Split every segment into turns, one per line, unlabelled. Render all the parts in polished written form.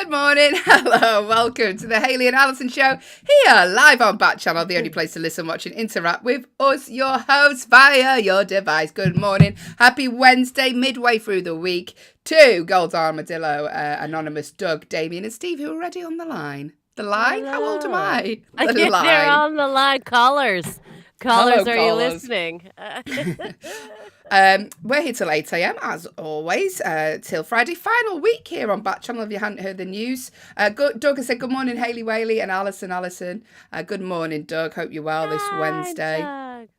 Good morning, hello, welcome to the Hayley and Alison show here live on Backchannel, the only place to listen, watch and interact with us, your hosts, via your device. Good morning, happy Wednesday, midway through the week to Gold Armadillo, Anonymous, Doug, Damien and Steve, who are already on the line. The line?
Hello.
How old am I?
They're on the line. Callers,
Hello,
are you listening?
We're here till 8 a.m, as always, till Friday. Final week here on Backchannel, if you hadn't heard the news. Doug has said, good morning, Hayley Whaley and Alison. Good morning, Doug. Hope you're well this Wednesday.
Doug.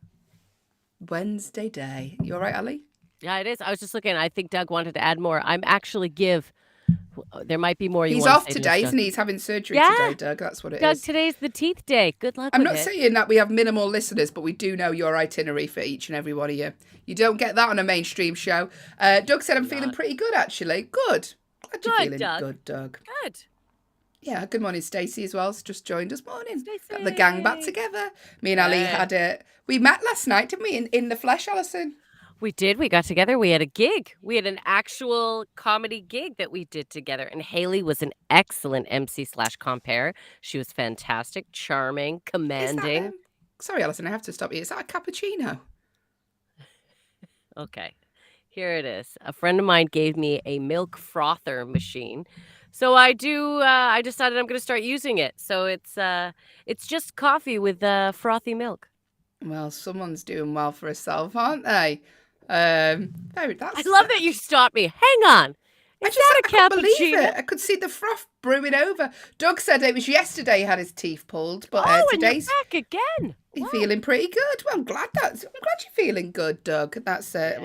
Wednesday day. You all right, Ali?
Yeah, it is. I was just looking. I think Doug wanted to add more. I'm actually there might be more you
He's
want
off
to say
today,
to
isn't he? He's having surgery today, Doug. That's what it
Doug,
is.
today's the teeth day. Good luck
I'm
with
not
it.
saying that we have minimal listeners, but we do know your itinerary for each and every one of you. You don't get that on a mainstream show. Doug said, I'm feeling pretty good, actually. Good. Glad you're feeling good, Doug.
Good.
Yeah, good morning, Stacey, as well. Has just joined us. Morning.
Stacey.
Got the gang back together. Me and Ali had we met last night, didn't we, in the flesh, Alison?
We did. We got together. We had a gig. We had an actual comedy gig that we did together. And Hayley was an excellent MC/compere. She was fantastic, charming, commanding.
Sorry, Alison, I have to stop you. Is that a cappuccino?
Okay, here it is. A friend of mine gave me a milk frother machine. So I decided I'm going to start using it. So it's just coffee with frothy milk.
Well, someone's doing well for herself, aren't they?
I love that you stopped me. Hang on. Is that a cappuccino?
I couldn't believe it. I could see the froth brewing over. Doug said it was yesterday he had his teeth pulled, but today's
and you're back again.
He's feeling pretty good. Well, I'm glad you're feeling good, Doug. That's it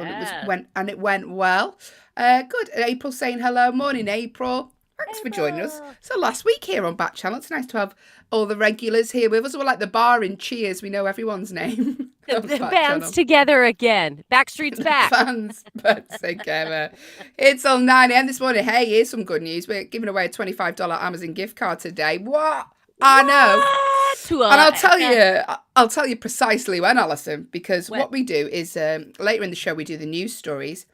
went well. Good. April saying hello. Morning, April. Thanks for joining us. So last week here on Backchannel, it's nice to have all the regulars here with us. We're like the bar in Cheers. We know everyone's name.
The band's together again. Backstreet's back.
Fans back together. It's on 9 a.m. this morning. Hey, here's some good news. We're giving away a $25 Amazon gift card today. What? I know. And I'll tell you precisely when, Alison, because what we do is later in the show we do the news stories,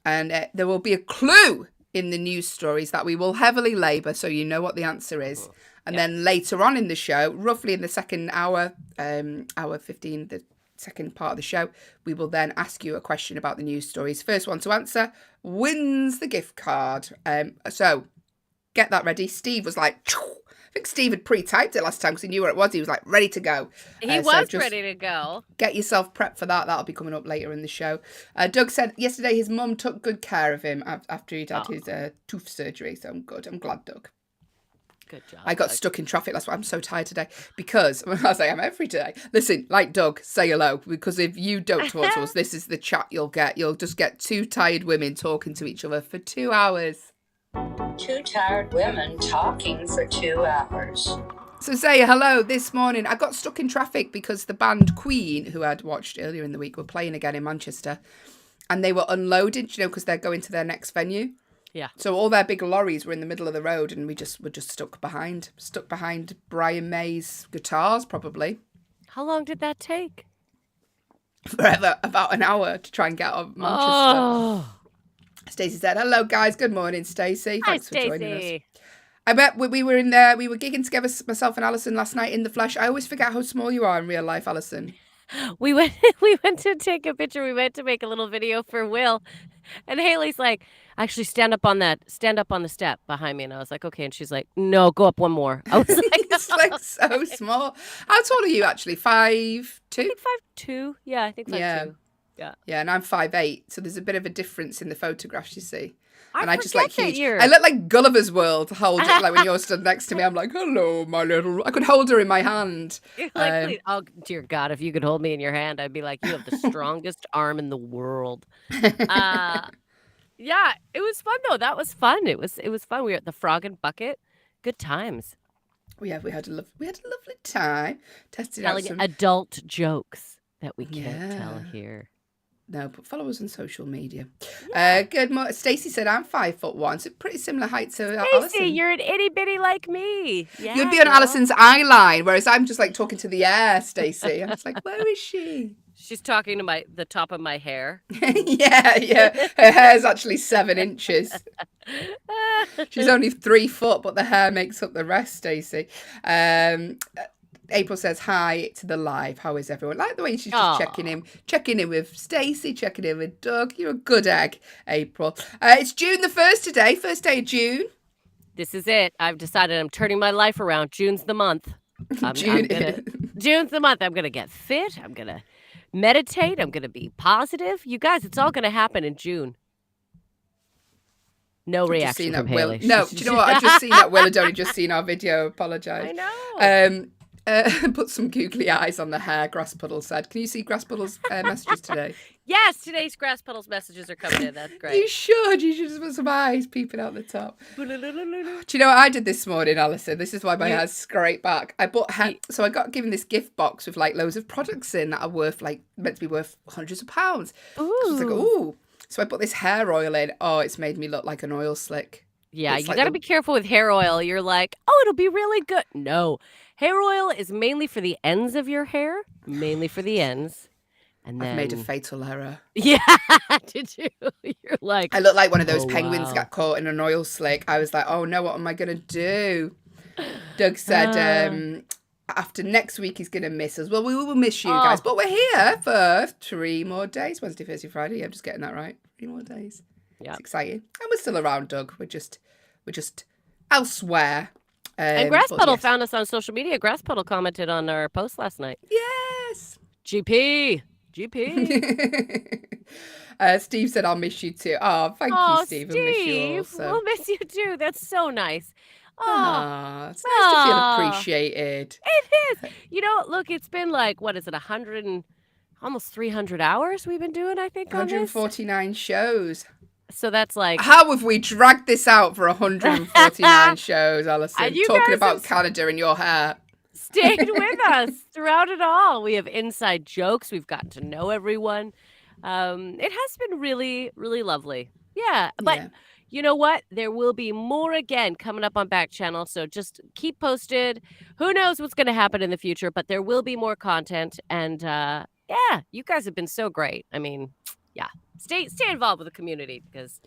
and there will be a clue in the news stories that we will heavily labour, so you know what the answer is. And then later on in the show, roughly in the second hour, hour 15, the second part of the show, we will then ask you a question about the news stories. First one to answer wins the gift card. So get that ready. Steve was like, I think Steve had pre-typed it last time because he knew where it was. He was like ready to go.
He was ready to go.
Get yourself prepped for that. That'll be coming up later in the show. Doug said yesterday his mum took good care of him after he'd had his tooth surgery. So I'm good. I'm glad, Doug.
Good job.
I got stuck in traffic. That's why I'm so tired today. Because I say I'm every day. Listen, like Doug, say hello. Because if you don't talk to us, this is the chat you'll get. You'll just get two tired women talking to each other for 2 hours.
Two tired women talking for 2 hours.
So say hello this morning. I got stuck in traffic because the band Queen, who I'd watched earlier in the week, were playing again in Manchester. And they were unloaded, because they're going to their next venue.
Yeah.
So all their big lorries were in the middle of the road and we were just stuck behind Brian May's guitars, probably.
How long did that take?
Forever, about an hour to try and get out of Manchester.
Oh.
Stacey said, hello guys, good morning, Stacey. Thanks for joining us. I bet we were in there, we were gigging together, myself and Alison last night in the flesh. I always forget how small you are in real life, Alison.
We went to take a picture. We went to make a little video for Will. And Hayley's like, actually stand up on the step behind me. And I was like, okay. And she's like, no, go up one more. I was like,
it's like so small. How tall are you actually? 5'2"?
I think 5'2". Yeah, I think 5'2". Yeah.
Yeah, and I'm 5'8". So there's a bit of a difference in the photographs you see.
I
just like huge.
You're...
I look like Gulliver's World holding like when you're stood next to me. I'm like, hello, my little. I could hold her in my hand.
You're like, please. Oh dear God, if you could hold me in your hand, I'd be like, you have the strongest arm in the world. Yeah, it was fun though. That was fun. It was fun. We were at the Frog and Bucket. Good times.
We had a lovely time. Tested out some
adult jokes that we can't tell here.
No, but follow us on social media. Yeah. Good morning. Stacey said I'm 5'1", so pretty similar height to Alison.
Stacey, you're an itty bitty like me. Yeah,
you'd be on Alison's eye line, whereas I'm just like talking to the air, Stacey. I'm just like, where is she?
She's talking to the top of my hair.
Yeah. Her hair's actually 7 inches. She's only 3 foot, but the hair makes up the rest, Stacey. April says hi to the live. How is everyone? Like the way she's just checking in with Stacey, checking in with Doug. You're a good egg, April. It's June the 1st today, first day of June.
This is it. I've decided I'm turning my life around. June's the month. June's the month. I'm gonna get fit. I'm gonna meditate. I'm gonna be positive. You guys, it's all gonna happen in June. No reaction from Haley.
No, do you know what? I've just seen that Will had only just seen our video. Apologise.
I know.
Put some googly eyes on the hair, Grass Puddle said. Can you see Grass Puddle's messages today?
Yes, today's Grass Puddle's messages are coming in. That's great.
You should just put some eyes peeping out the top. Do you know what I did this morning, Alison? This is why my hair's straight back. I bought so I got given this gift box with like loads of products in that are meant to be worth hundreds of pounds.
Ooh.
I was like, ooh. So I put this hair oil in. Oh, it's made me look like an oil slick.
Yeah, you got to be careful with hair oil. You're like, oh, it'll be really good. No. Hair oil is mainly for the ends of your hair. Mainly for the ends. And then...
I've made a fatal error.
Yeah, did you? You're like...
I look like one of those penguins got caught in an oil slick. I was like, oh no, what am I going to do? Doug said after next week he's going to miss us. Well, we will miss you guys. But we're here for 3 more days. Wednesday, Thursday, Friday. I'm just getting that right. 3 more days. Yeah, it's exciting. And we're still around, Doug. We're just elsewhere.
And Grass Puddle found us on social media. Grass Puddle commented on our post last night.
Yes.
GP.
Steve said, I'll miss you too. Oh, thank you, Steve.
Steve.
We'll miss you also.
We'll miss you too. That's so nice.
It's nice to feel appreciated.
It is. You know, look, it's been like, what is it, almost 300 hours we've been doing, I think,
149 shows.
So that's like...
How have we dragged this out for 149 shows, Alison? Talking about Canada and your hair.
Stayed with us throughout it all. We have inside jokes. We've gotten to know everyone. It has been really, really lovely. Yeah. But you know what? There will be more again coming up on Backchannel. So just keep posted. Who knows what's going to happen in the future, but there will be more content. And you guys have been so great. I mean, yeah. Stay involved with the community because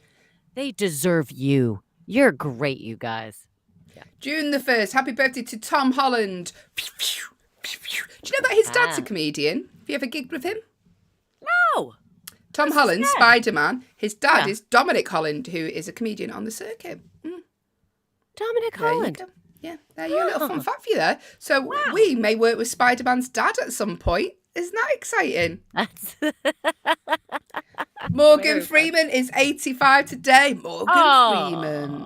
they deserve you. You're great, you guys. Yeah.
June the 1st. Happy birthday to Tom Holland. Do you know that his dad's a comedian? Have you ever gigged with him?
No.
Tom Holland, Spider-Man. His dad is Dominic Holland, who is a comedian on the circuit.
Dominic Holland.
Yeah, there you go. A little fun fact for you there. So we may work with Spider-Man's dad at some point. Isn't that exciting? Morgan Freeman is 85 today. Freeman.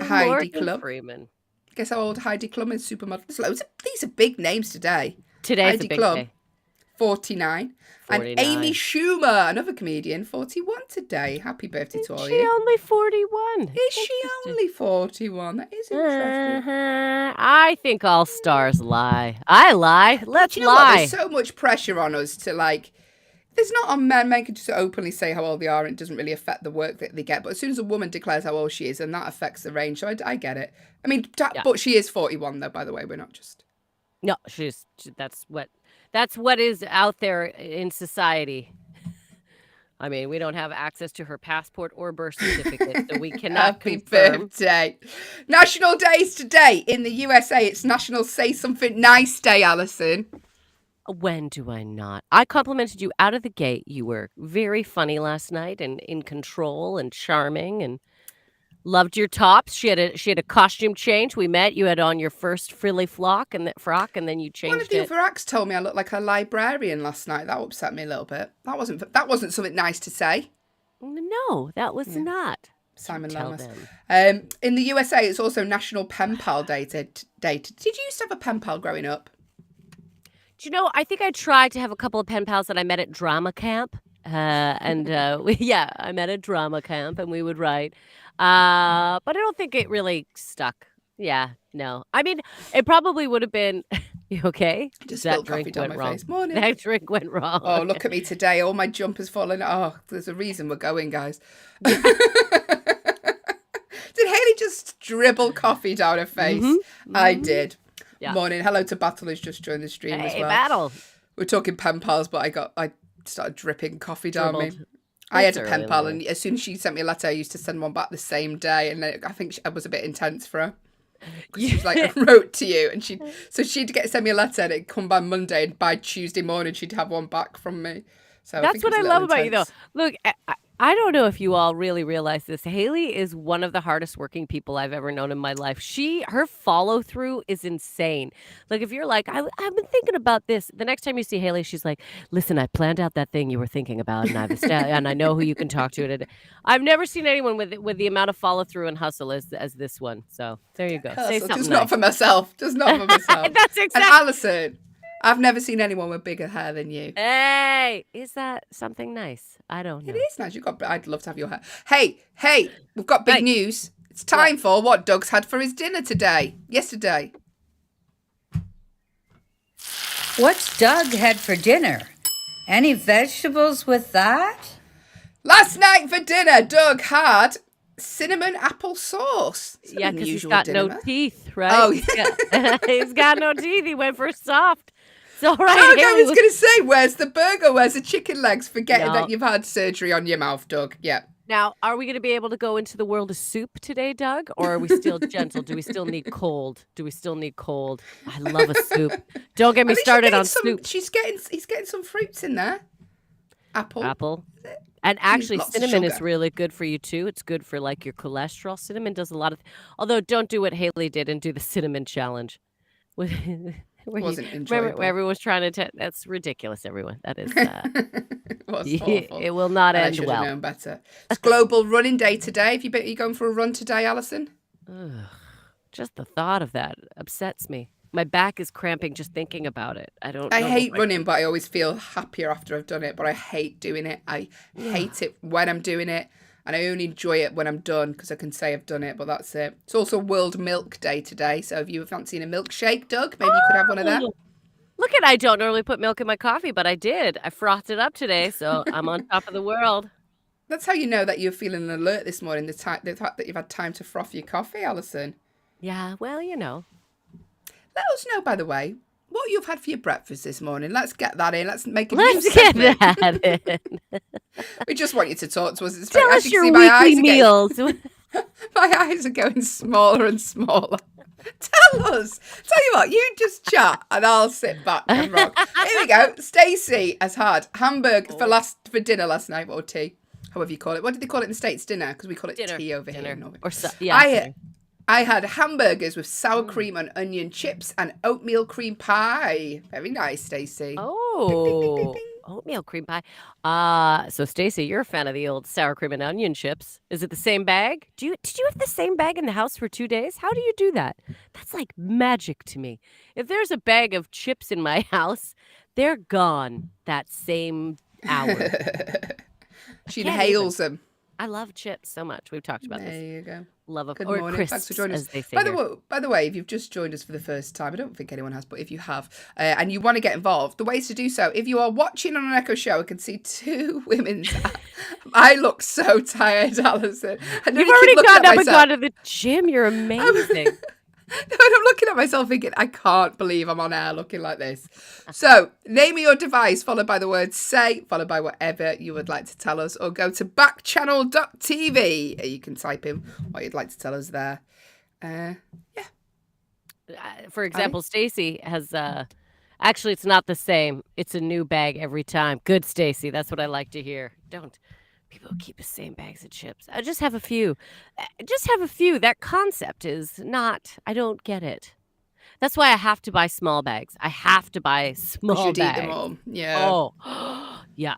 Heidi Klum.
Freeman.
Guess how old Heidi Klum is? Supermodel. These are big names today.
Today's
Heidi
a big
Klum,
day.
49. And Amy Schumer, another comedian, 41 today. Happy birthday to all you.
Is she only 41?
Is she only 41? That is interesting.
I think all stars lie. I lie. Let's
lie. What? There's so much pressure on us to like... There's not on men. Men can just openly say how old they are and it doesn't really affect the work that they get. But as soon as a woman declares how old she is, then that affects the range. So I get it. I mean, but she is 41 though, by the way. We're not just...
No, that's what is out there in society. I mean, we don't have access to her passport or birth certificate, so we cannot confirm.
Happy birthday. National Days today. In the USA, it's National Say Something Nice Day, Alison.
When do I not? I complimented you out of the gate. You were very funny last night and in control and charming and loved your tops. She had a costume change. We met. You had on your first frilly frock and then you changed it.
One of the other acts told me I looked like a librarian last night. That upset me a little bit. That wasn't something nice to say.
No, that was not.
Simon Lamas. In the USA, it's also National Pen Pal Day. Did you used to have a pen pal growing up?
Do you know, I think I tried to have a couple of pen pals that I met at drama camp. I met at drama camp and we would write. But I don't think it really stuck. Yeah, no. I mean, it probably would have been... You okay?
Just spilled coffee down my face. Morning.
That drink went wrong.
Oh, look at me today. All my jumpers falling. Oh, there's a reason we're going, guys. Did Haley just dribble coffee down her face? Mm-hmm. I did. Yeah. Morning. Hello to Battle who's just joined the stream as well.
Battle.
We're talking pen pals, but I started dripping coffee down me.
Dribbled.
I had
It's
a pen
early
pal,
in
and as soon as she sent me a letter, I used to send one back the same day, and I think it was a bit intense for her. Because she's like, I wrote to you, and she'd send me a letter, and it'd come by Monday, and by Tuesday morning, she'd have one back from me. So
That's what I love about you, though. Look, I don't know if you all really realize this. Haley is one of the hardest working people I've ever known in my life. Her follow through is insane. Like, if you're like, I've been thinking about this. The next time you see Haley, she's like, listen, I planned out that thing you were thinking about, and I know who you can talk to. I've never seen anyone with the amount of follow through and hustle as this one. So there you go. Say something
Just
nice.
not for myself. Just not for myself.
That's exactly.
And Alison, I've never seen anyone with bigger hair than you.
Hey, is that something nice? I don't know.
It is nice. I'd love to have your hair. Hey, we've got big news. It's time for what Doug's had for his dinner yesterday.
What's Doug had for dinner? Any vegetables with that?
Last night for dinner, Doug had cinnamon apple sauce.
Yeah, because he's got no teeth, right?
Oh,
yeah. He's got no teeth. He went for soft. It's all right.
I was going to say, where's the burger? Where's the chicken legs? Forgetting that you've had surgery on your mouth, Doug. Yeah.
Now, are we going to be able to go into the world of soup today, Doug? Or are we still gentle? Do we still need cold? I love a soup. Don't get me started on soup.
He's getting some fruits in there. Apple.
And actually,
Lots of
cinnamon is
sugar.
really good for you, too. It's good for, like, your cholesterol. Cinnamon does a lot of... Although, don't do what Haley did and do the cinnamon challenge.
Wasn't enjoyable.
Remember, everyone's trying to... That's ridiculous, everyone. That is...
It was awful.
It will not
And
end
I should
well.
have known better. It's Global Running Day today. Are you going for a run today, Alison?
Ugh, just the thought of that upsets me. My back is cramping just thinking about it.
I hate running, but I always feel happier after I've done it. But I hate doing it. I hate it when I'm doing it. And I only enjoy it when I'm done because I can say I've done it, but that's it. It's also World Milk Day today. So if you haven't seen a milkshake, Doug, maybe you could have one of them.
Look I don't normally put milk in my coffee, but I did. I frothed it up today, so I'm on top of the world.
That's how you know that you're feeling alert this morning, the fact that you've had time to froth your coffee, Alison.
Yeah, well,
Let us know, by the way, what you've had for your breakfast this morning. Let's get that in. Let's make a
Let's
new
get
segment.
that in.
We just want you to talk to us.
Tell us your weekly meals.
My eyes are getting smaller and smaller. Tell us. Tell you what, you just chat and I'll sit back and rock. Here we go. Stacey has had hamburger for dinner last night, or tea, however you call it. What did they call it in the States? Dinner, because we call it tea over here. In Norway. I had hamburgers with sour cream and onion chips and oatmeal cream pie. Very nice, Stacey.
Oh, oatmeal cream pie. So Stacey, you're a fan of the old sour cream and onion chips. Is it the same bag? Did you have the same bag in the house for 2 days? How do you do that? That's like magic to me. If there's a bag of chips in my house, they're gone that same hour.
She inhales them.
I love chips so much. We've talked about this.
There you go.
Love of
Good
or
morning.
crisps,
Thanks for joining us.
as they say
By the way, if you've just joined us for the first time, I don't think anyone has, but if you have, and you want to get involved, the ways to do so, if you are watching on an Echo show, I can see two women's. I look so tired, Alison.
You've already gotten up and gone to the gym. You're amazing.
And I'm looking at myself thinking, I can't believe I'm on air looking like this. So, name your device, followed by the word say, followed by whatever you would like to tell us, or go to backchannel.tv. You can type in what you'd like to tell us there.
For example, Stacey has, actually, it's not the same. It's a new bag every time. Good, Stacey. That's what I like to hear. People keep the same bags of chips. I just have a few. That concept is not, I don't get it. That's why I have to buy small bags. I have to buy small bags.
Eat them all. Yeah.
Oh, yeah.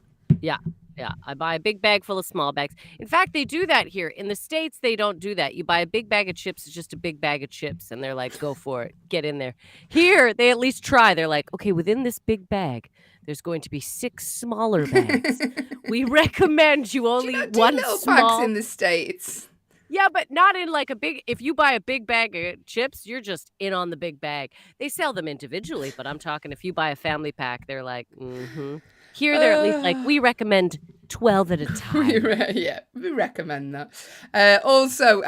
I buy a big bag full of small bags. In fact, they do that here. In the States, they don't do that. You buy a big bag of chips, it's just a big bag of chips. And they're like, go for it. Get in there. Here, they at least try. They're like, okay, within this big bag, there's going to be 6 smaller bags. We recommend you only one
little
small
bags in the States.
Yeah, but not in like a big, if you buy a big bag of chips, you're just in on the big bag. They sell them individually, but I'm talking if you buy a family pack, they're like, Here, they're at least like, we recommend 12 at a time.
Yeah, we recommend that. Also,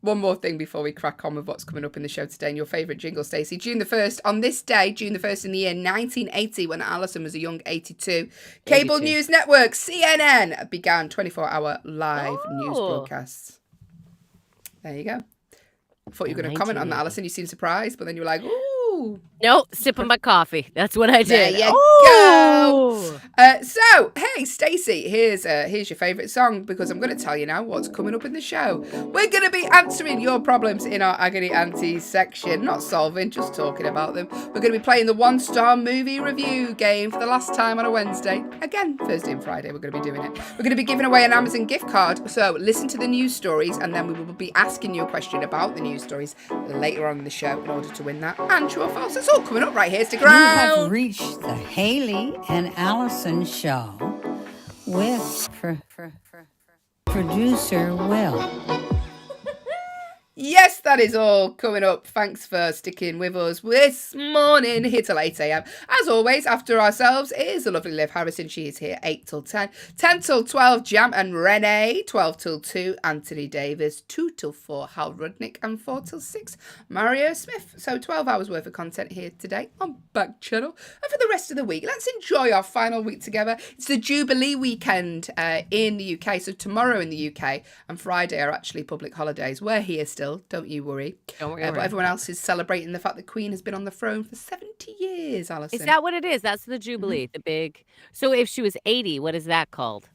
one more thing before we crack on with what's coming up in the show today and your favourite jingle, Stacey. June the 1st, on this day, June the 1st in the year 1980, when Alison was a young 82, cable news network CNN began 24-hour live news broadcasts. There you go. I thought you were going to comment on that, Alison. You seemed surprised, but then you were like, ooh.
No, sipping my coffee. That's what I did.
There you go. So, hey, Stacey, here's your favourite song, because I'm going to tell you now what's coming up in the show. We're going to be answering your problems in our Agony Aunties section. Not solving, just talking about them. We're going to be playing the one-star movie review game for the last time on a Wednesday. Again, Thursday and Friday, we're going to be doing it. We're going to be giving away an Amazon gift card. So listen to the news stories, and then we will be asking you a question about the news stories later on in the show in order to win that. And true or false, it's all coming up right here. Stick around.
You have reached the Haley and Allison show with producer Will.
Yes, that is all coming up. Thanks for sticking with us this morning here till 8 a.m. As always, after ourselves is the lovely Liv Harrison. She is here 8 till 10, 10 till 12, Jam and Renee, 12 till 2, Anthony Davis, 2 till 4, Hal Rudnick, and 4 till 6, Mario Smith. So 12 hours worth of content here today on Backchannel. And for the rest of the week, let's enjoy our final week together. It's the Jubilee weekend in the UK. So tomorrow in the UK and Friday are actually public holidays. We're here still. Don't you worry.
Don't worry.
But everyone else is celebrating the fact the Queen has been on the throne for 70 years, Alison.
Is that what it is? That's the Jubilee, the big. So if she was 80, what is that called?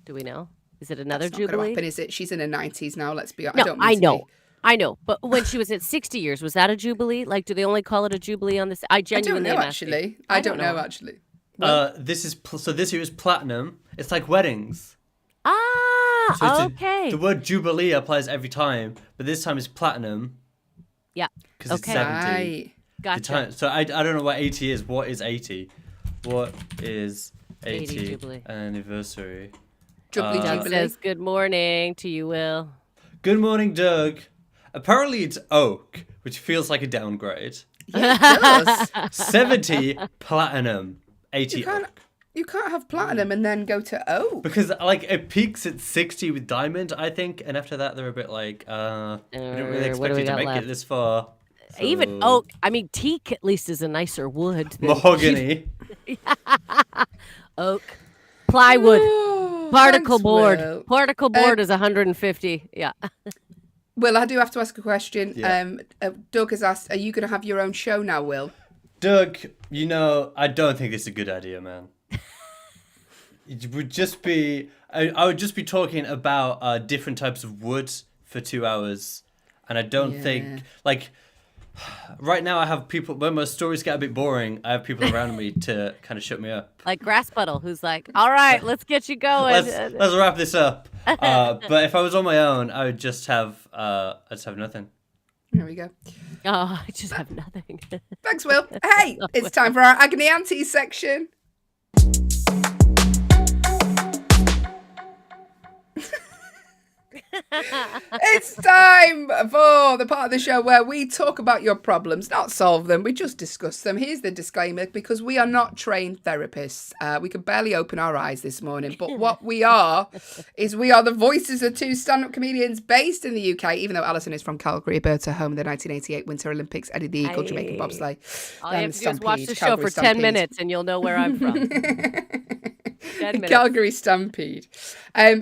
Do we know? Is it another
That's not
Jubilee?
happen, is it? She's in her 90s now. Let's be honest.
No,
I don't mean to be.
I know. But when she was at 60 years, was that a Jubilee? Like, do they only call it a Jubilee on this? I genuinely
don't know,
am asking.
actually. I don't know, actually.
This year is platinum. It's like weddings.
Ah,
So
okay.
the word Jubilee applies every time, but this time it's platinum.
Yeah.
Because it's
Okay.
70.
Right.
Gotcha.
So I don't know what 80 is. What is 80? What is
80 Jubilee.
anniversary?
Jubilee,
Doug
Jubilee.
says good morning to you, Will.
Good morning, Doug. Apparently it's oak, which feels like a downgrade.
Yeah, it does.
70 platinum, 80 oak.
You can't have platinum and then go to oak.
Because like it peaks at 60 with diamond, I think, and after that they're a bit like, we didn't really
what do
expect
we
you to
got
make
left?
it this far. So-
Even oak. I mean, teak at least is a nicer wood. than-
Mahogany.
Oak. Plywood.
Oh,
Particle
thanks,
board.
Will.
Particle board is 150. Yeah.
Will, I do have to ask a question.
Yeah.
Doug has asked, are you going to have your own show now, Will?
Doug, I don't think this is a good idea, man. It would just be, I would just be talking about different types of wood for 2 hours. And I don't think, like, right now I have people, when my stories get a bit boring, I have people around me to kind of shut me up.
Like Grass Puddle, who's like, all right, let's get you going.
Let's wrap this up. But if I was on my own, I would just have, I'd just have nothing.
There we go.
Oh, I just have nothing.
Thanks, Will. Hey, it's time for our Agony Aunties section. It's time for the part of the show where we talk about your problems, not solve them. We just discuss them. Here's the disclaimer, because we are not trained therapists. We could barely open our eyes this morning. But what we are is we are the voices of two stand-up comedians based in the UK, even though Alison is from Calgary, Alberta, home of the 1988 Winter Olympics, Eddie the Eagle, Jamaican bobsleigh.
All you have to do is
Stampede,
watch the show
Calgary
for
Stampede.
10 minutes and you'll know where I'm from. 10 minutes.
Calgary Stampede.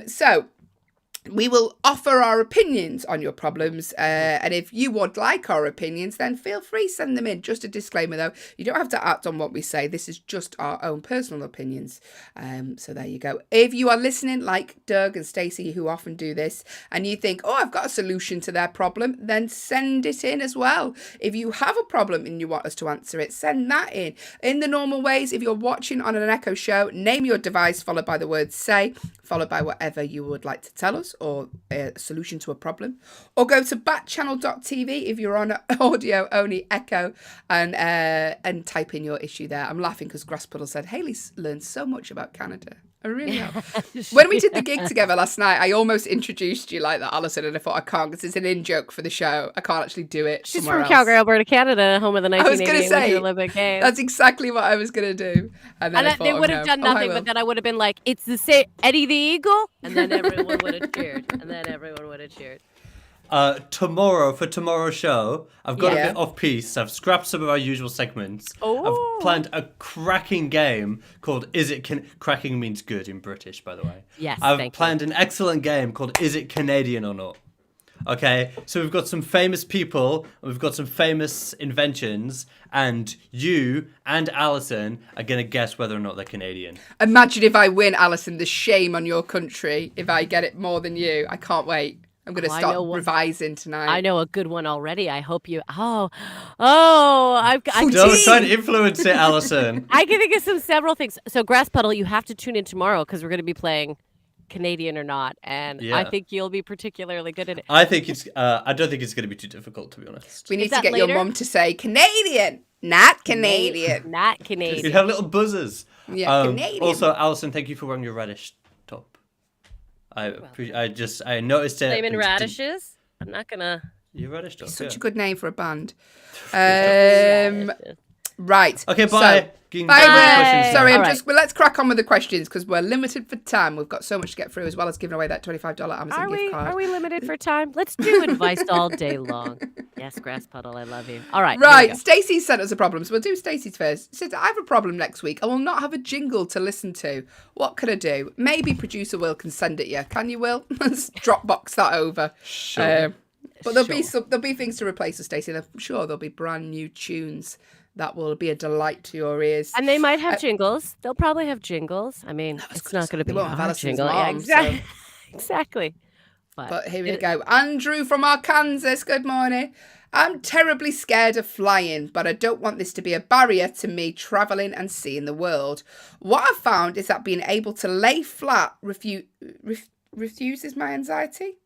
So we will offer our opinions on your problems, and if you would like our opinions, then feel free, send them in. Just a disclaimer though, you don't have to act on what we say. This is just our own personal opinions. So there you go. If you are listening like Doug and Stacey, who often do this, and you think, oh, I've got a solution to their problem, then send it in as well. If you have a problem and you want us to answer it, send that in the normal ways. If you're watching on an Echo show, name your device followed by the word say, followed by whatever you would like to tell us, or a solution to a problem, or go to backchannel.tv if you're on audio only Echo, and type in your issue there. I'm laughing because Grasspuddle said Haley's learned so much about Canada. I really am. When we did the gig together last night, I almost introduced you like that, Alison, and I thought I can't because it's an in-joke for the show. I can't actually do it
She's
somewhere
from
else.
Calgary, Alberta, Canada, home of the
I was going to
1988
say,
Winter Olympic Games.
that's exactly what I was going to do. And then I thought,
they would have done nothing, but then I would have been like, it's the same Eddie the Eagle. And then everyone would have cheered.
Tomorrow, for tomorrow's show, I've got a
Yeah.
bit off piece. I've scrapped some of our usual segments.
Oh.
I've planned a cracking game called cracking means good in British, by the way.
Yes,
I've
thank
planned an excellent game called Is It Canadian or Not? Okay, so we've got some famous people, we've got some famous inventions, and you and Alison are going to guess whether or not they're Canadian.
Imagine if I win, Alison, the shame on your country if I get it more than you. I can't wait. I'm going to start revising tonight.
I know a good one already. I hope you. Don't
try to influence it, Alison.
I can think of several things. So, Grass Puddle, you have to tune in tomorrow because we're going to be playing Canadian or Not, and I think you'll be particularly good at it.
I think it's. I don't think it's going to be too difficult, to be honest.
We need to get your mum to say Canadian, not Canadian,
not Canadian.
You have little buzzers.
Yeah, Canadian.
Also, Alison, thank you for wearing your radish top. I noticed it.
Flaming radishes. I'm not gonna.
Your radish top.
Such a good name for a band. Right.
Okay, bye.
Bye. Sorry,
right.
Let's crack on with the questions because we're limited for time. We've got so much to get through, as well as giving away that $25 Amazon gift card.
Are we limited for time? Let's do advice all day long. Yes, Grass Puddle, I love you. All right.
Right. Stacey sent us a problem, so we'll do Stacey's first. She says, I have a problem next week. I will not have a jingle to listen to. What can I do? Maybe producer Will can send it you. Can you, Will? Let's Dropbox that over.
Sure.
But there'll be things to replace with Stacey. I'm sure there'll be brand new tunes that will be a delight to your ears.
And they might have jingles. They'll probably have jingles. I mean, it's not going to be a jingle.
Mom,
exactly. Exactly.
But here we go. Andrew from Arkansas. Good morning. I'm terribly scared of flying, but I don't want this to be a barrier to me traveling and seeing the world. What I've found is that being able to lay flat refuses my anxiety.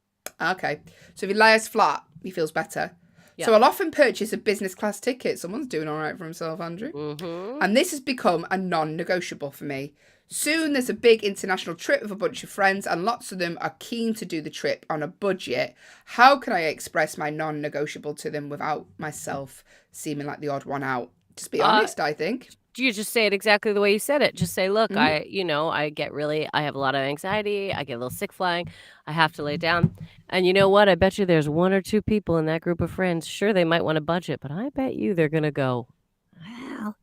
Okay. So if he lies flat, he feels better. Yeah. So I'll often purchase a business class ticket. Someone's doing all right for himself, Andrew. Mm-hmm. And this has become a non-negotiable for me. Soon there's a big international trip with a bunch of friends and lots of them are keen to do the trip on a budget. How can I express my non-negotiable to them without myself seeming like the odd one out? Just be honest, I think.
You just say it exactly the way you said it. Just say, look, I have a lot of anxiety. I get a little sick flying. I have to lay down. And you know what? I bet you there's one or two people in that group of friends. Sure, they might want a budget, but I bet you they're going to go, well,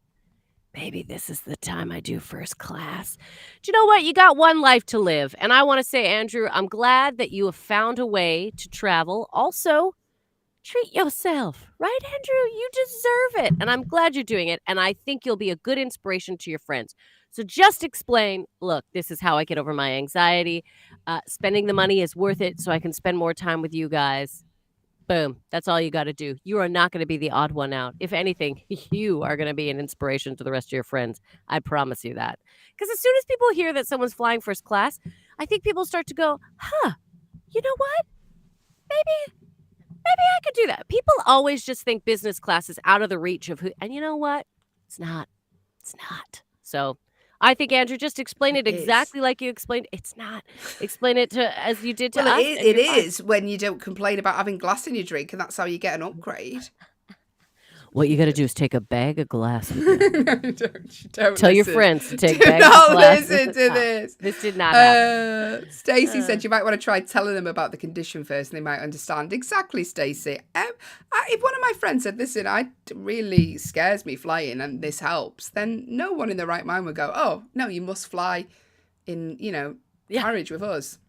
maybe this is the time I do first class. Do you know what? You got one life to live. And I want to say, Andrew, I'm glad that you have found a way to travel. Also, treat yourself, right, Andrew? You deserve it. And I'm glad you're doing it. And I think you'll be a good inspiration to your friends. So just explain, look, this is how I get over my anxiety. Spending the money is worth it so I can spend more time with you guys. Boom. That's all you got to do. You are not going to be the odd one out. If anything, you are going to be an inspiration to the rest of your friends. I promise you that. Because as soon as people hear that someone's flying first class, I think people start to go, you know what? Maybe I could do that. People always just think business class is out of the reach of who, and you know what? It's not. So I think, Andrew, just explain it exactly like you explained. It's not. Explain it as you did to us.
It is when you don't complain about having glass in your drink, and that's how you get an upgrade.
What you got to do is take a bag of glass.
No, don't
tell your friends to take bags of glass.
Listen to this.
This did not happen.
Stacey said you might want to try telling them about the condition first and they might understand. Exactly, Stacey. If one of my friends said, listen, it really scares me flying and this helps, then no one in their right mind would go, oh, no, you must fly in, carriage with us.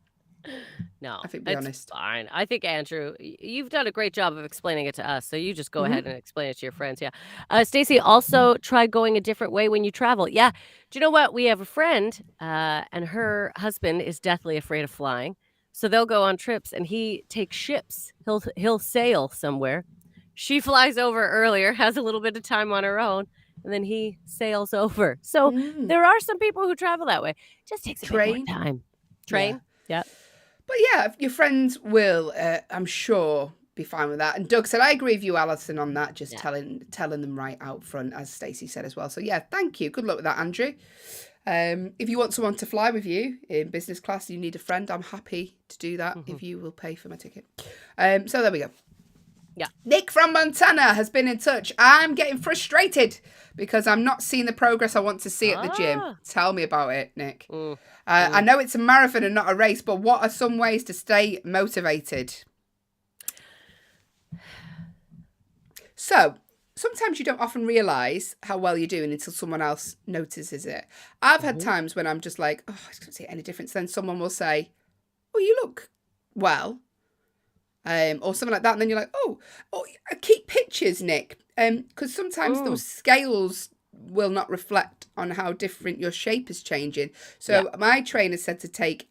No,
I think be honest.
Fine. I think, Andrew, you've done a great job of explaining it to us. So you just go ahead and explain it to your friends. Yeah. Stacey, also try going a different way when you travel. Yeah. Do you know what? We have a friend and her husband is deathly afraid of flying. So they'll go on trips and he takes ships. He'll sail somewhere. She flies over earlier, has a little bit of time on her own, and then he sails over. So there are some people who travel that way. Just takes a bit more time. Train. Yeah.
But yeah, your friends will, I'm sure, be fine with that. And Doug said, I agree with you, Alison, on that. Just telling them right out front, as Stacey said as well. So yeah, thank you. Good luck with that, Andrew. If you want someone to fly with you in business class, you need a friend, I'm happy to do that if you will pay for my ticket. So there we go.
Yeah.
Nick from Montana has been in touch. I'm getting frustrated because I'm not seeing the progress I want to see at the gym. Tell me about it, Nick. I know it's a marathon and not a race, but what are some ways to stay motivated? So, sometimes you don't often realise how well you're doing until someone else notices it. I've had times when I'm just like, oh, I can't see any difference. Then someone will say, oh, you look well. Or something like that. And then you're like, oh, keep pictures, Nick. Because sometimes those scales will not reflect on how different your shape is changing. So my trainer said to take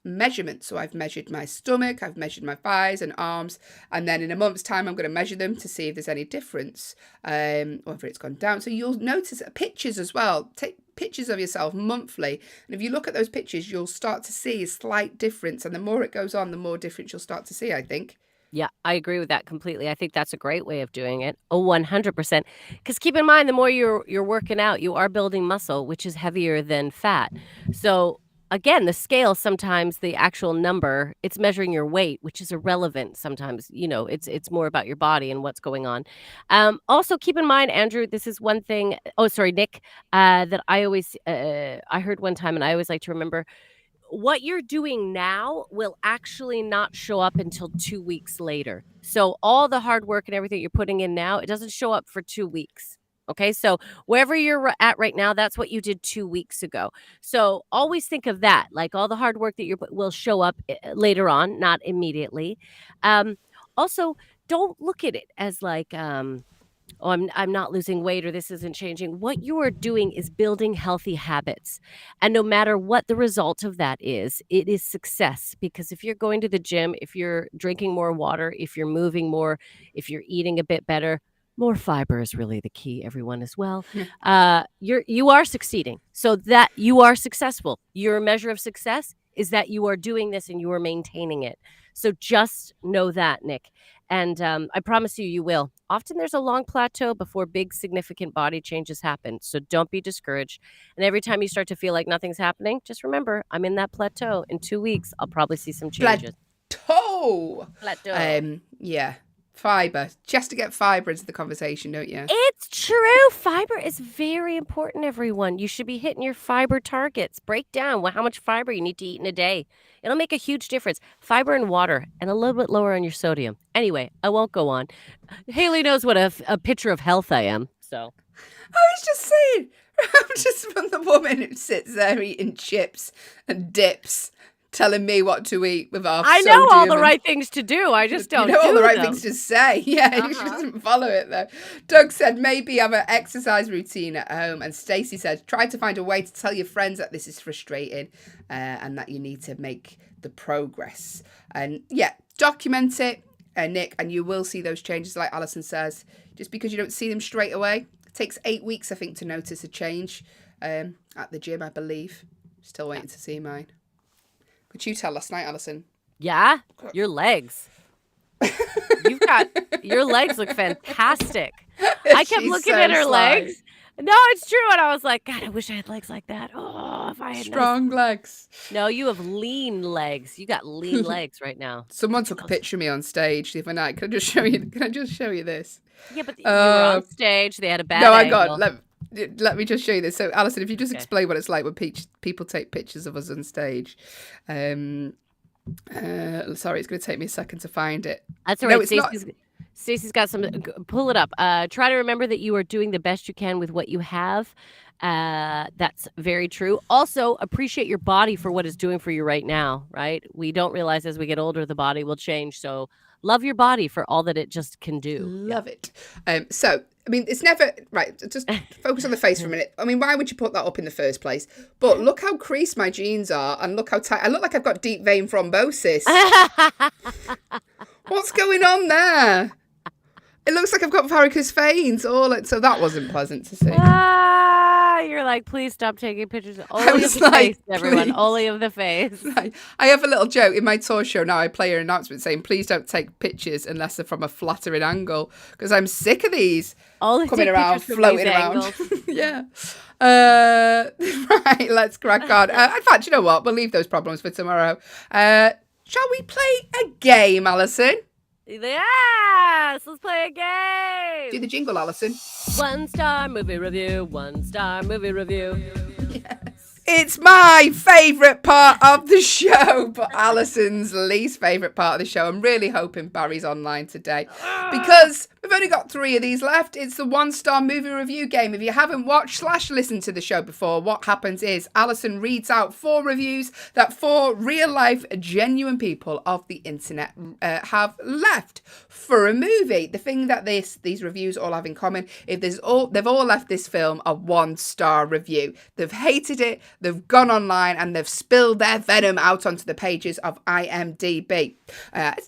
measurements. So I've measured my stomach, I've measured my thighs and arms, and then in a month's time I'm going to measure them to see if there's any difference, whether it's gone down. So you'll notice pictures as well. Take pictures of yourself monthly, and if you look at those pictures, you'll start to see a slight difference, and the more it goes on, the more difference you'll start to see, I think.
Yeah, I agree with that completely. I think that's a great way of doing it. 100%. Because keep in mind, the more you're working out, you are building muscle, which is heavier than fat. So again, the scale, sometimes the actual number, it's measuring your weight, which is irrelevant. Sometimes, it's more about your body and what's going on. Also keep in mind, Andrew, this is one thing. Oh, sorry, Nick, that I always, I heard one time, and I always like to remember, what you're doing now will actually not show up until 2 weeks later. So all the hard work and everything you're putting in now, it doesn't show up for 2 weeks. Okay, so wherever you're at right now, that's what you did 2 weeks ago. So always think of that, like all the hard work that will show up later on, not immediately. Also, don't look at it as like, oh, I'm not losing weight, or this isn't changing. What you are doing is building healthy habits. And no matter what the result of that is, it is success. Because if you're going to the gym, if you're drinking more water, if you're moving more, if you're eating a bit better, more fiber is really the key, everyone, as well. You are succeeding. So that you are successful. Your measure of success is that you are doing this and you are maintaining it. So just know that, Nick. And I promise you will. Often there's a long plateau before big, significant body changes happen. So don't be discouraged. And every time you start to feel like nothing's happening, just remember, I'm in that plateau. In 2 weeks, I'll probably see some changes.
Plateau.
Yeah.
Fiber. Just to get fiber into the conversation, don't you?
It's true. Fiber is very important, everyone. You should be hitting your fiber targets. Break down how much fiber you need to eat in a day. It'll make a huge difference. Fiber and water, and a little bit lower on your sodium. Anyway, I won't go on. Haley knows what a picture of health I am. So
I was just saying, I'm just from the woman who sits there eating chips and dips, telling me what to eat with our
I know all the right things to do. I just don't
all the right
them.
things to say. Yeah, you shouldn't follow it though. Doug said maybe have an exercise routine at home. And Stacey said try to find a way to tell your friends that this is frustrating and that you need to make the progress. And yeah, document it, Nick, and you will see those changes like Alison says. Just because you don't see them straight away. It takes 8 weeks, I think, to notice a change at the gym, I believe. Still waiting to see mine. Could you tell last night, Alison?
Yeah, your legs. Your legs look fantastic. I kept looking at her legs. No, it's true. And I was like, God, I wish I had legs like that. Oh, if I had
strong legs.
No, you have lean legs. You got lean legs right now.
Someone took a picture of me on stage the other night. Can I just show you this?
Yeah, but you were on stage. They had a bad
angle. Let me just show you this. So, Alison, if you just explain what it's like when people take pictures of us on stage. Sorry, it's going to take me a second to find it.
That's all right. Stacey's got some. Pull it up. Try to remember that you are doing the best you can with what you have. That's very true. Also, appreciate your body for what it's doing for you right now, right? We don't realize as we get older, the body will change. So love your body for all that it just can do.
Love it. So, I mean, it's never right. Just focus on the face for a minute. I mean, why would you put that up in the first place? But look how creased my jeans are, and look how tight. I look like I've got deep vein thrombosis. What's going on there? It looks like I've got varicose veins. So that wasn't pleasant to see.
You're like, please stop taking pictures.
I
Only
was
of the
like,
face, everyone.
please.
Only of the face.
I have a little joke in my tour show now. I play an announcement saying, please don't take pictures unless they're from a flattering angle, because I'm sick of these
Only
coming
take
around,
pictures from
floating
these
around.
angles.
Yeah. Right, let's crack on. In fact, you know what? We'll leave those problems for tomorrow. Shall we play a game, Alison?
Yes, let's play a game.
Do the jingle, Alison.
1-star movie review. 1-star movie review.
It's my favourite part of the show, but Alison's least favourite part of the show. I'm really hoping Barry's online today because we've only got 3 of these left. It's the 1-star movie review game. If you haven't watched / listened to the show before, what happens is Alison reads out 4 reviews that 4 real-life, genuine people of the internet have left for a movie. The thing that these reviews all have in common, they've all left this film a 1-star review. They've hated it. They've gone online and they've spilled their venom out onto the pages of IMDb.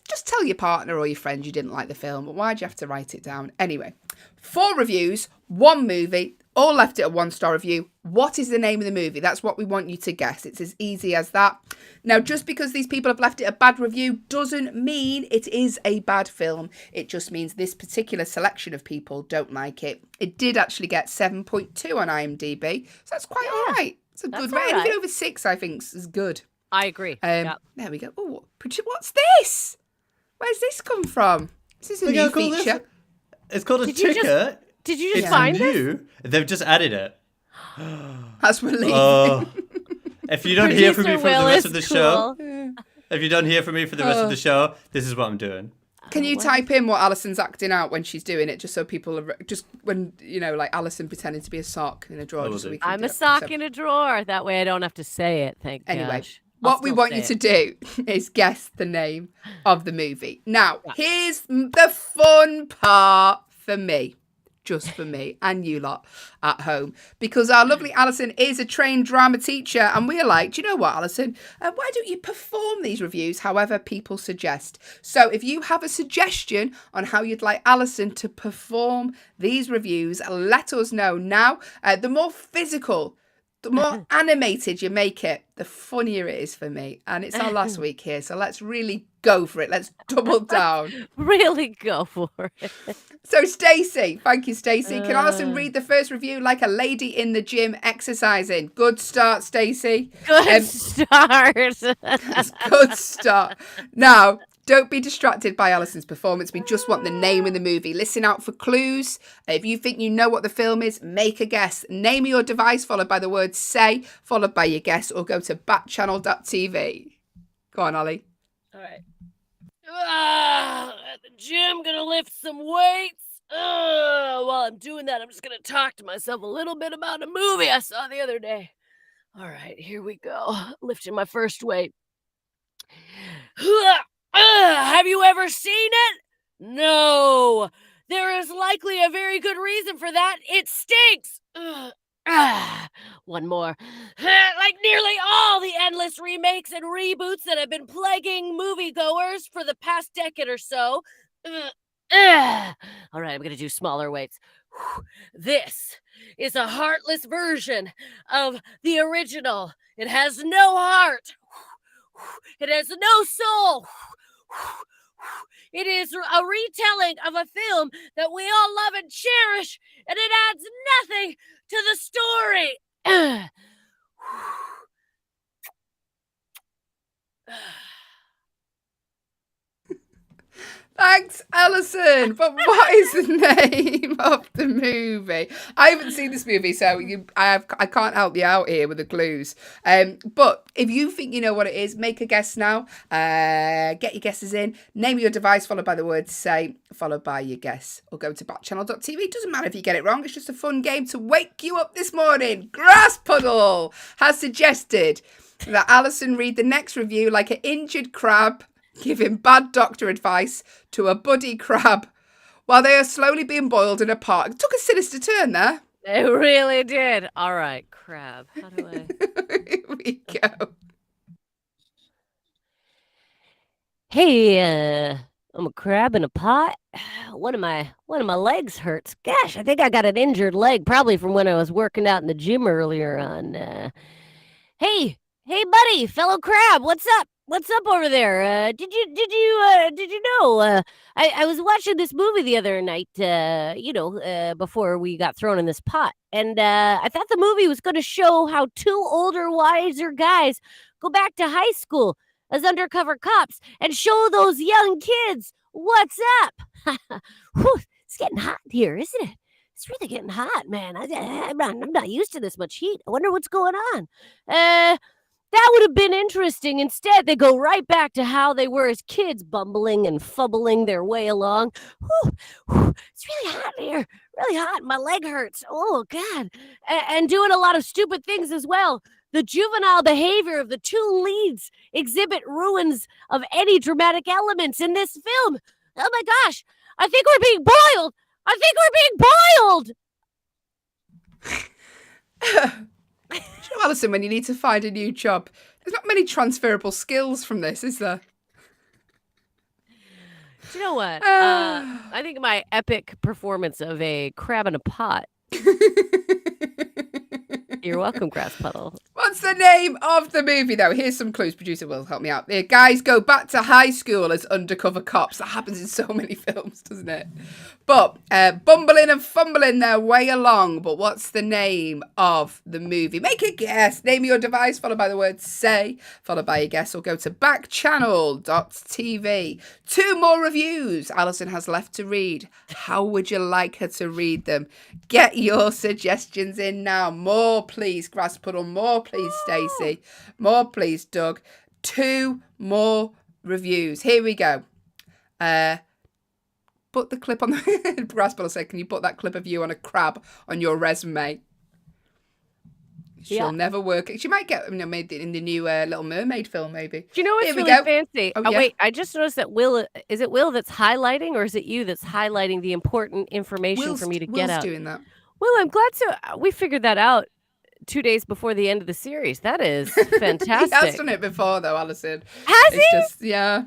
Just tell your partner or your friend you didn't like the film. Why'd you have to write it down? Anyway, 4 reviews, 1 movie, all left it a 1-star review. What is the name of the movie? That's what we want you to guess. It's as easy as that. Now, just because these people have left it a bad review doesn't mean it is a bad film. It just means this particular selection of people don't like it. It did actually get 7.2 on IMDb, so that's quite all right. It's a good rate. Anything over 6, I think, is good.
I agree.
There we go. Oh, what's this? Where's this come from? This is a new feature.
It's called a ticker.
Did you just find
this? They've just added it.
That's relieving.
If you don't hear from me for the rest of the show,
this
is what I'm doing.
Can you type in what Alison's acting out when she's doing it, just so people are like Alison pretending to be a sock in a drawer?
I'm a sock in a drawer. That way I don't have to say it.
Anyway, what we want you to do is guess the name of the movie. Now, here's the fun part for me. Just for me and you lot at home, because our lovely Alison is a trained drama teacher, and we're like, do you know what, Alison? Why don't you perform these reviews however people suggest? So if you have a suggestion on how you'd like Alison to perform these reviews, let us know now. The more physical, the more animated you make it, the funnier it is for me. And it's our last week here, so let's really go for it. Let's double down.
Really go for it.
So, Stacey, thank you, Stacey. Can Alison read the first review like a lady in the gym exercising? Good start, Stacey.
Good start.
Good start. Now, don't be distracted by Alison's performance. We just want the name of the movie. Listen out for clues. If you think you know what the film is, make a guess. Name your device followed by the word say, followed by your guess, or go to backchannel.tv. Go on, Ollie.
All right. At the gym, gonna lift some weights. While I'm doing that, I'm just gonna talk to myself a little bit about a movie I saw the other day. All right, here we go. Lifting my first weight. Have you ever seen it? No. There is likely a very good reason for that. It stinks. One more. Like nearly all the endless remakes and reboots that have been plaguing moviegoers for the past decade or so. All right, I'm going to do smaller weights. This is a heartless version of the original. It has no heart. It has no soul. It is a retelling of a film that we all love and cherish, and it adds nothing to the story.
Thanks, Alison. But what is the name of the movie? I haven't seen this movie, so I can't help you out here with the clues. But if you think you know what it is, make a guess now. Get your guesses in. Name your device, followed by the word say, followed by your guess. Or go to backchannel.tv. It doesn't matter if you get it wrong. It's just a fun game to wake you up this morning. Grass Puddle has suggested that Alison read the next review like an injured crab giving bad doctor advice to a buddy crab while they are slowly being boiled in a pot. It took a sinister turn there.
It really did. All right, crab. How do I...
Here we go.
Hey, I'm a crab in a pot. One of my legs hurts. Gosh, I think I got an injured leg, probably from when I was working out in the gym earlier on. Hey, hey, buddy, fellow crab, what's up? What's up over there? Did you know? I was watching this movie the other night. Before we got thrown in this pot, and I thought the movie was going to show how two older, wiser guys go back to high school as undercover cops and show those young kids what's up. Whew, it's getting hot here, isn't it? It's really getting hot, man. I'm not used to this much heat. I wonder what's going on. That would have been interesting. Instead, they go right back to how they were as kids, bumbling and fumbling their way along. Whew, whew, it's really hot here. Really hot. My leg hurts. Oh, God. And doing a lot of stupid things as well. The juvenile behavior of the two leads exhibit ruins of any dramatic elements in this film. Oh, my gosh. I think we're being boiled. I think we're being boiled.
You know, Alison, when you need to find a new job, there's not many transferable skills from this, is there?
Do you know what? I think my epic performance of a crab in a pot. You're welcome, Grass Puddle.
What's the name of the movie, though? Here's some clues. Producer Will, help me out. The guys go back to high school as undercover cops. That happens in so many films, doesn't it? But bumbling and fumbling their way along. But what's the name of the movie? Make a guess. Name your device, followed by the word say, followed by your guess, or go to backchannel.tv. 2 more reviews Alison has left to read. How would you like her to read them? Get your suggestions in now. More, please, Grass Puddle. More, please, Stacey. More, please, Doug. 2 more reviews. Here we go. Put the clip on the Grass Puddle said, can you put that clip of you on a crab on your resume? She'll never work. She might get made in the new Little Mermaid film, maybe.
Do you know what's really fancy? Oh, wait, I just noticed that is it Will that's highlighting, or is it you that's highlighting the important information for me to get out?
Will's doing that.
Will, I'm glad we figured that out 2 days before the end of the series. That is fantastic.
He has done it before, though, Alison.
Has he?
Yeah.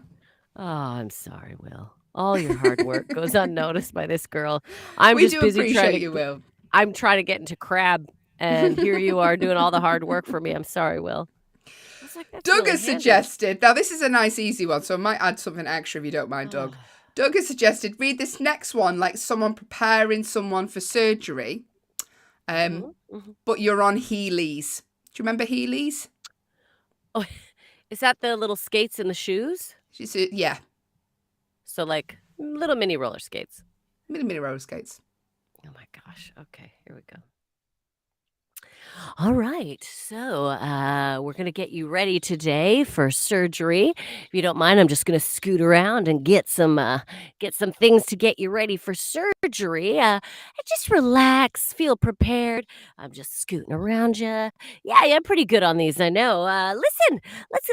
Oh, I'm sorry, Will. All your hard work goes unnoticed by this girl. I'm
We
just
do
busy
appreciate you, Will.
I'm trying to get into crab, and here you are doing all the hard work for me. I'm sorry, Will.
Doug has suggested, now this is a nice easy one, so I might add something extra if you don't mind, Doug. Doug has suggested, read this next one like someone preparing someone for surgery, but you're on Heelys. Do you remember Heelys?
Oh, is that the little skates in the shoes?
Yeah.
So like little mini roller skates.
Mini roller skates.
Oh my gosh. Okay, here we go. All right, so we're going to get you ready today for surgery. If you don't mind, I'm just going to scoot around and get some things to get you ready for surgery. And just relax, feel prepared. I'm just scooting around you. Yeah, I'm pretty good on these, I know. Listen, let's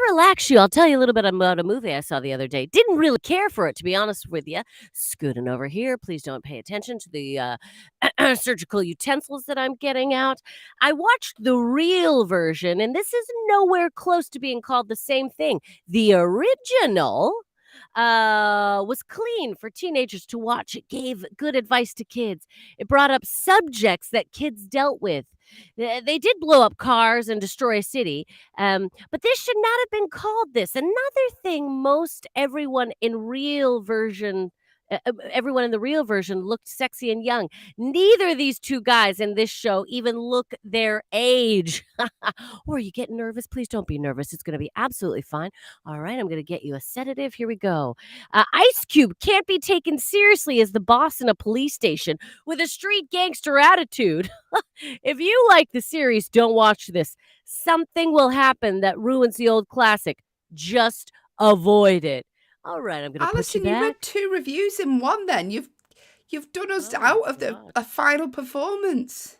relax you. I'll tell you a little bit about a movie I saw the other day. Didn't really care for it, to be honest with you. Scooting over here. Please don't pay attention to the surgical utensils that I'm getting out. I watched the real version, and this is nowhere close to being called the same thing. The original was clean for teenagers to watch. It gave good advice to kids. It brought up subjects that kids dealt with. They did blow up cars and destroy a city, but this should not have been called this. Another thing, everyone in the real version looked sexy and young. Neither of these two guys in this show even look their age. Or are you getting nervous? Please don't be nervous. It's going to be absolutely fine. All right, I'm going to get you a sedative. Here we go. Ice Cube can't be taken seriously as the boss in a police station with a street gangster attitude. If you like the series, don't watch this. Something will happen that ruins the old classic. Just avoid it. All right, I'm going to put you back.
Alison, you read 2 reviews in one then. You've done us out of a final performance.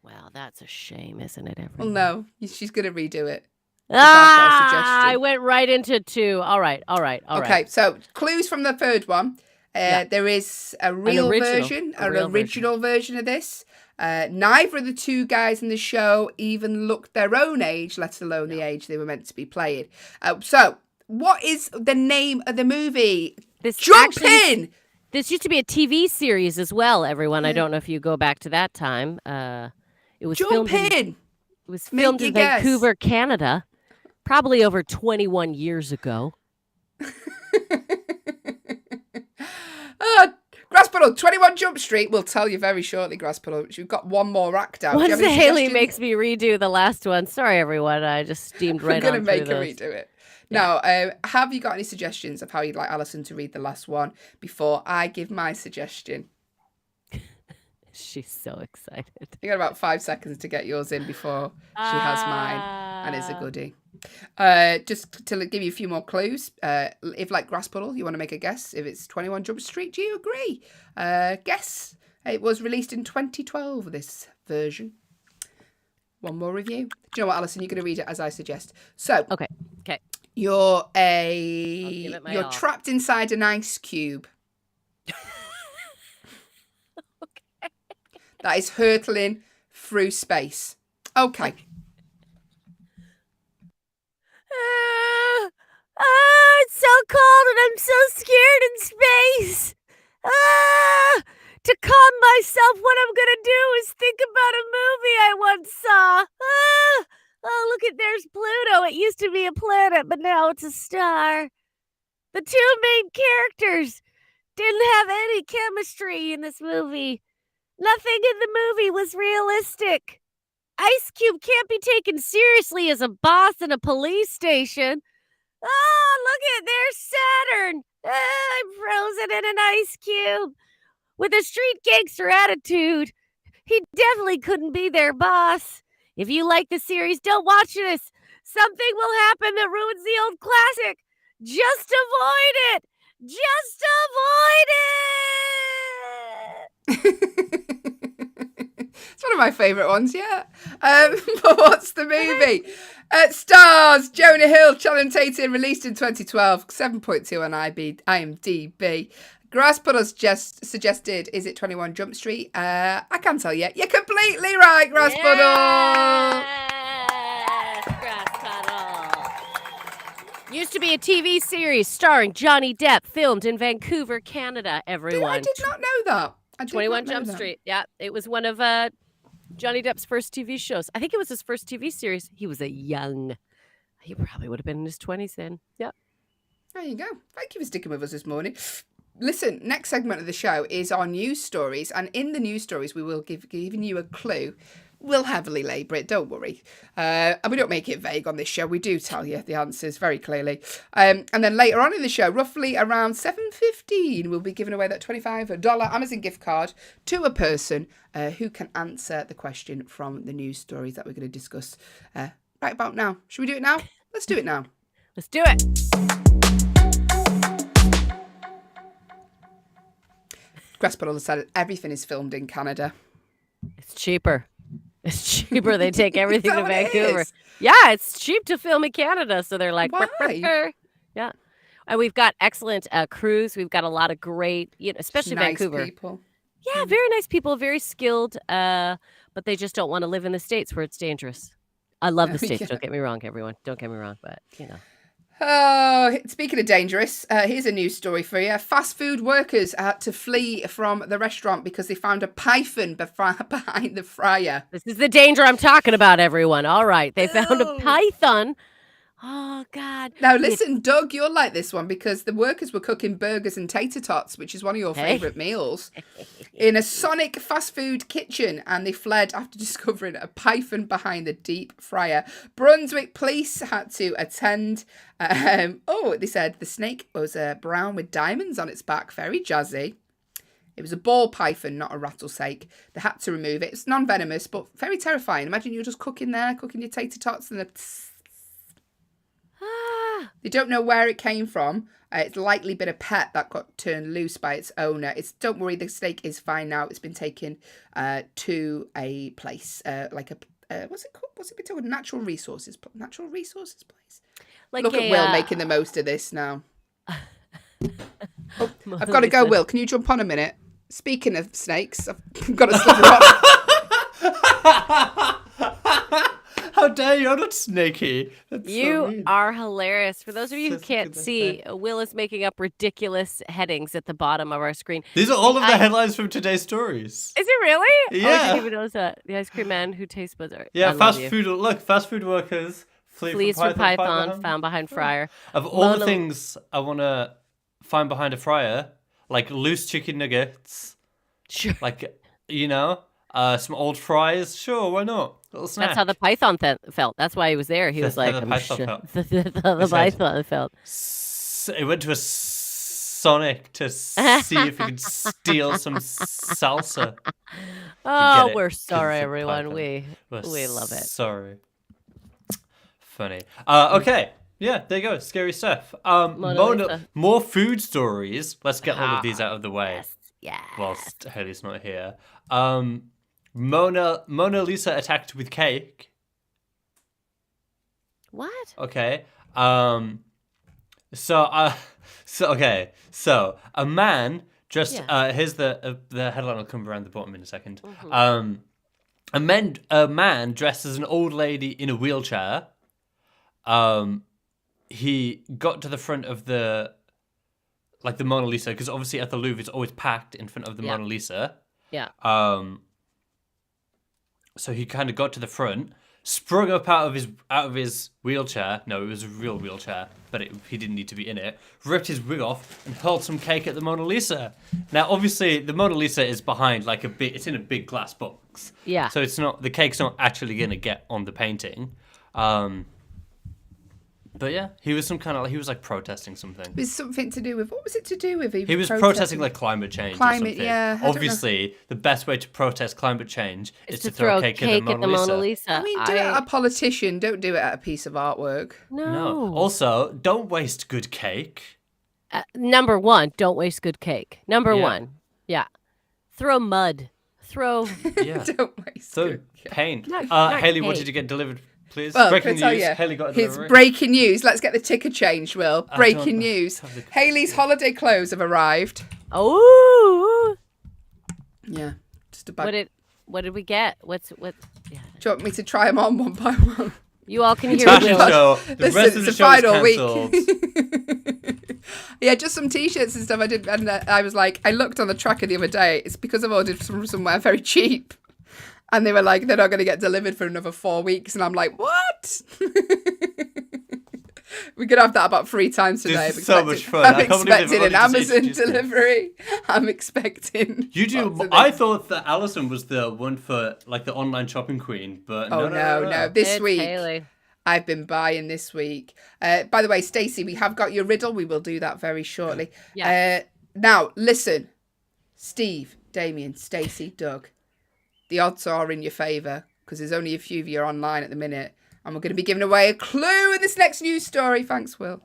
Well, that's a shame, isn't it, everyone?
Well, no, she's going to redo it.
I went right into 2. All right.
Okay, so clues from the third one. There is a real version, an original version of this. Neither of the 2 guys in the show even looked their own age, let alone the age they were meant to be playing. So What is the name of the movie?
This
Jump
actually-
in!
This used to be a TV series as well, everyone. I don't know if you go back to that time. It was
Jump
filmed
in!
It was
Make
filmed
your
in
guess.
Vancouver, Canada, probably over 21 years ago.
Grasspuddle, 21 Jump Street. We'll tell you very shortly, Grasspuddle. You've got one more act out. Do you
Once
have any
Haley
suggestions?
makes me redo the last one. Sorry, everyone. I just steamed right
I'm going to
on
make
through
her
those.
redo it. Now, have you got any suggestions of how you'd like Alison to read the last one before I give my suggestion?
She's so excited.
You got about 5 seconds to get yours in before she has mine, and it's a goodie. Just to give you a few more clues, if like Grasspuddle, you want to make a guess, if it's 21 Jump Street, do you agree? Guess. It was released in 2012, this version. One more review. Do you know what, Alison? You're going to read it as I suggest. So,
Okay.
you're
give it my all.
trapped inside an ice cube. That is hurtling through space. Okay.
It's so cold and I'm so scared in space. To calm myself, what I'm going to do is think about a movie I once saw. Oh, look there's Pluto. It used to be a planet, but now it's a star. The two main characters didn't have any chemistry in this movie. Nothing in the movie was realistic. Ice Cube can't be taken seriously as a boss in a police station. Oh, look there's Saturn. I'm frozen in an ice cube. With a street gangster attitude, he definitely couldn't be their boss. If you like the series, don't watch this. Something will happen that ruins the old classic. Just avoid it. Just avoid it.
It's one of my favourite ones, yeah. But what's the movie? Stars, Jonah Hill, Channing Tatum, released in 2012, 7.2 on IMDb. Grasspuddle's just suggested, is it 21 Jump Street? I can tell you. You're completely right, Grasspuddle.
Yes, Grasspuddle. Used to be a TV series starring Johnny Depp, filmed in Vancouver, Canada, everyone.
I did not know that.
21 Jump Street. Yeah, it was one of Johnny Depp's first TV shows. I think it was his first TV series. He was he probably would have been in his 20s then. Yeah.
There you go. Thank you for sticking with us this morning. Listen, next segment of the show is our news stories. And in the news stories, we will giving you a clue. We'll heavily labour it, don't worry. And we don't make it vague on this show. We do tell you the answers very clearly. And then later on in the show, roughly around 7:15, we'll be giving away that $25 Amazon gift card to a person who can answer the question from the news stories that we're going to discuss right about now. Should we do it now? Let's do it now.
Let's do it.
Grasspuddle decided everything is filmed in Canada.
It's cheaper. It's cheaper. They take everything to
what it
Vancouver.
is?
Yeah, it's cheap to film in Canada. So they're like,
Why?
Yeah. And we've got excellent crews. We've got a lot of great, especially
Nice
Vancouver.
people.
Yeah, very nice people, very skilled, but they just don't want to live in the States where it's dangerous. I love the States.
Yeah.
Don't get me wrong, everyone. Don't get me wrong, but
Oh, speaking of dangerous, here's a news story for you. Fast food workers had to flee from the restaurant because they found a python behind the fryer.
This is the danger I'm talking about, everyone. All right. They found a python. Oh, God.
Now, listen, Doug, you'll like this one because the workers were cooking burgers and tater tots, which is one of your favourite meals, in a Sonic fast food kitchen, and they fled after discovering a python behind the deep fryer. Brunswick police had to attend. They said the snake was brown with diamonds on its back. Very jazzy. It was a ball python, not a rattlesnake. They had to remove it. It's non-venomous, but very terrifying. Imagine you're just cooking your tater tots, and they don't know where it came from. It's likely been a pet that got turned loose by its owner. Don't worry, the snake is fine now. It's been taken to a place what's it called? What's it been told? Natural resources place.
Like
Look at Will making the most of this now. I've got to go, Will. Can you jump on a minute? Speaking of snakes, I've got to slip her off.
How dare you? I'm not snaky. That's so
You
mean.
are hilarious. For those of you who
Just
can't
gonna
see, Will is making up ridiculous headings at the bottom of our screen.
These are all of the headlines from today's stories.
Is it really? Oh, I
Yeah.
didn't even notice that. The ice cream man who tastes butter.
Yeah,
I love
fast
you.
food. Look, fast food workers
Flees from Python, found behind fryer.
Of all the
Mona-
things I want to find behind a fryer, like loose chicken nuggets,
Sure.
like, some old fries. Sure, why not? Little snack.
That's how the python felt. That's why he was there. He was
That's how
like,
the python felt.
the
said-
python felt.
It went to a Sonic to see if he could steal some salsa.
Oh,
it,
we're
'cause
sorry,
it's a
everyone.
python.
We love it.
Sorry. Funny. Okay. Yeah, there you go. Scary stuff.
Lisa.
More food stories. Let's get all of these out of the way
Yes.
whilst Haley's not here. Mona Lisa attacked with cake.
What?
Okay. So a man dressed.
Yeah.
Here's the headline. Will come around the bottom in a second.
Mm-hmm.
A man dressed as an old lady in a wheelchair. He got to the front of the Mona Lisa, because obviously at the Louvre it's always packed in front of the Mona Lisa.
Yeah.
So he kind of got to the front, sprung up out of his wheelchair. No, it was a real wheelchair, but he didn't need to be in it. Ripped his wig off and hurled some cake at the Mona Lisa. Now, obviously, the Mona Lisa is behind it's in a big glass box.
Yeah.
So the cake's not actually gonna get on the painting. But yeah, he was protesting something.
It was something to do with, what was it to do with?
He was protesting climate change.
Climate,
or something.
yeah, I don't
Obviously, the best way to protest climate change is
to
throw cake at the Mona Lisa.
I mean, do it at a politician, don't do it at a piece of artwork.
No.
Also, don't waste good cake.
Number one, don't waste good cake. Number
Yeah.
one. Yeah. Throw mud. Throw.
Yeah.
Don't waste
So
good cake.
paint.
Not
Haley, what
cake.
did you get delivered, please?
Well,
Breaking
can I tell
news.
you,
Haley got a
it's
delivery.
breaking news. Let's get the ticker changed, Will.
I
Breaking
don't
news.
have the-
Haley's holiday clothes have arrived.
Oh.
Yeah. Just a bag.
What did we get? Yeah.
Do you want me to try them on one by one?
You all can hear
Fashion
Will.
show. The
Listen,
rest of
it's
the
a
show
final
is cancelled.
week. Yeah, just some t-shirts and stuff I did, and I was like, I looked on the tracker the other day. It's because I've ordered from somewhere very cheap, and they were like, they're not going to get delivered for another 4 weeks, and I'm like, what? We could have that about 3 times today.
This is so much fun.
I'm
I can't believe they've
expecting an
already just
Amazon
introduced it.
delivery. I'm expecting.
You do.
lots of
I
things.
thought that Alison was the one for the online shopping queen, but
Oh no. This
It's
week.
Haley.
I've been buying this week. By the way, Stacey, we have got your riddle. We will do that very shortly.
Yes.
Now, listen. Steve, Damien, Stacey, Doug. The odds are in your favour because there's only a few of you online at the minute. And we're going to be giving away a clue in this next news story. Thanks, Will.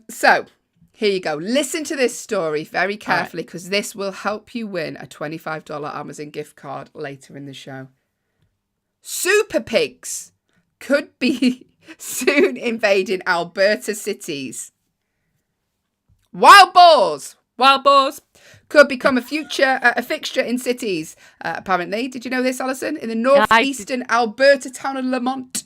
So, here you go. Listen to this story very carefully because this will help you win a $25 Amazon gift card later in the show. Super pigs could be soon invading Alberta cities. Wild boars could become a fixture in cities. Apparently, did you know this, Alison? In the northeastern Alberta town of Lamont,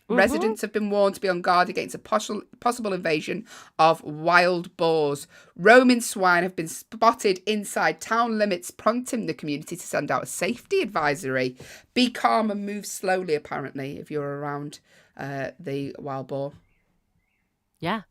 residents have been warned to be on guard against a possible invasion of wild boars. Roaming swine have been spotted inside town limits, prompting the community to send out a safety advisory. Be calm and move slowly, apparently, if you're around the wild boar.
Yeah.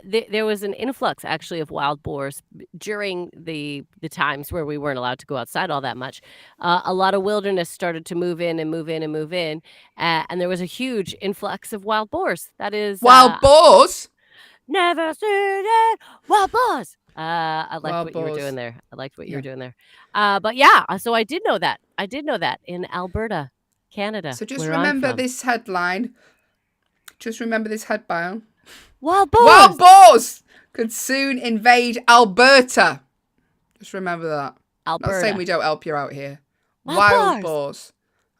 There was an influx actually of wild boars during the times where we weren't allowed to go outside all that much. A lot of wilderness started to move in, and there was a huge influx of wild boars. That is
Wild boars?
Never seen it. Wild boars. I liked
Wild
what you were
boars.
doing there. I liked what you were
Yeah.
doing there. But yeah, so I did know that. I did know that in Alberta, Canada.
So just
where I'm
remember
from.
this headline. Just remember this headline.
Wild boars.
Wild boars could soon invade Alberta. Just remember that.
Alberta.
Not saying we don't help you out here.
Wild
boars.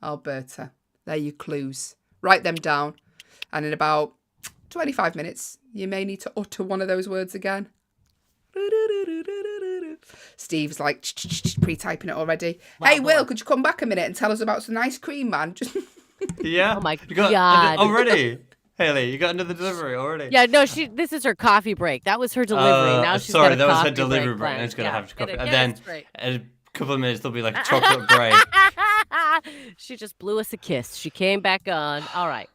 Alberta. They're your clues. Write them down. And in about 25 minutes, you may need to utter one of those words again. Steve's like pre-typing it already. Hey, Will, could you come back a minute and tell us about some ice cream, man? Just
Yeah.
Oh my
You got
God.
already. Haley, you got another delivery already.
Yeah, no, this is her coffee break. That was her delivery. Now she's
sorry,
got a
that was her
coffee
delivery break.
planned.
And it's gonna have to coffee.
Get
And
it
then
straight.
in a couple of minutes there'll be like a chocolate break.
She just blew us a kiss. She came back on. All right,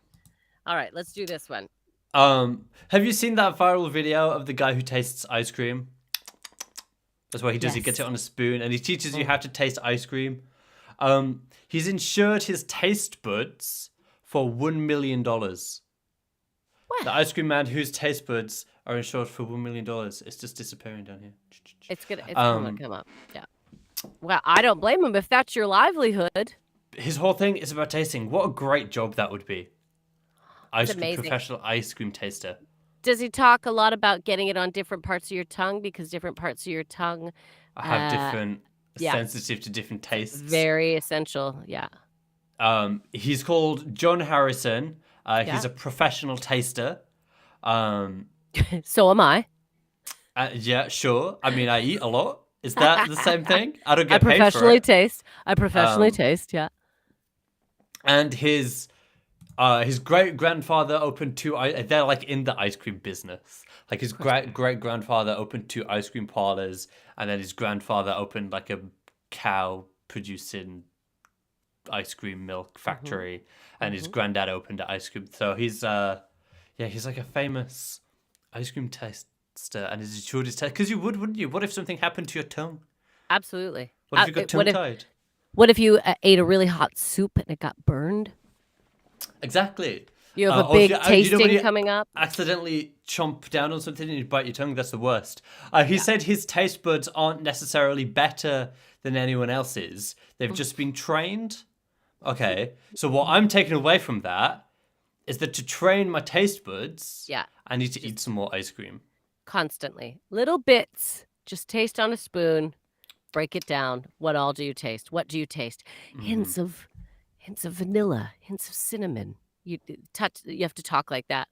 let's do this one.
Have you seen that viral video of the guy who tastes ice cream? That's what he does. He gets it
Yes.
on a spoon and he teaches you how to taste ice cream. He's insured his taste buds for $1 million.
What?
The ice cream man whose taste buds are insured for $1 million. It's just disappearing down here.
It's gonna come up. Yeah. Well, I don't blame him if that's your livelihood.
His whole thing is about tasting. What a great job that would be.
amazing.
Professional ice cream taster.
Does he talk a lot about getting it on different parts of your tongue because different parts of your tongue
I have different
yeah.
sensitive to different tastes.
very essential? Yeah.
He's called John Harrison. He's a professional taster.
So am I.
Yeah, sure. I mean, I eat a lot. Is that the same thing? I don't
I
get paid for
professionally
it.
taste. I professionally taste. Yeah.
And his great grandfather opened two. They're like in the ice cream business. Like his great grandfather opened two ice cream parlors, and then his grandfather opened like a cow producing ice cream milk factory, and his granddad opened an ice cream. So he's he's like a famous ice cream taster, and he's insured his taste. Because you would, wouldn't you? What if something happened to your tongue?
Absolutely.
What if you got tongue-tied?
What if you ate a really hot soup and it got burned?
Exactly.
You have a
or
big
if you-
tasting
when you
coming up.
Accidentally chomp down on something and you bite your tongue. That's the worst. He said his taste buds aren't necessarily better than anyone else's. They've just been trained. Okay. So what I'm taking away from that is that to train my taste buds, I need to eat some more ice cream.
Constantly. Little bits. Just taste on a spoon. Break it down. What all do you taste? What do you taste? Hints of vanilla, hints of cinnamon. You have to talk like that.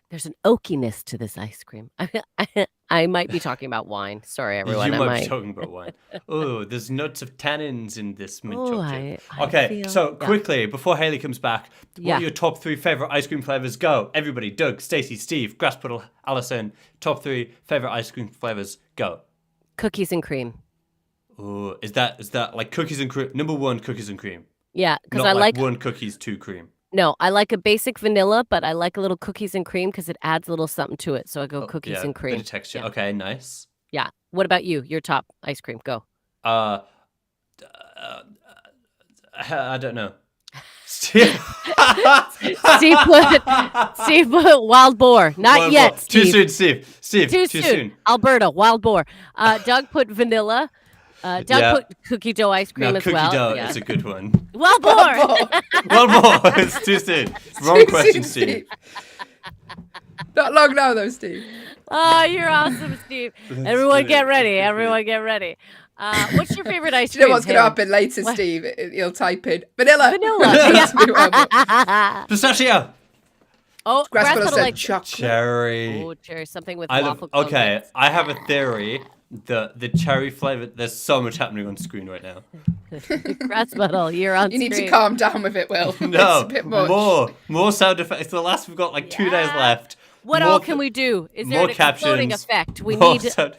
There's an oakiness to this ice cream. I might be talking about wine. Sorry, everyone.
You might be talking about wine. Oh, there's nuts of tannins in this mint chocolate. Okay, so quickly, before Haley comes back, what are your top 3 favorite ice cream flavors? Go. Everybody, Doug, Stacey, Steve, Grasspuddle, Alison, top 3 favorite ice cream flavors. Go.
Cookies and cream.
Oh, is that like cookies and cream? Number 1, cookies and cream.
Yeah, because
Not
I like
1 cookies, 2 cream.
No, I like a basic vanilla, but I like a little cookies and cream because it adds a little something to it. So I go cookies and cream.
Bit of texture.
Yeah.
Okay, nice.
Yeah. What about you? Your top ice cream? Go.
I don't know. Steve
put wild boar. Not
Wild
yet.
boar.
Steve.
Too soon, Steve. Steve,
Too
soon.
soon. Alberta, wild boar. Doug put vanilla. Doug put cookie dough ice cream
No,
as
cookie
well.
dough
Yeah.
is a good one.
Wild boar.
One more. It's too soon. Wrong question, Steve.
Not long now, though, Steve.
Oh, you're awesome, Steve. Everyone get ready. Everyone get ready. What's your favorite ice
Do
cream?
you know what's going to happen later,
What?
Steve? He'll type in vanilla.
Vanilla.
Pistachio.
Oh,
Grasspuddle
Grasspuddle
said
like
chocolate.
Cherry.
Oh, cherry, something with waffle cone
Okay,
bits.
I have a theory. The cherry flavor. There's so much happening on screen right now.
Grasspuddle, you're on
You need to
screen.
calm down with it, Will.
No,
It's a bit much.
more sound effects. The last we've got like 2 days left.
What
More
all can we do? Is there
more
an exploding
captions,
effect? We
more
need.
sound-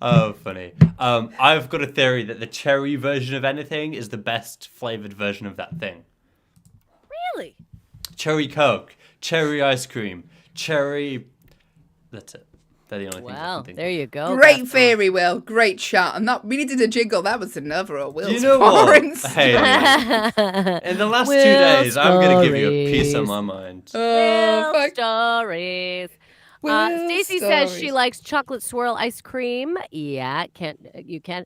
Oh, funny. I've got a theory that the cherry version of anything is the best flavored version of that thing.
Really?
Cherry Coke, cherry ice cream, cherry. That's it. They're the only things I
Well,
can think
there
of.
you go.
Great
Grasspuddle.
theory, Will. Great shot. And that we needed a jingle. That was another of Will's
You know what?
foreign
Hey, in the last 2
Will
days, I'm going to give you a piece of
stories.
my mind.
Oh,
Will
fuck.
stories.
Will
Stacey says she
stories.
likes chocolate swirl ice cream. Yeah, you can.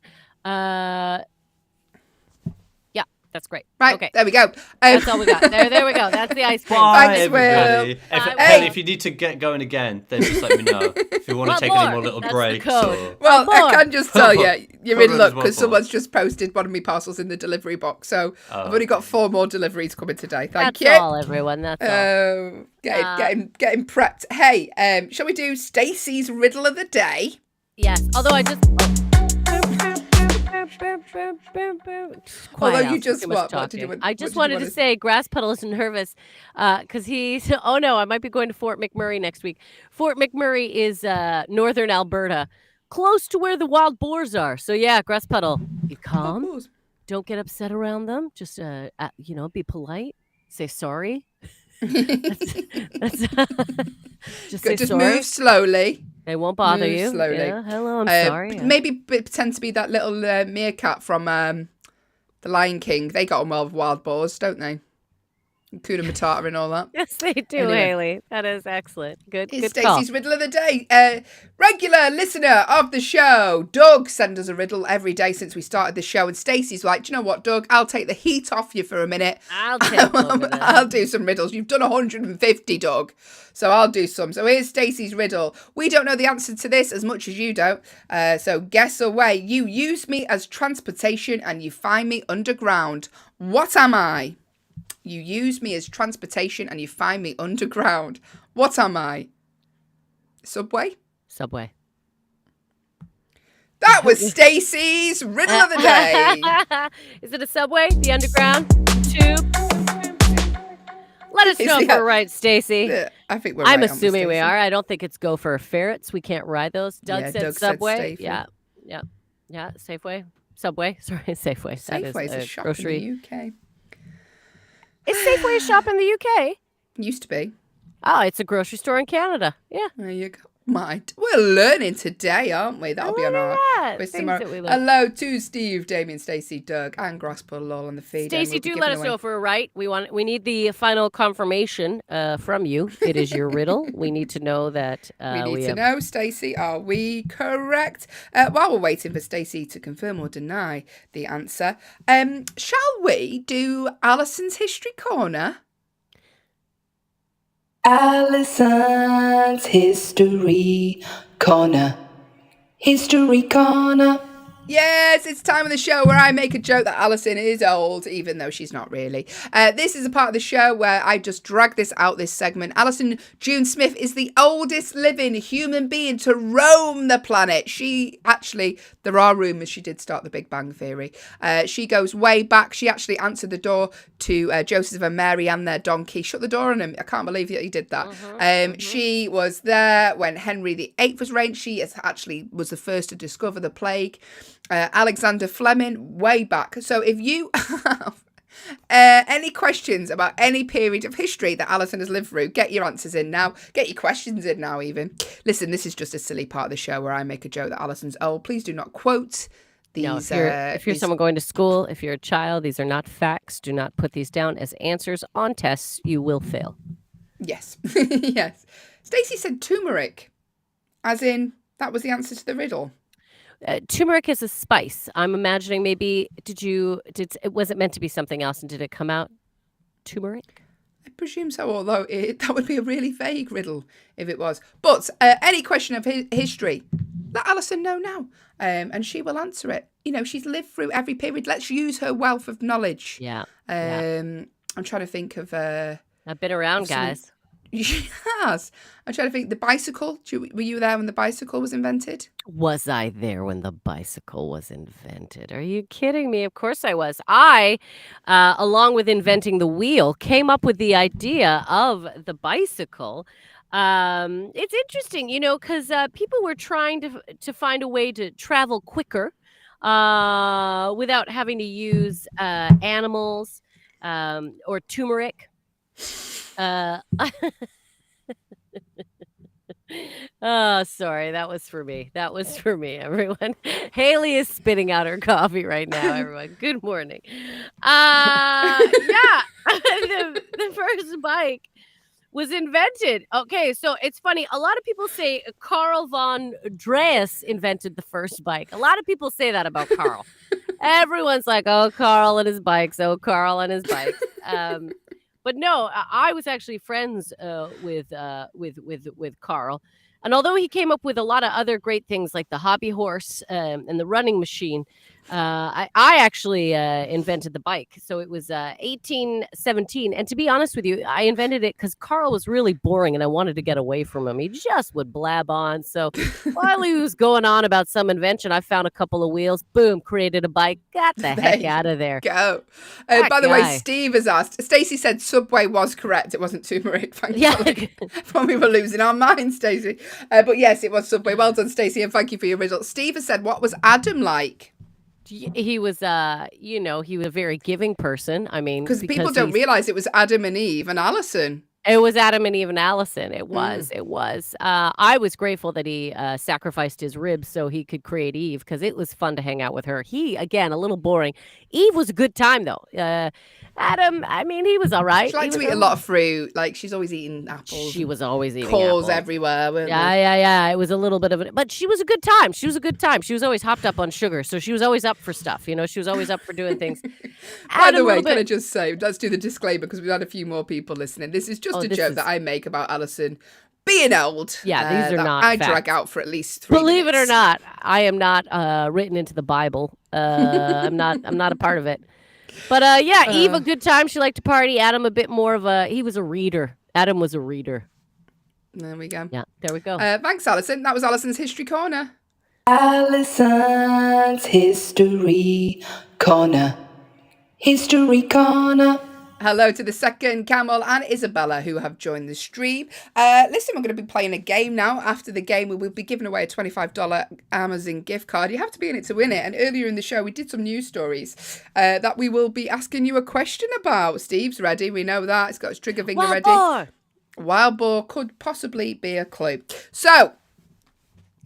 Yeah, that's great.
Right,
Okay.
there we go.
That's all we got. There we go. That's the ice cream.
Bye,
Thanks, Will.
everybody.
Bye,
Hey,
Will.
if you need to get going again, then just let me know. If you want to
What
take any
more?
more little
That's the
breaks.
code.
Or...
Well,
One
I
more.
can just tell you, you're in
Cover
luck
as
because
well,
someone's just posted one of my parcels in the delivery box. So I've only got 4 more deliveries coming today. Thank
That's
you.
all, everyone. That's all.
Getting prepped. Hey, shall we do Stacey's riddle of the day?
Yes. Although I just.
Although
Quiet,
you
Alice,
just
too much
what did you
talking.
want?
I
What
just
did you
wanted
want
to say Grass Pedal is nervous because he's. Oh no, I might be going to Fort McMurray next week. Fort McMurray is northern Alberta, close to where the wild boars are. So yeah, Grass Pedal, be calm.
Balls.
Don't get upset around them. Just be polite. Say sorry. That's just say
Just
sorry.
move slowly.
They won't bother
Move
you.
slowly.
Yeah, hello, I'm sorry.
Maybe pretend to be that little meerkat from The Lion King. They got on well with wild boars, don't they? Hakuna Matata and all that.
Yes, they do,
Anyway.
Haley. That is excellent. Good,
It's
good call.
Stacey's riddle of the day. Regular listener of the show, Doug, sends us a riddle every day since we started the show. And Stacey's like, do you know what, Doug? I'll take the heat off you for a minute.
I'll take over that.
I'll do some riddles. You've done 150, Doug. So I'll do some. So here's Stacey's riddle. We don't know the answer to this as much as you don't. So guess away. You use me as transportation and you find me underground. What am I? You use me as transportation and you find me underground. What am I? Subway?
Subway.
That was Stacey's riddle of the day.
Is it a subway? The underground? Tube? Let us know if we're right, Stacey.
I think we're
I'm
right.
assuming we are. I don't think it's Gopher ferrets. We can't ride those. Doug said Subway. Yeah. Safeway. Subway. Sorry, Safeway.
Safeway's a shop
grocery.
in the UK.
Is Safeway a shop in the UK?
Used to be.
Oh, it's a grocery store in Canada. Yeah.
There you go. We're learning today, aren't we? That'll be on our quiz tomorrow. Hello to Steve, Damien, Stacey, Doug, and Grasspuddle all on the feed.
Stacey, do let us know if we're right. We need the final confirmation from you. It is your riddle. We need to know that.
We need to know, Stacey, are we correct? While we're waiting for Stacey to confirm or deny the answer, shall we do Alison's History Corner?
Alison's History Corner. History Corner.
Yes, it's time of the show where I make a joke that Alison is old, even though she's not really. This is a part of the show where I just drag this out, this segment. Alison June Smith is the oldest living human being to roam the planet. She actually, there are rumours she did start the Big Bang Theory. She goes way back. She actually answered the door to Joseph and Mary and their donkey. Shut the door on him. I can't believe that he did that. She was there when Henry VIII was reigning. She actually was the first to discover the plague. Alexander Fleming, way back. So if you have any questions about any period of history that Alison has lived through, get your answers in now. Get your questions in now, even. Listen, this is just a silly part of the show where I make a joke that Alison's old. Please do not quote these.
No, if you're someone going to school, if you're a child, these are not facts. Do not put these down as answers on tests. You will fail.
Yes. Yes. Stacey said turmeric, as in that was the answer to the riddle.
Turmeric is a spice. I'm imagining maybe was it meant to be something else and did it come out turmeric?
I presume so, although that would be a really vague riddle if it was. But any question of history, let Alison know now, and she will answer it. You know, she's lived through every period. Let's use her wealth of knowledge.
Yeah.
I'm trying to think of.
I've been around, guys.
Yes. I'm trying to think. The bicycle. Were you there when the bicycle was invented?
Was I there when the bicycle was invented? Are you kidding me? Of course I was. I, along with inventing the wheel, came up with the idea of the bicycle. It's interesting, you know, because people were trying to find a way to travel quicker without having to use animals or turmeric. Oh, sorry. That was for me. That was for me, everyone. Haley is spitting out her coffee right now, everyone. Good morning. Yeah. the first bike was invented. Okay, so it's funny. A lot of people say Carl von Drees invented the first bike. A lot of people say that about Carl. Everyone's like, oh, Carl and his bikes. Oh, Carl and his bikes. But no, I was actually friends with Carl. And although he came up with a lot of other great things like the hobby horse and the running machine, I actually invented the bike. So it was 1817. And to be honest with you, I invented it because Carl was really boring and I wanted to get away from him. He just would blab on. So while he was going on about some invention, I found a couple of wheels, boom, created a bike, got the heck out of there.
Go.
That
By the way,
guy.
Steve has asked. Stacey said Subway was correct. It wasn't turmeric. Thank you. When we were losing our minds, Stacey. But yes, it was Subway. Well done, Stacey, and thank you for your results. Steve has said, what was Adam like?
He was, he was a very giving person. I mean,
Because people don't realize it was Adam and Eve and Alison.
It was Adam and Eve and Allison. It was. I was grateful that he sacrificed his ribs so he could create Eve because it was fun to hang out with her. He, again, a little boring. Eve was a good time, though. Adam, I mean, he was all right.
She liked to eat a lot of fruit. Like, she's always eating apples.
She was always eating
Cores
apples.
everywhere. Weren't
Yeah. It was a little bit of it. But she was a good time. She was always hopped up on sugar. So she was always up for stuff. You know, she was always up for doing things.
By the way, can I just say, let's do the disclaimer because we've had a few more people listening. This is just a joke that I make about Alison being old.
Yeah, these are not
I
facts.
drag out for at least 3
Believe
minutes.
it or not, I am not written into the Bible. I'm not a part of it. But Eve, a good time. She liked to party. Adam, a bit more of he was a reader. Adam was a reader.
There we go.
Yeah, there we go.
Thanks, Alison. That was Alison's History Corner.
Alison's History Corner. History Corner.
Hello to the second, Camel and Isabella, who have joined the stream. Listen, we're going to be playing a game now. After the game, we will be giving away a $25 Amazon gift card. You have to be in it to win it. And earlier in the show, we did some news stories that we will be asking you a question about. Steve's ready. We know that. It's got his trigger finger ready. Wild boar could possibly be a clue. So,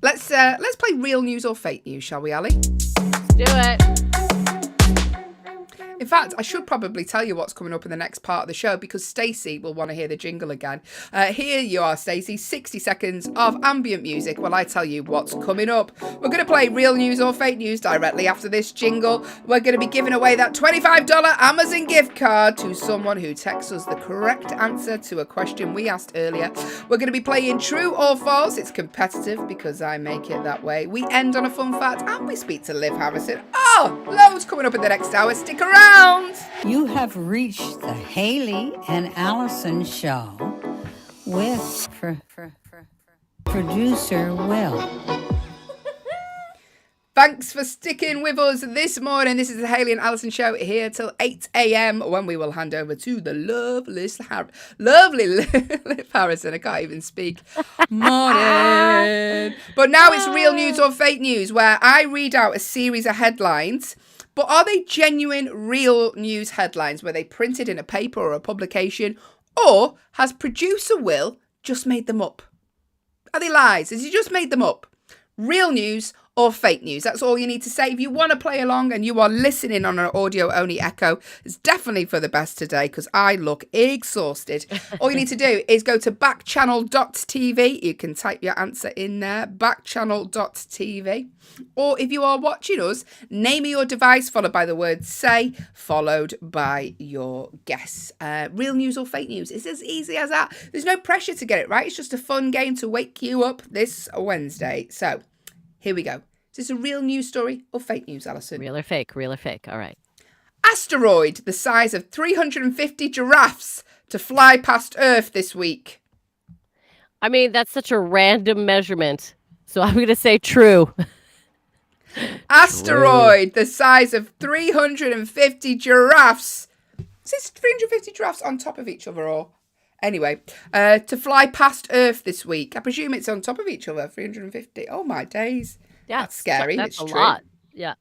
let's play real news or fake news, shall we, Ali?
Let's do it.
In fact, I should probably tell you what's coming up in the next part of the show because Stacey will want to hear the jingle again. Here you are, Stacey. 60 seconds of ambient music while I tell you what's coming up. We're going to play real news or fake news directly after this jingle. We're going to be giving away that $25 Amazon gift card to someone who texts us the correct answer to a question we asked earlier. We're going to be playing true or false. It's competitive because I make it that way. We end on a fun fact and we speak to Liv Harrison. Oh, loads coming up in the next hour. Stick around.
You have reached the Haley and Allison show with producer Will.
Thanks for sticking with us this morning. This is the Haley and Allison show here till 8 a.m. when we will hand over to the lovely Liv Harrison. I can't even speak. Morning. But now it's real news or fake news where I read out a series of headlines. But are they genuine, real news headlines? Were they printed in a paper or a publication? Or has producer Will just made them up? Are they lies? Has he just made them up? Real news or fake news? That's all you need to say. If you want to play along and you are listening on an audio-only echo, it's definitely for the best today because I look exhausted. All you need to do is go to backchannel.tv. You can type your answer in there, backchannel.tv. Or if you are watching us, name your device followed by the word say, followed by your guess. Real news or fake news? It's as easy as that. There's no pressure to get it right. It's just a fun game to wake you up this Wednesday. So here we go. Is this a real news story or fake news, Alison?
Real or fake? Real or fake? All right.
Asteroid the size of 350 giraffes to fly past Earth this week.
I mean, that's such a random measurement. So I'm going to say true.
Asteroid the size of 350 giraffes. Is this 350 giraffes on top of each other or? Anyway, to fly past Earth this week. I presume it's on top of each other, 350. Oh, my days.
Yeah,
That's scary.
That's
it's
a
true.
lot. Yeah.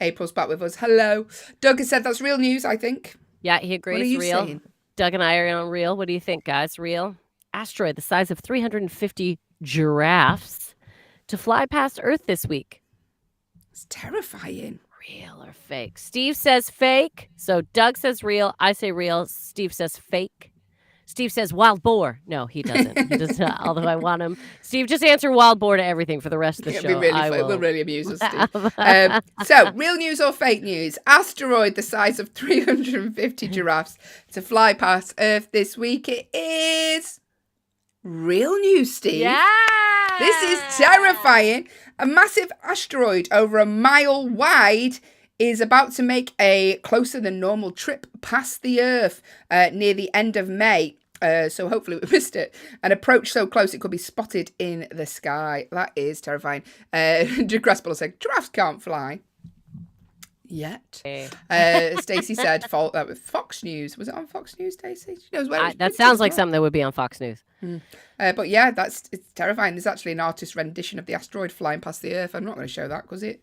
April's back with us. Hello. Doug has said that's real news, I think.
Yeah, he agrees.
What are you
real.
saying?
Doug and I are on real. What do you think, guys? Real? Asteroid the size of 350 giraffes to fly past Earth this week.
It's terrifying.
Real or fake? Steve says fake. So Doug says real. I say real. Steve says fake. Steve says wild boar. No, he doesn't. He does not, although I want him. Steve, just answer wild boar to everything for the rest of the show.
It'll be really
I
fun.
will.
It will really amuse us, Steve. So, real news or fake news? Asteroid the size of 350 giraffes to fly past Earth this week. It is real news, Steve.
Yeah.
This is terrifying. A massive asteroid over a mile wide is about to make a closer than normal trip past the Earth near the end of May. So hopefully we missed it. An approach so close it could be spotted in the sky. That is terrifying. Crespel said, giraffes can't fly. Yet. Stacey said, Fox News. Was it on Fox News, Stacey? She knows where
that sounds like something that would be on Fox News.
But yeah, it's terrifying. There's actually an artist rendition of the asteroid flying past the Earth. I'm not going to show that because it's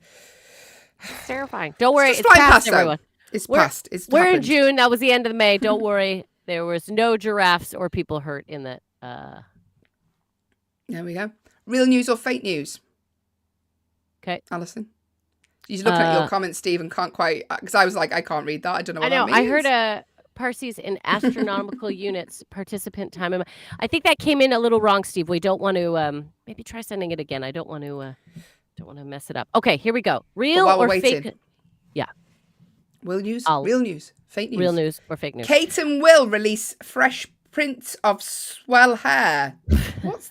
terrifying. Don't worry,
it's
past
past
everyone.
It's past.
We're in June. That was the end of May. Don't worry. There was no giraffes or people hurt in that.
There we go. Real news or fake news?
Okay.
Alison? You're looking at your comments, Steve, and can't quite... Because I was like, I can't read that. I don't know what that means.
I heard Parsees in astronomical units, participant time. I think that came in a little wrong, Steve. We don't want to... maybe try sending it again. I don't want to mess it up. Okay, here we go. Real or fake? Yeah.
Real news? Real news. Fake news.
Real news or fake news?
Kate and Will release fresh prints of swell hair. What?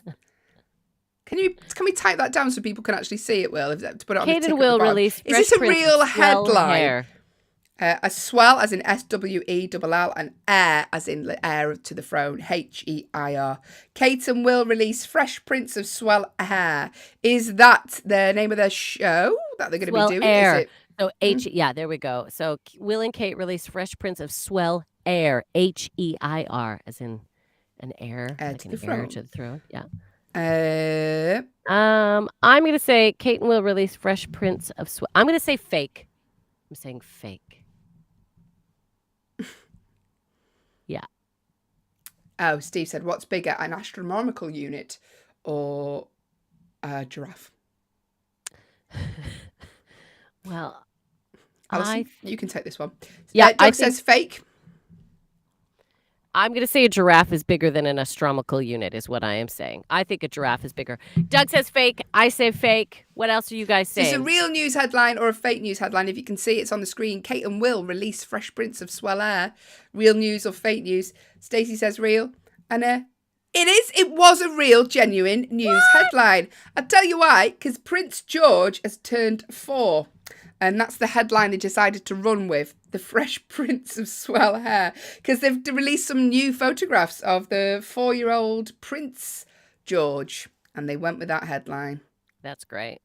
Can we type that down so people can actually see it, Will? To put it on
Kate and Will release fresh
Is this a
prints
real
of swell
headline?
Hair.
A swell as in SWELL and air as in the heir to the throne, HEIR. Kate and Will release fresh prints of swell hair. Is that the name of their show that they're going to be doing?
Air.
Is it?
So yeah, there we go. So Will and Kate release fresh prints of swell air, HEIR, as in an heir,
Heir
like
to
an
the
heir
throne.
to the throne. Yeah.
I'm
going to say Kate and Will release fresh prints of swell. I'm going to say fake. I'm saying fake. Yeah.
Oh, Steve said, what's bigger, an astronomical unit or a giraffe?
Well,
Alison, you can take this one.
Yeah,
Doug says fake.
I'm going to say a giraffe is bigger than an astronomical unit is what I am saying. I think a giraffe is bigger. Doug says fake. I say fake. What else are you guys saying?
Is it a real news headline or a fake news headline? If you can see, it's on the screen. Kate and Will release fresh prints of swell air. Real news or fake news? Stacey says real. And it was a real, genuine news headline. I'll tell you why. Because Prince George has turned 4. And that's the headline they decided to run with. The fresh prints of swell hair. Because they've released some new photographs of the 4-year-old Prince George. And they went with that headline.
That's great.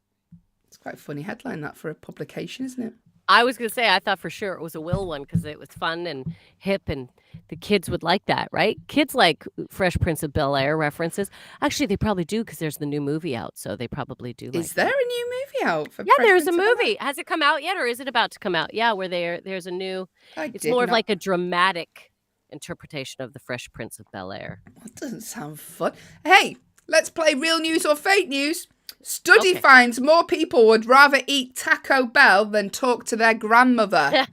It's quite a funny headline, that, for a publication, isn't it?
I was going to say, I thought for sure it was a Will one because it was fun and hip and the kids would like that, right? Kids like Fresh Prince of Bel-Air references. Actually, they probably do because there's the new movie out, so they probably do like
Is there a new movie out? For
Yeah,
Fresh
there's
Prince
a
of
movie. Has it come out yet or is it about to come out? Yeah, where there's a new... It's more of like a dramatic interpretation of the Fresh Prince of Bel-Air.
That doesn't sound fun. Hey, let's play real news or fake news. Study finds more people would rather eat Taco Bell than talk to their grandmother.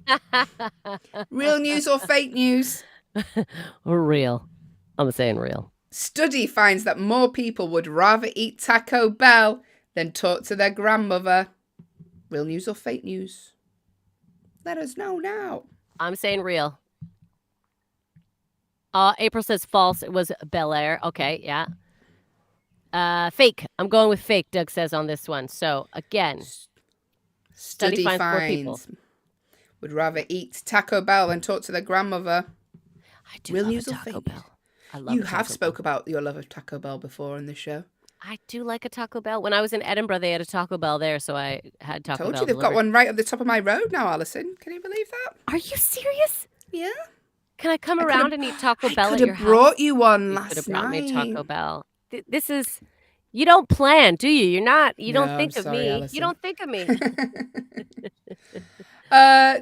Real news or fake news?
Real. I'm saying real.
Study finds that more people would rather eat Taco Bell than talk to their grandmother. Real news or fake news? Let us know now.
I'm saying real. April says false. It was Bel-Air. Okay, yeah. Fake. I'm going with fake, Doug says on this one. So, again, study finds more people
would rather eat Taco Bell than talk to their grandmother.
I do
Real
love
news
a
or
Taco
fake
Bell.
news?
I love
You
a
have
Taco
spoke
Bell.
about your love of Taco Bell before on the show.
I do like a Taco Bell. When I was in Edinburgh, they had a Taco Bell there, so I had Taco Bell.
Told you they've got one right up the top of my road now, Alison. Can you believe that?
Are you serious?
Yeah.
Can I come around and eat Taco Bell at
I
your
could
house?
have brought you one
You
last
could have brought
night.
me a Taco Bell. This is... You don't plan, do you? You're not. You don't think
I'm
of
sorry,
me.
Alison.
You don't think of me.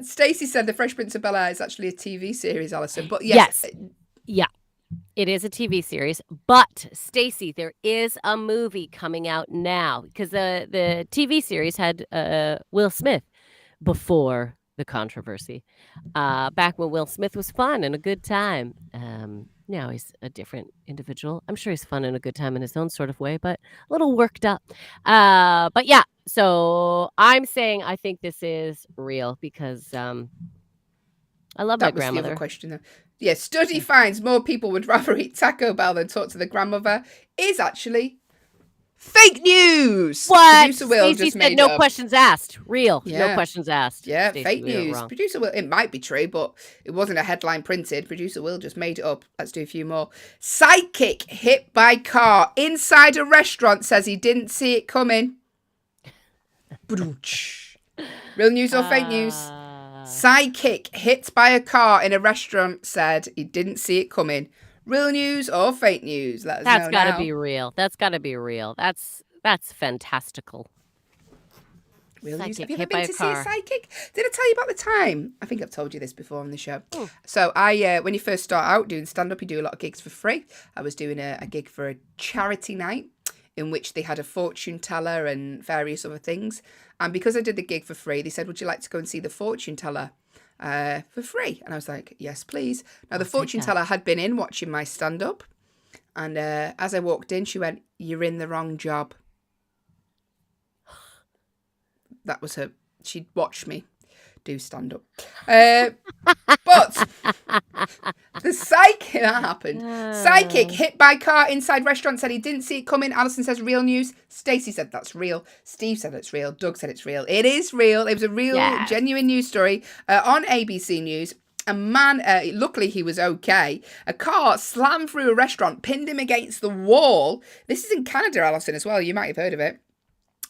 Stacey said the Fresh Prince of Bel-Air is actually a TV series, Alison. But yes.
Yeah. It is a TV series. But, Stacey, there is a movie coming out now. Because the TV series had Will Smith before the controversy. Back when Will Smith was fun and a good time. Now he's a different individual. I'm sure he's fun and a good time in his own sort of way, but a little worked up. But yeah, so I'm saying I think this is real because I love my
That was the
grandmother.
other question, though. Yeah, study finds more people would rather eat Taco Bell than talk to the grandmother is actually Fake news.
What?
Producer Will
Stacey
just
said
made
no
it up.
questions asked. Real. No
Yeah.
questions asked.
Yeah,
Stacey,
fake
we got it
news.
wrong.
Producer Will, it might be true, but it wasn't a headline printed. Producer Will just made it up. Let's do a few more. Sidekick hit by car inside a restaurant says he didn't see it coming. Real news or fake news? Sidekick hit by a car in a restaurant said he didn't see it coming. Real news or fake news? Let us know
That's got to
now.
be real. That's got to be real. That's fantastical.
Real news.
Sidekick
Have you ever
hit by
been
a
to see a
car.
psychic? Did I tell you about the time? I think I've told you this before on the show. So I, when you first start out doing stand-up, you do a lot of gigs for free. I was doing a gig for a charity night in which they had a fortune teller and various other things. And because I did the gig for free, they said, would you like to go and see the fortune teller for free? And I was like, yes, please. Now, the fortune teller had been in watching my stand-up. And as I walked in, she went, you're in the wrong job. That was her. She'd watched me do stand-up. But the psychic, that happened. Psychic hit by car inside restaurant said he didn't see it coming. Alison says real news. Stacey said that's real. Steve said it's real. Doug said it's real. It is real. It was a real, genuine news story on ABC News. A man, luckily he was okay. A car slammed through a restaurant, pinned him against the wall. This is in Canada, Alison, as well. You might have heard of it.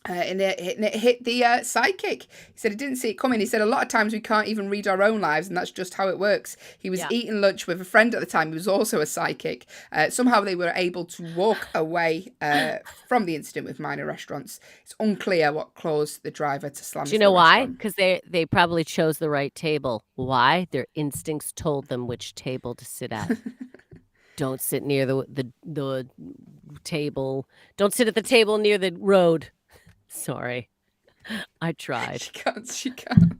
And it hit the sidekick. He said he didn't see it coming. He said a lot of times we can't even read our own lives, and that's just how it works. He was eating lunch with a friend at the time who was also a psychic. Somehow they were able to walk away from the incident with minor restaurants. It's unclear what caused the driver to slam.
Do you know why? Because they probably chose the right table. Why? Their instincts told them which table to sit at. Don't sit near the table. Don't sit at the table near the road. Sorry, I tried.
She can't.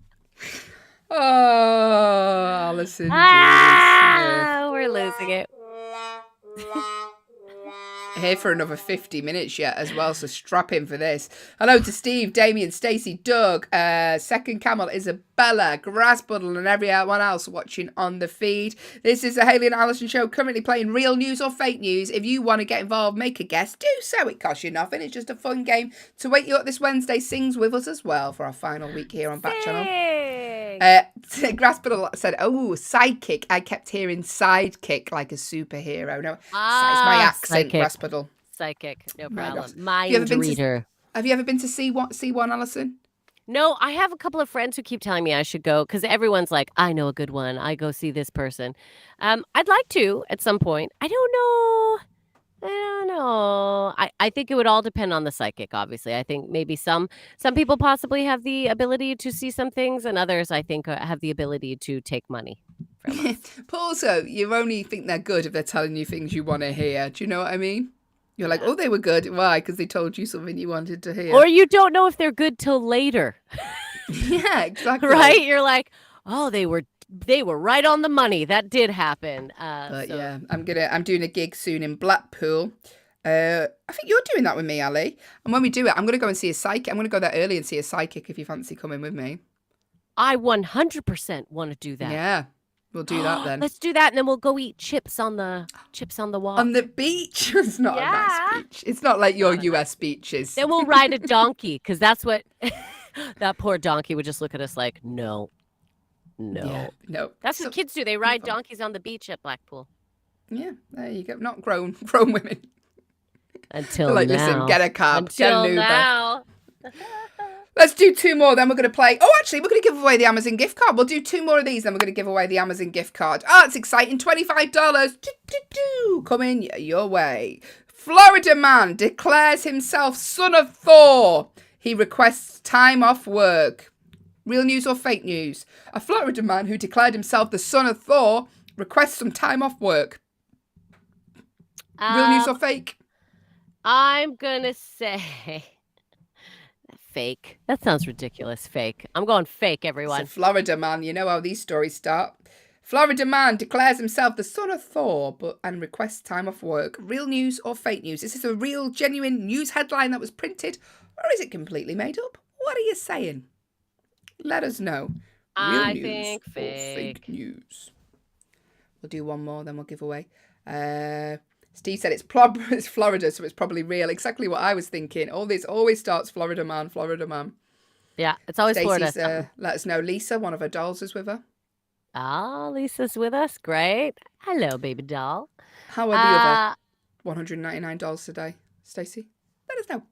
Oh, Alison.
We're losing it.
Here for another 50 minutes yet as well, so strap in for this. Hello to Steve, Damien, Stacey, Doug, Second Camel, Isabella, Grasspuddle, and everyone else watching on the feed. This is the Hayley and Alison show, currently playing real news or fake news. If you want to get involved, make a guess, do so. It costs you nothing. It's just a fun game to wake you up this Wednesday. Sings with us as well for our final week here on Backchannel. Grasspuddle said, oh, sidekick. I kept hearing sidekick like a superhero. No, it's my accent, Grasspuddle.
Psychic, no problem. Mind
reader. Have you ever been to C1, Alison?
No, I have a couple of friends who keep telling me I should go because everyone's like, I know a good one. I go see this person. I'd like to at some point. I don't know. I think it would all depend on the psychic, obviously. I think maybe some people possibly have the ability to see some things, and others, I think, have the ability to take money from us.
But also, you only think they're good if they're telling you things you want to hear. Do you know what I mean? You're like, oh, they were good. Why? Because they told you something you wanted to hear.
Or you don't know if they're good till later.
Yeah, exactly.
Right? You're like, oh, they were right on the money. That did happen.
Yeah, I'm doing a gig soon in Blackpool. I think you're doing that with me, Ali. And when we do it, I'm gonna go and see a psychic. I'm gonna go there early and see a psychic if you fancy coming with me.
I 100% want to do that.
Yeah, we'll do that then.
Let's do that, and then we'll go eat chips on the walk.
On the beach? It's not a nice beach. It's not like your US beaches.
Then we'll ride a donkey, because that's what that poor donkey would just look at us like, no.
Yeah, no.
That's what kids do. They ride donkeys on the beach at Blackpool.
Yeah, there you go. Not grown women.
Until
like,
now.
Listen, get a cab. Get an Uber.
Now.
Let's do two more, then we're going to play. Oh, actually, we're going to give away the Amazon gift card. We'll do two more of these, then we're going to give away the Amazon gift card. Oh, it's exciting. $25. Coming your way. Florida man declares himself son of Thor. He requests time off work. Real news or fake news? A Florida man who declared himself the son of Thor requests some time off work. Real news or fake?
I'm going to say fake. That sounds ridiculous. Fake. I'm going fake, everyone.
It's a Florida man. You know how these stories start. Florida man declares himself the son of Thor and requests time off work. Real news or fake news? Is this a real, genuine news headline that was printed? Or is it completely made up? What are you saying? Let us know. Real
I
news
think
or fake news? We'll do one more, then we'll give away. Steve said it's Florida, so it's probably real. Exactly what I was thinking. All this always starts Florida man, Florida man.
Yeah, it's always
Stacey's,
Florida.
let us know. Lisa, one of her dolls, is with her.
Oh, Lisa's with us. Great. Hello, baby doll.
How are the other $199 today, Stacey? Let us know.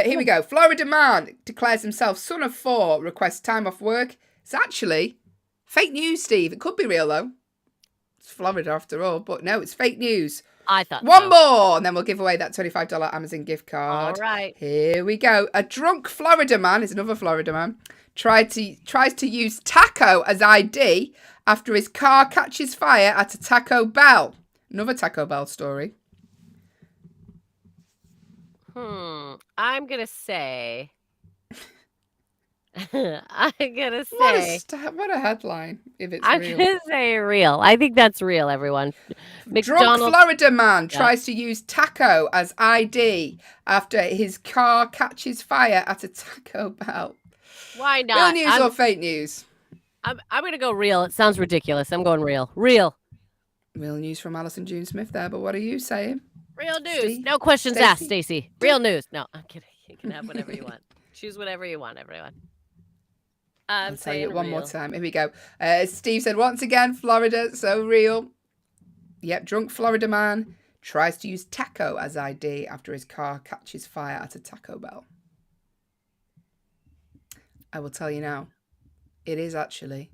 Here we go. Florida man declares himself son of 4, requests time off work. It's actually fake news, Steve. It could be real, though. It's Florida after all, but no, it's fake news.
I thought
One more, and then we'll give away that $25 Amazon gift card.
All right.
Here we go. A drunk Florida man, is another Florida man, tries to use taco as ID after his car catches fire at a Taco Bell. Another Taco Bell story.
I'm gonna say.
What a headline! If it's
I'm
real.
gonna say real. I think that's real, everyone.
Drunk Florida man tries to use taco as ID after his car catches fire at a Taco Bell.
Why not?
Real news or fake news?
I'm gonna go real. It sounds ridiculous. I'm going real. Real.
Real news from Alison June Smith there, but what are you saying?
Real news.
Steve?
No questions
Stacey?
asked, Stacey. Real news. No, I'm kidding. You can have whatever you want. Choose whatever you want, everyone.
I'll tell you one more time. Here we go. Steve said, once again, Florida, so real. Yep, drunk Florida man tries to use taco as ID after his car catches fire at a Taco Bell. I will tell you now. It is actually...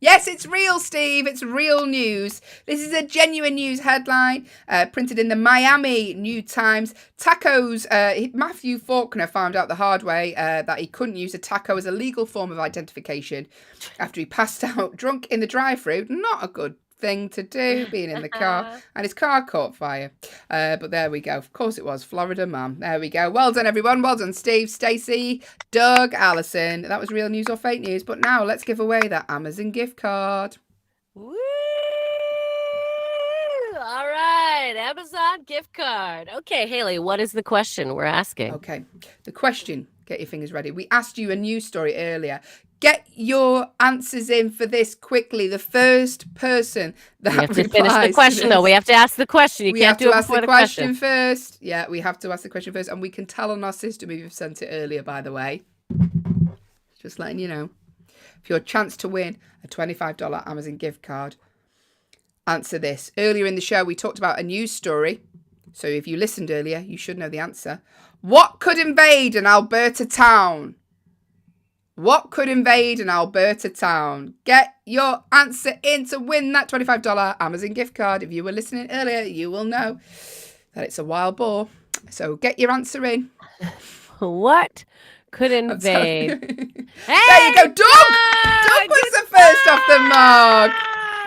Yes, it's real, Steve. It's real news. This is a genuine news headline printed in the Miami New Times. Tacos. Matthew Faulkner found out the hard way that he couldn't use a taco as a legal form of identification after he passed out drunk in the drive-thru. Not a good thing to do, being in the car, and his car caught fire. But there we go. Of course it was. Florida man. There we go. Well done, everyone. Well done, Steve, Stacey, Doug, Alison. That was real news or fake news. But now let's give away that Amazon gift card.
Woo! All right. Amazon gift card. Okay, Haley, what is the question we're asking?
Okay. The question, get your fingers ready. We asked you a news story earlier. Get your answers in for this quickly. The first person that
we have to finish the question, though. We have to ask the question. You can't do it before the question
first. Yeah, we have to ask the question first. And we can tell on our system if you've sent it earlier, by the way. Just letting you know. For your chance to win a $25 Amazon gift card, answer this. Earlier in the show, we talked about a news story. So if you listened earlier, you should know the answer. What could invade an Alberta town? What could invade an Alberta town? Get your answer in to win that $25 Amazon gift card. If you were listening earlier, you will know that it's a wild boar. So get your answer in.
What could invade?
Hey, there you go, Doug! Doug was the first off the mark.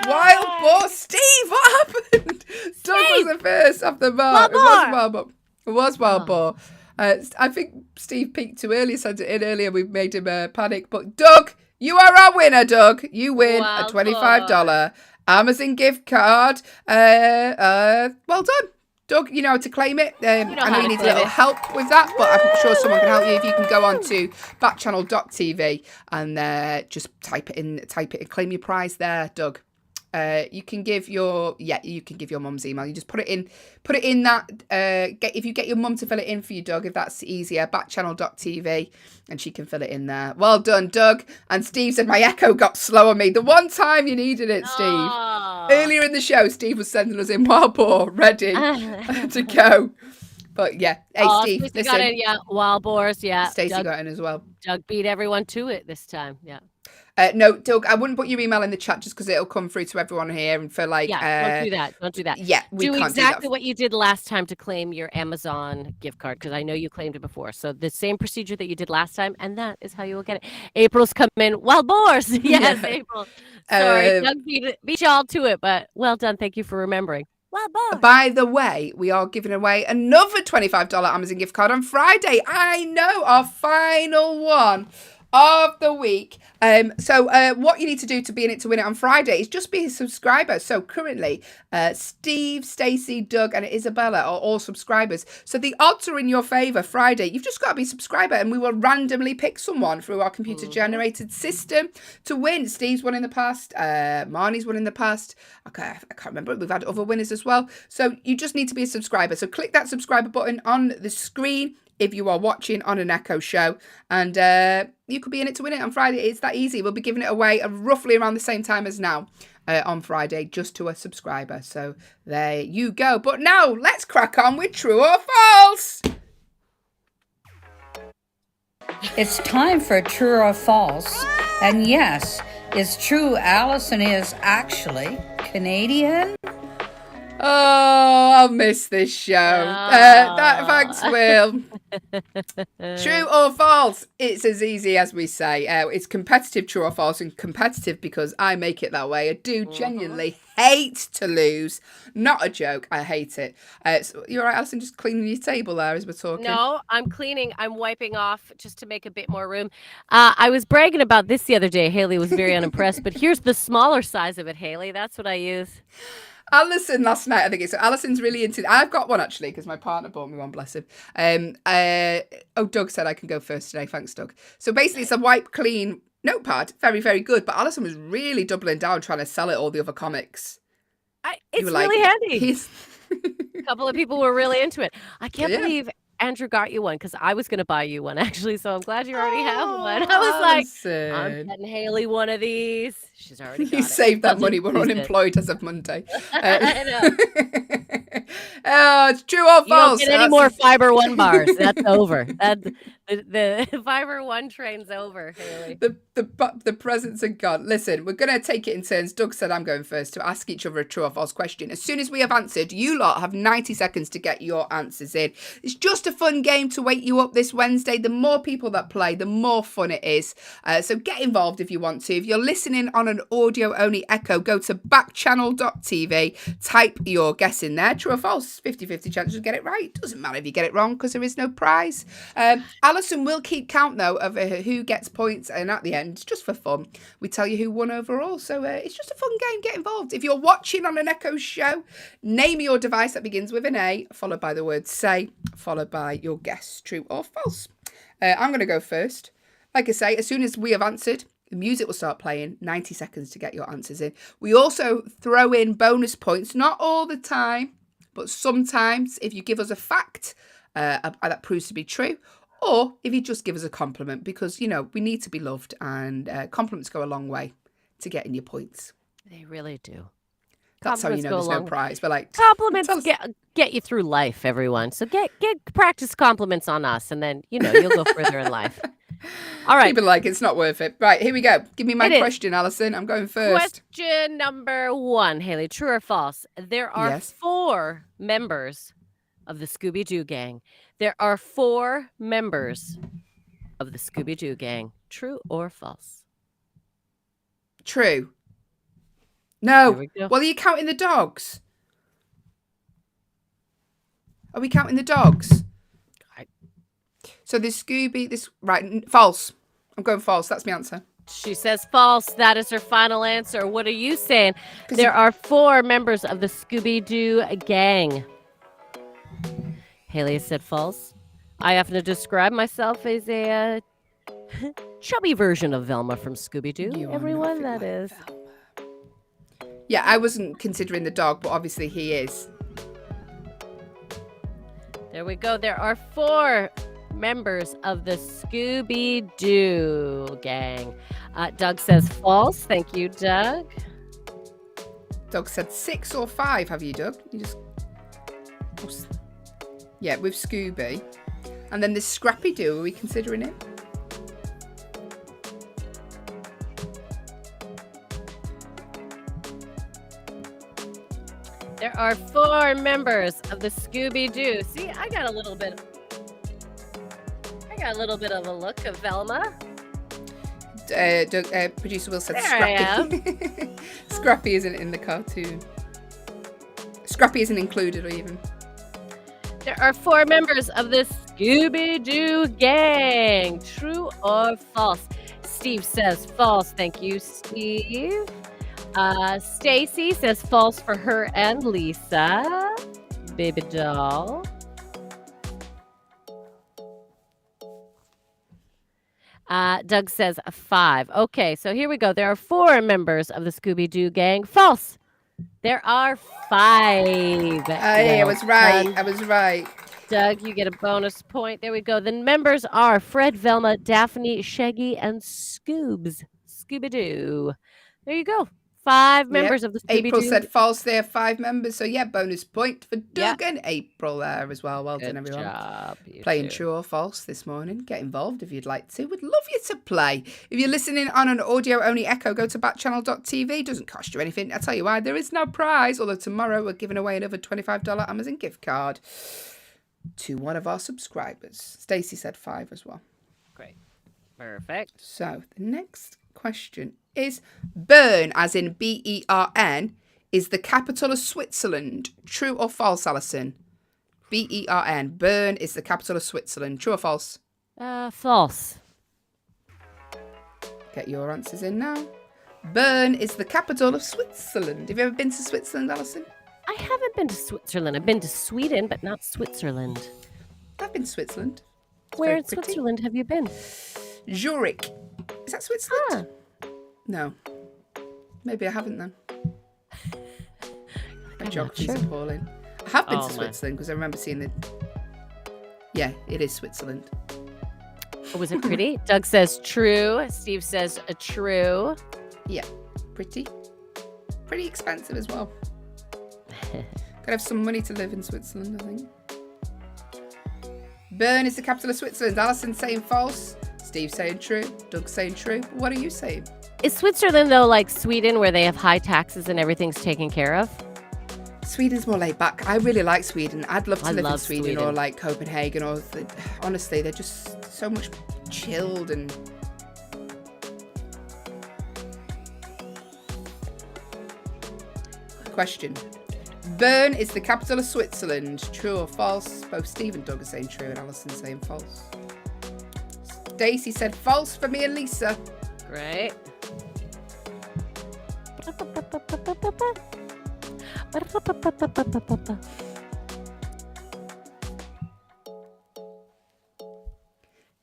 Wild boar. Steve, what happened? Doug was the first off the mark. It was wild boar. It was wild boar. I think Steve peaked too early, sent it in earlier. We've made him panic. But Doug, you are our winner, Doug. You win a $25 Amazon gift card. Well done. Doug, you know how to claim it. I know you need a little help with that, but I'm sure someone can help you. If you can go on to backchannel.tv and just type it in, claim your prize there, Doug. You can give your mum's email. You just put it in that. If you get your mum to fill it in for you, Doug, if that's easier, backchannel.tv, and she can fill it in there. Well done, Doug. And Steve said my echo got slow on me. The one time you needed it, Steve. Aww. Earlier in the show, Steve was sending us in wild boar ready to go. But yeah, hey Steve,
Stacey
listen.
got in, yeah, wild boars, yeah.
Stacey got in as well.
Doug beat everyone to it this time, yeah.
No, Doug, I wouldn't put your email in the chat just because it'll come through to everyone here and for like.
Yeah, don't do that. Don't do that.
Yeah, we can't
exactly what you did last time to claim your Amazon gift card because I know you claimed it before. So the same procedure that you did last time, and that is how you will get it. April's come in. Wild boars, yes, April. Sorry, Doug beat you all to it, but well done. Thank you for remembering. Wild boars.
By the way, we are giving away another $25 Amazon gift card on Friday. I know, our final one of the week. So what you need to do to be in it to win it on Friday is just be a subscriber. So currently, Steve, Stacey, Doug, and Isabella are all subscribers. So the odds are in your favour Friday. You've just got to be a subscriber, and we will randomly pick someone through our computer-generated system to win. Steve's won in the past. Marnie's won in the past. Okay, I can't remember. We've had other winners as well. So you just need to be a subscriber. So click that subscriber button on the screen if you are watching on an Echo show, and you could be in it to win it on Friday. It's that easy. We'll be giving it away roughly around the same time as now on Friday, just to a subscriber. So there you go. But now let's crack on with true or false.
It's time for true or false. And yes, it's true Allison is actually Canadian.
Oh, I'll miss this show. Thanks, Will. True or false? It's as easy as we say. It's competitive, true or false, and competitive because I make it that way. I do genuinely hate to lose. Not a joke. I hate it. So you're right, Alison, just cleaning your table there as we're talking.
No, I'm cleaning. I'm wiping off just to make a bit more room. I was bragging about this the other day. Haley was very unimpressed, but here's the smaller size of it, Haley. That's what I use.
Alison last night, I think it's so. Alison's really into. I've got one actually because my partner bought me one. Bless him. Doug said I can go first today. Thanks, Doug. So basically, it's a wipe clean notepad. Very, very good. But Alison was really doubling down trying to sell it all the other comics.
It's really handy.
A
couple of people were really into it. I can't believe Andrew got you one because I was going to buy you one actually. So I'm glad you already have one. I was
Alison.
like, I'm getting Haley one of these. She's already got
You
it.
saved that money. We're unemployed as of Monday.
I know.
Oh, it's true or false?
You don't get any more Fiber One bars. That's over. The Fiber One train's over, Haley.
The presents are gone. Listen, we're going to take it in turns. Doug said I'm going first to ask each other a true or false question. As soon as we have answered, you lot have 90 seconds to get your answers in. It's just a fun game to wake you up this Wednesday. The more people that play, the more fun it is. So get involved if you want to. If you're listening on an audio-only Echo, go to backchannel.tv, type your guess in there. True or false? 50-50 chance to get it right. Doesn't matter if you get it wrong because there is no prize. Alison will keep count, though, of who gets points, and at the end, just for fun, we tell you who won overall. So it's just a fun game. Get involved. If you're watching on an Echo show, name your device that begins with an A, followed by the word say, followed by your guess, true or false. I'm going to go first. Like I say, as soon as we have answered, the music will start playing. 90 seconds to get your answers in. We also throw in bonus points, not all the time, but sometimes if you give us a fact that proves to be true, or if you just give us a compliment, because, you know, we need to be loved, and compliments go a long way to getting your points.
They really do.
That's how you know there's no prize. But like,
compliments get you through life, everyone. So get practice compliments on us, and then, you know, you'll go further in life. All right.
People like it's not worth it. Right, here we go. Give me my question, Alison. I'm going first.
Question number 1, Haley. True or false? There are 4 members of the Scooby-Doo gang. There are 4 members of the Scooby-Doo gang. True or false?
True. No. Well, are you counting the dogs? Are we counting the dogs? So there's right, false. I'm going false. That's my answer.
She says false. That is her final answer. What are you saying? There are 4 members of the Scooby-Doo gang. Haley said false. I happen to describe myself as a chubby version of Velma from Scooby-Doo. Everyone, that is.
Velma. Yeah, I wasn't considering the dog, but obviously he is.
There we go. There are 4 members of the Scooby-Doo gang. Doug says false. Thank you, Doug.
Doug said 6 or 5. Have you, Doug? You just... Yeah, with Scooby. And then there's Scrappy-Doo. Are we considering it?
There are 4 members of the Scooby-Doo. See, I got a little bit of a look of Velma.
Producer Will said Scrappy. Scrappy isn't in the cartoon. Scrappy isn't included, or even.
There are 4 members of this Scooby-Doo gang. True or false? Steve says false. Thank you, Steve. Stacy says false for her and Lisa. Baby doll. Doug says 5. Okay, so here we go. There are 4 members of the Scooby-Doo gang. False. There are 5.
Hey, I was right. I was right.
Doug, you get a bonus point. There we go. The members are Fred, Velma, Daphne, Shaggy, and Scoobs. Scooby-Doo. There you go. 5 members of the Scooby-Doo.
April said false there, 5 members. So, yeah, bonus point for Doug and April there as well. Well done, everyone.
Good job.
Playing true or false this morning. Get involved if you'd like to. We'd love you to play. If you're listening on an audio-only echo, go to backchannel.tv. Doesn't cost you anything. I'll tell you why. There is no prize, although tomorrow we're giving away another $25 Amazon gift card to one of our subscribers. Stacey said 5 as well.
Great. Perfect.
So, the next question is Bern, as in Bern, is the capital of Switzerland. True or false, Alison? Bern. Bern is the capital of Switzerland. True or false?
False.
Get your answers in now. Bern is the capital of Switzerland. Have you ever been to Switzerland, Alison?
I haven't been to Switzerland. I've been to Sweden, but not Switzerland.
I've been to Switzerland. It's
Where
very
in
pretty.
Switzerland have you been?
Zurich. Is that Switzerland? No. Maybe I haven't then. My geography's appalling. I have been to Switzerland because I remember seeing the... Yeah, it is Switzerland.
Oh, was it pretty? Doug says true. Steve says true.
Yeah, pretty. Pretty expensive as well. Gotta have some money to live in Switzerland, I think. Bern is the capital of Switzerland. Alison saying false. Steve saying true. Doug saying true. What are you saying?
Is Switzerland, though, like Sweden, where they have high taxes and everything's taken care of?
Sweden's more laid back. I really like Sweden. I'd love to live in
love
Sweden or like Copenhagen or honestly, they're just so much chilled and question. Bern is the capital of Switzerland. True or false? Both Steve and Doug are saying true and Alison saying false. Stacey said false for me and Lisa.
Great.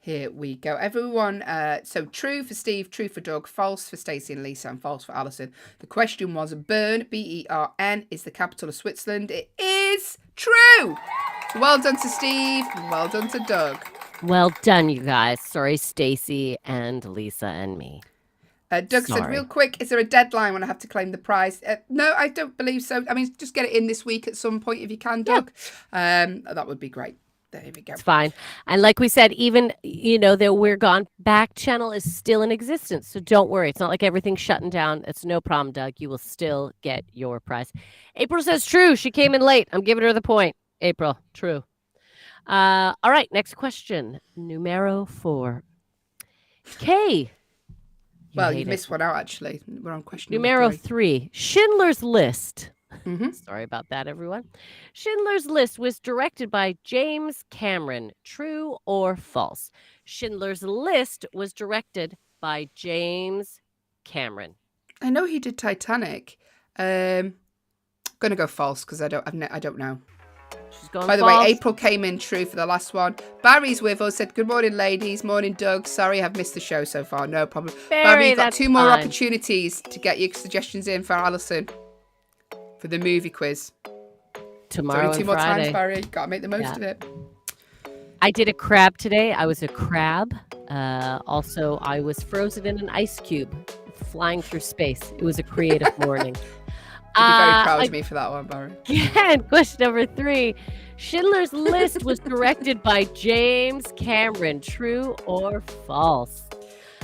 Here we go. Everyone, so true for Steve, true for Doug, false for Stacey and Lisa, and false for Alison. The question was Bern, Bern, is the capital of Switzerland. It is true. So well done to Steve, and well done to Doug.
Well done, you guys. Sorry, Stacey and Lisa and me.
Doug said, real quick, is there a deadline when I have to claim the prize? No, I don't believe so. I mean, just get it in this week at some point if you can, Doug. Yeah. That would be great. There we go.
It's fine. And like we said, even, that we're gone, Backchannel is still in existence. So don't worry. It's not like everything's shutting down. It's no problem, Doug. You will still get your prize. April says true. She came in late. I'm giving her the point. April, true. All right. Next question. Numero 4. Kay.
Well, you missed one out, actually. We're on question
Numero 3. Schindler's List.
Mm-hmm.
Sorry about that, everyone. Schindler's List was directed by James Cameron. True or false? Schindler's List was directed by James Cameron.
I know he did Titanic. I'm gonna go false because I don't know.
She's going
By the
false.
way, April came in true for the last one. Barry's with us. Said good morning, ladies. Morning, Doug. Sorry, I've missed the show so far. No problem. Barry, you've got 2 more opportunities to get your suggestions in for Alison for the movie quiz.
Tomorrow
only 2
and
more
Friday.
times, Barry. Got to make the most of it.
I did a crab today. I was a crab. Also, I was frozen in an ice cube, flying through space. It was a creative morning.
You'd be very proud of me for that one, Barry.
Again, question number 3. Schindler's List was directed by James Cameron. True or false?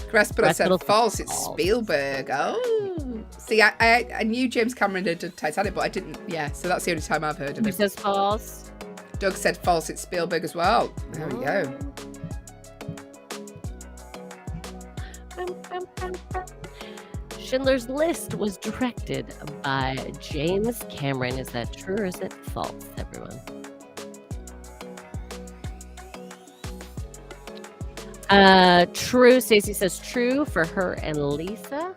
Crespero said false. It's Spielberg. Oh. See, I knew James Cameron had done Titanic, but I didn't. Yeah, so that's the only time I've heard of it.
Who says false?
Doug said false. It's Spielberg as well. There we go.
Schindler's List was directed by James Cameron. Is that true or is it false, everyone? True. Stacey says true for her and Lisa.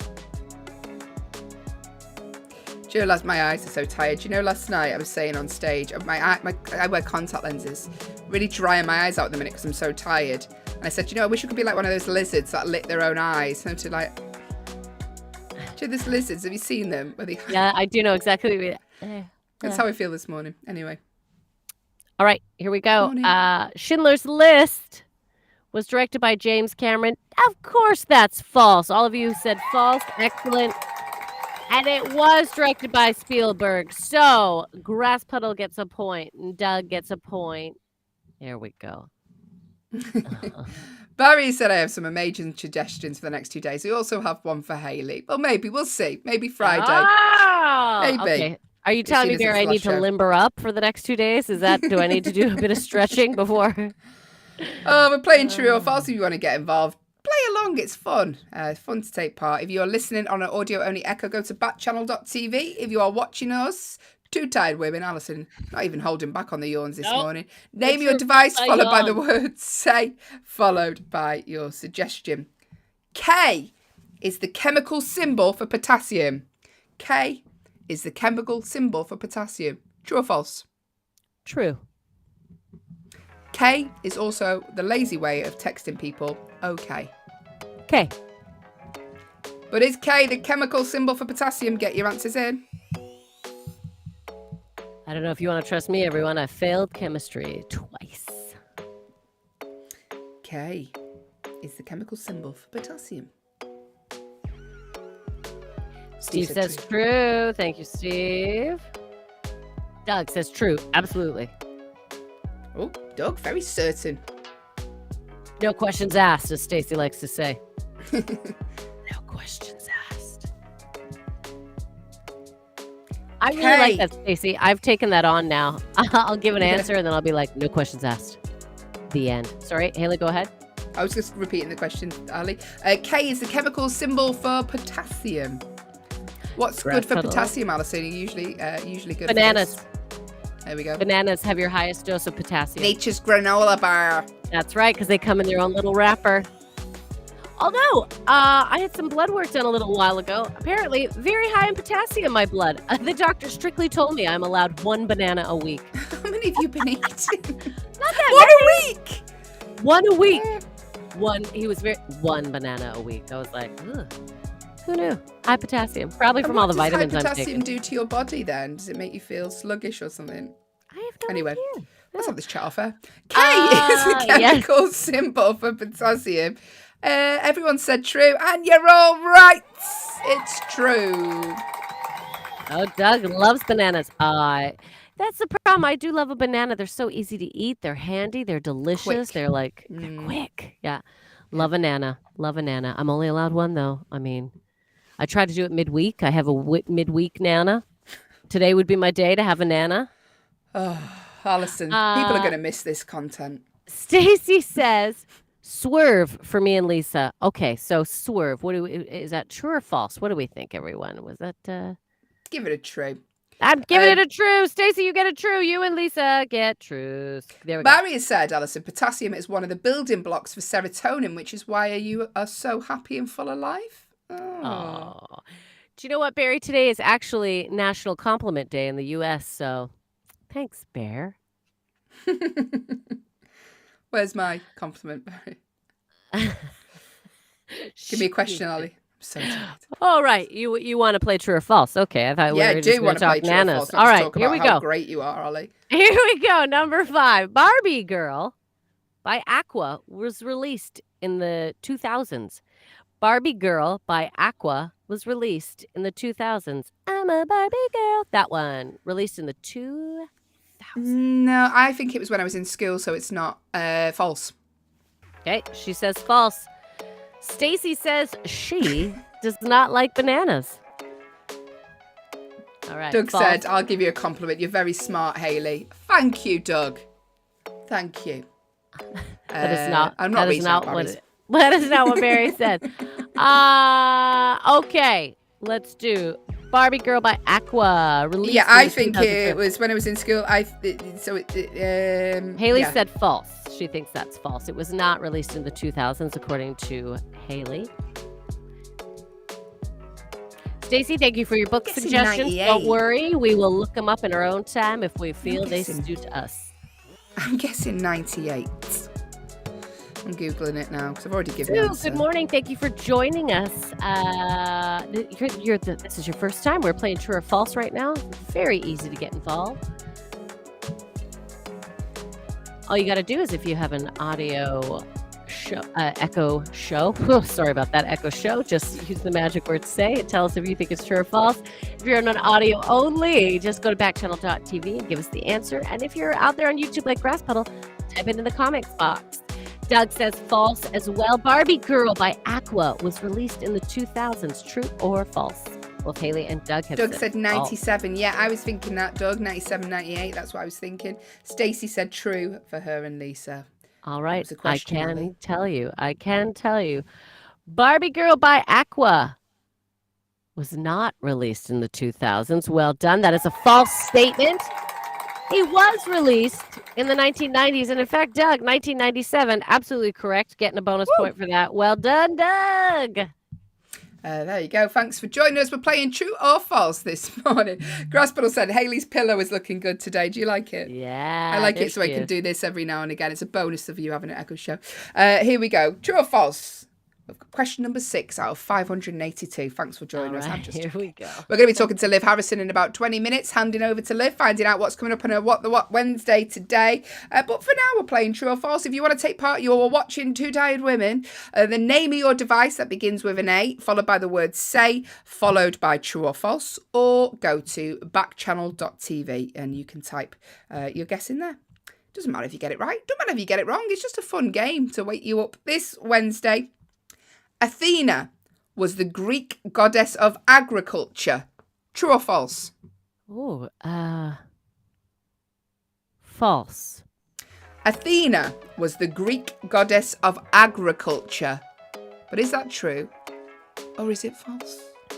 Do you know, my eyes are so tired. Do you know, last night I was saying on stage, I wear contact lenses, really drying my eyes out at the minute because I'm so tired. And I said, I wish I could be like one of those lizards that lick their own eyes. And to like, do you know, these lizards, have you seen them?
Yeah, I do know exactly.
That's how I feel this morning. Anyway.
All right, here we go. Schindler's List was directed by James Cameron. Of course, that's false. All of you said false. Excellent. And it was directed by Spielberg. So Grass Puddle gets a point and Doug gets a point. There we go.
Barry said I have some amazing suggestions for the next 2 days. We also have one for Haley. Well, maybe. We'll see. Maybe Friday.
Oh,
maybe.
Okay. Are you telling me, Barry, I need to limber up for the next 2 days? Do I need to do a bit of stretching before?
Oh, we're playing true or false. If you want to get involved, play along. It's fun. Fun to take part. If you're listening on an audio-only echo, go to backchannel.tv. If you are watching us, Two Tired Women, Alison, not even holding back on the yawns this morning. Name your device, followed by the words say, followed by your suggestion. K is the chemical symbol for potassium. K is the chemical symbol for potassium. True or false?
True.
K is also the lazy way of texting people. Okay.
Okay.
But is K the chemical symbol for potassium? Get your answers in.
I don't know if you want to trust me, everyone. I failed chemistry twice.
K is the chemical symbol for potassium.
Steve says true. Thank you, Steve. Doug says true. Absolutely.
Oh, Doug, very certain.
No questions asked, as Stacey likes to say. No questions asked. I really like that, Stacey. I've taken that on now. I'll give an answer and then I'll be like, no questions asked. The end. Sorry, Haley, go ahead.
I was just repeating the question, Ali. K is the chemical symbol for potassium. What's good for potassium, Alison? Usually good.
Bananas.
For there we go.
Bananas have your highest dose of potassium.
Nature's granola bar.
That's right, because they come in their own little wrapper. Although, I had some blood work done a little while ago. Apparently, very high in potassium, my blood. The doctor strictly told me I'm allowed 1 banana a week.
How many have you been eating?
Not that
many.
1 a week. 1 banana a week. I was like, ugh. Who knew? High potassium. Probably from all the vitamins I'm taking.
What does high potassium do to your body then? Does it make you feel sluggish or something?
I have no idea.
Let's have this chat off air. K is the chemical symbol for potassium. Everyone said true, and you're all right. It's true.
Oh, Doug loves bananas. That's the problem. I do love a banana. They're so easy to eat. They're handy. They're delicious.
Quick.
They're like, they're quick. Yeah. Love a nana. Love a nana. I'm only allowed 1, though. I mean, I try to do it midweek. I have a midweek nana. Today would be my day to have a nana.
Oh, Alison, people are going to miss this content.
Stacey says, swerve for me and Lisa. Okay, so swerve. Is that true or false? What do we think, everyone? Was that...
Give it a true.
I'm giving it a true. Stacey, you get a true. You and Lisa get trues. There we go.
Barry has said, Alison, potassium is one of the building blocks for serotonin, which is why you are so happy and full of life.
Oh. Do you know what, Barry? Today is actually National Compliment Day in the U.S., so thanks, Bear.
Where's my compliment, Barry? Give me a question, Ollie. I'm so tired.
All right. You want to play true or false? Okay. I thought we were just going to talk nanas. All right. Here we go.
How great you are, Ollie.
Here we go. Number 5. Barbie Girl by Aqua was released in the 2000s. Barbie Girl by Aqua was released in the 2000s. I'm a Barbie girl. That one released in the 2000s.
No, I think it was when I was in school, so it's not false.
Okay, she says false. Stacey says she does not like bananas. All right.
Doug
false.
said, I'll give you a compliment. You're very smart, Haley. Thank you, Doug. Thank you.
That is not.
I'm not
that is not
Barry's.
that is not what Barry said. Okay, let's do Barbie Girl by Aqua. Released
Yeah, I
in
think
2002.
it was when I was in school.
Haley
yeah.
said false. She thinks that's false. It was not released in the 2000s, according to Haley. Stacey, thank you for your book
Guessing
suggestions.
98.
Don't worry, we will look them up in our own time if we feel they
guessing.
suit us.
I'm guessing 98. I'm Googling it now because I've already given the
Sue,
answer.
good morning. Thank you for joining us. This is your first time. We're playing True or False right now. Very easy to get involved. All you got to do is if you have an audio show, echo show. Sorry about that, echo show. Just use the magic word say it. Tell us if you think it's true or false. If you're on an audio only, just go to backchannel.tv and give us the answer. And if you're out there on YouTube like Grass Puddle, type it in the comments box. Doug says false as well. Barbie Girl by Aqua was released in the 2000s. True or false? Both Haley and Doug have
Doug said
false.
97. Yeah, I was thinking that, Doug. 97, 98. That's what I was thinking. Stacey said true for her and Lisa.
All right.
was a
I
question,
can
Ellie.
tell you. Barbie Girl by Aqua was not released in the 2000s. Well done. That is a false statement. He was released in the 1990s. And in fact, Doug, 1997, absolutely correct. Getting a bonus point for that. Well done, Doug.
There you go. Thanks for joining us. We're playing true or false this morning. Grasspuddle said Haley's pillow is looking good today. Do you like it?
Yeah.
I like
there
it so I
she
can
is.
do this every now and again. It's a bonus of you having an echo show. Here we go. True or false? We've got question number 6 out of 582. Thanks for joining
All
us.
right, here we go.
We're going to be talking to Liv Harrison in about 20 minutes, handing over to Liv, finding out what's coming up on her What the What Wednesday today. But for now, we're playing True or False. If you want to take part, you're watching Two Tired Women. The name of your device that begins with an A, followed by the word say, followed by True or False, or go to backchannel.tv and you can type your guess in there. Doesn't matter if you get it right. Doesn't matter if you get it wrong. It's just a fun game to wake you up this Wednesday. Athena was the Greek goddess of agriculture. True or false?
Oh, false.
Athena was the Greek goddess of agriculture. But is that true? Or is it false?
I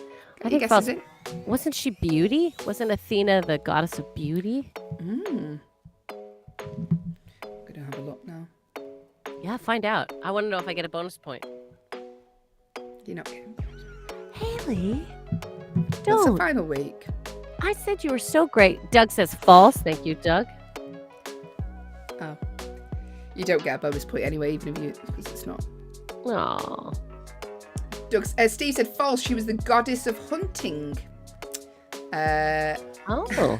Any
think
guesses
false.
in?
Wasn't she beauty? Wasn't Athena the goddess of beauty?
I'm going to have a look now.
Yeah, find out. I want to know if I get a bonus point.
You're not getting
Haley,
It's the
don't.
final week.
I said you were so great. Doug says false. Thank you, Doug.
Oh. You don't get a bonus point anyway, even if you, because it's not.
Aw.
Steve said false. She was the goddess of hunting.
Oh.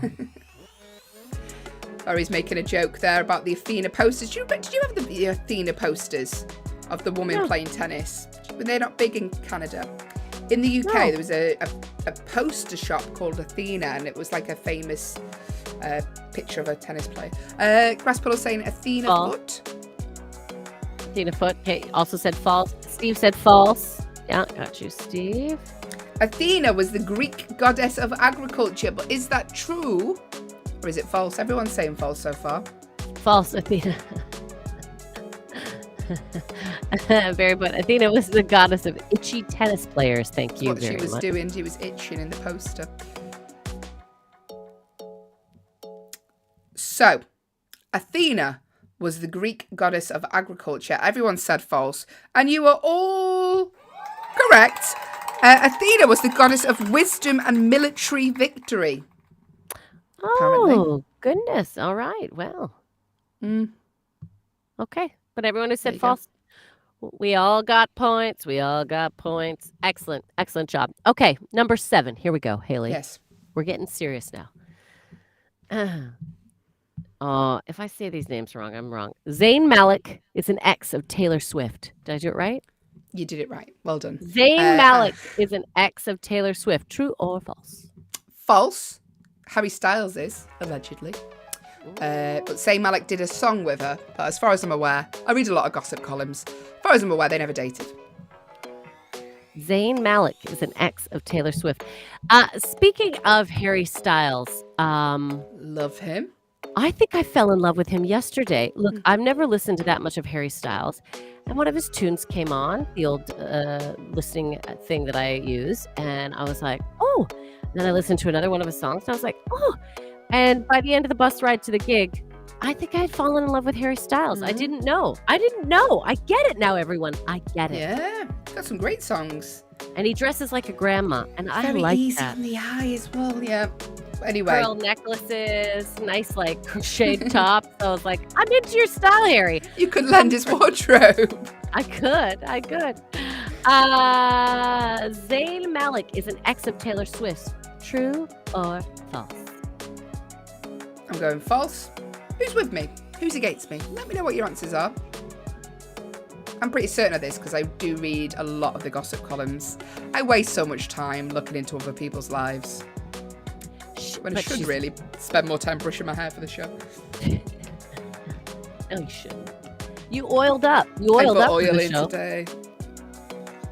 Or he's making a joke there about the Athena posters. Did you have the Athena posters of the woman
No.
playing tennis? But they're not big in Canada. In the UK,
No.
there was a poster shop called Athena, and it was like a famous picture of a tennis player. Grasspuddle saying Athena
False.
Foot.
Athena Foot also said false. Steve said false. Yeah, got you, Steve.
Athena was the Greek goddess of agriculture, but is that true? Or is it false? Everyone's saying false so far.
False, Athena. Very good. Athena was the goddess of itchy tennis players. Thank you
What
very
she was
much.
doing, she was itching in the poster. So, Athena was the Greek goddess of agriculture. Everyone said false, and you were all correct. Athena was the goddess of wisdom and military victory. apparently.
Oh, goodness. All right. Well, okay. But everyone who
There
said
you go.
false, we all got points. We all got points. Excellent. Excellent job. Okay. Number 7. Here we go, Haley.
Yes.
We're getting serious now. Oh, if I say these names wrong, I'm wrong. Zayn Malik is an ex of Taylor Swift. Did I do it right?
You did it right. Well done.
Zayn
Uh,
Malik is an ex of Taylor Swift. True or false?
False. Harry Styles is, allegedly. But Zayn Malik did a song with her. But as far as I'm aware, I read a lot of gossip columns. As far as I'm aware, they never dated.
Zayn Malik is an ex of Taylor Swift. Speaking of Harry Styles,
Love him.
I think I fell in love with him yesterday. Look, I've never listened to that much of Harry Styles. And one of his tunes came on, the old listening thing that I use. And I was like, oh, oh. And then I listened to another one of his songs, and I was like, oh. And by the end of the bus ride to the gig, I think I had fallen in love with Harry Styles. I didn't know. I get it now, everyone. I get it.
Yeah, got some great songs.
And he dresses like a grandma, and I
Very
like
easy
that.
on the eye as well, yeah. Anyway.
Pearl necklaces, nice like crocheted top. So I was like, I'm into your style, Harry.
You could lend his wardrobe.
I could. Zayn Malik is an ex of Taylor Swift. True or false?
I'm going false. Who's with me? Who's against me? Let me know what your answers are. I'm pretty certain of this because I do read a lot of the gossip columns. I waste so much time looking into other people's lives. When I should really spend more time brushing my hair for the show.
No, you shouldn't. You oiled up.
I put
for
oil
the
in
show.
today.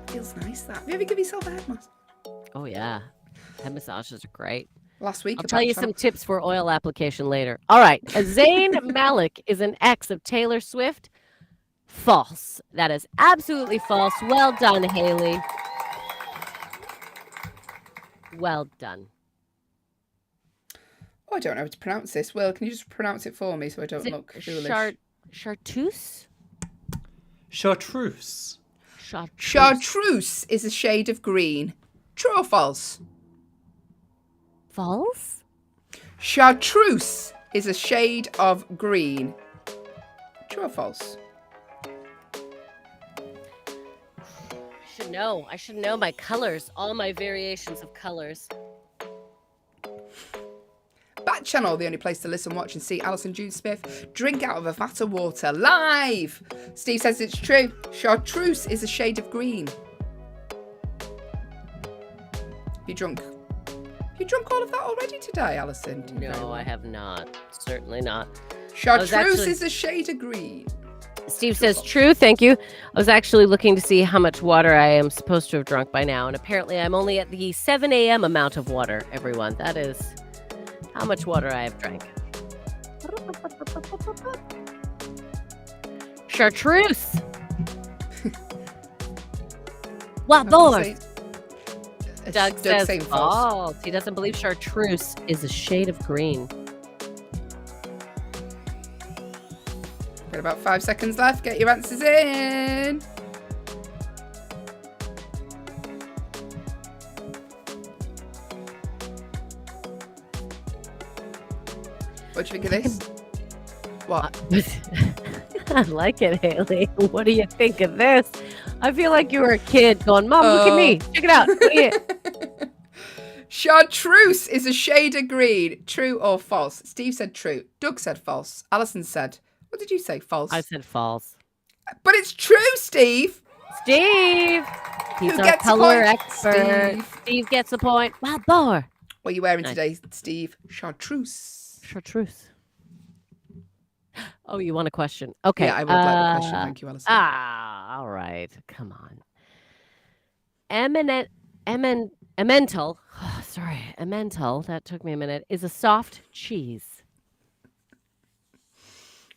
Feels nice that. Have you ever given yourself a head massage?
Oh yeah, head massages are great.
Last week.
I'll tell you some tips for oil application later. All right, Zayn Malik is an ex of Taylor Swift. False. That is absolutely false. Well done, Haley. Well done.
Oh, I don't know how to pronounce this. Will, can you just pronounce it for me so I don't look foolish?
Chartreuse?
Chartreuse.
Chartreuse is a shade of green. True or false?
False?
Chartreuse is a shade of green. True or false?
I should know my colors, all my variations of colors.
Backchannel, the only place to listen, watch and see Alison June Smith drink out of a vat of water live. Steve says it's true. Chartreuse is a shade of green. You drunk all of that already today, Alison?
No, I have not. Certainly not.
Chartreuse is a shade of green.
Steve says, true, thank you. I was actually looking to see how much water I am supposed to have drunk by now, and apparently I'm only at the 7 a.m. amount of water, everyone. That is how much water I have drank. Chartreuse. What boy? Doug says
saying
false. He doesn't believe chartreuse is a shade of green.
Got about 5 seconds left. Get your answers in. What do you think of this? What?
I like it, Haley. What do you think of this? I feel like you were a kid going, Mom, look at me. Check it out. Look at it.
Chartreuse is a shade of green. True or false? Steve said true. Doug said false. Alison said, what did you say? False.
I said false.
But it's true, Steve.
Steve. He's
Who
our
gets the
color
point?
expert. Steve gets the point. Wild boar.
What are you wearing
Nice.
today, Steve? Chartreuse.
Chartreuse. Oh, you want a question? Okay.
Yeah, I would like a question. Thank you, Alison.
All right. Come on. Emmental. Oh, sorry. Emmental. That took me a minute. Is a soft cheese.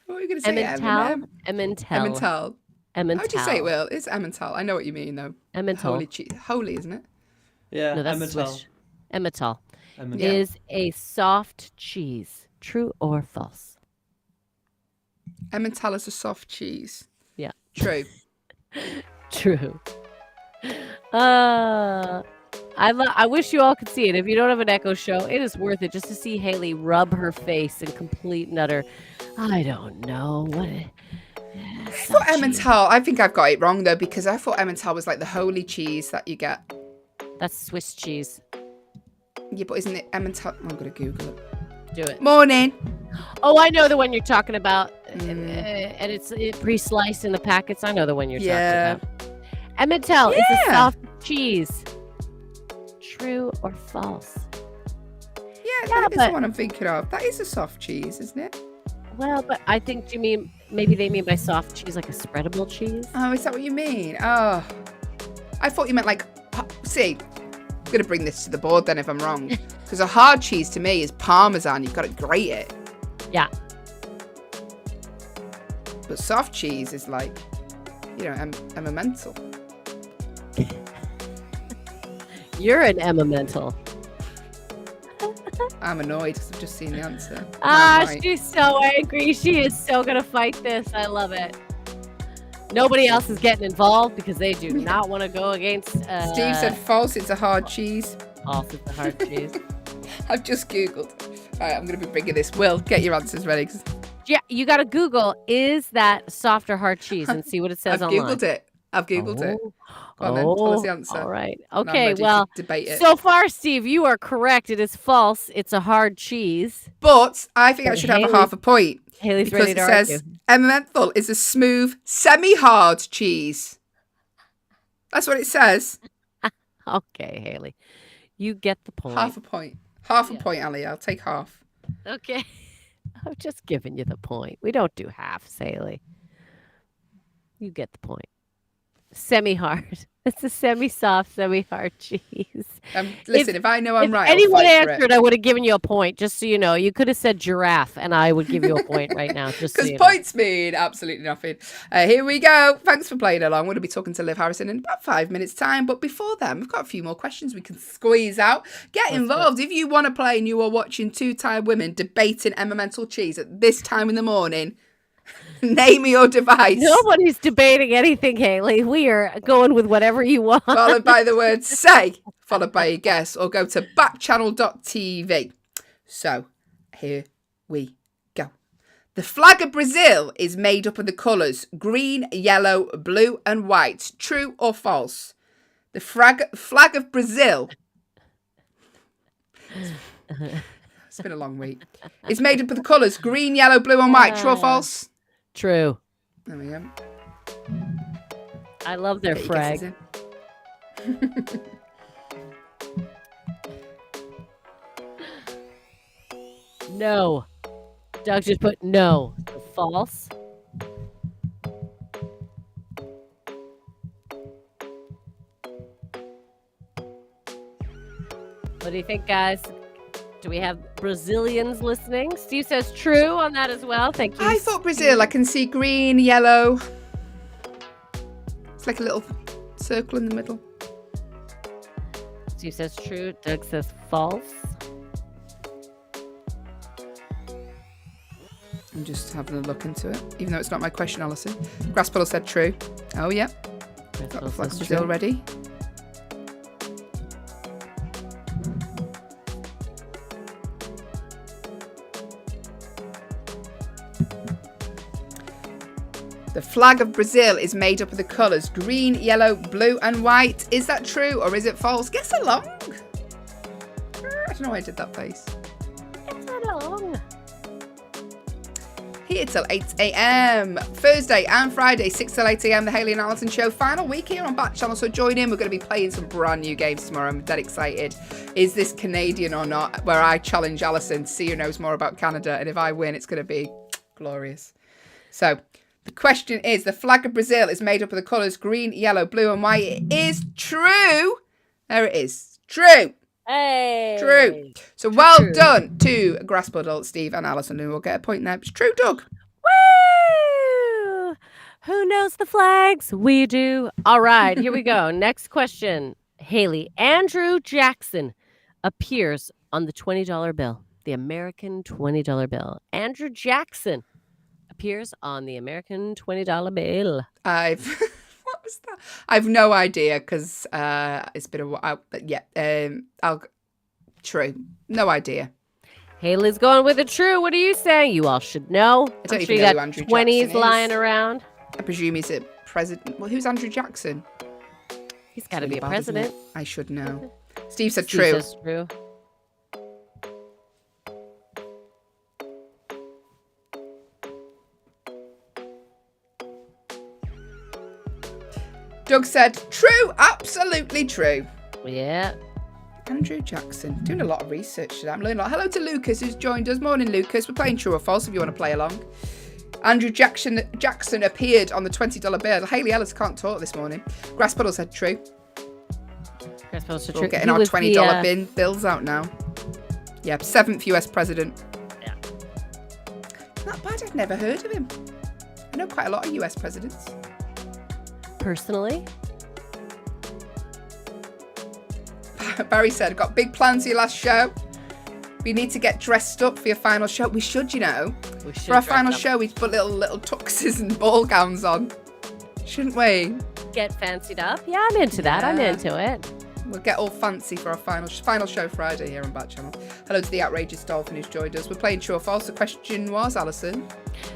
What are you going to say?
Emmental.
Emmental.
Emmental.
How do you say it, Will? It's Emmental. I know what you mean, though.
Emmental.
Holy cheese. Holy, isn't it?
Yeah,
No, that's
Emmental.
Swiss. Emmental
Emmental.
is a soft cheese. True or false?
Emmental is a soft cheese.
Yeah.
True.
True. I wish you all could see it. If you don't have an Echo show, it is worth it just to see Haley rub her face in complete and utter, I don't know what.
I thought Emmental. I think I've got it wrong though because I thought Emmental was like the holy cheese that you get.
That's Swiss cheese.
Yeah, but isn't it Emmental? I'm gonna Google it.
Do it.
Morning.
Oh, I know the one you're talking about, and it's pre-sliced in the packets. I know the one you're talking about. Emmental is a soft cheese. True or false?
Yeah, that is the one I'm thinking of. That is a soft cheese, isn't it?
Well, but I think maybe they mean by soft cheese like a spreadable cheese.
Oh, is that what you mean? Oh, I thought you meant like. See, I'm gonna bring this to the board then if I'm wrong, because a hard cheese to me is Parmesan. You've got to grate it.
Yeah.
But soft cheese is like, you know, Emmental.
You're an Emmental.
I'm annoyed because I've just seen the answer.
She's so angry. She is so going to fight this. I love it. Nobody else is getting involved because they do not want to go against...
Steve said false. It's a hard cheese.
False, it's a hard cheese.
I've just Googled. All right, I'm going to be bringing this. Will, get your answers ready.
Yeah, you got to Google, is that soft or hard cheese, and see what it says online.
I've Googled it. Go on then, tell us the answer.
All right.
I'm
Okay,
ready
well,
to debate it.
so far, Steve, you are correct. It is false. It's a hard cheese.
But I think I should have a half a point.
Haley's
because
ready to
it
argue.
says Emmental is a smooth, semi-hard cheese. That's what it says.
Okay, Haley. You get the point.
Half a point. Half a point, Ali. I'll take half.
Okay. I'm just giving you the point. We don't do halves, Haley. You get the point. Semi-hard. It's a semi-soft, semi-hard cheese.
Listen, if I know I'm right,
if anyone
I'll fight
answered, I would have given you a point, just so you know. You could have said giraffe, and I would give you a point right now. Just
because
so
points mean absolutely nothing. Here we go. Thanks for playing along. We're going to be talking to Liv Harrison in about 5 minutes' time. But before then, we've got a few more questions we can squeeze out. Get involved. If you want to play and you are watching two tired women debating Emmental cheese at this time in the morning, name your device.
Nobody's debating anything, Haley. We are going with whatever you want.
Followed by the word say, followed by a guess, or go to backchannel.tv. So, here we go. The flag of Brazil is made up of the colours green, yellow, blue and white. True or false? The flag of Brazil... It's been a long week. It's made up of the colours green, yellow, blue and white. True or false?
True.
There we go.
I love their
Get your
frag.
guesses in.
No. Doug just put no. False. What do you think, guys? Do we have Brazilians listening? Steve says true on that as well. Thank you.
I thought Brazil. I can see green, yellow. It's like a little circle in the middle.
Steve says true. Doug says false.
I'm just having a look into it, even though it's not my question, Alison. Grasspuddle said true. Oh, yeah. Got the flag of Brazil ready. The flag of Brazil is made up of the colours green, yellow, blue and white. Is that true or is it false? Guess along. I don't know why I did that face.
Guess along.
Here till 8 a.m. Thursday and Friday, 6 till 8 a.m. The Haley and Alison Show. Final week here on Backchannel, so join in. We're going to be playing some brand new games tomorrow. I'm dead excited. Is this Canadian or not? Where I challenge Alison to see who knows more about Canada. And if I win, it's going to be glorious. So... the question is, the flag of Brazil is made up of the colours green, yellow, blue and white. It is true. There it is. True.
Hey.
True. So well done to Grasspuddle, Steve and Alison, who will get a point there. It's true, Doug.
Woo! Who knows the flags? We do. All right, here we go. Next question. Haley, Andrew Jackson appears on the $20 bill, the American $20 bill. Andrew Jackson appears on the American $20 bill.
What was that? I've no idea because it's been a while. But yeah, true. No idea.
Haley's going with the true. What are you saying? You all should know.
I don't
I'm
even
sure you
know who
got
Andrew
20s
Jackson
lying
is.
around.
I presume he's a president. Well, who's Andrew Jackson?
He's got to be a
Bad, isn't it?
president.
I should know. Steve said
Steve
true.
says true.
Doug said true. Absolutely true.
Yeah.
Andrew Jackson. Doing a lot of research today. I'm learning a lot. Hello to Lucas who's joined us. Morning, Lucas. We're playing true or false if you want to play along. Andrew Jackson appeared on the $20 bill. Haley Ellis can't talk this morning. Grasspuddle said true.
Grasspuddle said
We're
true.
getting our $20 bills out now. Yeah, 7th US president.
Yeah.
Not bad. I've never heard of him. I know quite a lot of US presidents.
Personally?
Barry said, got big plans for your last show. We need to get dressed up for your final show. We should, you know.
We should
For our
dress
final
up.
show, we put little tuxes and ball gowns on. Shouldn't we?
Get fancied up. Yeah, I'm into that. I'm
Yeah.
into it.
We'll get all fancy for our final show Friday here on Backchannel. Hello to the outrageous dolphin who's joined us. We're playing true or false. The question was, Alison.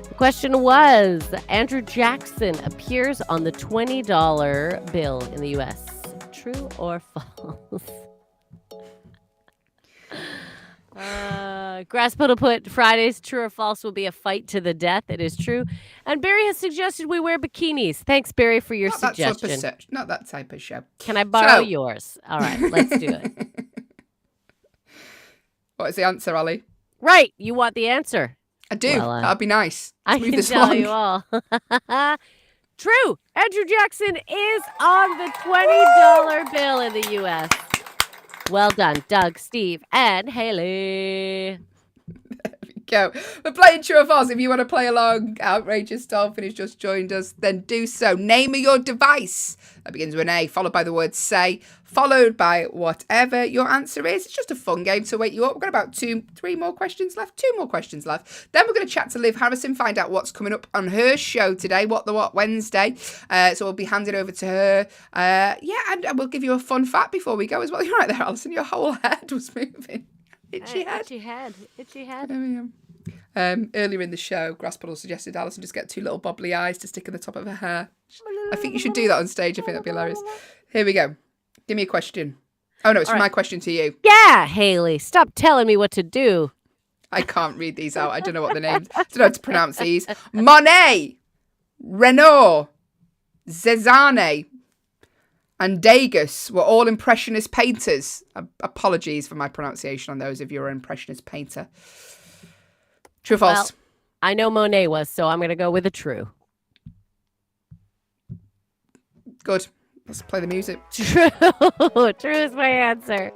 The question was, Andrew Jackson appears on the $20 bill in the U.S. True or false? Grasspuddle put Fridays true or false will be a fight to the death. It is true. And Barry has suggested we wear bikinis. Thanks, Barry, for your suggestion.
Not that type of show.
Can I borrow
So-
yours? All right, let's do it.
What is the answer, Ali?
Right, you want the answer.
I do.
Well,
That'd be nice.
I
Let's move
can
this
tell
along.
you all. True. Andrew Jackson is on the $20 bill in the U.S. Well done, Doug, Steve, and Haley.
Go. We're playing true or false. If you want to play along, outrageous dolphin who's just joined us, then do so. Name your device. That begins with an A, followed by the word say, followed by whatever your answer is. It's just a fun game to wake you up. We've got about 2 more questions left. Then we're going to chat to Liv Harrison, find out what's coming up on her show today, What the What Wednesday. So we'll be handing over to her. And we'll give you a fun fact before we go as well. You're right there, Alison. Your whole head was moving. Itchy head.
Itchy head.
There we go. Earlier in the show, Grasspuddle suggested Alison just get 2 little bobbly eyes to stick in the top of her hair. I think you should do that on stage. I think that'd be hilarious. Here we go. Give me a question. Oh, no, it's my question to you.
Yeah, Haley, stop telling me what to do.
I can't read these out. I don't know what the names. I don't know how to pronounce these. Monet, Renoir, Cézanne, and Degas were all Impressionist painters. Apologies for my pronunciation on those if you're an Impressionist painter. True or false?
Well, I know Monet was, so I'm going to go with a true.
Good. Let's play the music.
True. True is my answer.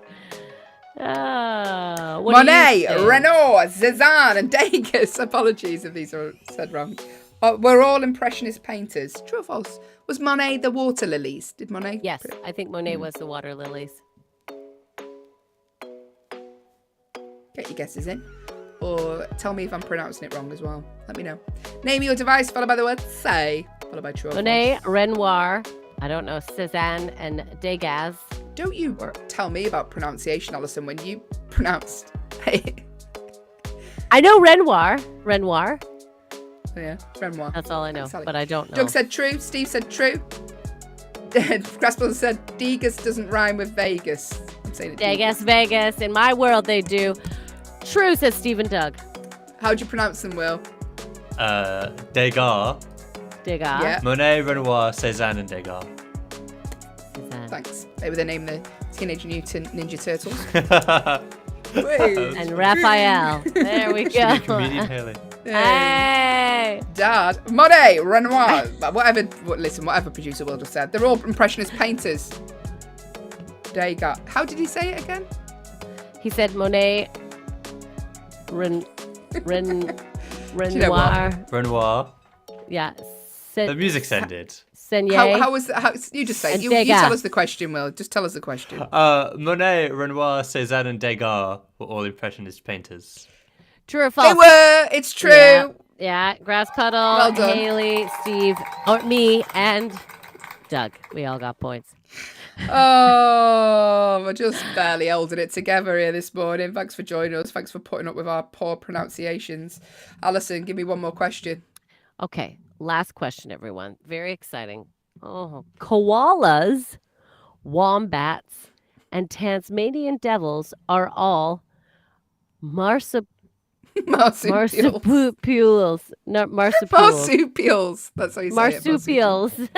What do
Monet,
you say?
Renoir, Cézanne, and Degas. Apologies if these are said wrong. We're all Impressionist painters. True or false? Was Monet the water lilies? Did Monet?
Yes, I think Monet was the water lilies.
Get your guesses in. Or tell me if I'm pronouncing it wrong as well. Let me know. Name your device, followed by the word say, followed by true or false.
Monet, Renoir, I don't know, Cézanne, and Degas.
Don't you tell me about pronunciation, Alison, when you pronounced it.
I know Renoir. Renoir.
Oh, yeah, Renoir.
That's all I know,
Thanks, Sally.
but I don't know.
Doug said true. Steve said true. Grasspuddle said Degas doesn't rhyme with Vegas. I'm saying it.
Degas, Vegas. In my world, they do. True, says Steve and Doug.
How'd you pronounce them, Will?
Degas,
Degas.
Yeah.
Monet, Renoir, Cézanne, and Degas.
Cézanne.
Thanks. They were the name of the Teenage Mutant Ninja Turtles.
And Raphael. There we go.
Comedian Haley.
Hey.
Dad. Monet, Renoir. Whatever producer Will just said. They're all Impressionist painters. Degas. How did he say it again?
He said Monet,
you know
Renoir.
Renoir.
Yeah.
The music's ended.
Seigneur.
How was you just say it.
And
You
Degas.
tell us the question, Will. Just tell us the question.
Monet, Renoir, Cézanne, and Degas were all Impressionist painters.
True or false?
They were. It's true.
Yeah. Grasspuddle,
Well done.
Haley, Steve, or me, and Doug. We all got points.
Oh, we're just barely holding it together here this morning. Thanks for joining us. Thanks for putting up with our poor pronunciations. Alison, give me one more question.
Okay. Last question, everyone. Very exciting. Oh, koalas, wombats, and Tasmanian devils are all
Marsupials.
marsupials. No, marsupials.
Marsupials. That's how you say
Marsupials.
it.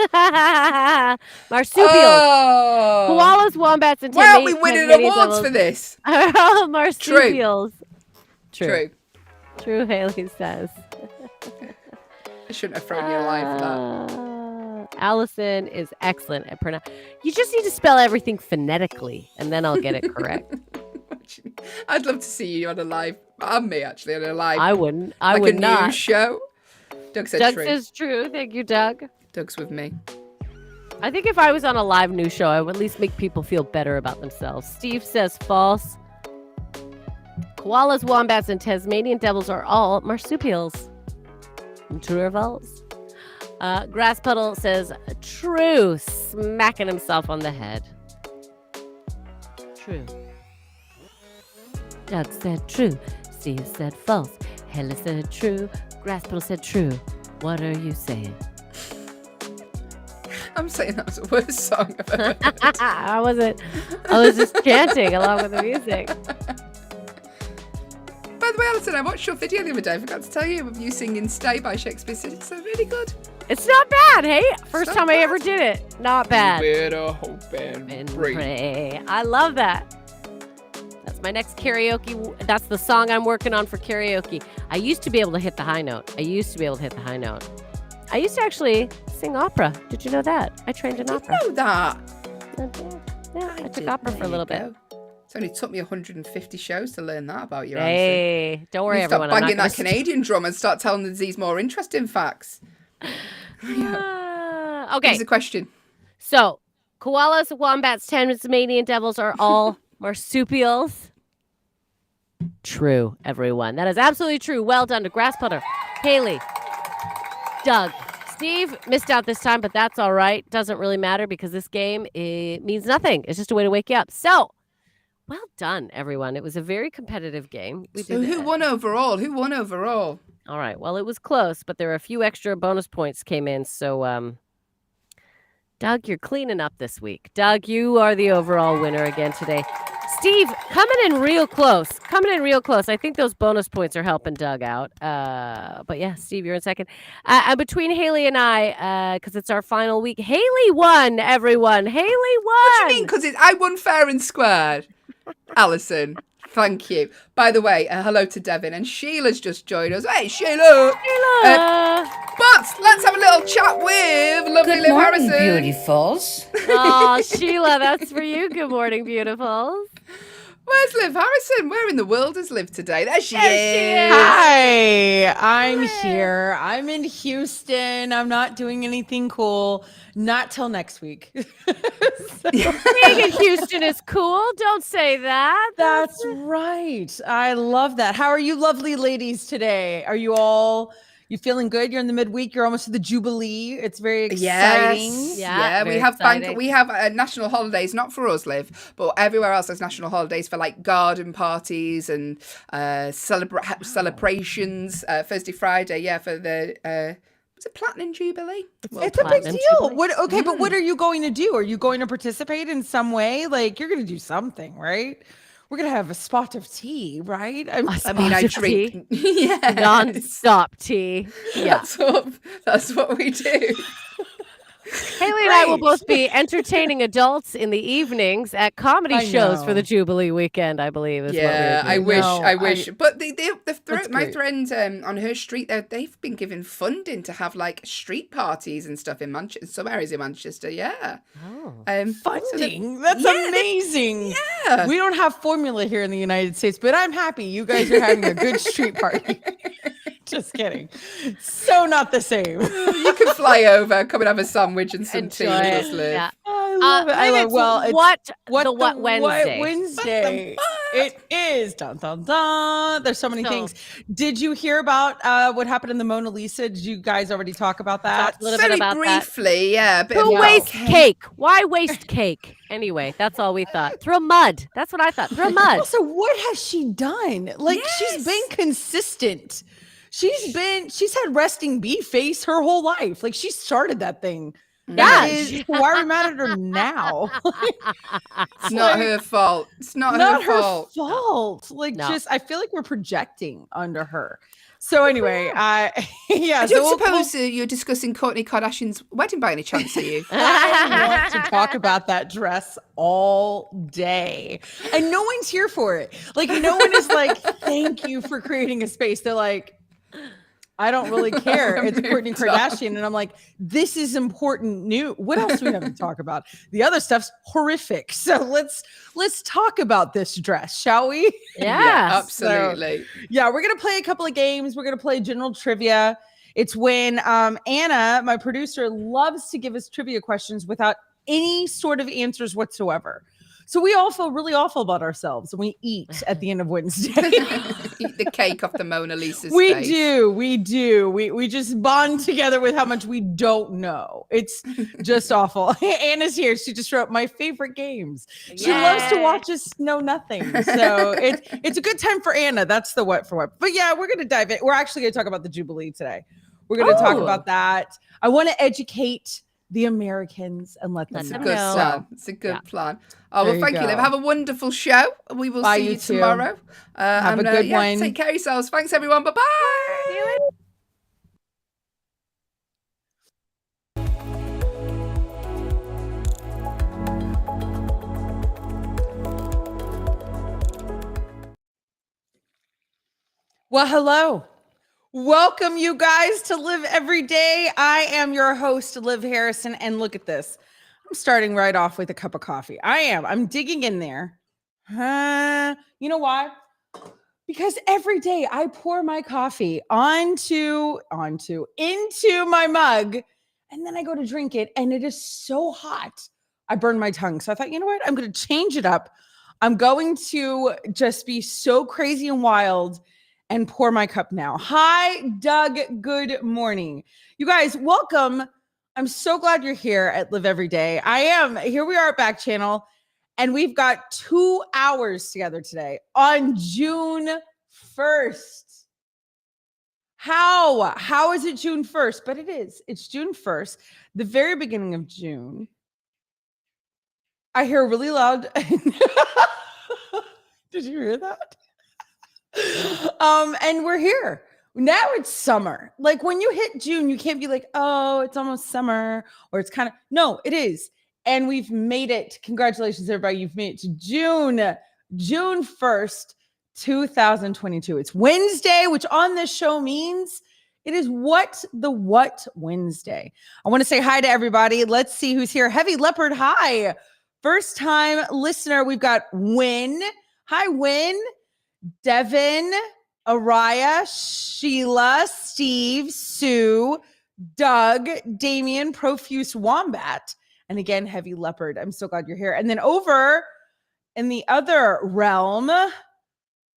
Marsupials.
Oh.
Koalas, wombats, and
Why aren't we
Tasmanian
winning awards
devils
for this?
are all marsupials.
True.
True, Haley says.
I shouldn't have thrown you alive for that.
Allison is excellent at pronounce. You just need to spell everything phonetically, and then I'll get it correct.
I'd love to see you on a live, and me actually, on a live.
I wouldn't. I
like
would
a
not.
news show. Doug said
Doug
true.
says true. Thank you, Doug.
Doug's with me.
I think if I was on a live news show, I would at least make people feel better about themselves. Steve says false. Koalas, wombats, and Tasmanian devils are all marsupials. True or false? Grass Puddle says true, smacking himself on the head. True. Doug said true. Steve said false. Hella said true. Grass Puddle said true. What are you saying?
I'm saying that was the worst song I've ever heard.
I was just chanting along with the music.
By the way, Alison, I watched your video the other day. I forgot to tell you of you singing Stay by Shakespeare. It's really good.
It's not bad, hey? First
not
time I
bad.
ever did it. Not bad.
Better hope and
And
pray.
pray. I love that. That's my next karaoke. That's the song I'm working on for karaoke. I used to be able to hit the high note. I used to to actually sing opera. Did you know that? I trained in opera.
Know that.
Yeah, I took
did.
opera for a
There
little
you
bit.
go. It's only took me 150 shows to learn that about you, Alison.
Hey, don't worry,
You start
everyone.
banging that Canadian drum and start telling these more interesting facts.
Okay,
Here's a question.
so koalas, wombats, Tasmanian devils are all marsupials. True, everyone. That is absolutely true. Well done to Grass Putter, Haley, Doug. Steve missed out this time, but that's all right. Doesn't really matter because this game, it means nothing. It's just a way to wake you up. So, well done, everyone. It was a very competitive game.
So who won overall? Who won overall?
All right. Well, it was close, but there were a few extra bonus points came in. So, Doug, you're cleaning up this week. Doug, you are the overall winner again today. Steve, coming in real close. I think those bonus points are helping Doug out. But yeah, Steve, you're in second. And between Haley and I, because it's our final week, Haley won, everyone. Haley won.
What do you mean? Because I won fair and squared. Alison, thank you. By the way, hello to Devin. And Sheila's just joined us. Hey, Sheila. But let's have a little chat with lovely
Good
Liv
morning,
Harrison.
beautifuls.
Oh, Sheila, that's for you. Good morning, beautifuls.
Where's Liv Harrison? Where in the world is Liv today? There she
There she
is.
is.
Hi, I'm here. I'm in Houston. I'm not doing anything cool. Not till next week.
Being in Houston is cool. Don't say that.
That's right. I love that. How are you lovely ladies today? Are you feeling good? You're in the midweek. You're almost to the Jubilee. It's very exciting.
Yes.
Yeah,
we
very
have
exciting.
we have national holidays, not for us, Liv, but everywhere else there's national holidays for like garden parties and celebrations. Thursday, Friday, yeah, for the was it Platinum Jubilee?
It's a big
Platinum
deal.
Jubilee.
But what are you going to do? Are you going to participate in some way? Like you're going to do something, right? We're going to have a spot of tea, right?
I mean,
Spot
I
of
drink. Yeah,
Non-stop tea. Yeah.
That's what we do.
Haley and I will both be entertaining adults in the evenings at comedy
I
shows for
know.
the Jubilee weekend, I believe. Is
Yeah,
what we're
I
doing.
wish. But my
great.
friend on her street, they've been given funding to have like street parties and stuff in Manchester, some areas in Manchester. Yeah.
Oh.
Funding. That's
yeah,
amazing.
Yeah.
We don't have formula here in the United States, but I'm happy you guys are having a good street party. Just kidding. So not the same.
You can fly over, come and have a sandwich and some tea
Enjoy
with
it.
us, Liv.
Yeah.
I love it. I love
It's
well, it's
what Wednesday?
Wednesday. It is. Dun, dun, dun. There's so many
So-
things. Did you hear about what happened in the Mona Lisa? Did you guys already talk about that?
Talked a little bit
Very
about that.
briefly, yeah. A bit
Who
of
wastes
cake.
cake? Why waste cake? Anyway, that's all we thought. Throw mud. That's what I thought. Throw mud.
Also, what has she done? Like she's been
Yes.
consistent. She's had resting bee face her whole life. Like she started that thing.
Yeah.
Why are we mad at her now?
It's not her fault. It's not her fault.
Like
No.
just I feel like we're projecting under her. So anyway,
I
so
don't suppose you're discussing Kourtney Kardashian's wedding by any chance, are you?
I want to talk about that dress all day. And no one's here for it. Like no one is like, thank you for creating a space. They're like, I don't really care. It's Kourtney Kardashian. And I'm like, this is important news. What else do we have to talk about? The other stuff's horrific. So let's talk about this dress, shall we?
Yeah.
Absolutely.
Yeah, we're gonna play a couple of games. We're gonna play general trivia. It's when Anna, my producer, loves to give us trivia questions without any sort of answers whatsoever. So we all feel really awful about ourselves when we eat at the end of Wednesday.
Eat the cake off the Mona Lisa's
We
face.
do. We just bond together with how much we don't know. It's just awful. Anna's here. She just wrote my favorite games. She loves to watch us know nothing. So it's a good time for Anna. That's the what for what. But yeah, we're gonna dive in. We're actually gonna talk about the Jubilee today. We're gonna talk about that. I want to educate the Americans and let them
That's a
know.
good plan. It's a good plan. Oh, well, thank you, Liv. Have a wonderful show. We will see you tomorrow.
Have a good one.
Take care of yourselves. Thanks, everyone. Bye-bye.
Well, hello. Welcome, you guys, to Live Every Day. I am your host, Liv Harrison, and look at this. I'm starting right off with a cup of coffee. I'm digging in there. You know why? Because every day I pour my coffee into my mug, and then I go to drink it, and it is so hot. I burn my tongue. So I thought, you know what? I'm going to change it up. I'm going to just be so crazy and wild and pour my cup now. Hi, Doug. Good morning. You guys, welcome. I'm so glad you're here at Live Every Day. Here we are at Backchannel, and we've got 2 hours together today on June 1st. How is it June 1st? But it is. It's June 1st, the very beginning of June. I hear really loud. Did you hear that? And we're here. Now it's summer. Like when you hit June, you can't be like, oh, it's almost summer, or it's kind of, no, it is. And we've made it. Congratulations, everybody. You've made it to June 1st, 2022. It's Wednesday, which on this show means it is What Wednesday. I want to say hi to everybody. Let's see who's here. Heavy Leopard, hi. First time listener, we've got Win. Hi, Win. Devin, Araya, Sheila, Steve, Sue, Doug, Damien, Profuse Wombat, and again, Heavy Leopard. I'm so glad you're here. And then over in the other realm,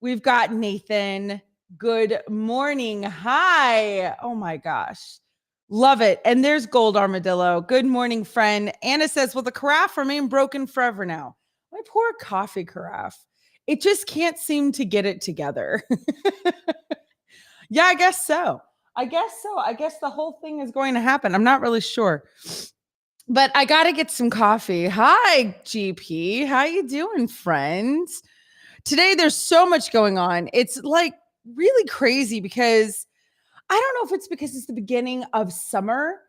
we've got Nathan. Good morning. Hi. Oh my gosh. Love it. And there's Gold Armadillo. Good morning, friend. Anna says, will the carafe remain broken forever now? My poor coffee carafe. It just can't seem to get it together. Yeah, I guess so. I guess the whole thing is going to happen. I'm not really sure. But I got to get some coffee. Hi, GP. How you doing, friends? Today, there's so much going on. It's like really crazy because I don't know if it's because it's the beginning of summer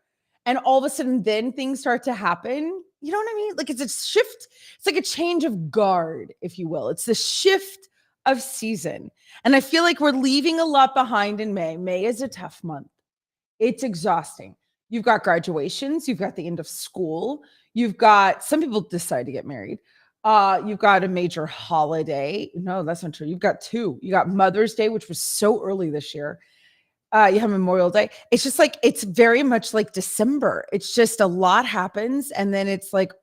and all of a sudden then things start to happen. You know what I mean? Like it's a shift. It's like a change of guard, if you will. It's the shift of season. And I feel like we're leaving a lot behind in May. May is a tough month. It's exhausting. You've got graduations. You've got the end of school. You've got, some people decide to get married. You've got a major holiday. No, that's not true. You've got two. You got Mother's Day, which was so early this year. You have Memorial Day. It's just like, it's very much like December. It's just a lot happens and then it's like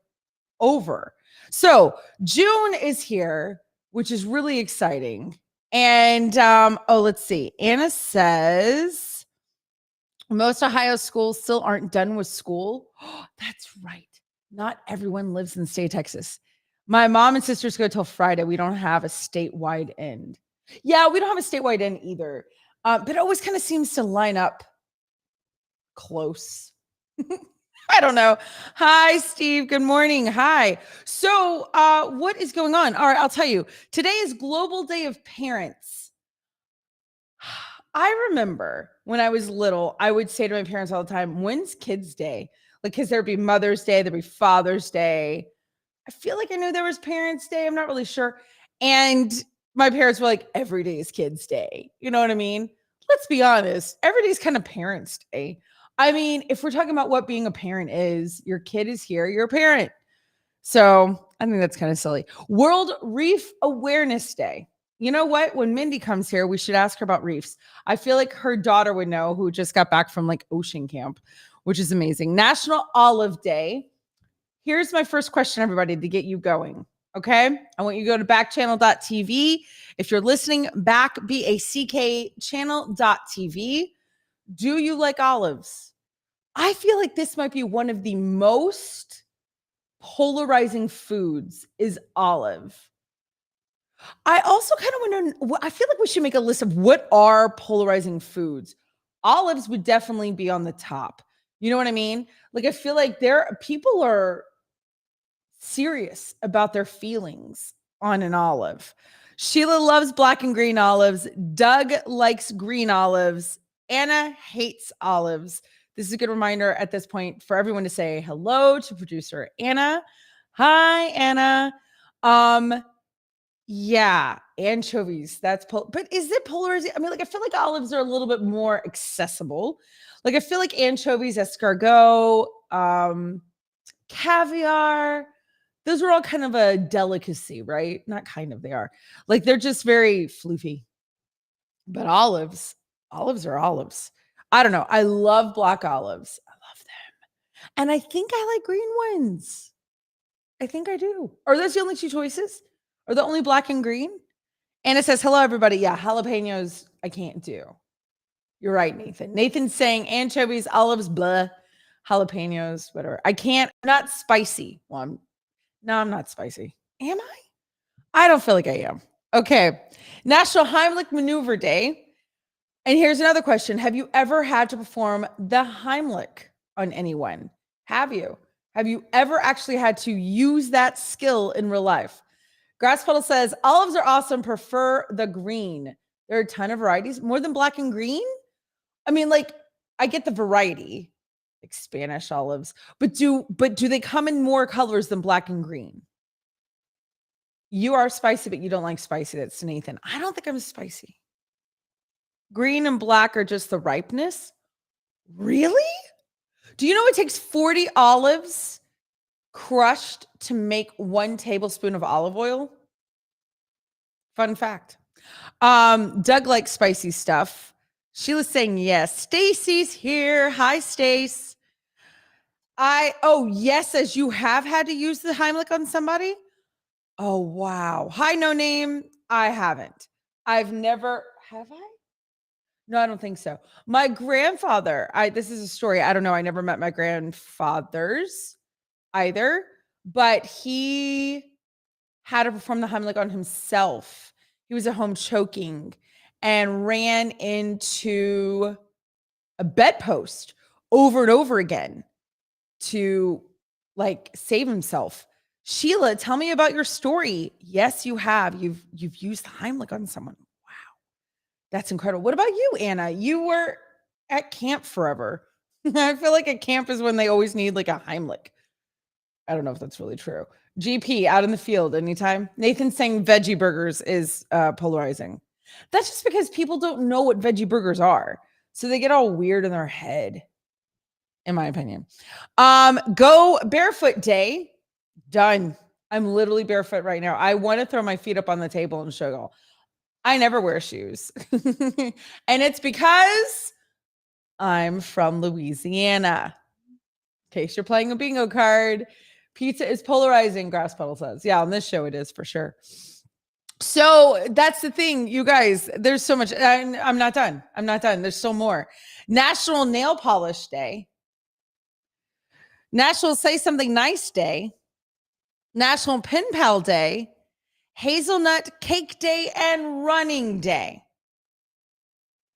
over. So June is here, which is really exciting. And let's see. Anna says most Ohio schools still aren't done with school. That's right. Not everyone lives in the state of Texas. My mom and sisters go till Friday. We don't have a statewide end. Yeah, we don't have a statewide end either. But it always kind of seems to line up close. I don't know. Hi, Steve. Good morning. Hi. So what is going on? All right, I'll tell you. Today is Global Day of Parents. I remember when I was little, I would say to my parents all the time, when's Kids Day? Like, because there'd be Mother's Day, there'd be Father's Day. I feel like I knew there was Parents' Day. I'm not really sure. And my parents were like, every day is Kids Day. You know what I mean? Let's be honest. Every day is kind of Parents' Day. I mean, if we're talking about what being a parent is, your kid is here, you're a parent. So I think that's kind of silly. World Reef Awareness Day. You know what? When Mindy comes here, we should ask her about reefs. I feel like her daughter would know, who just got back from like ocean camp, which is amazing. National Olive Day. Here's my first question, everybody, to get you going. Okay. I want you to go to backchannel.tv. If you're listening, BACK channel.tv. Do you like olives? I feel like this might be one of the most polarizing foods is olive. I also kind of wonder, I feel like we should make a list of what are polarizing foods. Olives would definitely be on the top. You know what I mean? Like, I feel like people are serious about their feelings on an olive. Sheila loves black and green olives. Doug likes green olives. Anna hates olives. This is a good reminder at this point for everyone to say hello to producer Anna. Hi, Anna. Yeah, anchovies. But is it polarizing? I mean, like, I feel like olives are a little bit more accessible. Like, I feel like anchovies, escargot, caviar, those are all kind of a delicacy, right? Not kind of, they are. Like, they're just very floofy. But olives are olives. I don't know. I love black olives. I love them. And I think I like green ones. I think I do. Are those the only two choices? Are the only black and green? And it says, hello, everybody. Yeah, jalapenos, I can't do. You're right, Nathan. Nathan's saying anchovies, olives, blah, jalapenos, whatever. I can't, not spicy. Well, I'm not spicy. Am I? I don't feel like I am. Okay. National Heimlich Maneuver Day. And here's another question. Have you ever had to perform the Heimlich on anyone? Have you? Have you ever actually had to use that skill in real life? Grass Puddle says, olives are awesome. Prefer the green. There are a ton of varieties. More than black and green? I mean, like, I get the variety, like Spanish olives, but do they come in more colors than black and green? You are spicy, but you don't like spicy. That's Nathan. I don't think I'm spicy. Green and black are just the ripeness. Really? Do you know it takes 40 olives crushed to make 1 tablespoon of olive oil? Fun fact. Doug likes spicy stuff. Sheila's saying yes. Stacy's here. Hi, Stace. Yes, as you have had to use the Heimlich on somebody? Oh, wow. Hi, no name. I haven't. Have I? No, I don't think so. My grandfather, this is a story. I don't know. I never met my grandfathers either, but he had to perform the Heimlich on himself. He was at home choking and ran into a bedpost over and over again to, like, save himself. Sheila, tell me about your story. Yes, you have. You've used the Heimlich on someone. Wow. That's incredible. What about you, Anna? You were at camp forever. I feel like at camp is when they always need, like, a Heimlich. I don't know if that's really true. GP, out in the field anytime. Nathan's saying veggie burgers is polarizing. That's just because people don't know what veggie burgers are. So they get all weird in their head, in my opinion. Go barefoot day. Done. I'm literally barefoot right now. I want to throw my feet up on the table and show y'all. I never wear shoes. And it's because I'm from Louisiana. In case you're playing a bingo card, pizza is polarizing, Grass Puddle says. Yeah, on this show it is for sure. So that's the thing, you guys. There's so much. I'm not done. There's still more. National Nail Polish Day. National Say Something Nice Day. National Pen Pal Day. Hazelnut Cake Day and Running Day.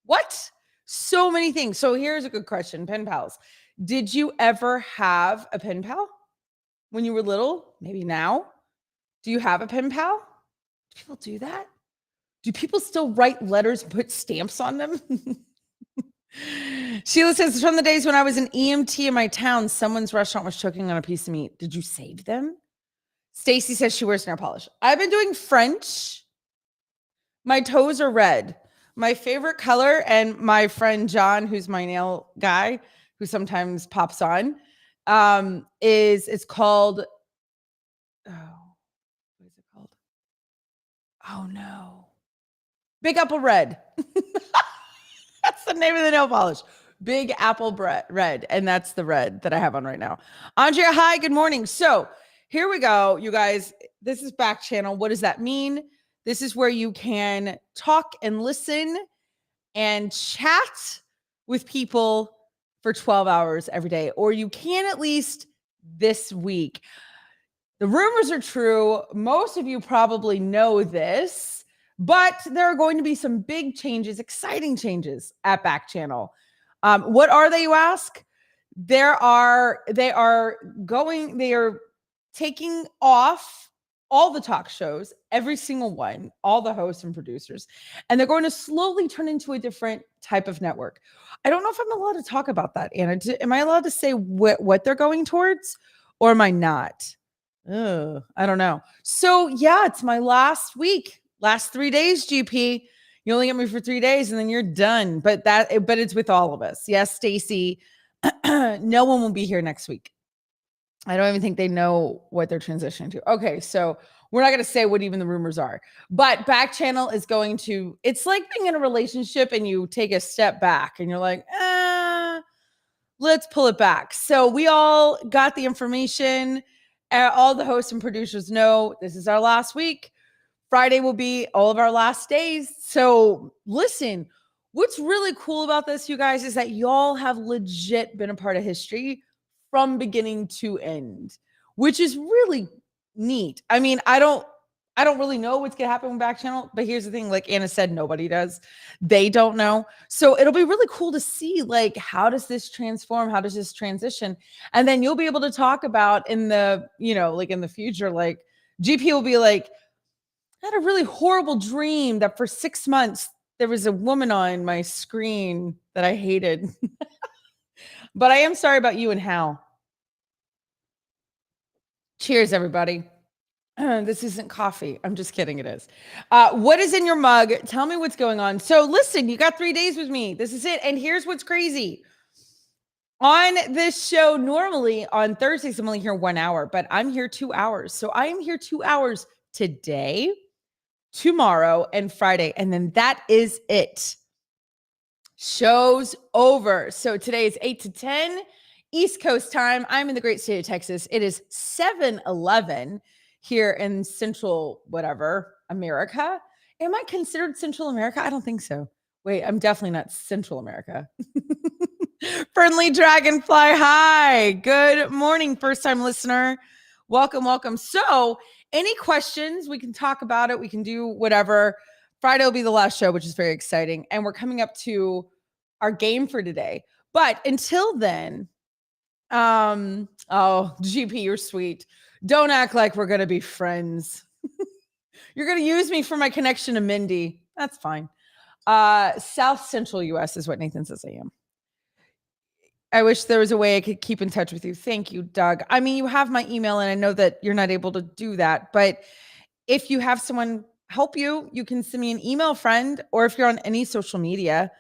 What? So many things. So here's a good question, pen pals. Did you ever have a pen pal when you were little? Maybe now? Do you have a pen pal? Do people do that? Do people still write letters and put stamps on them? Sheila says, from the days when I was an EMT in my town, someone's restaurant was choking on a piece of meat. Did you save them? Stacy says she wears nail polish. I've been doing French. My toes are red. My favorite color, and my friend John, who's my nail guy, who sometimes pops on, it's called, what is it called? Oh no. Big Apple Red. That's the name of the nail polish. Big Apple Red. And that's the red that I have on right now. Andrea, hi, good morning. So here we go, you guys. This is Backchannel. What does that mean? This is where you can talk and listen and chat with people for 12 hours every day, or you can at least this week. The rumors are true. Most of you probably know this, but there are going to be some big changes, exciting changes at Backchannel. What are they, you ask? They are taking off all the talk shows, every single one, all the hosts and producers, and they're going to slowly turn into a different type of network. I don't know if I'm allowed to talk about that, Anna. Am I allowed to say what they're going towards, or am I not? I don't know. So yeah, it's my last week, last 3 days, GP. You only get me for 3 days and then you're done. But it's with all of us. Yes, Stacy. No one will be here next week. I don't even think they know what they're transitioning to. Okay, so we're not going to say what even the rumors are. But Backchannel is going to, it's like being in a relationship and you take a step back and you're like, let's pull it back. So we all got the information. All the hosts and producers know this is our last week. Friday will be all of our last days. So listen, what's really cool about this, you guys, is that y'all have legit been a part of history from beginning to end, which is really neat. I mean, I don't really know what's going to happen with Backchannel, but here's the thing, like Anna said, nobody does. They don't know. So it'll be really cool to see, like, how does this transform? How does this transition? And then you'll be able to talk about in the, like in the future, like GP will be like, I had a really horrible dream that for 6 months, there was a woman on my screen that I hated. But I am sorry about you and Hal. Cheers, everybody. This isn't coffee. I'm just kidding. It is. What is in your mug? Tell me what's going on. So listen, you got 3 days with me. This is it. And here's what's crazy. On this show, normally on Thursdays, I'm only here 1 hour, but I'm here 2 hours. So I am here 2 hours today, tomorrow, and Friday. And then that is it. Show's over. So today is 8 to 10 East Coast time. I'm in the great state of Texas. It is 7:11 here in Central whatever America. Am I considered Central America? I don't think so. Wait, I'm definitely not Central America. Friendly Dragonfly, hi. Good morning, first-time listener. Welcome, welcome. So any questions? We can talk about it. We can do whatever. Friday will be the last show, which is very exciting. And we're coming up to our game for today. But until then, GP, you're sweet. Don't act like we're going to be friends. You're going to use me for my connection to Mindy. That's fine. South Central US is what Nathan says I am. I wish there was a way I could keep in touch with you. Thank you, Doug. I mean, you have my email and I know that you're not able to do that, but if you have someone help you, you can send me an email, friend, or if you're on any social media.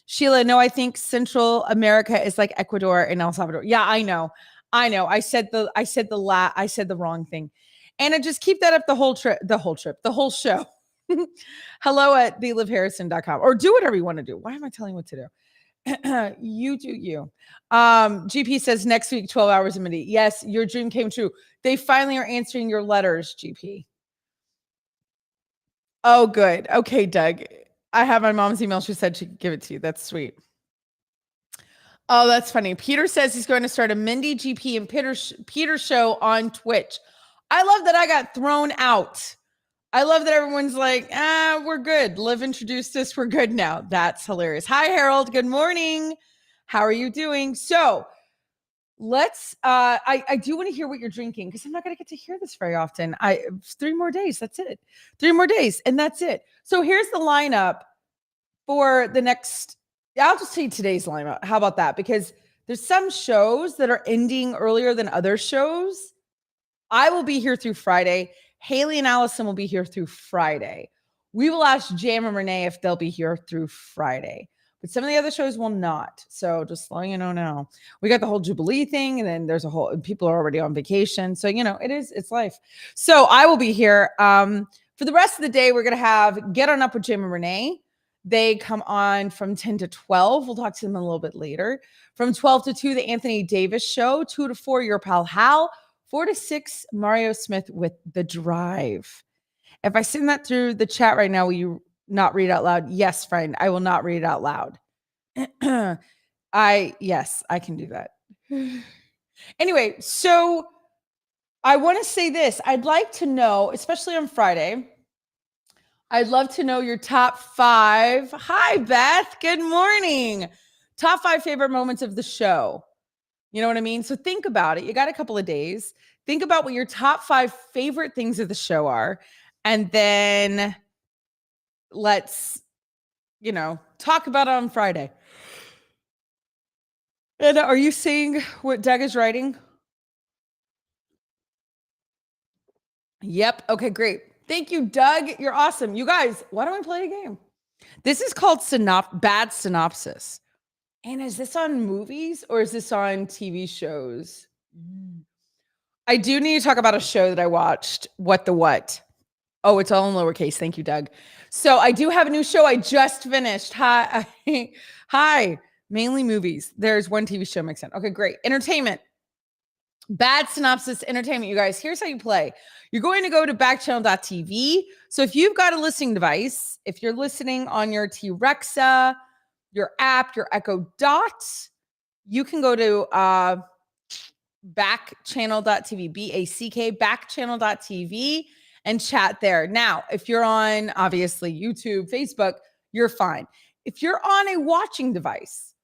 Sheila, no, I think Central America is like Ecuador and El Salvador. Yeah, I know. I said the wrong thing. Anna, just keep that up the whole show. Hello at theliveharrison.com, or do whatever you want to do. Why am I telling you what to do? You do you. GP says next week, 12 hours a minute. Yes, your dream came true. They finally are answering your letters, GP. Oh, good. Okay, Doug. I have my mom's email. She said she'd give it to you. That's sweet. Oh, that's funny. Peter says he's going to start a Mindy, GP, and Peter show on Twitch. I love that I got thrown out. I love that everyone's like, we're good. Liv introduced us. We're good now. That's hilarious. Hi, Harold. Good morning. How are you doing? So let's, I do want to hear what you're drinking because I'm not going to get to hear this very often. 3 more days. That's it. 3 more days. And that's it. So here's the lineup for the next, I'll just tell you today's lineup. How about that? Because there's some shows that are ending earlier than other shows. I will be here through Friday. Haley and Allison will be here through Friday. We will ask Jam and Renee if they'll be here through Friday. But some of the other shows will not. So just letting you know now. We got the whole Jubilee thing, and then there's people are already on vacation. So, it's life. So I will be here. For the rest of the day, we're going to have Get On Up with Jam and Renee. They come on from 10 to 12. We'll talk to them a little bit later. From 12 to 2, the Anthony Davis Show. 2 to 4, your pal Hal. 4 to 6, Mario Smith with The Drive. If I send that through the chat right now, will you not read it out loud? Yes, friend. I will not read it out loud. Yes, I can do that. Anyway, so I want to say this. I'd like to know, especially on Friday, I'd love to know your top 5. Hi, Beth. Good morning. Top 5 favorite moments of the show. You know what I mean? So think about it. You got a couple of days. Think about what your top 5 favorite things of the show are. And then let's, talk about it on Friday. And are you seeing what Doug is writing? Yep. Okay, great. Thank you, Doug. You're awesome. You guys, why don't we play a game? This is called Bad Synopsis. And is this on movies or is this on TV shows? I do need to talk about a show that I watched. What the What? Oh, it's all in lowercase. Thank you, Doug. So I do have a new show I just finished. Hi. Hi. Mainly movies. There's one TV show mixed in. Okay, great. Entertainment. Bad Synopsis Entertainment, you guys. Here's how you play. You're going to go to backchannel.tv. So if you've got a listening device, if you're listening on your T-Rexa, your app, your Echo Dot, you can go to backchannel.tv, B-A-C-K, backchannel.tv, and chat there. Now, if you're on, obviously, YouTube, Facebook, you're fine. If you're on a watching device,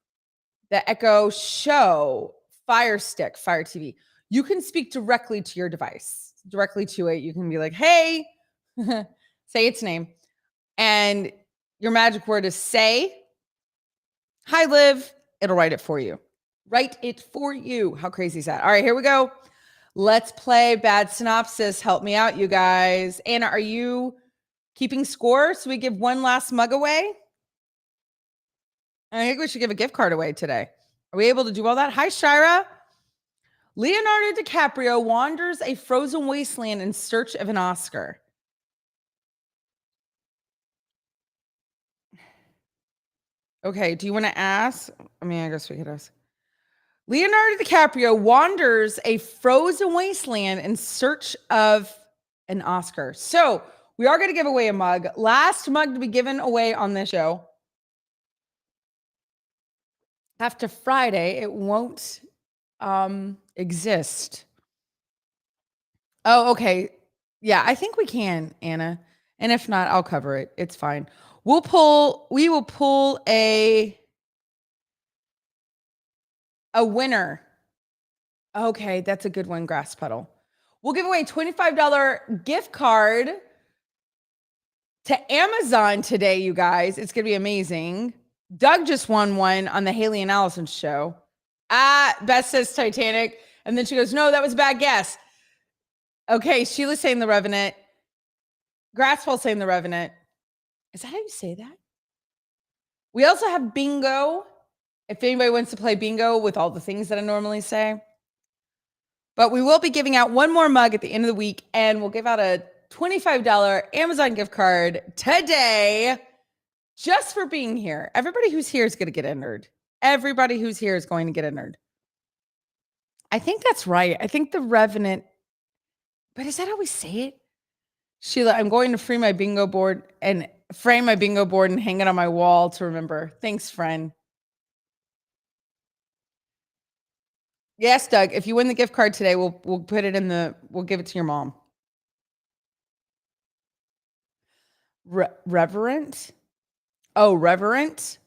the Echo Show, Fire Stick, Fire TV, you can speak directly to your device, directly to it. You can be like, hey, say its name. And your magic word is say. Hi, Liv. It'll write it for you. Write it for you. How crazy is that? All right, here we go. Let's play Bad Synopsis. Help me out, you guys. Anna, are you keeping score so we give one last mug away? I think we should give a gift card away today. Are we able to do all that? Hi, Shira. Leonardo DiCaprio wanders a frozen wasteland in search of an Oscar. Okay, do you want to ask? I mean, I guess we could ask. Leonardo DiCaprio wanders a frozen wasteland in search of an Oscar. So we are going to give away a mug. Last mug to be given away on this show. After Friday, it won't exist. Oh, okay. Yeah, I think we can, Anna. And if not, I'll cover it. It's fine. We will pull a winner. Okay, that's a good one, Grass Puddle. We'll give away a $25 gift card to Amazon today, you guys. It's going to be amazing. Doug just won one on the Haley and Allison show. Beth says Titanic. And then she goes, no, that was a bad guess. Okay, Sheila's saying The Revenant. Grassfall's saying The Revenant. Is that how you say that? We also have bingo. If anybody wants to play bingo with all the things that I normally say. But we will be giving out one more mug at the end of the week. And we'll give out a $25 Amazon gift card today. Just for being here. Everybody who's here is going to get entered. Everybody who's here is going to get entered. I think that's right. I think The Revenant. But is that how we say it? Sheila, I'm going to frame my bingo board and hang it on my wall to remember. Thanks, friend. Yes, Doug. If you win the gift card today, we'll put it we'll give it to your mom. Reverent? Oh, reverent?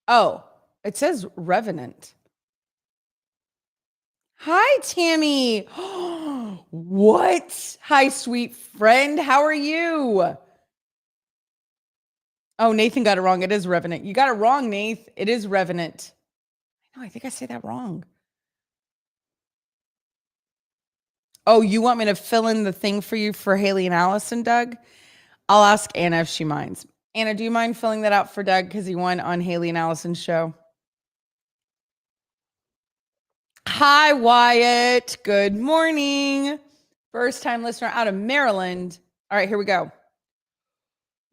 Oh, it says revenant. Hi, Tammy. What? Hi, sweet friend. How are you? Oh, Nathan got it wrong. It is revenant. You got it wrong, Nath. It is revenant. No, I think I say that wrong. Oh, you want me to fill in the thing for you for Haley and Allison, Doug? I'll ask Anna if she minds. Anna, do you mind filling that out for Doug because he won on Haley and Allison's show? Hi, Wyatt. Good morning. First time listener out of Maryland. All right, here we go.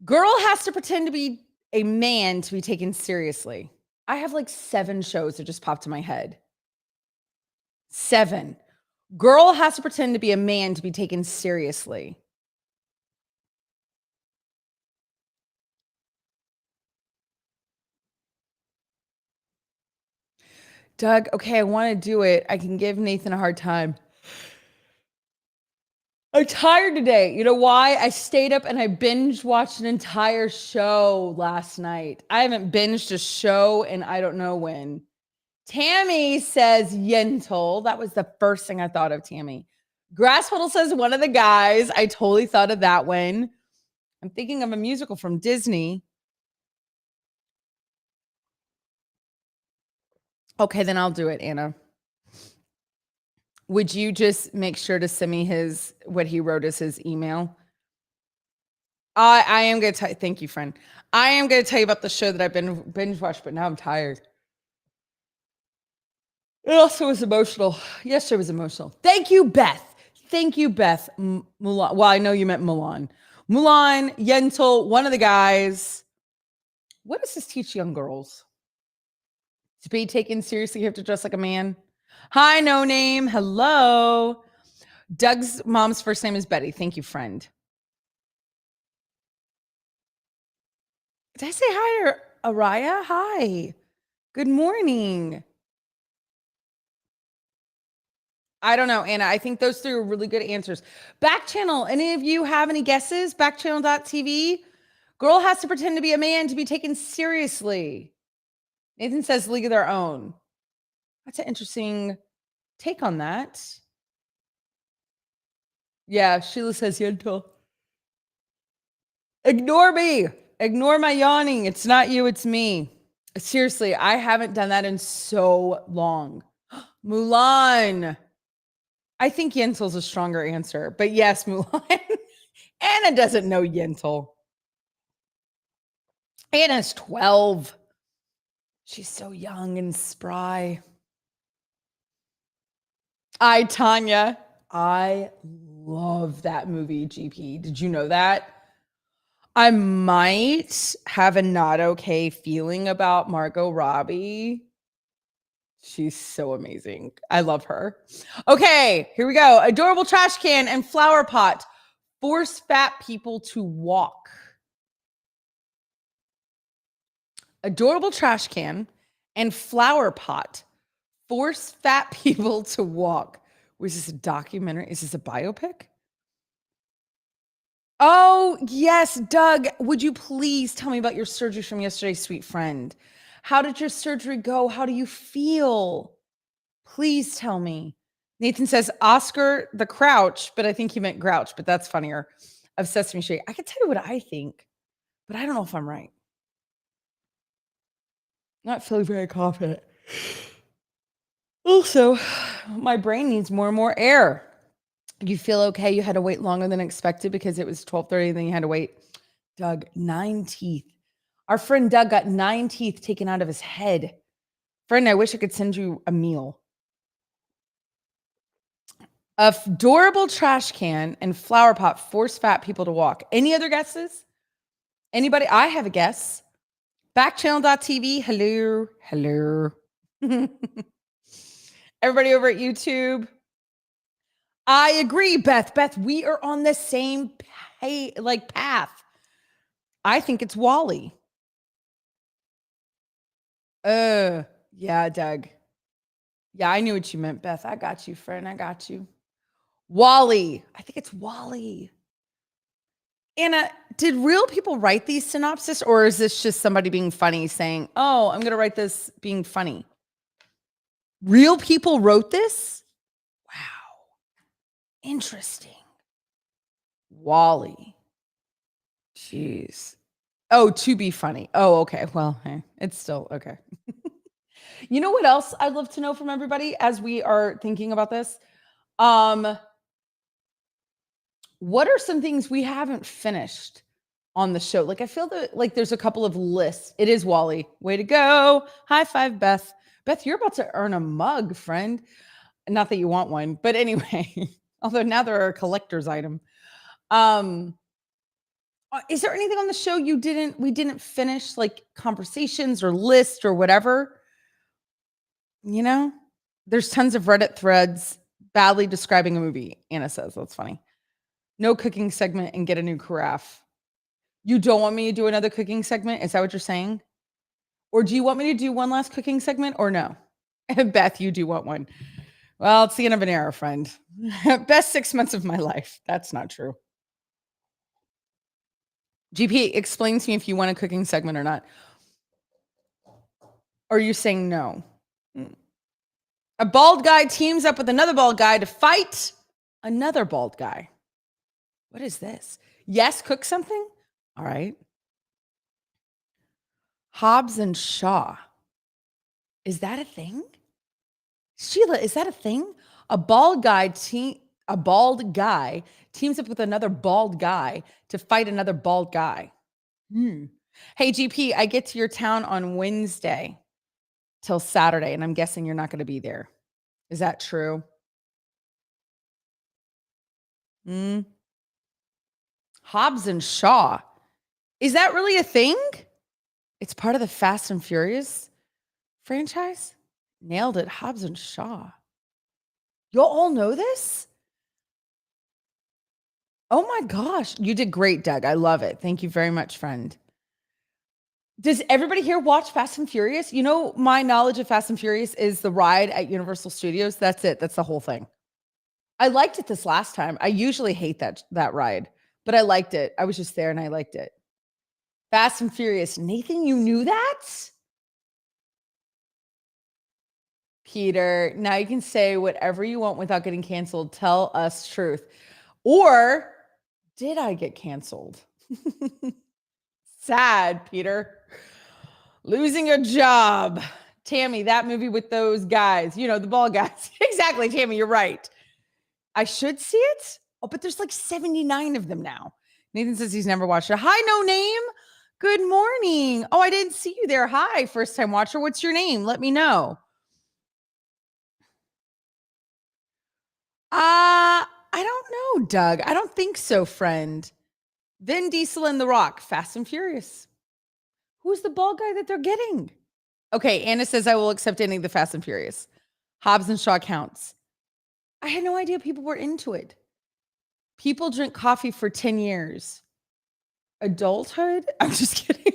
Girl has to pretend to be a man to be taken seriously. I have like 7 shows that just popped in my head. 7. Girl has to pretend to be a man to be taken seriously. Doug, okay, I want to do it. I can give Nathan a hard time. I'm tired today. You know why? I stayed up and I binge watched an entire show last night. I haven't binged a show in I don't know when. Tammy says Yentl. That was the first thing I thought of, Tammy. Grasspuddle says one of the guys. I totally thought of that one. I'm thinking of a musical from Disney. Okay, then I'll do it, Anna. Would you just make sure to send me what he wrote as his email? I am going to tell you. Thank you, friend. I am going to tell you about the show that I've been binge watched, but now I'm tired. It also was emotional. Yesterday was emotional. Thank you, Beth. Thank you, Beth. Mulan. Well, I know you meant Mulan. Mulan, Yentl, one of the guys. What does this teach young girls? To be taken seriously, you have to dress like a man. Hi, no name. Hello. Doug's mom's first name is Betty. Thank you, friend. Did I say hi to Araya? Hi. Good morning. I don't know, Anna. I think those three are really good answers. Backchannel. Any of you have any guesses? Backchannel.tv. Girl has to pretend to be a man to be taken seriously. Nathan says League of Their Own. That's an interesting take on that. Yeah, Sheila says Yentl. Ignore me. Ignore my yawning. It's not you, it's me. Seriously, I haven't done that in so long. Mulan. I think Yentl's a stronger answer, but yes, Mulan. Anna doesn't know Yentl. Anna's 12. She's so young and spry. Tanya. I love that movie, GP. Did you know that? I might have a not okay feeling about Margot Robbie. She's so amazing. I love her. Okay, here we go. Adorable trash can and flower pot force fat people to walk. Adorable trash can and flower pot force fat people to walk. Was this a documentary? Is this a biopic? Oh, yes, Doug. Would you please tell me about your surgery from yesterday, sweet friend? How did your surgery go? How do you feel? Please tell me. Nathan says Oscar the Crouch, but I think he meant Grouch, but that's funnier. Of Sesame Street. I can tell you what I think, but I don't know if I'm right. Not feeling very confident. Also, my brain needs more and more air. You feel okay? You had to wait longer than expected because it was 12:30 and then you had to wait. Doug, 9 teeth. Our friend Doug got 9 teeth taken out of his head. Friend, I wish I could send you a meal. Adorable trash can and flower pot force fat people to walk. Any other guesses? Anybody? I have a guess. Backchannel.tv. Hello. Hello. Everybody over at YouTube. I agree, Beth. Beth, we are on the same path. I think it's Wally. Yeah, Doug. Yeah, I knew what you meant, Beth. I got you, friend. I got you. Wally. I think it's Wally. Anna, did real people write these synopses, or is this just somebody being funny saying, oh, I'm going to write this being funny? Real people wrote this? Wow. Interesting. Wally. Jeez. Oh, to be funny. Oh, okay. Well, hey, it's still okay. You know what else I'd love to know from everybody as we are thinking about this? What are some things we haven't finished on the show? Like, I feel that like there's a couple of lists. It is Wally. Way to go. High five, Beth. Beth, you're about to earn a mug, friend. Not that you want one, but anyway, although now they're a collector's item. Is there anything on the show we didn't finish, like conversations or lists or whatever? You know, there's tons of Reddit threads. badly describing a movie, Anna says. That's funny. No cooking segment and get a new carafe. You don't want me to do another cooking segment? Is that what you're saying? Or do you want me to do one last cooking segment or no? Beth, you do want one. Well, it's the end of an era, friend. Best 6 months of my life. That's not true. GP, explain to me if you want a cooking segment or not. Or are you saying no? A bald guy teams up with another bald guy to fight another bald guy. What is this? Yes, cook something? All right. Hobbs and Shaw. Is that a thing? Sheila, is that a thing? A bald guy teams up with another bald guy to fight another bald guy. Hey, GP, I get to your town on Wednesday till Saturday, and I'm guessing you're not going to be there. Is that true? Hobbs and Shaw. Is that really a thing? It's part of the Fast and Furious franchise? Nailed it. Hobbs and Shaw. You'll all know this? Oh my gosh. You did great, Doug. I love it. Thank you very much, friend. Does everybody here watch Fast and Furious? You know, my knowledge of Fast and Furious is the ride at Universal Studios. That's it. That's the whole thing. I liked it this last time. I usually hate that ride, but I liked it. I was just there and I liked it. Fast and Furious. Nathan, you knew that? Peter, now you can say whatever you want without getting canceled. Tell us truth. Or did I get canceled? Sad, Peter. Losing a job. Tammy, that movie with those guys, you know, the ball guys. Exactly, Tammy, you're right. I should see it. Oh, but there's like 79 of them now. Nathan says he's never watched it. Hi, no name. Good morning. Oh, I didn't see you there. Hi, first time watcher. What's your name? Let me know. I don't know, Doug. I don't think so, friend. Vin Diesel and The Rock, Fast and Furious. Who's the bald guy that they're getting? Okay, Anna says I will accept any of the Fast and Furious. Hobbs and Shaw counts. I had no idea people were into it. People drink coffee for 10 years. Adulthood? I'm just kidding.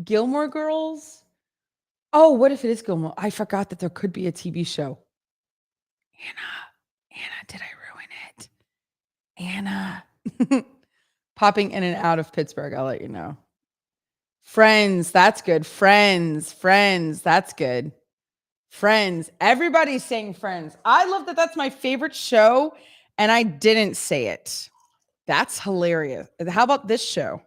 Gilmore Girls? Oh, what if it is Gilmore? I forgot that there could be a TV show. Anna, did I ruin it? Anna. Popping in and out of Pittsburgh. I'll let you know. Friends, that's good. Friends, that's good. Friends. Everybody's saying Friends. I love that that's my favorite show, and I didn't say it. That's hilarious. How about this show?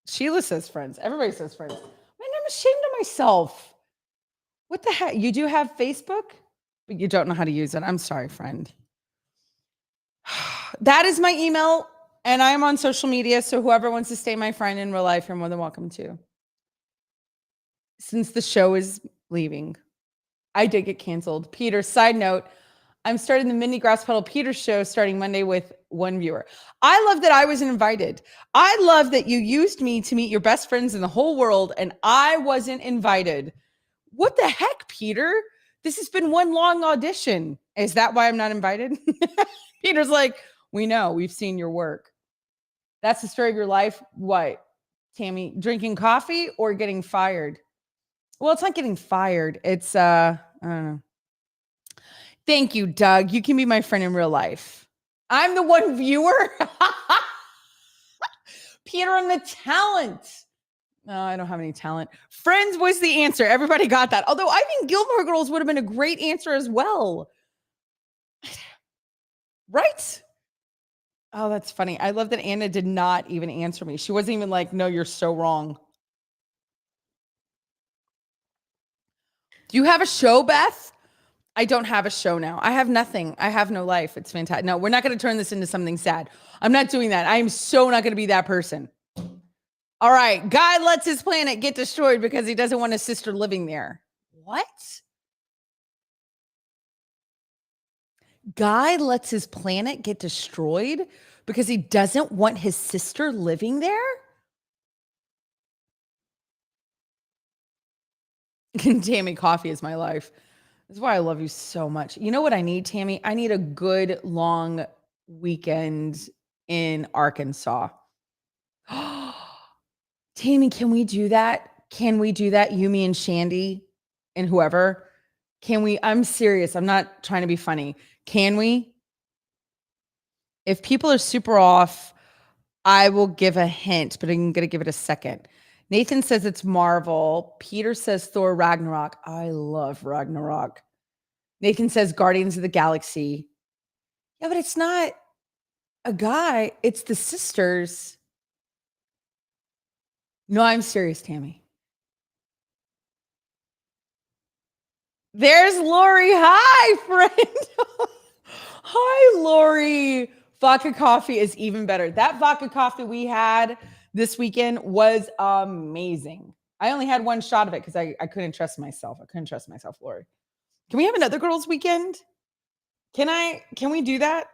Sheila says Friends. Everybody says Friends. Man, I'm ashamed of myself. What the heck? You do have Facebook, but you don't know how to use it. I'm sorry, friend. That is my email, and I am on social media, so whoever wants to stay my friend in real life, you're more than welcome to. Since the show is leaving, I did get canceled. Peter, side note, I'm starting the Mindy Grass Pedal Peter show starting Monday with one viewer. I love that I wasn't invited. I love that you used me to meet your best friends in the whole world, and I wasn't invited. What the heck, Peter? This has been one long audition. Is that why I'm not invited? Peter's like, we know, we've seen your work. That's the story of your life. What, Tammy, drinking coffee or getting fired? Well, it's not getting fired. It's, I don't know. Thank you, Doug. You can be my friend in real life. I'm the one viewer. Peter, I'm the talent. No, I don't have any talent. Friends was the answer. Everybody got that. Although I think Gilmore Girls would have been a great answer as well. Right? Oh, that's funny. I love that Anna did not even answer me. She wasn't even like, no, you're so wrong. Do you have a show, Beth? I don't have a show now. I have nothing. I have no life. It's fantastic. No, we're not going to turn this into something sad. I'm not doing that. I am so not going to be that person. All right. Guy lets his planet get destroyed because he doesn't want his sister living there. What? Guy lets his planet get destroyed because he doesn't want his sister living there? Tammy, coffee is my life. This is why I love you so much. You know what I need, Tammy? I need a good long weekend in Arkansas. Tammy, can we do that? Can we do that? You, me, and Shandy and whoever. Can we? I'm serious. I'm not trying to be funny. Can we? If people are super off, I will give a hint, but I'm going to give it a second. Nathan says it's Marvel. Peter says Thor Ragnarok. I love Ragnarok. Nathan says Guardians of the Galaxy. Yeah, but it's not a guy. It's the sisters. No, I'm serious, Tammy. There's Lori. Hi, friend. Hi, Lori. Vodka coffee is even better. That vodka coffee we had this weekend was amazing. I only had one shot of it because I couldn't trust myself. I couldn't trust myself, Lori. Can we have another girls' weekend? Can we do that?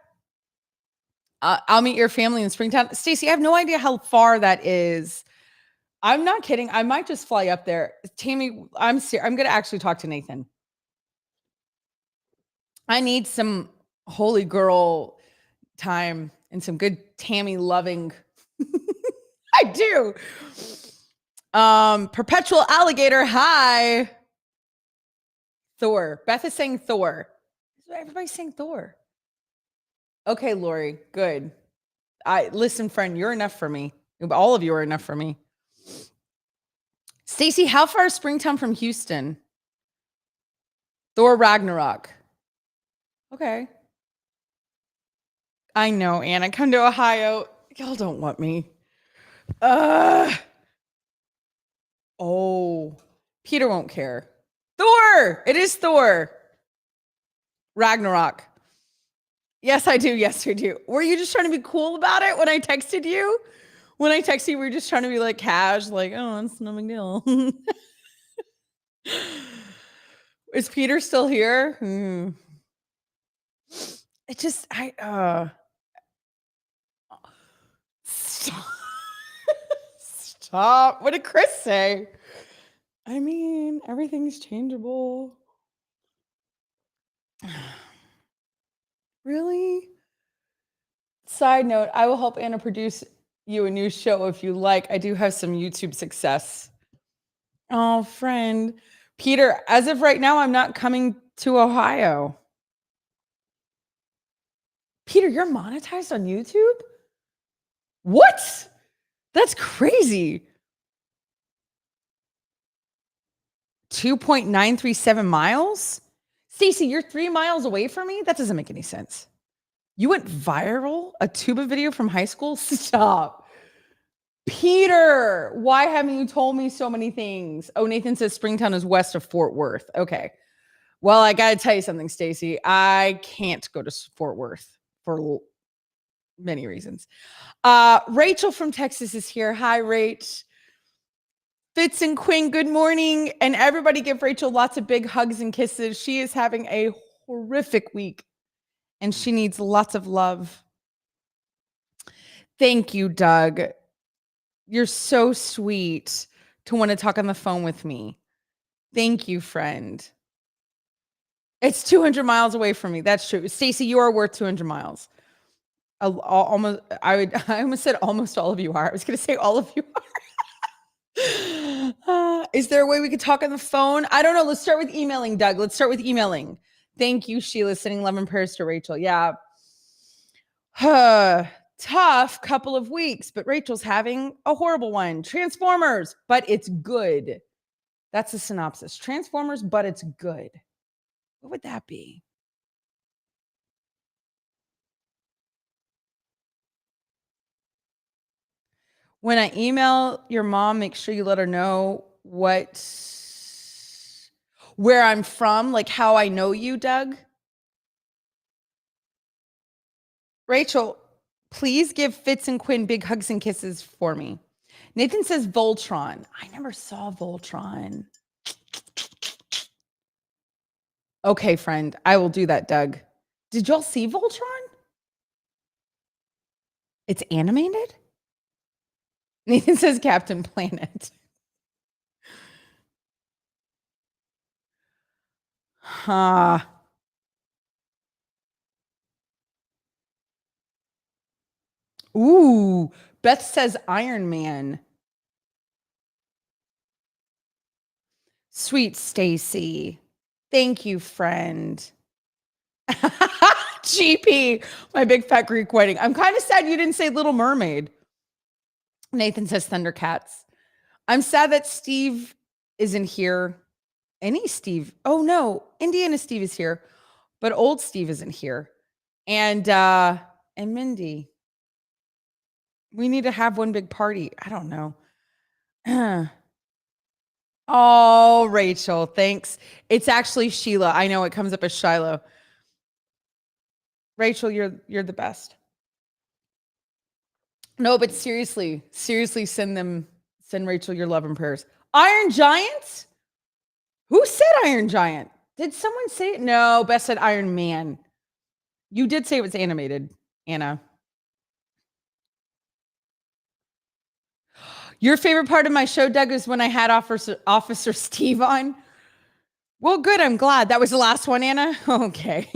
I'll meet your family in Springtown. Stacey, I have no idea how far that is. I'm not kidding. I might just fly up there. Tammy, I'm going to actually talk to Nathan. I need some holy girl time and some good Tammy loving. I do. Perpetual alligator. Hi. Thor. Beth is saying Thor. Everybody's saying Thor. Okay, Lori. Good. Listen, friend, you're enough for me. All of you are enough for me. Stacey, how far is Springtown from Houston? Thor Ragnarok. Okay. I know, Anna. Come to Ohio. Y'all don't want me. Oh, Peter won't care. Thor! It is Thor. Ragnarok. Yes, I do. Yes, I do. Were you just trying to be cool about it when I texted you? When I texted you, we were just trying to be like cash, like, oh, it's no big deal. Is Peter still here? It just, stop. Stop. What did Chris say? I mean, everything's changeable. Really? Side note, I will help Anna produce you a new show if you like. I do have some YouTube success. Oh, friend. Peter, as of right now, I'm not coming to Ohio. Peter, you're monetized on YouTube? What? That's crazy. 2.937 miles? Stacey, you're 3 miles away from me? That doesn't make any sense. You went viral? A tuba video from high school? Stop. Peter, why haven't you told me so many things? Oh, Nathan says Springtown is west of Fort Worth. Okay. Well, I got to tell you something, Stacey. I can't go to Fort Worth for many reasons. Rachel from Texas is here. Hi, Rach. Fitz and Quinn, good morning. And everybody give Rachel lots of big hugs and kisses. She is having a horrific week and she needs lots of love. Thank you, Doug. You're so sweet to want to talk on the phone with me. Thank you, friend. It's 200 miles away from me. That's true. Stacey, you are worth 200 miles. I almost said almost all of you are. I was going to say all of you are. Is there a way we could talk on the phone? I don't know. Let's start with emailing, Doug. Let's start with emailing. Thank you, Sheila. Sending love and prayers to Rachel. Yeah. Tough couple of weeks, but Rachel's having a horrible one. Transformers, but it's good. That's the synopsis. Transformers, but it's good. What would that be? When I email your mom, make sure you let her know where I'm from, like how I know you, Doug. Rachel, please give Fitz and Quinn big hugs and kisses for me. Nathan says Voltron. I never saw Voltron. Okay, friend. I will do that, Doug. Did y'all see Voltron? It's animated? Nathan says Captain Planet. Huh. Ooh, Beth says Iron Man. Sweet Stacy. Thank you, friend. GP, my big fat Greek wedding. I'm kind of sad you didn't say Little Mermaid. Nathan says Thundercats. I'm sad that Steve isn't here. Any Steve? Oh no, Indiana Steve is here, but old Steve isn't here. And Mindy. We need to have one big party. I don't know. Oh, Rachel, thanks. It's actually Sheila. I know it comes up as Shiloh. Rachel, you're the best. No, but seriously, send Rachel your love and prayers. Iron Giant? Who said Iron Giant? Did someone say it? No, Beth said Iron Man. You did say it was animated, Anna. Your favorite part of my show, Doug, is when I had Officer Steve on. Well, good. I'm glad. That was the last one, Anna? Okay.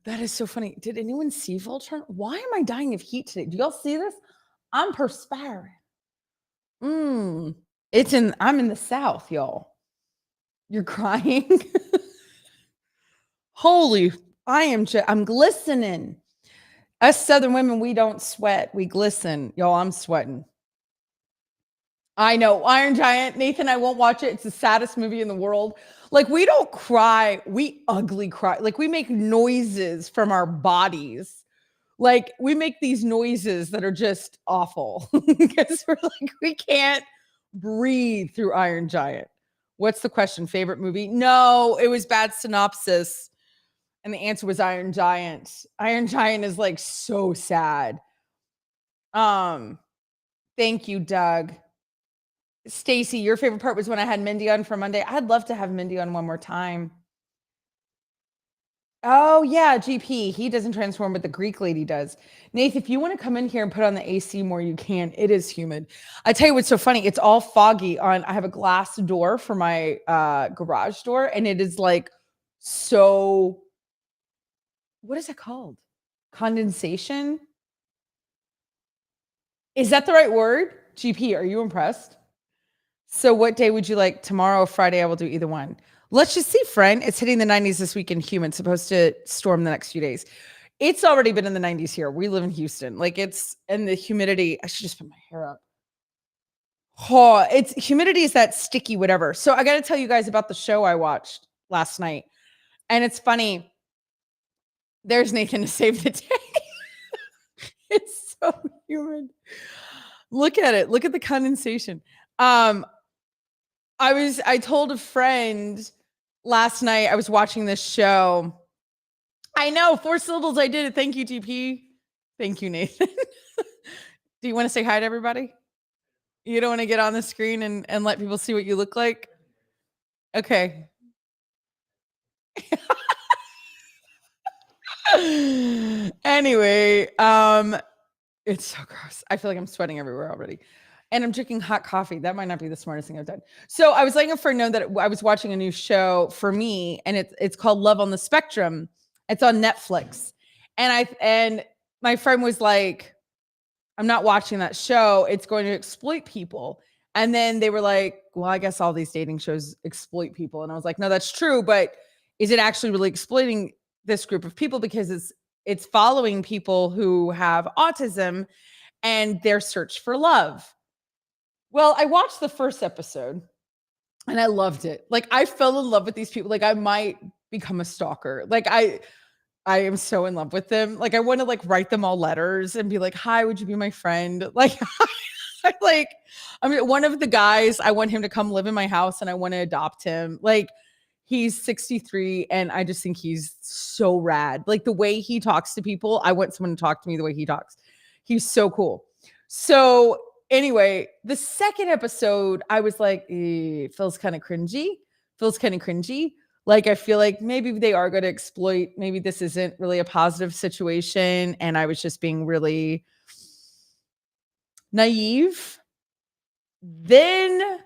That is so funny. Did anyone see Voltron? Why am I dying of heat today? Do y'all see this? I'm perspiring. I'm in the South, y'all. You're crying. Holy, I'm glistening. Us Southern women, we don't sweat. We glisten. Y'all, I'm sweating. I know. Iron Giant. Nathan, I won't watch it. It's the saddest movie in the world. Like, we don't cry. We ugly cry. Like, we make noises from our bodies. Like, we make these noises that are just awful because we're like, we can't breathe through Iron Giant. What's the question? Favorite movie? No, it was bad synopsis. And the answer was Iron Giant. Iron Giant is like so sad. Thank you, Doug. Stacy, your favorite part was when I had Mindy on for Monday. I'd love to have Mindy on one more time. Oh, yeah, GP. He doesn't transform, but the Greek lady does. Nathan, if you want to come in here and put on the AC more, you can. It is humid. I tell you what's so funny. It's all foggy I have a glass door for my garage door, and it is like so, what is it called? Condensation? Is that the right word? GP, are you impressed? So what day would you like? Tomorrow or Friday? I will do either one. Let's just see, friend. It's hitting the 90s this week in Human. Supposed to storm the next few days. It's already been in the 90s here. We live in Houston. Like, it's, and the humidity, I should just put my hair up. Oh, it's humidity is that sticky whatever. So I got to tell you guys about the show I watched last night. And it's funny. There's Nathan to save the day. It's so humid. Look at it. Look at the condensation. I told a friend last night, I was watching this show. I know, 4 syllables, I did it. Thank you, GP. Thank you, Nathan. Do you want to say hi to everybody? You don't want to get on the screen and let people see what you look like? Okay. Anyway, it's so gross. I feel like I'm sweating everywhere already. And I'm drinking hot coffee. That might not be the smartest thing I've done. So I was letting a friend know that I was watching a new show for me, and it's called Love on the Spectrum. It's on Netflix. And my friend was like, I'm not watching that show. It's going to exploit people. And then they were like, well, I guess all these dating shows exploit people. And I was like, no, that's true. But is it actually really exploiting this group of people? Because it's following people who have autism and their search for love. Well, I watched the first episode and I loved it. Like, I fell in love with these people. Like, I might become a stalker. Like, I am so in love with them. Like, I want to like write them all letters and be like, hi, would you be my friend? Like, I mean, one of the guys, I want him to come live in my house and I want to adopt him. Like, he's 63 and I just think he's so rad. Like, the way he talks to people, I want someone to talk to me the way he talks. He's so cool. So anyway, the second episode, I was like, feels kind of cringy. Like, I feel like maybe they are going to exploit. Maybe this isn't really a positive situation. And I was just being really naive. Then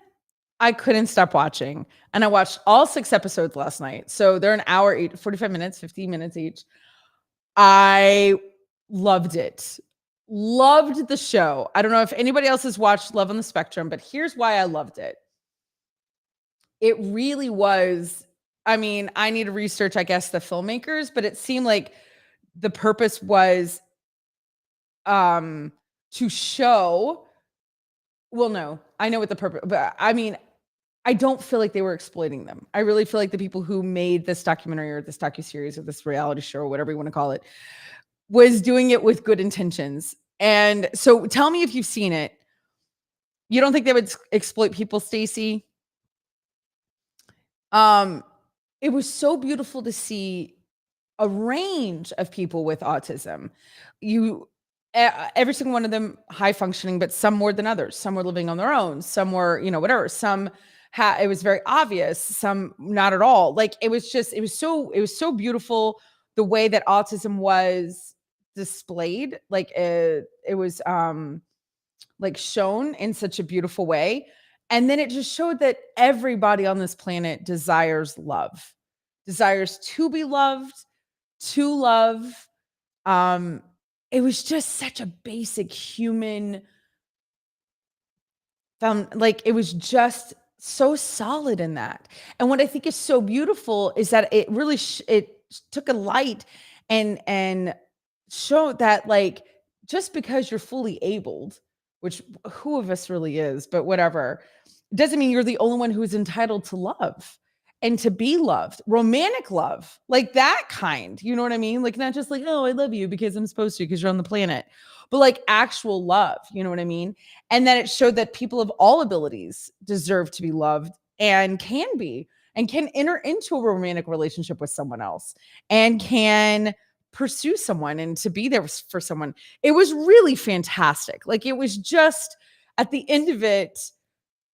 I couldn't stop watching. And I watched all 6 episodes last night. So they're an hour, 45 minutes, 15 minutes each. I loved it. Loved the show. I don't know if anybody else has watched Love on the Spectrum, but here's why I loved it. It really was, I mean, I need to research, I guess, the filmmakers, but it seemed like the purpose was to show, well, no, I know what the purpose, but I mean, I don't feel like they were exploiting them. I really feel like the people who made this documentary or this docuseries or this reality show or whatever you want to call it was doing it with good intentions. And so tell me if you've seen it. You don't think they would exploit people, Stacey? It was so beautiful to see a range of people with autism. Every single one of them high functioning, but some more than others. Some were living on their own. Some were, whatever. Some it was very obvious. Some not at all. Like it was so beautiful the way that autism was displayed. Like it was like shown in such a beautiful way. And then it just showed that everybody on this planet desires love, desires to be loved, to love. It was just such a basic human, like it was just so solid in that. And what I think is so beautiful is that it really it took a light and showed that, like, just because you're fully abled, which who of us really is, but whatever, doesn't mean you're the only one who's entitled to love and to be loved. Romantic love, like that kind, you know what I mean? Like not just like, oh, I love you because I'm supposed to, because you're on the planet, but like actual love, you know what I mean? And then it showed that people of all abilities deserve to be loved and can enter into a romantic relationship with someone else and can pursue someone and to be there for someone. It was really fantastic. Like it was just at the end of it,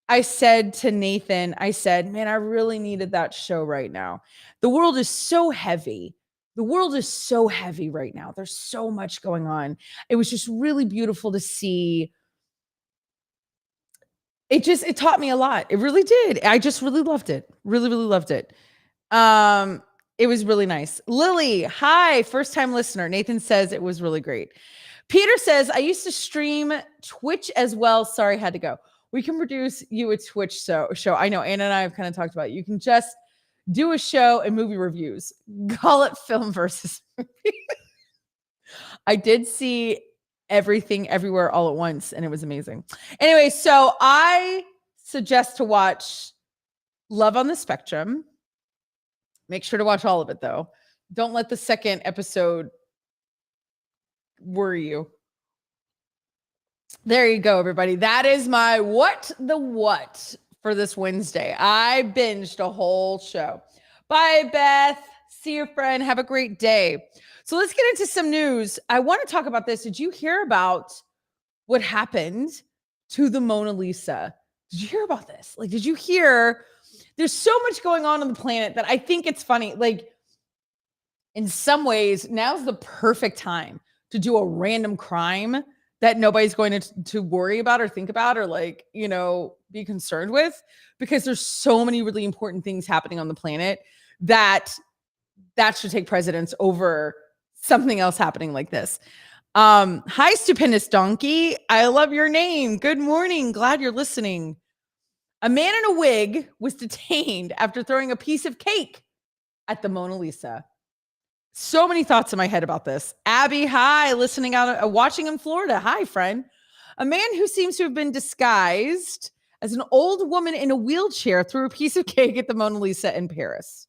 I said to Nathan, man, I really needed that show right now. The world is so heavy. The world is so heavy right now. There's so much going on. It was just really beautiful to see. It taught me a lot. It really did. I just really loved it. Really, really loved it. It was really nice. Lily, hi, first time listener. Nathan says it was really great. Peter says, I used to stream Twitch as well. Sorry, had to go. We can produce you a Twitch show. I know Anna and I have kind of talked about it. You can just do a show and movie reviews. Call it Film versus Movie. I did see Everything Everywhere All at Once, and it was amazing. Anyway, so I suggest to watch Love on the Spectrum. Make sure to watch all of it, though. Don't let the second episode worry you. There you go, everybody. That is my what for this Wednesday. I binged a whole show. Bye, Beth. See you, friend. Have a great day. So let's get into some news. I want to talk about this. Did you hear about what happened to the Mona Lisa? Did you hear about this? Like, did you hear? There's so much going on the planet that I think it's funny. Like, in some ways, now's the perfect time to do a random crime that nobody's going to worry about or think about or like, be concerned with, because there's so many really important things happening on the planet that should take precedence over something else happening like this. Hi, Stupendous Donkey. I love your name. Good morning. Glad you're listening. A man in a wig was detained after throwing a piece of cake at the Mona Lisa. So many thoughts in my head about this. Abby, hi, listening out, watching in Florida. Hi, friend. A man who seems to have been disguised as an old woman in a wheelchair threw a piece of cake at the Mona Lisa in Paris.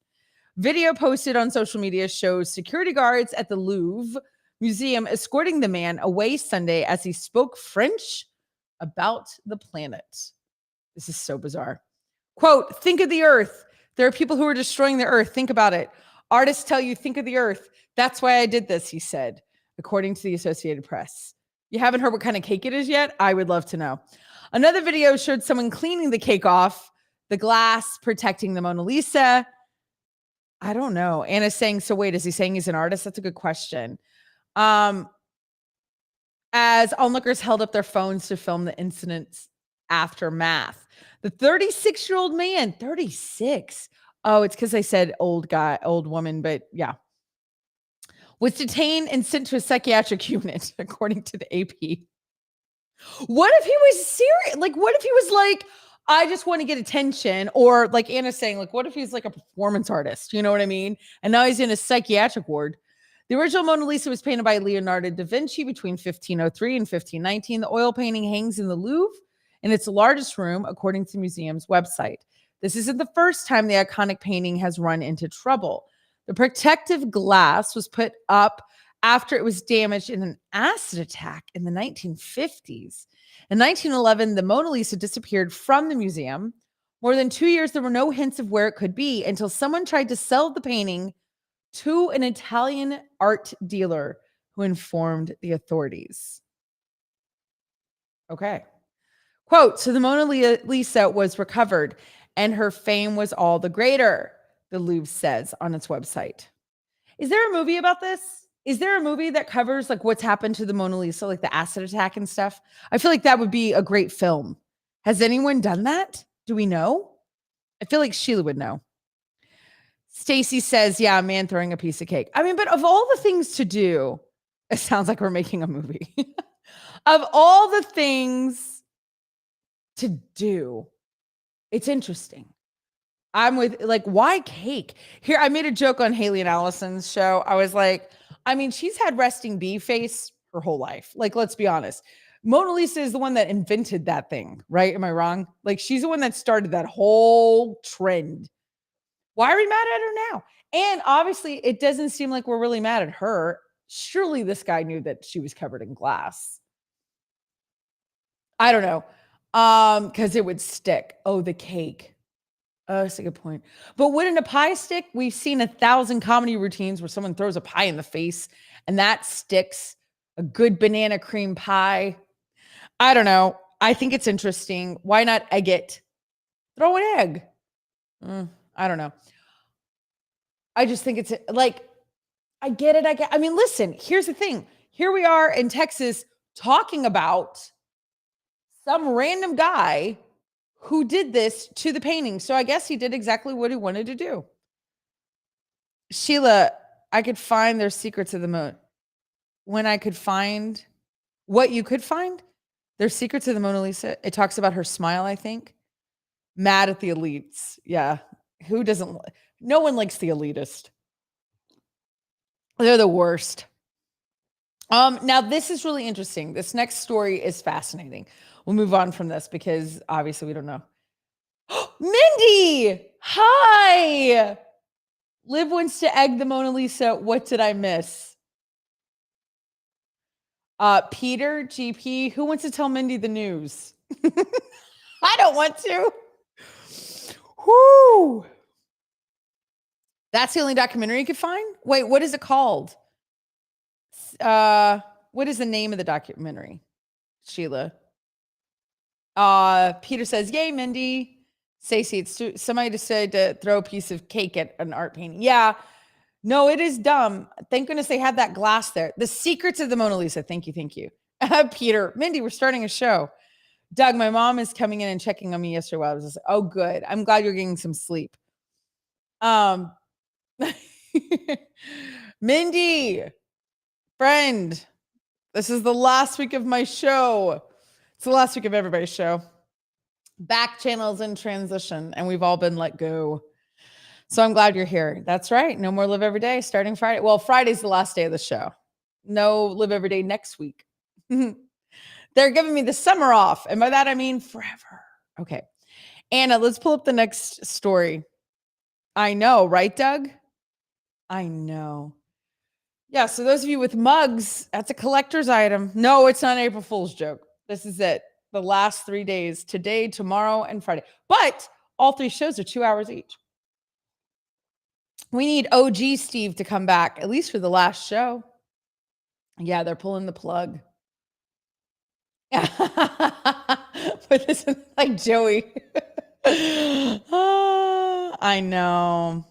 Video posted on social media shows security guards at the Louvre Museum escorting the man away Sunday as he spoke French about the planet. This is so bizarre. Quote, think of the earth. There are people who are destroying the earth. Think about it. Artists tell you, think of the earth. That's why I did this, he said, according to the Associated Press. You haven't heard what kind of cake it is yet? I would love to know. Another video showed someone cleaning the cake off the glass, protecting the Mona Lisa. I don't know. Anna's saying, so wait, is he saying he's an artist? That's a good question. As onlookers held up their phones to film the incident aftermath. The 36-year-old man, 36. Oh, it's because I said old guy, old woman, but yeah. Was detained and sent to a psychiatric unit, according to the AP. What if he was serious? Like, what if he was like, I just want to get attention? Or like Anna's saying, like, what if he's like a performance artist? You know what I mean? And now he's in a psychiatric ward. The original Mona Lisa was painted by Leonardo da Vinci between 1503 and 1519. The oil painting hangs in the Louvre in its largest room, according to the museum's website. This isn't the first time the iconic painting has run into trouble. The protective glass was put up after it was damaged in an acid attack in the 1950s. In 1911, the Mona Lisa disappeared from the museum. More than 2 years, there were no hints of where it could be until someone tried to sell the painting to an Italian art dealer who informed the authorities. Okay. Quote, so the Mona Lisa was recovered and her fame was all the greater, the Louvre says on its website. Is there a movie about this? Is there a movie that covers like what's happened to the Mona Lisa, like the acid attack and stuff? I feel like that would be a great film. Has anyone done that? Do we know? I feel like Sheila would know. Stacy says, yeah, a man throwing a piece of cake. I mean, but of all the things to do, it sounds like we're making a movie. Of all the things to do, it's interesting. I'm with, like, why cake? Here, I made a joke on Haley and Allison's show. I was like, I mean, she's had resting bee face her whole life. Like, let's be honest. Mona Lisa is the one that invented that thing, right? Am I wrong? Like, she's the one that started that whole trend. Why are we mad at her now? And obviously, it doesn't seem like we're really mad at her. Surely this guy knew that she was covered in glass. I don't know. Because it would stick. Oh, the cake. Oh, that's a good point. But wouldn't a pie stick? We've seen 1,000 comedy routines where someone throws a pie in the face and that sticks. A good banana cream pie. I don't know. I think it's interesting. Why not egg it? Throw an egg. I don't know. I just think it's like, I get it. I mean, listen, here's the thing. Here we are in Texas talking about some random guy who did this to the painting. So I guess he did exactly what he wanted to do. Sheila, I could find their secrets of the moon. When I could find what you could find, there's secrets of the Mona Lisa. It talks about her smile, I think. Mad at the elites. Yeah. Who doesn't? No one likes the elitist. They're the worst. Now this is really interesting. This next story is fascinating. We'll move on from this because obviously we don't know. Mindy, hi. Liv wants to egg the Mona Lisa. What did I miss? Peter, GP, who wants to tell Mindy the news? I don't want to. Whoo. That's the only documentary you could find? Wait, what is it called? What is the name of the documentary? Sheila. Peter says, yay, Mindy. Stacey, it's somebody decided to throw a piece of cake at an art painting. Yeah. No, it is dumb. Thank goodness they had that glass there. The secrets of the Mona Lisa. Thank you. Thank you. Peter, Mindy, we're starting a show. Doug, my mom is coming in and checking on me yesterday while I was just, oh, good. I'm glad you're getting some sleep. Mindy, friend, this is the last week of my show. It's the last week of everybody's show. Backchannel's in transition, and we've all been let go. So I'm glad you're here. That's right. No more Live Every Day starting Friday. Well, Friday's the last day of the show. No Live Every Day next week. They're giving me the summer off. And by that, I mean forever. Okay. Anna, let's pull up the next story. I know, right, Doug? I know. Yeah, so those of you with mugs, that's a collector's item. No, it's not an April Fool's joke. This is it. The last 3 days, today, tomorrow, and Friday. But all three shows are 2 hours each. We need OG Steve to come back, at least for the last show. Yeah, they're pulling the plug. But this is like Joey. I know.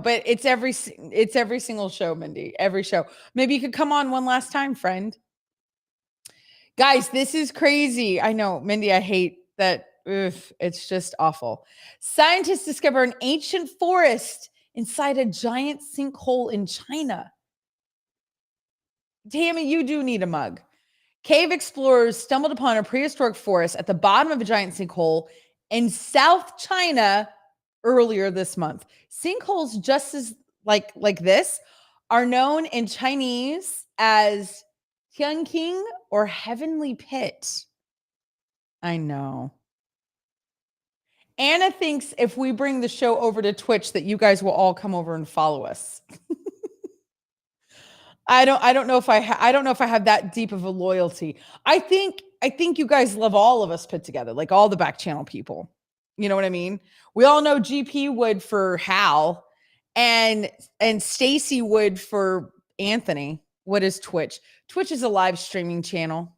But it's every single show, Mindy. Every show. Maybe you could come on one last time, friend. Guys, this is crazy. I know, Mindy, I hate It's just awful. Scientists discover an ancient forest inside a giant sinkhole in China. Tammy, you do need a mug. Cave explorers stumbled upon a prehistoric forest at the bottom of a giant sinkhole in South China earlier this month. Sinkholes just as like this are known in Chinese as Tianqing or heavenly pit. I know. Anna thinks if we bring the show over to Twitch that you guys will all come over and follow us. I don't know if I have that deep of a loyalty. I think you guys love all of us put together, like all the back channel people. You know what I mean? We all know GP would for Hal and Stacy would for Anthony. What is Twitch? Twitch is a live streaming channel.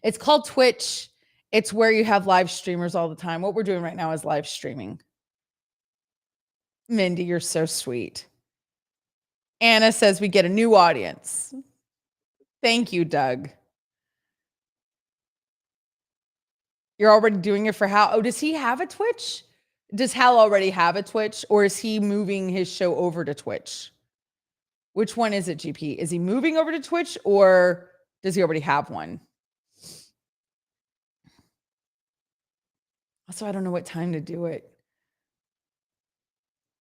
It's called Twitch. It's where you have live streamers all the time. What we're doing right now is live streaming. Mindy, you're so sweet. Anna says we get a new audience. Thank you, Doug. You're already doing it for Hal. Oh, does he have a Twitch? Does Hal already have a Twitch, or is he moving his show over to Twitch? Which one is it, GP? Is he moving over to Twitch, or does he already have one? Also, I don't know what time to do it.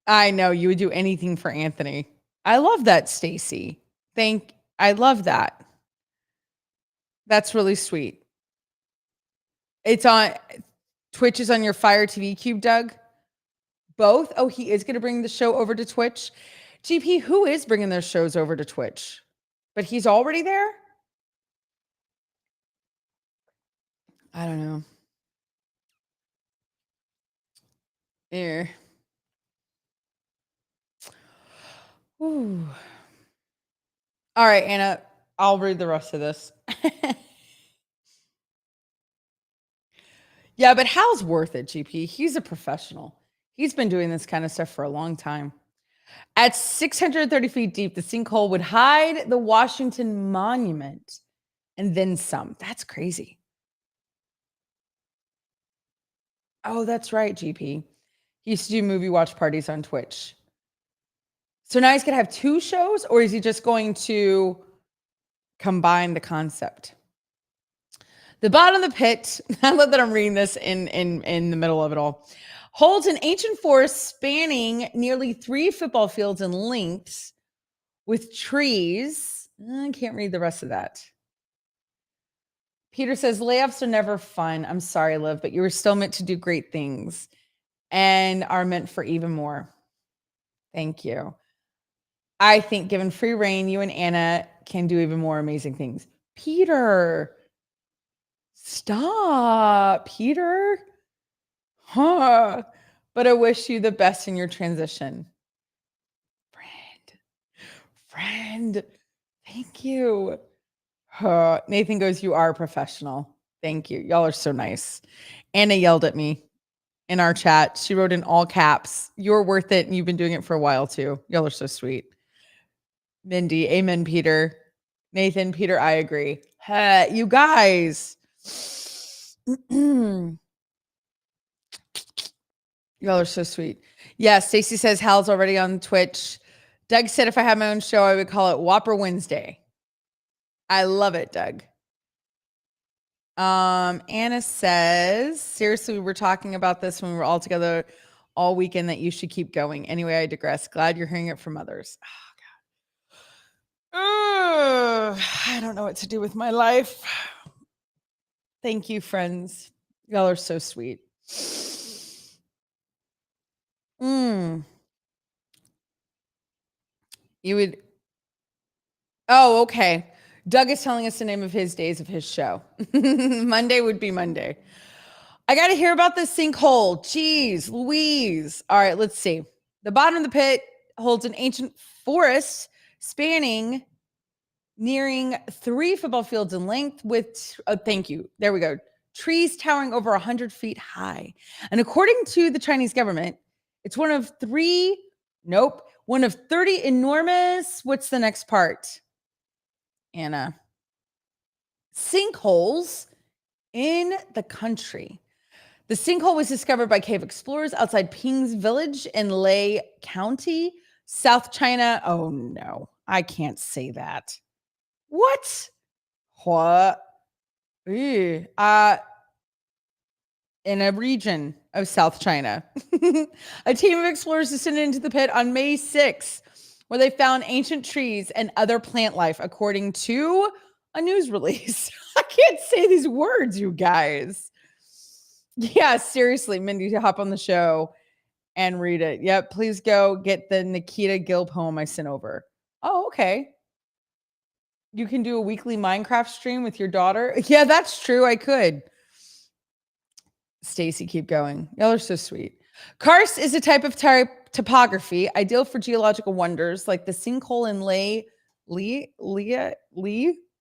I know you would do anything for Anthony. I love that, Stacy. I love that. That's really sweet. It's on Twitch is on your Fire TV cube, Doug. Both? Oh, he is going to bring the show over to Twitch. GP, who is bringing their shows over to Twitch? But he's already there? I don't know. Here. Ooh. All right, Anna, I'll read the rest of this. Yeah, but Hal's worth it, GP. He's a professional. He's been doing this kind of stuff for a long time. At 630 feet deep, the sinkhole would hide the Washington Monument and then some. That's crazy. Oh, that's right, GP. He used to do movie watch parties on Twitch. So now he's going to have two shows, or is he just going to combine the concept? The bottom of the pit, I love that I'm reading this in the middle of it all, holds an ancient forest spanning nearly 3 football fields in length with trees. I can't read the rest of that. Peter says, layoffs are never fun. I'm sorry, Liv, but you were still meant to do great things and are meant for even more. Thank you. I think given free reign, you and Anna can do even more amazing things. Peter, stop, Peter. Huh. But I wish you the best in your transition. Friend. Thank you. Huh. Nathan goes, you are a professional. Thank you. Y'all are so nice. Anna yelled at me in our chat. She wrote in all caps, you're worth it. And you've been doing it for a while too. Y'all are so sweet. Mindy, amen, Peter. Nathan, Peter, I agree. You guys. Y'all are so sweet. Yeah, Stacy says Hal's already on Twitch. Doug said if I had my own show, I would call it Whopper Wednesday. I love it, Doug. Anna says, seriously, we were talking about this when we were all together all weekend that you should keep going. Anyway, I digress. Glad you're hearing it from others. I don't know what to do with my life. Thank you, friends. Y'all are so sweet. You would. Oh, okay. Doug is telling us the name of his days of his show. Monday would be Monday. I got to hear about this sinkhole. Jeez, Louise. All right, let's see. The bottom of the pit holds an ancient forest spanning nearing 3 football fields in length with, thank you. There we go. Trees towering over 100 feet high. And according to the Chinese government, it's one of 30 enormous, what's the next part? Anna. Sinkholes in the country. The sinkhole was discovered by cave explorers outside Ping's village in Leh County, South China. Oh no, I can't say that. What? What? Ew. In a region of South China. A team of explorers descended into the pit on May 6th, where they found ancient trees and other plant life, according to a news release. I can't say these words, you guys. Yeah, seriously, Mindy, hop on the show and read it. Yep, please go get the Nikita Gill poem I sent over. Oh, okay. You can do a weekly Minecraft stream with your daughter. Yeah, that's true. I could. Stacy, keep going. Y'all are so sweet. Karst is a type of topography ideal for geological wonders like the sinkhole in Leh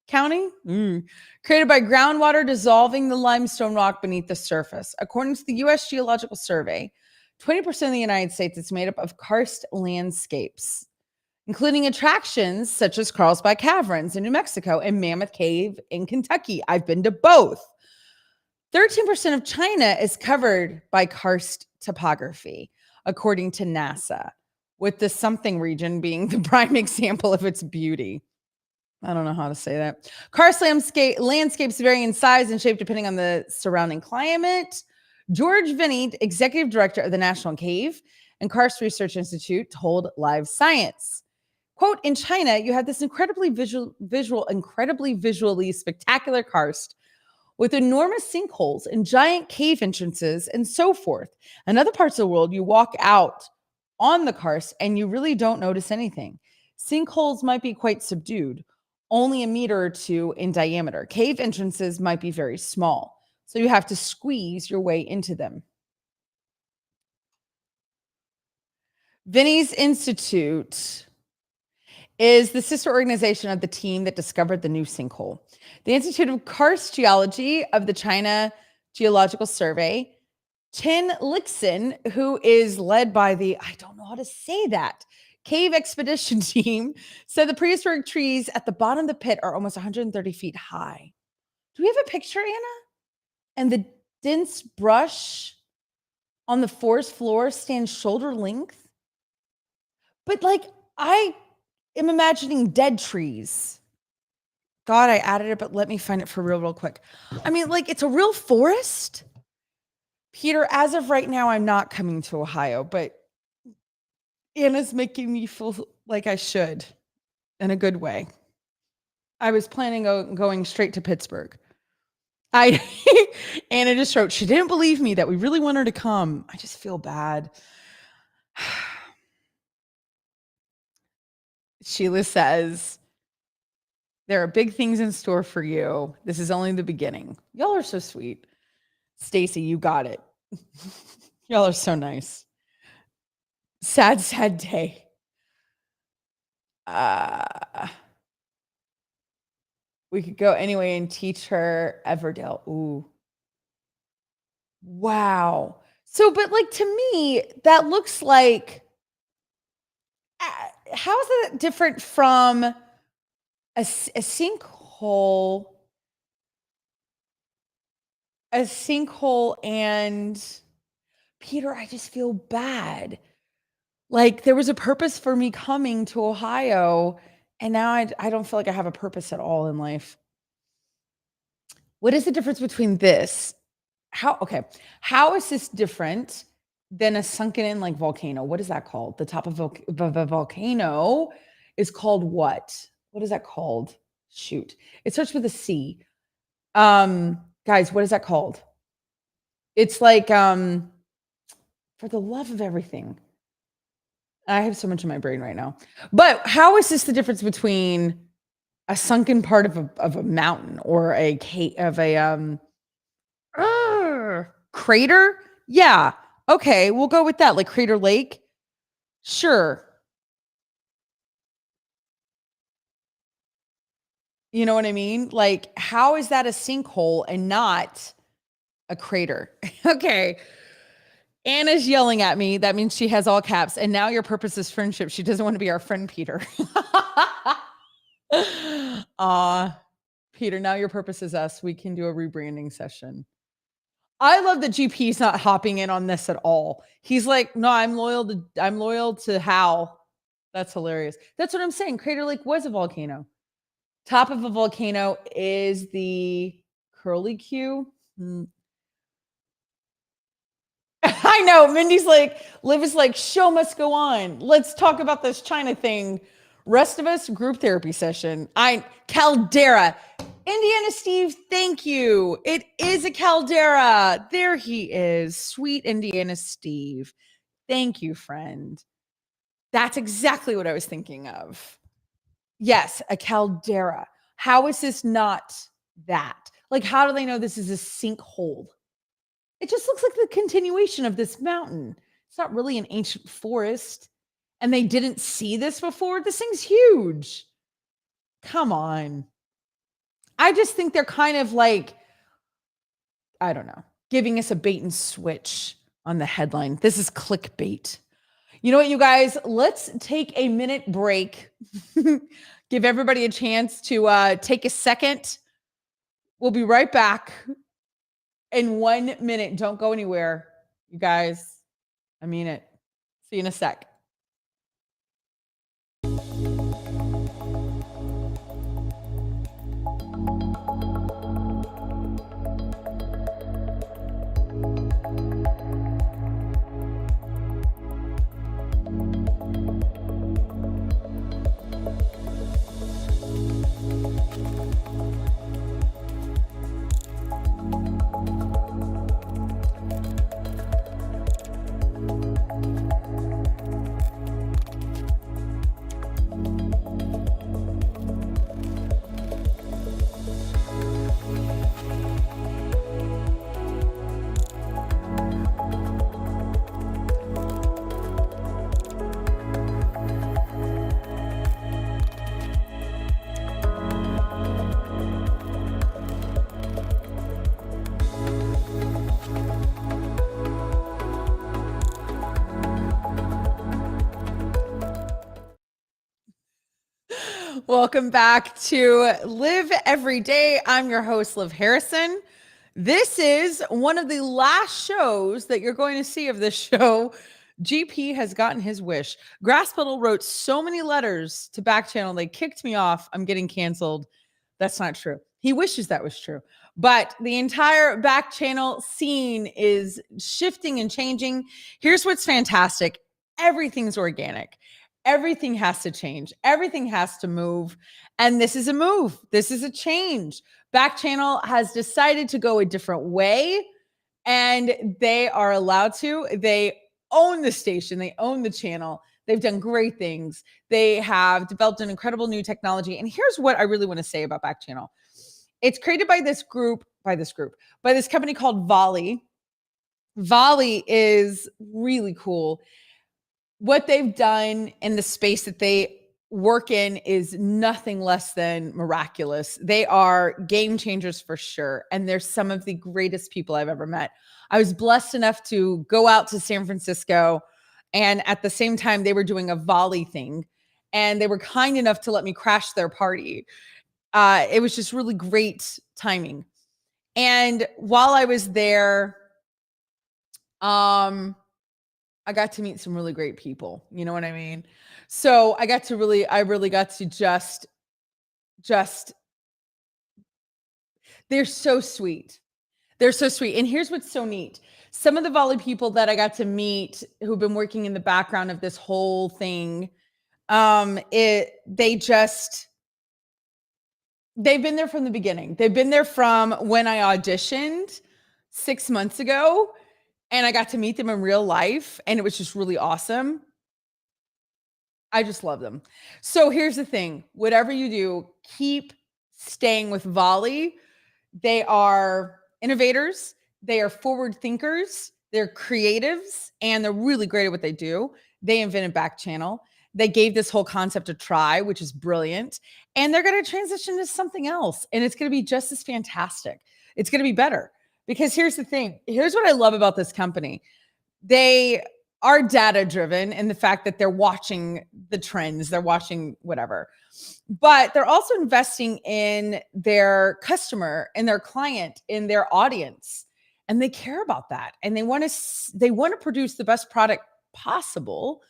County, created by groundwater dissolving the limestone rock beneath the surface. According to the U.S. Geological Survey, 20% of the United States is made up of karst landscapes, including attractions such as Carlsbad Caverns in New Mexico and Mammoth Cave in Kentucky. I've been to both. 13% of China is covered by karst topography, according to NASA, with the something region being the prime example of its beauty. I don't know how to say that. Karst landscapes vary in size and shape depending on the surrounding climate. George Vinny, executive director of the National Cave and Karst Research Institute, told Live Science, quote, in China, you have this incredibly visually spectacular karst with enormous sinkholes and giant cave entrances and so forth. In other parts of the world, you walk out on the karst and you really don't notice anything. Sinkholes might be quite subdued, only a meter or two in diameter. Cave entrances might be very small, so you have to squeeze your way into them. Vinny's Institute is the sister organization of the team that discovered the new sinkhole. The Institute of Karst Geology of the China Geological Survey, Chen Lixin, who is led by the, I don't know how to say that, cave expedition team, said the prehistoric trees at the bottom of the pit are almost 130 feet high. Do we have a picture, Anna? And the dense brush on the forest floor stands shoulder length. But like, I am imagining dead trees. God, I added it, but let me find it for real quick. I mean, like, it's a real forest. Peter, as of right now, I'm not coming to Ohio, but Anna's making me feel like I should in a good way. I was planning on going straight to Pittsburgh. Anna just wrote, she didn't believe me that we really want her to come. I just feel bad. Sheila says, there are big things in store for you. This is only the beginning. Y'all are so sweet. Stacy, you got it. Y'all are so nice. Sad, sad day. We could go anyway and teach her Everdale. Ooh. Wow. So, but like to me, that looks like, how is that different from a sinkhole? A sinkhole and Peter, I just feel bad. Like there was a purpose for me coming to Ohio, and now I don't feel like I have a purpose at all in life. What is the difference between this? How is this different than a sunken in like volcano? What is that called? The top of a volcano is called what? What is that called? Shoot. It starts with a C. Guys, what is that called? It's like, for the love of everything. I have so much in my brain right now. But how is this the difference between a sunken part of a mountain or a crater? Yeah. Okay, we'll go with that. Like Crater Lake? Sure. You know what I mean? Like, how is that a sinkhole and not a crater? Okay. Anna's yelling at me. That means she has all caps. And now your purpose is friendship. She doesn't want to be our friend, Peter. Peter, Peter, now your purpose is us. We can do a rebranding session. I love that GP's not hopping in on this at all. He's like, no, I'm loyal to Hal. That's hilarious. That's what I'm saying. Crater Lake was a volcano. Top of a volcano is the curly Q. I know. Mindy's like, Liv is like, show must go on. Let's talk about this China thing. Rest of us, group therapy session. Caldera. Indiana Steve, thank you. It is a caldera. There he is. Sweet Indiana Steve. Thank you, friend. That's exactly what I was thinking of. Yes, a caldera. How is this not that? Like, how do they know this is a sinkhole? It just looks like the continuation of this mountain. It's not really an ancient forest. And they didn't see this before. This thing's huge. Come on. I just think they're kind of like, I don't know, giving us a bait and switch on the headline. This is clickbait. You know what, you guys? Let's take a minute break. Give everybody a chance to take a second. We'll be right back in 1 minute. Don't go anywhere, you guys. I mean it. See you in a sec. Welcome back to Live Every Day. I'm your host, Liv Harrison. This is one of the last shows that you're going to see of this show. GP has gotten his wish. Grasspedal wrote so many letters to Backchannel. They kicked me off. I'm getting canceled. That's not true. He wishes that was true. But the entire Backchannel scene is shifting and changing. Here's what's fantastic. Everything's organic. Everything has to change. Everything has to move. And this is a move. This is a change. Backchannel has decided to go a different way, and they are allowed to. They own the station. They own the channel. They've done great things. They have developed an incredible new technology. And here's what I really want to say about Backchannel. It's created by this company called Volley. Volley is really cool. What they've done in the space that they work in is nothing less than miraculous. They are game changers for sure. And they're some of the greatest people I've ever met. I was blessed enough to go out to San Francisco, and at the same time, they were doing a Volley thing, and they were kind enough to let me crash their party. It was just really great timing. And while I was there, I got to meet some really great people. You know what I mean? So I really got to just, they're so sweet. They're so sweet. And here's what's so neat. Some of the Volley people that I got to meet who've been working in the background of this whole thing, they've been there from the beginning. They've been there from when I auditioned 6 months ago, and I got to meet them in real life, and it was just really awesome. I just love them. So here's the thing. Whatever you do, keep staying with Volley. They are innovators. They are forward thinkers. They're creatives, and they're really great at what they do. They invented Backchannel. They gave this whole concept a try, which is brilliant. And they're going to transition to something else, and it's going to be just as fantastic. It's going to be better. Because here's the thing. Here's what I love about this company. They are data driven in the fact that they're watching the trends, they're watching whatever, but they're also investing in their customer, in their client, in their audience, and they care about that, and they want to produce the best product possible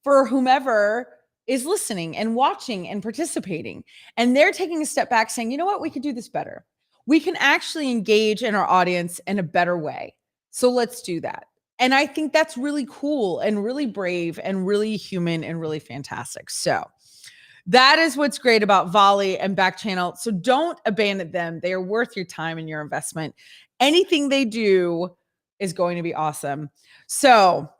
for whomever is listening and watching and participating. And they're taking a step back saying, you know what, we could do this better. We can actually engage in our audience in a better way. So let's do that. And I think that's really cool and really brave and really human and really fantastic. So that is what's great about Volley and Backchannel. So don't abandon them. They are worth your time and your investment. Anything they do is going to be awesome. So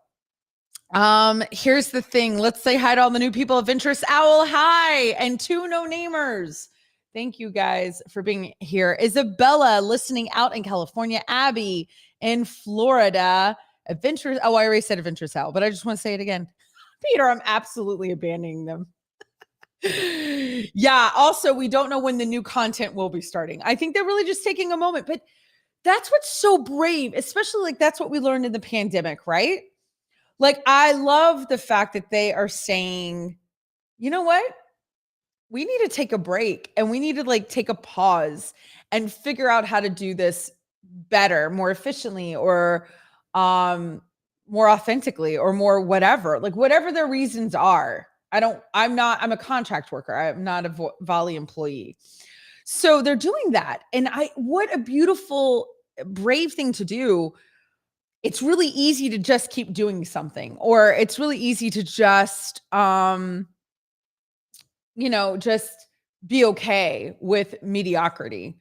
here's the thing. Let's say hi to all the new people of interest. Owl, hi. And 2 no-namers. Thank you guys for being here. Isabella listening out in California. Abby in Florida. Adventure. Oh, I already said Adventure Owl, but I just want to say it again. Peter, I'm absolutely abandoning them. Yeah. Also, we don't know when the new content will be starting. I think they're really just taking a moment, but that's what's so brave, especially like that's what we learned in the pandemic, right? Like, I love the fact that they are saying, you know what? We need to take a break and we need to like take a pause and figure out how to do this better, more efficiently, or more authentically, or more whatever, like whatever their reasons are. I'm a contract worker. I'm not a Volley employee. So they're doing that. And what a beautiful, brave thing to do. It's really easy to just keep doing something, or it's really easy to just, just be okay with mediocrity.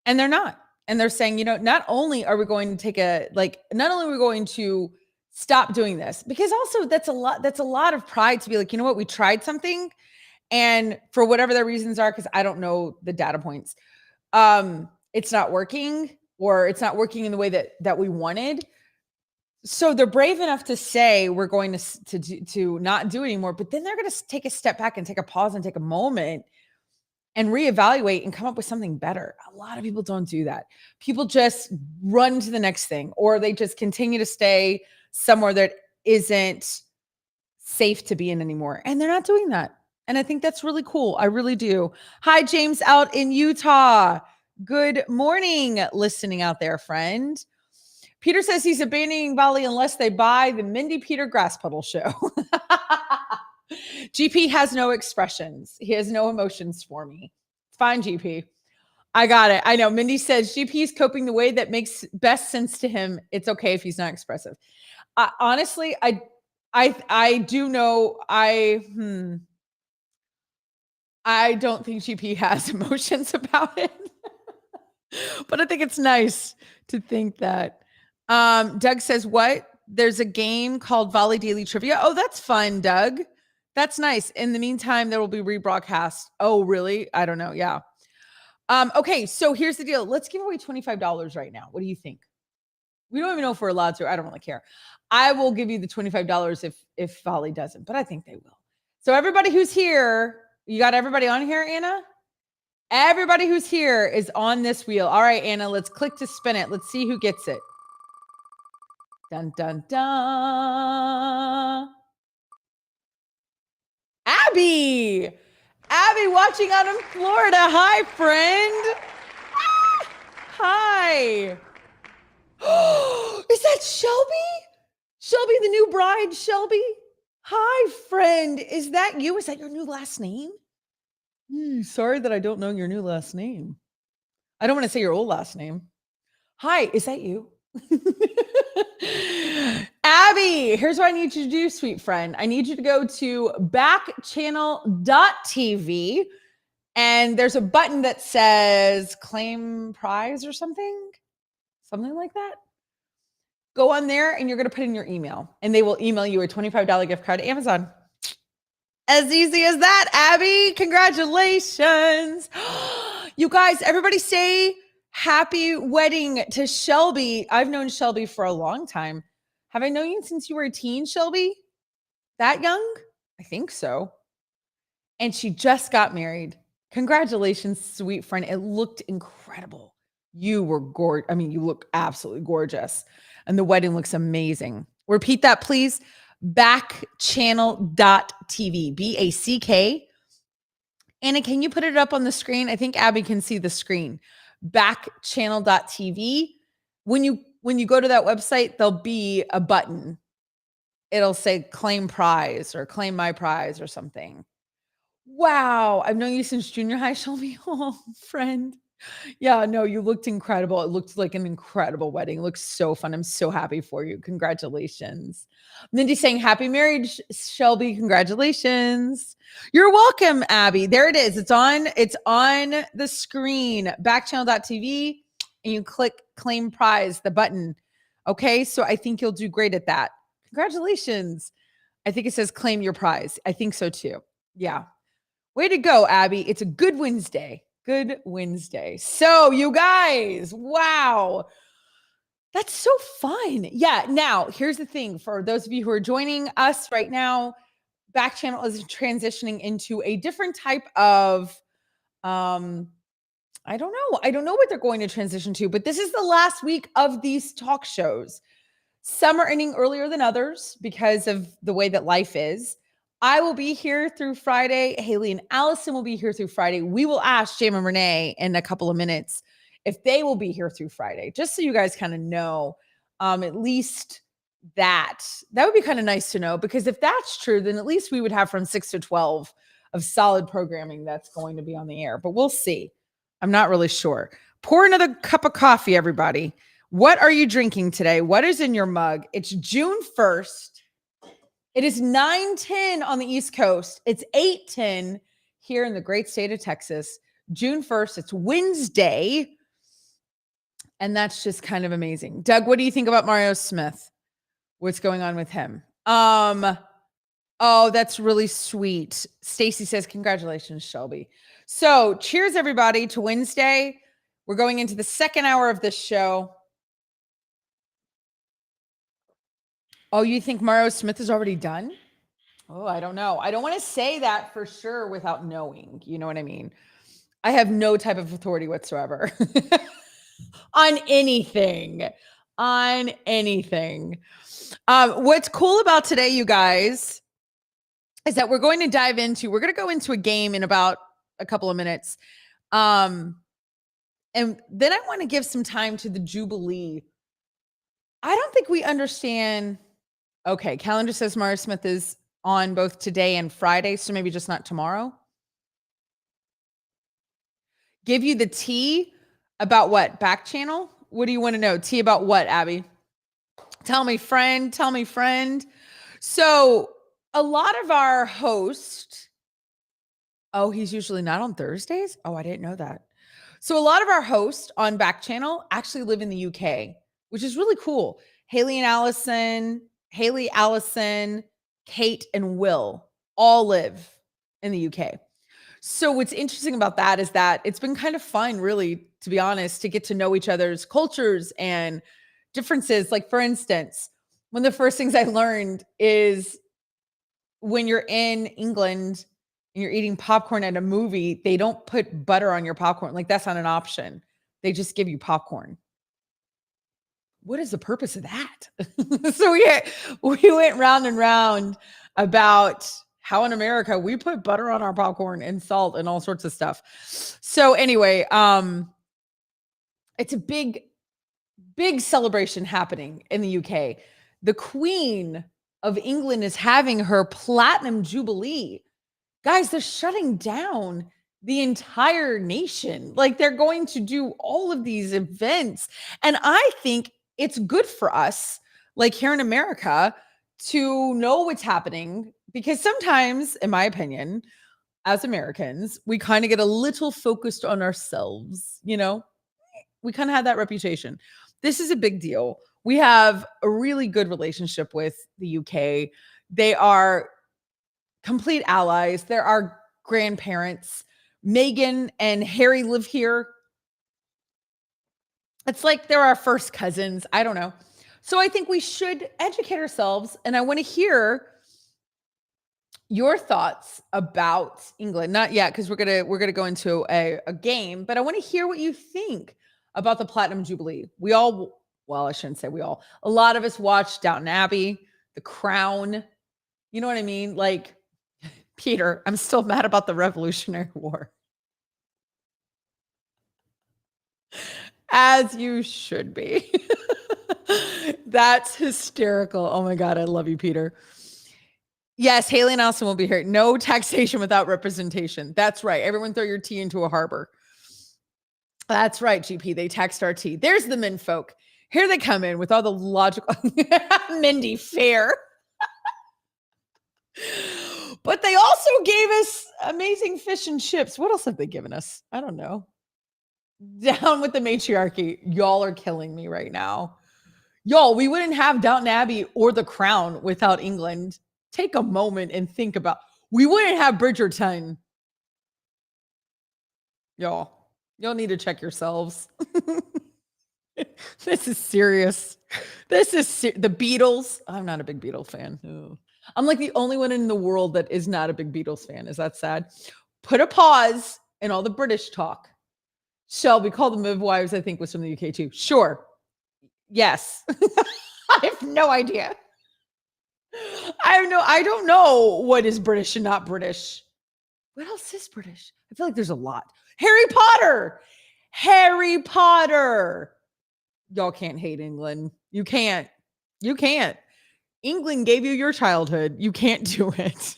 And they're not. And they're saying, not only are we going to stop doing this, because also that's a lot of pride to be like, you know what, we tried something, and for whatever their reasons are, because I don't know the data points, it's not working, or it's not working in the way that we wanted. So they're brave enough to say we're going to not do anymore, but then they're going to take a step back and take a pause and take a moment and reevaluate and come up with something better. A lot of people don't do that. People just run to the next thing, or they just continue to stay somewhere that isn't safe to be in anymore. And they're not doing that. And I think that's really cool. I really do. Hi, James out in Utah. Good morning, listening out there, friend. Peter says he's abandoning Volley unless they buy the Mindy Peter Grass Puddle show. GP has no expressions. He has no emotions for me. It's fine, GP. I got it. I know. Mindy says GP is coping the way that makes best sense to him. It's okay if he's not expressive. Honestly, I do know. I don't think GP has emotions about it, but I think it's nice to think that. Doug says, what? There's a game called Volley Daily Trivia. Oh, that's fun, Doug. That's nice. In the meantime, there will be rebroadcast. Oh, really? I don't know. Yeah. Okay. So here's the deal. Let's give away $25 right now. What do you think? We don't even know if we're allowed to. I don't really care. I will give you the $25 if Volley doesn't, but I think they will. So everybody who's here, you got everybody on here, Anna? Everybody who's here is on this wheel. All right, Anna, let's click to spin it. Let's see who gets it. Dun, dun, dun. Abby watching out in Florida. Hi, friend. Hi. Is that Shelby? Shelby, the new bride, Shelby? Hi, friend. Is that you? Is that your new last name? Sorry that I don't know your new last name. I don't want to say your old last name. Hi, is that you? Abby, here's what I need you to do, sweet friend. I need you to go to backchannel.tv, and there's a button that says claim prize or something like that. Go on there and you're going to put in your email, and they will email you a $25 gift card to Amazon. As easy as that, Abby. Congratulations. You guys, everybody say happy wedding to Shelby. I've known Shelby for a long time. Have I known you since you were a teen, Shelby? That young? I think so. And she just got married. Congratulations, sweet friend. It looked incredible. You were gorgeous. I mean, you look absolutely gorgeous. And the wedding looks amazing. Repeat that, please. Backchannel.tv, BACK. Anna, can you put it up on the screen? I think Abby can see the screen. Backchannel.tv. When you go to that website, there'll be a button. It'll say claim prize or claim my prize or something. Wow. I've known you since junior high, Shelby. Oh, friend. Yeah, no, you looked incredible. It looked like an incredible wedding. It looks so fun. I'm so happy for you. Congratulations. Mindy saying happy marriage, Shelby. Congratulations. You're welcome, Abby. There it is. It's on the screen. Backchannel.tv, and you click claim prize, the button. Okay, so I think you'll do great at that. Congratulations. I think it says claim your prize. I think so too. Yeah. Way to go, Abby. It's a good Wednesday. Good Wednesday. So, you guys, wow. That's so fun. Yeah. Now, here's the thing for those of you who are joining us right now, Backchannel is transitioning into a different type of, I don't know. I don't know what they're going to transition to, but this is the last week of these talk shows. Some are ending earlier than others because of the way that life is. I will be here through Friday. Haley and Allison will be here through Friday. We will ask Jam and Renee in a couple of minutes if they will be here through Friday, just so you guys kind of know, at least that would be kind of nice to know, because if that's true, then at least we would have from 6 to 12 of solid programming that's going to be on the air, but we'll see. I'm not really sure. Pour another cup of coffee, everybody. What are you drinking today? What is in your mug? It's June 1st. It is 9:10 on the East Coast. It's 8:10 here in the great state of Texas. June 1st. It's Wednesday. And that's just kind of amazing. Doug, what do you think about Mario Smith? What's going on with him? Oh, that's really sweet. Stacy says, congratulations, Shelby. So cheers, everybody, to Wednesday. We're going into the second hour of this show. Oh, you think Mario Smith is already done? Oh, I don't know. I don't want to say that for sure without knowing. You know what I mean? I have no type of authority whatsoever on anything. On anything. What's cool about today, you guys, is that we're going to go into a game in about a couple of minutes. And then I want to give some time to the Jubilee. I don't think we understand. Okay, calendar says Mario Smith is on both today and Friday, so maybe just not tomorrow. Give you the tea about what? Backchannel? What do you want to know? Tea about what, Abby? Tell me, friend. Tell me, friend. So a lot of our hosts, he's usually not on Thursdays? Oh, I didn't know that. So a lot of our hosts on Backchannel actually live in the UK, which is really cool. Haley, Allison, Kate, and Will all live in the UK. So what's interesting about that is that it's been kind of fun, really, to be honest, to get to know each other's cultures and differences. Like, for instance, one of the first things I learned is when you're in England and you're eating popcorn at a movie, they don't put butter on your popcorn. Like, that's not an option. They just give you popcorn. What is the purpose of that? So we went round and round about how in America we put butter on our popcorn and salt and all sorts of stuff. So anyway, it's a big celebration happening in the UK. The Queen of England is having her platinum jubilee. Guys, they're shutting down the entire nation. Like, they're going to do all of these events. And I think it's good for us, like here in America, to know what's happening, because sometimes, in my opinion, as Americans, we kind of get a little focused on ourselves. You know, we kind of have that reputation. This is a big deal. We have a really good relationship with the UK. They are complete allies. They're our grandparents. Meghan and Harry live here. It's like they're our first cousins. I don't know. So I think we should educate ourselves. And I want to hear your thoughts about England. Not yet, because we're gonna go into a game, but I want to hear what you think about the Platinum Jubilee. I shouldn't say we all. A lot of us watched Downton Abbey. the crown. You know what I mean? Like, Peter, I'm still mad about the Revolutionary War. As you should be. That's hysterical. Oh my God, I love you, Peter. Yes, Haley and Allison will be here. No taxation without representation. That's right. Everyone throw your tea into a harbor. That's right, GP. They taxed our tea. There's the men folk. Here they come in with all the logical Mindy fair. But they also gave us amazing fish and chips. What else have they given us? I don't know. Down with the matriarchy. Y'all are killing me right now. Y'all, we wouldn't have Downton Abbey or The Crown without England. Take a moment and think about, we wouldn't have Bridgerton. Y'all need to check yourselves. This is serious. This is the Beatles. I'm not a big Beatles fan. Ooh. I'm like the only one in the world that is not a big Beatles fan. Is that sad? Put a pause in all the British talk. Shelby, call the midwives, I think was from the UK too. Sure. Yes. I have no idea. I don't know what is British and not British. What else is British? I feel like there's a lot. Harry Potter. Harry Potter. Y'all can't hate England. You can't. You can't. England gave you your childhood. You can't do it.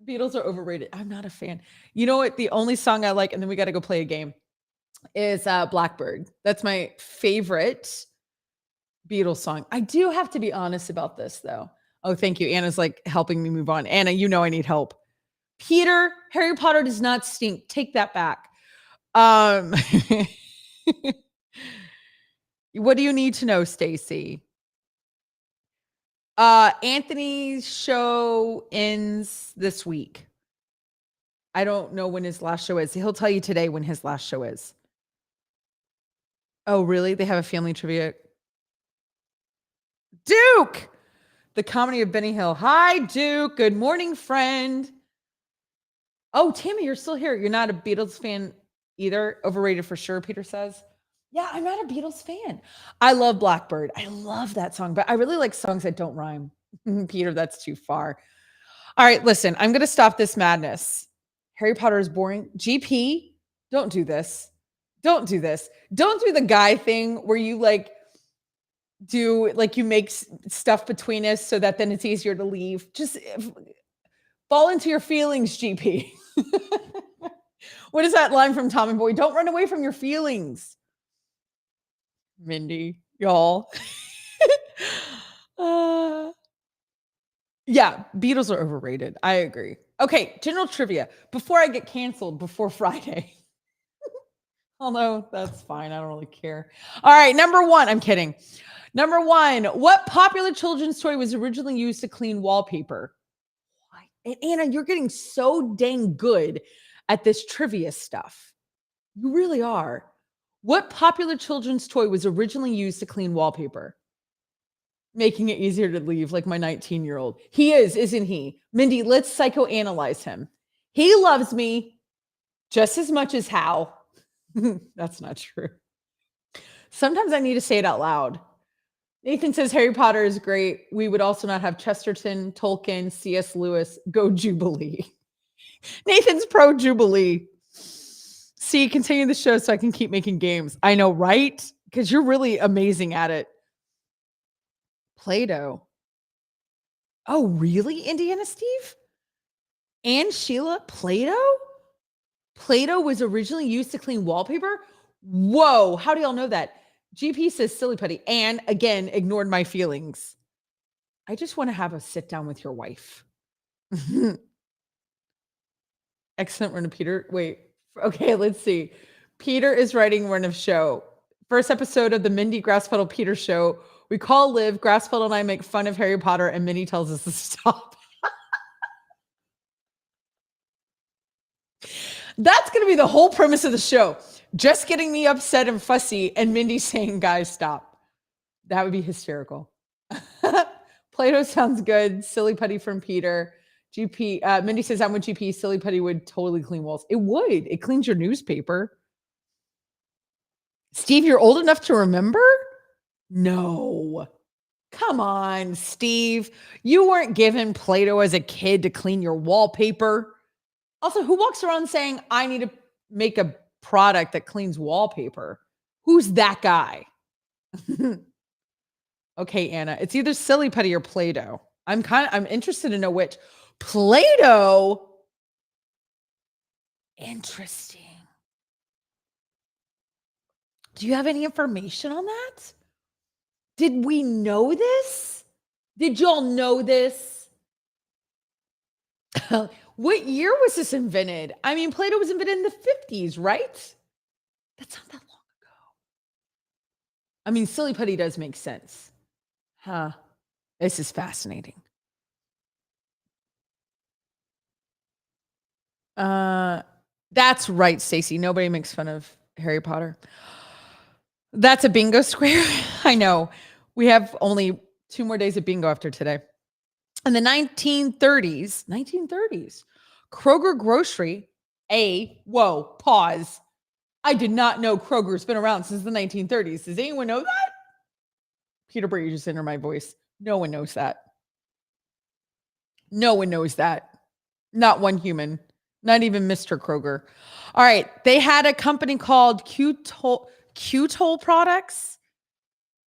Beatles are overrated. I'm not a fan. You know what? The only song I like, and then we got to go play a game, is Blackbird. That's my favorite Beatles song. I do have to be honest about this, though. Oh, thank you. Anna's like helping me move on. Anna, you know I need help. Peter, Harry Potter does not stink. Take that back. What do you need to know, Stacy? Anthony's show ends this week. I don't know when his last show is. He'll tell you today when his last show is. Oh, really? They have a family trivia. Duke! The Comedy of Benny Hill. Hi, Duke. Good morning, friend. Oh, Tammy, you're still here. You're not a Beatles fan either. Overrated for sure, Peter says. Yeah, I'm not a Beatles fan. I love Blackbird. I love that song, but I really like songs that don't rhyme. Peter, that's too far. All right, listen, I'm going to stop this madness. Harry Potter is boring. GP, don't do this. Don't do this. Don't do the guy thing where you you make stuff between us so that then it's easier to leave. Just fall into your feelings, GP. What is that line from Tom and Boy? Don't run away from your feelings. Mindy, y'all. Yeah, Beatles are overrated. I agree. Okay, general trivia. Before I get canceled before Friday. Although that's fine. I don't really care. All right, number one. I'm kidding. Number one, what popular children's toy was originally used to clean wallpaper? And Anna, you're getting so dang good at this trivia stuff. You really are. What popular children's toy was originally used to clean wallpaper? Making it easier to leave, like my 19-year-old. He is, isn't he? Mindy, let's psychoanalyze him. He loves me just as much as Hal. That's not true. Sometimes I need to say it out loud. Nathan says Harry Potter is great. We would also not have Chesterton, Tolkien, C.S. Lewis. Go Jubilee. Nathan's pro Jubilee. See, continue the show so I can keep making games. I know, right? Because you're really amazing at it. Play-Doh. Oh, really, Indiana Steve? And Sheila, Play-Doh? Play-Doh was originally used to clean wallpaper? Whoa, how do y'all know that? GP says silly putty, and again, ignored my feelings. I just want to have a sit down with your wife. Excellent run of Peter. Wait, okay, let's see. Peter is writing run of show. First episode of the Mindy Grasspetal Peter show. We call Liv, Grasspetal and I make fun of Harry Potter, and Mindy tells us to stop. That's going to be the whole premise of the show. Just getting me upset and fussy, and Mindy saying, guys, stop. That would be hysterical. Play-Doh sounds good. Silly putty from Peter. GP, Mindy says, I'm with GP. Silly putty would totally clean walls. It would. It cleans your newspaper. Steve, you're old enough to remember? No. Come on, Steve. You weren't given Play-Doh as a kid to clean your wallpaper. Also, who walks around saying, I need to make a product that cleans wallpaper? Who's that guy? Okay, Anna, it's either Silly Putty or Play-Doh. I'm interested to know which. Play-Doh? Interesting. Do you have any information on that? Did we know this? Did y'all know this? What year was this invented? I mean, Play-Doh was invented in the 50s, right? That's not that long ago. I mean, Silly Putty does make sense. Huh. This is fascinating. That's right, Stacy. Nobody makes fun of Harry Potter. That's a bingo square. I know. We have only 2 more days of bingo after today. In the 1930s, Kroger Grocery, pause. I did not know Kroger's been around since the 1930s. Does anyone know that? Peter Brady just entered my voice. No one knows that. No one knows that. Not one human. Not even Mr. Kroger. All right. They had a company called Qtol Products.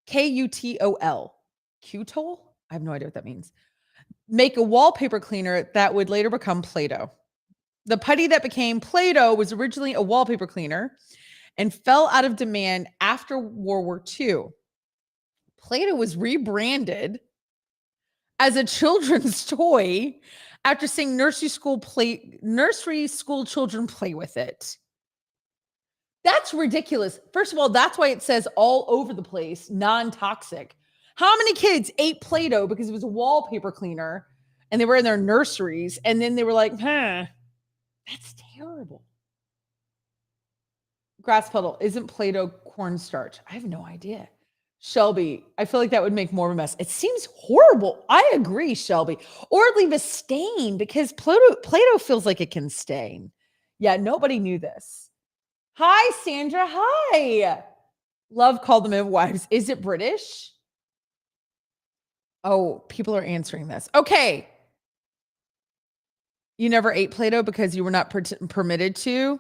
K-U-T-O-L. Qtol? I have no idea what that means. Make a wallpaper cleaner that would later become Play-Doh. The putty that became Play-Doh was originally a wallpaper cleaner and fell out of demand after World War II. Play-Doh was rebranded as a children's toy after seeing nursery school children play with it. That's ridiculous. First of all, that's why it says all over the place, non-toxic. How many kids ate Play-Doh because it was a wallpaper cleaner and they were in their nurseries and then they were like, that's terrible. Grass puddle, isn't Play-Doh cornstarch? I have no idea. Shelby, I feel like that would make more of a mess. It seems horrible. I agree, Shelby. Or leave a stain because Play-Doh feels like it can stain. Yeah, nobody knew this. Hi, Sandra. Hi. Love called them midwives. Is it British? Oh, people are answering this. Okay. You never ate Play-Doh because you were not permitted to?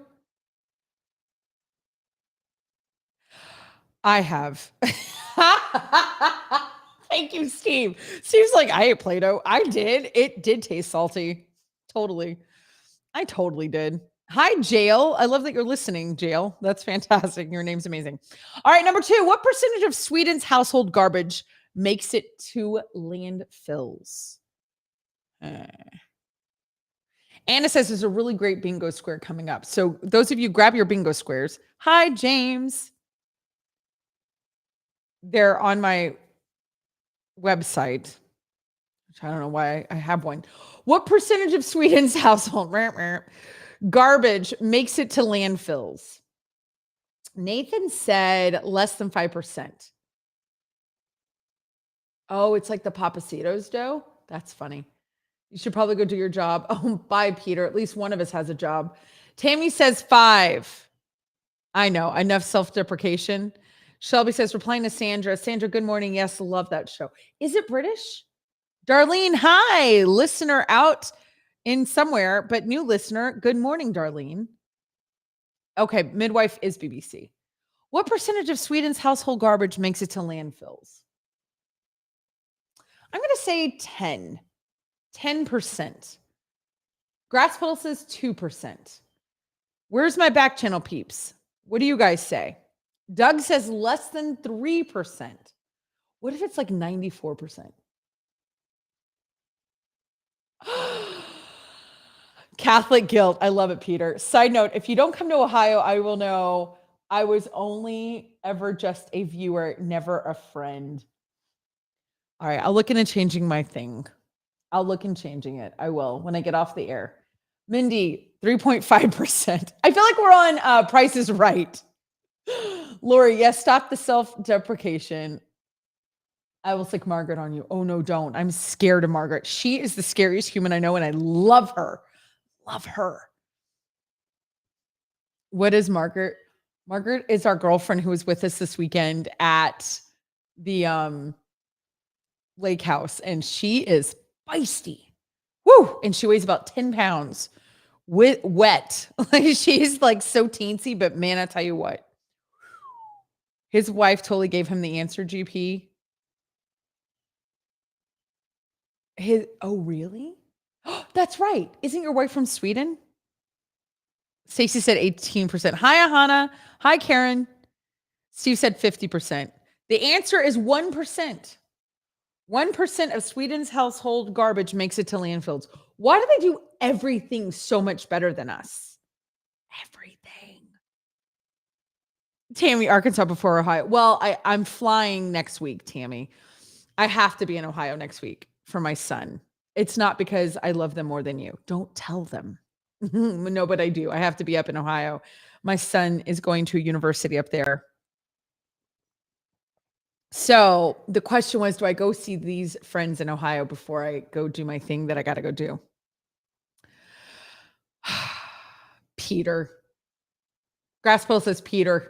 I have. Thank you, Steve. Steve's like, I ate Play-Doh. I did. It did taste salty. Totally. I totally did. Hi, Jail. I love that you're listening, Jail. That's fantastic. Your name's amazing. All right, number 2. What percentage of Sweden's household garbage makes it to landfills? Anna says there's a really great bingo square coming up. So those of you, grab your bingo squares. Hi, James. They're on my website, which I don't know why I have one. What percentage of Sweden's household garbage makes it to landfills? Nathan said less than 5%. Oh, it's like the Papacitos dough? That's funny. You should probably go do your job. Oh, bye, Peter. At least one of us has a job. Tammy says 5. I know. Enough self-deprecation. Shelby says, replying to Sandra. Sandra, good morning. Yes, love that show. Is it British? Darlene, hi. Listener out in somewhere, but new listener. Good morning, Darlene. Okay, midwife is BBC. What percentage of Sweden's household garbage makes it to landfills? I'm going to say 10. 10%. Grass Puddle says 2%. Where's my back channel peeps? What do you guys say? Doug says less than 3%. What if it's like 94%? Catholic guilt. I love it, Peter. Side note, if you don't come to Ohio, I will know I was only ever just a viewer, never a friend. All right, I'll look into changing my thing. I'll look in changing it. I will when I get off the air. Mindy, 3.5%. I feel like we're on Price is Right. Lori, yes, stop the self-deprecation. I will stick Margaret on you. Oh, no, don't. I'm scared of Margaret. She is the scariest human I know, and I love her. Love her. What is Margaret? Margaret is our girlfriend who was with us this weekend at the lake house, and she is feisty. Woo! And she weighs about 10 pounds. Wet. Like she's like so teensy, but man, I tell you what. His wife totally gave him the answer, GP. Oh, really? That's right. Isn't your wife from Sweden? Stacey said 18%. Hi, Ahana. Hi, Karen. Steve said 50%. The answer is 1%. 1% of Sweden's household garbage makes it to landfills. Why do they do everything so much better than us? Everything. Tammy, Arkansas before Ohio. Well, I'm flying next week, Tammy. I have to be in Ohio next week for my son. It's not because I love them more than you. Don't tell them. No, but I do. I have to be up in Ohio. My son is going to a university up there. So the question was, do I go see these friends in Ohio before I go do my thing that I got to go do? Peter. Grasspole says, Peter.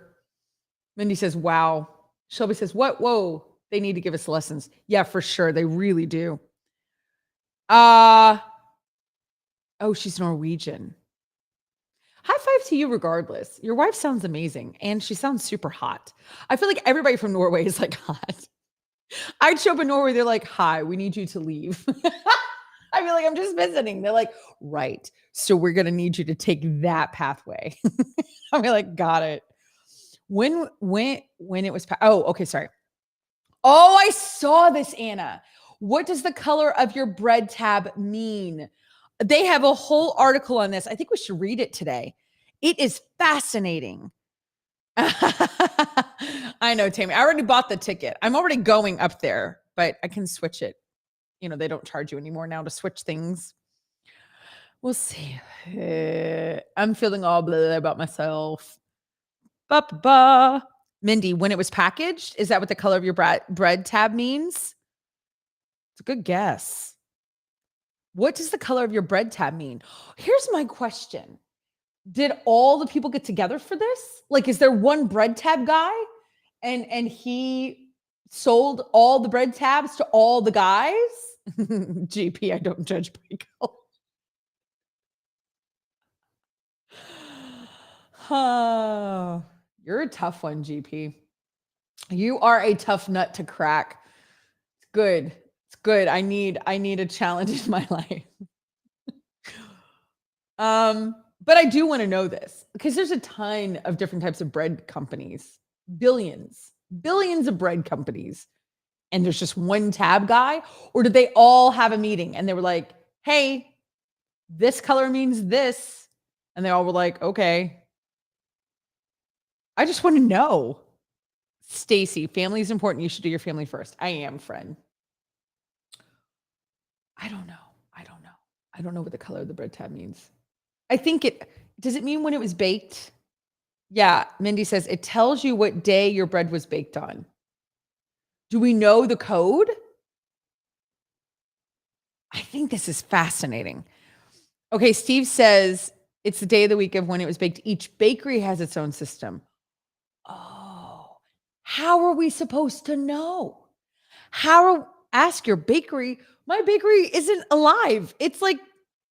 Mindy says, wow. Shelby says, what? Whoa. They need to give us lessons. Yeah, for sure. They really do. Oh, she's Norwegian. High five to you regardless. Your wife sounds amazing and she sounds super hot. I feel like everybody from Norway is like hot. I'd show up in Norway, they're like, hi, we need you to leave. I feel like I'm just visiting. They're like, right. So we're going to need you to take that pathway. I'll be like, got it. When it was, okay, sorry. Oh, I saw this, Anna. What does the color of your bread tab mean? They have a whole article on this. I think we should read it today. It is fascinating. I know, Tammy. I already bought the ticket. I'm already going up there, but I can switch it. You know, they don't charge you anymore now to switch things. We'll see. I'm feeling all blah about myself. Ba-ba-ba. Mindy, when it was packaged, is that what the color of your bread tab means? It's a good guess. What does the color of your bread tab mean? Here's my question. Did all the people get together for this? Like, is there one bread tab guy and he sold all the bread tabs to all the guys? GP, I don't judge by color. Oh, you're a tough one, GP. You are a tough nut to crack. It's good. It's good. I need a challenge in my life. But I do want to know this because there's a ton of different types of bread companies, billions of bread companies. And there's just one tab guy, or did they all have a meeting and they were like, hey, this color means this. And they all were like, okay. I just want to know. Stacy, family is important. You should do your family first. I am, friend. I don't know. I don't know what the color of the bread tab means. I think does it mean when it was baked? Yeah, Mindy says it tells you what day your bread was baked on. Do we know the code? I think this is fascinating. Okay, Steve says it's the day of the week of when it was baked. Each bakery has its own system. Oh, how are we supposed to know? Ask your bakery. My bakery isn't alive. It's like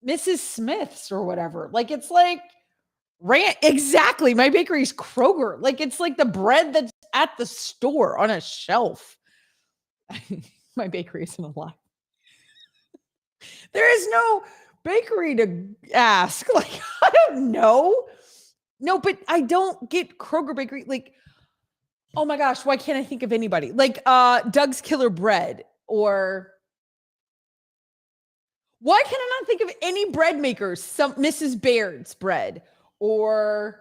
Mrs. Smith's or whatever. Like it's like exactly. My bakery's Kroger. Like it's like the bread that's at the store on a shelf. My bakery isn't alive. There is no bakery to ask. Like, I don't know. No, but I don't get Kroger bakery. Like, oh my gosh, why can't I think of anybody? Like Doug's Killer Bread, or why can I not think of any bread makers? Some Mrs. Baird's bread, or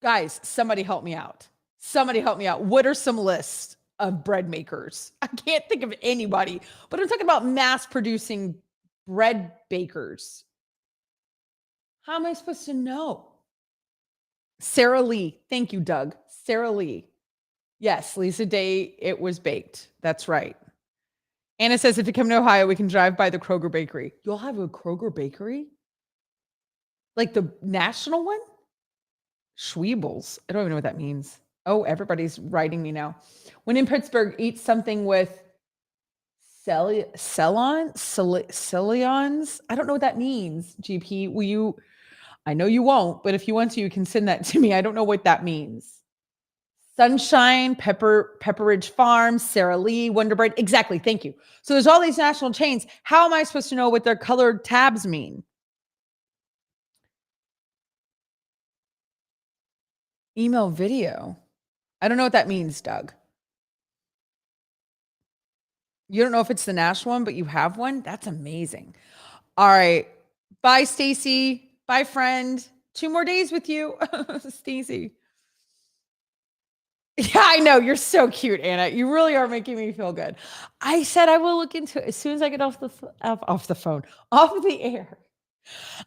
guys, somebody help me out. Somebody help me out. What are some lists of bread makers? I can't think of anybody, but I'm talking about mass producing bread bakers. How am I supposed to know? Sarah Lee. Thank you, Doug. Sarah Lee. Yes, Lisa Day, it was baked. That's right. Anna says, if you come to Ohio, we can drive by the Kroger bakery. You'll have a Kroger bakery? Like the national one? Schweebels. I don't even know what that means. Oh, everybody's writing me now. When in Pittsburgh, eat something with Celions. I don't know what that means, GP. Will you? I know you won't, but if you want to, you can send that to me. I don't know what that means. Sunshine, Pepperidge Farm, Sara Lee, Wonder Bread. Exactly. Thank you. So there's all these national chains. How am I supposed to know what their colored tabs mean? Email video. I don't know what that means, Doug. You don't know if it's the national one, but you have one? That's amazing. All right. Bye, Stacy. Bye, friend. 2 more days with you, Stacy. Yeah, I know. You're so cute, Anna. You really are making me feel good. I said I will look into it as soon as I get off the phone, off the air.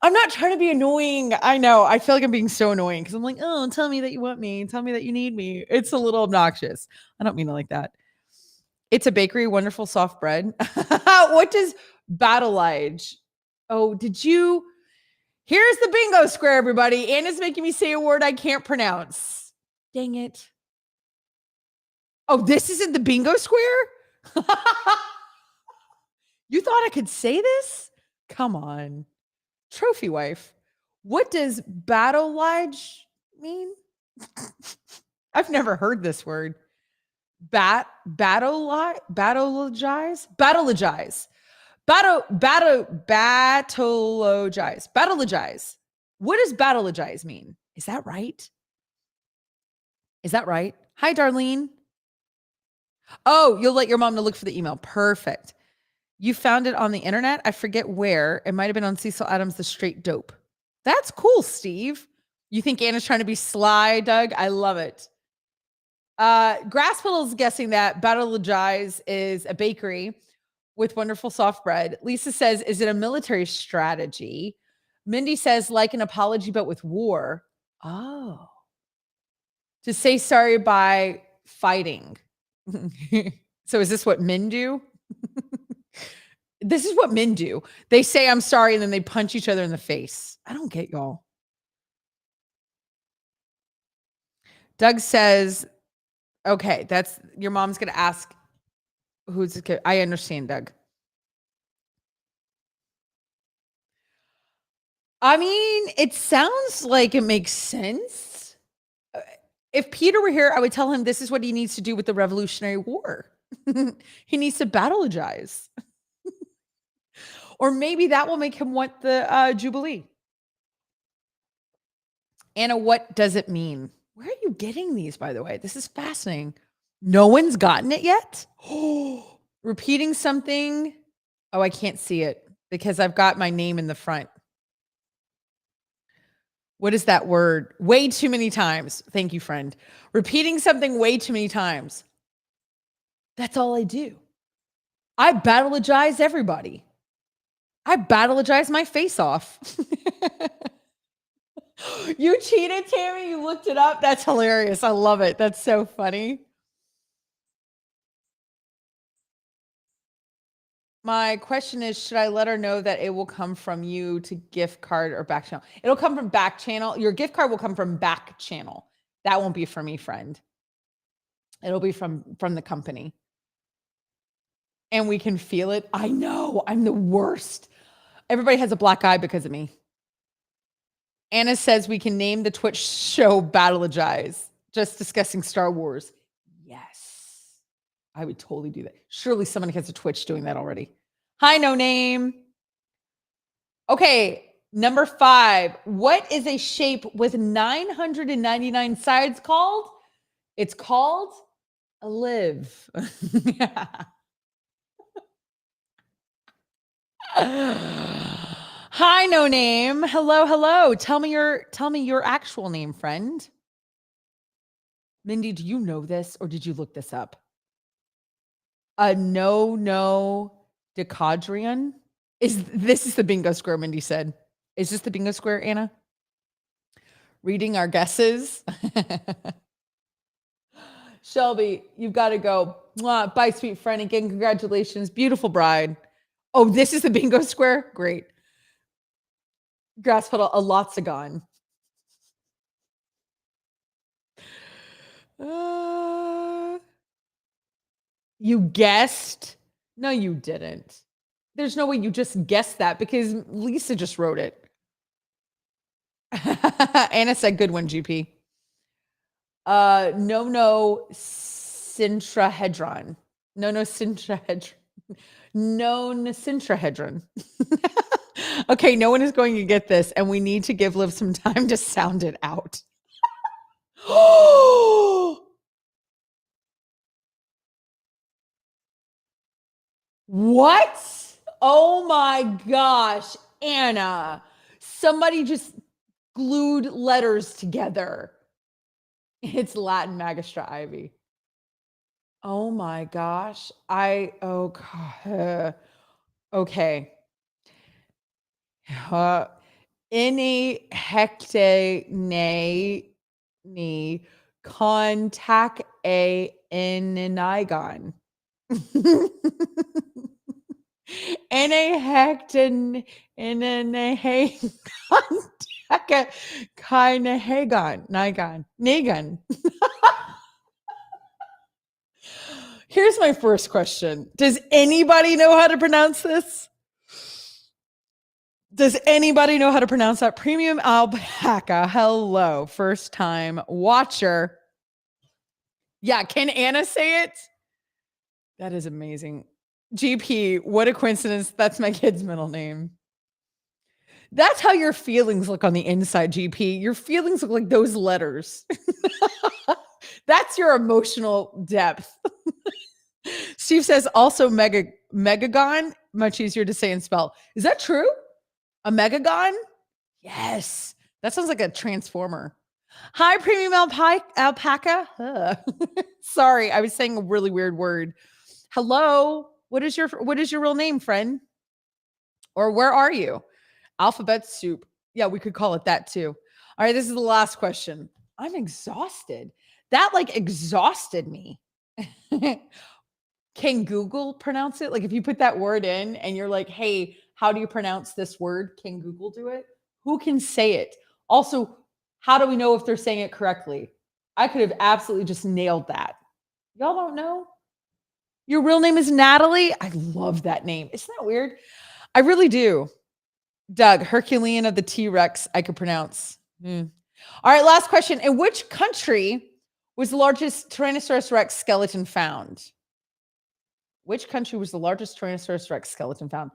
I'm not trying to be annoying. I know. I feel like I'm being so annoying because I'm like, oh, tell me that you want me. Tell me that you need me. It's a little obnoxious. I don't mean it like that. It's a bakery, wonderful soft bread. What does battle age? Oh, did you? Here's the bingo square, everybody. Anna's making me say a word I can't pronounce. Dang it. Oh, this isn't the bingo square? You thought I could say this? Come on. Trophy wife. What does battle-lige mean? I've never heard this word. Battlegize? Battlegize. Battlegize. What does battlegize mean? Is that right? Is that right? Hi, Darlene. Oh, you'll let your mom know. Look for the email. Perfect. You found it on the internet. I forget where. It might have been on Cecil Adams' The Straight Dope. That's cool, Steve. You think Anna's trying to be sly, Doug? I love it. Grasspiddle's guessing that Battlegize is a bakery with wonderful soft bread. Lisa says, is it a military strategy? Mindy says, like an apology, but with war. Oh. To say sorry by fighting. So is this what men do? This is what men do. They say, I'm sorry, and then they punch each other in the face. I don't get y'all. Doug says, okay, that's your mom's going to ask who's the kid. I understand, Doug. I mean, it sounds like it makes sense. If Peter were here, I would tell him this is what he needs to do with the Revolutionary War. He needs to battlegize. Or maybe that will make him want the Jubilee. Anna, what does it mean? Where are you getting these, by the way? This is fascinating. No one's gotten it yet? Repeating something. Oh, I can't see it because I've got my name in the front. What is that word? Way too many times. Thank you, friend. Repeating something way too many times. That's all I do. I battlegize everybody. I battlegize my face off. You cheated, Tammy. You looked it up. That's hilarious. I love it. That's so funny. My question is, should I let her know that it will come from you to gift card or Backchannel? It'll come from Backchannel. Your gift card will come from Backchannel. That won't be from me, friend. It'll be from the company. And we can feel it. I know. I'm the worst. Everybody has a black eye because of me. Anna says we can name the Twitch show Battlegize, just discussing Star Wars. Yes. I would totally do that. Surely somebody has a Twitch doing that already. Hi, no name. Okay, number 5. What is a shape with 999 sides called? It's called a live. Hi, no name. Hello, hello. Tell me your actual name, friend. Mindy, do you know this or did you look this up? A no decadrian? This is the bingo square, Mindy said. Is this the bingo square, Anna? Reading our guesses. Shelby, you've got to go. Mwah, bye, sweet friend. Again, congratulations. Beautiful bride. Oh, this is the bingo square? Great. Grass puddle, a lot's gone. You guessed? No, you didn't. There's no way you just guessed that because Lisa just wrote it. Anna said, good one, GP. No, syntrahedron. No, syntrahedron. No, syntrahedron. Okay, no one is going to get this, and we need to give Liv some time to sound it out. What? Oh my gosh, Anna. Somebody just glued letters together. It's Latin Magistra Ivy. Oh my gosh. Okay. Any hecte ni contact a enigon. Any hecton in a contact kind of Nagon. Here's my first question. Does anybody know how to pronounce this? Does anybody know how to pronounce that? Premium alpaca. Hello, first time watcher. Yeah, can Anna say it? That is amazing. GP, what a coincidence. That's my kid's middle name. That's how your feelings look on the inside, GP. Your feelings look like those letters. That's your emotional depth. Steve says also megagon, much easier to say and spell. Is that true? A megagon? Yes. That sounds like a transformer. Hi, premium alpaca. Sorry, I was saying a really weird word. Hello. What is your real name, friend? Or where are you? Alphabet soup. Yeah, we could call it that too. All right, this is the last question. I'm exhausted. That exhausted me. Can Google pronounce it? Like if you put that word in and you're like, hey, how do you pronounce this word? Can Google do it? Who can say it? Also, how do we know if they're saying it correctly? I could have absolutely just nailed that. Y'all don't know? Your real name is Natalie? I love that name. Isn't that weird? I really do. Doug, Herculean of the T-Rex, I could pronounce. All right, last question. In which country was the largest Tyrannosaurus Rex skeleton found? Which country was the largest Tyrannosaurus Rex skeleton found?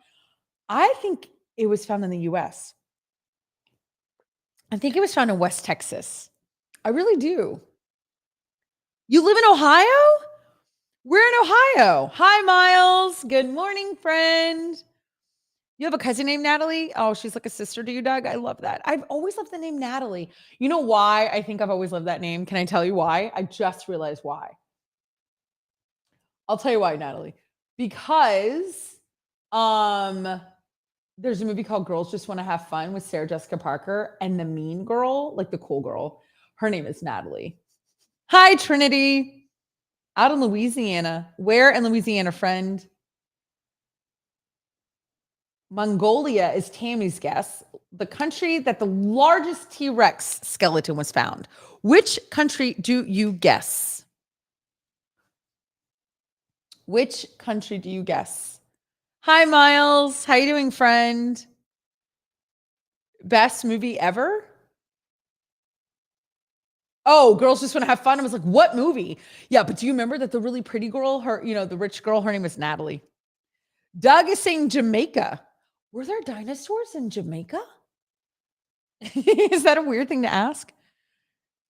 I think it was found in the US. I think it was found in West Texas. I really do. You live in Ohio? We're in Ohio. Hi, Miles. Good morning, friend. You have a cousin named Natalie? Oh, she's like a sister to you, Doug. I love that. I've always loved the name Natalie. You know why I think I've always loved that name? Can I tell you why? I just realized why. I'll tell you why, Natalie. Because there's a movie called Girls Just Want to Have Fun with Sarah Jessica Parker, and the mean girl, like the cool girl, her name is Natalie. Hi, Trinity. Out in Louisiana. Where in Louisiana, friend? Mongolia is Tammy's guess. The country that the largest T-Rex skeleton was found. Which country do you guess? Which country do you guess? Hi, Miles. How you doing, friend? Best movie ever? Oh, Girls Just Want to Have Fun. I was like, what movie? Yeah, but do you remember that the really pretty girl, the rich girl, her name was Natalie. Doug is saying Jamaica. Were there dinosaurs in Jamaica? Is that a weird thing to ask?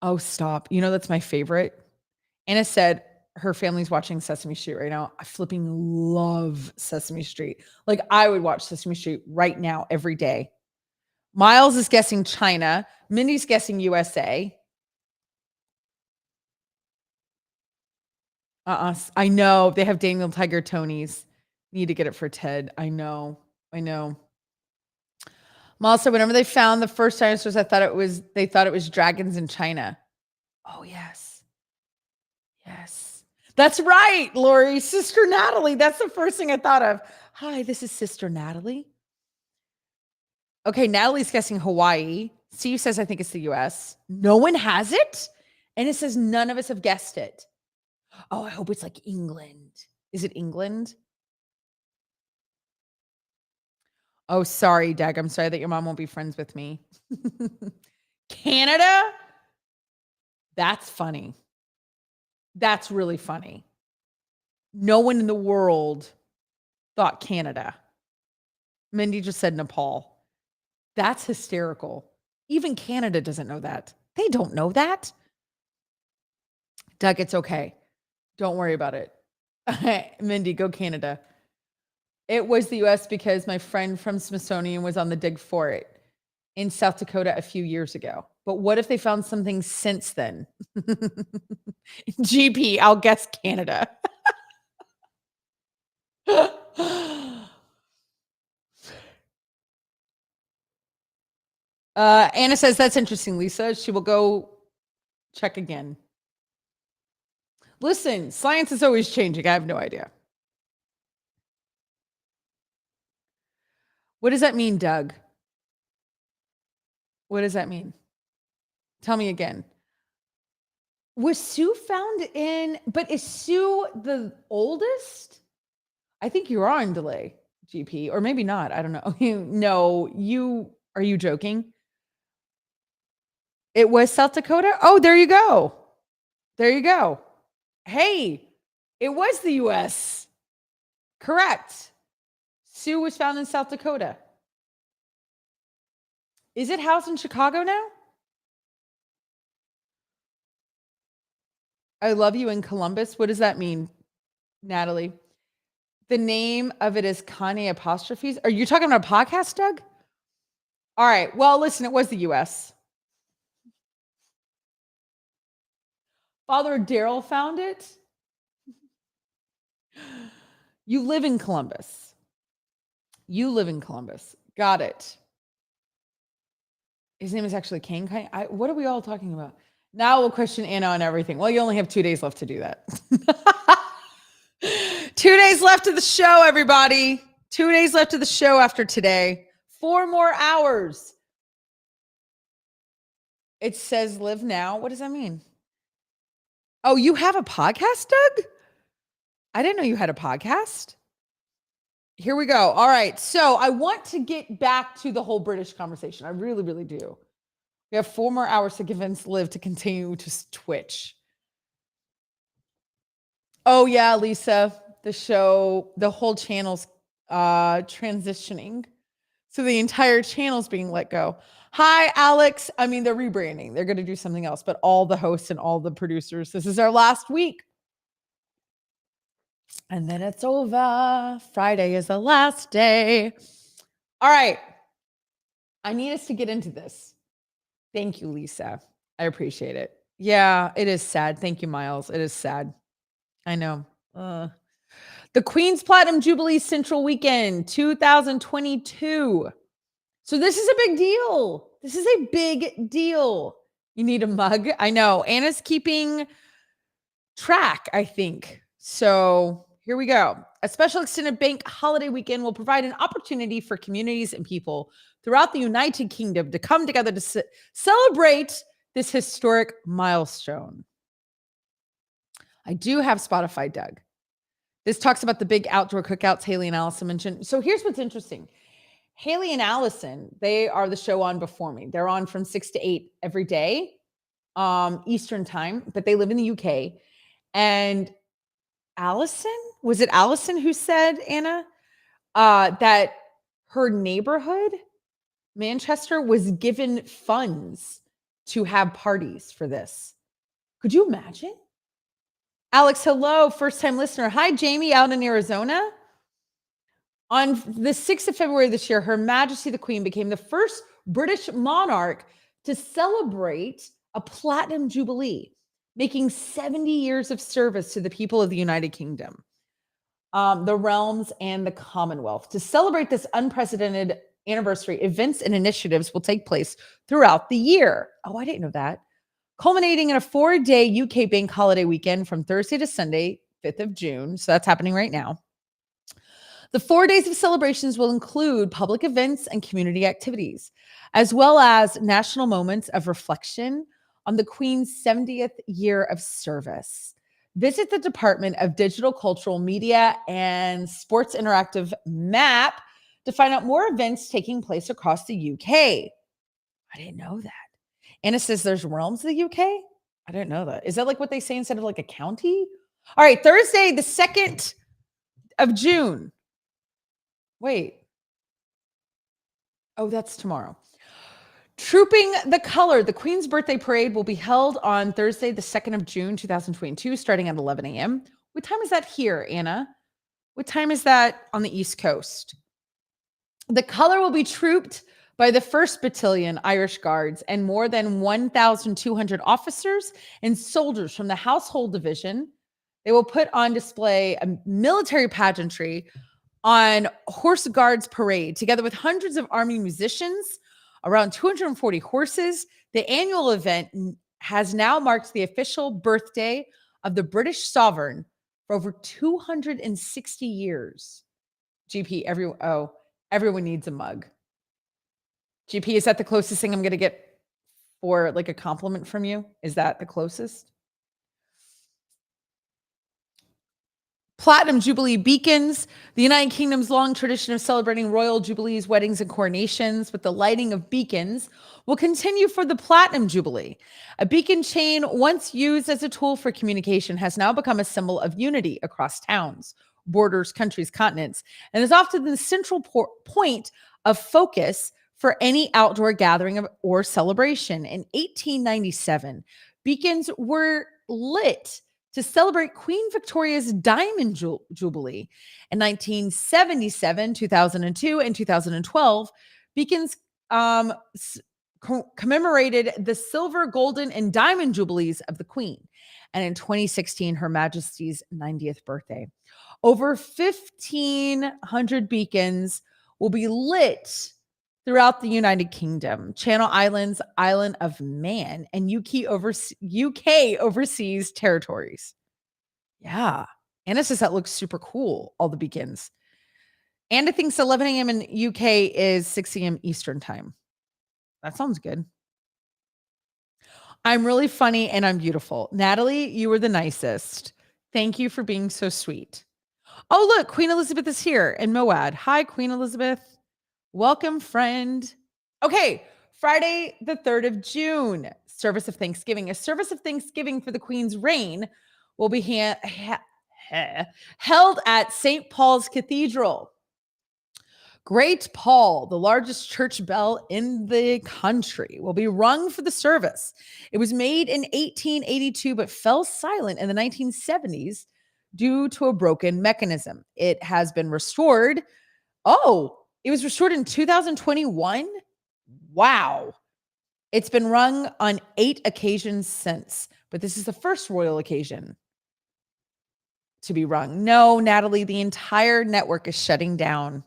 Oh, stop. That's my favorite. Anna said her family's watching Sesame Street right now. I flipping love Sesame Street. Like I would watch Sesame Street right now every day. Miles is guessing China. Mindy's guessing USA. I know. They have Daniel Tiger Tony's. Need to get it for Ted. I know. Miles said whenever they found the first dinosaurs, they thought it was dragons in China. Oh, yes. Yes. That's right, Lori. Sister Natalie. That's the first thing I thought of. Hi, this is Sister Natalie. Okay, Natalie's guessing Hawaii. Steve says, I think it's the US. No one has it? And it says none of us have guessed it. Oh, I hope it's like England. Is it England? Oh, sorry, Doug. I'm sorry that your mom won't be friends with me. Canada? That's funny. That's really funny. No one in the world thought Canada. Mindy just said Nepal. That's hysterical. Even Canada doesn't know that. They don't know that. Doug, it's okay. Don't worry about it. Mindy, go Canada. It was the US because my friend from Smithsonian was on the dig for it in South Dakota a few years ago. But what if they found something since then? GP, I'll guess Canada. Anna says, that's interesting, Lisa. She will go check again. Listen, science is always changing. I have no idea. What does that mean, Doug? What does that mean? Tell me again. Was Sue found in, but is Sue the oldest? I think you're on delay, GP, or maybe not. I don't know. Are you joking? It was South Dakota? Oh, there you go. There you go. Hey, it was the US. Correct. Sue was found in South Dakota. Is it housed in Chicago now? I love you in Columbus. What does that mean, Natalie? The name of it is Kanye apostrophes. Are you talking about a podcast, Doug? All right. Well, listen, it was the US. Father Daryl found it. You live in Columbus. You live in Columbus. Got it. His name is actually Kane. What are we all talking about? Now we'll question Anna on everything. Well, you only have 2 days left to do that. 2 days left of the show, everybody. 2 days left of the show after today. 4 more hours. It says live now. What does that mean? Oh, you have a podcast, Doug? I didn't know you had a podcast. Here we go. All right. So I want to get back to the whole British conversation. I really, really do. We have 4 more hours to convince Liv to continue to Twitch. Oh, yeah, Lisa. The show, the whole channel's transitioning. So the entire channel's being let go. Hi, Alex. I mean, they're rebranding. They're going to do something else, but all the hosts and all the producers, this is our last week. And then it's over. Friday is the last day. All right. I need us to get into this. Thank you, Lisa. I appreciate it. Yeah, it is sad. Thank you, Miles. It is sad. I know. The Queen's Platinum Jubilee Central Weekend 2022. So this is a big deal. This is a big deal. You need a mug. I know. Anna's keeping track, I think. So here we go. A special extended bank holiday weekend will provide an opportunity for communities and people throughout the United Kingdom to come together to celebrate this historic milestone. I do have Spotify, Doug. This talks about the big outdoor cookouts Haley and Allison mentioned. So here's what's interesting. Haley and Allison, they are the show on before me. They're on from 6 to 8 every day, Eastern time, but they live in the UK. And Allison, was it Allison who said, Anna, that her neighborhood, Manchester, was given funds to have parties for this? Could you imagine? Alex, hello, first-time listener. Hi, Jamie, out in Arizona. On the 6th of February this year, Her Majesty the Queen became the first British monarch to celebrate a platinum jubilee, making 70 years of service to the people of the United Kingdom, the realms, and the Commonwealth. To celebrate this unprecedented anniversary, events and initiatives will take place throughout the year. Oh, I didn't know that. Culminating in a 4-day UK bank holiday weekend from Thursday to Sunday, 5th of June. So that's happening right now. The 4 days of celebrations will include public events and community activities, as well as national moments of reflection on the Queen's 70th year of service. Visit the Department of Digital Cultural Media and Sports Interactive map to find out more events taking place across the UK. I didn't know that. Anna says there's realms of the UK? I didn't know that. Is that like what they say instead of like a county? All right, Thursday, the 2nd of June. Wait. Oh, that's tomorrow. Trooping the Color, the Queen's Birthday Parade will be held on Thursday, the 2nd of June, 2022, starting at 11 a.m. What time is that here, Anna? What time is that on the East Coast? The color will be trooped by the 1st Battalion Irish Guards and more than 1,200 officers and soldiers from the Household Division. They will put on display a military pageantry on Horse Guards Parade, together with hundreds of Army musicians, around 240 horses. The annual event has now marked the official birthday of the British sovereign for over 260 years. GP, everyone needs a mug. GP, is that the closest thing I'm going to get for like a compliment from you? Is that the closest? Platinum Jubilee beacons. The United Kingdom's long tradition of celebrating royal jubilees, weddings, and coronations with the lighting of beacons will continue for the Platinum Jubilee. A beacon chain, once used as a tool for communication, has now become a symbol of unity across towns, borders, countries, continents, and is often the central point of focus for any outdoor gathering or celebration. In 1897, beacons were lit to celebrate Queen Victoria's Diamond Jubilee. In 1977, 2002, and 2012, beacons commemorated the silver, golden, and diamond jubilees of the Queen. And in 2016, Her Majesty's 90th birthday. Over 1,500 beacons will be lit throughout the United Kingdom, Channel Islands, Isle of Man, and UK overseas territories. Yeah. Anna says that looks super cool, all the beacons. Anna thinks 11 a.m. in UK is 6 a.m. Eastern time. That sounds good. I'm really funny and I'm beautiful. Natalie, you were the nicest. Thank you for being so sweet. Oh, look, Queen Elizabeth is here in Moad. Hi, Queen Elizabeth. Welcome, friend. Okay, Friday, the 3rd of June, service of Thanksgiving. A service of Thanksgiving for the Queen's reign will be held at St. Paul's Cathedral. Great Paul, the largest church bell in the country, will be rung for the service. It was made in 1882, but fell silent in the 1970s due to a broken mechanism. It has been restored. Oh, it was restored in 2021. Wow. It's been rung on 8 occasions since, but this is the first royal occasion to be rung. No, Natalie, the entire network is shutting down.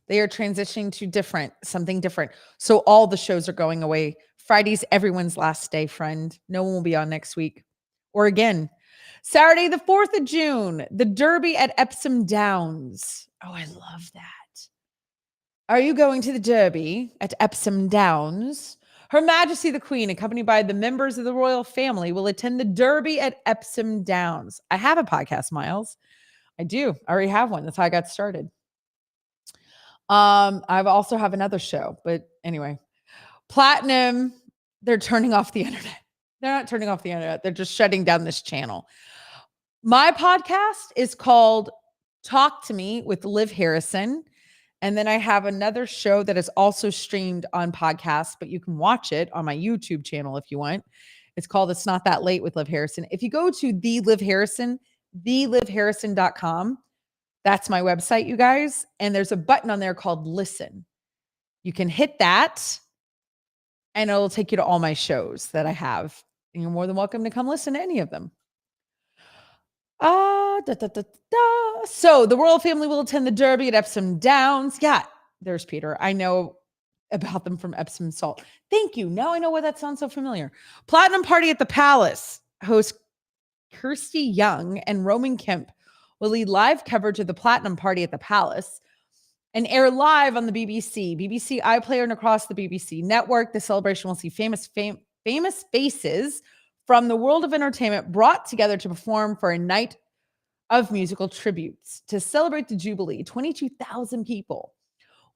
They are transitioning to something different. So all the shows are going away. Friday's everyone's last day, friend. No one will be on next week or again. Saturday, the 4th of June, the Derby at Epsom Downs. Oh, I love that. Are you going to the Derby at Epsom Downs? Her Majesty the Queen, accompanied by the members of the royal family, will attend the Derby at Epsom Downs. I have a podcast, Miles. I do. I already have one. That's how I got started. I also have another show, but anyway, Platinum, they're turning off the internet. They're not turning off the internet. They're just shutting down this channel. My podcast is called Talk to Me with Liv Harrison. And then I have another show that is also streamed on podcast, but you can watch it on my YouTube channel if you want. It's called It's Not That Late with Liv Harrison. If you go to the Liv Harrison, thelivharrison.com, that's my website, you guys. And there's a button on there called Listen. You can hit that and it'll take you to all my shows that I have. And you're more than welcome to come listen to any of them. So the royal family will attend the Derby at Epsom Downs. Yeah, there's Peter. I know about them from Epsom Salt. Thank you. Now I know why that sounds so familiar. Platinum Party at the Palace. Host Kirsty Young and Roman Kemp will lead live coverage of the Platinum Party at the Palace and air live on the BBC iPlayer and across the BBC network. The celebration will see famous famous faces from the world of entertainment brought together to perform for a night of musical tributes. To celebrate the Jubilee, 22,000 people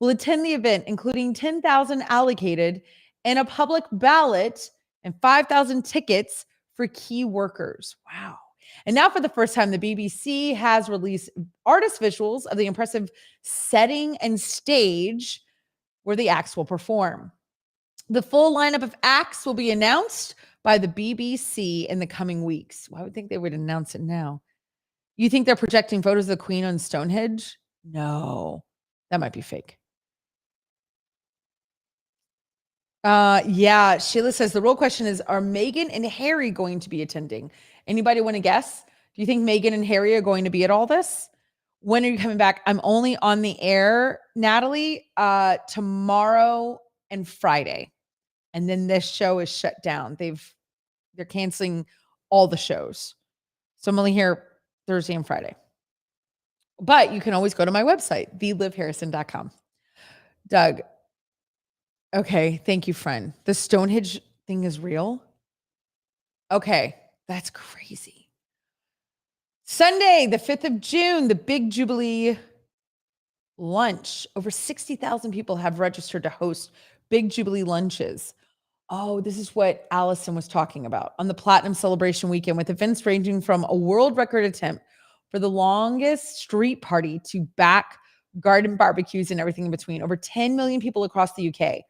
will attend the event, including 10,000 allocated in a public ballot and 5,000 tickets for key workers. Wow. And now, for the first time, the BBC has released artist visuals of the impressive setting and stage where the acts will perform. The full lineup of acts will be announced by the BBC in the coming weeks. Well, I would think they would announce it now. You think they're projecting photos of the Queen on Stonehenge? No, that might be fake. Yeah, Sheila says the real question is, are Meghan and Harry going to be attending? Anybody want to guess? Do you think Meghan and Harry are going to be at all this? When are you coming back? I'm only on the air, Natalie, tomorrow and Friday. And then this show is shut down. They're canceling all the shows. So I'm only here Thursday and Friday. But you can always go to my website, thelivharrison.com. Doug. Okay, thank you, friend. The Stonehenge thing is real? Okay, that's crazy. Sunday, the 5th of June, the Big Jubilee lunch. Over 60,000 people have registered to host Big Jubilee lunches. Oh, this is what Allison was talking about on the Platinum Celebration weekend, with events ranging from a world record attempt for the longest street party to back garden barbecues and everything in between. Over 10 million people across the UK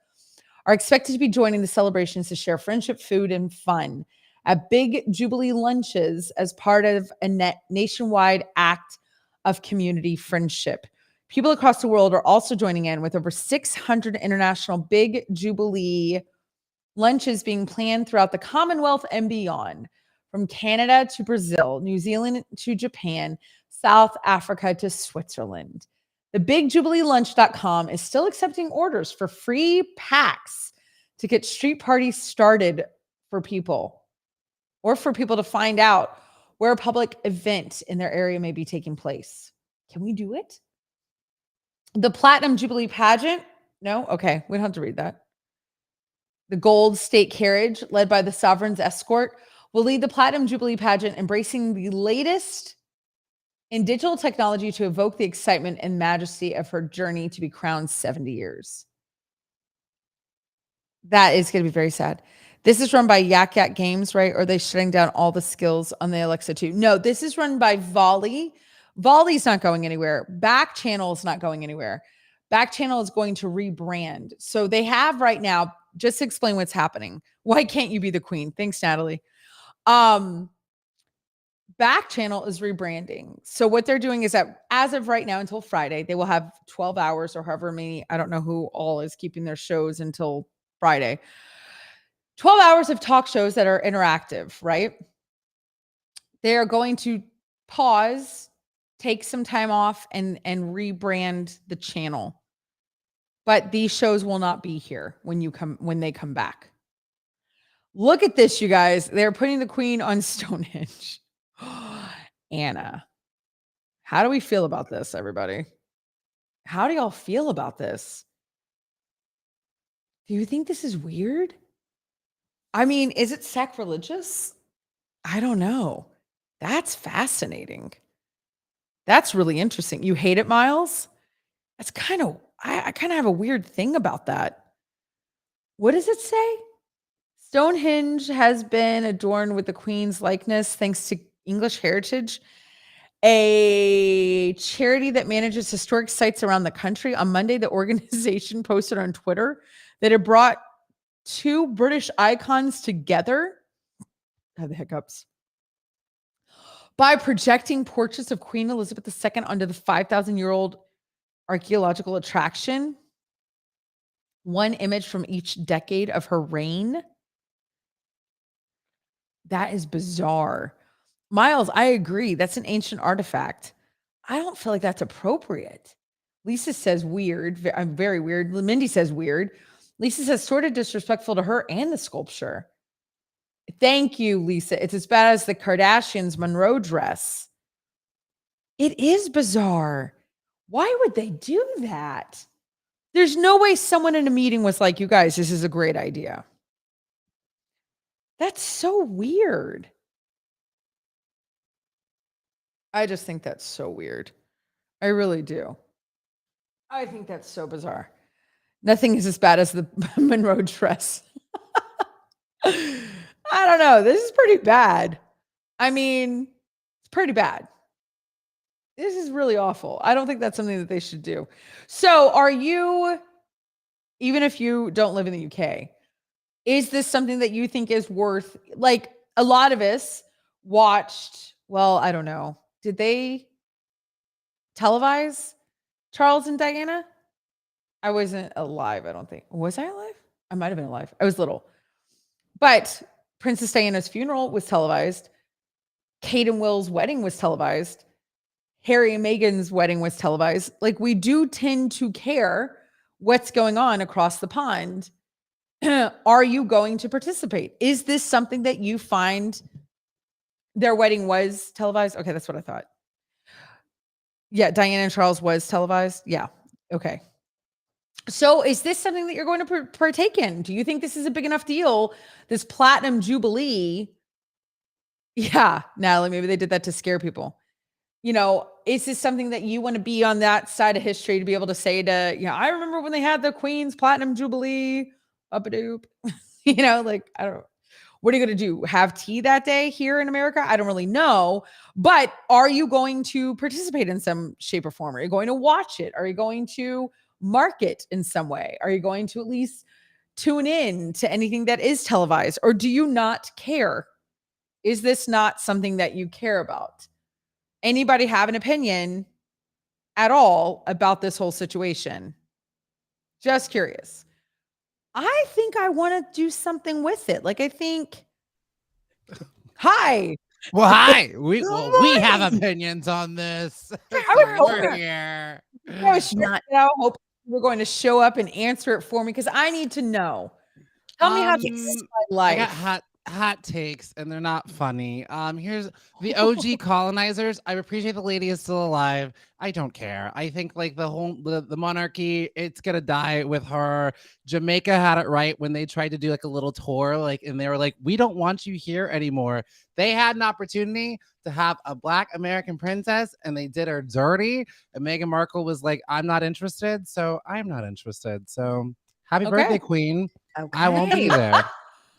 are expected to be joining the celebrations to share friendship, food, and fun at Big Jubilee lunches as part of a nationwide act of community friendship. People across the world are also joining in, with over 600 international Big Jubilee lunches being planned throughout the Commonwealth and beyond, from Canada to Brazil, New Zealand to Japan, South Africa to Switzerland. The BigJubileeLunch.com is still accepting orders for free packs to get street parties started for people, or for people to find out where a public event in their area may be taking place. Can we do it? The Platinum Jubilee Pageant? No? Okay, we don't have to read that. The Gold State Carriage, led by the Sovereign's Escort, will lead the Platinum Jubilee Pageant, embracing the latest in digital technology to evoke the excitement and majesty of her journey to be crowned 70 years. That is going to be very sad. This is run by Yak Yak Games, right? Or are they shutting down all the skills on the Alexa too? No, this is run by Volley. Volley's not going anywhere. Backchannel is not going anywhere. Backchannel is going to rebrand. So they have right now, just to explain what's happening. Why can't you be the queen? Thanks, Natalie. Backchannel is rebranding. So what they're doing is that as of right now, until Friday, they will have 12 hours or however many, I don't know who all is keeping their shows until Friday. 12 hours of talk shows that are interactive, right? They are going to pause, take some time off, and rebrand the channel. But these shows will not be here when they come back. Look at this, you guys. They're putting the queen on Stonehenge. Anna, how do we feel about this, everybody? How do y'all feel about this? Do you think this is weird? I mean, is it sacrilegious? I don't know. That's fascinating. That's really interesting. You hate it, Miles? That's kind of, I kind of have a weird thing about that. What does it say? Stonehenge has been adorned with the Queen's likeness thanks to English Heritage, a charity that manages historic sites around the country. On Monday, the organization posted on Twitter that it brought two British icons together. I have the hiccups. By projecting portraits of Queen Elizabeth II onto the 5,000-year-old archaeological attraction, one image from each decade of her reign. That is bizarre. Miles, I agree. That's an ancient artifact. I don't feel like that's appropriate. Lisa says weird. I'm very weird. Mindy says weird. Lisa says sort of disrespectful to her and the sculpture. Thank you, Lisa. It's as bad as the Kardashians' Monroe dress. It is bizarre. Why would they do that? There's no way someone in a meeting was like, you guys, this is a great idea. That's so weird. I just think that's so weird. I really do. I think that's so bizarre. Nothing is as bad as the Monroe dress. I don't know. This is pretty bad. I mean, it's pretty bad. This is really awful. I don't think that's something that they should do. So, are you, even if you don't live in the UK, is this something that you think is worth, like a lot of us watched, well, I don't know. Did they televise Charles and Diana? I wasn't alive, I don't think. Was I alive? I might have been alive. I was little. But Princess Diana's funeral was televised. Kate and Will's wedding was televised. Harry and Meghan's wedding was televised. Like, we do tend to care what's going on across the pond. Are you going to participate? Is this something that you find their wedding was televised? Okay, that's what I thought. Yeah, Diana and Charles was televised. Yeah. Okay. So is this something that you're going to partake in? Do you think this is a big enough deal? This platinum jubilee? Yeah, Natalie, maybe they did that to scare people. You know, is this something that you want to be on that side of history to be able to say to, you know, I remember when they had the Queen's Platinum Jubilee, up-a-doop, you know, like, I don't know. What are you going to do? Have tea that day here in America? I don't really know. But are you going to participate in some shape or form? Are you going to watch it? Are you going to mark it in some way? Are you going to at least tune in to anything that is televised? Or do you not care? Is this not something that you care about? Anybody have an opinion at all about this whole situation? Just curious. I think I want to do something with it. Like, I think, hi.
Well, hi. We have opinions on this. We're here.
I was hoping you were going to show up and answer it for me because I need to know. Tell me how to live my life.
I got hot takes and they're not funny. Here's the OG colonizers. I appreciate the lady is still alive. I don't care. I think like the monarchy, it's gonna die with her. Jamaica had it right when they tried to do like a little tour, like, and they were like, we don't want you here anymore. They had an opportunity to have a Black American princess and they did her dirty. And Meghan Markle was like, I'm not interested. So I'm not interested. So happy birthday, Queen.
Okay.
I won't be there.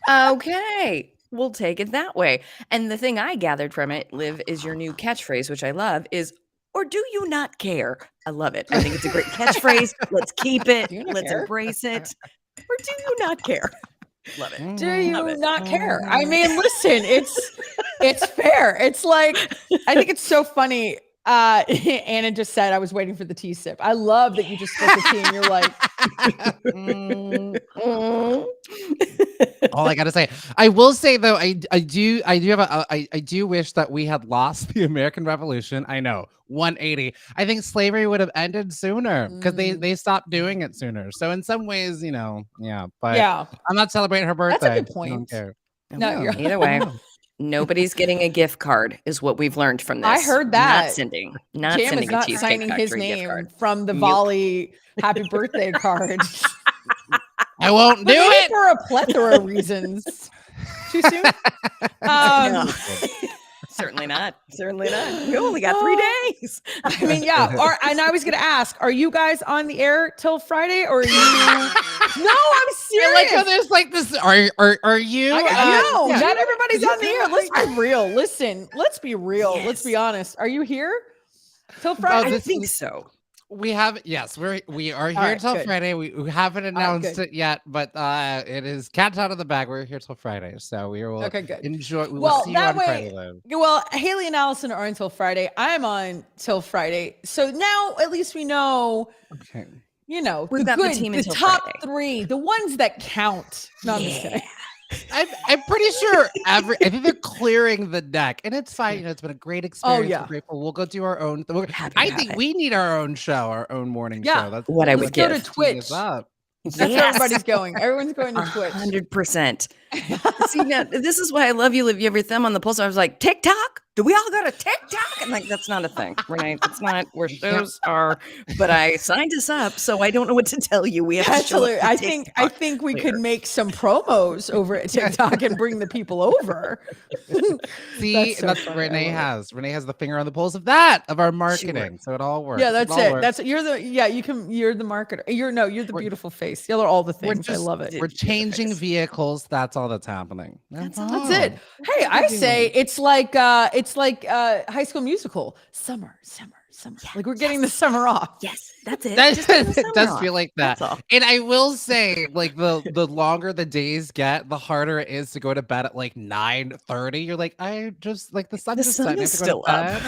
Okay, we'll take it that way. And the thing I gathered from it, Liv, is your new catchphrase, which I love, is, or do you not care? I love it. I think it's a great catchphrase. Let's keep it. Let's embrace it. Or do you not care? Love it.
Do you not care? I mean, listen, it's fair. It's like, I think it's so funny. Anna just said, I was waiting for the tea sip. I love that you just spit the tea and you're like,
all I gotta say, I will say though, I do wish that we had lost the American Revolution. I know, 180. I think slavery would have ended sooner because they stopped doing it sooner. So in some ways, you know, yeah. But
yeah,
I'm not celebrating her birthday.
That's a good point.
I don't care.
No, you're
either way. Nobody's getting a gift card is what we've learned from this.
I heard that.
Not sending
Cam is
a
not
Cheesecake
signing his
Factory gift
name
card.
from the Volley happy birthday card.
I won't do it
for a plethora of reasons. Too soon?
No. Certainly not. Certainly not. We only got 3 days.
I mean, yeah. And I was going to ask, are you guys on the air till Friday or are you? No, I'm serious.
Like how there's like this. Are you?
No, not everybody's on the air. Let's be real. Listen, let's be real.
Yes.
Let's be honest. Are you here till Friday?
I think so.
We have, yes, we are here
right,
till
good.
Friday. We haven't announced
good.
it yet, but it is cat's out of the bag. We're here till Friday, so we will
Okay, good.
enjoy. We will
Well,
see you
that
on
way-
Friday, Liv.
Well, Haley and Allison are until Friday. I'm on till Friday. So now at least we know,
Okay.
you know,
We've got the team until
top
Friday.
3, the ones that count. No, I'm just kidding.
I'm pretty sure I think they're clearing the deck, and it's fine. You know, it's been a great experience.
yeah.
We're grateful. We'll go do our own.
Happy
I
to
think
have
we need our own show, our own morning
Yeah.
show. That's
What I
Let's
would
go
give.
to Twitch.
Up.
That's where everybody's going. Everyone's going to Twitch.
100%. See, now this is why I love you. Leave your thumb on the pulse. I was like, TikTok? Do we all go to TikTok? And like, that's not a thing, Renee. That's not where shows are. But I signed us up, so I don't know what to tell you. We have to show up
Absolutely.
to
I
TikTok
think we could
later.
make some promos over at TikTok and bring the people over.
See,
so
that's
funny.
what
I
Renee
love it.
has. Renee has the finger on the pulse of our marketing. So it all works.
Yeah, that's
all
it.
works.
That's you're the marketer. You're the beautiful face. You're all the things. I love it.
We're changing vehicles. That's all that's happening.
That's it. Hey, I say it's like High School Musical. Summer. Like we're getting the summer off.
Yes, that's it.
It does feel like that.
That's all.
And I will say, like the longer the days get, the harder it is to go to bed at like 9:30. You're like, I just like the sun
The
just
sun
setting. I
is
have to go
still
to
up.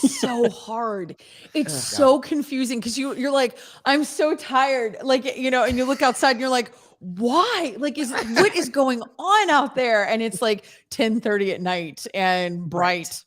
bed.
So hard. It's so confusing because you're like, I'm so tired. Like, and you look outside and you're like, why? Like, what is going on out there? And it's like 10:30 at night and bright.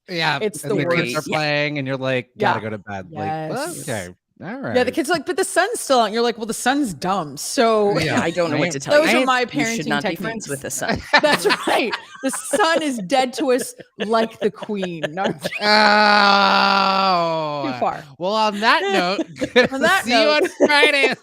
Yeah,
It's
and
the
the kids
worst.
are playing, and you're like, gotta go to bed.
Yes.
Like, okay, all right.
Yeah, the kids are like, but the sun's still out. And you're like, well, the sun's dumb. So
Yeah.
I don't know what to tell you.
those are my
You
parenting
should not
techniques.
be friends with the sun.
That's right. The sun is dead to us like the queen. No, I'm kidding.
Oh,
Too far.
Well, on that note, good
On
to
that
see you on
note.
Friday.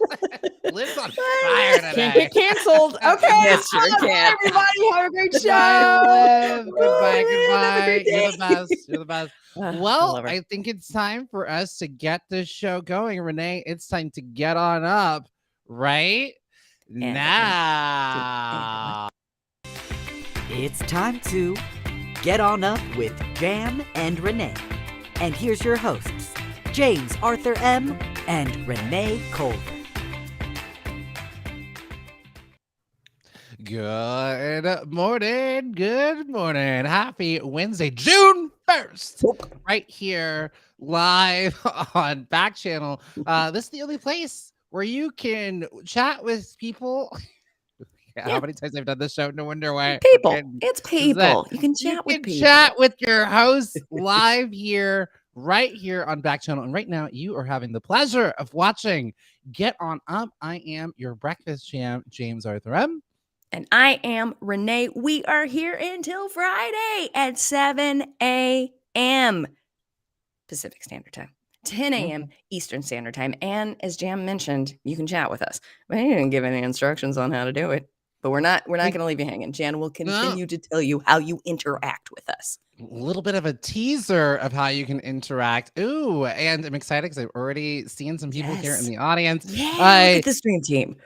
Lives on fire today.
Can't get canceled. Okay.
Yes, sure
Bye,
can.
everybody. Have a great show.
Bye, Liv. Goodbye,
Liv, have a
goodbye.
great
You're
day.
the best. You're the best.
I
Well,
love her.
I think it's time for us to get this show going. Renee, it's time to get on up right now.
It's time to get on up with Jam and Renee. And here's your hosts, James Arthur M. and Renee Culver.
Good morning. Good morning. Happy Wednesday, June 1st. Right here live on Backchannel. This is the only place where you can chat with people. How many times I've done this show? No wonder why.
People.
Okay.
It's people. You can chat with people.
Chat with your host live here, right here on Backchannel. And right now, you are having the pleasure of watching Get On Up. I am your breakfast jam, James Arthur M.
And I am Renee. We are here until Friday at 7 a.m. Pacific Standard Time, 10 a.m. Eastern Standard Time. And as Jam mentioned, you can chat with us. We didn't give any instructions on how to do it, but we're not going to leave you hanging. Jan will continue to tell you how you interact with us.
A little bit of a teaser of how you can interact. Ooh, and I'm excited because I've already seen some people here in the audience.
Yeah, look at the stream team.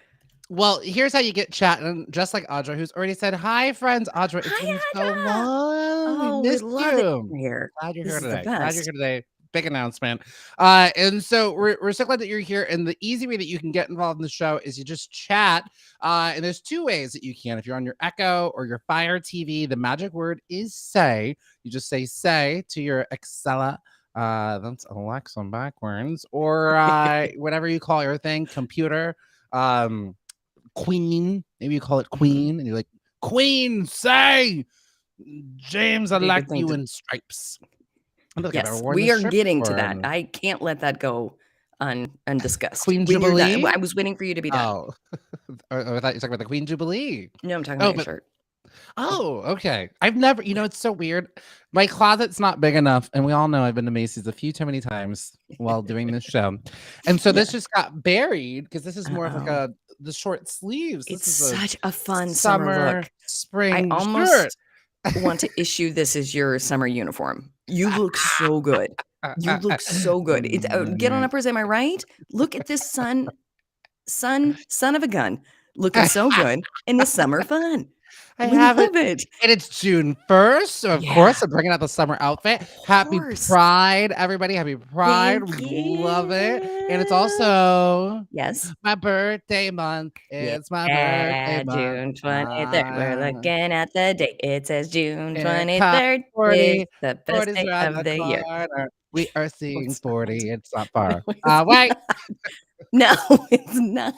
Well, here's how you get chatting, just like Audra, who's already said, hi, friends. Audra, it's been so long.
Oh,
We
we
missed
love
you.
it here.
Glad you're
This
here
is the
today. Glad you're
best.
here today. Big announcement. And so we're so glad that you're here. And the easy way that you can get involved in the show is you just chat. And there's two ways that you can. If you're on your Echo or your Fire TV, the magic word is say. You just say to your Excella. That's Alexa backwards. Or whatever you call your thing, computer. Queen, maybe you call it Queen, and you're like, Queen, say, James, I like you in stripes.
Yes, we are getting to that. I can't let that go undiscussed.
Queen
When you're done-
Jubilee?
I was waiting for you to be done.
Oh, I thought you were talking about the Queen Jubilee.
No, I'm talking about your shirt.
Oh, okay. I've never, it's so weird. My closet's not big enough, and we all know I've been to Macy's a few too many times while doing this show. And so this just got buried because this is more of like the short sleeves.
It's
This is
such a fun summer look.
spring
I almost
shirt.
want to issue this as your summer uniform. You look so good. You look so good. It's, get on uppers, am I right? Look at this son of a gun. Looking so good in the summer fun.
I
We
have
love it.
And it's June 1st. So, of course, I'm bringing out the summer outfit. Happy Pride, everybody. Happy Pride. We love it. And it's also my birthday month. It's my birthday month.
June 23rd. We're looking at the date. It says June
And
23rd.
40,
It's the best
40's
day
around
of the year.
corner. We are seeing 40. It's not far. Wait.
No, it's not.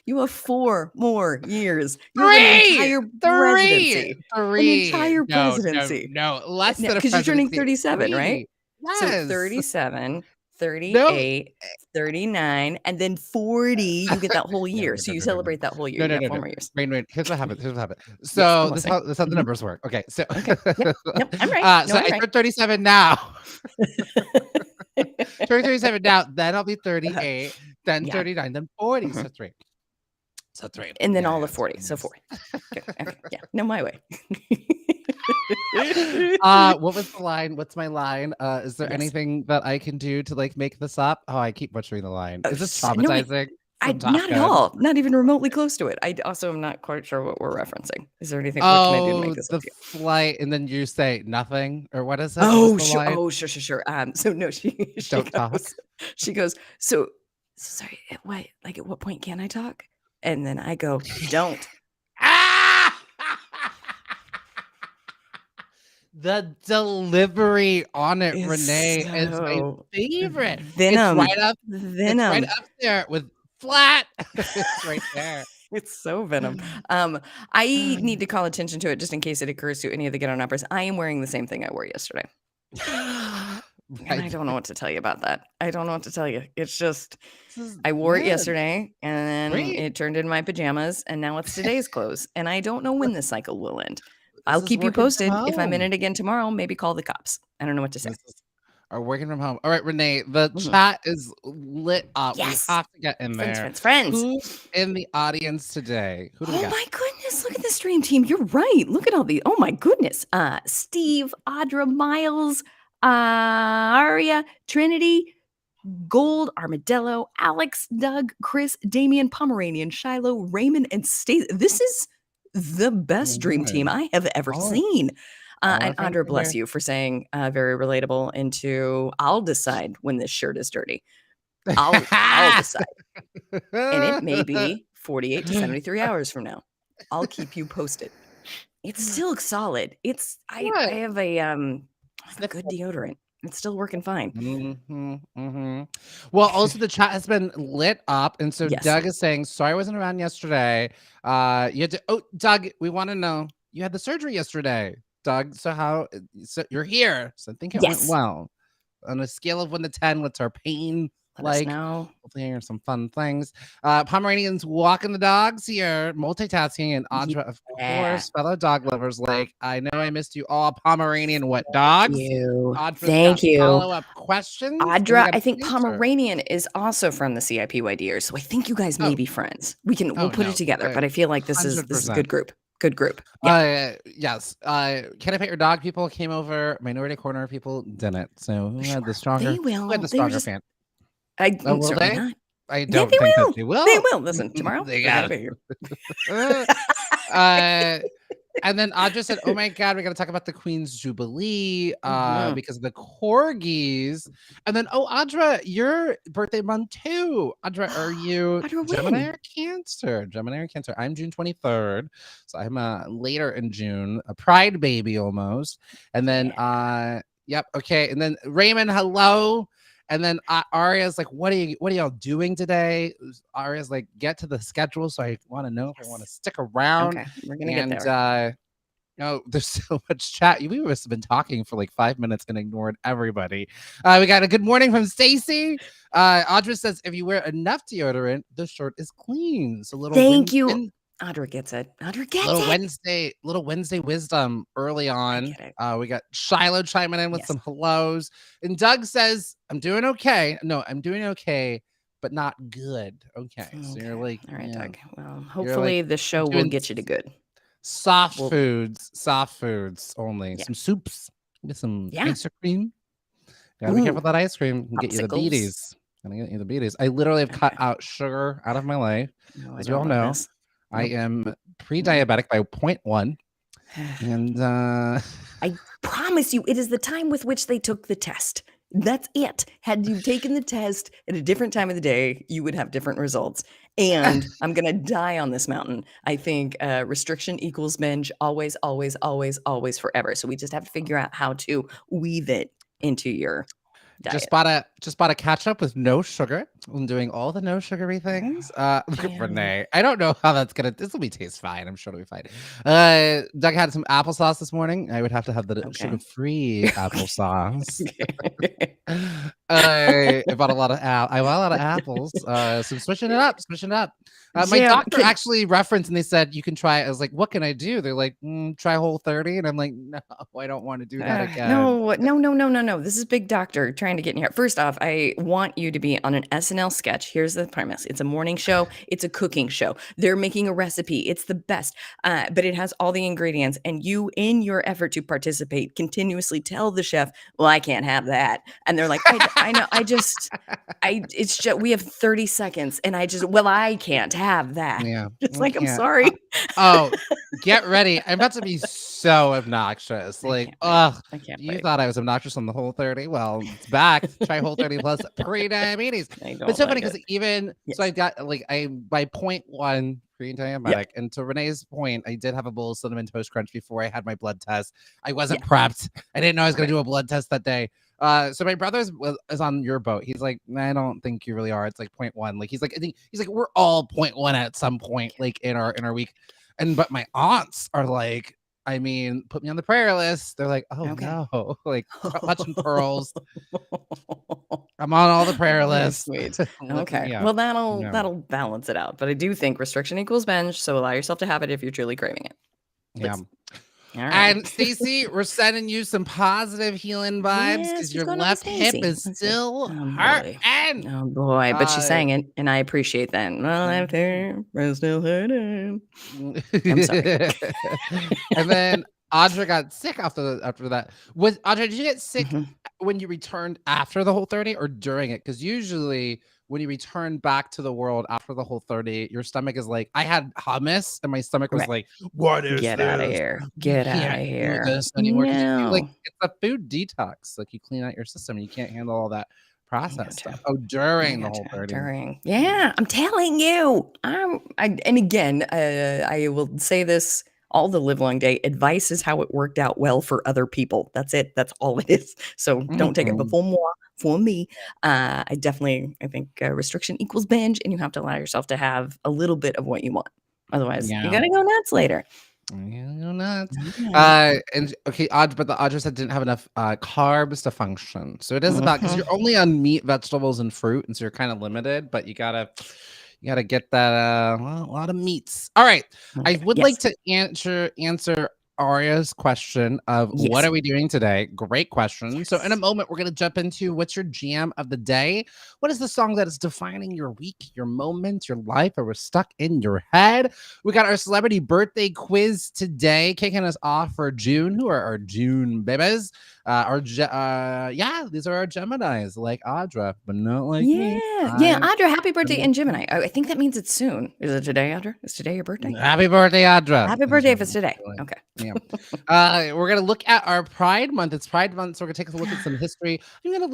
You have 4 more years. You have an entire presidency. An entire presidency.
No, less than a
because you're turning
presidency.
37, right?
Yes.
So 37 38, 39, and then 40. You get that whole year. So you celebrate that whole year.
No.
You got 4 more years.
Wait. Here's what happened.
Yes,
So
I'm
this
listening.
is how the numbers work. Okay. So
Okay. Yep. I'm right.
so
I'm
I
right.
turn 37 now. Turn 37 now. Then I'll be 38. Then
Yeah.
39. Then 40.
Mhm.
So 3. So 3.
And then
Yeah,
all
yeah,
of 40. So 40. Good. Okay. Yeah. No, my way.
What was the line? What's my line? Is there
Yes.
anything that I can do to like make this up? Oh, I keep butchering the line. Is this
No,
traumatizing?
not at all. Not even remotely close to it. I also am not quite sure what we're referencing. Is there anything? What can I do to make this
the
up to you?
flight, and then you say nothing, or what is it?
Oh,
What's the line?
sure. So no, she
Don't talk.
She goes, so sorry, at what point can I talk? And then I go, don't.
The delivery on it,
Is
Renee, is my
so
favorite.
venom.
It's right up there with flat. It's right there.
It's so venom. I need to call attention to it just in case it occurs to any of the Get On Uppers. I am wearing the same thing I wore yesterday. And I don't know what to tell you about that. I don't know what to tell you. It's just, I wore it yesterday and then it turned into my pajamas and now it's today's clothes. And I don't know when this cycle will end. I'll keep you posted. If I'm in it again tomorrow, maybe call the cops. I don't know what to say.
Are working from home. All right, Renee, the chat is lit up.
Yes.
We have to get in there.
Friends.
Who's in the audience today? Who do we got?
My goodness, look at the stream team. You're right. Look at all these. Oh my goodness. Steve, Audra, Miles, Aria, Trinity, Gold, Armadillo, Alex, Doug, Chris, Damian, Pomeranian, Shiloh, Raymond, and Stacey. This is the best dream team I have ever seen. And Audra, bless you for saying very relatable into I'll decide when this shirt is dirty. I'll decide. And it may be 48 to 73 hours from now. I'll keep you posted. It still looks solid. I have a good deodorant. It's still working fine.
Well, also the chat has been lit up, and so
Yes.
Doug is saying, "Sorry, I wasn't around yesterday. You had to." Oh, Doug, we want to know you had the surgery yesterday, Doug. So how? So you're here. So I think it went well. On a scale of 1 to 10, what's our pain
Let us know.
Hopefully, hear some fun things. Pomeranians walking the dogs here, multitasking, and Audra, of course, fellow dog lovers. Like, I know I missed you all. Pomeranian, what dogs?
Thank you.
Follow-up questions.
Audra, I think Pomeranian is also from the CIPYDers, so I think you guys may be friends. We'll put it together, but I feel like this is a good group. Good group. Yeah.
Yes. Can I Pet Your Dog people came over. Minority Corner people didn't. So who had the stronger?
They will.
Who had the
They were
stronger
just-
fan?
Will
they?
not.
I don't
they
think
will.
that they will.
They will. Listen, tomorrow
They
they're
got
gonna be
it.
here.
And then Audra said, "Oh my God, we got to talk about the Queen's Jubilee because of the corgis." And then, Audra, your birthday month too. Audra, are you Gemini or Cancer? Gemini or Cancer? I'm June 23rd, so I'm later in June, a Pride baby almost. And then, yep, okay. And then Raymond, hello. And then Aria's like, what are y'all doing today? Aria's like, get to the schedule. So I want to know if I want to stick around.
Okay, we're gonna get there.
There's so much chat. We must have been talking for like 5 minutes and ignored everybody. We got a good morning from Stacy. Audra says, if you wear enough deodorant, the shirt is clean. So
Thank you. Audra gets it. Audra gets it.
Little Wednesday wisdom early on. We got Shiloh chiming in with some hellos. And Doug says, I'm doing okay. No, I'm doing okay, but not good. Okay. So you're like,
all right, Doug. Well, hopefully the show will get you to good.
Soft foods only. Some soups. Get some ice cream. Gotta be careful with that ice cream. Get you the beaties. Gonna get you the beaties. I literally have cut out sugar out of my life. As you all know. I am pre-diabetic by 0.1. And
I promise you, it is the time with which they took the test. That's it. Had you taken the test at a different time of the day, you would have different results. And I'm going to die on this mountain. I think restriction equals binge, always, always, always, always, forever. So we just have to figure out how to weave it into your diet.
Just bought a ketchup with no sugar. I'm doing all the no sugary things. Renee, I don't know how that's gonna. This will be taste fine. I'm sure it'll be fine. Doug had some applesauce this morning. I would have to have the sugar-free applesauce. I bought a lot of I bought a lot of apples. So switching it up, my doctor actually referenced and they said you can try it. I was like, what can I do? They're like, try Whole30, and I'm like, no, I don't want to do that again.
No. This is Big Doctor trying to get in here. First off, I want you to be on an SNL sketch. Here's the premise: it's a morning show. It's a cooking show. They're making a recipe. It's the best, but it has all the ingredients. And you, in your effort to participate, continuously tell the chef, "Well, I can't have that," and they're like, I know. It's just, we have 30 seconds and I can't have that.
Yeah.
It's like, I'm sorry.
Get ready. I'm about to be so obnoxious. Like, you thought I was obnoxious on the Whole30? Well, it's back. Try Whole30 plus pre-diabetes. It's so funny because so I got by 0.1 pre-diabetic. And to Renee's point, I did have a bowl of Cinnamon Toast Crunch before I had my blood test. I wasn't prepped. I didn't know I was going to do a blood test that day. So my brother is on your boat. He's like, I don't think you really are. It's like 0.1. Like he's like we're all 0.1 at some point, like in our week. But my aunts are like, I mean, put me on the prayer list. They're like, oh no, like watching pearls. I'm on all the prayer lists.
Sweet. Okay. Yeah. Well, that'll balance it out. But I do think restriction equals binge. So allow yourself to have it if you're truly craving it.
Yeah. Right. And Stacey, we're sending you some positive healing vibes because your left hip is still hurting.
Oh boy, but she's saying it, and I appreciate that. My left hip is still hurting. I'm sorry.
And then Audra got sick after that. Audra, did you get sick when you returned after the Whole30 or during it? Because usually when you return back to the world after the Whole30, your stomach is like, I had hummus and my stomach was like, what is
Get
this?
out of here. Get out of here.
This anymore. No. It's a food detox. Like you clean out your system and you can't handle all that process stuff. During the Whole30.
Yeah, I'm telling you. And again, I will say this all the live long day. Advice is how it worked out well for other people. That's it. That's all it is. So don't take it before more. For me, I think restriction equals binge, and you have to allow yourself to have a little bit of what you want. Otherwise, you're gonna go nuts later.
Nuts. And okay, but the Audra said didn't have enough carbs to function. So it is about because you're only on meat, vegetables, and fruit, and so you're kind of limited. But you gotta get that a lot of meats. All right, I would like to answer Aria's question of what are we doing today? Great question. So in a moment, we're going to jump into what's your jam of the day? What is the song that is defining your week, your moment, your life, or was stuck in your head? We got our celebrity birthday quiz today, kicking us off for June. Who are our June babies? These are our Geminis, like Audra, but not like me.
Yeah, Audra, happy birthday in Gemini. I think that means it's soon. Is it today, Audra? Is today your birthday?
Happy birthday, Audra.
Happy birthday if it's today. Okay.
Yeah. We're gonna look at our Pride Month. It's Pride Month, so we're gonna take a look at some history. I'm gonna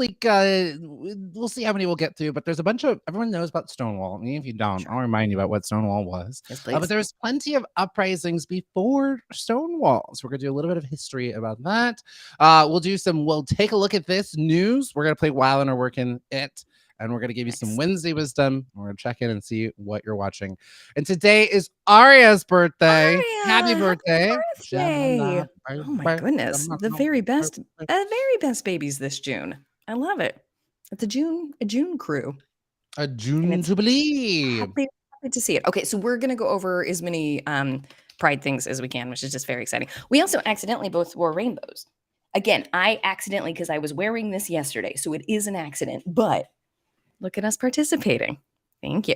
we'll see how many we'll get through, but there's a bunch of everyone knows about Stonewall. I mean, if you don't, I'll remind you about what Stonewall was.
Yes,
but there's plenty of uprisings before Stonewall, so we're gonna do a little bit of history about that. We'll take a look at this news. We're gonna play While and are working it. And we're going to give you some Wednesday wisdom. We're going to check in and see what you're watching. And today is Aria's birthday. Happy birthday.
Oh my goodness. The very best babies this June. I love it. It's a June crew.
A June Jubilee.
Happy to see it. Okay, so we're going to go over as many Pride things as we can, which is just very exciting. We also accidentally both wore rainbows. Again, I accidentally, because I was wearing this yesterday, so it is an accident, but look at us participating. Thank you.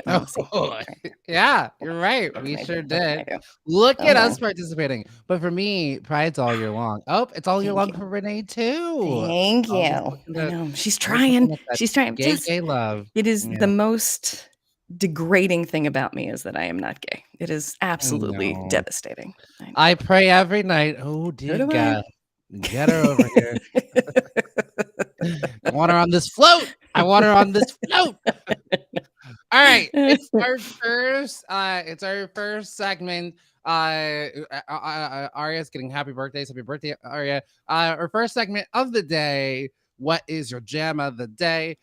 Yeah, you're right. We sure did. Look at us participating. But for me, Pride's all year long. Oh, it's all year long for Renee too.
Thank you. I know. She's trying. She's trying.
Gay love.
It is the most degrading thing about me is that I am not gay. It is absolutely devastating.
I pray every night. Oh, dear God. Get her over here. I want her on this float. All right. It's our first segment. Aria's getting happy birthdays. Happy birthday, Aria. Our first segment of the day. What is your jam of the day,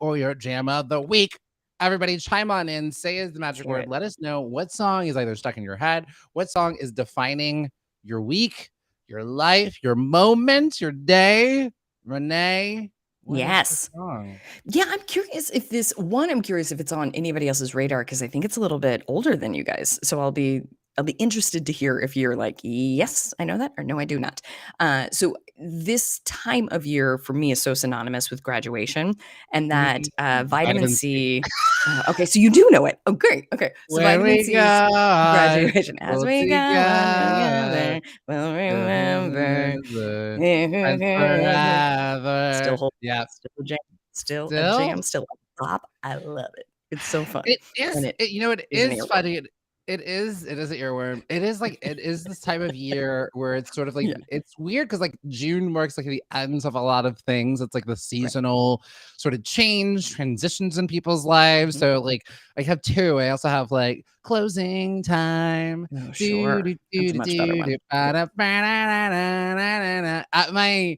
or your jam of the week? Everybody chime on in, say is the magic word. Let us know what song is either stuck in your head, what song is defining your week, your life, your moment, your day. Renee, what is the song?
Yeah, I'm curious if it's on anybody else's radar because I think it's a little bit older than you guys. So I'll be interested to hear if you're like, yes, I know that, or no, I do not. So this time of year for me is so synonymous with graduation, and that vitamin C. Okay, so you do know it. Oh, great. Okay, so
When
vitamin
we
C graduation. As
go
we go on
together,
together, we'll remember.
and forever.
Still hold.
Yeah.
Still a jam. Still a jam. Still a pop. I love it. It's so fun.
It is.
And
It
is an
is
earworm.
funny. It is an earworm. It is like it is this time of year where it's sort of like it's weird because like June marks like the ends of a lot of things. It's like the seasonal sort of transitions in people's lives. So like I have two. I also have like closing time.
Oh, sure. That's a much better one.
At my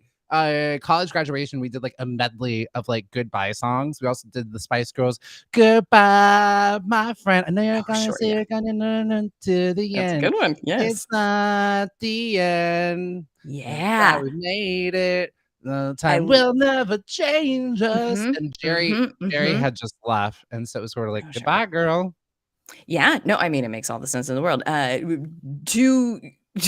college graduation, we did like a medley of like goodbye songs. We also did the Spice Girls "Goodbye, My Friend." I know you're gonna say you're gonna learn to the end.
That's a good one. Yes,
it's not the end.
Yeah,
we made it. The time will never change us. And Jerry had just left, and so it was sort of like goodbye, girl.
Yeah, no, I mean it makes all the sense in the world.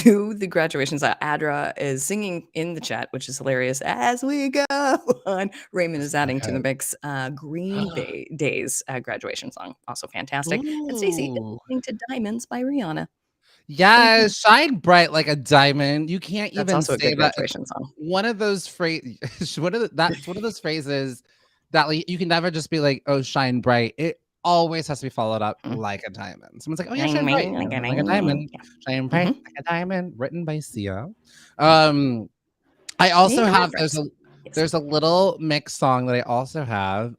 To the graduations, Adra is singing in the chat, which is hilarious. As we go on, Raymond is adding to the mix. Green Day's graduation song, also fantastic. And Stacey is listening to "Diamonds" by Rihanna.
Yes, shine bright like a diamond. You can't
That's
even
also a
say
good
that.
graduation song.
One of those phrases. That's one of those phrases that like you can never just be like, "Oh, shine bright." It always has to be followed up like a diamond. Someone's like, "Oh yeah, shine bright like a diamond." Shine bright like a diamond. Written by Sia. I also have there's a little mix song that I also have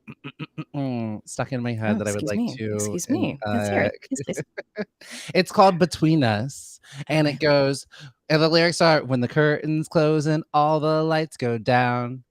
stuck in my head that I would like to.
Excuse me. Let's hear it. Yes, please.
It's called "Between Us," and it goes, and the lyrics are, "When the curtains close and all the lights go down,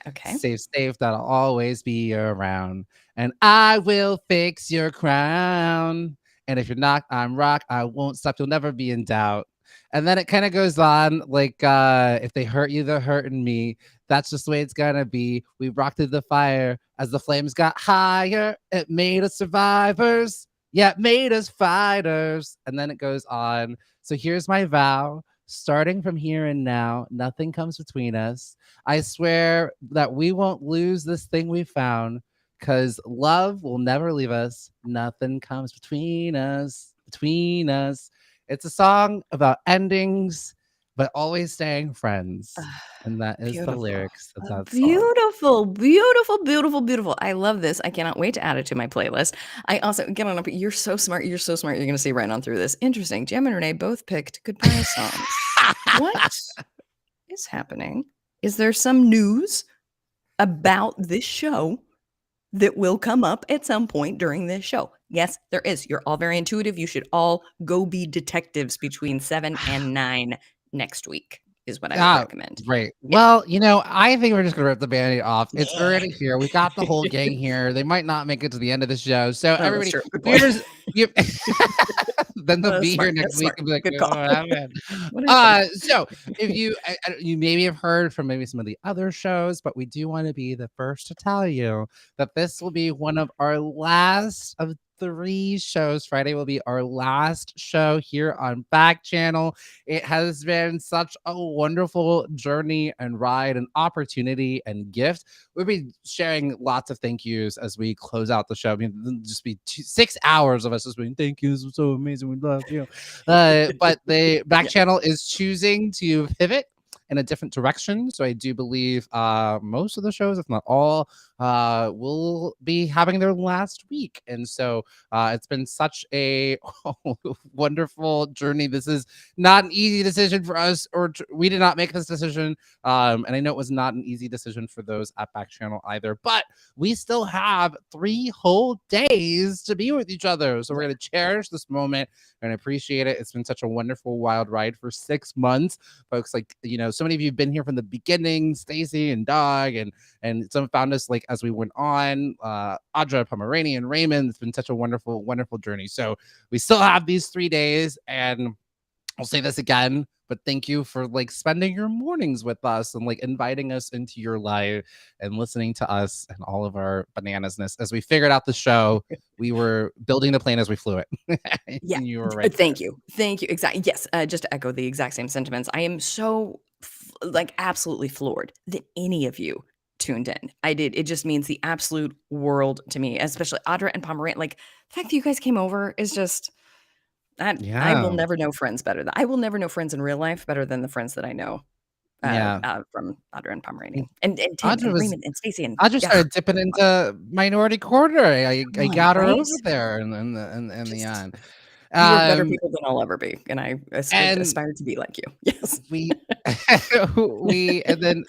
okay,
safe, that'll always be around, and I will fix your crown. And if you're not, I'm rock. I won't stop. You'll never be in doubt." And then it kind of goes on like, if they hurt you, they're hurting me. That's just the way it's gonna be. We rocked through the fire as the flames got higher. It made us survivors. Yeah, it made us fighters. And then it goes on. So here's my vow. Starting from here and now, nothing comes between us. I swear that we won't lose this thing we found, because love will never leave us. Nothing comes between us. It's a song about endings, but always staying friends. And that is the lyrics of that song.
Beautiful. I love this. I cannot wait to add it to my playlist. I also, get on up. You're so smart. You're going to see right on through this. Interesting. Jem and Renee both picked goodbye songs. What is happening? Is there some news about this show that will come up at some point during this show? Yes, there is. You're all very intuitive. You should all go be detectives between 7 and 9 next week is what I would recommend.
Right. Well, I think we're just going to rip the Band-Aid off. It's already here. We got the whole gang here. They might not make it to the end of the show. So everybody, then they'll be here next week and be like,
good call.
So if you maybe have heard from maybe some of the other shows, but we do want to be the first to tell you that this will be one of our last of 3 shows. Friday will be our last show here on Backchannel. It has been such a wonderful journey and ride and opportunity and gift. We'll be sharing lots of thank yous as we close out the show. I mean, it'll just be 6 hours of us just being thank you. This was so amazing. We love you. But the Backchannel is choosing to pivot in a different direction. So I do believe most of the shows, if not all, will be having their last week. And so it's been such a wonderful journey. This is not an easy decision for us, we did not make this decision. And I know it was not an easy decision for those at Backchannel either, but we still have 3 whole days to be with each other. So we're going to cherish this moment and appreciate it. It's been such a wonderful, wild ride for 6 months. Folks, like, so many of you have been here from the beginning, Stacy and Doug, and some found us like as we went on, Audra, Pomeranian, Raymond. It's been such a wonderful, wonderful journey. So we still have these 3 days, and I'll say this again, but thank you for like spending your mornings with us and like inviting us into your life and listening to us and all of our bananasness as we figured out the show. We were building the plane as we flew it.
Yeah.
You were right.
Thank you. Exactly. Yes. Just to echo the exact same sentiments. I am so absolutely floored that any of you tuned in. It just means the absolute world to me, especially Audra and Pomeranian. Like, the fact that you guys came over is just, I will never know friends better. I will never know friends in real life better than the friends that I know from Audra and Pomeranian. And Tim and Raymond and Stacey. And
Audra started dipping into Minority Quarter. I got her over there in the end.
You are better people than I'll ever be, and I aspire to be like you. Yes,
we and then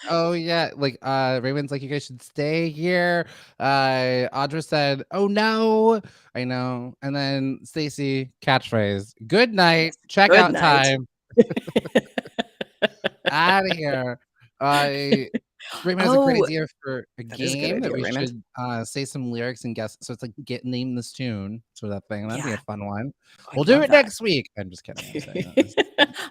like Raymond's like, you guys should stay here. Audra said, "Oh no, I know." And then Stacey, catchphrase, "Good night, check out time, out of here." Raymond has a great idea for a game that we should say some lyrics and guess. So it's like name this tune. So that'd be a fun one. We'll do it next week. I'm just kidding.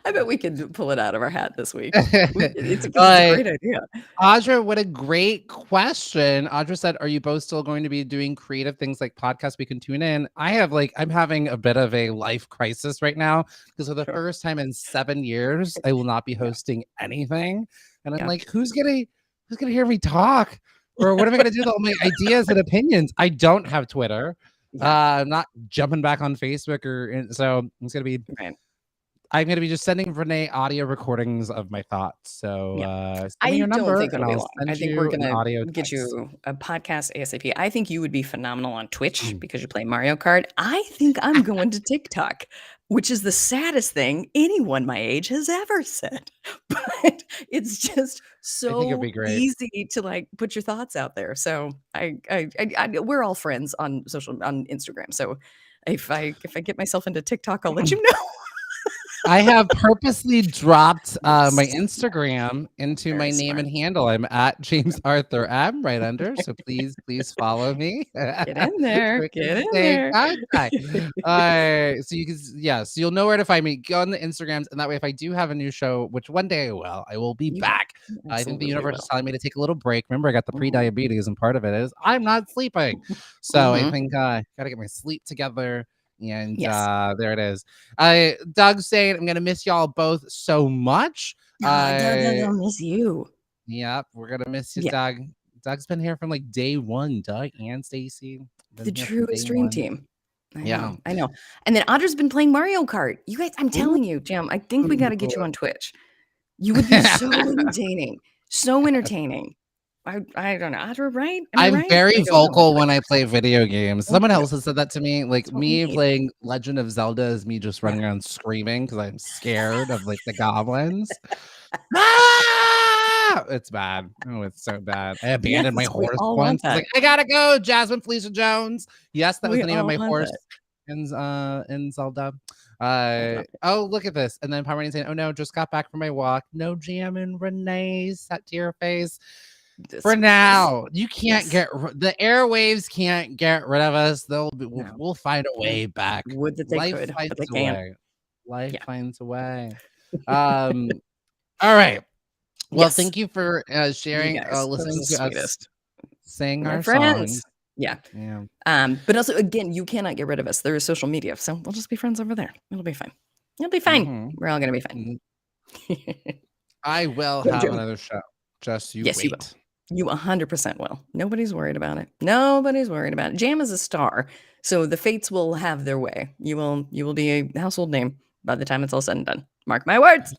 I bet we could pull it out of our hat this week. It's a great idea.
Audra, what a great question. Audra said, "Are you both still going to be doing creative things like podcasts we can tune in?" I'm having a bit of a life crisis right now because for the first time in 7 years, I will not be hosting anything. And I'm like, who's gonna hear me talk? Or what am I gonna do with all my ideas and opinions? I don't have Twitter. I'm not jumping back on Facebook so it's gonna be I'm gonna be just sending Renee audio recordings of my thoughts. So send me your number
don't think it'll
and
be
I'll
long.
send
I think
you
we're
an
gonna
audio
get
text.
you a podcast ASAP. I think you would be phenomenal on Twitch because you play Mario Kart. I think I'm going to TikTok, which is the saddest thing anyone my age has ever said. But it's just so easy to like put your thoughts out there. So we're all friends on Instagram. So if I get myself into TikTok, I'll let you know.
I have purposely dropped my Instagram into my name and handle. I'm at James Arthur M right under. So please follow me.
Get in there. Get in there.
So you can, so you'll know where to find me. Go on the Instagrams, and that way, if I do have a new show, which one day I will be back. I think the universe is telling me to take a little break. Remember, I got the pre-diabetes, and part of it is I'm not sleeping. So I think gotta get my sleep together. And there it is. Doug's saying, "I'm gonna miss y'all both so much."
I'll miss you.
Yep, we're gonna miss you, Doug. Doug's been here from like day one. Doug and Stacy,
the true extreme team. I know. And then Audra's been playing Mario Kart. You guys, I'm telling you, Jim. I think we got to get you on Twitch. You would be so entertaining. So entertaining. I don't know, Audra, right?
I'm very vocal when I play video games. Someone else has said that to me. Like me playing Legend of Zelda is me just running around screaming because I'm scared of like the goblins. It's bad. Oh, it's so bad. I abandoned my horse once. Like, I gotta go, Jasmine Felicia Jones. Yes, that was the name of my horse in Zelda. Oh, look at this. And then Pomeranian saying, "Oh no, just got back from my walk. No jam and Renee sat to your face." For now, you can't get the airwaves can't get rid of us. We'll find a way back.
Would that they could, but they can't.
Life finds a way. All right. Well, thank you for sharing, listening to us sing our songs.
Yeah. But also, again, you cannot get rid of us. There is social media, so we'll just be friends over there. It'll be fine. It'll be fine. We're all gonna be fine.
I will have another show. Just you wait.
You will. You 100% will. Nobody's worried about it. Nobody's worried about it. Jam is a star, so the fates will have their way. You will be a household name by the time it's all said and done. Mark my words.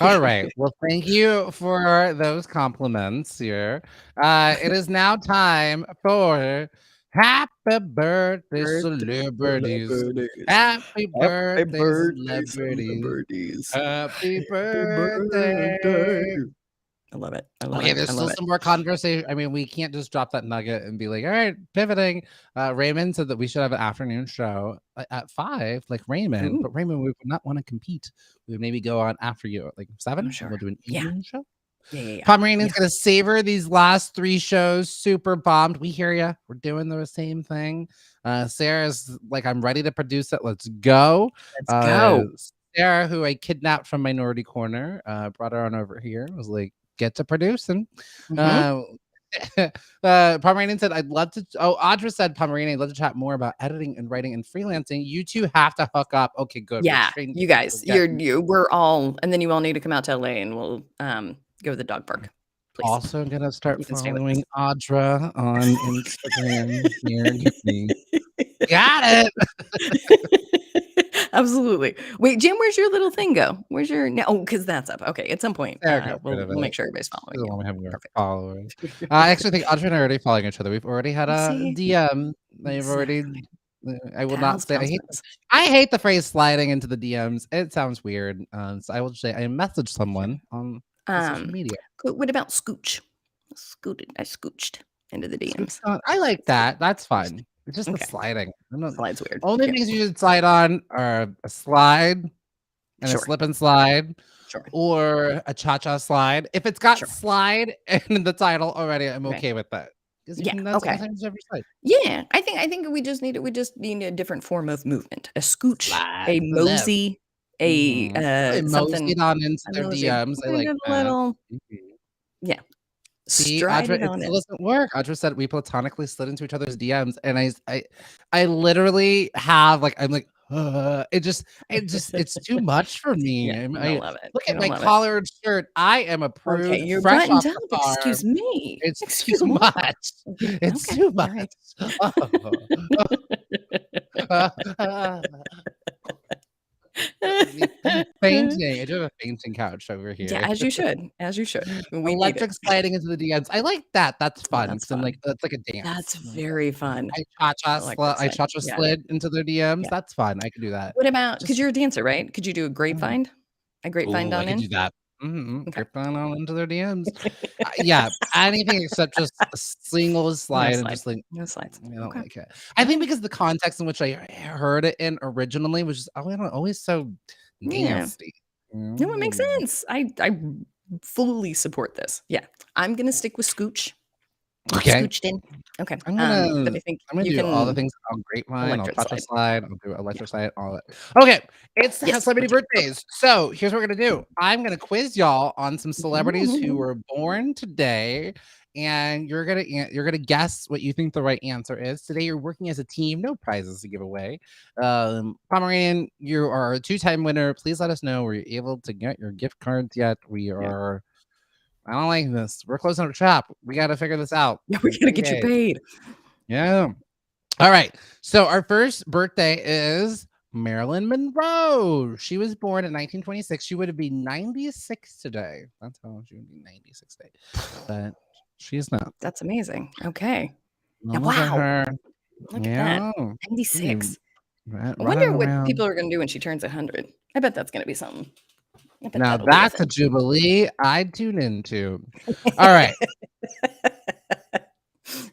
All right. Well, thank you for those compliments here. It is now time for happy birthday, celebrities. Happy birthday, celebrities. Happy birthday.
I love it. I love
Okay,
it.
there's
I
still
love it.
some more conversation. I mean, we can't just drop that nugget and be like, all right, pivoting. Raymond said that we should have an afternoon show at 5, like Raymond.
Ooh.
But Raymond, we would not want to compete. We would maybe go on after you at like 7.
Oh, sure.
We'll do an
Yeah.
evening show.
Yeah.
Pomeranian's gonna savor these last 3 shows. Super bombed. We hear you. We're doing the same thing. Sarah's like, I'm ready to produce it. Let's go.
Let's go.
Sarah, who I kidnapped from Minority Corner, brought her on over here. Was like, get to producing. Pomeranian said, I'd love to. Oh, Audra said, Pomeranian, I'd love to chat more about editing and writing and freelancing. You two have to hook up. Okay, good.
Yeah, you guys, we're all, and then you all need to come out to LA and we'll go to the dog park. Please.
Also gonna start
You can stay with
following Audra on Instagram here. Got
it. Absolutely. Wait, Jim, where's your little thing go? Where's your because that's up. Okay, at some point we'll make sure everybody's following you.
Have more followers. I actually think Audra and I are already following each other. We've already had a DM. They've already. I will not say. I hate the phrase sliding into the DMs. It sounds weird. So I will say I messaged someone on social media.
What about scooch? I scooched into the DMs.
I like that. That's fine. It's just the sliding.
Slide's weird.
Only things you should slide on are a slide and a slip and slide. Or a cha-cha slide. If it's got slide in the title already, I'm okay with that.
Yeah. Okay. Yeah. I think we just need a different form of movement. A scooch, a mosey, something
on into their DMs. I like
little. Yeah.
See, Audra, it doesn't work. Audra said we platonically slid into each other's DMs, and I literally have like I'm like. It's too much for me.
Yeah, I love it.
Look at my collared shirt. I am approved.
Okay, you're
fresh
buttoned
off the
up.
farm.
Excuse me.
It's too much. It's too much. Fainting. I do have a fainting couch over here.
Yeah, as you should.
Electric sliding into the DMs. I like that. That's fun.
That's fun.
That's like a dance.
That's very fun.
I cha-cha slid into their DMs.
Yeah.
That's fun. I can do that.
What about, because you're a dancer, right? Could you do a grapevine? A grapevine down
I
in?
could do that. Grapevine on into their DMs. Yeah, anything except just a single slide and just like
no slides.
I don't like it. I think because the context in which I heard it in originally was just always so nasty.
No, it makes sense. I fully support this. Yeah, I'm gonna stick with scooch.
Okay.
Scooched in. Okay.
I'm gonna do all the things on grapevine. I'll touch a slide. I'll do electric slide. All that. Okay, it's celebrity birthdays. So here's what we're gonna do. I'm gonna quiz y'all on some celebrities who were born today, and you're gonna guess what you think the right answer is. Today you're working as a team. No prizes to give away. Pomeranian, you are a 2-time winner. Please let us know were you able to get your gift cards yet. We are. I don't like this. We're closing up shop. We got to figure this out.
Yeah, we got to get you paid.
Yeah. All right. So our first birthday is Marilyn Monroe. She was born in 1926. She would have been 96 today. That's how she would be 96 today. But she's not.
That's amazing. Okay.
Wow.
Look at that. 96. I wonder what people are going to do when she turns 100. I bet that's going to be something.
Now that's a jubilee I tune into. All right.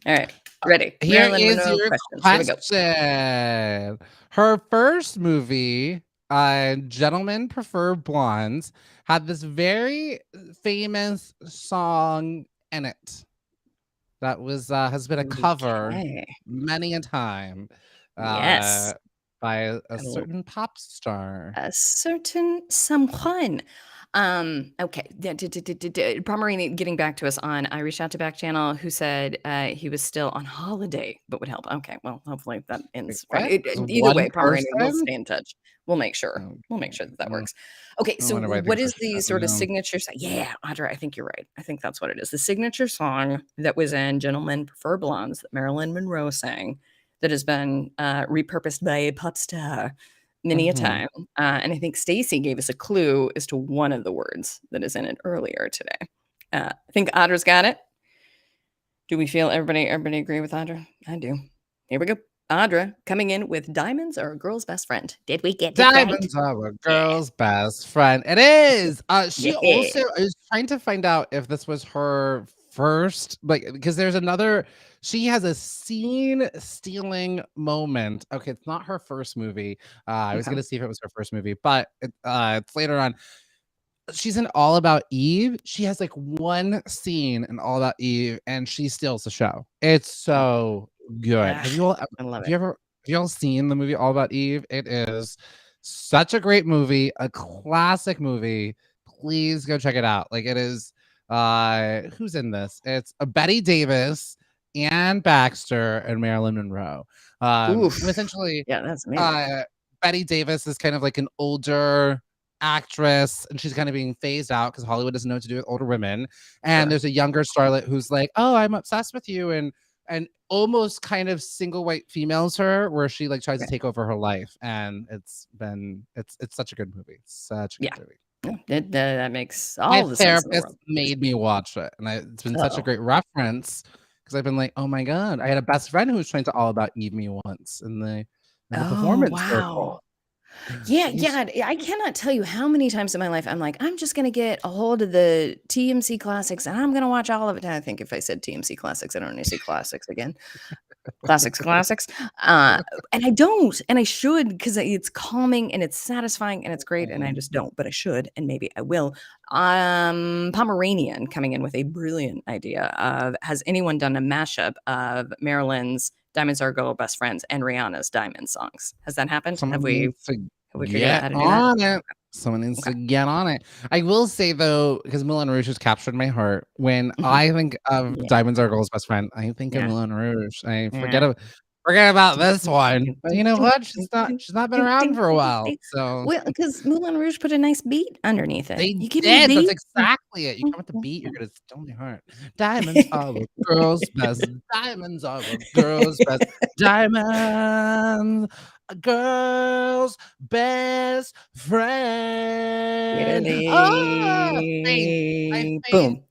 All right. Ready.
Here is your question. Her first movie, Gentlemen Prefer Blondes, had this very famous song in it that has been a cover many a time.
Yes.
By a certain pop star.
A certain someone. Okay. Pomeranian getting back to us on, I reached out to Backchannel, who said he was still on holiday, but would help. Okay. Well, hopefully that ends. Either way, Pomeranian, we'll stay in touch. We'll make sure. We'll make sure that works. Okay. So what is the sort of signature? Yeah, Audra, I think you're right. I think that's what it is. The signature song that was in Gentlemen Prefer Blondes that Marilyn Monroe sang, that has been repurposed by a pop star many a time. And I think Stacy gave us a clue as to one of the words that is in it earlier today. I think Audra's got it. Do we feel everybody agree with Audra? I do. Here we go. Audra coming in with diamonds are a girl's best friend. Did we get it right?
Diamonds are a girl's best friend. It is. She also I was trying to find out if this was her first, like, because there's another. She has a scene stealing moment. Okay, it's not her first movie. I was gonna see if it was her first movie, but it's later on. She's in All About Eve. She has like one scene in All About Eve, and she steals the show. It's so good. Have you all?
I love
Have you all seen the movie All About Eve? It is such a great movie, a classic movie. Please go check it out. Like it is. Who's in this? It's Betty Davis, Ann Baxter, and Marilyn Monroe. And essentially,
yeah, that's amazing.
Betty Davis is kind of like an older actress, and she's kind of being phased out because Hollywood doesn't know what to do with older women. And there's a younger starlet who's like, "Oh, I'm obsessed with you," and almost kind of single white females her, where she like tries to take over her life. And it's such a good movie. Such a good movie.
That makes all
My
the sense in the
therapist
world.
made me watch it, and it's been such a great reference because I've been like, oh my god, I had a best friend who was trying to All About Eve me once in the performance circle.
Yeah, I cannot tell you how many times in my life I'm like, I'm just gonna get a hold of the TMC classics and I'm gonna watch all of it. And I think if I said TMC classics, I don't need to say classics again. Classics. And I don't, and I should, because it's calming and it's satisfying and it's great, and I just don't, but I should, and maybe I will. Pomeranian coming in with a brilliant idea of, has anyone done a mashup of Marilyn's Diamonds Are a Girl Best Friends and Rihanna's Diamond songs? Has that happened? Have we figured out how to do that?
Someone needs to get on it. I will say though, because Moulin Rouge has captured my heart. When I think of Diamonds Are a Girl's Best Friend, I think of Moulin Rouge. I forget about this one. But you know what? She's not been around for a while. So
because Moulin Rouge put a nice beat underneath it.
They
you give
did.
Me
That's
beat?
exactly it. You come with the beat, you're gonna stone your heart. Diamonds are a girl's best. Diamonds are a girl's best. Diamonds. A girl's best friend.
Boom.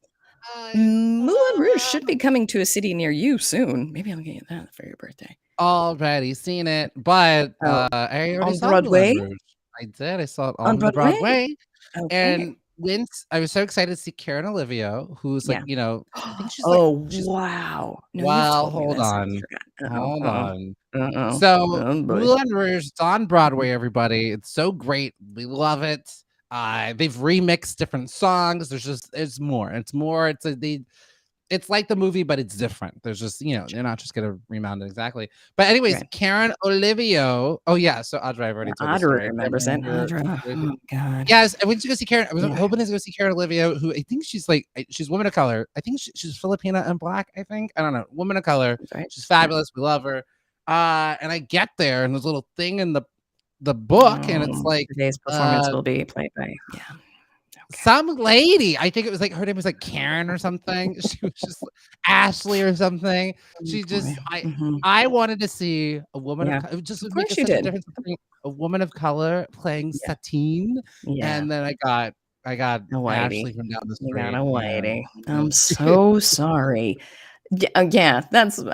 Moulin Rouge should be coming to a city near you soon. Maybe I'll get you that for your birthday.
Already seen it, but I already saw
Broadway.
Moulin Rouge. I did. I saw it on Broadway. And I was so excited to see Karen Olivio, who's like, you know, I think she's
wow.
No, well, hold on. So Moulin Rouge is on Broadway, everybody. It's so great. We love it. They've remixed different songs. It's more. It's like the movie, but it's different. There's just, you know, they're not just gonna remount it exactly. But anyways, Karen Olivio. Oh yeah, so Audra, I've already told you.
Audra remembers it. Audra. Oh god.
Yes, I went to go see Karen. I was hoping to go see Karen Olivio, who I think she's woman of color. I think she's Filipina and black. I don't know, woman of color.
Right.
She's fabulous. We love her. And I get there, and there's a little thing in the book, and it's like
today's performance will be played by
some lady. I think it was like her name was like Karen or something. She was just Ashley or something. She just I wanted to see a woman of color. Just
of
make
course you
such a
did.
difference between a woman of color playing Satine, and then I got Ashley from down the street.
You got a whitey. I'm so sorry. Yeah,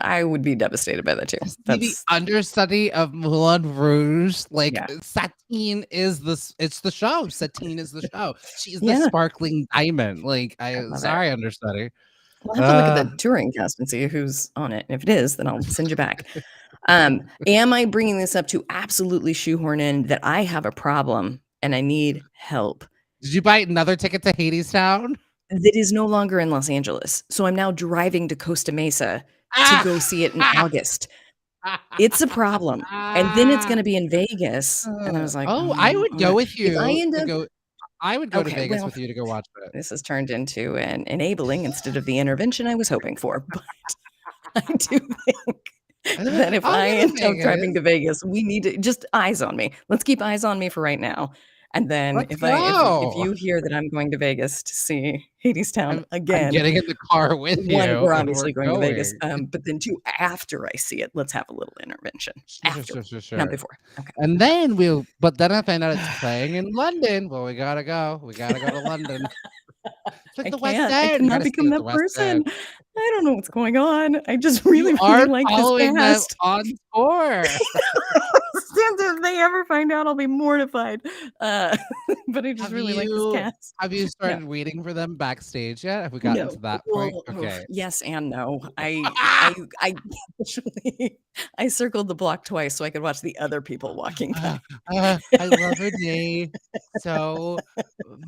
I would be devastated by that too.
That's the understudy of Moulin Rouge. Like Satine is it's the show. Satine is the show. She's the sparkling diamond. Like sorry, understudy.
We'll have to look at the touring cast and see who's on it. And if it is, then I'll send you back. Am I bringing this up to absolutely shoehorn in that I have a problem and I need help?
Did you buy another ticket to Hadestown?
That is no longer in Los Angeles. So I'm now driving to Costa Mesa to go see it in August. It's a problem. And then it's going to be in Vegas. And I was like,
I would go with you.
If I end up,
I would go to Vegas with you to go watch it.
This has turned into an enabling instead of the intervention I was hoping for. But I do think that if I end up driving to Vegas, we need to just eyes on me. Let's keep eyes on me for right now. And then
Let's
if
go.
you hear that I'm going to Vegas to see Hadestown
I'm
again,
getting in the car with
one,
you
we're
and we're
obviously going to Vegas.
going.
But then two, after I see it, let's have a little intervention. After, not before. Okay.
And then but then I find out it's playing in London. Well, we gotta go. We gotta go to London. It's like
I
the West
can't. I
End. You
cannot
gotta see
become
it at
that
the West
person.
End.
I don't know what's going on. I just
You
really, really
are
like this
following them
cast.
on tour.
If they ever find out, I'll be mortified. But I just really like this cast.
Have you
Yeah.
started waiting for them backstage yet? Have we gotten to that point?
Well,
Okay.
yes and no. I actually I circled the block twice so I could watch the other people walking by.
I love Renee so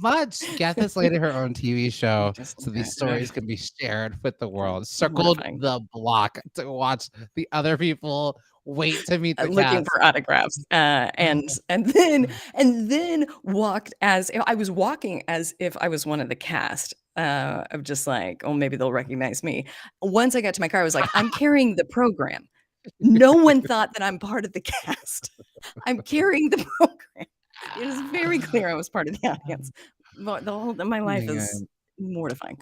much. Get this lady her own TV show so these stories can be shared with the world. Circled
Mortifying.
the block to watch the other people wait to meet the
Looking
cast.
for autographs, and then walked as I was walking as if I was one of the cast. Of just like, oh, maybe they'll recognize me. Once I got to my car, I was like, I'm carrying the program. No one thought that I'm part of the cast. I'm carrying the program. It is very clear I was part of the audience. My life is mortifying.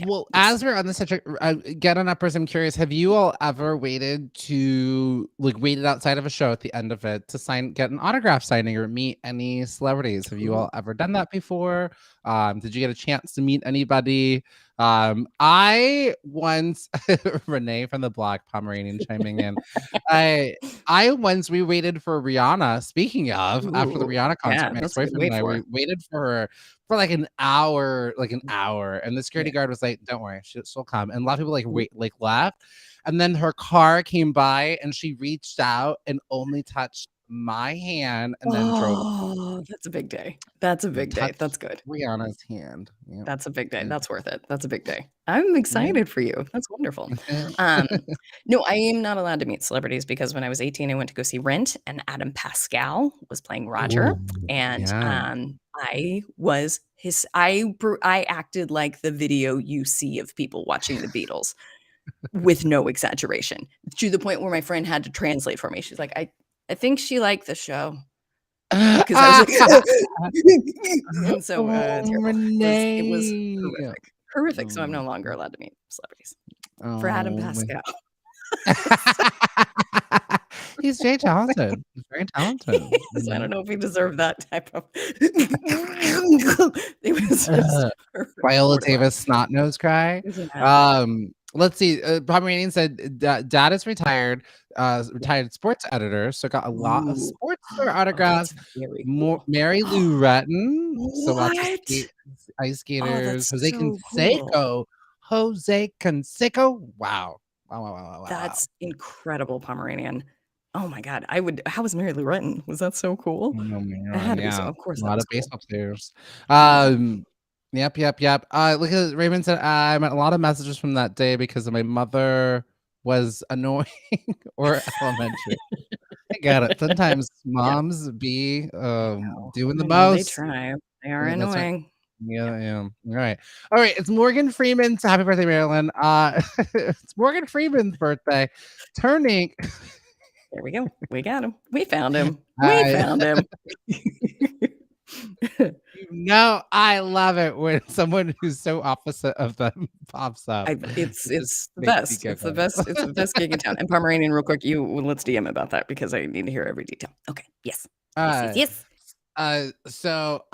Well, as we're on the subject, get on uppers. I'm curious. Have you all ever waited outside of a show at the end of it to get an autograph signing or meet any celebrities? Have you all ever done that before? Did you get a chance to meet anybody? I once Renee from the Black Pomeranian chiming in. We waited for Rihanna. Speaking of, after the Rihanna concert, my ex-boyfriend and I, we waited for her for like an hour, and the security guard was like, "Don't worry, she'll come." And a lot of people left, and then her car came by, and she reached out and only touched my hand, and then drove.
Oh, that's a big day. That's a big day. That's good.
Rihanna's hand. Yep.
That's a big day. That's worth it. That's a big day. I'm excited for you. That's wonderful. No, I am not allowed to meet celebrities because when I was 18, I went to go see Rent, and Adam Pascal was playing Roger, and I was I acted like the video you see of people watching the Beatles, with no exaggeration, to the point where my friend had to translate for me. She's like, I think she liked the show. Because I was like, and so it was horrific. Horrific. So I'm no longer allowed to meet celebrities. For Adam Pascal.
He's very talented. He's very talented.
So I don't know if he deserved that type of. It was just
Viola Davis snot nose cry. Let's see. Pomeranian said dad is retired sports editor, so got a lot of sports autographs. Mary Lou Retton, so lots of ice skaters. Jose Canseco. Cool. Jose Canseco. Wow.
That's incredible, Pomeranian. Oh my God. How was Mary Lou Retton? Was that so cool? It had to be so. Of course.
A lot of baseball players. Yep. Look at Raymond said I met a lot of messages from that day because my mother was annoying or elementary. I get it. Sometimes moms be doing the most.
They try. They are annoying.
Yeah. All right. It's Morgan Freeman's happy birthday, Marilyn. It's Morgan Freeman's birthday. Turning.
There we go. We got him. We found him. Found him.
I love it when someone who's so opposite of them pops up.
It's the best. It's the best. It's the best gig in town. And Pomeranian, real quick, let's DM about that because I need to hear every detail. Okay. Yes. Yes.
So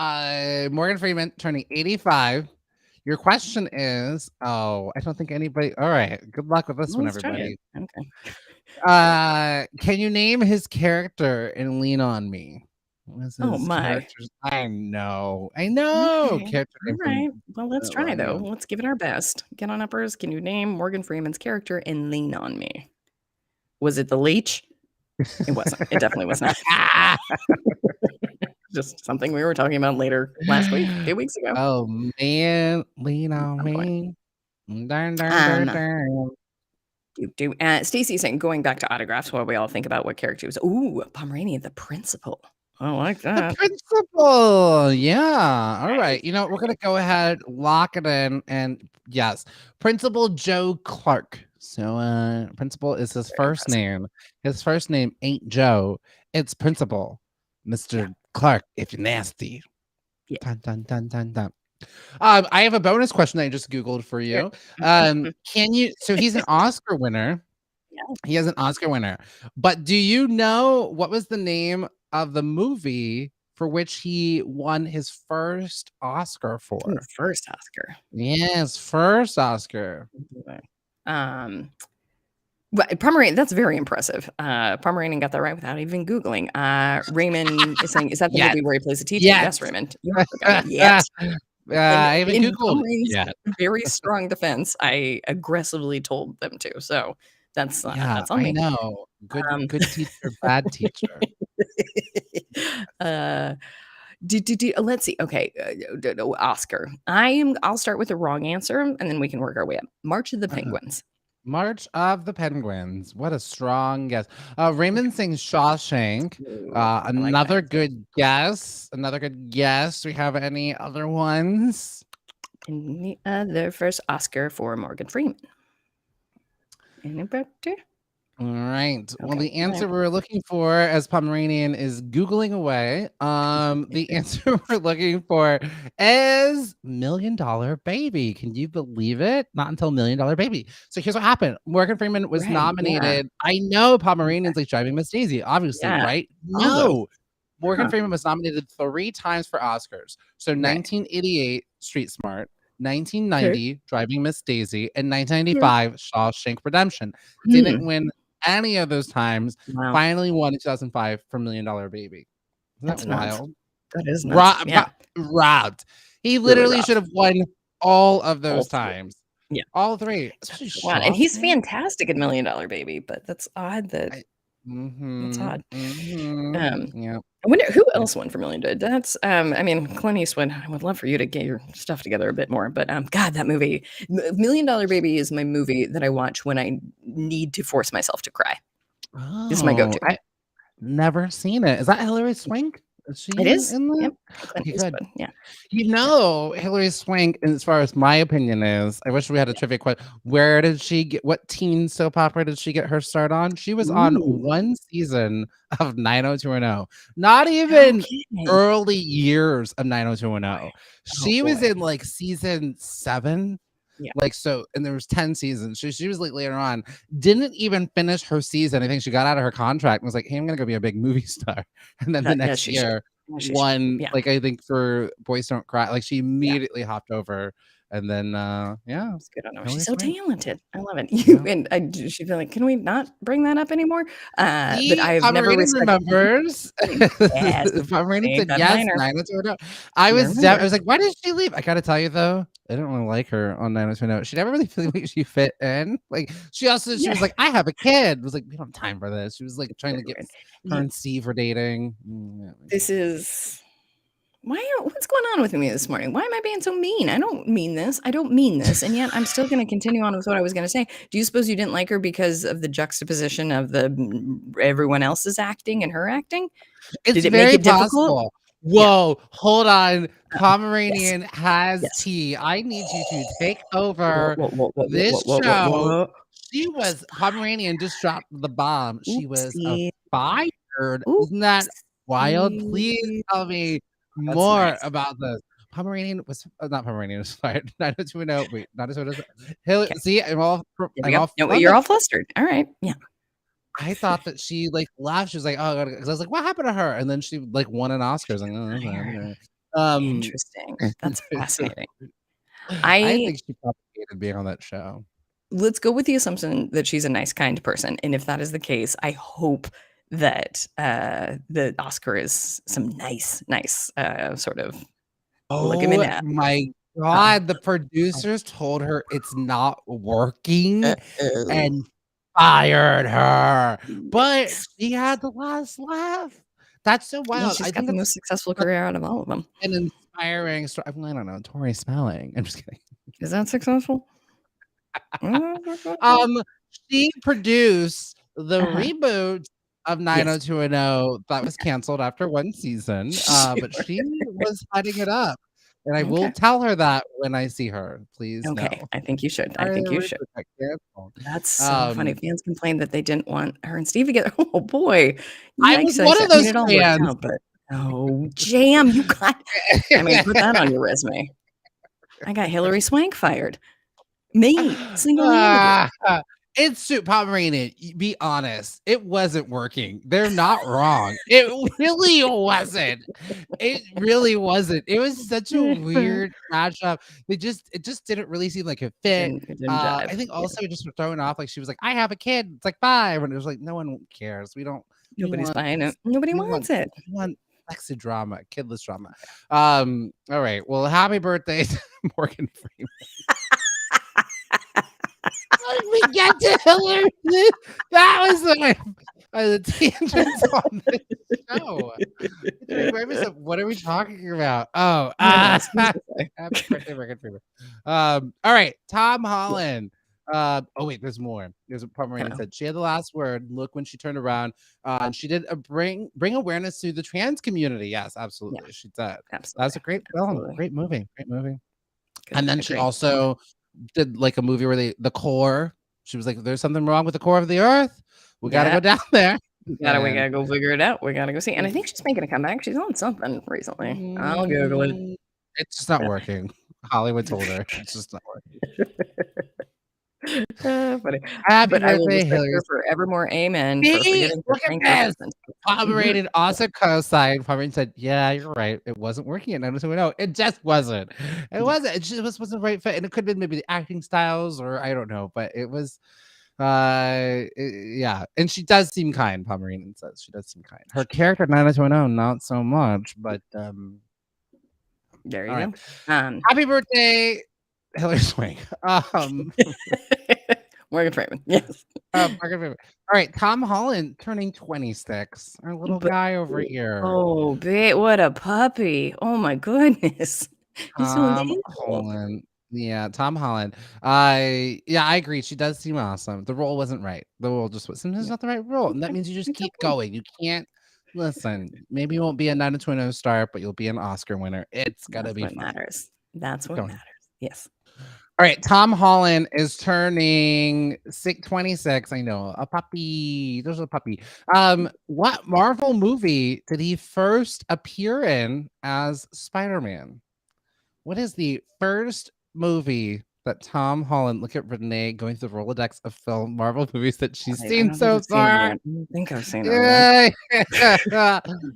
Morgan Freeman turning 85. Your question is, I don't think anybody. All right. Good luck with this one, everybody.
Okay.
Can you name his character in Lean on Me?
Oh my!
I know. Okay.
All right. Well, let's try though. Let's give it our best. Get on uppers. Can you name Morgan Freeman's character in Lean on Me? Was it the leech? It wasn't. It definitely was not. Just something we were talking about last week, 2 weeks ago.
Oh man, Lean on Me.
Stacey saying, going back to autographs while we all think about what character was. Ooh, Pomeranian, the principal. I like that.
The principal. Yeah. All right. We're going to go ahead, lock it in. And yes, Principal Joe Clark. So Principal is his first name. His first name ain't Joe. It's Principal. Mr. Clark, if you're nasty.
Yeah.
Dun, dun, dun, dun, dun. I have a bonus question that I just Googled for you. Can you? So he's an Oscar winner.
Yeah.
He is an Oscar winner. But do you know what was the name of the movie for which he won his first Oscar for?
The first Oscar.
Yes, first Oscar.
But Pomeranian, that's very impressive. Pomeranian got that right without even Googling. Raymond is saying, is that the
Yes.
movie where he plays a teacher?
Yes.
Yes, Raymond. You haven't forgotten it yet.
I haven't
in
Googled
Pomeranian's
yet.
very strong defense, I aggressively told them to. So that's on
I
me.
know. Good teacher, bad teacher.
Let's see. Okay, Oscar. I'll start with the wrong answer, and then we can work our way up. March of the Penguins.
March of the Penguins. What a strong guess. Raymond sings Shawshank. Another good guess. Another good guess. Do we have any other ones?
And the other first Oscar for Morgan Freeman.
All right. Well, the answer we're looking for, as Pomeranian is Googling away, the answer we're looking for is $1 Million Baby. Can you believe it? Not until $1 Million Baby. So here's what happened. Morgan Freeman was nominated. I know Pomeranian's like Driving Miss Daisy, obviously, right? No. Morgan Freeman was nominated 3 times for Oscars. So 1988, Street Smart. 1990, Driving Miss Daisy, and 1995, Shawshank Redemption. Didn't win any of those times. Finally won in 2005 for $1 Million Baby. Isn't that wild?
That is nuts.
Robbed. He literally should have won all of those times.
Yeah,
all 3.
Wow. And he's fantastic at $1 Million Baby, but that's odd that. That's odd.
Yeah.
I wonder who else won for $1 Million. That's I mean, Clint Eastwood. I would love for you to get your stuff together a bit more, but God, that movie, $1 Million Baby, is my movie that I watch when I need to force myself to cry. This is my go-to.
I've never seen it. Is that Hilary Swank?
It is.
In
Yep.
Okay, good.
Yeah.
You know, Hilary Swank, as far as my opinion is, I wish we had a trivia question. Where did she get, what teen soap opera did she get her start on? She was on 1 season of 90210. Not even early years of 90210. She was in like season 7.
Yeah.
Like, so, and there was 10 seasons. She was like later on, didn't even finish her season. I think she got out of her contract and was like, hey, I'm gonna go be a big movie star. And then the next year won, like, I think for Boys Don't Cry. Like, she immediately hopped over. And then
It's good on her. She's so talented. I love it. You and she'd be like, can we not bring that up anymore? But I've never
remembers. Pomeranian said yes. 90210. I was like, why did she leave? I gotta tell you though, I don't really like her on 90210. She never really felt like she fit in. Like she was like, I have a kid. I was like, we don't have time for this. She was like trying to get her and Steve for dating.
This is what's going on with me this morning? Why am I being so mean? I don't mean this. And yet I'm still going to continue on with what I was going to say. Do you suppose you didn't like her because of the juxtaposition of everyone else's acting and her acting?
Did it make it difficult? Whoa, hold on. Pomeranian has tea. I need you to take over this show. Pomeranian just dropped the bomb. She was fired. Isn't that wild? Please tell me more about this. Pomeranian was not Pomeranian was fired. 90210. Wait, 90210. See, I'm all
you're all flustered. All right. Yeah.
I thought that she like laughed. She was like, "Oh," because I was like, "What happened to her?" And then she like won an Oscar. Like,
interesting. That's fascinating.
I think she probably hated being on that show.
Let's go with the assumption that she's a nice, kind person, and if that is the case, I hope that the Oscar is some nice sort of. Look at me now.
My God, the producers told her it's not working and fired her, but she had the last laugh. That's so wild.
She's got the most successful career out of all of them.
An inspiring story. I don't know. Tori Spelling. I'm just kidding.
Is that successful?
She produced the reboot of 90210 that was canceled after 1 season. But she was heading it up. And I will tell her that when I see her, please.
Okay,
no.
I think you should. That's so funny. Fans complained that they didn't want her and Steve together. Oh boy,
I was one of those fans.
Oh, Jam, you got. I mean, put that on your resume. I got Hillary Swank fired. Me, single-handedly.
It's Pomeranian. Be honest. It wasn't working. They're not wrong. It really wasn't. It really wasn't. It was such a weird matchup. It just didn't really seem like it fit.
It didn't jive.
I think also just throwing off, like she was like, I have a kid. It's like 5. And it was like, no one cares.
Nobody's buying it. Nobody wants it.
We want sexy drama, kidless drama. All right. Well, happy birthday to Morgan Freeman. How did we get to Hillary? That was the tangents on the show. What are we talking about? Oh, happy birthday, Morgan Freeman. All right, Tom Holland. Oh wait, there's more. There's a Pomeranian said she had the last word. Look when she turned around. And she did bring awareness to the trans community. Yes, absolutely. Yeah, she did. Absolutely. That was a great film. Great movie. And then she also did like a movie where the core. She was like, "There's something wrong with the core of the earth. We gotta go down there.
We gotta go figure it out. We gotta go see." And I think she's making a comeback. She's on something recently. I'll Google it.
It's just not working. Hollywood told her it's just not working.
Funny.
Happy
but I will
birthday,
respect
Hillary.
her forevermore. Amen. For forgetting
Look at this. Pomeranian also co-signed. Pomeranian said, "Yeah, you're right. It wasn't working at 90210. It just wasn't. It wasn't. It just wasn't the right fit. And it could have been maybe the acting styles, or I don't know. But it was, yeah. And she does seem kind. Pomeranian says she does seem kind. Her character 90210, not so much. But
there you
go.
Right.
Happy birthday, Hillary Swank.
Morgan Freeman. Yes.
Morgan Freeman. All right, Tom Holland turning 26. Our little guy over here.
Oh, babe, what a puppy! Oh my goodness. He's
Tom Holland. Yeah, Tom Holland. I agree. She does seem awesome. The role wasn't right. The role just was sometimes not the right role, and that means you just keep going. You can't listen. Maybe you won't be a 90210 star, but you'll be an Oscar winner. It's gotta be
what matters. That's what matters. Yes.
All right, Tom Holland is turning 26. I know, a puppy. There's a puppy. What Marvel movie did he first appear in as Spider-Man? What is the first movie that Tom Holland? Look at Renee going through the Rolodex of film Marvel movies that she's seen so far.
I don't think I've seen it.
I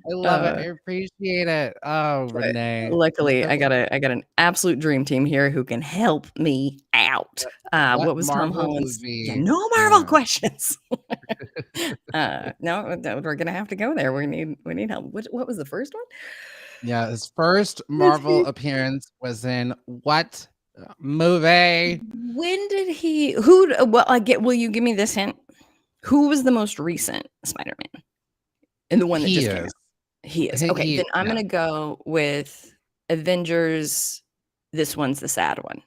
love it. I appreciate it. Oh, Renee.
Luckily, I got an absolute dream team here who can help me out. What was Tom Holland's? Yeah, no Marvel questions. No, we're gonna have to go there. We need help. What was the first one?
Yeah, his first Marvel appearance was in what movie?
When did he? Will you give me this hint? Who was the most recent Spider-Man? And the one that just came out? He is. Okay, then I'm gonna go with Avengers. This one's the sad one.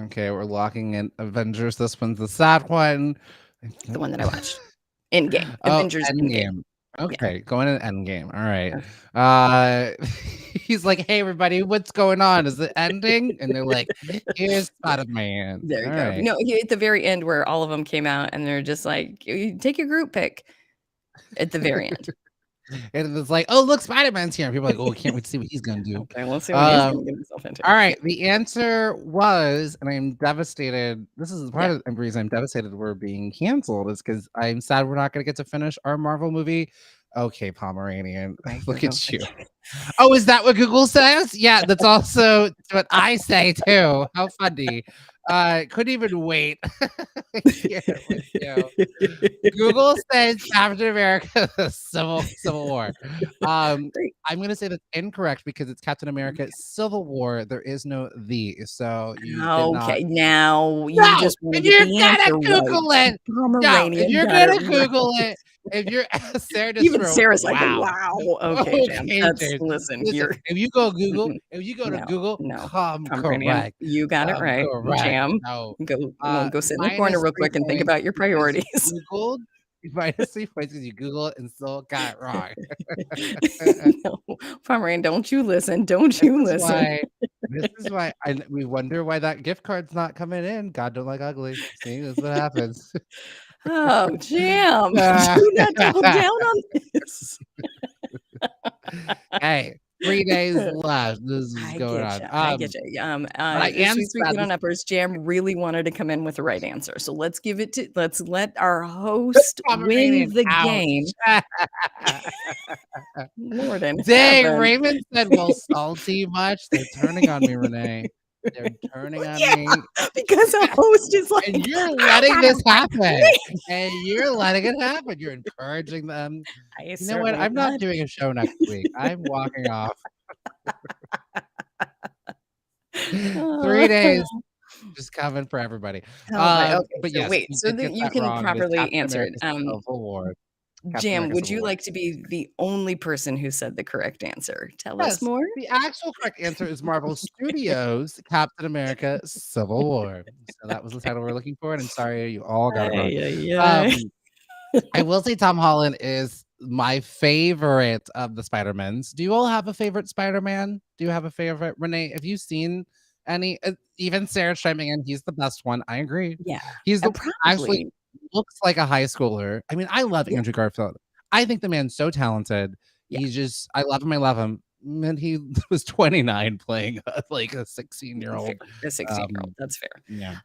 Okay, we're locking in Avengers. This one's the sad one.
The one that I watched. Endgame.
Avengers Endgame. Okay, going in Endgame. All right. He's like, "Hey, everybody, what's going on? Is it ending?" And they're like, "Here's Spider-Man."
There you go. Right. No, at the very end where all of them came out and they're just like, "Take your group pick." At the very end.
And it's like, "Oh, look, Spider-Man's here." And people are like, "Oh, can't wait to see what he's gonna do."
Okay, we'll see what he's gonna get himself into.
All right, the answer was, and I'm devastated. This is part of the reason I'm devastated we're being canceled, is because I'm sad we're not gonna get to finish our Marvel movie. Okay, Pomeranian, look at you. Oh, is that what Google says? Yeah, that's also what I say too. How funny. Couldn't even wait. Google says Captain America Civil War. I'm gonna say that's incorrect because it's Captain America Civil War. There is no the. So you
now you just
if you're gonna Google it. No, if you're gonna Google it. If you're Sarah,
even Sarah's like, wow. Okay, listen.
If you go Google, to Google, correct.
You got it right, Jam.
No.
Go sit in the corner real quick and think about your priorities.
Googled minus 3 points because you Google it and still got it wrong.
No, Pomeranian, don't you listen? Don't you listen?
This is why we wonder why that gift card's not coming in. God don't like ugly. See, that's what happens.
Oh, Jam. Do not double down on this.
Hey, 3 days left. This is
I
going
get
on.
you. I get you.
I
The
am
Sweet Sweet
sad.
Get on Uppers Jam really wanted to come in with the right answer. So let's let our host win
Pomeranian
the
out.
game. Lord in
Dang,
heaven.
Raymond said, well, salty much. They're turning on me, Renee. They're turning on
Yeah,
me.
because a host is like,
And you're
"I
letting
gotta
this
find
happen.
me."
And you're letting it happen. You're encouraging them.
I
You know what?
certainly
I'm not
would.
doing a show next week. I'm walking off. 3 days just coming for everybody.
Oh my, okay.
But
So
yes,
wait,
we
so
did
that
get
you
that
can
wrong. It is
properly
Captain
answer it.
America Civil War. Captain
Jam,
America
would
Civil
you
War.
like to be the only person who said the correct answer? Tell us
Yes,
more.
the actual correct answer is Marvel Studios Captain America Civil War. So that was the title we're looking for, and I'm sorry you all got it wrong. I will say Tom Holland is my favorite of the Spider-Mans. Do you all have a favorite Spider-Man? Do you have a favorite? Renee, have you seen any? Even Sarah chiming in, he's the best one. I agree.
Yeah,
He's
and
actually
probably.
looks like a high schooler. I mean, I love
Yeah,
Andrew Garfield. I think the man's so talented.
yeah.
He's just, I love him. I love him. And he was 29 playing like a 16-year-old.
A 16-year-old. That's fair.
Yeah.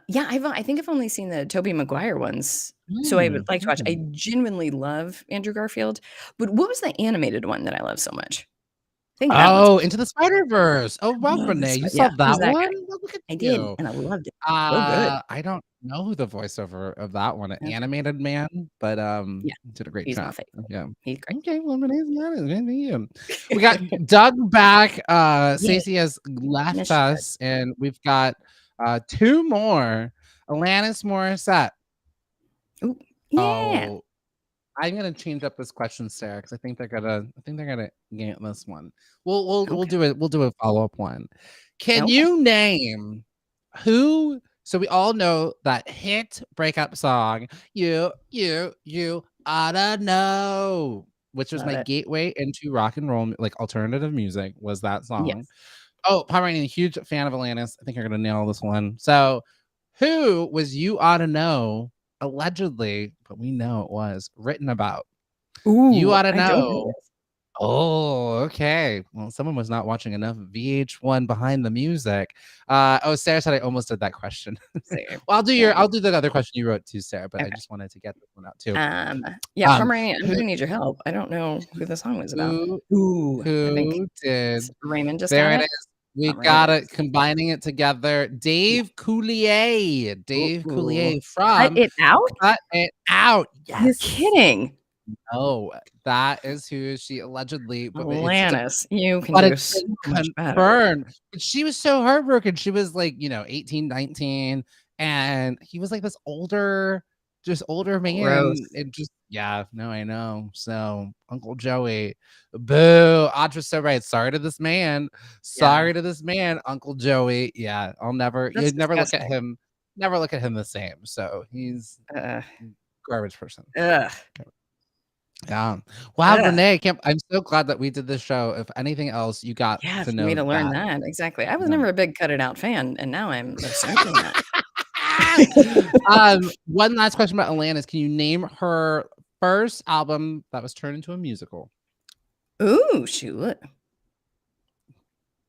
Yeah, I think I've only seen the Tobey Maguire ones, so I would like to watch. I genuinely love Andrew Garfield, but what was the animated one that I love so much? I think that one's
Oh, Into the Spider-Verse. Oh, wow,
love the
Renee, you
Spi
saw
yeah, who's
that
that
one?
guy?
Well, look at
I did,
you.
and I loved it. So good.
I don't know who the voiceover of that one, an
Yeah,
animated man, but
yeah,
did a great
he's my
job.
favorite.
Yeah.
He's great.
Okay, well, Renee's not as good as you. We got Doug back.
Yeah,
Stacey has left
yes, she does.
us, and we've got 2 more. Alanis Morissette.
Ooh, yeah.
Oh, I'm gonna change up this question, Sarah, because I think they're gonna get this one. We'll
Okay.
do it. We'll do a follow-up one. Can
Okay.
you name who? So we all know that hit breakup song, you oughta know, which was
Love
my
it.
gateway into rock and roll, like alternative music, was that song.
Yes.
Oh, Pomeranian, huge fan of Alanis. I think you're gonna nail this one. So, who was you oughta know? Allegedly, but we know it was written about. You
Ooh,
oughta
I don't know
know.
this.
Oh, okay. Well, someone was not watching enough VH1 Behind the Music. Sarah said I almost did that question.
Same,
Well, I'll do
same.
the other question you wrote too, Sarah, but I
Okay.
just wanted to get this one out too.
Yeah,
Um,
Pomeranian, I'm
who
gonna need your help. I don't know who the song was about.
who
Ooh, I think
who did
Raymond just
There
got
it
it.
is. We
Pomeranian.
got it, combining it together. Dave Coulier. Dave
Ooh.
Coulier
Cut
from
It Out?
Cut It Out.
You're
Yes.
kidding.
No, that is who she allegedly, but
Alanis, you can
but
do
it's
so
been
much better.
confirmed. But she was so heartbroken. She was like, 18, 19, and he was like this older man.
Gross.
It just, yeah, no, I know. So Uncle Joey, boo. Audra's so right. Sorry to this man. Sorry to this man, Uncle Joey. Yeah,
That's
you'd never look at
disgusting.
him, the same. So he's garbage person.
Ugh.
Yeah. Wow,
Ugh.
Renee, I'm so glad that we did this show. If anything else, you got
Yeah,
to
for
know
me to learn
that.
that. Exactly. I was
Yeah.
never a big Cut It Out fan, and now I'm researching that.
One last question about Alanis. Can you name her first album that was turned into a musical?
Ooh, shoot.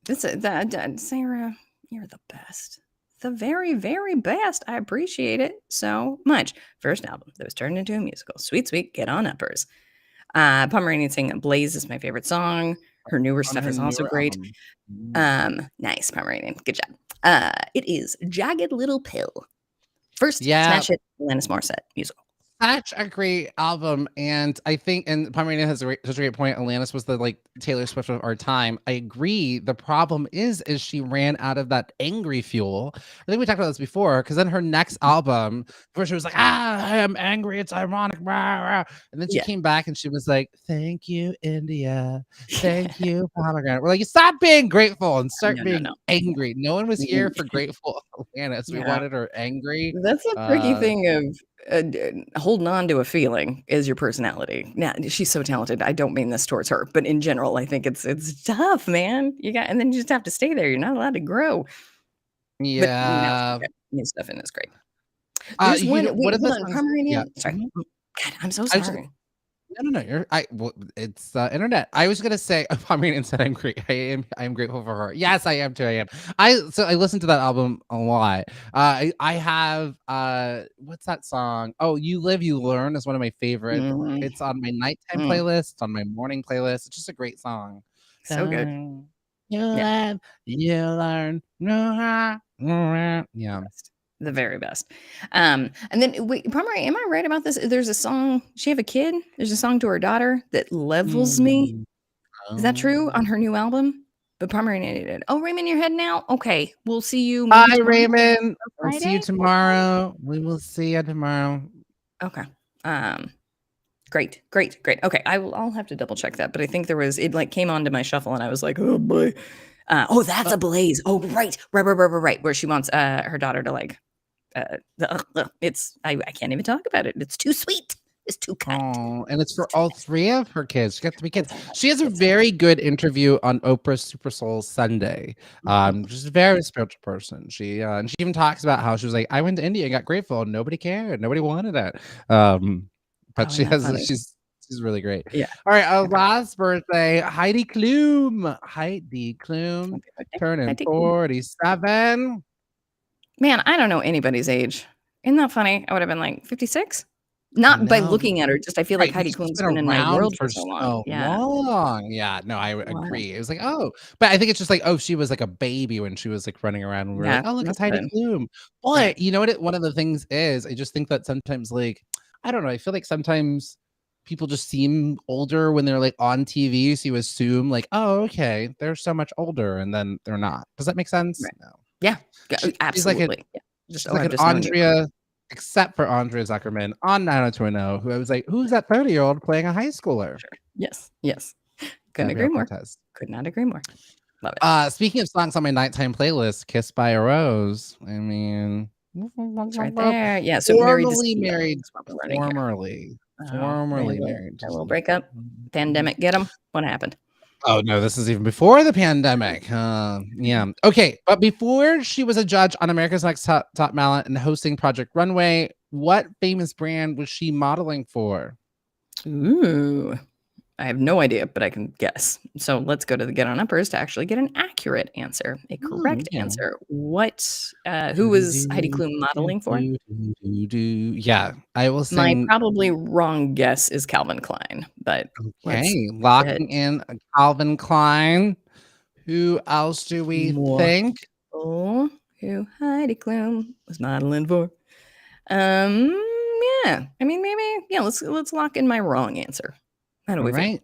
Sarah, you're the best. The very, very best. I appreciate it so much. First album that was turned into a musical. Sweet, sweet, Get On Uppers. Pomeranian singing Blaze is my favorite song. Her newer
On
stuff
her
is also
newer
great.
album.
Nice, Pomeranian. Good job. It is Jagged Little Pill. First
Yeah.
smash hit, Alanis Morissette musical.
Such a great album, and I think, and Pomeranian has such a great point. Alanis was the Taylor Swift of our time. I agree. The problem is she ran out of that angry fuel. I think we talked about this before, because then her next album, where she was like, I am angry, it's ironic, rah, rah. And then she came back and she was like, thank you, India, thank you, Pomegranate. We're like, stop being grateful and start being angry. No one was here for grateful Alanis. We wanted her angry.
That's a tricky thing of holding on to a feeling is your personality. Now, she's so talented. I don't mean this towards her, but in general, I think it's tough, man. And then you just have to stay there. You're not allowed to grow.
Yeah.
But new stuff in is great. There's one. Wait, hold on. Pomeranian. Sorry. God, I'm so sorry.
No. It's internet. I was gonna say, Pomeranian said I'm great. I'm grateful for her. Yes, I am too. I am. I listened to that album a lot. I have what's that song? Oh, You Live, You Learn is one of my favorite.
Mhm.
It's on my nighttime
Mm.
playlist. It's on my morning playlist. It's just a great song.
So good.
You
Yeah.
live, you learn. Yeah.
The very best. And then wait, Pomeranian, am I right about this? There's a song. She have a kid. There's a song to her daughter that levels me.
Mm,
Is that true
oh.
on her new album? But Pomeranian did. Oh, Raymond, you're heading out. Okay, we'll see you maybe
Bye,
tomorrow
Raymond.
or
I'll see you
Friday.
tomorrow. We will see you tomorrow.
Okay. Great. Okay, I'll have to double check that, but I think it like came onto my shuffle and I was like, oh boy. That's a Blaze. Oh, right. Where she wants her daughter to like I can't even talk about it. It's too sweet. It's too kind.
Oh, and it's for all three of her kids. She got 3 kids. She has a very good interview on Oprah's Super Soul Sunday. She's a very spiritual person. And she even talks about how she was like, I went to India and got grateful. And nobody cared. Nobody wanted it. But she's really great.
Yeah.
All right, our last birthday, Heidi Klum. Heidi Klum turning 47.
Man, I don't know anybody's age. Isn't that funny? I would have been like 56. Not by looking at her, just I feel like Heidi Klum's been in my world for so long. Yeah.
Long. Yeah, no, I agree. It was like, oh, but I think it's just like, oh, she was like a baby when she was like running around. And we were like, oh, look, it's Heidi Klum. But you know what? One of the things is, I just think that sometimes, like, I don't know. I feel like sometimes people just seem older when they're like on TV. So you assume like, oh, okay, they're so much older, and then they're not. Does that make sense?
Right.
No.
Yeah, absolutely.
She's like an Andrea. Except for Andrea Zuckerman on 90210, who I was like, who's that 30-year-old playing a high schooler?
Sure. Yes. Couldn't agree more. Could not agree more. Love it.
Speaking of songs on my nighttime playlist, Kissed by a Rose. I mean,
it's right there. Yeah. So
formerly
married.
Formerly married.
A little breakup. Pandemic. Get them. What happened?
Oh no, this is even before the pandemic. Yeah. Okay, but before she was a judge on America's Next Top Talent and hosting Project Runway, what famous brand was she modeling for?
Ooh, I have no idea, but I can guess. So let's go to the Get On Uppers to actually get an accurate answer, a correct answer. Who was Heidi Klum modeling for?
Yeah, I will say
my probably wrong guess is Calvin Klein, but
okay, locking in Calvin Klein. Who else do we think?
Oh, who Heidi Klum was modeling for? Yeah. I mean, maybe. Yeah. Let's lock in my wrong answer. How do we feel?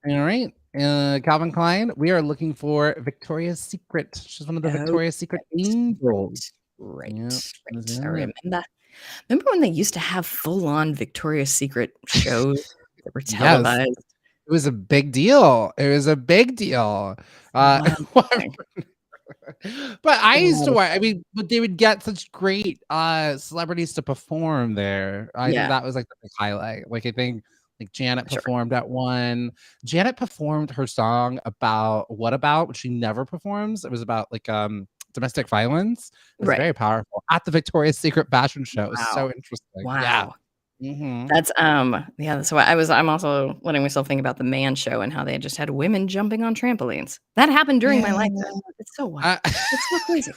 All right. Calvin Klein. We are looking for Victoria's Secret. She's one of the Victoria's Secret angels.
Right. I remember. Remember when they used to have full-on Victoria's Secret shows that were televised?
Yes. It was a big deal. But I used to watch. I mean, but they would get such great celebrities to perform there. I think that was like the big highlight. Like I think like Janet performed at one. Janet performed her song about What About, which she never performs. It was about like domestic violence. It was very powerful at the Victoria's Secret fashion show. It was so interesting.
Wow.
Yeah. Mm-hmm.
That's that's why I'm also letting myself think about the Man Show and how they just had women jumping on trampolines. That happened during my lifetime. It's so wild. It's so crazy.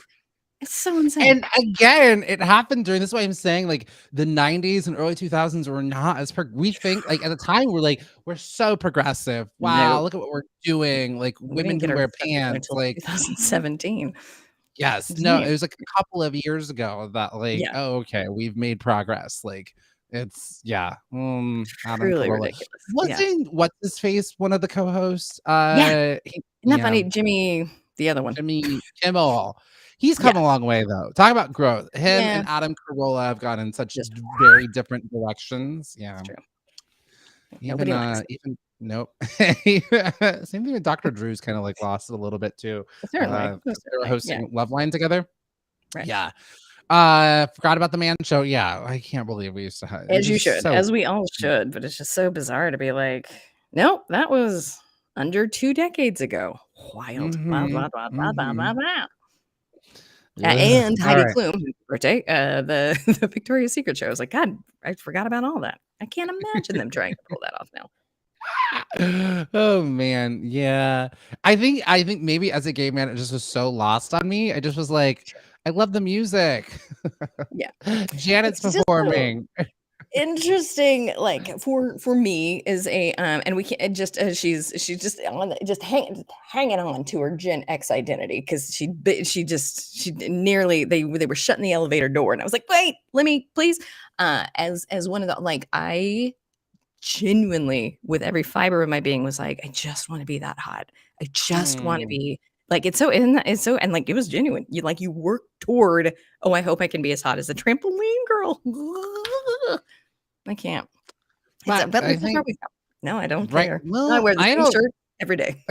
It's so insane.
And again, it happened during, this is why I'm saying like the 90s and early 2000s were not as we think like at the time we're so progressive. Wow, look at what we're doing. Like women can wear pants like
2017.
Yes. No, it was like a couple of years ago that like, oh, okay, we've made progress. Like it's Adam
really
Carolla.
ridiculous.
Wasn't what's his face one of the co-hosts?
Isn't that funny? Jimmy, the other one.
Jimmy Kimmel. He's come a long way though. Talk about growth. Him and Adam Carolla have gone in such very different directions. Yeah.
That's true.
Even nope. Same thing with Dr. Drew's kind of like lost it a little bit too.
They
were hosting Love Line together.
Right.
Yeah. Forgot about the Man Show. Yeah, I can't believe we used to have.
As you should, as we all should, but it's just so bizarre to be like, nope, that was under 2 decades ago. Wild. And
All
Heidi
right.
Klum, whose birthday, the the Victoria's Secret show. I was like, God, I forgot about all that. I can't imagine them trying to pull that off now.
Oh man, yeah. I think maybe as a gay man, it just was so lost on me. I just was like,
Sure.
I love the music.
Yeah.
Janet's
It's just so
performing.
interesting, like for me is a and we can't just she's just on hanging on to her Gen X identity because she nearly they were shutting the elevator door and I was like, wait, let me please, as one of the like I genuinely with every fiber of my being was like, I just want to be that hot. I just want to
Mm.
be like it's so and like it was genuine. You work toward, oh, I hope I can be as hot as the trampoline girl. I can't.
But
But
I
that's where
think
we go. No, I don't
right.
care. I
Well,
wear the
I
same
don't.
shirt every day.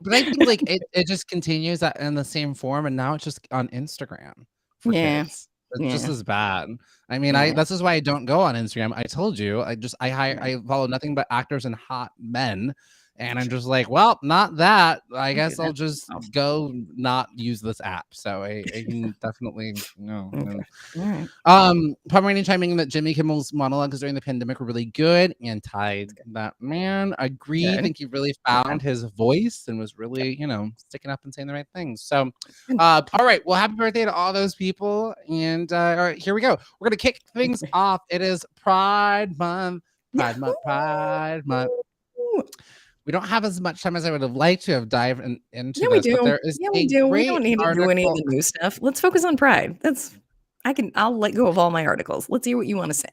But I think like it just continues that in the same form, and now it's just on Instagram for
Yeah.
kids. It's just
Yeah.
as bad. I mean,
Yeah.
this is why I don't go on Instagram. I told you,
Right.
I follow nothing but actors and hot men, and I'm
Sure.
just like, well, not that. I
Don't do
guess I'll
that to
just
yourself.
go not use this app. So I can definitely no.
Okay. All right.
Pomeranian chiming in that Jimmy Kimmel's monologues during the pandemic were really good and tied that man. Agree.
Good.
Think he really
Okay.
found his voice and was really, sticking up and saying the right things. So,
Good.
all right. Well, happy birthday to all those people. And all right, here we go. We're gonna kick things off. It is Pride Month. Pride Month. Pride Month. We don't have as much time as I would have liked to have dived into
Yeah, we
this, but
do.
there is
Yeah, we
a
do. We
great
don't need to do any of
article.
the new stuff. Let's focus on Pride. I'll let go of all my articles. Let's hear what you want to say.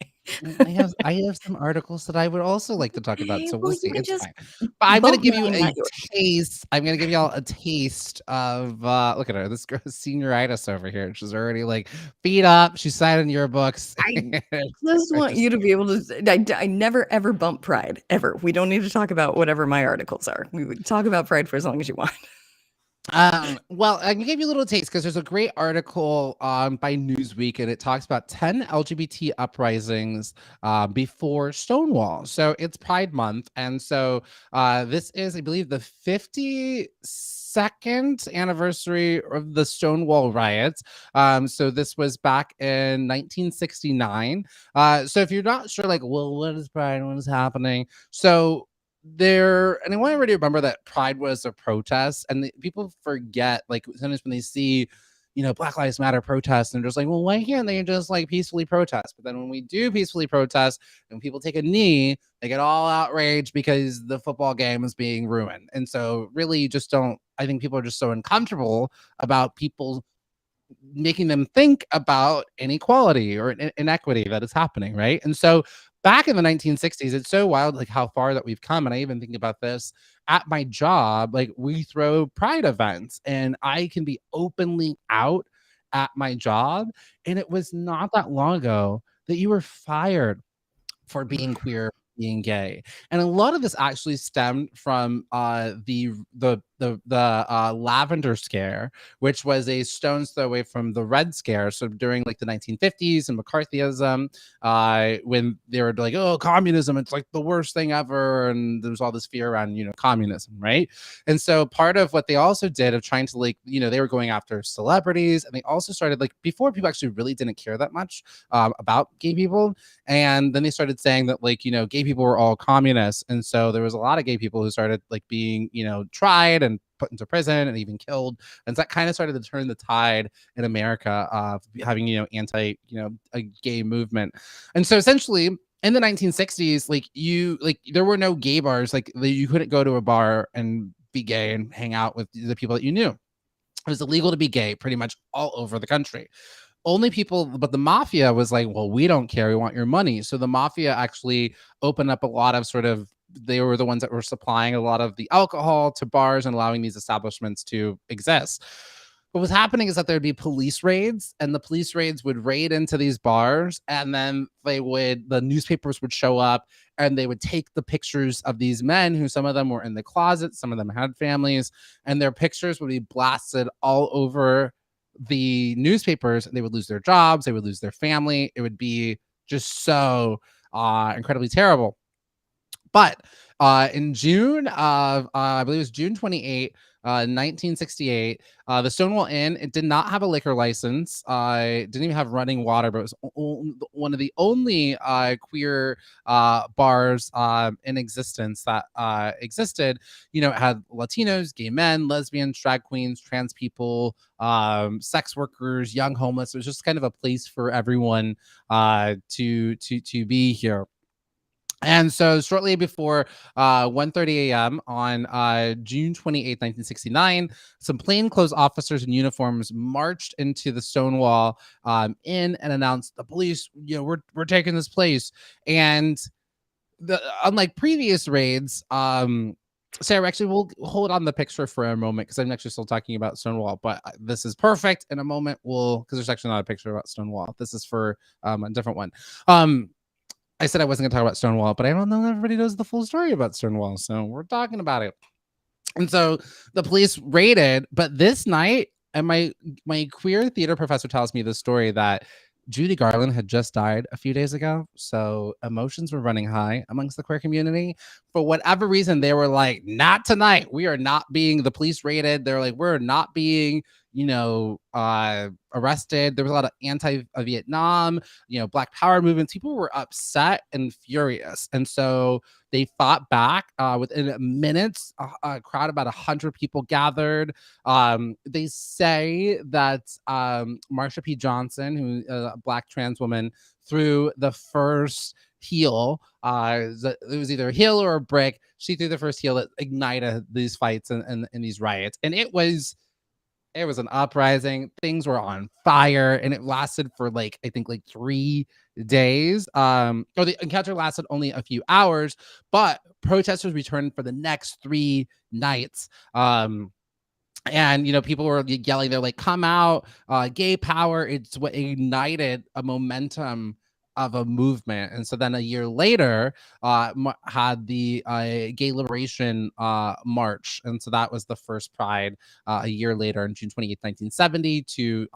I have some articles that I would also like to talk about,
Okay,
so
well,
we'll
you
see.
can
It's
just
fine. But I'm gonna
bump
give you
mine,
a
not yours.
taste. I'm gonna give y'all a taste of look at her. This girl's senioritis over here. She's already like feet up. She's signing your books.
I just want you to be able to I never ever bump Pride, ever. We don't need to talk about whatever my articles are. We would talk about Pride for as long as you want.
Well, I can give you a little taste because there's a great article by Newsweek and it talks about 10 LGBT uprisings before Stonewall. So it's Pride Month, and so this is, I believe, the 52nd anniversary of the Stonewall riots. So this was back in 1969. So if you're not sure, like, well, what is Pride? What is happening? So and I want everybody to remember that Pride was a protest, and people forget, like, sometimes when they see, Black Lives Matter protests, and they're just like, well, why can't they just like peacefully protest? But then when we do peacefully protest and people take a knee, they get all outraged because the football game is being ruined. And so really you just don't, I think people are just so uncomfortable about people making them think about inequality or inequity that is happening, right? And so back in the 1960s, it's so wild, like how far that we've come. And I even think about this at my job, like we throw pride events and I can be openly out at my job. And it was not that long ago that you were fired for being queer, being gay. And a lot of this actually stemmed from the lavender scare, which was a stone's throw away from the red scare. So during like the 1950s and McCarthyism, when they were like, oh, communism, it's like the worst thing ever, and there was all this fear around communism, right? And so part of what they also did of trying to, like, they were going after celebrities, and they also started, like, before, people actually really didn't care that much about gay people, and then they started saying that, like, gay people were all communists. And so there was a lot of gay people who started, like, being tried and put into prison and even killed. And so that kind of started to turn the tide in America of having anti a gay movement. And so essentially in the 1960s, there were no gay bars. Like, you couldn't go to a bar and be gay and hang out with the people that you knew. It was illegal to be gay pretty much all over the country. But the mafia was like, well, we don't care, we want your money. So the mafia actually opened up a lot of they were the ones that were supplying a lot of the alcohol to bars and allowing these establishments to exist. What was happening is that there'd be police raids, and the police raids would raid into these bars, and then the newspapers would show up, and they would take the pictures of these men, who some of them were in the closet, some of them had families, and their pictures would be blasted all over the newspapers. They would lose their jobs, they would lose their family. It would be just so incredibly terrible. But In June of, I believe it was June 28, 1968, the Stonewall Inn, it did not have a liquor license. It didn't even have running water, but it was one of the only queer bars in existence that existed. You know, it had Latinos, gay men, lesbians, drag queens, trans people, sex workers, young homeless. It was just kind of a place for everyone to be here. And so shortly before 1:30 a.m. on June 28th, 1969, some plainclothes officers in uniforms marched into the Stonewall Inn and announced, the police, you know, we're taking this place. And unlike previous raids, Sarah, actually, we'll hold on the picture for a moment because I'm actually still talking about Stonewall, but this is perfect. In a moment, because there's actually not a picture about Stonewall. This is for a different one. I said I wasn't going to talk about Stonewall, but I don't know if everybody knows the full story about Stonewall, so we're talking about it. And so the police raided, but this night, and my queer theater professor tells me the story that Judy Garland had just died a few days ago, so emotions were running high amongst the queer community. For whatever reason, they were like, "Not tonight. We are not being." The police raided. They're like, "We're not being, you know, arrested." There was a lot of anti-Vietnam, you know, Black Power movements. People were upset and furious, and so they fought back. Within minutes, a crowd about 100 people gathered. They say that Marsha P. Johnson, who a Black trans woman, threw the first heel. It was either a heel or a brick. She threw the first heel that ignited these fights and these riots, and it was an uprising. Things were on fire, and it lasted for I think 3 days. Or the encounter lasted only a few hours, but protesters returned for the next 3 nights. And, you know, people were yelling, they're like, "Come out, gay power." It's what ignited a momentum of a movement. And so then a year later, had the Gay Liberation March. And so that was the first Pride a year later on June 28th, 1970 to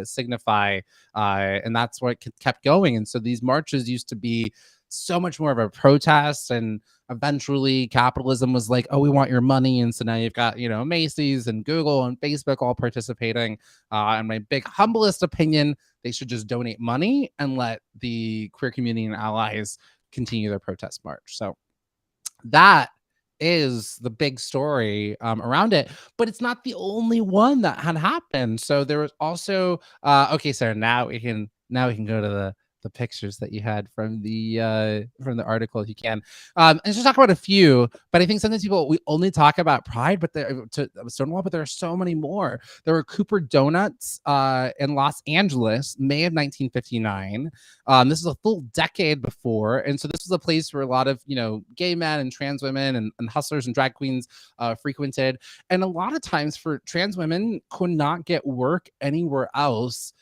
signify. And that's what kept going. And so these marches used to be so much more of a protest, and eventually capitalism was like, "Oh, we want your money." And so now you've got, you know, Macy's and Google and Facebook all participating. In my big humblest opinion, they should just donate money and let the queer community and allies continue their protest march. So that is the big story around it, but it's not the only one that had happened. So there was also okay, Sarah, now we can go to the pictures that you had from the article if you can. And just talk about a few, but I think sometimes we only talk about Pride, but Stonewall, but there are so many more. There were Cooper Donuts in Los Angeles, May of 1959. This is a full decade before, and so this was a place where a lot of, you know, gay men and trans women and hustlers and drag queens frequented. And a lot of times for trans women could not get work anywhere else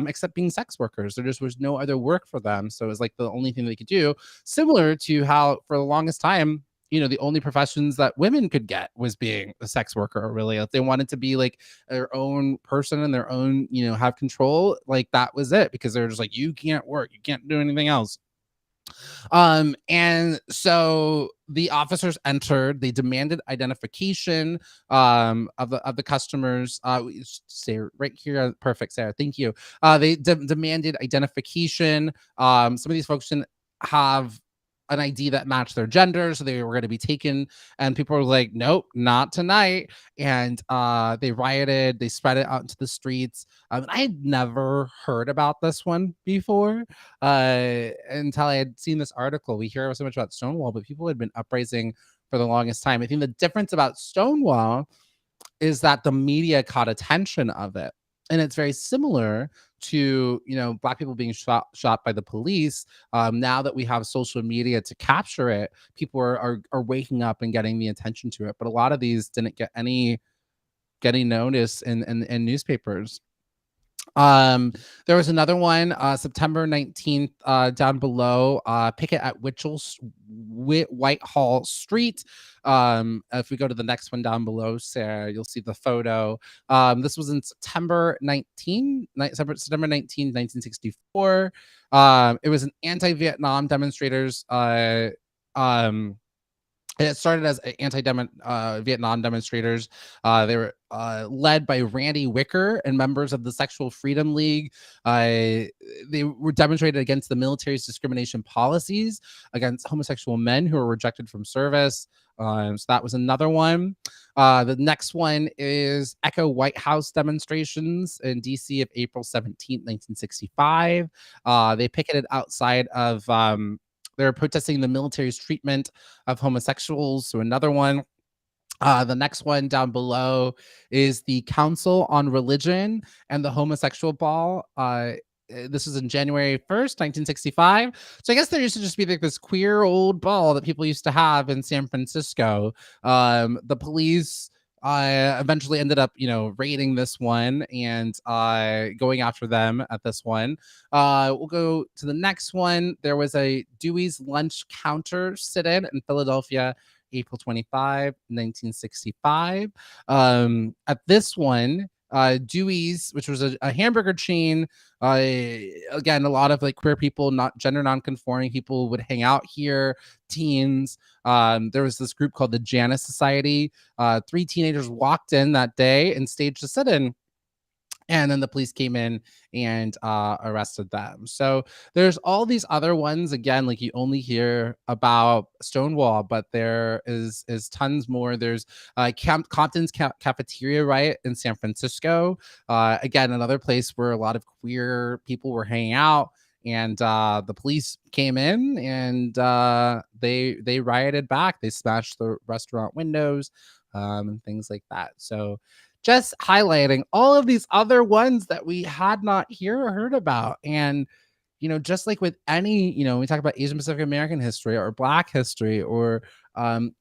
except being sex workers. There just was no other work for them. So it was like the only thing they could do, similar to how for the longest time, you know, the only professions that women could get was being a sex worker. Really, if they wanted to be like their own person and their own, you know, have control, like that was it, because they're just like, you can't work, you can't do anything else. And so the officers entered. They demanded identification of the customers. Say right here, perfect, Sarah. Thank you. They demanded identification. Some of these folks didn't have an ID that matched their gender, so they were going to be taken. And people were like, "Nope, not tonight." And they rioted. They spread it out into the streets. I had never heard about this one before until I had seen this article. We hear so much about Stonewall, but people had been uprising for the longest time. I think the difference about Stonewall is that the media caught attention of it. And it's very similar to, you know, Black people being shot by the police. Now that we have social media to capture it, people are waking up and getting the attention to it. But a lot of these didn't get any notice in newspapers. There was another one, September 19th, down below, picket at Whitehall Street. If we go to the next one down below, Sarah, you'll see the photo. This was in September 19, 1964. It was an anti-Vietnam demonstrators It started as anti-Vietnam demonstrators. They were led by Randy Wicker and members of the Sexual Freedom League. They were demonstrated against the military's discrimination policies against homosexual men who were rejected from service. So that was another one. The next one is Echo White House demonstrations in DC of April 17th, 1965. They picketed outside of they're protesting the military's treatment of homosexuals. So another one. The next one down below is the Council on Religion and the Homosexual Ball. This is in January 1st, 1965. So I guess there used to just be like this queer old ball that people used to have in San Francisco. The police eventually ended up, raiding this one and going after them at this one. We'll go to the next one. There was a Dewey's Lunch Counter sit-in in Philadelphia, April 25, 1965. At this one, Dewey's, which was a hamburger chain, again, a lot of like queer people, not gender non-conforming people would hang out here, teens. There was this group called the Janus Society. 3 teenagers walked in that day and staged a sit-in. And then the police came in and arrested them. So there's all these other ones. Again, like you only hear about Stonewall, but there is tons more. There's Compton's cafeteria riot in San Francisco. Again, another place where a lot of queer people were hanging out. And the police came in and they rioted back. They smashed the restaurant windows and things like that. So just highlighting all of these other ones that we had not heard about. And, just like with any, we talk about Asian Pacific American history or Black history, or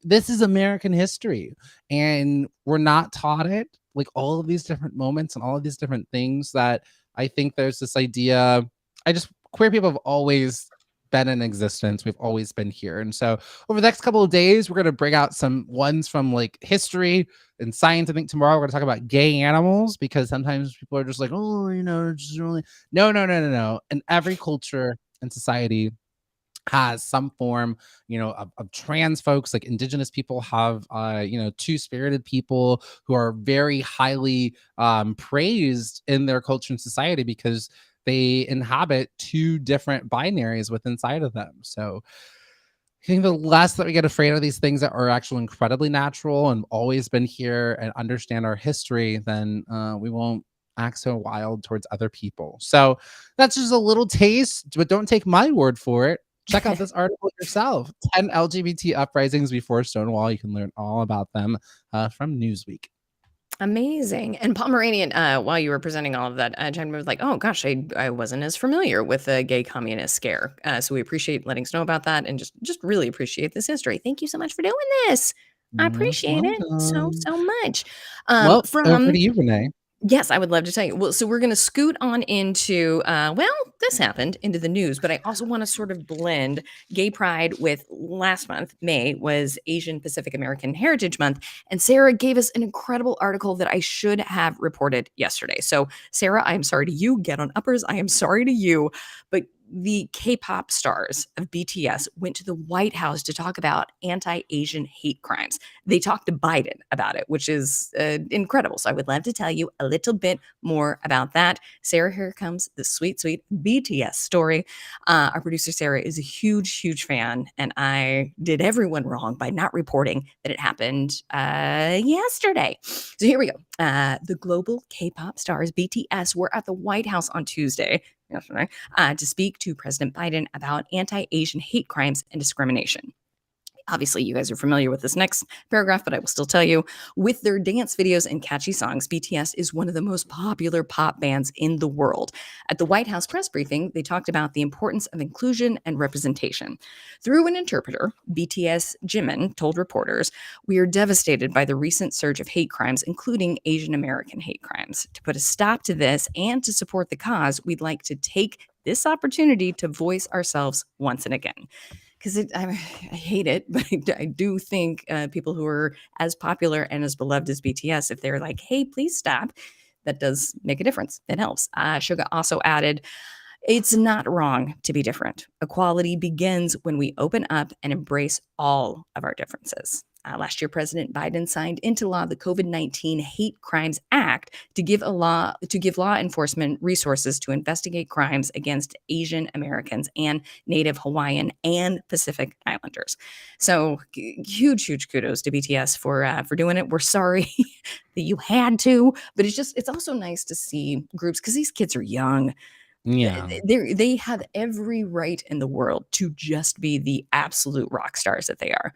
this is American history. And we're not taught it, like all of these different moments and all of these different things that I think there's this idea. Queer people have always been in existence. We've always been here. And so over the next couple of days, we're going to bring out some ones from like history and science. I think tomorrow we're going to talk about gay animals, because sometimes people are just like, oh, just really no. And every culture and society has some form, of trans folks. Like indigenous people have, two-spirited people who are very highly praised in their culture and society because they inhabit 2 different binaries within inside of them. So I think the less that we get afraid of these things that are actually incredibly natural and always been here and understand our history, then we won't act so wild towards other people. So that's just a little taste, but don't take my word for it. Check out this article yourself. 10 LGBT uprisings before Stonewall. You can learn all about them from Newsweek.
Amazing. And Pomeranian, while you were presenting all of that, Jen was like, oh gosh, I wasn't as familiar with the gay communist scare. So we appreciate letting us know about that, and just really appreciate this history. Thank you so much for doing this. I appreciate it so much.
Well, over to you, Renee.
Yes, I would love to tell you. Well, so we're going to scoot on into, this happened, into the news, but I also want to sort of blend Gay Pride with last month. May was Asian Pacific American Heritage Month, and Sarah gave us an incredible article that I should have reported yesterday. So, Sarah, I am sorry to you. Get on uppers. I am sorry to you, but the K-pop stars of BTS went to the White House to talk about anti-Asian hate crimes. They talked to Biden about it, which is incredible. So I would love to tell you a little bit more about that. Sarah, here comes the sweet, sweet BTS story. Our producer, Sarah, is a huge, huge fan, and I did everyone wrong by not reporting that it happened yesterday. So here we go. The global K-pop stars BTS were at the White House on Tuesday, yesterday, to speak to President Biden about anti-Asian hate crimes and discrimination. Obviously, you guys are familiar with this next paragraph, but I will still tell you. With their dance videos and catchy songs, BTS is one of the most popular pop bands in the world. At the White House press briefing, they talked about the importance of inclusion and representation. Through an interpreter, BTS Jimin told reporters, "We are devastated by the recent surge of hate crimes, including Asian American hate crimes. To put a stop to this and to support the cause, we'd like to take this opportunity to voice ourselves once and again." Because I hate it, but I do think people who are as popular and as beloved as BTS, if they're like, hey, please stop, that does make a difference. It helps. Suga also added, It's not wrong to be different. Equality begins when we open up and embrace all of our differences. Last year, President Biden signed into law the COVID-19 Hate Crimes Act to give law enforcement resources to investigate crimes against Asian Americans and Native Hawaiian and Pacific Islanders. So huge kudos to BTS for doing it. We're sorry that you had to, but it's also nice to see groups, because these kids are young.
Yeah.
They have every right in the world to just be the absolute rock stars that they are,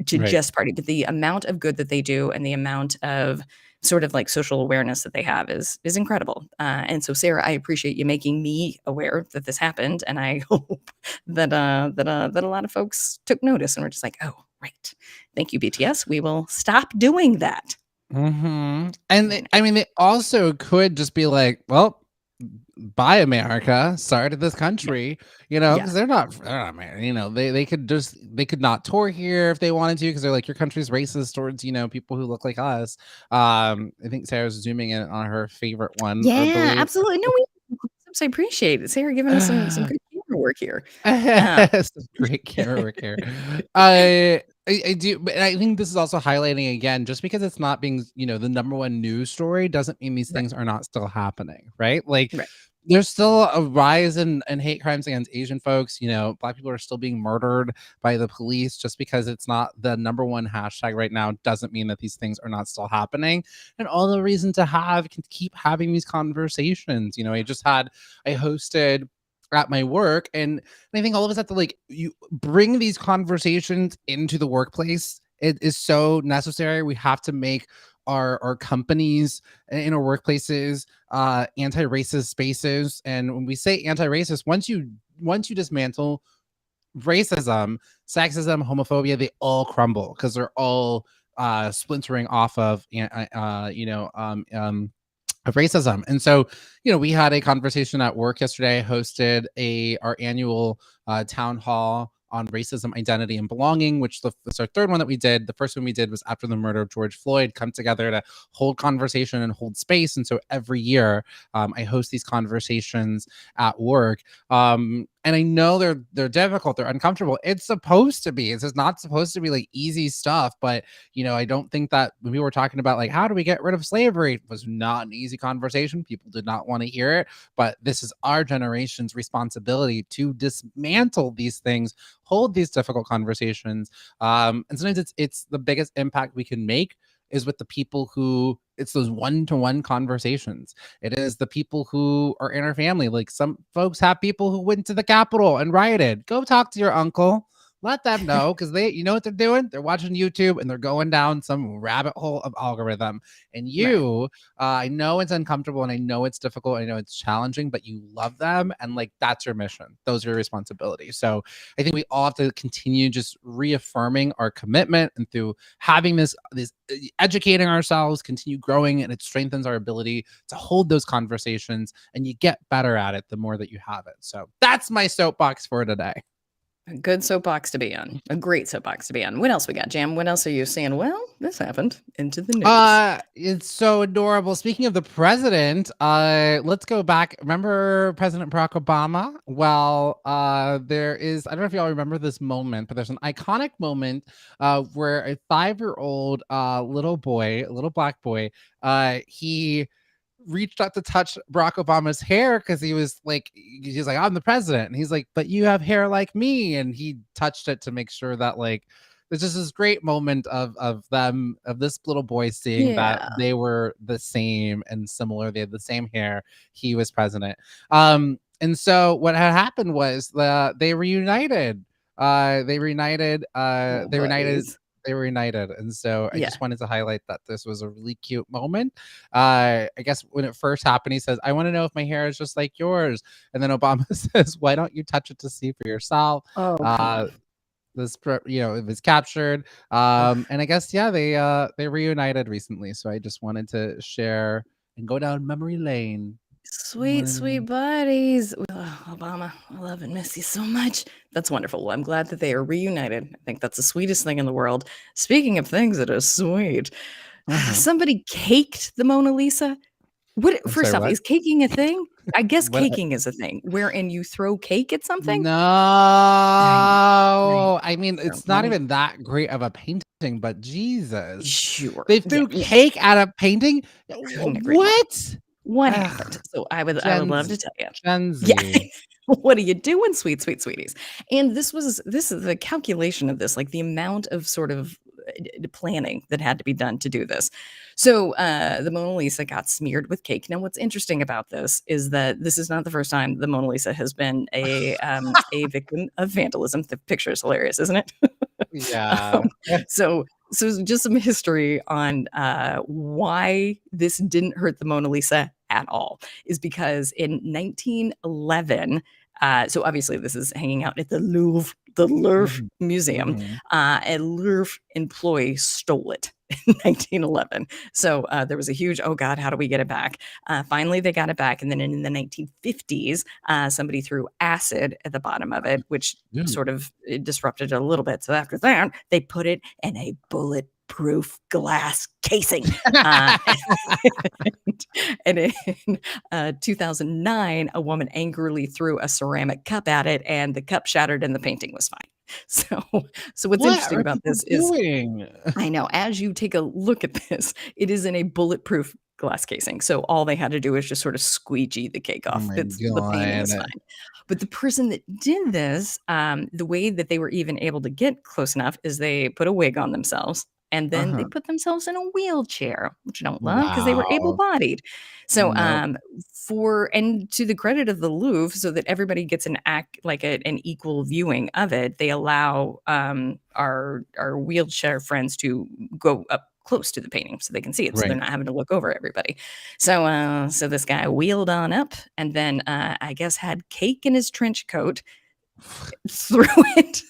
to
Right.
just party. But the amount of good that they do and the amount of sort of like social awareness that they have is incredible. And so, Sarah, I appreciate you making me aware that this happened, and I hope that a lot of folks took notice and were just like, oh, right, thank you, BTS. We will stop doing that.
And they also could just be like, well, bye America, sorry to this country, because they're not they could not tour here if they wanted to, because they're like, your country's racist towards people who look like us. I think Sarah's zooming in on her favorite one.
Yeah, absolutely. No, I appreciate it. Sarah giving us some good camera work here.
Some great camera work here. I do, but I think this is also highlighting again, just because it's not being the number one news story doesn't mean these things are not still happening, right? Like, there's still a rise in hate crimes against Asian folks. Black people are still being murdered by the police. Just because it's not the number one hashtag right now doesn't mean that these things are not still happening. And all the reason to keep having these conversations. I hosted at my work, and I think all of us have to you bring these conversations into the workplace. It is so necessary. We have to make our companies in our workplaces anti-racist spaces. And when we say anti-racist, once you dismantle racism, sexism, homophobia, they all crumble, because they're all splintering off of of racism. And so, we had a conversation at work yesterday. I hosted our annual town hall on racism, identity, and belonging, which was our third one that we did. The first one we did was after the murder of George Floyd, come together to hold conversation and hold space. And so every year I host these conversations at work. And I know they're difficult, they're uncomfortable. It's supposed to be. It's not supposed to be like easy stuff. But I don't think that when we were talking about how do we get rid of slavery, it was not an easy conversation. People did not want to hear it. But this is our generation's responsibility to dismantle these things, hold these difficult conversations. And sometimes it's the biggest impact we can make is with the people who it's those one-to-one conversations. It is the people who are in our family. Like, some folks have people who went to the Capitol and rioted. Go talk to your uncle. Let them know, because they, what they're doing? They're watching YouTube and they're going down some rabbit hole of algorithm. And I know it's uncomfortable and I know it's difficult. I know it's challenging, but you love them. And that's your mission. Those are your responsibilities. So I think we all have to continue just reaffirming our commitment, and through having this educating ourselves, continue growing, and it strengthens our ability to hold those conversations, and you get better at it the more that you have it. So that's my soapbox for today.
A good soapbox to be on. A great soapbox to be on. What else we got, Jam? What else are you saying? Well, this happened into the news.
It's so adorable. Speaking of the president, let's go back. Remember President Barack Obama? Well, there is, I don't know if y'all remember this moment, but there's an iconic moment where a 5-year-old little black boy, he reached out to touch Barack Obama's hair, because he's like, I'm the president, and he's like, but you have hair like me, and he touched it to make sure that there's just this great moment of this little boy seeing that they were the same and similar. They had the same hair. He was president. And so what had happened was they reunited. They were united. And so I just wanted to highlight that this was a really cute moment. I guess when it first happened, he says, I want to know if my hair is just like yours. And then Obama says, why don't you touch it to see for yourself? This, it was captured. And I guess, they reunited recently. So I just wanted to share and go down memory lane.
Sweet buddies. Obama, I love and miss you so much. That's wonderful. Well, I'm glad that they are reunited. I think that's the sweetest thing in the world. Speaking of things that are sweet, somebody caked the Mona Lisa. First off, is caking a thing? I guess
What?
caking is a thing wherein you throw cake at something.
No,
Right.
I mean, it's not even that great of a painting, but Jesus.
Sure.
They
Yeah,
threw cake at a painting?
couldn't agree more.
What?
What
Ugh,
happened? So I would
Gen
love to
Z.
tell you.
Gen
Yeah.
Z.
What are you doing, sweet sweeties? And this is the calculation of this, like the amount of sort of planning that had to be done to do this. So the Mona Lisa got smeared with cake. Now, what's interesting about this is that this is not the first time the Mona Lisa has been a victim of vandalism. The picture is hilarious, isn't it?
Yeah.
So just some history on why this didn't hurt the Mona Lisa at all is because in 1911, so obviously this is hanging out at the Louvre Museum.
Mhm.
A Louvre employee stole it in 1911. So there was a huge, oh God, how do we get it back? Finally, they got it back. And then in the 1950s, somebody threw acid at the bottom of it, which
Ew.
sort of disrupted it a little bit. So after that, they put it in a bulletproof glass casing. And in 2009, a woman angrily threw a ceramic cup at it, and the cup shattered, and the painting was fine. So what's
What
interesting
are
about
people
this is,
doing?
I know, as you take a look at this, it is in a bulletproof glass casing. So all they had to do is just sort of squeegee the cake
Oh
off.
my
The painting was
God.
fine. But the person that did this, the way that they were even able to get close enough is they put a wig on themselves. And then they
Uh-huh.
put themselves in a wheelchair, which I don't love because they were
Wow.
able-bodied. So,
Nope.
and to the credit of the Louvre, so that everybody gets an equal viewing of it, they allow our wheelchair friends to go up close to the painting so they can see it, so they're
Right.
not having to look over everybody. So this guy wheeled on up, and then I guess had cake in his trench coat, threw it,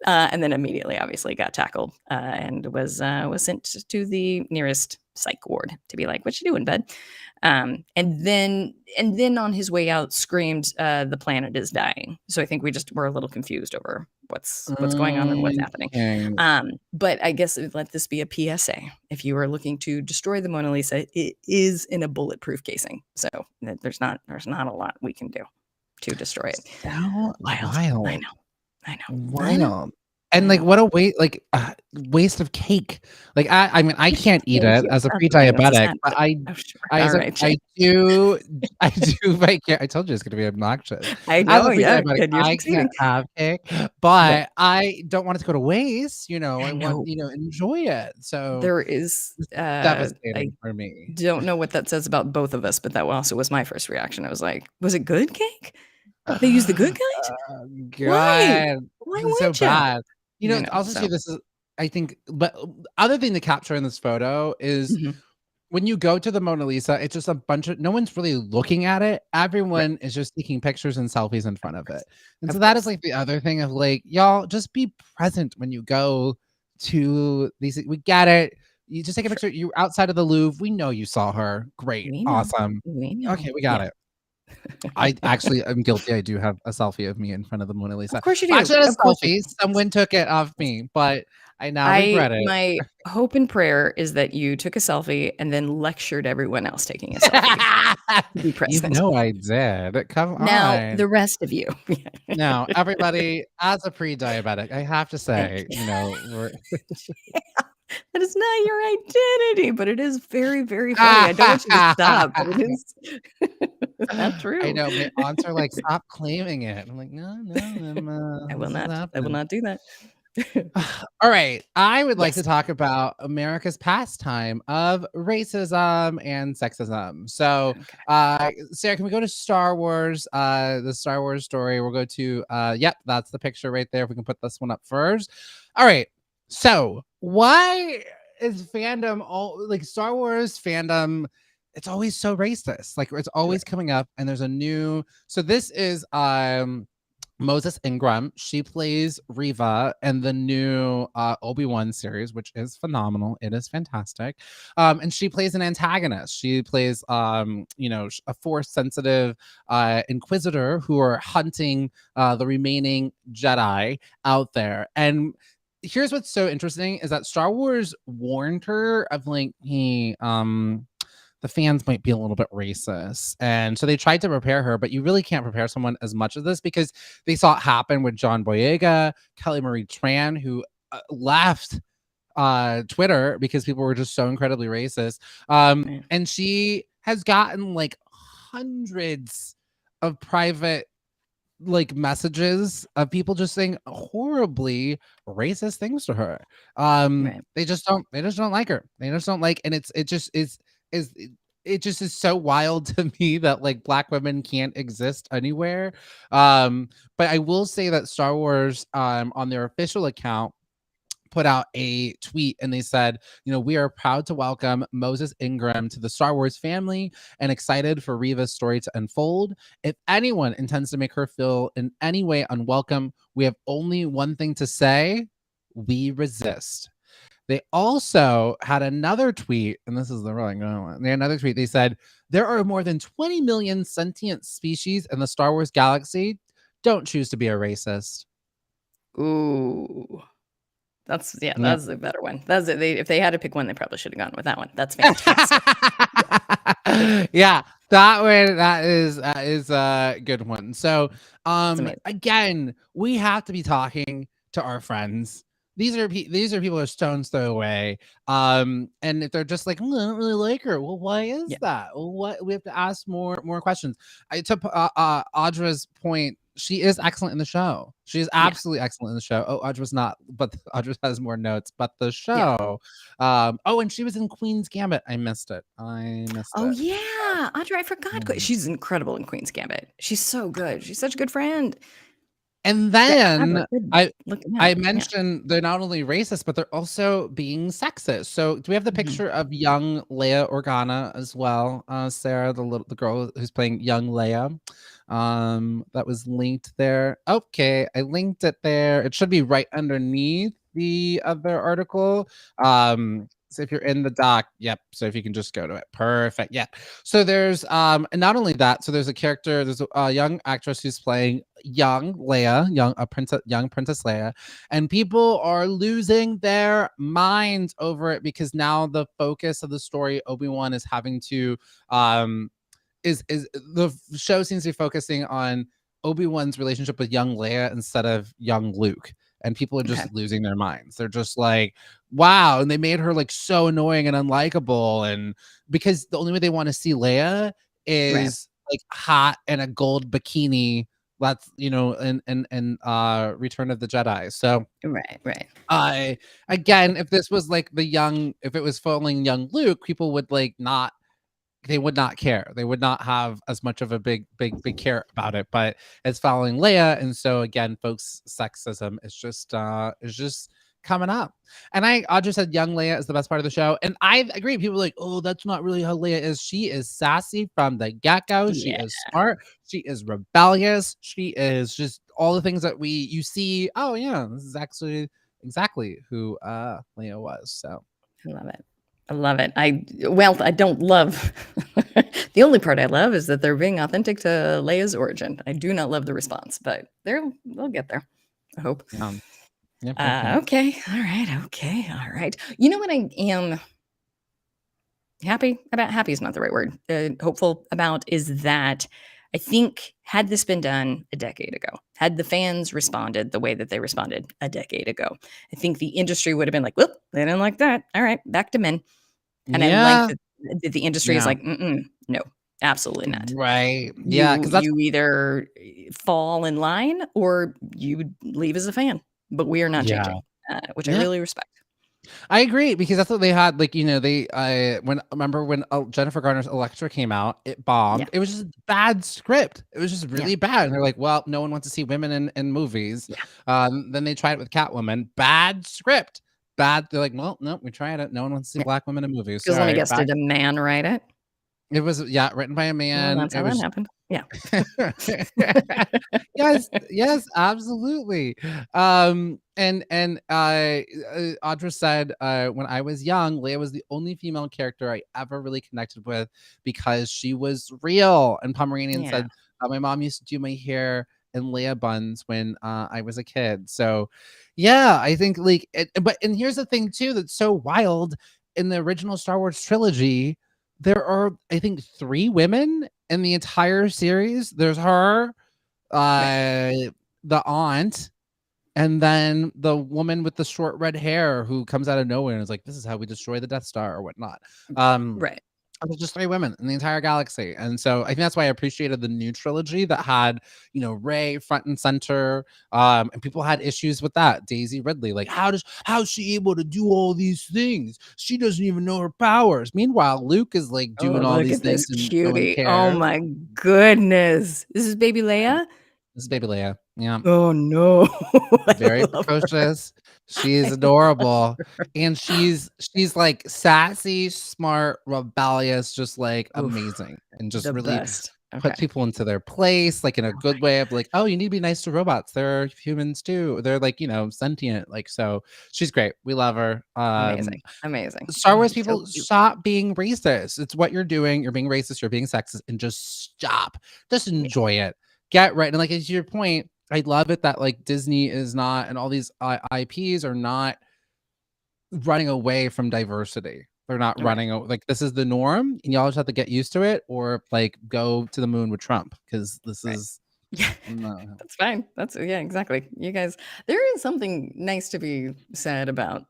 and then immediately, obviously, got tackled and was sent to the nearest psych ward to be like, "What you doing, bud?" And then on his way out, screamed, "The planet is dying." So I think we're a little confused over what's going on and what's happening.
Okay.
But I guess let this be a PSA. If you are looking to destroy the Mona Lisa, it is in a bulletproof casing, so there's not a lot we can do to destroy it.
So
Wild. I
wild.
know.
Wild. And like what a waste of cake. Like I mean I can't eat
Thank
it
you.
as a
That's fine. That's a
pre-diabetic,
sad
but
thing. Oh, sure.
I
All
as a,
right,
I
Jay.
do I told you it's gonna be obnoxious.
I
As
know,
a
yeah,
pre-diabetic,
and you're
I
succeeding.
can't have cake,
Right.
but I don't want it to go to waste. I
I
want,
know.
enjoy it. So
There is,
it's
I
devastating for me.
don't know what that says about both of us, but that also was my first reaction. I was like, "Was it good cake? They used the good kind? Why?
God,
Why
this is so
would ya?"
bad.
You know,
Also
so
too, this is I think, but other thing to capture in this photo is
Mhm.
when you go to the Mona Lisa, it's just a bunch of no one's really looking at it.
Right.
Everyone is just taking pictures and selfies in front of it. And so
Of
that is
course.
like the other thing of like, y'all just be present when you go to these. We get it. You just take a
Sure.
picture. You're outside of the Louvre. We know you saw her. Great.
We know.
Awesome.
We know.
Okay, we got
Yeah.
it. I actually am guilty. I do have a selfie of me in front of the Mona Lisa.
Of course you
Well,
do.
actually, not
Of
a
course you
selfie.
do.
Someone took it of me, but I now regret it.
My hope and prayer is that you took a selfie and then lectured everyone else taking a selfie to be
You
present.
know I did. Come
Now,
on.
the rest of you.
Now, everybody, as a pre-diabetic, I have to say, we're
That is not your identity, but it is very, very funny. I don't want you to stop, but it is it's not true.
I know my aunts are like, stop claiming it. I'm like, no,
I will
this is
not. I will
happening.
not do that.
All right. I would like to
Yes.
talk about America's pastime of racism and sexism. So,
Okay.
Sarah, can we go to Star Wars? The Star Wars story. We'll go to, yep, that's the picture right there. If we can put this one up first. All right. So, why is fandom all like Star Wars fandom? It's always so racist. Like it's always coming up, and there's a new. So this is Moses Ingram. She plays Reva in the new Obi-Wan series, which is phenomenal. It is fantastic. And she plays an antagonist. She plays a force sensitive inquisitor who are hunting the remaining Jedi out there. And here's what's so interesting is that Star Wars warned her of like the fans might be a little bit racist. And so they tried to prepare her, but you really can't prepare someone as much as this because they saw it happen with John Boyega, Kelly Marie Tran, who left Twitter because people were just so incredibly racist. And she has gotten like hundreds of private like messages of people just saying horribly racist things to her. They just don't like her. They just don't like, and it just is so wild to me that like Black women can't exist anywhere. But I will say that Star Wars on their official account put out a tweet and they said, we are proud to welcome Moses Ingram to the Star Wars family and excited for Reva's story to unfold. If anyone intends to make her feel in any way unwelcome, we have only one thing to say: we resist. They also had another tweet, and this is the really good one. They had another tweet. They said, there are more than 20 million sentient species in the Star Wars galaxy. Don't choose to be a racist.
Ooh. That's a better one. That's it. If they had to pick one, they probably should have gone with that one. That's fantastic.
Yeah, that one, that is a good one. So again, we have to be talking to our friends. These are people who are stones throw away. And if they're just like, I don't really like her, well, why is that? Well, what, we have to ask more questions. To Audra's point, she is excellent in the show. She is absolutely excellent in the show. Oh, Audra's not, but Audra has more notes. But the show, and she was in Queen's Gambit. I missed it.
Oh yeah, Audra, I forgot. She's incredible in Queen's Gambit. She's so good. She's such a good friend.
And then I mentioned they're not only racist, but they're also being sexist. So do we have the picture of young Leia Organa as well? Sarah, the girl who's playing young Leia. That was linked there. Okay, I linked it there. It should be right underneath the other article. So if you're in the doc, so if you can just go to it. Perfect. Yeah. So there's and not only that, so there's a character, there's a young actress who's playing young Leia, young Princess Leia, and people are losing their minds over it because now the focus of the story, Obi-Wan is having to is the show seems to be focusing on Obi-Wan's relationship with young Leia instead of young Luke. And people are just losing their minds. They're just like, wow. And they made her like so annoying and unlikable. And because the only way they want to see Leia is like hot in a gold bikini. That's, in Return of the Jedi. So
right.
Again, if this was like if it was following young Luke, people would like not. They would not care. They would not have as much of a big care about it. But it's following Leia, and so again, folks, sexism is just coming up. And Audra said young Leia is the best part of the show, and I agree. People are like, oh, that's not really how Leia is. She is sassy from the get-go. She is smart. She is rebellious. She is just all the things that you see. Oh yeah, this is actually exactly who Leia was. So
I love it. I don't love the only part I love is that they're being authentic to Leia's origin. I do not love the response, but they'll get there. I hope. Okay. All right. You know what I am happy about? Happy is not the right word. Hopeful about is that I think had this been done a decade ago, had the fans responded the way that they responded a decade ago, I think the industry would have been like, well, they didn't like that. All right, back to men. And I like that the industry is like, no, absolutely not.
Right. Yeah.
Because you either fall in line or you leave as a fan. But we are not changing, which I really respect.
I agree because that's what they had. Like, remember when Jennifer Garner's Elektra came out, it bombed. It was just a bad script. It was just really bad. And they're like, well, no one wants to see women in movies. Then they tried it with Catwoman. Bad script. Bad. They're like, well, no, we tried it. No one wants to see Black women in movies.
Because let me guess, did a man write it?
It was written by a man.
Well, that's how that happened. Yeah.
yes, absolutely. And Audra said, when I was young, Leia was the only female character I ever really connected with because she was real. And Pomeranian said, my mom used to do my hair in Leia buns when I was a kid. So I think and here's the thing too that's so wild. In the original Star Wars trilogy, there are, I think, 3 women in the entire series. There's her, the aunt, and then the woman with the short red hair who comes out of nowhere and is like, "This is how we destroy the Death Star," or whatnot.
Right.
There's just 3 women in the entire galaxy, and so I think that's why I appreciated the new trilogy that had, Rey front and center, and people had issues with that. Daisy Ridley, like, how's she able to do all these things? She doesn't even know her powers. Meanwhile, Luke is like
Oh,
doing all
look
these
at this
things and no one
cutie. Oh
cares.
my goodness. This is baby Leia?
This is baby Leia. Yeah.
Oh no. I
Very
love her.
precocious. She's
I
adorable. And she's like sassy, smart, rebellious, just like
Oof,
amazing. And just
the
really
best.
put
Okay.
people into their place, like in a good way of like, oh, you need to be nice to robots. They're humans too. They're like, sentient. Like, so she's great. We love her.
Amazing. Amazing.
Star
Oh,
Wars
she's so
people,
cute.
stop being racist. It's what you're doing. You're being racist, you're being sexist, and just stop. Just
Yeah.
enjoy it. Get right. And like, to your point, I love it that like Disney is not, and all these IPs are not running away from diversity. They're not
Right.
like, this is the norm, and y'all just have to get used to it, or like go to the moon with Trump, because this
Right.
is
Yeah.
no.
That's fine. Yeah, exactly. You guys, there is something nice to be said about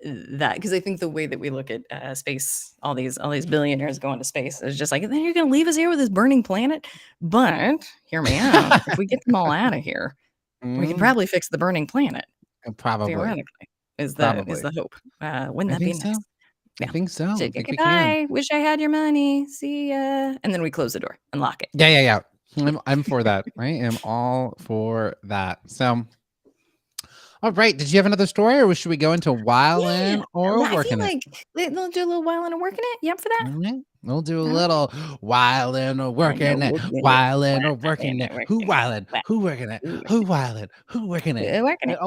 that, because I think the way that we look at space, all these billionaires going to space, is just like, then you're gonna leave us here with this burning planet. But hear me out. If we get them all out of here, we can
Mm,
probably fix the burning planet.
probably.
Theoretically, is
Probably.
the hope. Wouldn't
I
that be
think
nice?
so. I
Yeah.
think so. I
Say
think we can.
goodbye. Wish I had your money. See ya. And then we close the door and lock it.
Yeah. I'm for that. I am all for that. So, all right. Did you have another story, or should we go into while
Yeah.
in or
I feel
working it?
like they'll do a little while and working it. You up for that?
All right. We'll do a
All right.
little while in or
I know
working it,
we'll get it.
while in or
While
working
in
it.
or
Who
working it.
whiling?
While
Who working it?
who
Who
working
whiling? Who working
it.
it?
Working it.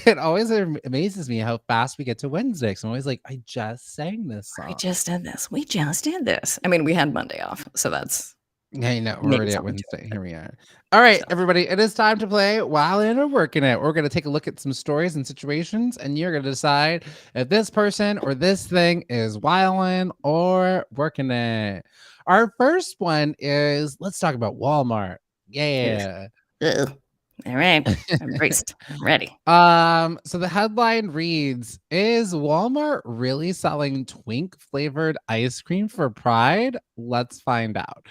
It always amazes me how fast we get to Wednesday. So I'm always like, I just sang this
We
song.
just did this. We just did this. I mean, we had Monday off, so that's
I know, we're
maybe
already at
something to
Wednesday.
it.
Here we are. All right,
So
everybody, it is time to play while in or working it. We're going to take a look at some stories and situations, and you're going to decide if this person or this thing is while in or working it. Our first one is, let's talk about Walmart. Yeah.
ugh. All right. I'm braced. I'm ready.
So the headline reads, is Walmart really selling twink flavored ice cream for Pride? Let's find out.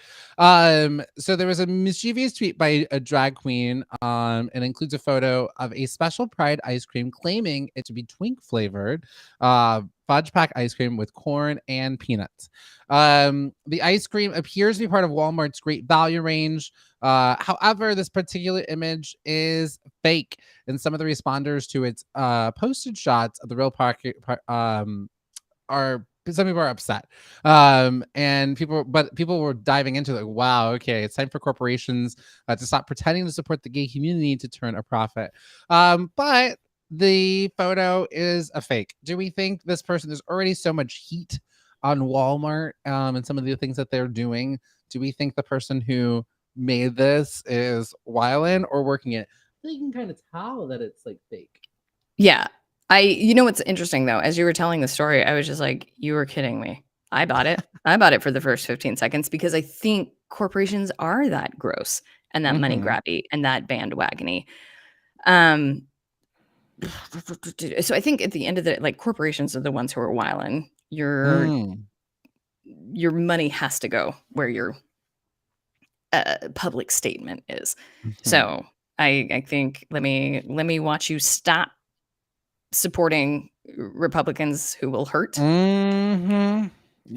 So there was a mischievous tweet by a drag queen, and includes a photo of a special Pride ice cream claiming it to be twink flavored, fudge pack ice cream with corn and peanuts. The ice cream appears to be part of Walmart's great value range. However, this particular image is fake, and some of the responders to its posted shots of the real are, some people are upset. And people were diving into like, wow, okay, it's time for corporations to stop pretending to support the gay community to turn a profit. But the photo is a fake. Do we think this person, there's already so much heat on Walmart and some of the things that they're doing? Do we think the person who made this is wildin' or working it? You can kind of tell that it's like fake.
Yeah. You know what's interesting though? As you were telling the story, I was just like, you were kidding me. I bought it. I bought it for the first 15 seconds because I think corporations are that gross and that money grabby and that bandwagony. So I think at the end of the, like, corporations are the ones who are wildin'. Your money has to go where your public statement is. So I think let me watch you stop supporting Republicans who will hurt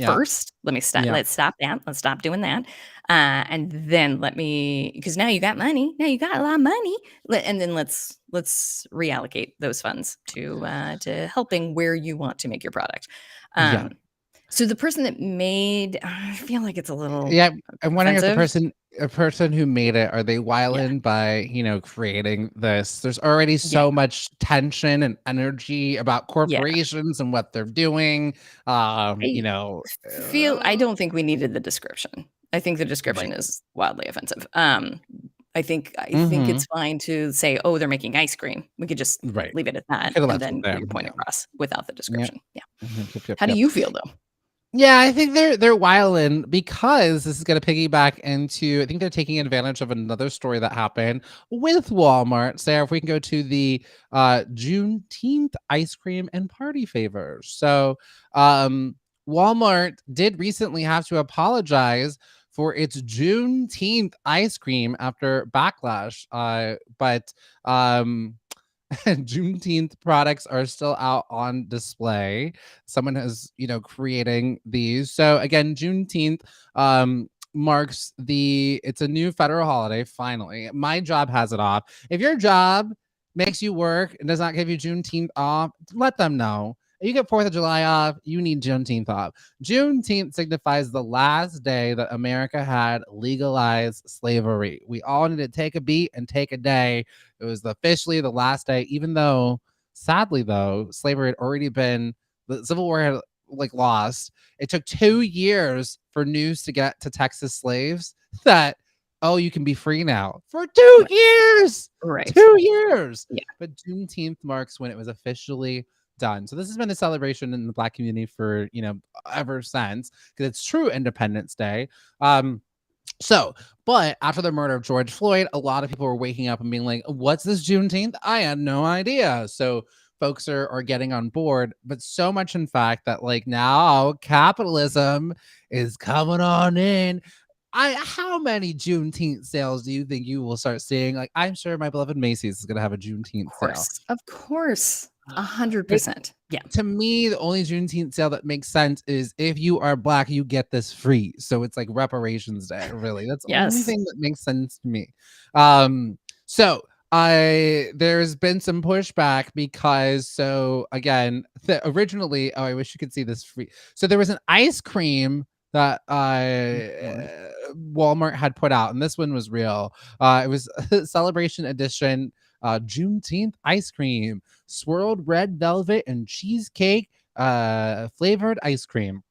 first. Let me stop.
Yeah.
Let's stop that. Let's stop doing that. And then because now you got money. Now you got a lot of money. And then let's reallocate those funds to helping where you want to make your product.
Yeah.
So the person that made, I feel like it's a little
Yeah, I'm wondering if the
offensive.
person who made it, are they wildin' by, creating this? There's already so much tension and energy about corporations and what they're doing.
I don't think we needed the description. I think the description is wildly offensive. I think it's fine to say, oh, they're making ice cream. We could just leave it at that
Could've
and
left it
then
there,
put your point across without the description. Yeah.
Yep,
How do you feel though?
Yeah, I think they're wildin' because this is gonna piggyback into I think they're taking advantage of another story that happened with Walmart. Sarah, if we can go to the Juneteenth ice cream and party favors. So Walmart did recently have to apologize for its Juneteenth ice cream after backlash. But Juneteenth products are still out on display. Someone has, creating these. So again, Juneteenth marks it's a new federal holiday. Finally, my job has it off. If your job makes you work and does not give you Juneteenth off, let them know. You get 4th of July off, you need Juneteenth off. Juneteenth signifies the last day that America had legalized slavery. We all need to take a beat and take a day. It was officially the last day, even though, sadly, though, slavery had already been, the Civil War had lost. It took 2 years for news to get to Texas slaves that, oh, you can be free now for 2 years.
Right.
2 years.
Yeah.
But Juneteenth marks when it was officially done. So this has been a celebration in the Black community for, ever since, because it's true Independence Day. But after the murder of George Floyd, a lot of people were waking up and being like, what's this Juneteenth? I had no idea. So folks are getting on board, but so much, in fact, that now capitalism is coming on in. How many Juneteenth sales do you think you will start seeing? I'm sure my beloved Macy's is going to have a Juneteenth sale.
Of course. 100%. Yeah.
To me, the only Juneteenth sale that makes sense is if you are Black, you get this free. So it's like reparations day, really. That's the only thing that makes sense to me. There's been some pushback because, again, originally, I wish you could see this free. So there was an ice cream that Walmart had put out, and this one was real. It was a celebration edition Juneteenth ice cream, swirled red velvet and cheesecake flavored ice cream.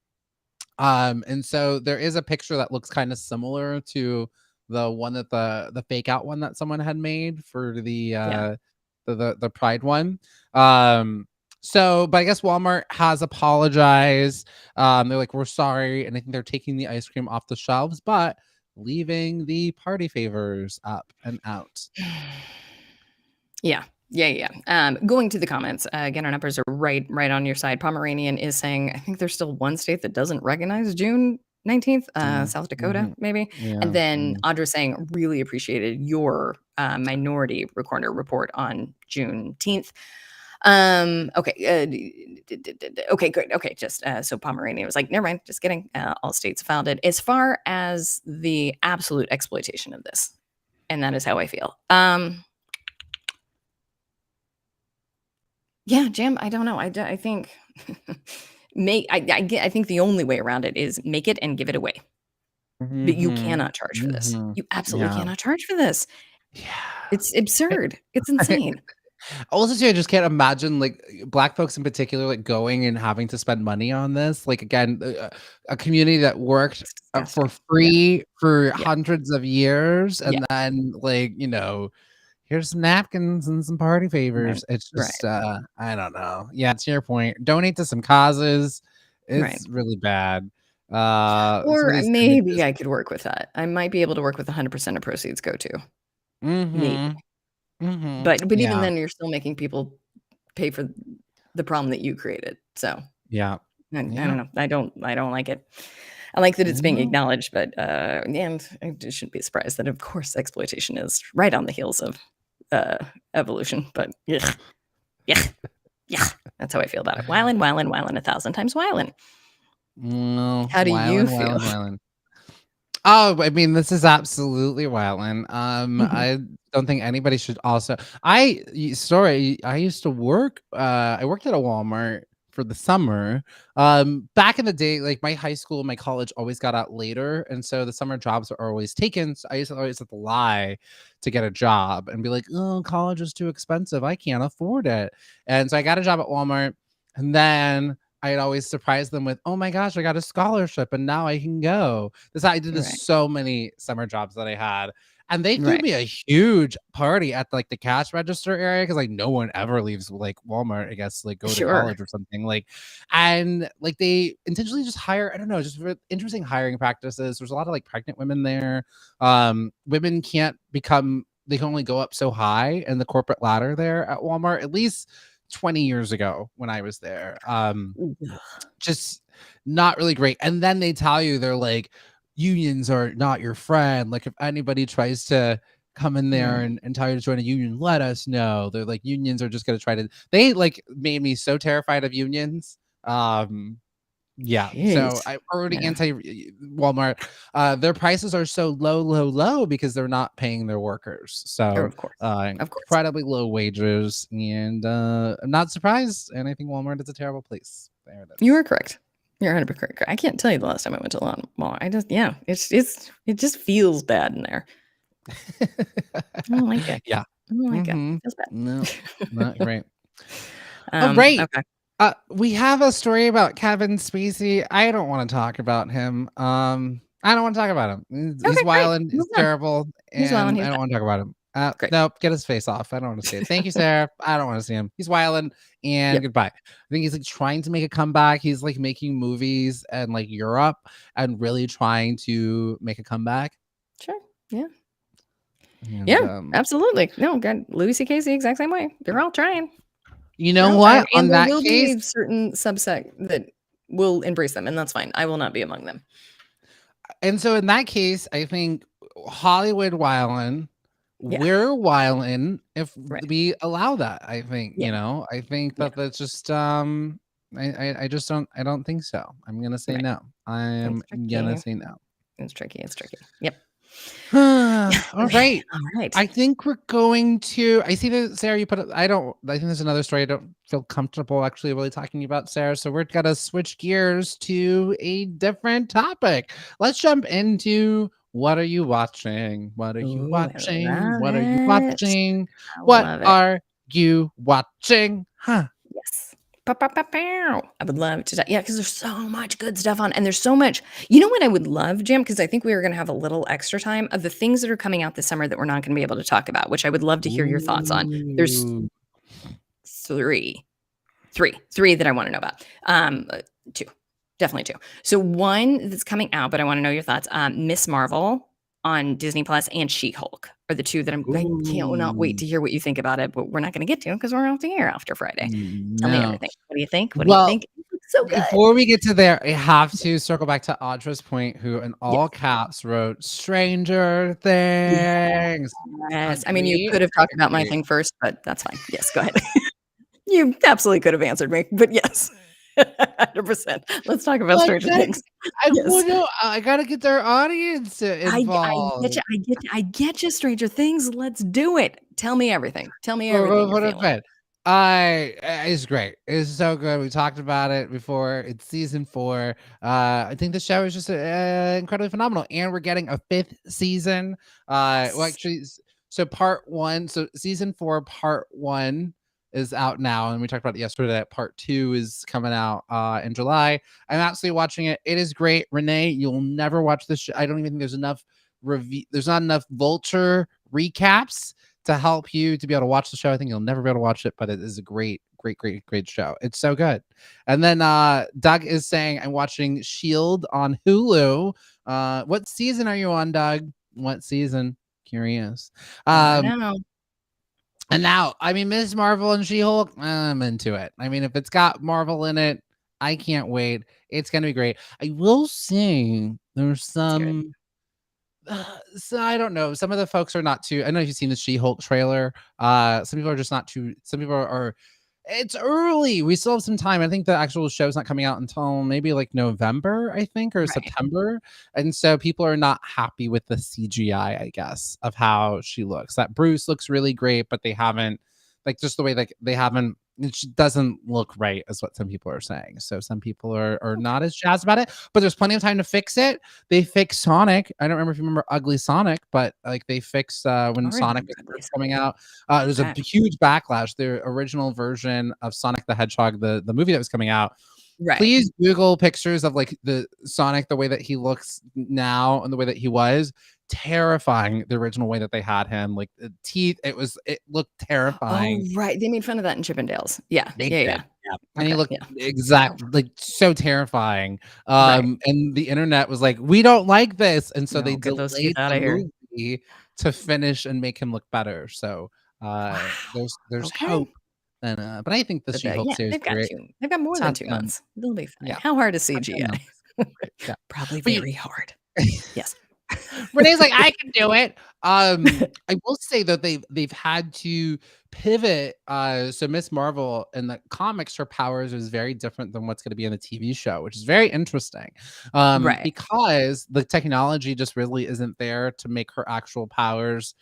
And so there is a picture that looks kind of similar to the one that the fake out one that someone had made for the Pride one. But I guess Walmart has apologized. They're like, we're sorry, and I think they're taking the ice cream off the shelves, but leaving the party favors up and out.
Yeah. Going to the comments again, our numbers are right on your side. Pomeranian is saying, I think there's still one state that doesn't recognize June 19th, South Dakota, maybe.
Yeah.
And then Audra saying, really appreciated your minority recorder report on Juneteenth. Okay, good. Okay, just so Pomeranian was like, never mind, just kidding. All states filed it. As far as the absolute exploitation of this, and that is how I feel. Yeah, Jim, I don't know. I think I think the only way around it is make it and give it away. But you cannot charge for this. You absolutely cannot charge for this.
Yeah.
It's absurd. It's insane.
Also, too, I just can't imagine Black folks in particular going and having to spend money on this. Again, a community that worked for free for hundreds of years, and then here's some napkins and some party favors. It's just I don't know. Yeah, to your point, donate to some causes. It's really bad.
Or maybe I could work with that. I might be able to work with 100% of proceeds go to. Maybe. But even then, you're still making people pay for the problem that you created. So I don't know. I don't like it. I like that it's being acknowledged, but and I shouldn't be surprised that, of course, exploitation is right on the heels of evolution. But yeah, that's how I feel about it. Wildin', 1,000 times wildin'. How do you feel?
Oh, I mean, this is absolutely wildin'. I don't think anybody should also. I used to work. I worked at a Walmart for the summer. Back in the day, my high school, my college always got out later, and so the summer jobs are always taken. So I used to always have to lie to get a job and be like, "Oh, college is too expensive. I can't afford it." And so I got a job at Walmart, and then I'd always surprise them with, "Oh my gosh, I got a scholarship and now I can go." I did this so many summer jobs that I had. And they threw
Right.
me a huge party at like the cash register area because like no one ever leaves like Walmart, I guess, like go to
Sure.
college or something. Like, and like they intentionally just hire, I don't know, just for interesting hiring practices. There's a lot of like pregnant women there. Women can't become, they can only go up so high in the corporate ladder there at Walmart, at least 20 years ago when I was there. Just not really great. And then they tell you they're like, unions are not your friend. Like if anybody tries to come in there
Right.
and tell you to join a union, let us know. They're like, unions are just going to try to, they like made me so terrified of unions. Yeah, so
Jeez.
I'm already
Yeah.
anti Walmart. Their prices are so low because they're not paying their workers. So
Of course. Of course.
incredibly low wages, and I'm not surprised. And I think Walmart is a terrible place. There it is.
You are correct. You're 100% correct. I can't tell you the last time I went to Walmart. It just feels bad in there. I don't like it.
Yeah.
I don't like it.
Mhm.
It feels bad.
No, not great. Oh, great.
Okay.
We have a story about Kevin Spacey. I don't want to talk about him. I don't want to talk about him. He's
Okay, great.
wilding. He's
Move on.
terrible,
He's
and
wilding, he's
I don't
bad.
want to talk about him.
Great.
Nope, get his face off. I don't want to see it. Thank you, Sarah. I don't want to see him. He's wilding, and
Yep.
goodbye. I think he's like trying to make a comeback. He's like making movies and like Europe, and really trying to make a comeback.
Sure. Yeah.
And,
Yeah. Absolutely. No, God, Louis C.K.'s the exact same way. They're all trying.
you know
No,
what?
and
On
there
that
will
case,
be certain subsect that will embrace them, and that's fine. I will not be among them.
and so in that case, I think Hollywood wilding.
Yeah.
We're wilding if
Right.
we allow that. I think
Yeah.
I think
Yeah.
that's just I just don't think so. I'm gonna say
Right.
no. I'm
It's
gonna
tricky.
say no.
It's tricky. It's tricky. Yep.
All
Okay.
right.
All right.
I think we're going to. I see that Sarah. You put. I don't. I think there's another story. I don't feel comfortable actually really talking about, Sarah. So we're gonna switch gears to a different topic. Let's jump into what are you watching? What are you
Ooh,
watching?
I love
What are you
it.
watching?
I
What
love it.
are you watching? Huh?
Yes. Pow, pow, pow, pow. I would love to. Yeah, because there's so much good stuff on, and there's so much. You know what I would love, Jim? Because I think we are going to have a little extra time of the things that are coming out this summer that we're not going to be able to talk about, which I would love to hear your thoughts on. There's
Ooh.
three that I want to know about. Two, definitely two. So one that's coming out, but I want to know your thoughts. Miss Marvel on Disney Plus and She-Hulk are the two that I can't not wait to hear what you think about it, but we're not going to get to because we're off the air after Friday. Tell me
No.
everything. What do you think? What
Well,
do you think? It's so good.
Before we get to there, I have to circle back to Audra's point, who in all caps wrote Stranger Things.
Yes. I mean, you
Agree?
could have talked about my
Agree.
thing first, but that's fine. Yes, go ahead. You absolutely could have answered me, but yes. 100%. Let's talk about Stranger Things. Yes.
I gotta get their audience involved.
I get you, Stranger Things. Let's do it. Tell me everything. Tell me everything you're feeling.
It's great. It's so good. We talked about it before. It's season 4. I think the show is just incredibly phenomenal, and we're getting a 5th season. Well, actually, so part 1. So season 4, part 1 is out now, and we talked about it yesterday. Part 2 is coming out in July. I'm absolutely watching it. It is great. Renee, you'll never watch this show. I don't even think there's enough review. There's not enough Vulture recaps to help you to be able to watch the show. I think you'll never be able to watch it, but it is a great show. It's so good. And then Doug is saying, I'm watching Shield on Hulu. What season are you on, Doug? What season? Curious.
I know.
And now, I mean, Ms. Marvel and She-Hulk, I'm into it. I mean, if it's got Marvel in it, I can't wait. It's going to be great. I will say there's some... so I don't know. Some of the folks are not too... I don't know if you've seen the She-Hulk trailer. Some people are just not too... Some people are... It's early. We still have some time. I think the actual show's not coming out until maybe like November, I think, or September. And so people are not happy with the CGI, I guess, of how she looks. That Bruce looks really great, but they haven't, like, just the way like they haven't, it doesn't look right, is what some people are saying. So some people are not as jazzed about it, but there's plenty of time to fix it. They fixed Sonic. I don't remember if you remember Ugly Sonic, but like they fixed when Sonic was coming out. There's a huge backlash. The original version of Sonic the Hedgehog, the movie that was coming out,
Right.
please Google pictures of like the Sonic, the way that he looks now and the way that he was. Terrifying, the original way that they had him, like the teeth. It looked
Oh,
terrifying.
right. They made fun of that in Chippendales. Yeah.
They
Yeah.
did,
Yeah.
yeah. And he
Okay.
looked
Yeah.
like so terrifying.
Right.
And the internet was like, we don't like this, and so they
No, get those teeth
delayed
out
the
of here.
movie to finish and make him look better. So
Wow.
there's
Okay.
hope. And but I think the
But
She-Hulk
yeah,
series
they've got
great.
they've got more than
Top
2
10.
months. They'll be fine.
Yeah.
How hard is
Top 10
CGI?
Great, yeah.
Probably
But you-
very hard. Yes.
Renee's like, I can do it. I will say that they've had to pivot. So Miss Marvel in the comics, her powers is very different than what's going to be in the TV show, which is very interesting.
Right.
Because the technology just really isn't there to make her actual powers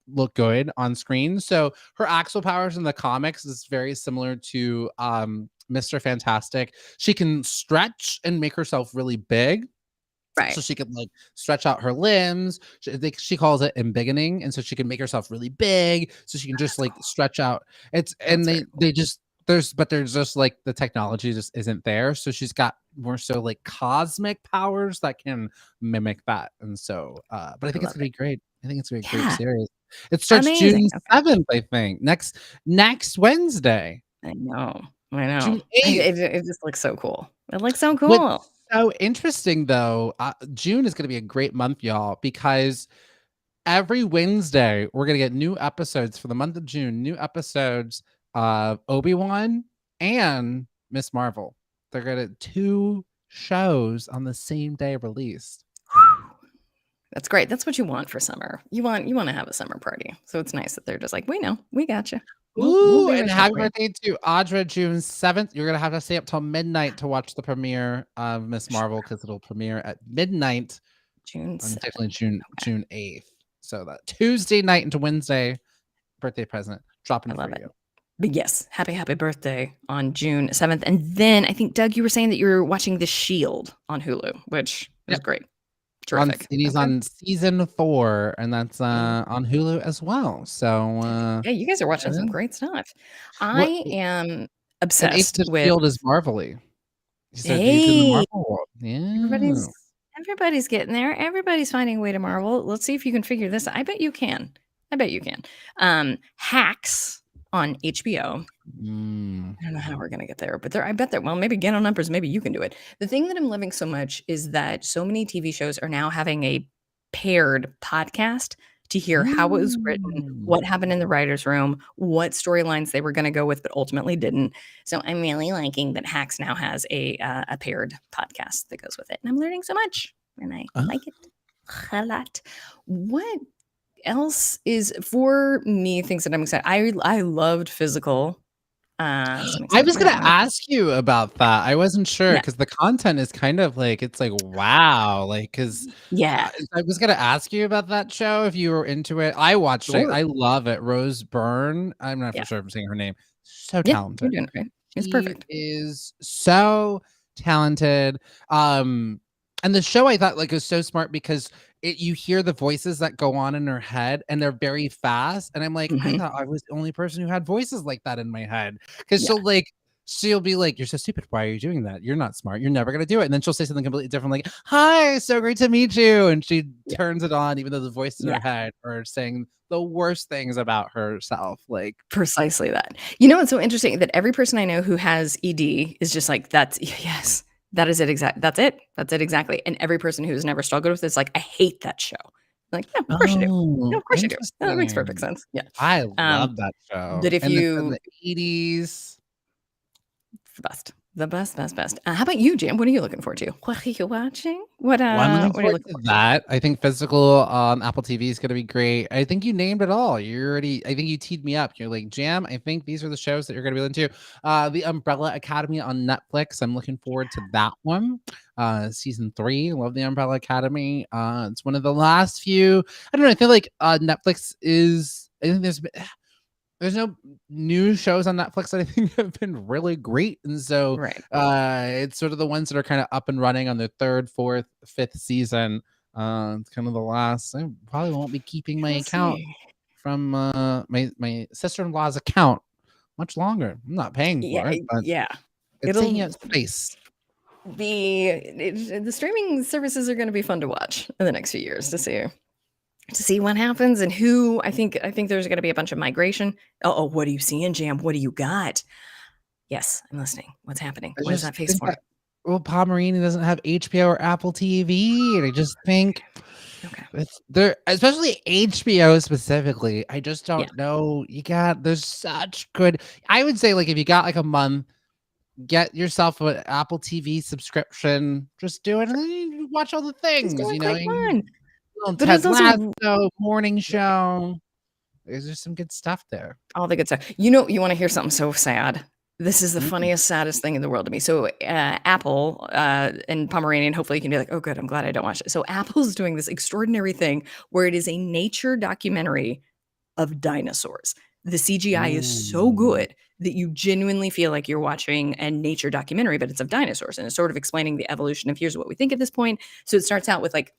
look good on screen. So her actual powers in the comics is very similar to Mr. Fantastic. She can stretch and make herself really big.
Right.
So she can like stretch out her limbs. She calls it embiggening, and so she can make herself really big. So she can just like stretch out. They just there's just like the technology just isn't there. So she's got more so like cosmic powers that can mimic that. And so, but I think it's gonna be great. I think it's gonna be a great series. It starts
Amazing.
June 7th, I think. Next Wednesday.
I know. I know.
June 8th.
It just looks so cool. It looks so cool.
What's so interesting though, June is going to be a great month, y'all, because every Wednesday we're going to get new episodes for the month of June, new episodes of Obi-Wan and Miss Marvel. They're going to 2 shows on the same day released.
That's great. That's what you want for summer. You want to have a summer party. So it's nice that they're just like, we know, we got you.
Ooh, and happy birthday to Audra, June 7th. You're gonna have to stay up till midnight to watch the premiere of Miss Marvel because it'll premiere at midnight.
June 7th.
Definitely June 8th. So that Tuesday night into Wednesday, birthday present dropping for you.
But yes, happy birthday on June 7th. And then I think, Doug, you were saying that you were watching The Shield on Hulu, which is great. Terrific.
It is on season 4, and that's on Hulu as well. So
yeah, you guys are watching some great stuff. I am obsessed with
Shield is Marvel-y.
Hey,
yeah.
Everybody's getting there. Everybody's finding a way to Marvel. Let's see if you can figure this out. I bet you can. Hacks on HBO. I don't know how we're gonna get there, but I bet that. Well, maybe get on numbers. Maybe you can do it. The thing that I'm loving so much is that so many TV shows are now having a paired podcast to hear how it was written, what happened in the writer's room, what storylines they were going to go with, but ultimately didn't. So I'm really liking that Hacks now has a paired podcast that goes with it, and I'm learning so much, and I like it a lot. What else is for me? Things that I'm excited. I loved Physical.
I was gonna ask you about that. I wasn't sure because the content is kind of like it's like wow, like because I was gonna ask you about that show if you were into it. I watched it. I love it. Rose Byrne. I'm not for sure if I'm saying her name. So talented.
You're doing great. It's perfect.
Is so talented. And the show I thought like was so smart because you hear the voices that go on in her head and they're very fast. And I'm like, I thought I was the only person who had voices like that in my head. Because she'll be like, you're so stupid. Why are you doing that? You're not smart. You're never going to do it. And then she'll say something completely different, like, hi, so great to meet you. And she turns it on, even though the voices in her head are saying the worst things about herself. Like
precisely that. You know, it's so interesting that every person I know who has ED is just like, that is it. That's it exactly. And every person who's never struggled with it's like, I hate that show. Like, yeah, of course you do. No, of course you do. That makes perfect sense. Yeah.
I love that show.
That if
and
you
in the 80s.
The best. How about you, Jim? What are you looking forward to? What are you watching? What
I'm looking
what are you looking
forward to that? I think Physical Apple TV is going to be great. I think you named it all. I think you teed me up. You're like, Jam, I think these are the shows that you're going to be into. The Umbrella Academy on Netflix. I'm looking forward to that one. Season 3. Love the Umbrella Academy. It's one of the last few. I don't know. I feel like Netflix is. I think there's no new shows on Netflix that I think have been really great. And so it's sort of the ones that are kind of up and running on their 3rd, 4th, 5th season. It's kind of the last. I probably won't be keeping my account from my sister-in-law's account much longer. I'm not paying for it. But It's taking up space.
The streaming services are going to be fun to watch in the next few years to see what happens and who. I think there's going to be a bunch of migration. Oh, what are you seeing, Jam? What do you got? Yes, I'm listening. What's happening? What is that face for?
Well, Pomeranian doesn't have HBO or Apple TV, and I just think it's there, especially HBO specifically. I just don't know. There's such good. I would say, like, if you got like a month, get yourself an Apple TV subscription. Just do it, and then you watch all the things. You know, Ted Lasso, morning show. There's just some good stuff there.
All the good stuff. You want to hear something so sad? This is the funniest, saddest thing in the world to me. So Apple and Pomeranian, hopefully you can be like, oh, good, I'm glad I don't watch it. So Apple's doing this extraordinary thing where it is a nature documentary of dinosaurs. The CGI is so good that you genuinely feel like you're watching a nature documentary, but it's of dinosaurs. And it's sort of explaining the evolution of here's what we think at this point. So it starts out with like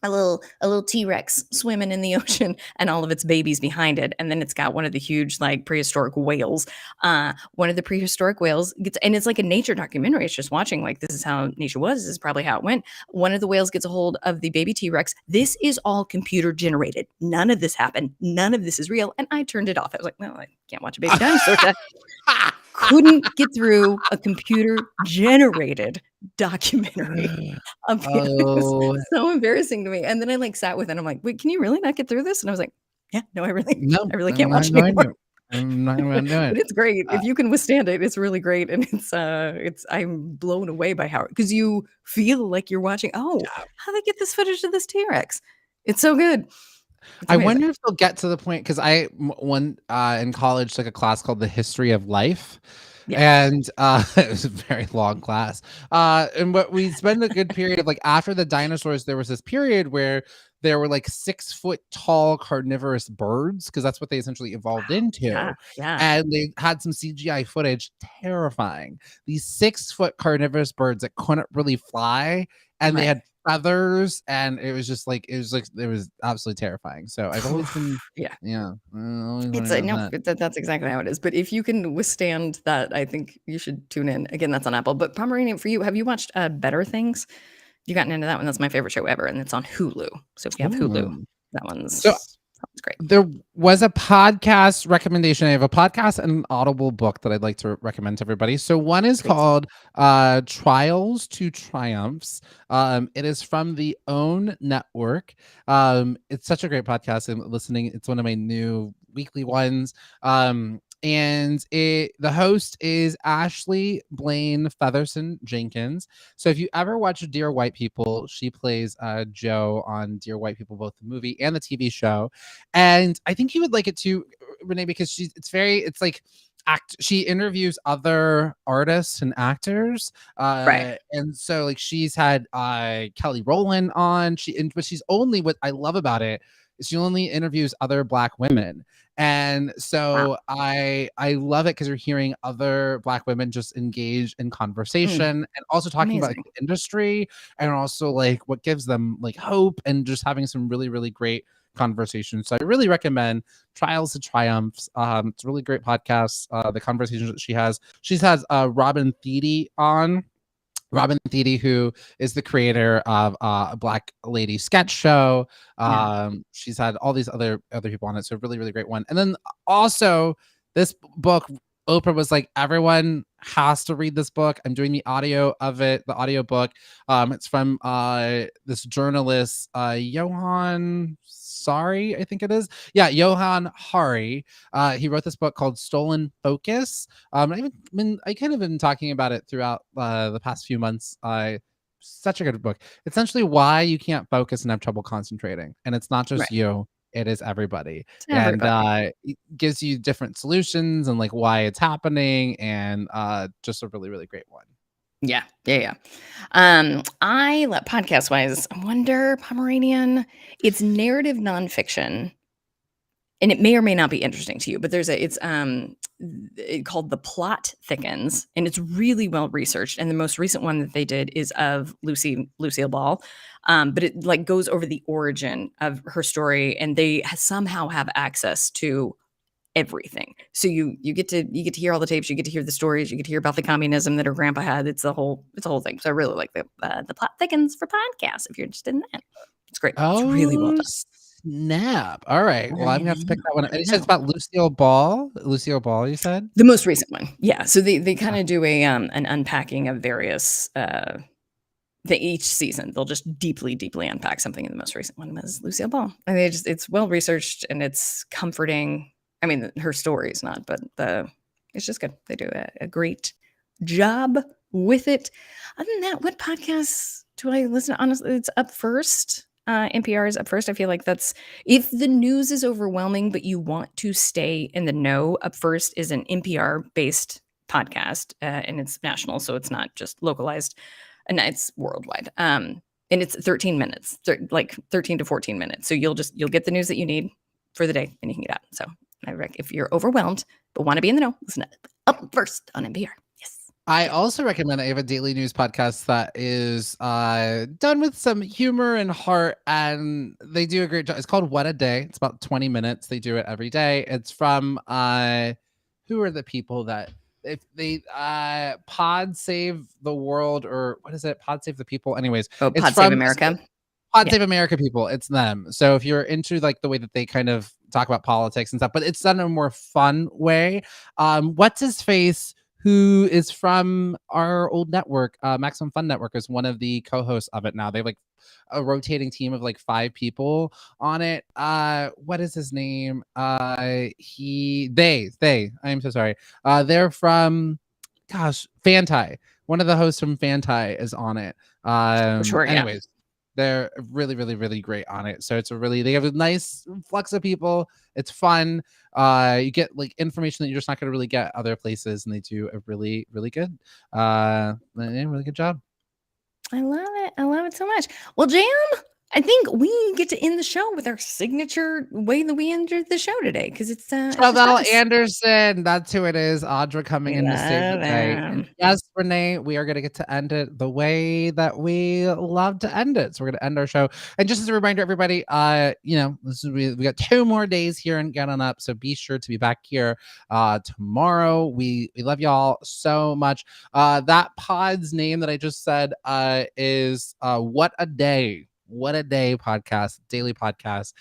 a little T-Rex swimming in the ocean and all of its babies behind it. And then it's got one of the huge like prehistoric whales. One of the prehistoric whales gets, and it's like a nature documentary. It's just watching like, this is how nature was. This is probably how it went. One of the whales gets a hold of the baby T-Rex. This is all computer generated. None of this happened. None of this is real. And I turned it off. I was like, well, I can't watch a baby dinosaur. Couldn't get through a computer generated documentary. It was so embarrassing to me. And then I like sat with it. And I'm like, wait, can you really not get through this? And I was like, yeah, no, I really can't watch it anymore.
I'm not going to do it.
But it's great. If you can withstand it, it's really great. And I'm blown away by how, because you feel like you're watching, how they get this footage of this T-Rex. It's so good.
I wonder if they'll get to the point, because I in college took a class called the History of Life. And it was a very long class. And what we spent a good period of, like, after the dinosaurs, there was this period where there were like 6 foot tall carnivorous birds, because that's what they essentially evolved into. And they had some CGI footage, terrifying. These 6 foot carnivorous birds that couldn't really fly, and they had feathers, and it was absolutely terrifying. So I've always been
that's exactly how it is. But if you can withstand that, I think you should tune in. Again, that's on Apple. But Pomeranian, for you, have you watched Better Things? You gotten into that one? That's my favorite show ever, and it's on Hulu. So if you have Hulu, that one's great.
There was a podcast recommendation. I have a podcast and an Audible book that I'd like to recommend to everybody. So one is called Trials to Triumphs. It is from the OWN Network. It's such a great podcast. I'm listening. It's one of my new weekly ones. And the host is Ashley Blaine Featherson Jenkins. So if you ever watch Dear White People, she plays Jo on Dear White People, both the movie and the TV show. And I think you would like it too, Renee, because she interviews other artists and actors. And so like she's had Kelly Rowland on. But she's only, what I love about it is she only interviews other Black women. And so I love it because you're hearing other Black women just engage in conversation and also talking about like, the industry, and also like what gives them like hope, and just having some really, really great conversations. So I really recommend Trials to Triumphs. It's a really great podcast. The conversations that she has Robin Thede on. Robin Thede, who is the creator of a Black Lady sketch show. She's had all these other people on it. So really, really great one. And then also this book, Oprah was like, everyone has to read this book. I'm doing the audio of it, the audio book. It's from this journalist, Johan Hari, I think it is. Yeah, Johan Hari. He wrote this book called Stolen Focus. I kind of been talking about it throughout the past few months. Such a good book. Essentially, why you can't focus and have trouble concentrating, and it's not just you. It is everybody. And it gives you different solutions and like why it's happening, and just a really, really great one.
Yeah. I let podcast wise, I wonder, Pomeranian, it's narrative nonfiction, and it may or may not be interesting to you, but it's called The Plot Thickens, and it's really well researched. And the most recent one that they did is of Lucille Ball. But it like goes over the origin of her story, and they somehow have access to everything. So you get to hear all the tapes, you get to hear the stories, you get to hear about the communism that her grandpa had. It's a whole thing. So I really like the plot thickens for podcasts if you're interested in that. It's great. It's really well done.
Snap. All right. Well, I'm gonna have to pick that one up. And you said it's about Lucille Ball. Lucille Ball, you said?
The most recent one. Yeah. So they kind of do an unpacking of various each season. They'll just deeply unpack something. In the most recent one was Lucille Ball. And it's well researched and it's comforting. I mean, her story is not, but it's just good. They do a great job with it. Other than that, what podcasts do I listen to? Honestly, it's Up First. NPR is Up First. I feel like that's, if the news is overwhelming, but you want to stay in the know, Up First is an NPR based podcast, and it's national, so it's not just localized, and it's worldwide. And it's 13 minutes, like 13 to 14 minutes. So you'll get the news that you need for the day, and you can get out. So if you're overwhelmed but want to be in the know, listen to Up First on NPR.
I also recommend I have a daily news podcast that is done with some humor and heart, and they do a great job. It's called What a Day. It's about 20 minutes. They do it every day. It's from who are the people that if they Pod Save the World, or what is it? Pod Save the People. Anyways,
it's Pod
from
Save America.
Pod Save America people. It's them. So if you're into like the way that they kind of talk about politics and stuff, but it's done in a more fun way. What's his face? Who is from our old network, Maximum Fun Network, is one of the co-hosts of it now. They have like a rotating team of like 5 people on it. What is his name? I am so sorry. They're from, Fantai. One of the hosts from Fantai is on it.
Sure, yeah.
Anyways, they're really great on it. So they have a nice flux of people. It's fun. You get like information that you're just not going to really get other places, and they do a really good really good job.
I love it so much. Well, Jam, I think we get to end the show with our signature way that we ended the show today, because it's
Chevelle Anderson, that's who it is. Audra coming in to save the day. And yes, Renee, we are going to get to end it the way that we love to end it. So we're going to end our show. And just as a reminder, everybody, we got 2 more days here and Get On Up. So be sure to be back here tomorrow. We love y'all so much. That pod's name that I just said is What a Day. What a Day podcast, daily podcast.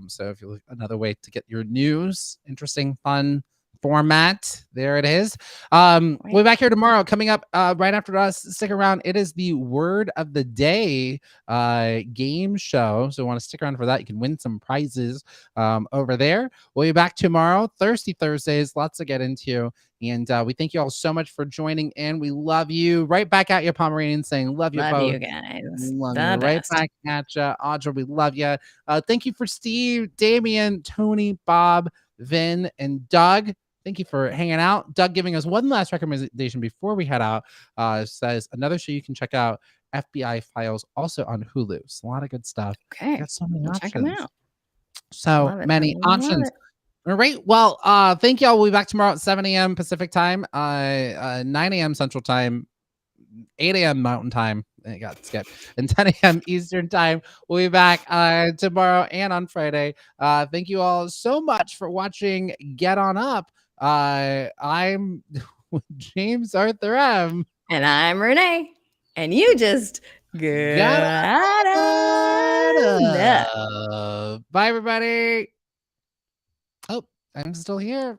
So if you look another way to get your news, interesting, fun format, there it is. We'll be back here tomorrow. Coming up right after us, stick around. It is the Word of the Day game show. So want to stick around for that. You can win some prizes over there. We'll be back tomorrow. Thirsty Thursdays, lots to get into. And we thank you all so much for joining in. We love you. Right back at you, Pomeranian, saying love you both.
Love you guys.
Love you. Right back at you. Audra, we love you. Thank you for Steve, Damien, Tony, Bob, Vin, and Doug. Thank you for hanging out. Doug giving us one last recommendation before we head out. Says another show you can check out, FBI Files, also on Hulu. So a lot of good stuff.
Okay.
Got so many options.
Check them out.
So many options. All right. Well, thank y'all. We'll be back tomorrow at 7 a.m. Pacific time, 9 a.m. Central time, 8 a.m. Mountain time. It got skipped. And 10 a.m. Eastern time. We'll be back tomorrow and on Friday. Thank you all so much for watching Get On Up. I'm James Arthur M.
And I'm Renee. And you just got
up. Bye, everybody. Oh, I'm still here.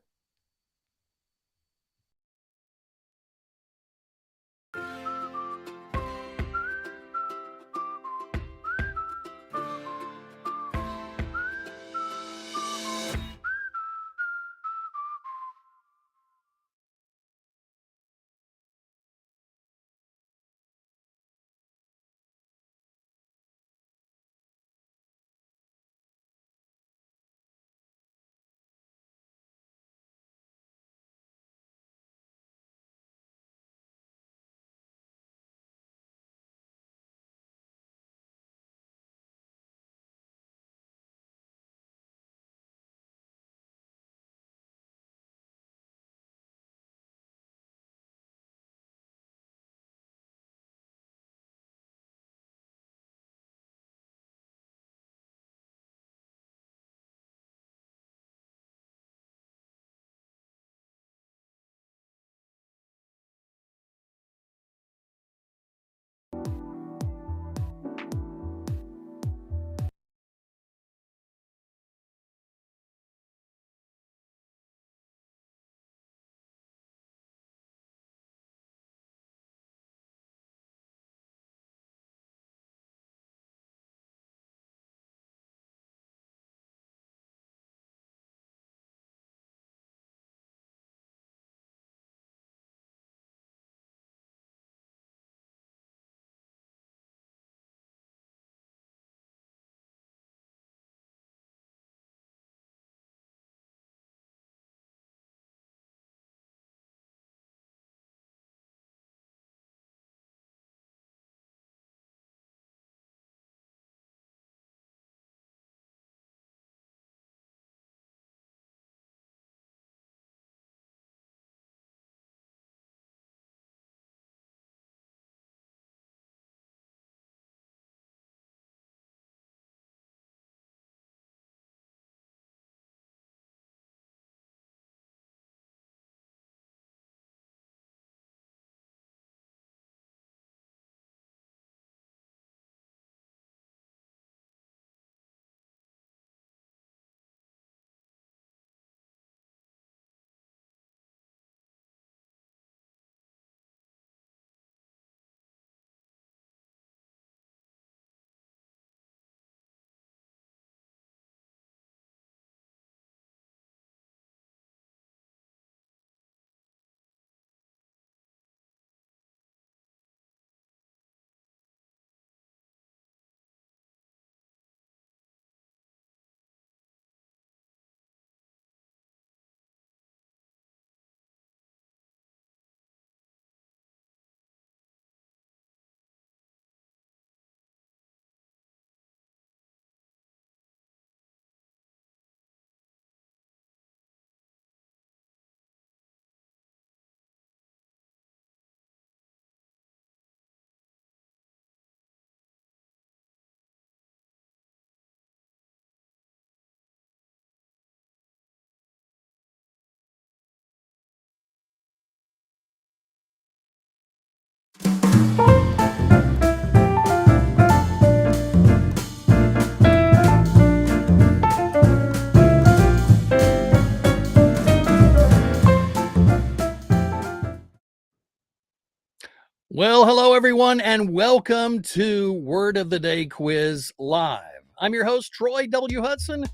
Well, hello, everyone, and welcome to Word of the Day Quiz Live. I'm your host, Troy W. Hudson.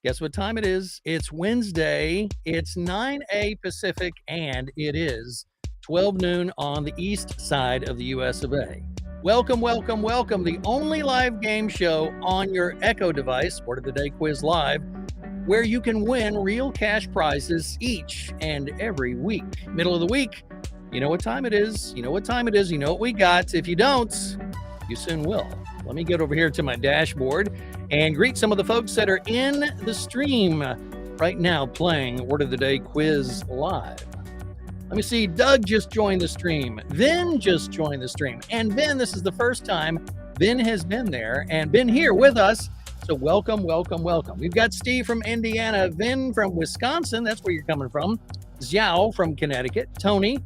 Guess what time it is? It's Wednesday. It's 9 a Pacific, and it is 12 noon on the east side of the US of A. Welcome, welcome, welcome. The only live game show on your Echo device, Word of the Day Quiz Live, where you can win real cash prizes each and every week. Middle of the week. You know what time it is. You know what time it is. You know what we got. If you don't, you soon will. Let me get over here to my dashboard and greet some of the folks that are in the stream right now playing Word of the Day Quiz Live. Let me see. Doug just joined the stream. Vin just joined the stream. And Vin, this is the first time Vin has been there and been here with us. So welcome, welcome, welcome. We've got Steve from Indiana, Vin from Wisconsin. That's where you're coming from. Xiao from Connecticut, Tony,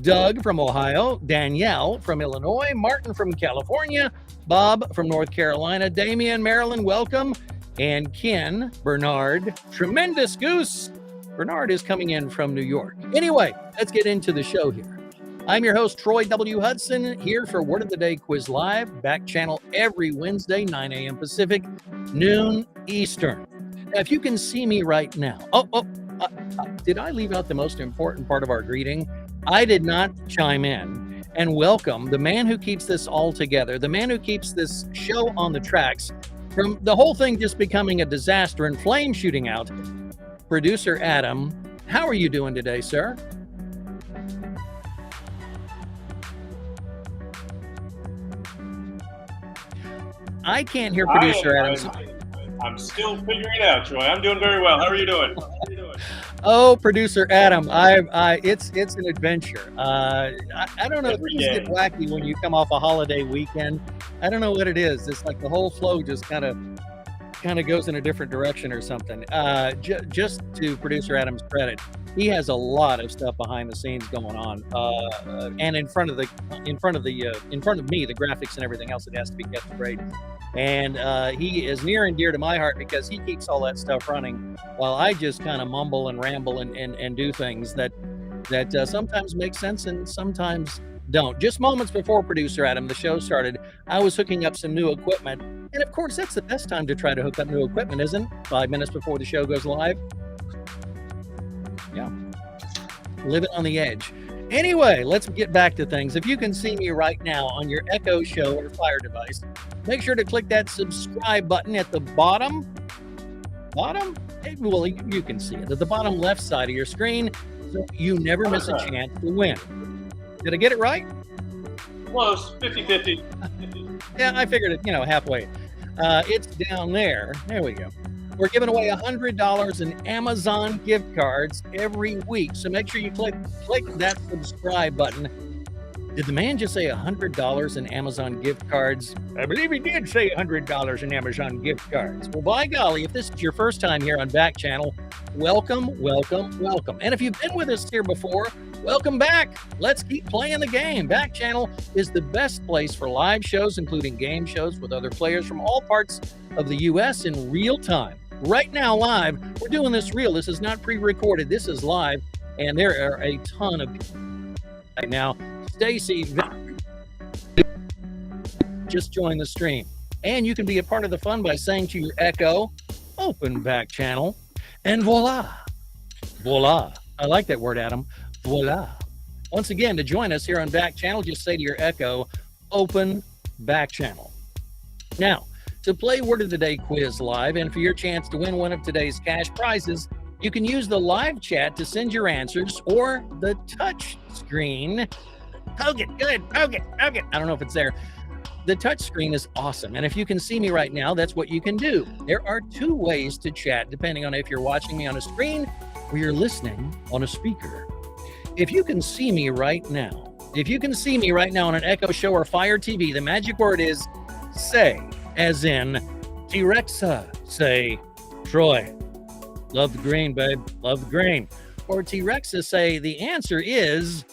Doug from Ohio, Danielle from Illinois, Martin from California, Bob from North Carolina, Damian, Maryland, welcome, and Ken, Bernard, Tremendous Goose. Bernard is coming in from New York. Anyway, let's get into the show here. I'm your host, Troy W. Hudson, here for Word of the Day Quiz Live, back channel every Wednesday, 9 a.m. Pacific, noon Eastern. Now, if you can see me right now, did I leave out the most important part of our greeting? I did not chime in and welcome the man who keeps this all together, the man who keeps this show on the tracks from the whole thing just becoming a disaster and flame shooting out. Producer Adam, how are you doing today, sir? I can't hear Producer Adam.
I'm still figuring it out, Troy. I'm doing very well. How are you doing?
Oh, Producer Adam, it's an adventure. I don't know if things get wacky when you come off a holiday weekend. I don't know what it is. It's like the whole flow just kind of goes in a different direction or something. Just to Producer Adam's credit, he has a lot of stuff behind the scenes going on, and in front of me, the graphics and everything else that has to be kept straight. And he is near and dear to my heart because he keeps all that stuff running while I just kind of mumble and ramble and do things that sometimes make sense and sometimes don't. Just moments before Producer Adam, the show started, I was hooking up some new equipment. And of course, that's the best time to try to hook up new equipment, isn't it? 5 minutes before the show goes live. Yeah. Living on the edge. Anyway, let's get back to things. If you can see me right now on your Echo Show or Fire device, make sure to click that subscribe button at the bottom. Well, you can see it at the bottom left side of your screen, so you never miss a chance to win. Did I get it right?
Close, 50-50.
Yeah, I figured it, halfway. It's down there. There we go. We're giving away $100 in Amazon gift cards every week. So make sure you click that subscribe button. Did the man just say $100 in Amazon gift cards? I believe he did say $100 in Amazon gift cards. Well, by golly, if this is your first time here on Backchannel, welcome, welcome, welcome. And if you've been with us here before, welcome back. Let's keep playing the game. Backchannel is the best place for live shows, including game shows with other players from all parts of the U.S. in real time. Right now, live, we're doing this real. This is not pre-recorded. This is live, and there are a ton of people right now. Stacy just joined the stream. And you can be a part of the fun by saying to your Echo, open Backchannel, and voila. Voila. I like that word, Adam. Voila. Once again, to join us here on Backchannel, just say to your Echo, open Backchannel. Now, to play Word of the Day Quiz Live, and for your chance to win one of today's cash prizes, you can use the live chat to send your answers or the touch screen. Poke it, good, poke it. I don't know if it's there. The touch screen is awesome, and if you can see me right now, that's what you can do. There are two ways to chat, depending on if you're watching me on a screen or you're listening on a speaker. If you can see me right now, on an Echo Show or Fire TV, the magic word is say, as in T-Rexa, say, Troy, love the green, babe, love the green. Or T-Rexa, say, the answer is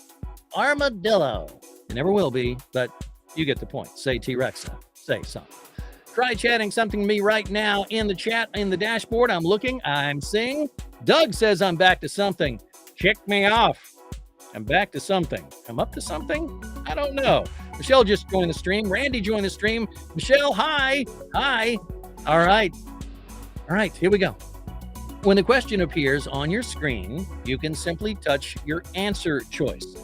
armadillo. It never will be, but you get the point. Say T-Rexa, say something. Try chatting something to me right now in the chat, in the dashboard. I'm looking, I'm seeing. Doug says I'm back to something. Kick me off. I'm back to something. I'm up to something? I don't know. Michelle just joined the stream. Randy joined the stream. Michelle, hi. Hi. All right. All right, here we go. When the question appears on your screen, you can simply touch your answer choice.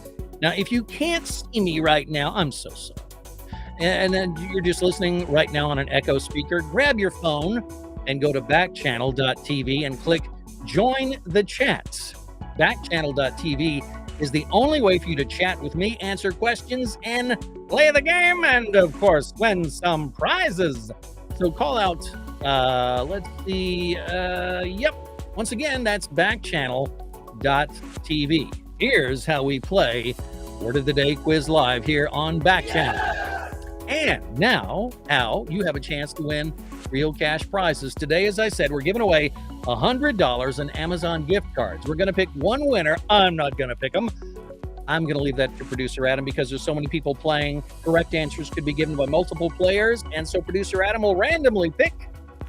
Now, if you can't see me right now, I'm so sorry. And then you're just listening right now on an Echo speaker, grab your phone and go to backchannel.tv and click Join the Chat. Backchannel.tv is the only way for you to chat with me, answer questions, and play the game, and of course, win some prizes. So call out, let's see, yep. Once again, that's backchannel.tv. Here's how we play Word of the Day Quiz Live here on Backchannel. And now, Al, you have a chance to win real cash prizes. Today, as I said, we're giving away $100 in Amazon gift cards. We're going to pick one winner. I'm not going to pick them. I'm going to leave that to producer Adam because there's so many people playing. Correct answers could be given by multiple players. And so producer Adam will randomly pick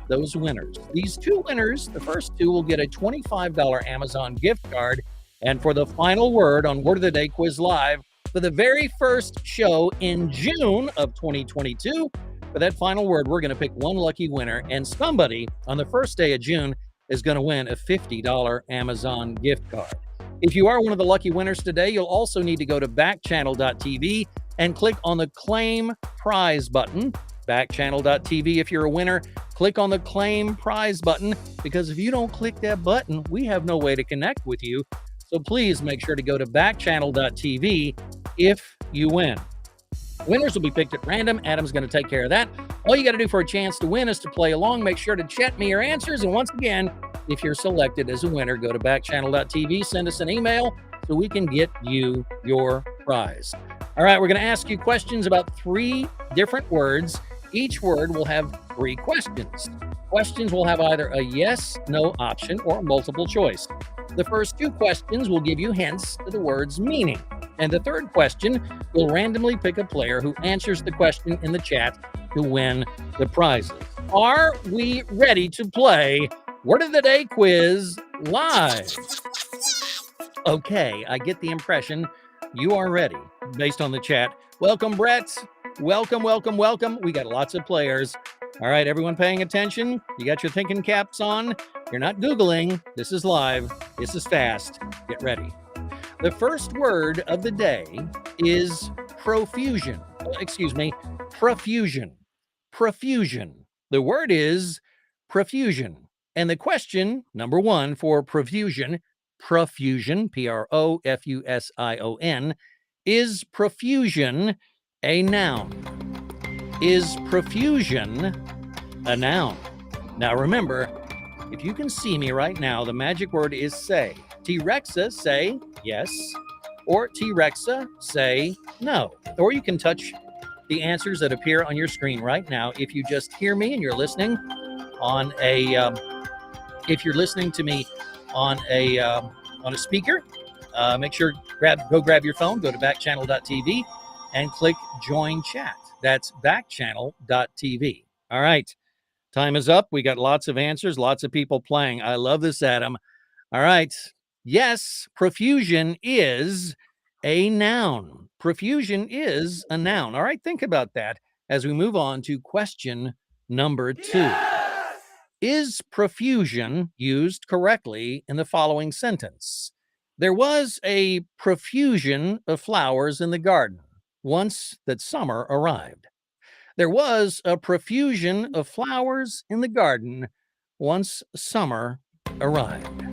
those winners. These two winners, the first two will get a $25 Amazon gift card. And for the final word on Word of the Day Quiz Live, for the very first show in June of 2022, for that final word, we're going to pick one lucky winner. And somebody on the first day of June is going to win a $50 Amazon gift card. If you are one of the lucky winners today, you'll also need to go to backchannel.tv and click on the Claim Prize button. Backchannel.tv, if you're a winner, click on the Claim Prize button, because if you don't click that button, we have no way to connect with you. So please make sure to go to backchannel.tv if you win. Winners will be picked at random. Adam's going to take care of that. All you got to do for a chance to win is to play along. Make sure to chat me your answers. And once again, if you're selected as a winner, go to backchannel.tv, send us an email so we can get you your prize. All right, we're going to ask you questions about 3 different words. Each word will have 3 questions. Questions will have either a yes, no option or multiple choice. The first 2 questions will give you hints to the word's meaning. And the third question will randomly pick a player who answers the question in the chat to win the prizes. Are we ready to play Word of the Day Quiz Live? Okay, I get the impression you are ready based on the chat. Welcome, Brett. Welcome, welcome, welcome. We got lots of players. All right, everyone paying attention? You got your thinking caps on? You're not Googling. This is live. This is fast. Get ready. The first word of the day is profusion. Profusion. Profusion. The word is profusion. And the question, number 1 for profusion, P-R-O-F-U-S-I-O-N, is profusion a noun? Is profusion a noun? Now remember, if you can see me right now, the magic word is say. T-Rexa, say yes, or T-Rexa, say no. Or you can touch the answers that appear on your screen right now. If you just hear me and you're listening on a, if you're listening to me on a speaker, make sure go grab your phone, go to backchannel.tv and click Join Chat. That's backchannel.tv. All right, time is up. We got lots of answers, lots of people playing. I love this, Adam. All right. Yes, profusion is a noun. Profusion is a noun. All right, think about that as we move on to question number 2. Yes! Is profusion used correctly in the following sentence? There was a profusion of flowers in the garden once that summer arrived. There was a profusion of flowers in the garden once summer arrived.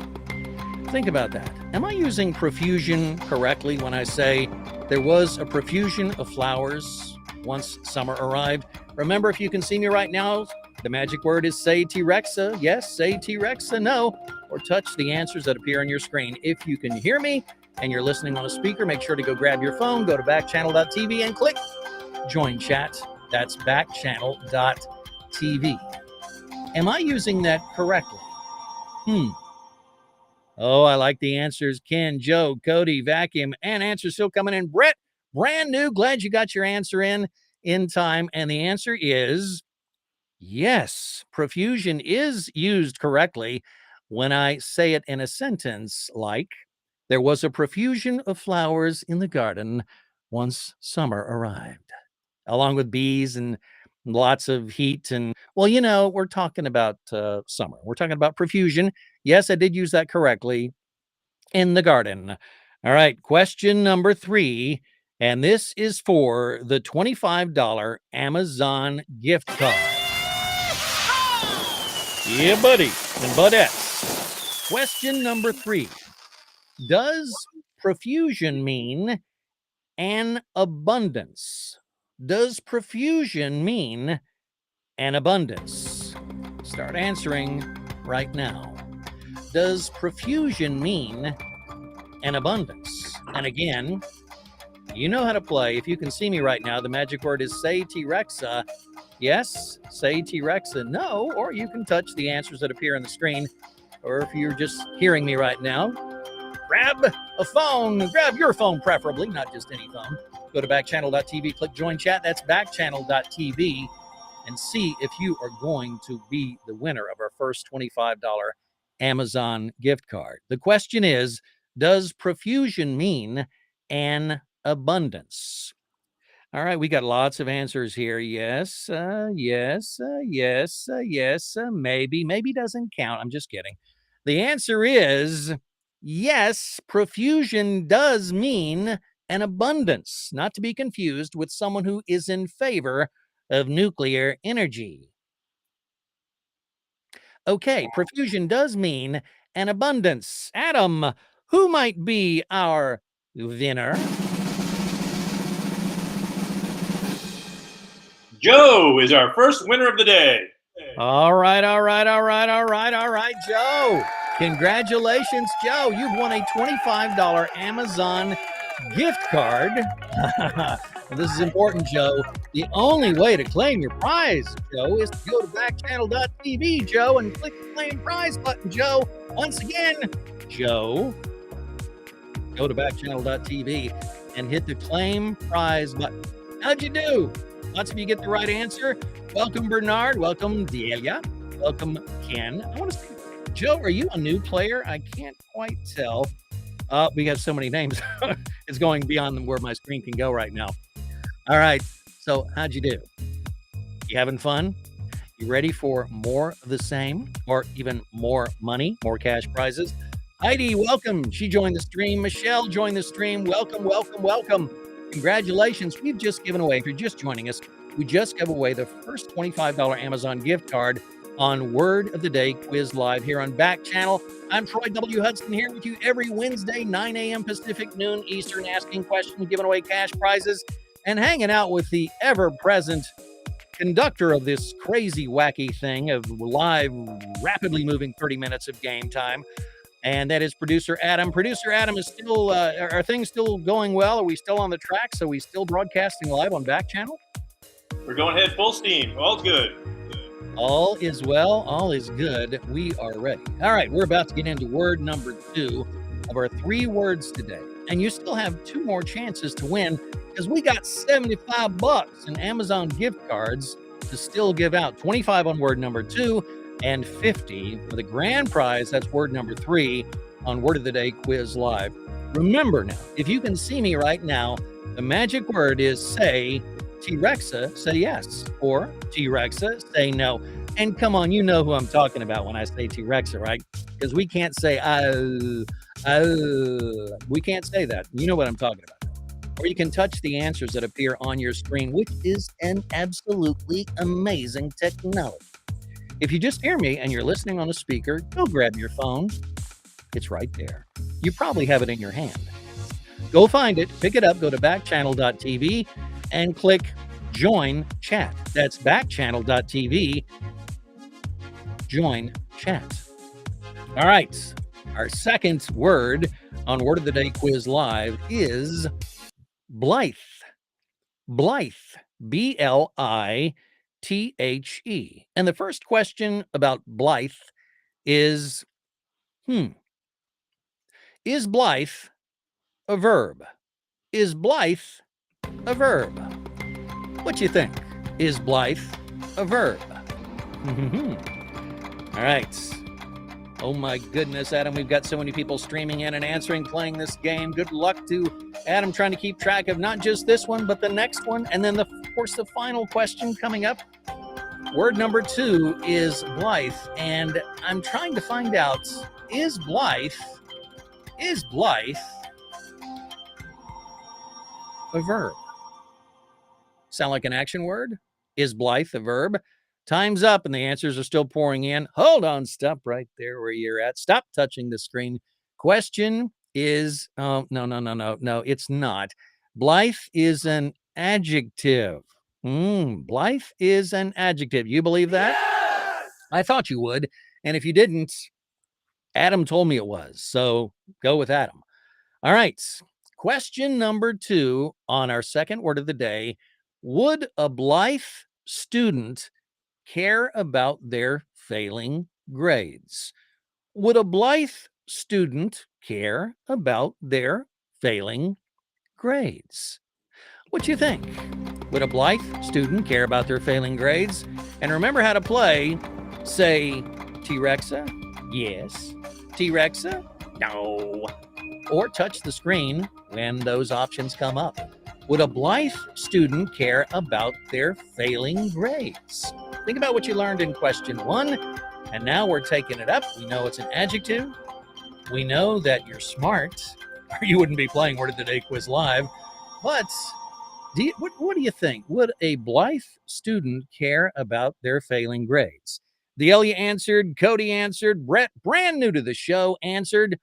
Think about that. Am I using profusion correctly when I say there was a profusion of flowers once summer arrived? Remember, if you can see me right now, the magic word is say T-Rexa. Yes, say T-Rexa, no, or touch the answers that appear on your screen. If you can hear me and you're listening on a speaker, make sure to go grab your phone, go to backchannel.tv and click Join Chat. That's backchannel.tv. Am I using that correctly? Oh, I like the answers. Ken, Joe, Cody, Vacuum, and answers still coming in. Brett, brand new. Glad you got your answer in time. And the answer is yes. Profusion is used correctly when I say it in a sentence like, there was a profusion of flowers in the garden once summer arrived, along with bees and lots of heat. And, well, you know, we're talking about summer. We're talking about profusion. Yes, I did use that correctly. In the garden. All right, question number 3. And this is for the $25 Amazon gift card. Yeah, buddy and budettes. Question number 3. Does profusion mean an abundance? Does profusion mean an abundance? Start answering right now. Does profusion mean an abundance? And again, you know how to play. If you can see me right now, the magic word is say T-Rexa. Yes, say T-Rexa no, or you can touch the answers that appear on the screen. Or if you're just hearing me right now, grab a phone, grab your phone preferably, not just any phone. Go to backchannel.tv, click join chat. That's backchannel.tv, and see if you are going to be the winner of our first $25 Amazon gift card. The question is, does profusion mean an abundance? All right, we got lots of answers here. Yes, yes, maybe. Maybe doesn't count. I'm just kidding. The answer is yes, profusion does mean an abundance, not to be confused with someone who is in favor of nuclear energy. Okay, profusion does mean an abundance. Adam, who might be our winner?
Joe is our first winner of the day.
All right, Joe. Congratulations, Joe. You've won a $25 Amazon gift card. This is important, Joe. The only way to claim your prize, Joe, is to go to backchannel.tv, Joe, and click the claim prize button, Joe. Once again, Joe, go to backchannel.tv and hit the claim prize button. How'd you do? Lots of you get the right answer. Welcome, Bernard. Welcome, Delia. Welcome, Ken. I want to say, Joe, are you a new player? I can't quite tell. We have so many names. It's going beyond where my screen can go right now. All right. So how'd you do? You having fun? You ready for more of the same, or even more money, more cash prizes? Heidi, welcome. She joined the stream. Michelle joined the stream. Welcome, welcome, welcome. Congratulations. We've just given away, if you're just joining us, we just gave away the first $25 Amazon gift card on Word of the Day Quiz Live here on Back Channel. I'm Troy W. Hudson here with you every Wednesday, 9 a.m. Pacific, noon Eastern, asking questions, giving away cash prizes, and hanging out with the ever-present conductor of this crazy, wacky thing of live, rapidly moving 30 minutes of game time. And that is Producer Adam. Producer Adam, is still, are things still going well? Are we still on the track? So we still broadcasting live on Back Channel?
We're going ahead full steam. All's good.
All is well. All is good. We are ready. All right, we're about to get into word number 2 of our 3 words today. And you still have 2 more chances to win because we got $75 in Amazon gift cards to still give out. 25 on word number 2 and 50 for the grand prize. That's word number 3 on Word of the Day Quiz Live. Remember now, if you can see me right now, the magic word is say T-Rexa, say yes, or T-Rexa, say no. And come on, you know who I'm talking about when I say T-Rexa, right? Because we can't say, we can't say that. You know what I'm talking about. Or you can touch the answers that appear on your screen, which is an absolutely amazing technology. If you just hear me and you're listening on a speaker, go grab your phone. It's right there. You probably have it in your hand. Go find it, pick it up, go to backchannel.tv and click join chat. That's backchannel.tv, join chat. All right. Our second word on Word of the Day Quiz Live is blithe. Blithe. B-L-I-T-H-E. And the first question about blithe is, is blithe a verb? Is blithe a verb? What you think? Is blithe a verb? All right. Oh my goodness, Adam, we've got so many people streaming in and answering, playing this game. Good luck to Adam trying to keep track of not just this one, but the next one. And then, of course, the final question coming up. Word number 2 is blithe. And I'm trying to find out, is blithe a verb? Sound like an action word? Is blithe a verb? Time's up and the answers are still pouring in. Hold on, stop right there where you're at. Stop touching the screen. Question is, no, it's not. Blithe is an adjective. Blithe is an adjective. You believe that? Yes! I thought you would. And if you didn't, Adam told me it was. So go with Adam. All right. Question number 2 on our second word of the day. Would a blithe student care about their failing grades? Would a blithe student care about their failing grades? What do you think? Would a blithe student care about their failing grades? And remember how to play. Say, T-Rexa, yes. T-Rexa, no. Or touch the screen when those options come up. Would a blithe student care about their failing grades? Think about what you learned in question 1, and now we're taking it up. We know it's an adjective. We know that you're smart, or you wouldn't be playing Word of the Day Quiz Live. But what do you think? Would a blithe student care about their failing grades? Delia answered. Cody answered. Brett, brand new to the show, answered.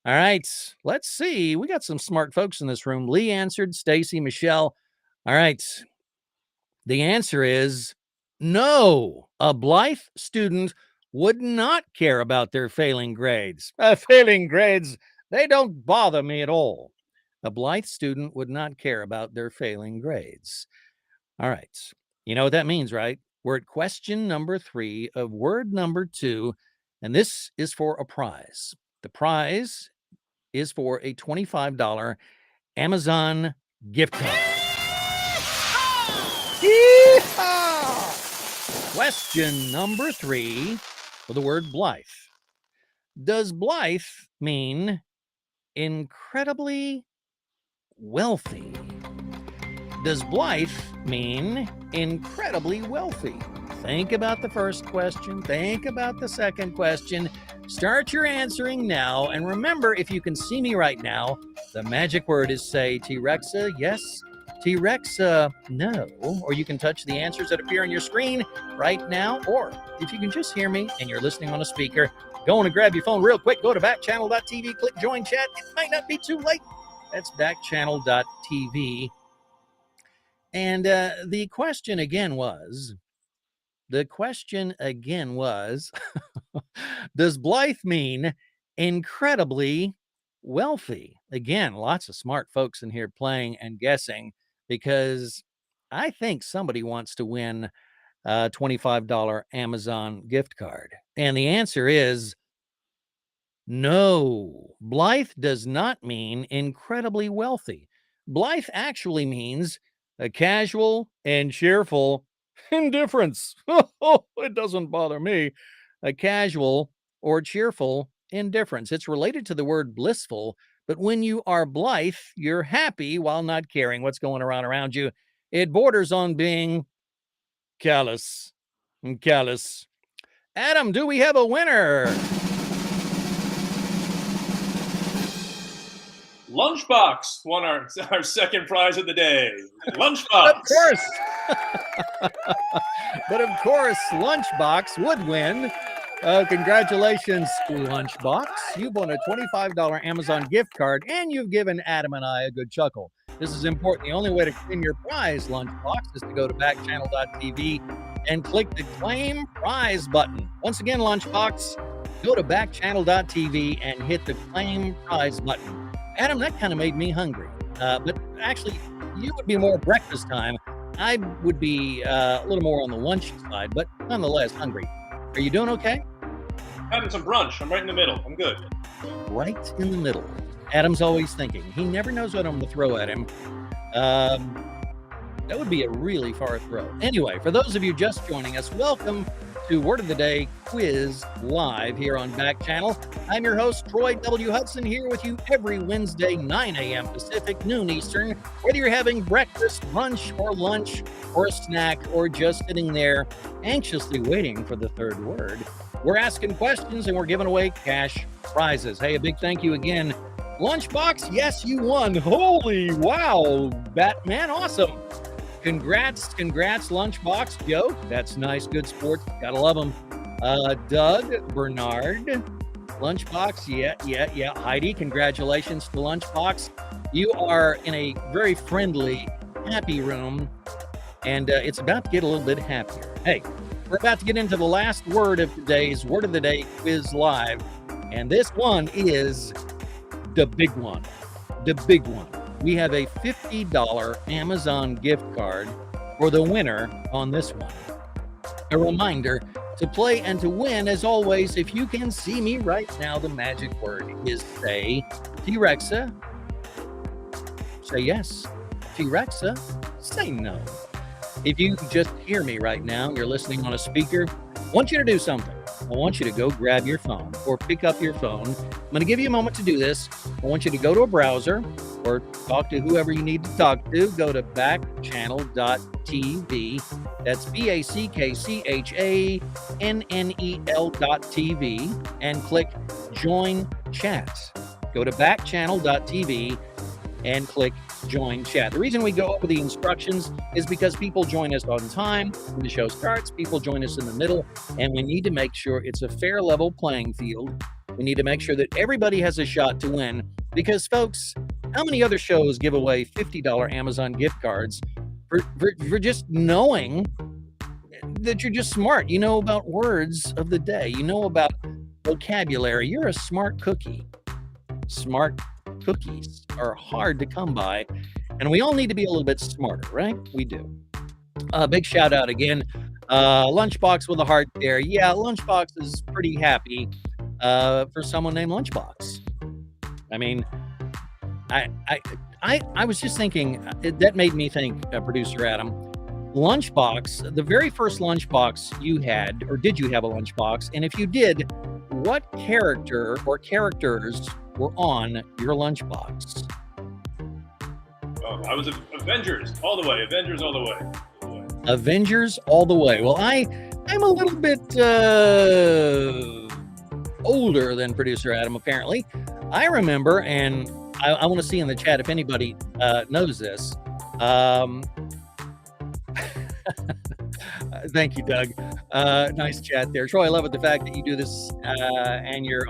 All right, let's see. We got some smart folks in this room. Lee answered. Stacy, Michelle. All right. The answer is no. A blithe student would not care about their failing grades. Failing grades, they don't bother me at all. A blithe student would not care about their failing grades. All right. You know what that means, right? We're at question number 3 of word number 2, and this is for a prize. The prize is for a $25 Amazon gift card. Question number 3 for the word blithe. Does blithe mean incredibly wealthy? Does blithe mean incredibly wealthy? Think about the first question. Think about the second question. Start your answering now. And remember, if you can see me right now, the magic word is say T-Rexa, yes. T-Rexa, no. Or you can touch the answers that appear on your screen right now. Or if you can just hear me and you're listening on a speaker, go on and grab your phone real quick. Go to backchannel.tv, click join chat. It might not be too late. That's backchannel.tv. And the question again was, does blithe mean incredibly wealthy? Again, lots of smart folks in here playing and guessing, because I think somebody wants to win a $25 Amazon gift card. And the answer is no. Blithe does not mean incredibly wealthy. Blithe actually means a casual and cheerful indifference. It doesn't bother me. A casual or cheerful indifference. It's related to the word blissful, but when you are blithe, you're happy while not caring what's going around you. It borders on being callous. Adam, do we have a winner?
Lunchbox won our second prize of the day. Lunchbox.
Of course. But of course, Lunchbox would win. Congratulations, Lunchbox. You've won a $25 Amazon gift card, and you've given Adam and I a good chuckle. This is important. The only way to claim your prize, Lunchbox, is to go to backchannel.tv and click the claim prize button. Once again, Lunchbox, go to backchannel.tv and hit the claim prize button. Adam, that kind of made me hungry. But actually, you would be more breakfast time. I would be a little more on the lunch side, but nonetheless hungry. Are you doing okay?
Having some brunch. I'm right in the middle. I'm good.
Right in the middle. Adam's always thinking. He never knows what I'm going to throw at him. That would be a really far throw. Anyway, for those of you just joining us, welcome to Word of the Day Quiz Live here on Backchannel. I'm your host, Troy W. Hudson, here with you every Wednesday, 9 a.m. Pacific, noon Eastern. Whether you're having breakfast, lunch, or a snack, or just sitting there anxiously waiting for the third word, we're asking questions and we're giving away cash prizes. Hey, a big thank you again. Lunchbox, yes, you won. Holy wow, Batman, awesome. Congrats, Lunchbox. Joe, that's nice, good sport. Gotta love them. Doug, Bernard, Lunchbox, yeah. Heidi, congratulations to Lunchbox. You are in a very friendly, happy room, and it's about to get a little bit happier. Hey, we're about to get into the last word of today's Word of the Day Quiz Live, and this one is the big one. The big one. We have a $50 Amazon gift card for the winner on this one. A reminder to play and to win, as always, if you can see me right now, the magic word is say T-Rexa. Say yes. T-Rexa. Say no. If you can just hear me right now, you're listening on a speaker, I want you to do something. I want you to go grab your phone or pick up your phone. I'm going to give you a moment to do this. I want you to go to a browser or talk to whoever you need to talk to. Go to backchannel.tv. That's BACKCHANNEL.TV and click Join Chat. Go to backchannel.tv and click Join Chat. The reason we go over the instructions is because people join us on time when the show starts, people join us in the middle, and we need to make sure it's a fair level playing field. We need to make sure that everybody has a shot to win, because folks, how many other shows give away $50 Amazon gift cards for just knowing that you're just smart? You know about words of the day, you know about vocabulary, you're a smart cookie. Smart cookies are hard to come by, and we all need to be a little bit smarter, right? We do. Big shout out again. Lunchbox with a heart there. Yeah, Lunchbox is pretty happy for someone named Lunchbox. I mean, I was just thinking, that made me think, producer Adam, Lunchbox, the very first Lunchbox you had, or did you have a Lunchbox? And if you did, what character or characters were on your lunchbox?
Oh, I was Avengers all the way. Avengers all the way.
Avengers all the way. Well, I'm a little bit older than producer Adam, apparently. I remember, and I want to see in the chat if anybody knows this. Thank you, Doug. Nice chat there. Troy, I love it, the fact that you do this and you're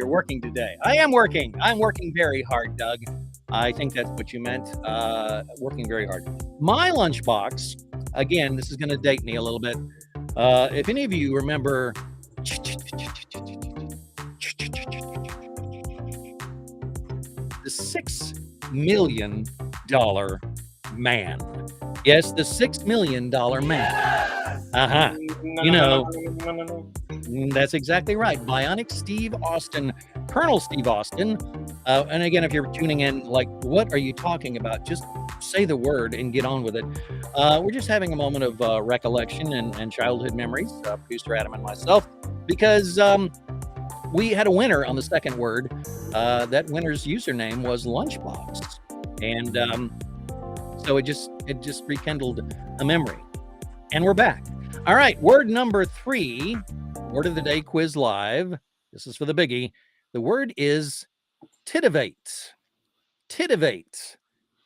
working today. I am working. I'm working very hard, Doug. I think that's what you meant. Working very hard. My lunchbox, again, this is going to date me a little bit. If any of you remember the $6 million man. Yes, the $6 million man. Uh-huh. You know, that's exactly right. Bionic Steve Austin, Colonel Steve Austin. And again, if you're tuning in, like, what are you talking about? Just say the word and get on with it. We're just having a moment of recollection and childhood memories, producer Adam and myself, because we had a winner on the second word. That winner's username was Lunchbox. And so it just rekindled a memory. And we're back. All right, word number 3, Word of the Day Quiz Live. This is for the biggie. The word is titivate. Titivate.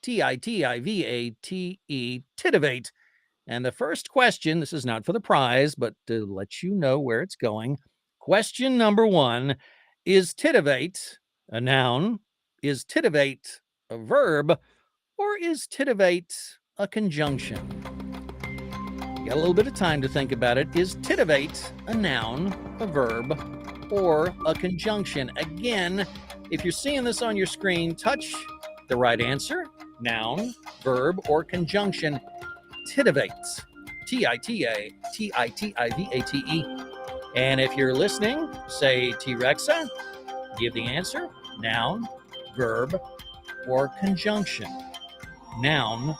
Titivate. Titivate. And the first question, this is not for the prize, but to let you know where it's going. Question number 1, is titivate a noun? Is titivate a verb? Or is titivate a conjunction? You got a little bit of time to think about it. Is titivate a noun, a verb, or a conjunction? Again, if you're seeing this on your screen, touch the right answer. Noun, verb, or conjunction. Titivate. T-I-T-A-T-I-T-I-V-A-T-E. And if you're listening, say T-Rexa. Give the answer. Noun, verb, or conjunction. Noun,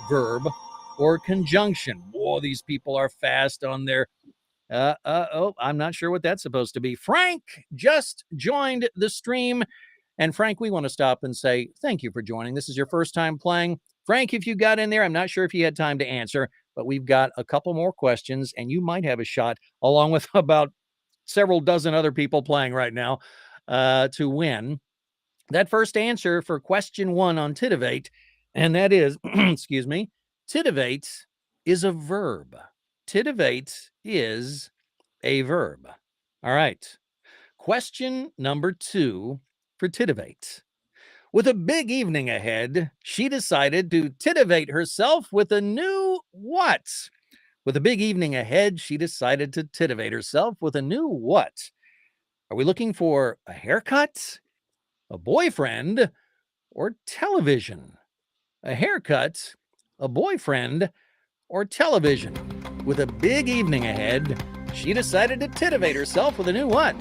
verb, or conjunction. Whoa, these people are fast on their I'm not sure what that's supposed to be. Frank just joined the stream. And Frank, we want to stop and say thank you for joining. This is your first time playing. Frank, if you got in there, I'm not sure if you had time to answer, but we've got a couple more questions, and you might have a shot, along with about several dozen other people playing right now, to win. That first answer for question 1 on titivate, and that is, excuse me, titivate is a verb. Titivate is a verb. All right. Question number 2 for titivate. With a big evening ahead, she decided to titivate herself with a new what? With a big evening ahead, she decided to titivate herself with a new what? Are we looking for a haircut, a boyfriend, or television? A haircut, a boyfriend, or television? With a big evening ahead, she decided to titivate herself with a new what?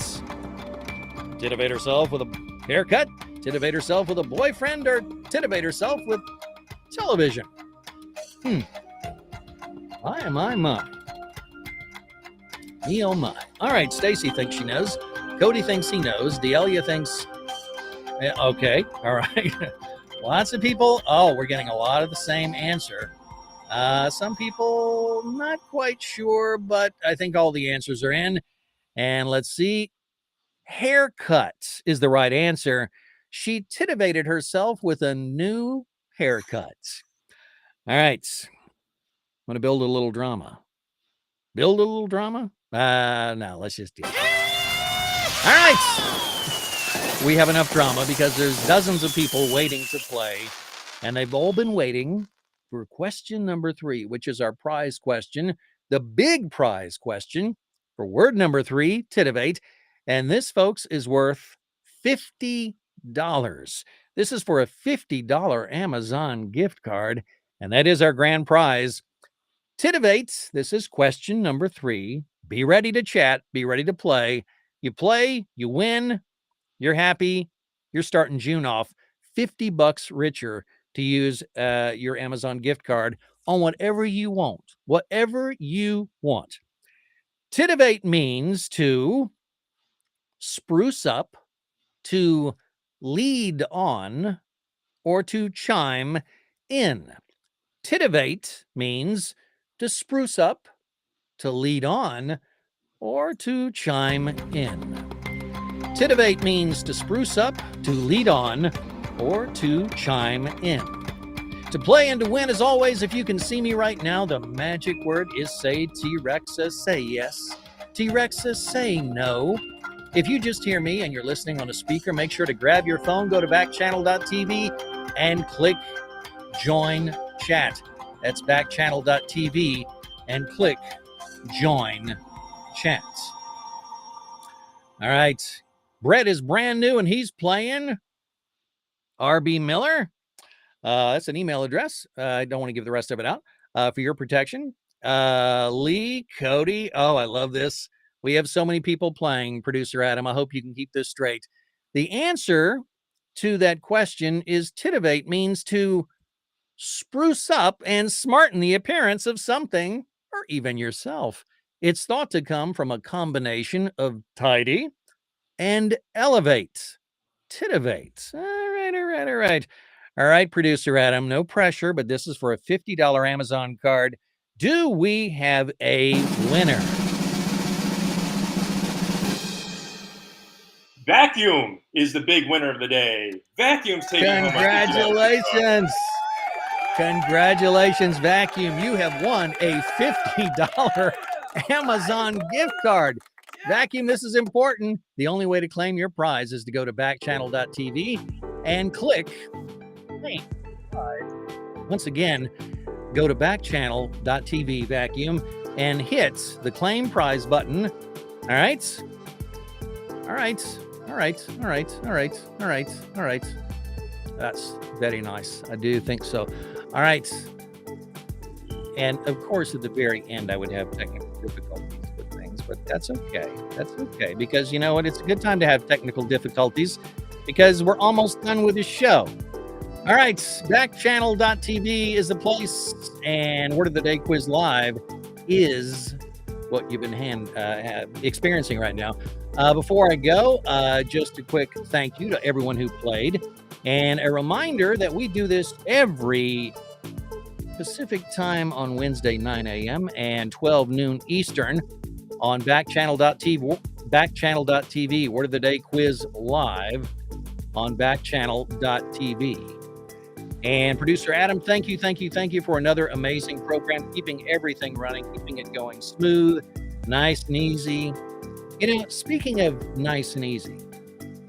Titivate herself with a haircut, titivate herself with a boyfriend, or titivate herself with television? My. Me, oh my. All right, Stacy thinks she knows. Cody thinks he knows. Delia thinks, okay, all right. Lots of people, we're getting a lot of the same answer. Some people not quite sure, but I think all the answers are in. And let's see. Haircut is the right answer. She titivated herself with a new haircut. All right. I'm going to build a little drama. Build a little drama? No, let's just do it. All right. We have enough drama because there's dozens of people waiting to play, and they've all been waiting for question number 3, which is our prize question, the big prize question for word number 3, titivate. And this, folks, is worth $50. This is for a $50 Amazon gift card, and that is our grand prize. Titivate, this is question number 3. Be ready to chat. Be ready to play. You play, you win, you're happy. You're starting June off $50 richer to use your Amazon gift card on whatever you want. Whatever you want. Titivate means to spruce up, to lead on, or to chime in. Titivate means to spruce up, to lead on, or to chime in. Titivate means to spruce up, to lead on, or to chime in. To play and to win, as always, if you can see me right now, the magic word is say T-Rexa, say yes. T-Rexa, say no. If you just hear me and you're listening on a speaker, make sure to grab your phone, go to backchannel.tv, and click Join Chat. That's backchannel.tv, and click Join Chat. All right. Brett is brand new, and he's playing RB Miller. That's an email address. I don't want to give the rest of it out for your protection. Lee, Cody. Oh, I love this. We have so many people playing, Producer Adam. I hope you can keep this straight. The answer to that question is titivate means to spruce up and smarten the appearance of something or even yourself. It's thought to come from a combination of tidy and elevate. Titivate. All right. All right, Producer Adam, no pressure, but this is for a $50 Amazon card. Do we have a winner?
Vacuum is the big winner of the day. Vacuum's taking home our $50.
Congratulations, Vacuum. You have won a $50 Amazon gift card. Vacuum, this is important. The only way to claim your prize is to go to backchannel.tv and click claim prize. Once again, go to backchannel.tv, Vacuum, and hit the claim prize button. All right. That's very nice. I do think so. All right. And of course, at the very end, I would have technical difficulties with things, but that's okay. That's okay. Because you know what? It's a good time to have technical difficulties because we're almost done with the show. All right. Backchannel.tv is the place. And Word of the Day Quiz Live is what you've been experiencing right now. Before I go, just a quick thank you to everyone who played, and a reminder that we do this every Pacific time on Wednesday, 9 a.m. and 12 noon Eastern on backchannel.tv, Word of the Day quiz live on backchannel.tv. And producer Adam, thank you for another amazing program, keeping everything running, keeping it going smooth, nice and easy. You know, speaking of nice and easy,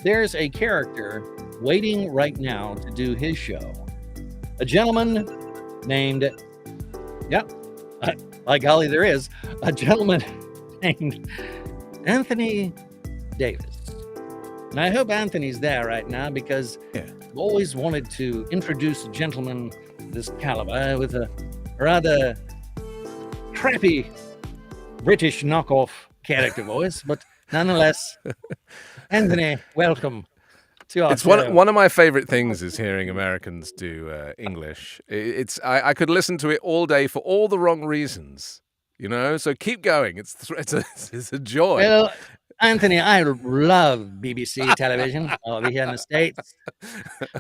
there's a character waiting right now to do his show. A gentleman named, by golly, there is a gentleman named Anthony Davis. And I hope Anthony's there right now, because I've always wanted to introduce a gentleman of this caliber with a rather crappy British knockoff character voice, but nonetheless, Anthony, welcome to our
It's
show.
one of my favorite things is hearing Americans do English. I could listen to it all day for all the wrong reasons, you know. So keep going. It's a joy.
Well, Anthony, I love BBC television over here in the States.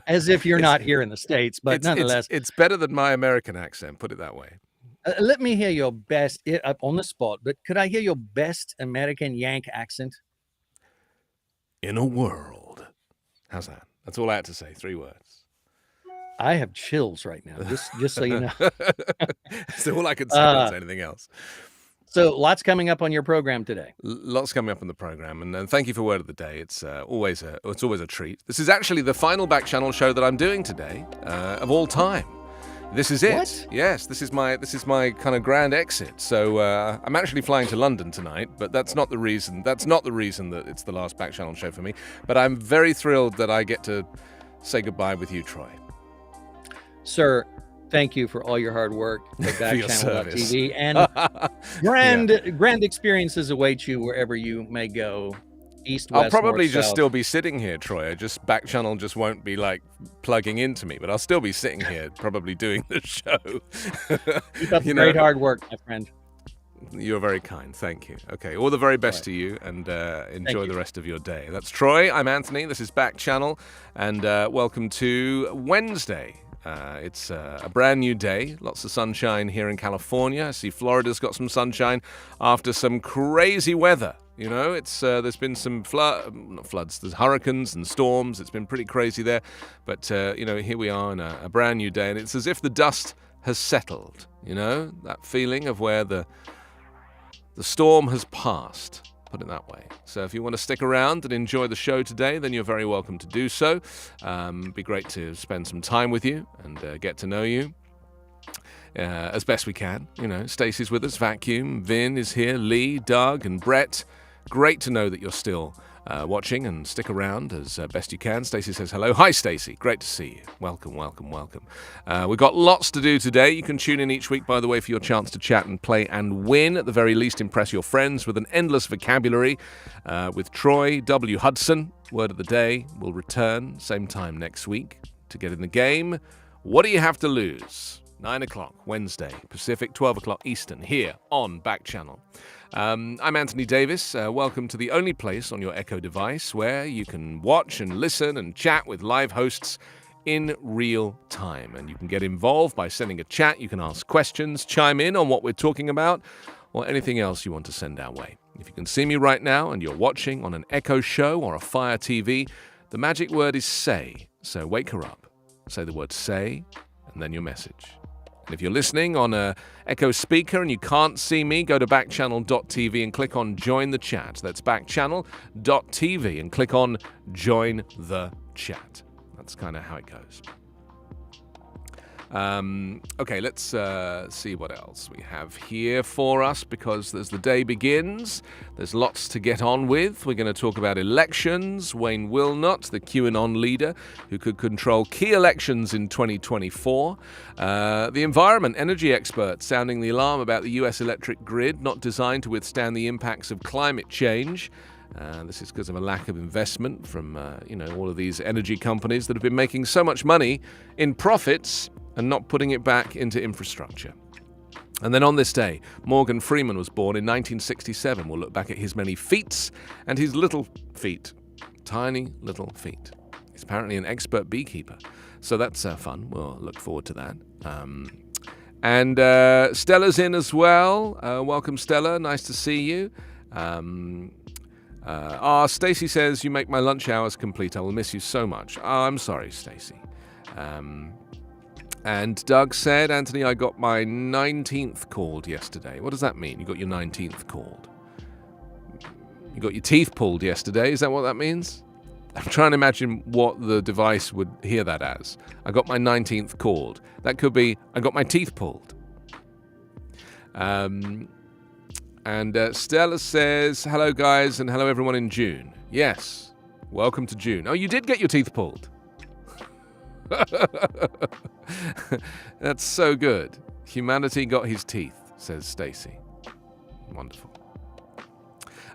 As if you're not here in the States, but nonetheless.
It's better than my American accent, put it that way.
Let me hear your best, on the spot, but could I hear your best American Yank accent?
In a world. How's that? That's all I had to say. 3 words.
I have chills right now, just so you know.
So all I could say, don't say anything else.
So lots coming up on your program today.
Lots coming up on the program, and thank you for Word of the Day. It's always a treat. This is actually the final Backchannel show that I'm doing today of all time. This is it.
What?
Yes, this is my kind of grand exit. So I'm actually flying to London tonight, but that's not the reason. That's not the reason that it's the last Backchannel show for me. But I'm very thrilled that I get to say goodbye with you, Troy.
Sir, thank you for all your hard work at Backchannel.tv, and grand experiences await you wherever you may go. East, west,
I'll probably
north,
just
south.
still be sitting here, Troy. Backchannel just won't be like plugging into me, but I'll still be sitting here, probably doing the show.
Keep up the great hard work, my friend.
You're very kind. Thank you. Okay, all the very best to you, and enjoy the rest of your day. That's Troy. I'm Anthony. This is Backchannel, and welcome to Wednesday. It's a brand new day. Lots of sunshine here in California. I see Florida's got some sunshine after some crazy weather. You know, it's there's been some not floods, there's hurricanes and storms. It's been pretty crazy there. But, here we are on a brand new day, and it's as if the dust has settled, you know, that feeling of where the storm has passed, put it that way. So if you want to stick around and enjoy the show today, then you're very welcome to do so. Be great to spend some time with you and get to know you. As best we can. You know, Stacey's with us, Vacuum, Vin is here, Lee, Doug, and Brett. Great to know that you're still watching, and stick around as best you can. Stacey says hello. Hi, Stacey. Great to see you. Welcome. We've got lots to do today. You can tune in each week, by the way, for your chance to chat and play and win. At the very least, impress your friends with an endless vocabulary. With Troy W. Hudson, Word of the Day will return same time next week to get in the game. What do you have to lose? 9 o'clock Wednesday Pacific, 12 o'clock Eastern, here on Backchannel. I'm Anthony Davis. Welcome to the only place on your Echo device where you can watch and listen and chat with live hosts in real time. And you can get involved by sending a chat. You can ask questions, chime in on what we're talking about, or anything else you want to send our way. If you can see me right now and you're watching on an Echo show or a Fire TV, the magic word is say. So wake her up. Say the word say, and then your message. And if you're listening on a Echo speaker and you can't see me, go to backchannel.tv and click on Join the Chat. That's backchannel.tv and click on Join the Chat. That's kind of how it goes. Okay, let's see what else we have here for us, because as the day begins, there's lots to get on with. We're going to talk about elections. Wayne Wilnot, the QAnon leader who could control key elections in 2024. The environment, energy experts sounding the alarm about the U.S. electric grid not designed to withstand the impacts of climate change. This is because of a lack of investment from, all of these energy companies that have been making so much money in profits and not putting it back into infrastructure. And then on this day, Morgan Freeman was born in 1967. We'll look back at his many feats and his little feet. Tiny little feet. He's apparently an expert beekeeper. So that's fun. We'll look forward to that. And Stella's in as well. Welcome, Stella. Nice to see you. Stacey says, you make my lunch hours complete. I will miss you so much. I'm sorry, Stacey. And Doug said, Anthony, I got my 19th called yesterday. What does that mean? You got your 19th called? You got your teeth pulled yesterday. Is that what that means? I'm trying to imagine what the device would hear that as. I got my 19th called. That could be, I got my teeth pulled. And Stella says, hello guys, and hello everyone in June. Yes, welcome to June. Oh, you did get your teeth pulled. That's so good. Humanity got his teeth, says Stacey. Wonderful.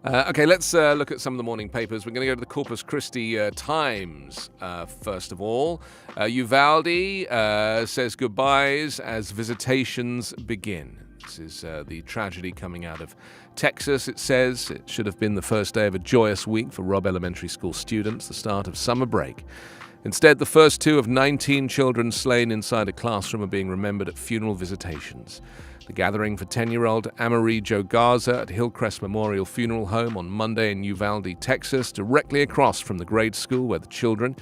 Okay, let's look at some of the morning papers. We're going to go to the Corpus Christi Times, first of all. Uvalde says goodbyes as visitations begin. This is the tragedy coming out of Texas. It says it should have been the first day of a joyous week for Robb Elementary School students, the start of summer break. Instead, the first 2 of 19 children slain inside a classroom are being remembered at funeral visitations. The gathering for 10-year-old Amerie Jo Garza at Hillcrest Memorial Funeral Home on Monday in Uvalde, Texas, directly across from the grade school where the children,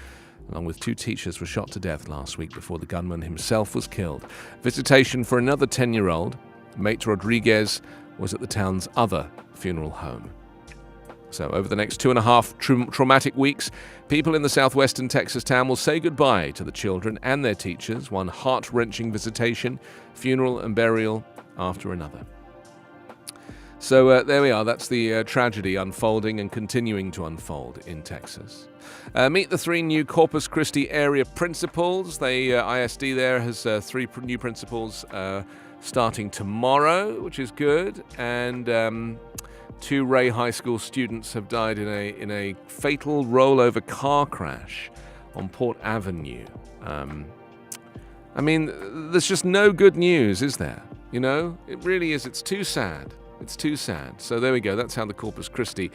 along with 2 teachers, were shot to death last week before the gunman himself was killed. Visitation for another 10-year-old, Mate Rodriguez, was at the town's other funeral home. So over the next 2.5 traumatic weeks, people in the southwestern Texas town will say goodbye to the children and their teachers, one heart-wrenching visitation, funeral and burial after another. So there we are. That's the tragedy unfolding and continuing to unfold in Texas. Meet the 3 new Corpus Christi area principals. The ISD there has 3 new principals starting tomorrow, which is good. And 2 Ray High School students have died in a fatal rollover car crash on Port Avenue. I mean, there's just no good news, is there? You know, it really is. It's too sad. It's too sad. So there we go. That's how the Corpus Christi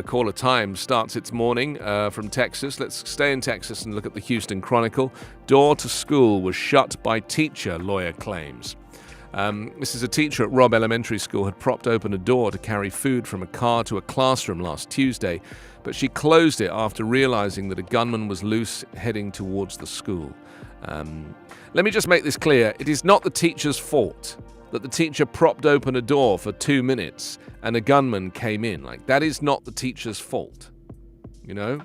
Caller Times starts its morning from Texas. Let's stay in Texas and look at the Houston Chronicle. Door to school was shut by teacher, lawyer claims. This is a teacher at Robb Elementary School had propped open a door to carry food from a car to a classroom last Tuesday, but she closed it after realizing that a gunman was loose heading towards the school. Let me just make this clear. It is not the teacher's fault that the teacher propped open a door for 2 minutes and a gunman came in. Like, that is not the teacher's fault, you know?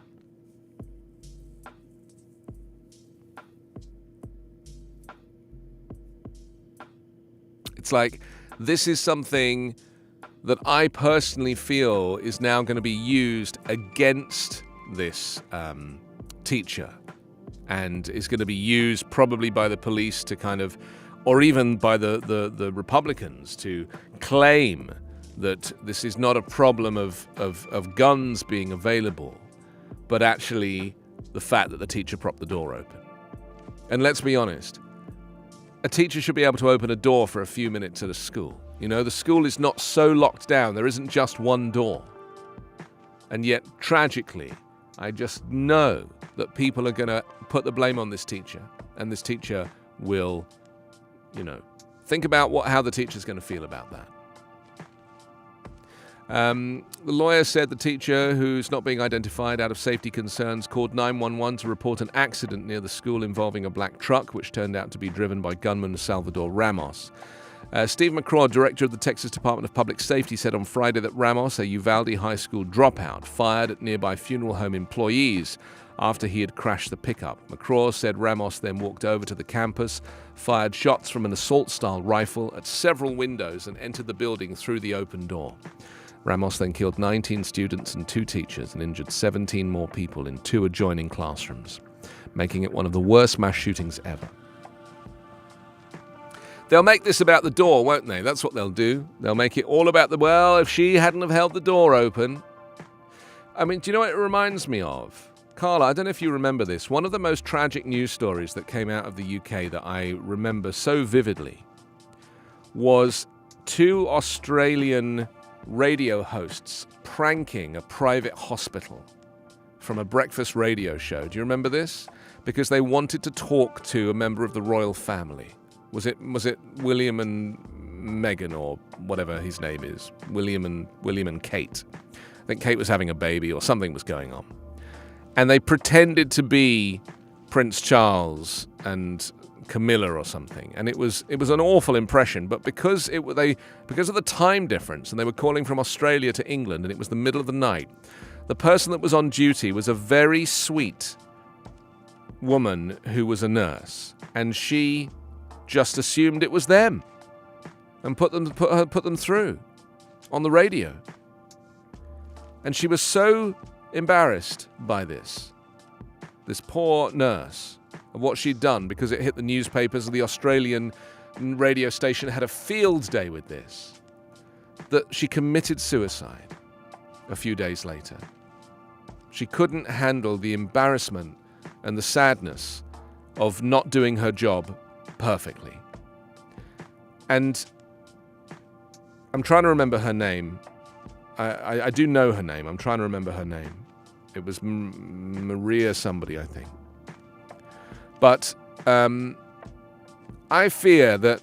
It's like, this is something that I personally feel is now going to be used against this teacher, and is going to be used probably by the police to kind of, or even by the Republicans to claim that this is not a problem of guns being available, but actually the fact that the teacher propped the door open. And let's be honest, a teacher should be able to open a door for a few minutes at a school. You know, the school is not so locked down. There isn't just one door. And yet, tragically, I just know that people are going to put the blame on this teacher. And this teacher will, you know, think about how the teacher's going to feel about that. The lawyer said the teacher, who's not being identified out of safety concerns, called 911 to report an accident near the school involving a black truck, which turned out to be driven by gunman Salvador Ramos. Steve McCraw, director of the Texas Department of Public Safety, said on Friday that Ramos, a Uvalde High School dropout, fired at nearby funeral home employees after he had crashed the pickup. McCraw said Ramos then walked over to the campus, fired shots from an assault-style rifle at several windows, and entered the building through the open door. Ramos then killed 19 students and 2 teachers and injured 17 more people in 2 adjoining classrooms, making it one of the worst mass shootings ever. They'll make this about the door, won't they? That's what they'll do. They'll make it all about well, if she hadn't have held the door open. I mean, do you know what it reminds me of? Carla, I don't know if you remember this. One of the most tragic news stories that came out of the UK that I remember so vividly was 2 Australian radio hosts pranking a private hospital from a breakfast radio show. Do you remember this? Because they wanted to talk to a member of the royal family. Was it William and Meghan, or whatever his name is? William and Kate. I think Kate was having a baby or something was going on. And they pretended to be Prince Charles and Camilla or something, and it was an awful impression. But because of the time difference, and they were calling from Australia to England, and it was the middle of the night, the person that was on duty was a very sweet woman who was a nurse, and she just assumed it was them and put them through on the radio. And she was so embarrassed by this poor nurse, of what she'd done, because it hit the newspapers, and the Australian radio station had a field day with this, that she committed suicide a few days later. She couldn't handle the embarrassment and the sadness of not doing her job perfectly. And I'm trying to remember her name. I do know her name. I'm trying to remember her name. It was Maria somebody, I think. But I fear that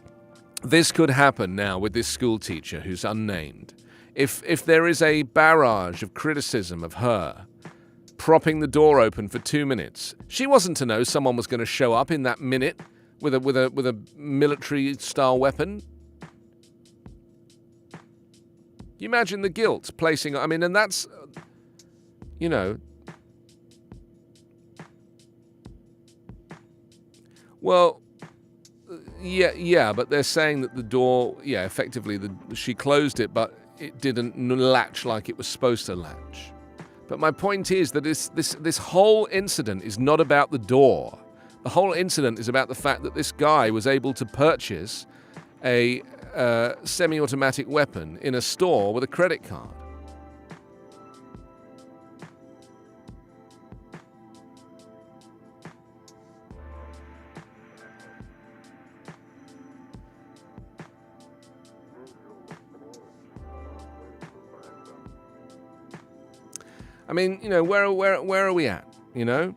this could happen now with this school teacher who's unnamed. If there is a barrage of criticism of her propping the door open for 2 minutes, she wasn't to know someone was going to show up in that minute with a military-style weapon. You imagine the guilt placing. I mean, and that's, you know. Well, yeah, but they're saying that the door, effectively, she closed it, but it didn't latch like it was supposed to latch. But my point is that this whole incident is not about the door. The whole incident is about the fact that this guy was able to purchase a semi-automatic weapon in a store with a credit card. I mean, you know, where are we at? You know,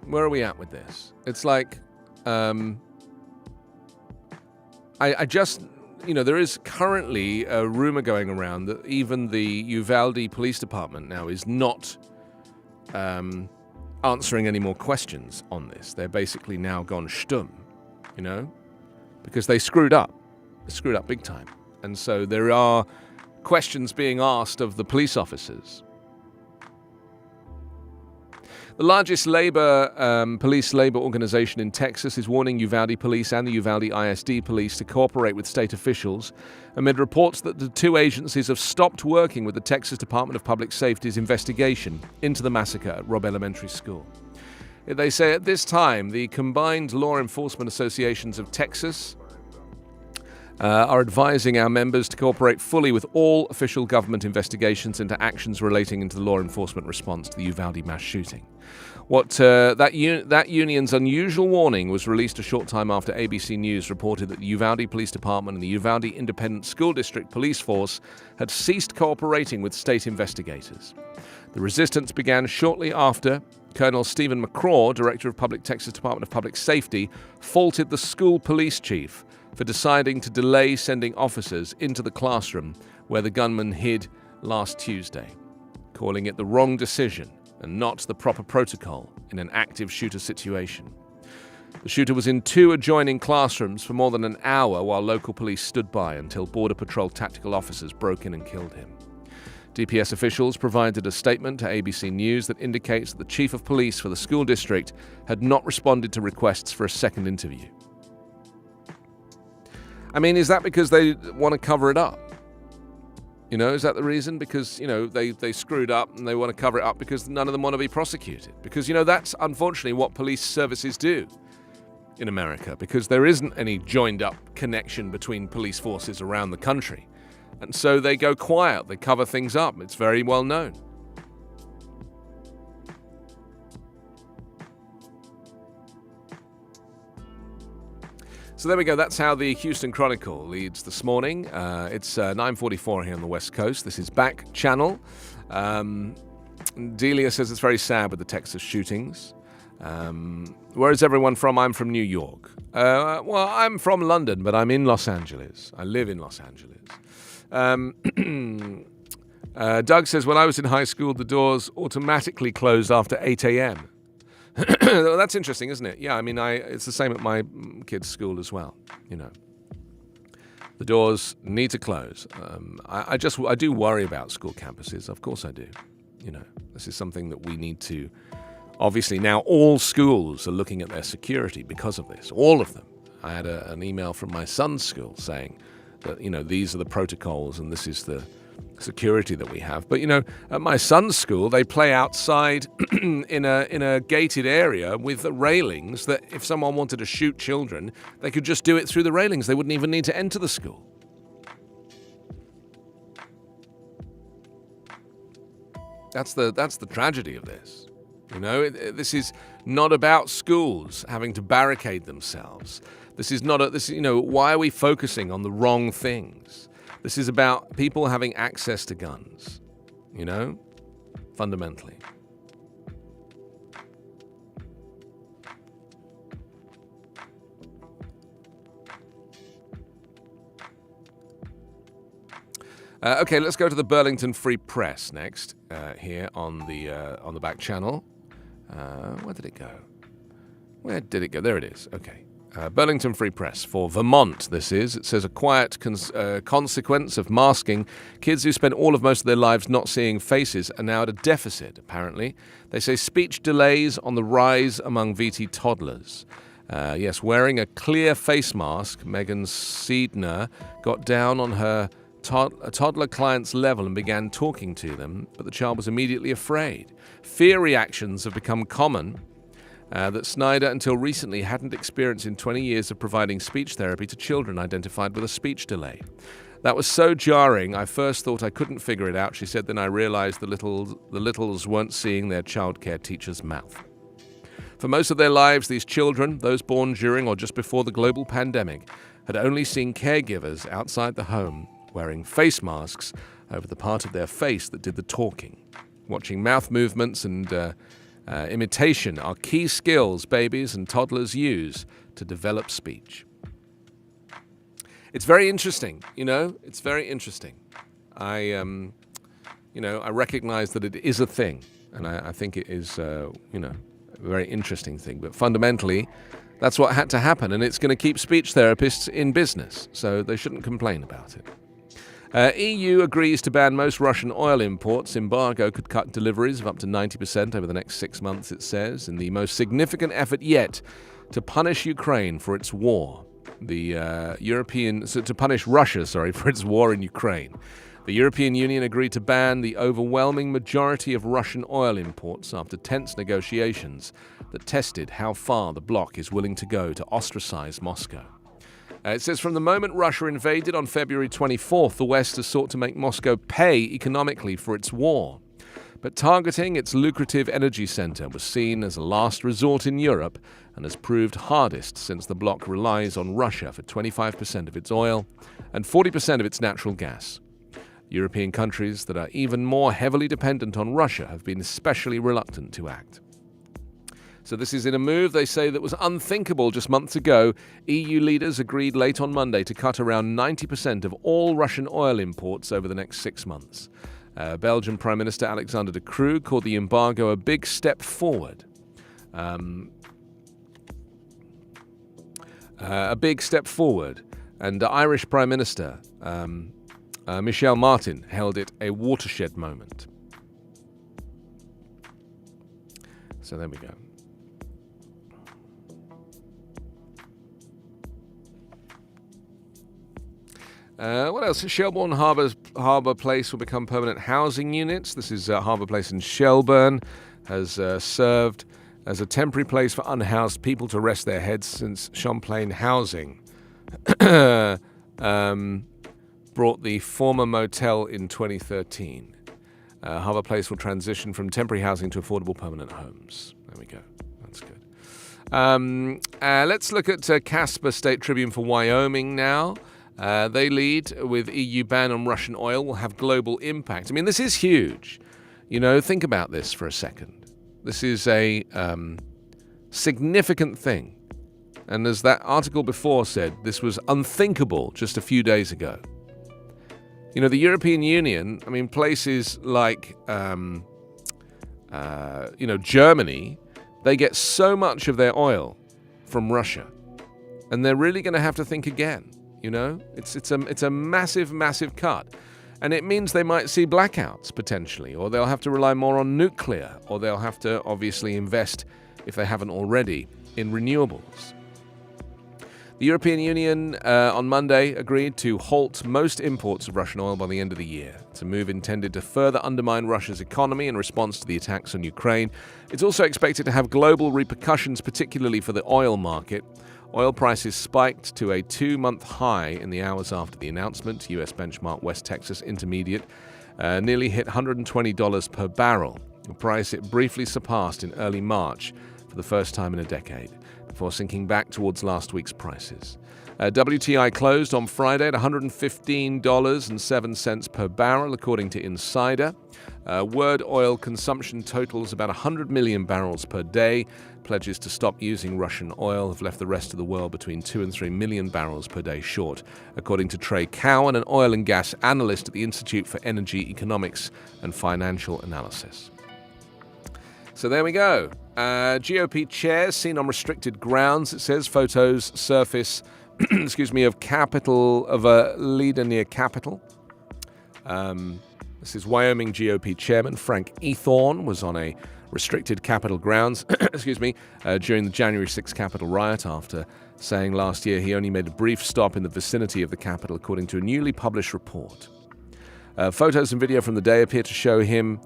where are we at with this? It's like, I just, you know, there is currently a rumor going around that even the Uvalde Police Department now is not answering any more questions on this. They're basically now gone stumm, you know, because they screwed up. They screwed up big time. And so there are questions being asked of the police officers. The largest police labor organization in Texas is warning Uvalde Police and the Uvalde ISD Police to cooperate with state officials amid reports that the two agencies have stopped working with the Texas Department of Public Safety's investigation into the massacre at Robb Elementary School. They say at this time, the combined law enforcement associations of Texas are advising our members to cooperate fully with all official government investigations into actions relating into the law enforcement response to the Uvalde mass shooting. That union's unusual warning was released a short time after ABC News reported that the Uvalde Police Department and the Uvalde Independent School District Police Force had ceased cooperating with state investigators. The resistance began shortly after Colonel Stephen McCraw, Director of Texas Department of Public Safety, faulted the school police chief for deciding to delay sending officers into the classroom where the gunman hid last Tuesday, calling it the wrong decision and not the proper protocol in an active shooter situation. The shooter was in two adjoining classrooms for more than an hour while local police stood by until Border Patrol tactical officers broke in and killed him. DPS officials provided a statement to ABC News that indicates that the chief of police for the school district had not responded to requests for a second interview. I mean, is that because they want to cover it up? You know, is that the reason? Because, you know, they screwed up and they want to cover it up because none of them want to be prosecuted. Because, you know, that's unfortunately what police services do in America, because there isn't any joined up connection between police forces around the country. And so they go quiet, they cover things up. It's very well known. So there we go. That's how the Houston Chronicle leads this morning. It's 9:44 here on the West Coast. This is Backchannel. Delia says it's very sad with the Texas shootings. Where is everyone from? I'm from New York. Well, I'm from London, but I'm in Los Angeles. I live in Los Angeles. Doug says, when I was in high school, the doors automatically closed after 8 a.m. Well, that's interesting, isn't it? Yeah, I mean, it's the same at my kids' school as well, you know. The doors need to close. I do worry about school campuses. Of course I do. You know, this is something that we need to... Obviously, now all schools are looking at their security because of this. All of them. I had an email from my son's school saying that, you know, these are the protocols and this is the security that we have. But, you know, at my son's school, they play outside in a gated area with the railings that if someone wanted to shoot children, they could just do it through the railings. They wouldn't even need to enter the school. That's the tragedy of this. You know, this is not about schools having to barricade themselves. This is not you know, why are we focusing on the wrong things? This is about people having access to guns, you know, fundamentally. Okay, let's go to the Burlington Free Press next, here on the back channel. Where did it go? Where did it go? There it is. Okay. Burlington Free Press for Vermont, this is. It says a quiet consequence of masking. Kids who spent all of most of their lives not seeing faces are now at a deficit, apparently. They say speech delays on the rise among VT toddlers. Yes, wearing a clear face mask, Megan Seidner got down on her toddler client's level and began talking to them, but the child was immediately afraid. Fear reactions have become common that Snyder, until recently, hadn't experienced in 20 years of providing speech therapy to children identified with a speech delay. That was so jarring, I first thought I couldn't figure it out, she said, then I realized the littles weren't seeing their childcare teacher's mouth. For most of their lives, these children, those born during or just before the global pandemic, had only seen caregivers outside the home wearing face masks over the part of their face that did the talking. Watching mouth movements and imitation are key skills babies and toddlers use to develop speech. It's very interesting, you know, it's very interesting. I recognize that it is a thing, and I think it is, a very interesting thing. But fundamentally, that's what had to happen, and it's going to keep speech therapists in business, so they shouldn't complain about it. EU agrees to ban most Russian oil imports. Embargo could cut deliveries of up to 90% over the next 6 months, it says, in the most significant effort yet to punish Ukraine for its war. To punish Russia, for its war in Ukraine. The European Union agreed to ban the overwhelming majority of Russian oil imports after tense negotiations that tested how far the bloc is willing to go to ostracize Moscow. It says, from the moment Russia invaded on February 24th, the West has sought to make Moscow pay economically for its war. But targeting its lucrative energy center was seen as a last resort in Europe and has proved hardest since the bloc relies on Russia for 25% of its oil and 40% of its natural gas. European countries that are even more heavily dependent on Russia have been especially reluctant to act. So this is in a move, they say, that was unthinkable just months ago. EU leaders agreed late on Monday to cut around 90% of all Russian oil imports over the next 6 months. Belgian Prime Minister Alexander De Croo called the embargo a big step forward. And the Irish Prime Minister, Michel Martin, held it a watershed moment. So there we go. What else? Shelbourne Harbour Place will become permanent housing units. This is Harbour Place in Shelbourne, has served as a temporary place for unhoused people to rest their heads since Champlain Housing brought the former motel in 2013. Harbour Place will transition from temporary housing to affordable permanent homes. There we go. That's good. Let's look at Casper State Tribune for Wyoming now. They lead with EU ban on Russian oil will have global impact. I mean, this is huge. You know, think about this for a second. This is a significant thing. And as that article before said, this was unthinkable just a few days ago. You know, the European Union, I mean, places like, Germany, they get so much of their oil from Russia. And they're really going to have to think again, you know? It's a massive, massive cut. And it means they might see blackouts, potentially, or they'll have to rely more on nuclear, or they'll have to, obviously, invest, if they haven't already, in renewables. The European Union on Monday agreed to halt most imports of Russian oil by the end of the year. It's a move intended to further undermine Russia's economy in response to the attacks on Ukraine. It's also expected to have global repercussions, particularly for the oil market. Oil prices spiked to a 2-month high in the hours after the announcement. U.S. benchmark West Texas Intermediate nearly hit $120 per barrel, a price it briefly surpassed in early March for the first time in a decade, before sinking back towards last week's prices. WTI closed on Friday at $115.07 per barrel, according to Insider. World oil consumption totals about 100 million barrels per day. Pledges to stop using Russian oil have left the rest of the world between 2 and 3 million barrels per day short, according to Trey Cowan, an oil and gas analyst at the Institute for Energy Economics and Financial Analysis. So there we go. GOP chairs seen on restricted grounds. It says photos surface, of a leader near Capitol. This is Wyoming GOP chairman Frank Ethorn was on a restricted Capitol grounds, during the January 6th Capitol riot after saying last year he only made a brief stop in the vicinity of the Capitol, according to a newly published report. Photos and video from the day appear to show him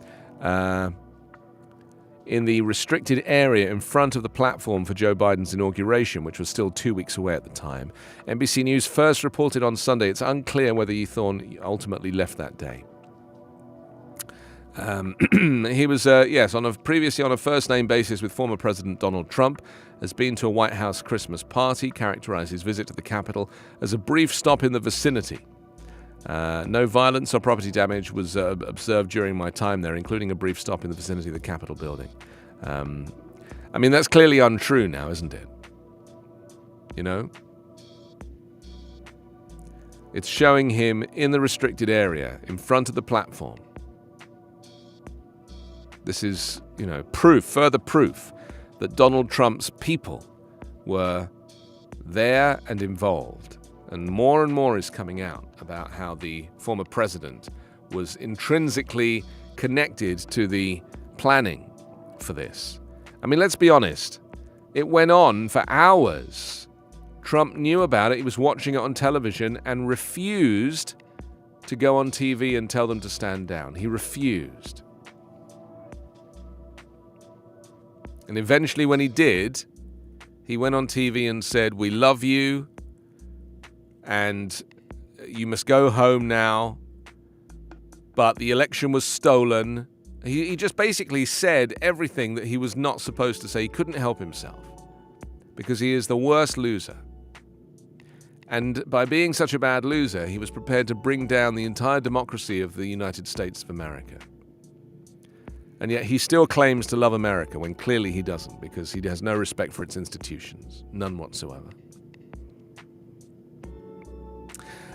in the restricted area in front of the platform for Joe Biden's inauguration, which was still 2 weeks away at the time. NBC News first reported on Sunday it's unclear whether Ethorn ultimately left that day. He was, previously on a first-name basis with former President Donald Trump, has been to a White House Christmas party, characterized his visit to the Capitol as a brief stop in the vicinity. No violence or property damage was observed during my time there, including a brief stop in the vicinity of the Capitol building. That's clearly untrue now, isn't it? You know? It's showing him in the restricted area, in front of the platform. This is, further proof that Donald Trump's people were there and involved. And more is coming out about how the former president was intrinsically connected to the planning for this. I mean, let's be honest. It went on for hours. Trump knew about it. He was watching it on television and refused to go on TV and tell them to stand down. He refused. And eventually when he did, he went on TV and said, "We love you, and you must go home now, but the election was stolen." He just basically said everything that he was not supposed to say. He couldn't help himself because he is the worst loser. And by being such a bad loser, he was prepared to bring down the entire democracy of the United States of America. And yet he still claims to love America when clearly he doesn't, because he has no respect for its institutions. None whatsoever.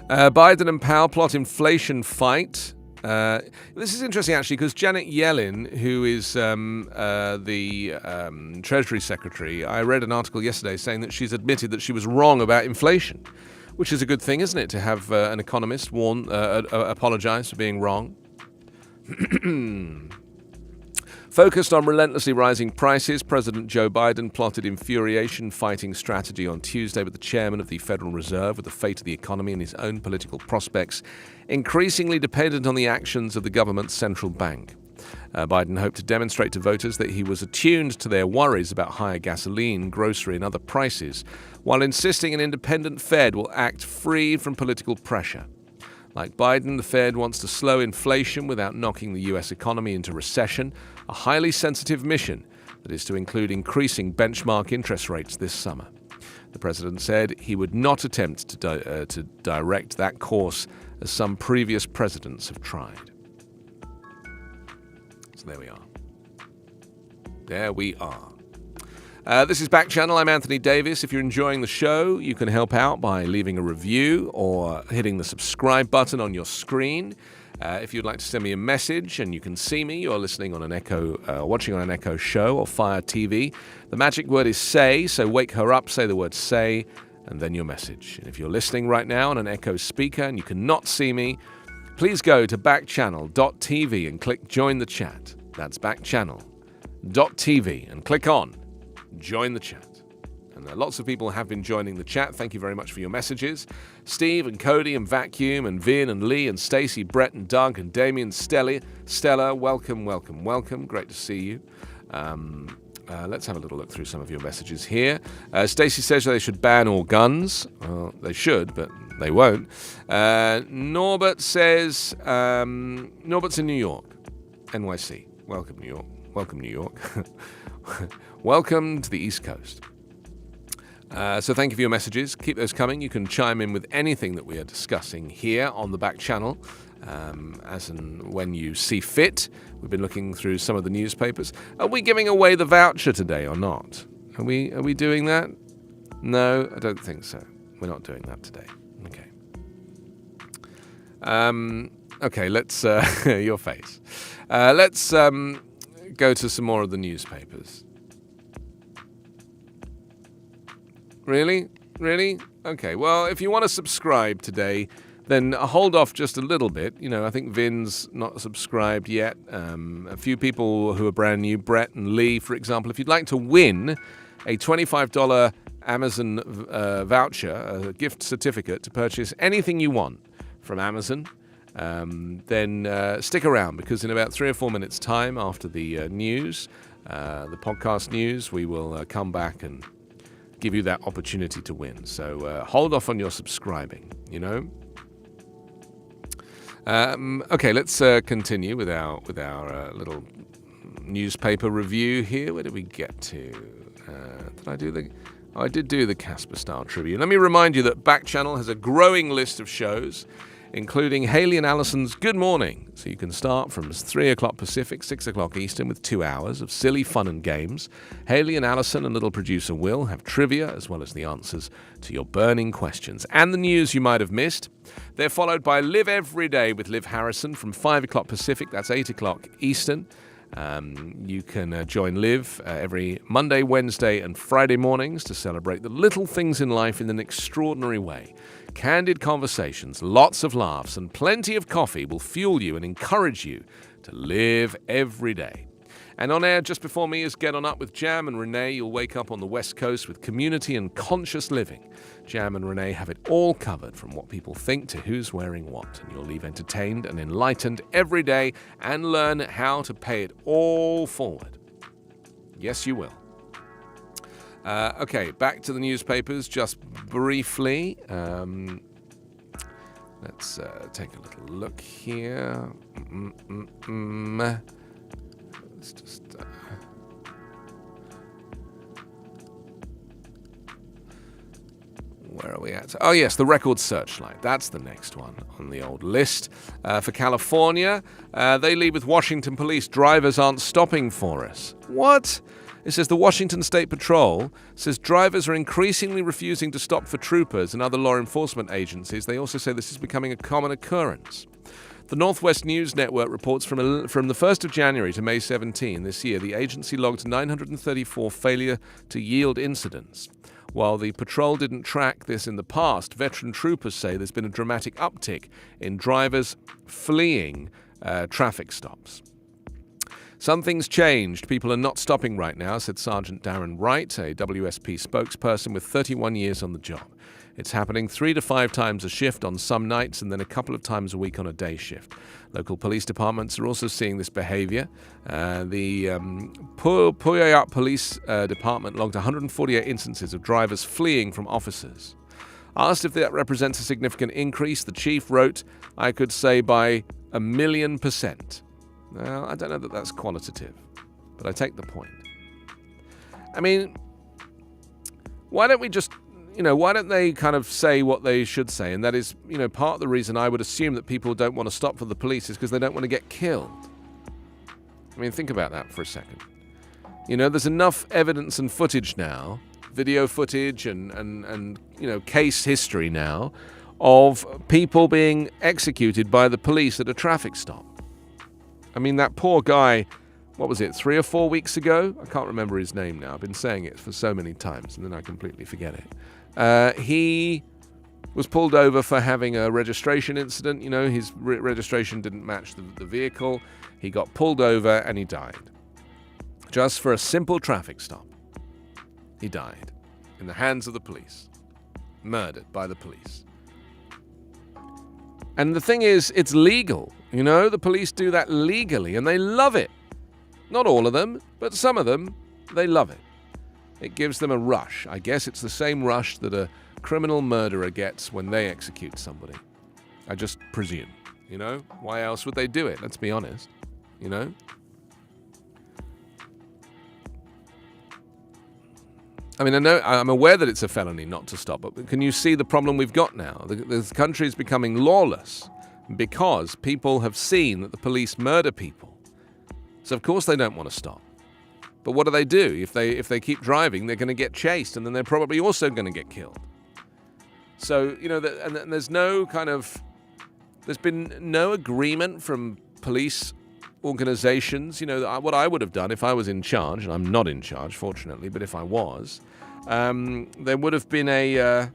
Biden and Powell plot inflation fight. This is interesting, actually, because Janet Yellen, who is the Treasury Secretary, I read an article yesterday saying that she's admitted that she was wrong about inflation, which is a good thing, isn't it, to have an economist apologize for being wrong. Focused on relentlessly rising prices, President Joe Biden plotted infuriation-fighting strategy on Tuesday with the chairman of the Federal Reserve, with the fate of the economy and his own political prospects increasingly dependent on the actions of the government's central bank. Biden hoped to demonstrate to voters that he was attuned to their worries about higher gasoline, grocery, and other prices, while insisting an independent Fed will act free from political pressure. Like Biden, the Fed wants to slow inflation without knocking the U.S. economy into recession, a highly sensitive mission that is to include increasing benchmark interest rates this summer. The president said he would not attempt to direct that course as some previous presidents have tried. So there we are. There we are. This is Backchannel. I'm Anthony Davis. If you're enjoying the show, you can help out by leaving a review or hitting the subscribe button on your screen. If you'd like to send me a message and you can see me, you're listening on an Echo, watching on an Echo show or Fire TV. The magic word is say, so wake her up, say the word say, and then your message. And if you're listening right now on an Echo speaker and you cannot see me, please go to backchannel.tv and click join the chat. That's backchannel.tv and click on join the chat. And lots of people have been joining the chat. Thank you very much for your messages. Steve and Cody and Vacuum and Vin and Lee and Stacy, Brett and Doug and Damien, Stella, welcome, welcome, welcome. Great to see you. Let's have a little look through some of your messages here. Stacy says they should ban all guns. Well, they should, but they won't. Norbert says, Norbert's in New York, NYC. Welcome, New York. Welcome, New York. Welcome to the East Coast. So thank you for your messages. Keep those coming. You can chime in with anything that we are discussing here on the back channel, as and when you see fit. We've been looking through some of the newspapers. Are we giving away the voucher today or not? Are we doing that? No, I don't think so. We're not doing that today. Okay. Okay, let's your face. Let's go to some more of the newspapers. Really? Really? Okay, well, if you want to subscribe today, then hold off just a little bit. You know, I think Vin's not subscribed yet. A few people who are brand new, Brett and Lee, for example. If you'd like to win a $25 Amazon voucher, a gift certificate to purchase anything you want from Amazon, then stick around, because in about 3 or 4 minutes' time after the news, the podcast news, we will come back and give you that opportunity to win. So hold off on your subscribing, you know. Okay, let's continue with our little newspaper review here. Where did we get to? Did I do the? Oh, I did do the Casper Style Tribune. Let me remind you that Backchannel has a growing list of shows, including Haley and Allison's Good Morning. So you can start from 3 o'clock Pacific, 6 o'clock Eastern with 2 hours of silly fun and games. Haley and Allison and little producer Will have trivia as well as the answers to your burning questions and the news you might have missed. They're followed by Live Every Day with Liv Harrison from 5 o'clock Pacific, that's 8 o'clock Eastern. You can join Liv every Monday, Wednesday and Friday mornings to celebrate the little things in life in an extraordinary way. Candid conversations, lots of laughs, and plenty of coffee will fuel you and encourage you to live every day. And on air just before me is Get On Up with Jam and Renee. You'll wake up on the West Coast with community and conscious living. Jam and Renee have it all covered, from what people think to who's wearing what. And you'll leave entertained and enlightened every day and learn how to pay it all forward. Yes, you will. Okay, back to the newspapers just briefly. Let's take a little look here. Let's just... where are we at? Oh, yes, the Record Searchlight. That's the next one on the old list. For California, they lead with Washington police. Drivers aren't stopping for us. What? It says the Washington State Patrol says drivers are increasingly refusing to stop for troopers and other law enforcement agencies. They also say this is becoming a common occurrence. The Northwest News Network reports from the 1st of January to May 17 this year, the agency logged 934 failure to yield incidents. While the patrol didn't track this in the past, veteran troopers say there's been a dramatic uptick in drivers fleeing traffic stops. Something's changed. People are not stopping right now, said Sergeant Darren Wright, a WSP spokesperson with 31 years on the job. It's happening 3 to 5 times a shift on some nights and then a couple of times a week on a day shift. Local police departments are also seeing this behavior. The Puyallup Police Department logged 148 instances of drivers fleeing from officers. Asked if that represents a significant increase, the chief wrote, "I could say by 1,000,000%. Well, I don't know that that's qualitative, but I take the point. I mean, why don't we just, why don't they kind of say what they should say? And that is, part of the reason I would assume that people don't want to stop for the police is because they don't want to get killed. I mean, think about that for a second. There's enough evidence and footage now, video footage and case history now, of people being executed by the police at a traffic stop. I mean, that poor guy, what was it, 3 or 4 weeks ago? I can't remember his name now. I've been saying it for so many times, and then I completely forget it. He was pulled over for having a registration incident. His registration didn't match the vehicle. He got pulled over and he died. Just for a simple traffic stop. He died in the hands of the police. Murdered by the police. And the thing is, it's legal. The police do that legally, and they love it. Not all of them, but some of them, they love it. It gives them a rush. I guess it's the same rush that a criminal murderer gets when they execute somebody. I just presume. Why else would they do it? Let's be honest. I mean, I'm aware that it's a felony not to stop, but can you see the problem we've got now? The country is becoming lawless because people have seen that the police murder people. So of course they don't want to stop. But what do? If they keep driving, they're going to get chased, and then they're probably also going to get killed. So, and there's there's been no agreement from police organizations. What I would have done if I was in charge, and I'm not in charge, fortunately, but if I was, there would have been a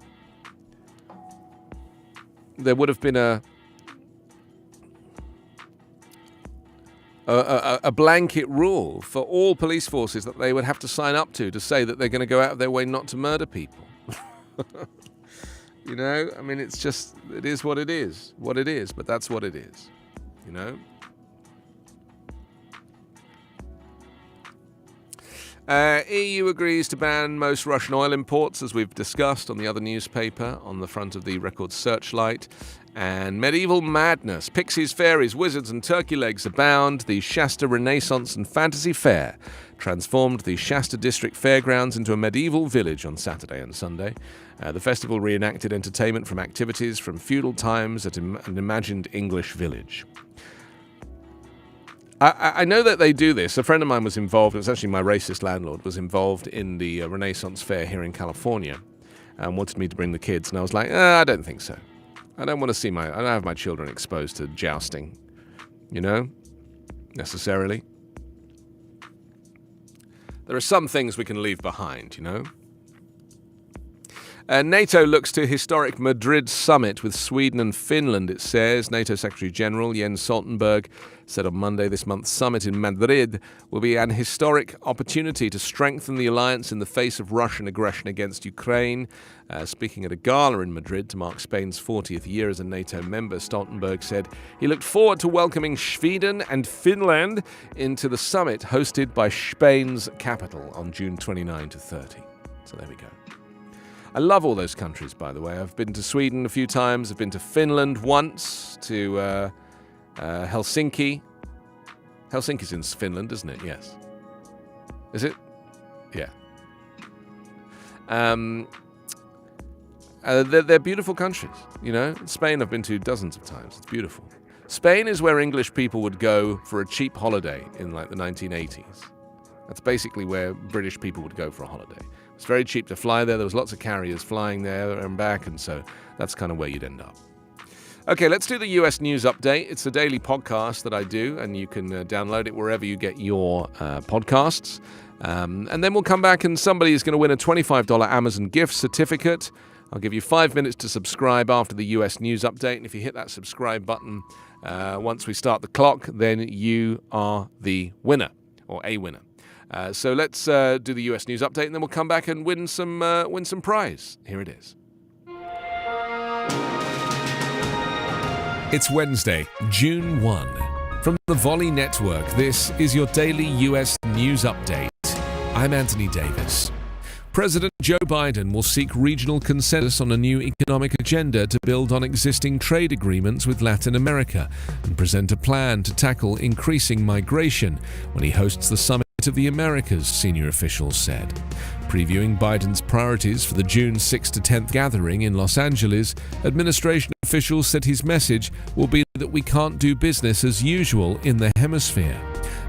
blanket rule for all police forces that they would have to sign up to say that they're going to go out of their way not to murder people. I mean, it is what it is, but that's what it is, EU agrees to ban most Russian oil imports, as we've discussed on the other newspaper, on the front of the Record Searchlight. And medieval madness, pixies, fairies, wizards and turkey legs abound. The Shasta Renaissance and Fantasy Fair transformed the Shasta District Fairgrounds into a medieval village on Saturday and Sunday. The festival reenacted entertainment from activities from feudal times at an imagined English village. I know that they do this. A friend of mine was involved, it was actually my racist landlord, was involved in the Renaissance Fair here in California and wanted me to bring the kids. And I was like, I don't think so. I don't want to I don't have my children exposed to jousting, necessarily. There are some things we can leave behind, NATO looks to historic Madrid summit with Sweden and Finland, it says. NATO Secretary General Jens Stoltenberg said on Monday this month's summit in Madrid will be an historic opportunity to strengthen the alliance in the face of Russian aggression against Ukraine. Speaking at a gala in Madrid to mark Spain's 40th year as a NATO member, Stoltenberg said he looked forward to welcoming Sweden and Finland into the summit hosted by Spain's capital on June 29 to 30. So there we go. I love all those countries, by the way. I've been to Sweden a few times. I've been to Finland once, to Helsinki. Helsinki's in Finland, isn't it? Yes. Is it? Yeah. They're beautiful countries, Spain I've been to dozens of times. It's beautiful. Spain is where English people would go for a cheap holiday in the 1980s. That's basically where British people would go for a holiday. It's very cheap to fly there. There was lots of carriers flying there and back, and so that's kind of where you'd end up. Okay, let's do the US News Update. It's a daily podcast that I do, and you can download it wherever you get your podcasts. And then we'll come back, and somebody is going to win a $25 Amazon gift certificate. I'll give you 5 minutes to subscribe after the US News Update, and if you hit that subscribe button once we start the clock, then you are the winner, or a winner. So let's do the US News Update, and then we'll come back and win some prize. Here it is.
It's Wednesday, June 1. From the Volley Network, this is your daily US News Update. I'm Anthony Davis. President Joe Biden will seek regional consensus on a new economic agenda to build on existing trade agreements with Latin America and present a plan to tackle increasing migration when he hosts the summit of the Americas, senior officials said. Previewing Biden's priorities for the June 6th to 10th gathering in Los Angeles, administration officials said his message will be that we can't do business as usual in the hemisphere.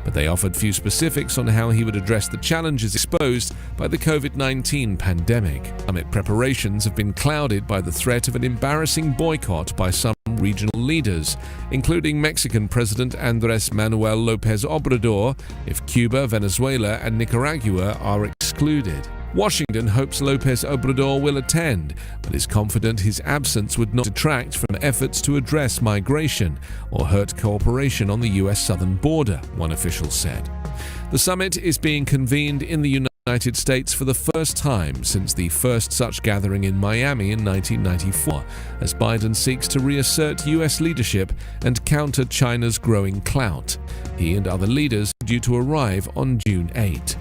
But they offered few specifics on how he would address the challenges exposed by the COVID-19 pandemic. Summit preparations have been clouded by the threat of an embarrassing boycott by some regional leaders, including Mexican President Andrés Manuel López Obrador, if Cuba, Venezuela, and Nicaragua are excluded. Washington hopes López Obrador will attend, but is confident his absence would not detract from efforts to address migration or hurt cooperation on the U.S. southern border, one official said. The summit is being convened in the United States for the first time since the first such gathering in Miami in 1994, as Biden seeks to reassert U.S. leadership and counter China's growing clout. He and other leaders are due to arrive on June 8.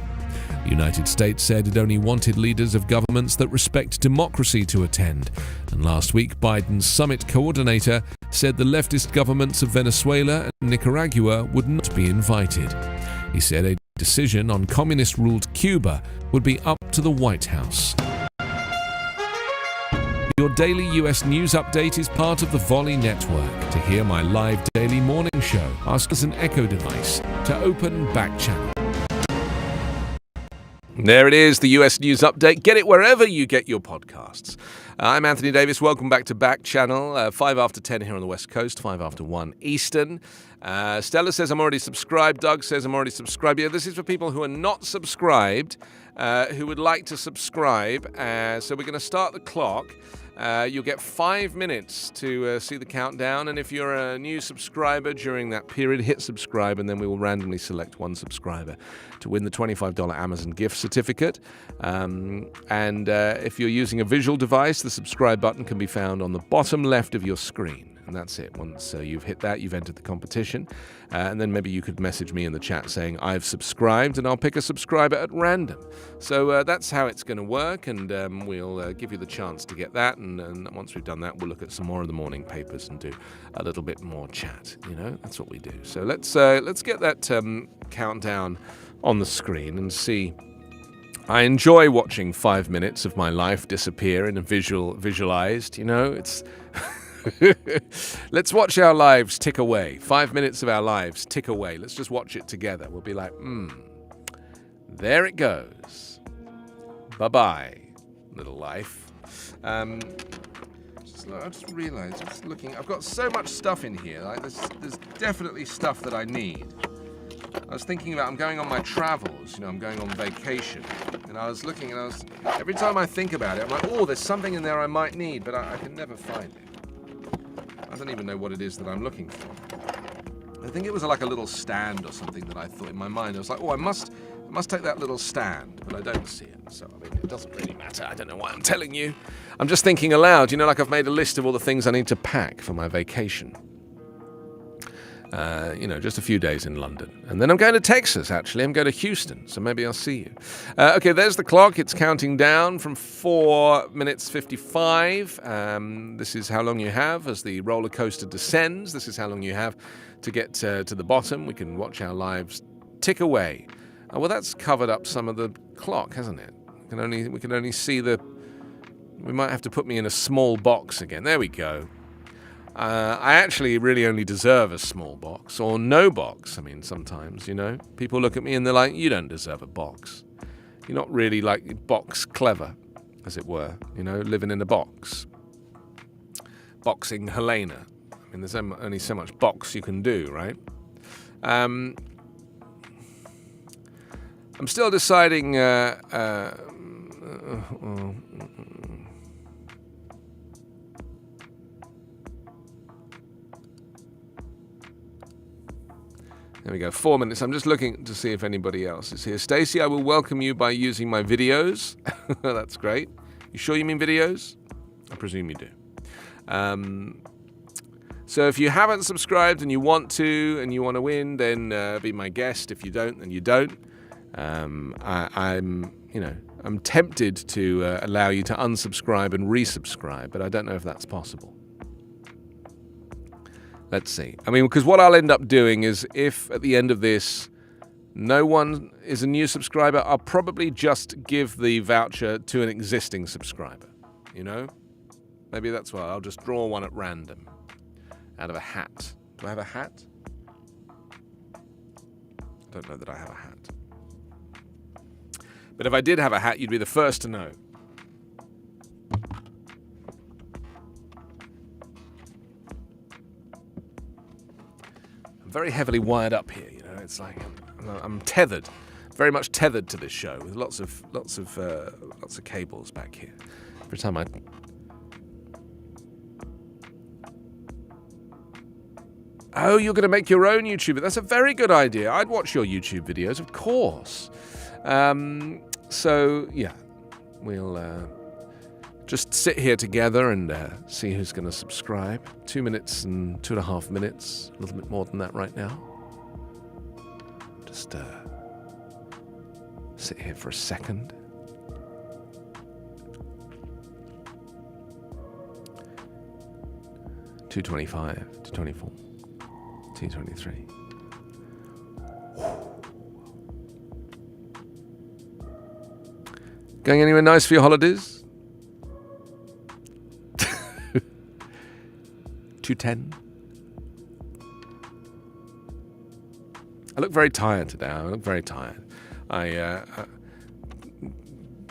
The United States said it only wanted leaders of governments that respect democracy to attend, and last week Biden's summit coordinator said the leftist governments of Venezuela and Nicaragua would not be invited. He said a decision on communist-ruled Cuba would be up to the White House. Your daily US news update is part of the Volley Network. To hear my live daily morning show, ask us an Echo device to open Backchannel.
There it is, the US News Update. Get it wherever you get your podcasts. I'm Anthony Davis. Welcome back to Backchannel. 5 after 10 here on the West Coast, 5 after 1 Eastern. Stella says I'm already subscribed. Doug says I'm already subscribed. Yeah, this is for people who are not subscribed, who would like to subscribe. So we're going to start the clock. You'll get 5 minutes to see the countdown, and if you're a new subscriber during that period, hit subscribe, and then we will randomly select one subscriber to win the $25 Amazon gift certificate. If you're using a visual device, the subscribe button can be found on the bottom left of your screen. And that's it. Once you've hit that, you've entered the competition. And then maybe you could message me in the chat saying, I've subscribed, and I'll pick a subscriber at random. So that's how it's going to work, and we'll give you the chance to get that. And once we've done that, we'll look at some more of the morning papers and do a little bit more chat. You know, that's what we do. So let's get that countdown on the screen and see. I enjoy watching 5 minutes of my life disappear in a visualized, you know, it's... Let's watch our lives tick away. 5 minutes of our lives tick away. Let's just watch it together. We'll be like, there it goes. Bye-bye, little life. I just realized, I'm just looking, I've got so much stuff in here. Like there's definitely stuff that I need. I was thinking about, I'm going on my travels, you know, I'm going on vacation. And I was looking, and every time I think about it, I'm like, oh, there's something in there I might need, but I can never find it. I don't even know what it is that I'm looking for. I think it was like a little stand or something that I thought in my mind. I was like, oh, I must take that little stand, but I don't see it. So, I mean, it doesn't really matter. I don't know why I'm telling you. I'm just thinking aloud, you know, like I've made a list of all the things I need to pack for my vacation. You know, just a few days in London. And then I'm going to Texas, actually. I'm going to Houston, so maybe I'll see you. Okay, there's the clock. It's counting down from 4 minutes 55. This is how long you have as the roller coaster descends. This is how long you have to get to the bottom. We can watch our lives tick away. Well, that's covered up some of the clock, hasn't it? We can only see the... We might have to put me in a small box again. There we go. I actually really only deserve a small box or no box. I mean, sometimes, you know, people look at me and they're like, you don't deserve a box. You're not really like box clever, as it were, you know, living in a box. Boxing Helena. I mean, there's only so much box you can do, right? I'm still deciding... There we go, 4 minutes. I'm just looking to see if anybody else is here. Stacey, I will welcome you by using my videos. That's great. You sure you mean videos? I presume you do. So if you haven't subscribed and you want to win, then be my guest. If you don't, then you don't. I'm tempted to allow you to unsubscribe and resubscribe, but I don't know if that's possible. Let's see. I mean, because what I'll end up doing is if at the end of this No one is a new subscriber. I'll probably just give the voucher to an existing subscriber. You know? Maybe that's why I'll just draw one at random out of a hat. Do I have a hat? I don't know that I have a hat. But if I did have a hat, you'd be the first to know. I'm very heavily wired up here, you know. It's like I'm tethered, very much tethered to this show with lots of cables back here. Every time I Oh, you're going to make your own YouTube. That's a very good idea. I'd watch your YouTube videos, of course. So, yeah, we'll just sit here together and see who's going to subscribe. 2 minutes and 2.5 minutes, a little bit more than that right now. Just sit here for a second. $2.25 to 24. 223. Going anywhere nice for your holidays? 210. I look very tired today. I look very tired. I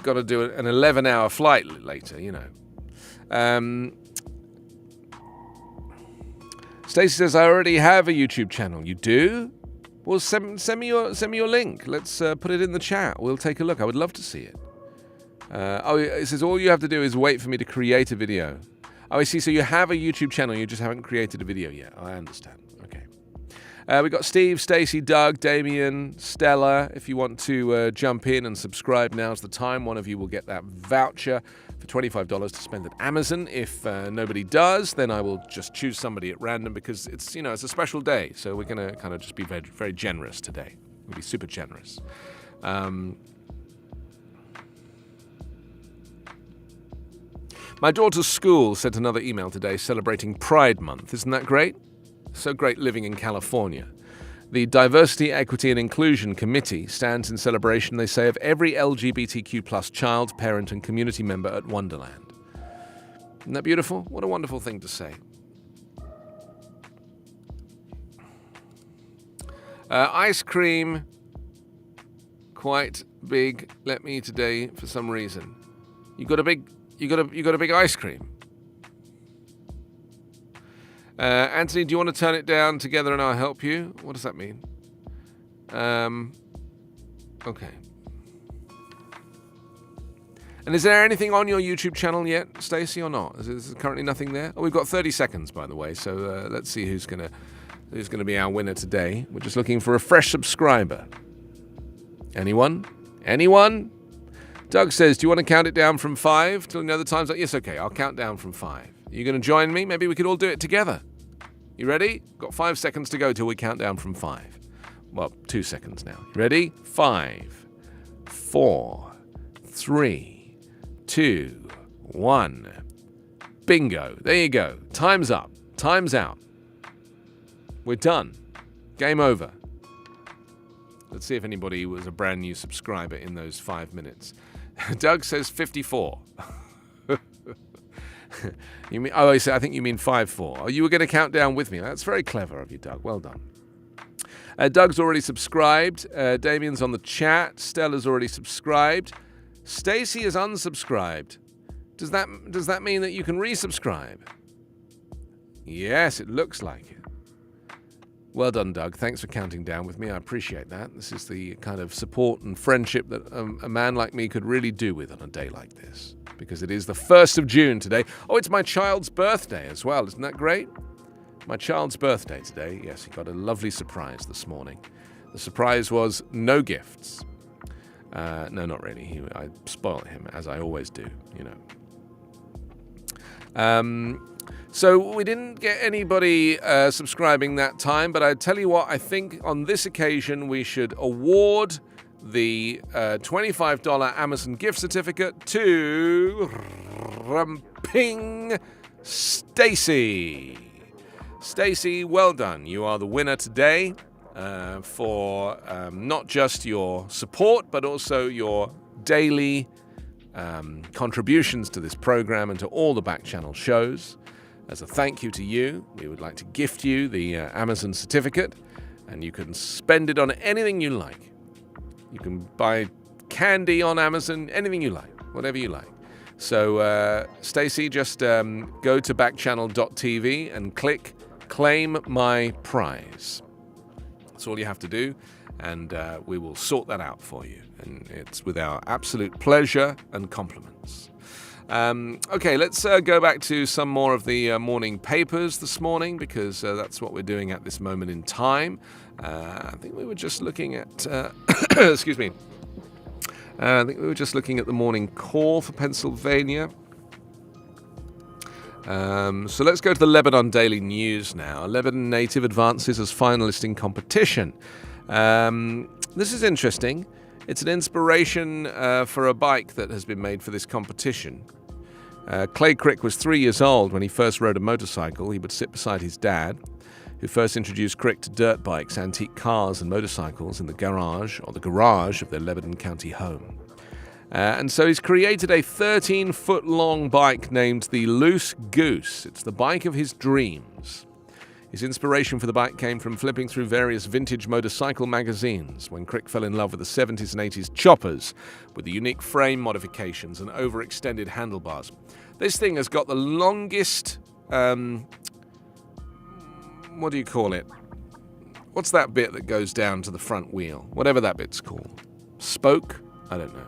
got to do an 11-hour flight later, you know. Stacey says, I already have a YouTube channel. You do? Well, send me your link. Let's put it in the chat. We'll take a look. I would love to see it. It says, all you have to do is wait for me to create a video. Oh, I see. So you have a YouTube channel. You just haven't created a video yet. I understand. Okay. We've got Steve, Stacey, Doug, Damien, Stella. If you want to jump in and subscribe, now's the time. One of you will get that voucher for $25 to spend at Amazon. If nobody does, then I will just choose somebody at random because it's a special day. So we're going to kind of just be very, very generous today. We'll be super generous. My daughter's school sent another email today celebrating Pride Month. Isn't that great? So great living in California. The Diversity, Equity and Inclusion Committee stands in celebration, they say, of every LGBTQ+ child, parent and community member at Wonderland. Isn't that beautiful? What a wonderful thing to say. Ice cream, quite big. Let me today for some reason. You got a big ice cream. Anthony, do you want to turn it down together and I'll help you? What does that mean? Okay. And is there anything on your YouTube channel yet, Stacey, or not? Is there currently nothing there? Oh, we've got 30 seconds, by the way, so let's see who's gonna be our winner today. We're just looking for a fresh subscriber. Anyone? Anyone? Doug says, do you want to count it down from 5 till you know the time's up? Yes, okay, I'll count down from 5. Are you going to join me? Maybe we could all do it together. You ready? Got 5 seconds to go till we count down from 5. Well, 2 seconds now. Ready? 5, 4, 3, 2, 1. Bingo. There you go. Time's up. Time's out. We're done. Game over. Let's see if anybody was a brand new subscriber in those 5 minutes. Doug says 54. You mean? Oh, I think you mean 5-4. Oh, you were going to count down with me. That's very clever of you, Doug. Well done. Doug's already subscribed. Damien's on the chat. Stella's already subscribed. Stacey is unsubscribed. Does that mean that you can resubscribe? Yes, it looks like it. Well done, Doug. Thanks for counting down with me. I appreciate that. This is the kind of support and friendship that a man like me could really do with on a day like this. Because it is the 1st of June today. Oh, it's my child's birthday as well. Isn't that great? My child's birthday today. Yes, he got a lovely surprise this morning. The surprise was no gifts. No, not really. I spoiled him, as I always do, you know. So we didn't get anybody subscribing that time, but I tell you what, I think on this occasion we should award the $25 Amazon gift certificate to Ping Stacey. Stacey, well done. You are the winner today. for not just your support, but also your daily contributions to this program and to all the Backchannel shows. As a thank you to you, we would like to gift you the Amazon certificate, and you can spend it on anything you like. You can buy candy on Amazon, anything you like, whatever you like. So, Stacey, just go to backchannel.tv and click Claim My Prize. That's all you have to do, and we will sort that out for you. And it's with our absolute pleasure and compliments. Okay, let's go back to some more of the morning papers this morning, because that's what we're doing at this moment in time. I think we were just looking at... excuse me. I think we were just looking at the morning call for Pennsylvania. So let's go to the Lebanon Daily News now. A Lebanon native advances as finalist in competition. This is interesting. It's an inspiration for a bike that has been made for this competition. Clay Crick was 3 years old when he first rode a motorcycle. He would sit beside his dad, who first introduced Crick to dirt bikes, antique cars and motorcycles in the garage of their Lebanon County home. And so he's created a 13-foot long bike named the Loose Goose. It's the bike of his dreams. His inspiration for the bike came from flipping through various vintage motorcycle magazines when Crick fell in love with the 70s and 80s choppers with the unique frame modifications and overextended handlebars. This thing has got the longest, what do you call it? What's that bit that goes down to the front wheel? Whatever that bit's called. Spoke? I don't know.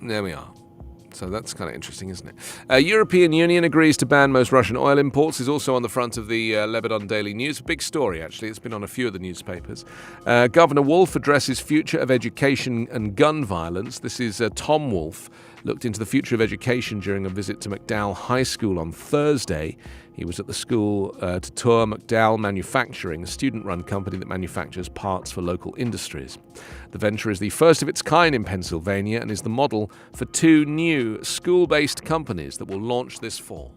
There we are. So that's kind of interesting, isn't it? European Union agrees to ban most Russian oil imports is also on the front of the Lebanon Daily News. A big story, actually. It's been on a few of the newspapers. Governor Wolf addresses future of education and gun violence. This is Tom Wolf looked into the future of education during a visit to McDowell High School on Thursday. He was at the school to tour McDowell Manufacturing, a student-run company that manufactures parts for local industries. The venture is the first of its kind in Pennsylvania and is the model for 2 new school-based companies that will launch this fall.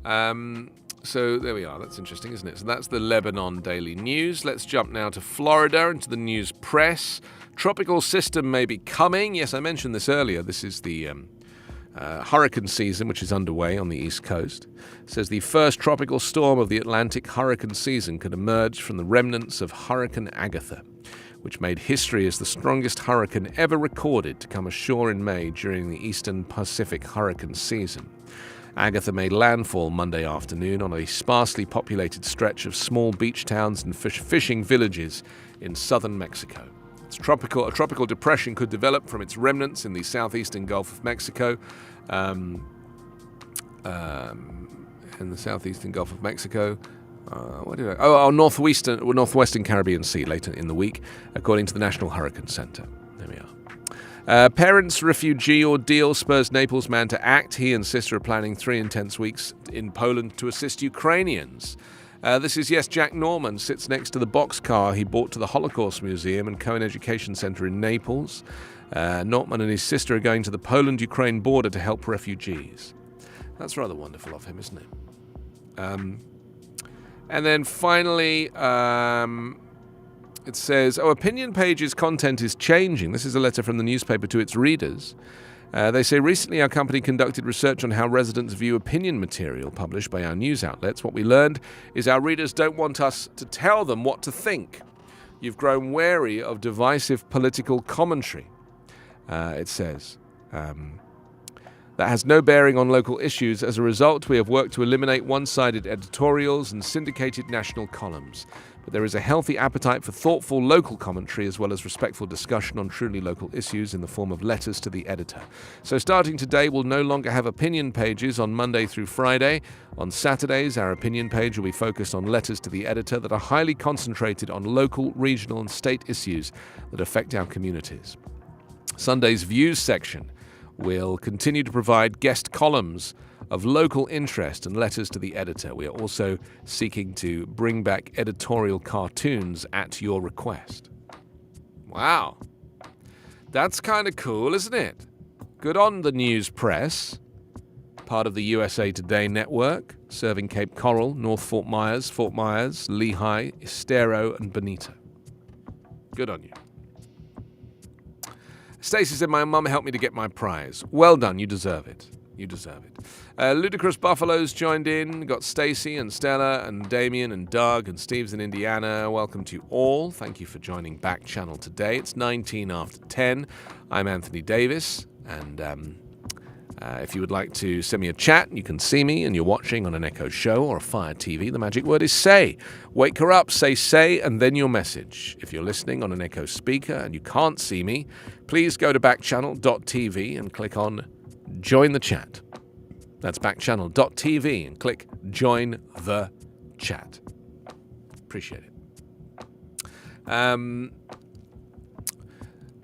So there we are. That's interesting, isn't it? So that's the Lebanon Daily News. Let's jump now to Florida, into the news press. Tropical system may be coming. Yes, I mentioned this earlier. This is the hurricane season, which is underway on the East Coast. It says the first tropical storm of the Atlantic hurricane season could emerge from the remnants of Hurricane Agatha, which made history as the strongest hurricane ever recorded to come ashore in May during the Eastern Pacific hurricane season. Agatha made landfall Monday afternoon on a sparsely populated stretch of small beach towns and fishing villages in southern Mexico. A tropical depression could develop from its remnants in the southeastern Gulf of Mexico. In the southeastern Gulf of Mexico. Northwestern Caribbean Sea later in the week, according to the National Hurricane Center. There we are. Parents' refugee ordeal spurs Naples man to act. He and sister are planning 3 intense weeks in Poland to assist Ukrainians. This is, Jack Norman sits next to the boxcar he bought to the Holocaust Museum and Cohen Education Center in Naples. Norman and his sister are going to the Poland-Ukraine border to help refugees. That's rather wonderful of him, isn't it? And then finally, it says, opinion page's content is changing. This is a letter from the newspaper to its readers. They say, recently our company conducted research on how residents view opinion material published by our news outlets. What we learned is our readers don't want us to tell them what to think. You've grown wary of divisive political commentary, it says. That has no bearing on local issues. As a result, we have worked to eliminate one-sided editorials and syndicated national columns. But there is a healthy appetite for thoughtful local commentary as well as respectful discussion on truly local issues in the form of letters to the editor. So starting today, we'll no longer have opinion pages on Monday through Friday. On Saturdays, our opinion page will be focused on letters to the editor that are highly concentrated on local, regional, and state issues that affect our communities. Sunday's views section will continue to provide guest columns of local interest and letters to the editor. We are also seeking to bring back editorial cartoons at your request. Wow. That's kind of cool, isn't it? Good on the news press, part of the USA Today network, serving Cape Coral, North Fort Myers, Lehigh, Estero, and Bonita. Good on you. Stacey said, my mum helped me to get my prize. Well done, you deserve it. You deserve it. Ludicrous Buffalo's joined in. Got Stacey and Stella and Damien and Doug and Steve's in Indiana. Welcome to you all. Thank you for joining Backchannel today. It's 19 after 10. I'm Anthony Davis, and if you would like to send me a chat, you can see me and you're watching on an Echo Show or a Fire TV. The magic word is say. Wake her up, say, and then your message. If you're listening on an Echo speaker and you can't see me, please go to backchannel.tv and click on Join the Chat. That's backchannel.tv and click Join the Chat. Appreciate it.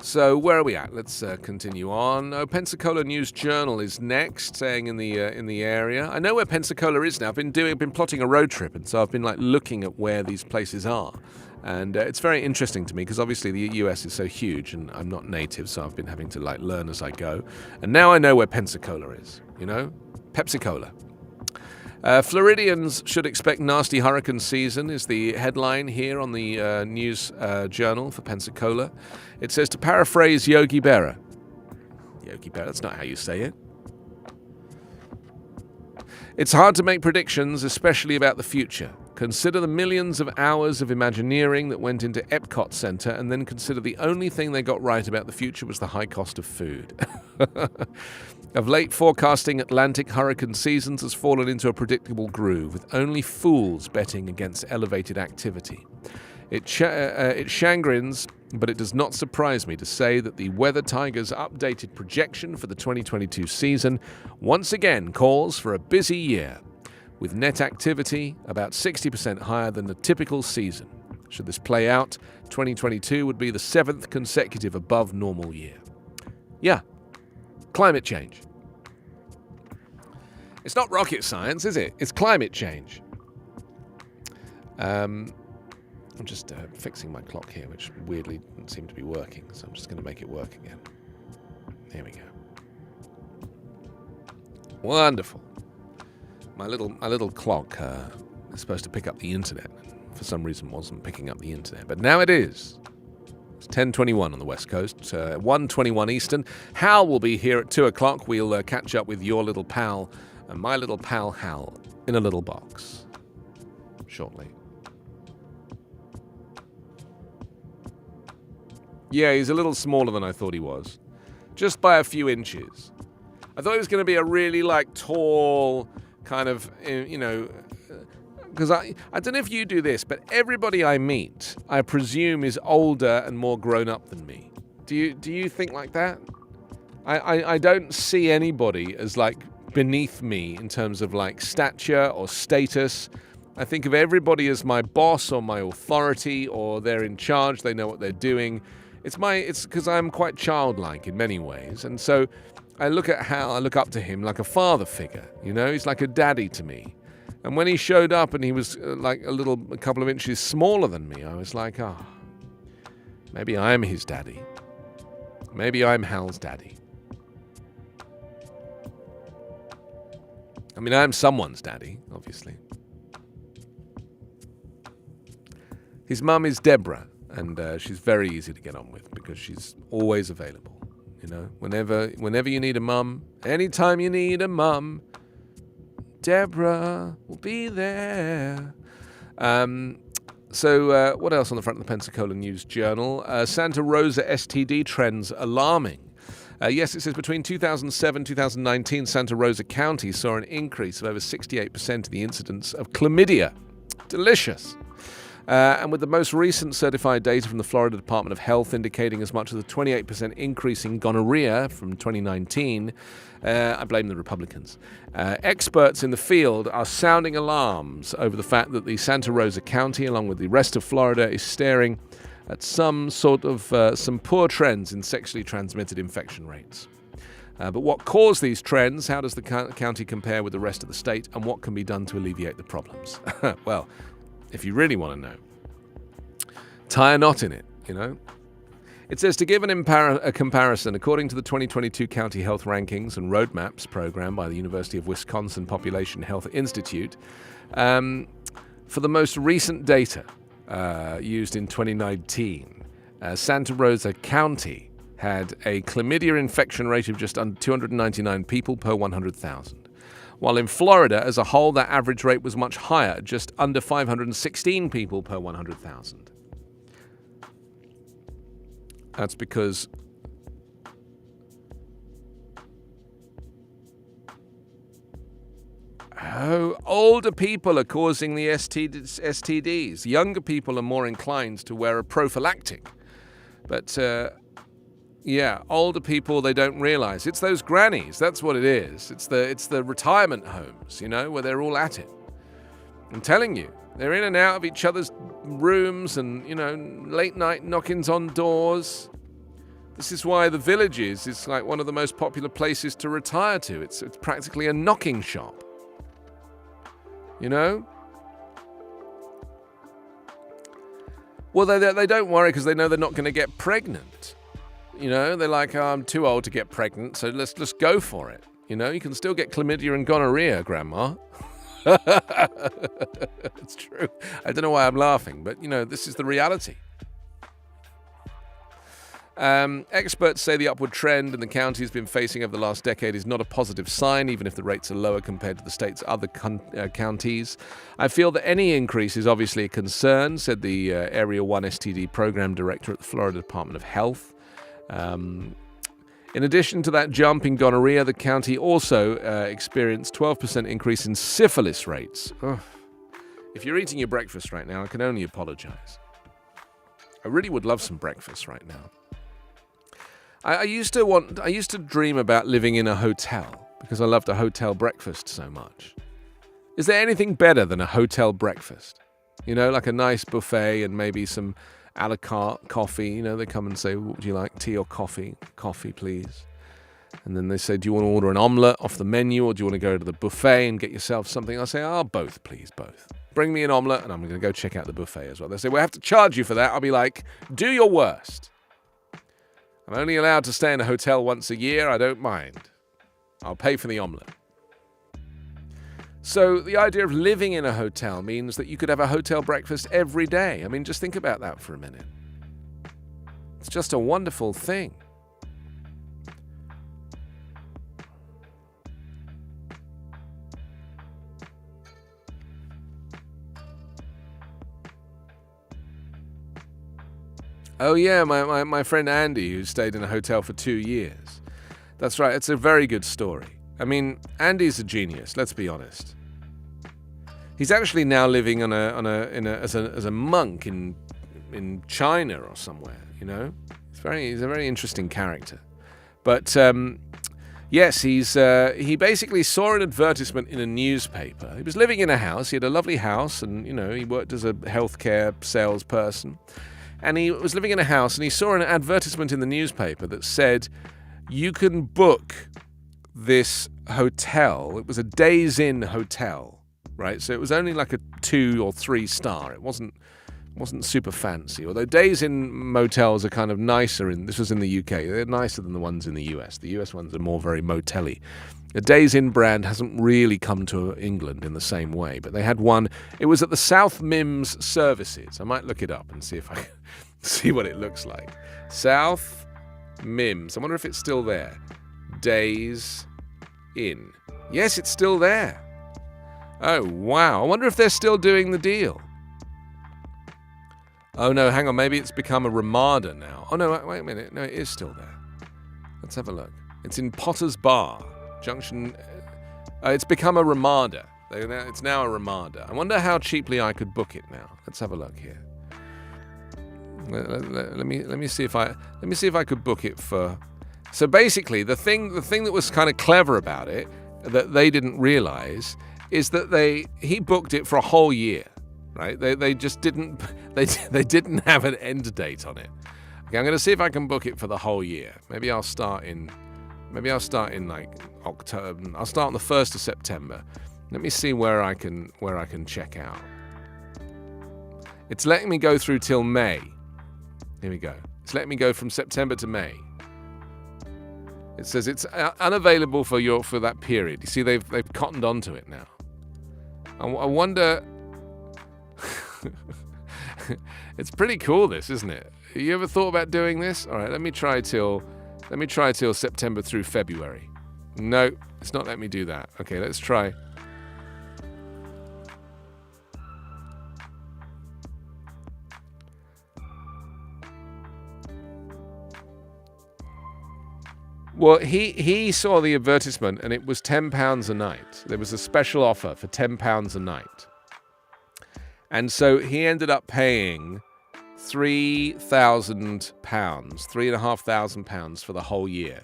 So where are we at? Let's continue on. Oh, Pensacola News Journal is next, saying in the area. I know where Pensacola is now. I've been plotting a road trip, and so I've been looking at where these places are, and it's very interesting to me because obviously the US is so huge, and I'm not native, so I've been having to learn as I go. And now I know where Pensacola is. Pepsi-Cola. Floridians should expect nasty hurricane season is the headline here on the news journal for Pensacola. It says, to paraphrase Yogi Berra. Yogi Berra, that's not how you say it. It's hard to make predictions, especially about the future. Consider the millions of hours of Imagineering that went into Epcot Center, and then consider the only thing they got right about the future was the high cost of food. Of late, forecasting Atlantic hurricane seasons has fallen into a predictable groove, with only fools betting against elevated activity. It chagrins, but it does not surprise me to say that the Weather Tiger's updated projection for the 2022 season once again calls for a busy year, with net activity about 60% higher than the typical season. Should this play out, 2022 would be the 7th consecutive above normal year. Yeah. Climate change. It's not rocket science, is it? It's climate change. I'm just fixing my clock here, which weirdly doesn't seem to be working, so I'm just going to make it work again. There we go. Wonderful. My little clock is supposed to pick up the internet. For some reason, wasn't picking up the internet, but now it is. It's 10:21 on the West Coast, 1:21 Eastern. Hal will be here at 2 o'clock. We'll catch up with your little pal and my little pal Hal in a little box shortly. Yeah, he's a little smaller than I thought he was, just by a few inches. I thought he was going to be a really tall kind of, because I don't know if you do this, but everybody I meet, I presume, is older and more grown up than me. Do you think like that? I don't see anybody as beneath me in terms of stature or status. I think of everybody as my boss or my authority, or they're in charge, they know what they're doing. It's because I'm quite childlike in many ways, and so I look at Hal, I look up to him like a father figure, he's like a daddy to me. And when he showed up and he was a couple of inches smaller than me, I was like, maybe I'm his daddy. Maybe I'm Hal's daddy. I mean, I'm someone's daddy, obviously. His mum is Deborah, and she's very easy to get on with because she's always available. Whenever you need a mum, anytime you need a mum, Deborah will be there. So what else on the front of the Pensacola News Journal? Santa Rosa STD trends alarming. Yes, it says between 2007 and 2019, Santa Rosa County saw an increase of over 68% in the incidence of chlamydia. Delicious. And with the most recent certified data from the Florida Department of Health indicating as much as a 28% increase in gonorrhea from 2019, I blame the Republicans. Experts in the field are sounding alarms over the fact that the Santa Rosa County, along with the rest of Florida, is staring at some poor trends in sexually transmitted infection rates. But what caused these trends? How does the county compare with the rest of the state? And what can be done to alleviate the problems? Well, if you really want to know, tie a knot in it, It says, to give a comparison, according to the 2022 County Health Rankings and Roadmaps program by the University of Wisconsin Population Health Institute, for the most recent data used in 2019, Santa Rosa County had a chlamydia infection rate of just under 299 people per 100,000. While in Florida as a whole, that average rate was much higher, just under 516 people per 100,000. That's because older people are causing the STDs. Younger people are more inclined to wear a prophylactic. But, older people, they don't realize. It's those grannies. That's what it is. It's the retirement homes, where they're all at it. I'm telling you, they're in and out of each other's rooms and, late night knockings on doors. This is why the Villages is like one of the most popular places to retire to. It's practically a knocking shop. Well, they don't worry because they know they're not going to get pregnant. They're like, I'm too old to get pregnant, so let's go for it. You can still get chlamydia and gonorrhea, Grandma. It's true. I don't know why I'm laughing, but, this is the reality. Experts say the upward trend in the county has been facing over the last decade is not a positive sign, even if the rates are lower compared to the state's other counties. I feel that any increase is obviously a concern, said the Area 1 STD Program Director at the Florida Department of Health. In addition to that jump in gonorrhea, the county also experienced 12% increase in syphilis rates. Ugh. If you're eating your breakfast right now, I can only apologize. I really would love some breakfast right now. I used to dream about living in a hotel because I loved a hotel breakfast so much. Is there anything better than a hotel breakfast? Like a nice buffet and maybe some a la carte coffee. They come and say, what would you like, tea or coffee? Coffee, please. And then they say, do you want to order an omelette off the menu or do you want to go to the buffet and get yourself something? I say, both, please, both. Bring me an omelette and I'm going to go check out the buffet as well. They say, we have to charge you for that. I'll be like, do your worst. I'm only allowed to stay in a hotel once a year. I don't mind. I'll pay for the omelette. So the idea of living in a hotel means that you could have a hotel breakfast every day. I mean, just think about that for a minute. It's just a wonderful thing. Oh yeah, my friend Andy, who stayed in a hotel for 2 years. That's right, it's a very good story. I mean, Andy's a genius, let's be honest. He's actually now living as a monk in China or somewhere, He's a very interesting character. But yes, he basically saw an advertisement in a newspaper. He was living in a house, he had a lovely house, and he worked as a healthcare salesperson. And he was living in a house and he saw an advertisement in the newspaper that said, you can book this hotel. It was a Days Inn hotel, right? So it was only like a 2 or 3 star. It wasn't super fancy. Although Days Inn motels are kind of nicer. This was in the UK. They're nicer than the ones in the US. The US ones are more very motel-y. The Days Inn brand hasn't really come to England in the same way, but they had one. It was at the South Mims Services. I might look it up and see if I can see what it looks like. South Mims. I wonder if it's still there. Days Inn. Yes, it's still there. Oh, wow. I wonder if they're still doing the deal. Oh, no, hang on. Maybe it's become a Ramada now. Oh, no, wait a minute. No, it is still there. Let's have a look. It's in Potter's Bar. Junction. It's become a Ramada. It's now a Ramada. I wonder how cheaply I could book it now. Let's have a look here. Let me see if I could book it for. So basically, the thing that was kind of clever about it that they didn't realize is that he booked it for a whole year, right? They just didn't they didn't have an end date on it. Okay, I'm going to see if I can book it for the whole year. Maybe I'll start in like October. I'll start on the 1st of September. Let me see where I can check out. It's letting me go through till May. Here we go. It's letting me go from September to May. It says it's unavailable for that period. You see, they've cottoned onto it now. I wonder. It's pretty cool, this, isn't it? You ever thought about doing this? All right, let me try till September through February. No, it's not letting me do that. Okay, let's try. Well, he saw the advertisement and it was £10 a night. There was a special offer for £10 a night. And so he ended up paying £3,000, £3,500 for the whole year.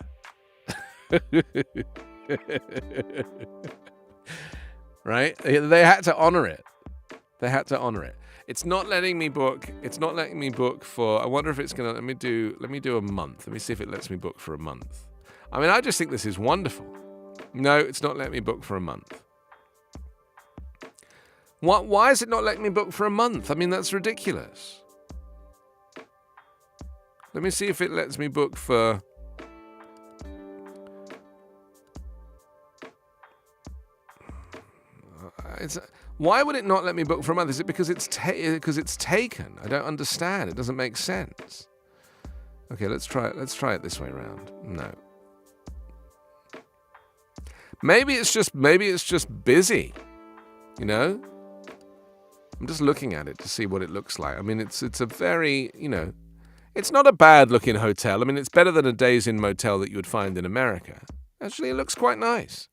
Right? They had to honor it. It's not letting me book. For. I wonder if it's gonna let me do a month. Let me see if it lets me book for a month. I mean, I just think this is wonderful. No, it's not letting me book for a month. Why is it not letting me book for a month? I mean, that's ridiculous. Let me see if it lets me book for. Why would it not let me book for a month? Is it because it's taken? I don't understand. It doesn't make sense. Okay, let's try it. Let's try it this way around. No. Maybe it's just busy. You know? I'm just looking at it to see what it looks like. I mean, it's a very, it's not a bad looking hotel. I mean, it's better than a Days Inn motel that you would find in America. Actually, it looks quite nice.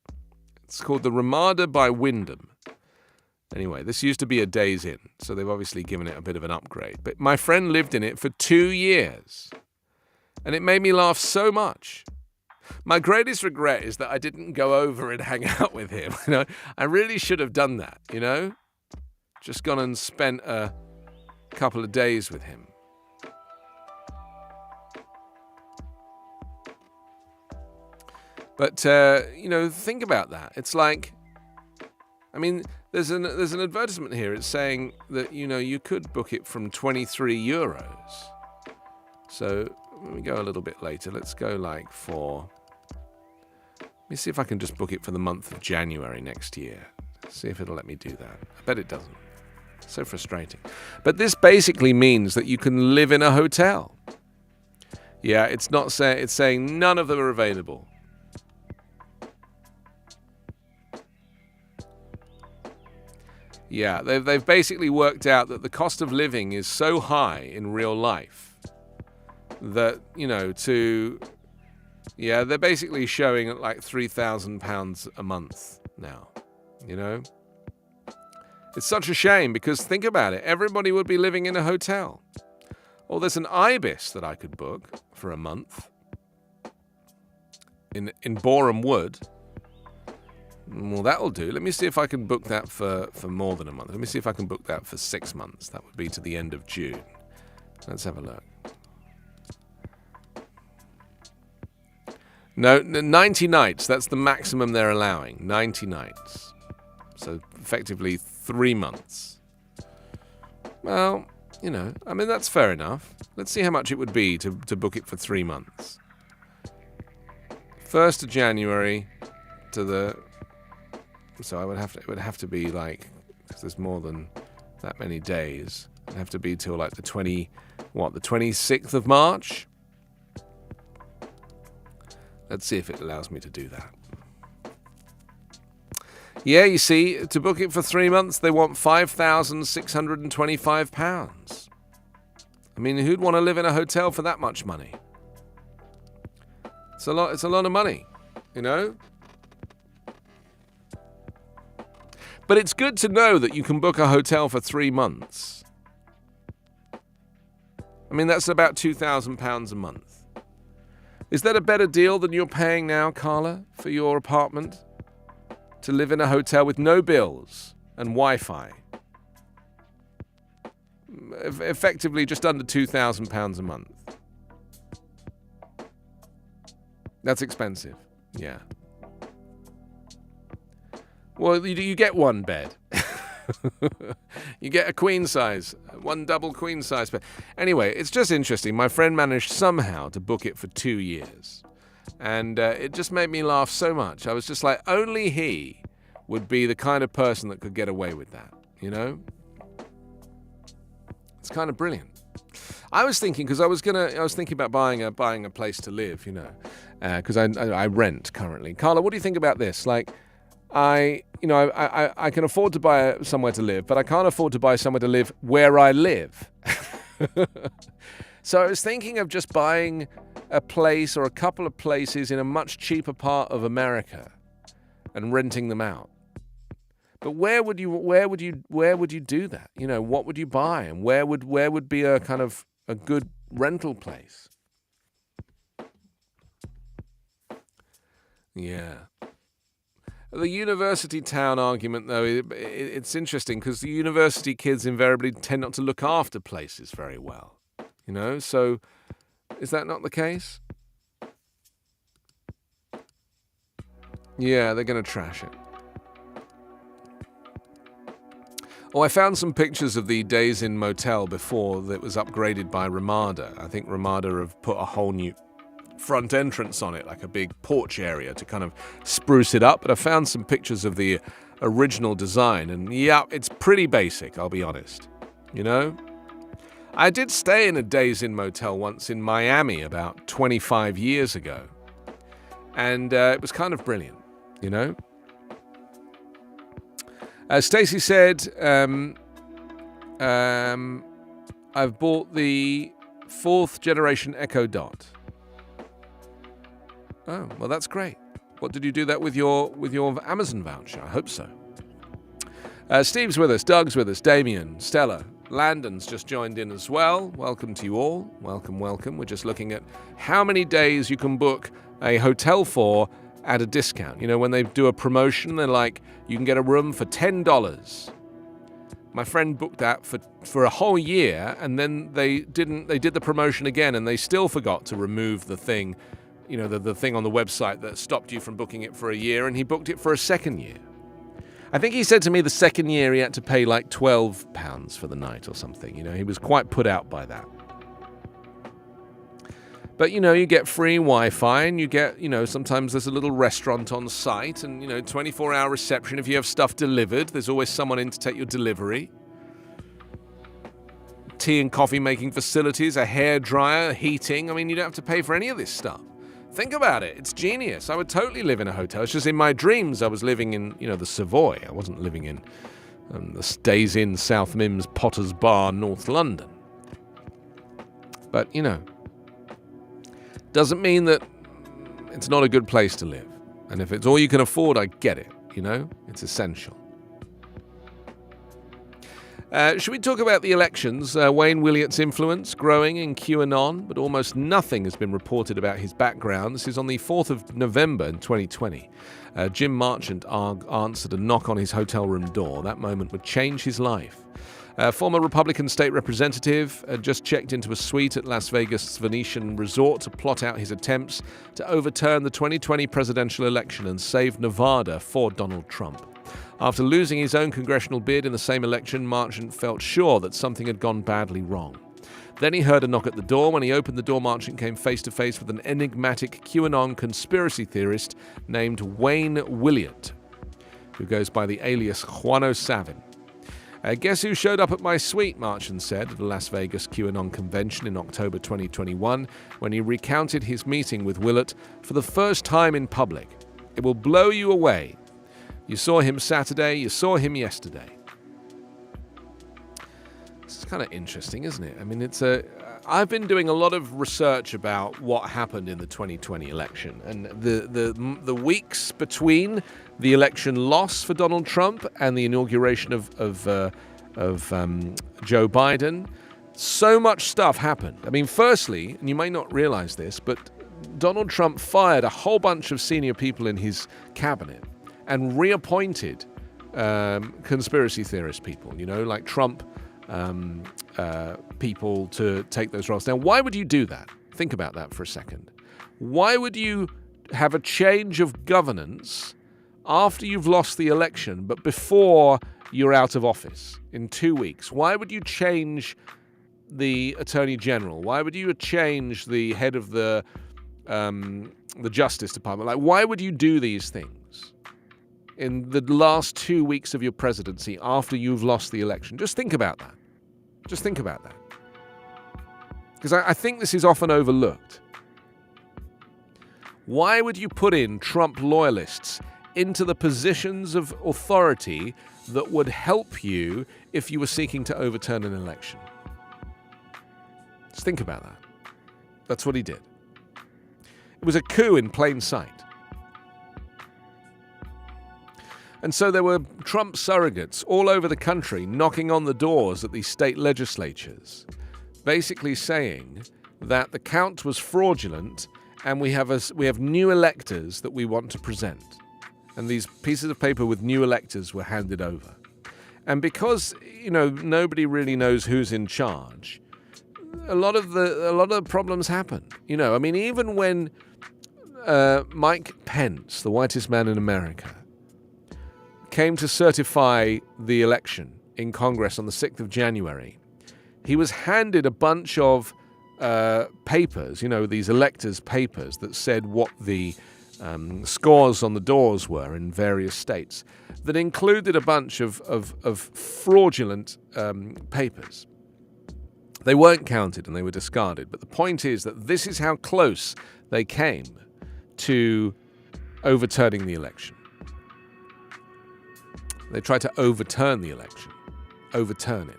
It's called the Ramada by Wyndham. Anyway, this used to be a Days Inn, so they've obviously given it a bit of an upgrade. But my friend lived in it for 2 years, and it made me laugh so much. My greatest regret is that I didn't go over and hang out with him. I really should have done that, Just gone and spent a couple of days with him. But, think about that. It's like, I mean, there's an advertisement here. It's saying that, you could book it from €23. So let me go a little bit later. Let's go let me see if I can just book it for the month of January next year. See if it'll let me do that. I bet it doesn't. So frustrating. But this basically means that you can live in a hotel. Yeah, it's saying none of them are available. Yeah, they've basically worked out that the cost of living is so high in real life that, they're basically showing at like £3,000 a month now, It's such a shame because think about it. Everybody would be living in a hotel. Or there's an Ibis that I could book for a month in Boreham Wood. Well, that'll do. Let me see if I can book that for more than a month. Let me see if I can book that for 6 months. That would be to the end of June. Let's have a look. No, 90 nights. That's the maximum they're allowing. 90 nights. So effectively 3 months. Well, I mean, that's fair enough. Let's see how much it would be to book it for 3 months. 1st of January to the... So it would have to be like, because there's more than that many days. It'd have to be till like the 26th of March? Let's see if it allows me to do that. Yeah, you see, to book it for 3 months, they want £5,625. I mean, who'd want to live in a hotel for that much money? It's a lot of money, But it's good to know that you can book a hotel for 3 months. I mean, that's about £2,000 a month. Is that a better deal than you're paying now, Carla, for your apartment? To live in a hotel with no bills and Wi-Fi. Effectively just under £2,000 a month. That's expensive, yeah. Well, you get one bed. You get a queen size one double queen size bed. Anyway, it's just interesting. My friend managed somehow to book it for 2 years. And it just made me laugh so much. I was just like, only he would be the kind of person that could get away with that, you know? It's kind of brilliant. I was thinking, because I was thinking about buying a place to live, you know, because I rent currently. Carla, what do you think about this? Like, I can afford to buy somewhere to live, but I can't afford to buy somewhere to live where I live. So I was thinking of just buying a place or a couple of places in a much cheaper part of America and renting them out. But where would you do that? You know, what would you buy, and where would be a kind of a good rental place? Yeah. The university town argument, though, it's interesting because the university kids invariably tend not to look after places very well. You know, so is that not the case? Yeah, they're going to trash it. Oh, I found some pictures of the Days Inn motel before that was upgraded by Ramada. I think Ramada have put a whole new front entrance on it, like a big porch area to kind of spruce it up. But I found some pictures of the original design, and yeah, it's pretty basic, I'll be honest. You know? I did stay in a Days Inn motel once in Miami about 25 years ago. And it was kind of brilliant, you know? Stacey said, I've bought the 4th generation Echo Dot. Oh, well, that's great. What did you do that with your Amazon voucher? I hope so. Steve's with us, Doug's with us, Damien, Stella, Landon's just joined in as well. Welcome to you all. Welcome, welcome. We're just looking at how many days you can book a hotel for at a discount. You know, when they do a promotion, they're like, you can get a room for $10. My friend booked that for a whole year, and then they did the promotion again, and they still forgot to remove the thing, you know, the thing on the website that stopped you from booking it for a year, and he booked it for a second year. I think he said to me the second year he had to pay like £12 for the night or something. You know, he was quite put out by that. But, you know, you get free Wi-Fi, and you get, you know, sometimes there's a little restaurant on site, and, you know, 24-hour reception. If you have stuff delivered, there's always someone in to take your delivery. Tea and coffee making facilities, a hairdryer, heating. I mean, you don't have to pay for any of this stuff. Think about it. It's genius. I would totally live in a hotel. It's just in my dreams I was living in, you know, the Savoy. I wasn't living in the Days Inn, South Mimms, Potter's Bar, North London. But, you know, doesn't mean that it's not a good place to live. And if it's all you can afford, I get it, you know? It's essential. Should we talk about the elections? Wayne Williott's influence growing in QAnon, but almost nothing has been reported about his background. This is on the 4th of November in 2020. Jim Marchant answered a knock on his hotel room door. That moment would change his life. Former Republican state representative just checked into a suite at Las Vegas' Venetian Resort to plot out his attempts to overturn the 2020 presidential election and save Nevada for Donald Trump. After losing his own congressional bid in the same election, Marchant felt sure that something had gone badly wrong. Then he heard a knock at the door. When he opened the door, Marchant came face-to-face with an enigmatic QAnon conspiracy theorist named Wayne Williott, who goes by the alias Juano Savin. Guess who showed up at my suite, Marchant said at the Las Vegas QAnon convention in October 2021 when he recounted his meeting with Willett for the first time in public. It will blow you away. You saw him Saturday, you saw him yesterday. It's kind of interesting, isn't it? I mean, I've been doing a lot of research about what happened in the 2020 election, and the weeks between the election loss for Donald Trump and the inauguration of Joe Biden, so much stuff happened. I mean, firstly, and you may not realize this, but Donald Trump fired a whole bunch of senior people in his cabinet and reappointed conspiracy theorist people, you know, like Trump people to take those roles. Now, why would you do that? Think about that for a second. Why would you have a change of governance after you've lost the election, but before you're out of office in 2 weeks, why would you change the Attorney General? Why would you change the head of the Justice Department? Like, why would you do these things in the last 2 weeks of your presidency after you've lost the election? Just think about that. Just think about that. Because I think this is often overlooked. Why would you put in Trump loyalists into the positions of authority that would help you if you were seeking to overturn an election? Just think about that. That's what he did. It was a coup in plain sight. And so there were Trump surrogates all over the country knocking on the doors at these state legislatures, basically saying that the count was fraudulent and we have new electors that we want to present. And these pieces of paper with new electors were handed over. And because, nobody really knows who's in charge, a lot of the problems happen. Even when Mike Pence, the whitest man in America, came to certify the election in Congress on the 6th of January, he was handed a bunch of papers, these electors' papers that said what the scores on the doors were in various states, that included a bunch of fraudulent papers. They weren't counted and they were discarded. But the point is that this is how close they came to overturning the election. They tried to overturn the election. Overturn it.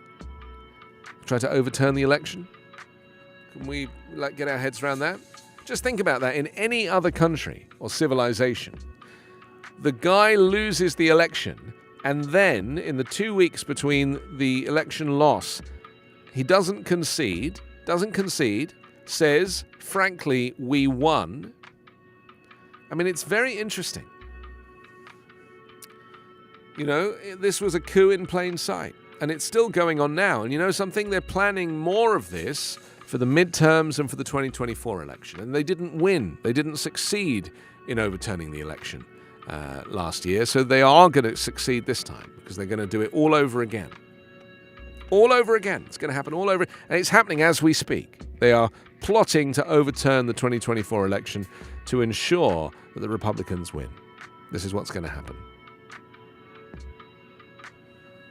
Try to overturn the election? Can we get our heads around that? Just think about that. In any other country or civilization, the guy loses the election, and then in the 2 weeks between the election loss, he doesn't concede, says, frankly, we won. It's very interesting. This was a coup in plain sight, and it's still going on now. And something? They're planning more of this for the midterms and for the 2024 election. And they didn't win. They didn't succeed in overturning the election last year. So they are going to succeed this time because they're going to do it all over again. All over again. It's going to happen all over. And it's happening as we speak. They are plotting to overturn the 2024 election to ensure that the Republicans win. This is what's going to happen.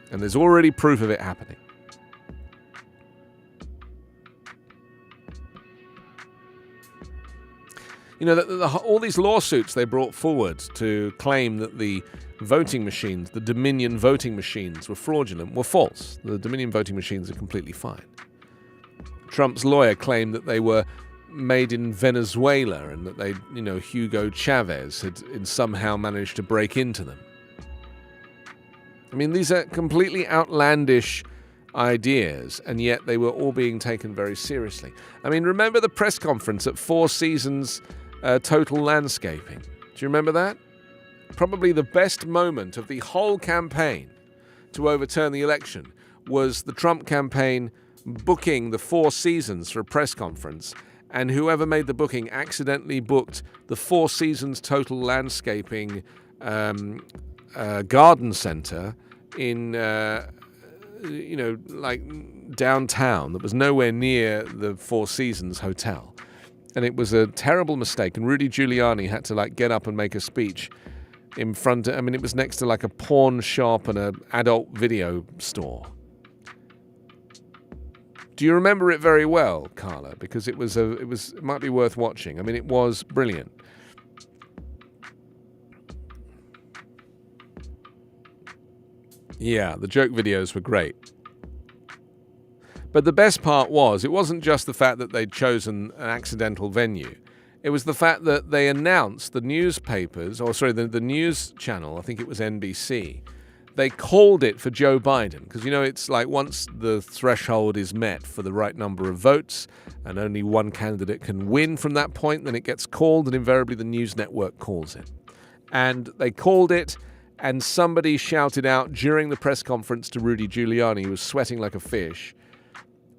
And there's already proof of it happening. All these lawsuits they brought forward to claim that the voting machines, the Dominion voting machines, were fraudulent, were false. The Dominion voting machines are completely fine. Trump's lawyer claimed that they were made in Venezuela and that Hugo Chavez had somehow managed to break into them. These are completely outlandish ideas, and yet they were all being taken very seriously. Remember the press conference at Four Seasons Total Landscaping? Do you remember that? Probably the best moment of the whole campaign to overturn the election was the Trump campaign booking the Four Seasons for a press conference, and whoever made the booking accidentally booked the Four Seasons Total Landscaping garden center in downtown that was nowhere near the Four Seasons Hotel. And it was a terrible mistake, and Rudy Giuliani had to get up and make a speech in front of, it was next to a pawn shop and an adult video store. Do you remember it very well, Carla? Because it might be worth watching. It was brilliant. Yeah, the joke videos were great. But the best part was, it wasn't just the fact that they'd chosen an accidental venue. It was the fact that they announced the newspapers, the news channel, I think it was NBC, they called it for Joe Biden. Because, it's once the threshold is met for the right number of votes and only one candidate can win from that point, then it gets called, and invariably the news network calls it. And they called it, and somebody shouted out during the press conference to Rudy Giuliani, who was sweating like a fish,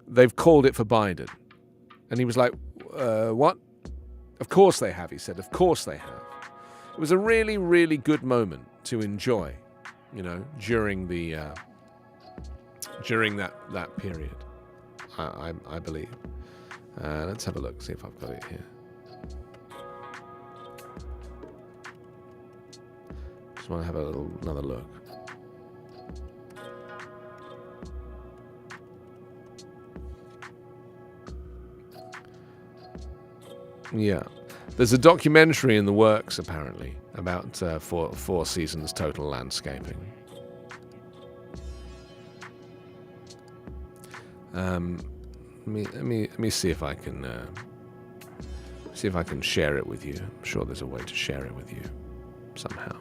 they've called it for Biden. And he was like, what? Of course they have, he said. Of course they have. It was a really, really good moment to enjoy. during that period. I believe. Let's have a look, see if I've got it here. Just want to have another look. Yeah. There's a documentary in the works, apparently, about Four Seasons Total Landscaping. Let me see if I can share it with you. I'm sure there's a way to share it with you somehow.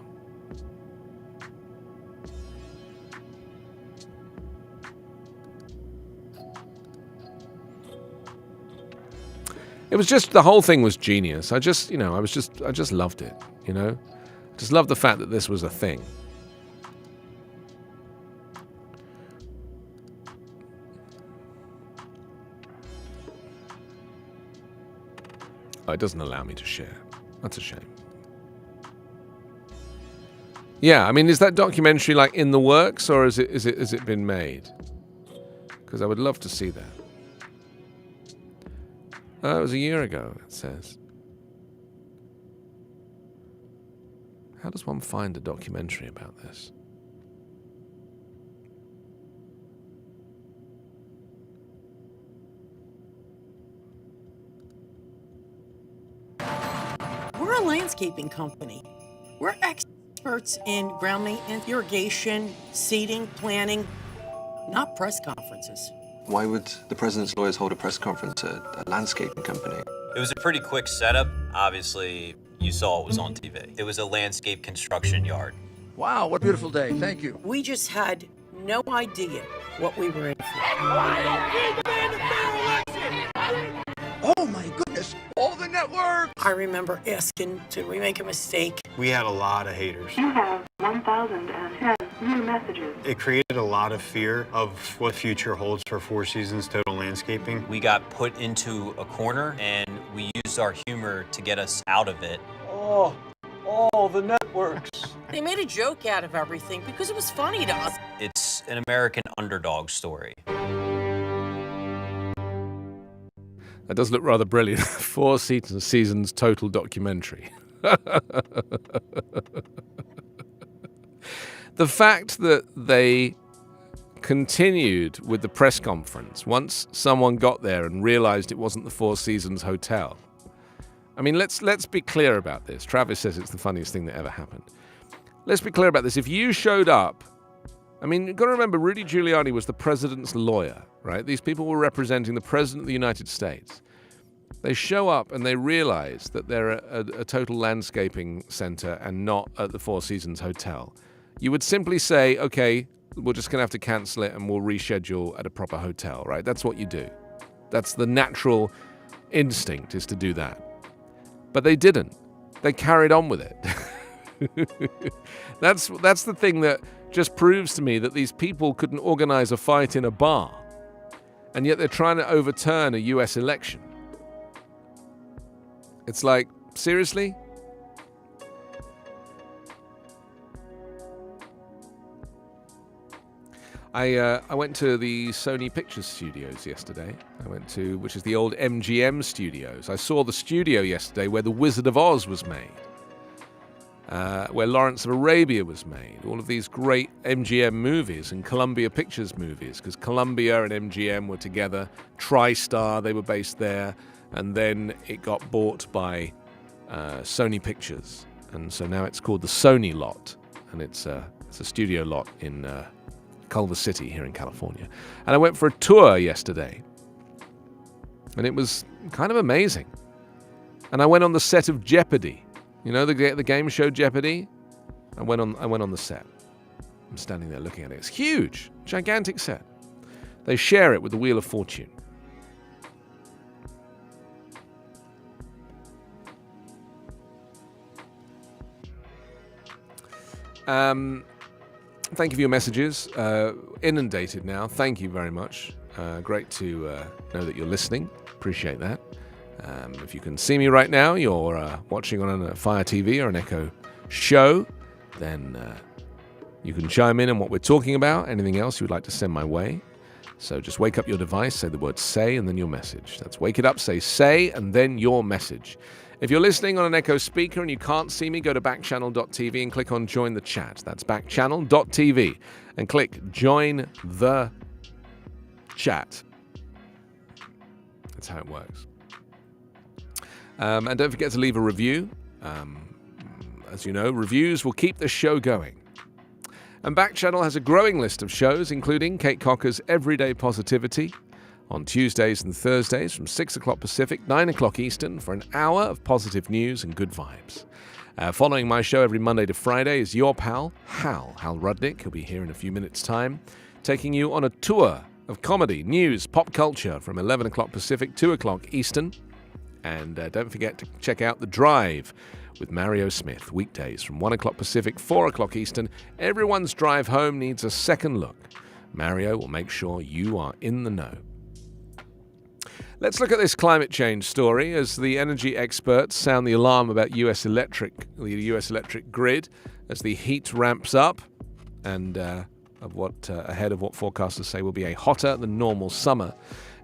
It was just, the whole thing was genius. I just loved it, Just loved the fact that this was a thing. Oh, it doesn't allow me to share. That's a shame. Yeah, I mean, is that documentary like in the works, or has it been made? Because I would love to see that. Oh, it was a year ago, it says. How does one find a documentary about this?
We're a landscaping company. We're experts in ground maintenance, irrigation, seeding, planning, not press conferences.
Why would the president's lawyers hold a press conference at a landscaping company?
It was a pretty quick setup. Obviously, you saw it was on TV. It was a landscape construction yard.
Wow, what a beautiful day. Thank you. We just had no idea what we were in for. Oh my goodness, all the network! I remember asking, did we make a mistake?
We had a lot of haters.
You have 1,010 new messages.
It created a lot of fear of what future holds for Four Seasons Total Landscaping.
We got put into a corner and we used our humor to get us out of it.
Oh, the networks.
They made a joke out of everything because it was funny to us.
It's an American underdog story.
That does look rather brilliant. 4 seasons total documentary. The fact that they continued with the press conference once someone got there and realized it wasn't the Four Seasons Hotel. I mean, let's be clear about this. Travis says it's the funniest thing that ever happened. Let's be clear about this. If you showed up, I mean, you've got to remember, Rudy Giuliani was the president's lawyer, right? These people were representing the president of the United States. They show up and they realize that they're a total landscaping center and not at the Four Seasons Hotel. You would simply say, okay, we're just going to have to cancel it and we'll reschedule at a proper hotel, right? That's what you do. That's the natural instinct, is to do that. But they didn't. They carried on with it. That's the thing that just proves to me that these people couldn't organize a fight in a bar, and yet they're trying to overturn a US election. It's like, seriously? I went to the Sony Pictures Studios yesterday. Which is the old MGM Studios. I saw the studio yesterday where The Wizard of Oz was made, where Lawrence of Arabia was made. All of these great MGM movies and Columbia Pictures movies, because Columbia and MGM were together. TriStar, they were based there, and then it got bought by Sony Pictures, and so now it's called the Sony Lot, and it's a studio lot in Culver City here in California. And I went for a tour yesterday, and it was kind of amazing. And I went on the set of Jeopardy. You know, the game show Jeopardy? I went on the set. I'm standing there looking at it. It's huge, gigantic set. They share it with the Wheel of Fortune. Thank you for your messages. Inundated now. Thank you very much. Great to know that you're listening. Appreciate that. If you can see me right now, you're watching on a Fire TV or an Echo show, then You can chime in on what we're talking about, anything else you would like to send my way. So just wake up your device, say the word say, and then your message. That's wake it up, say, and then your message. If you're listening on an Echo speaker and you can't see me, go to backchannel.tv and click on Join the Chat. That's backchannel.tv and click Join the Chat. That's how it works. And don't forget to leave a review. As you know, reviews will keep the show going. And Backchannel has a growing list of shows, including Kate Cocker's Everyday Positivity on Tuesdays and Thursdays from 6 o'clock Pacific, 9 o'clock Eastern for an hour of positive news and good vibes. Following my show every Monday to Friday is your pal, Hal Rudnick. He'll be here in a few minutes' time, taking you on a tour of comedy, news, pop culture from 11 o'clock Pacific, 2 o'clock Eastern. And don't forget to check out The Drive with Mario Smith, weekdays from 1 o'clock Pacific, 4 o'clock Eastern. Everyone's drive home needs a second look. Mario will make sure you are in the know. Let's look at this climate change story as the energy experts sound the alarm about the US electric grid as the heat ramps up and ahead of what forecasters say will be a hotter than normal summer.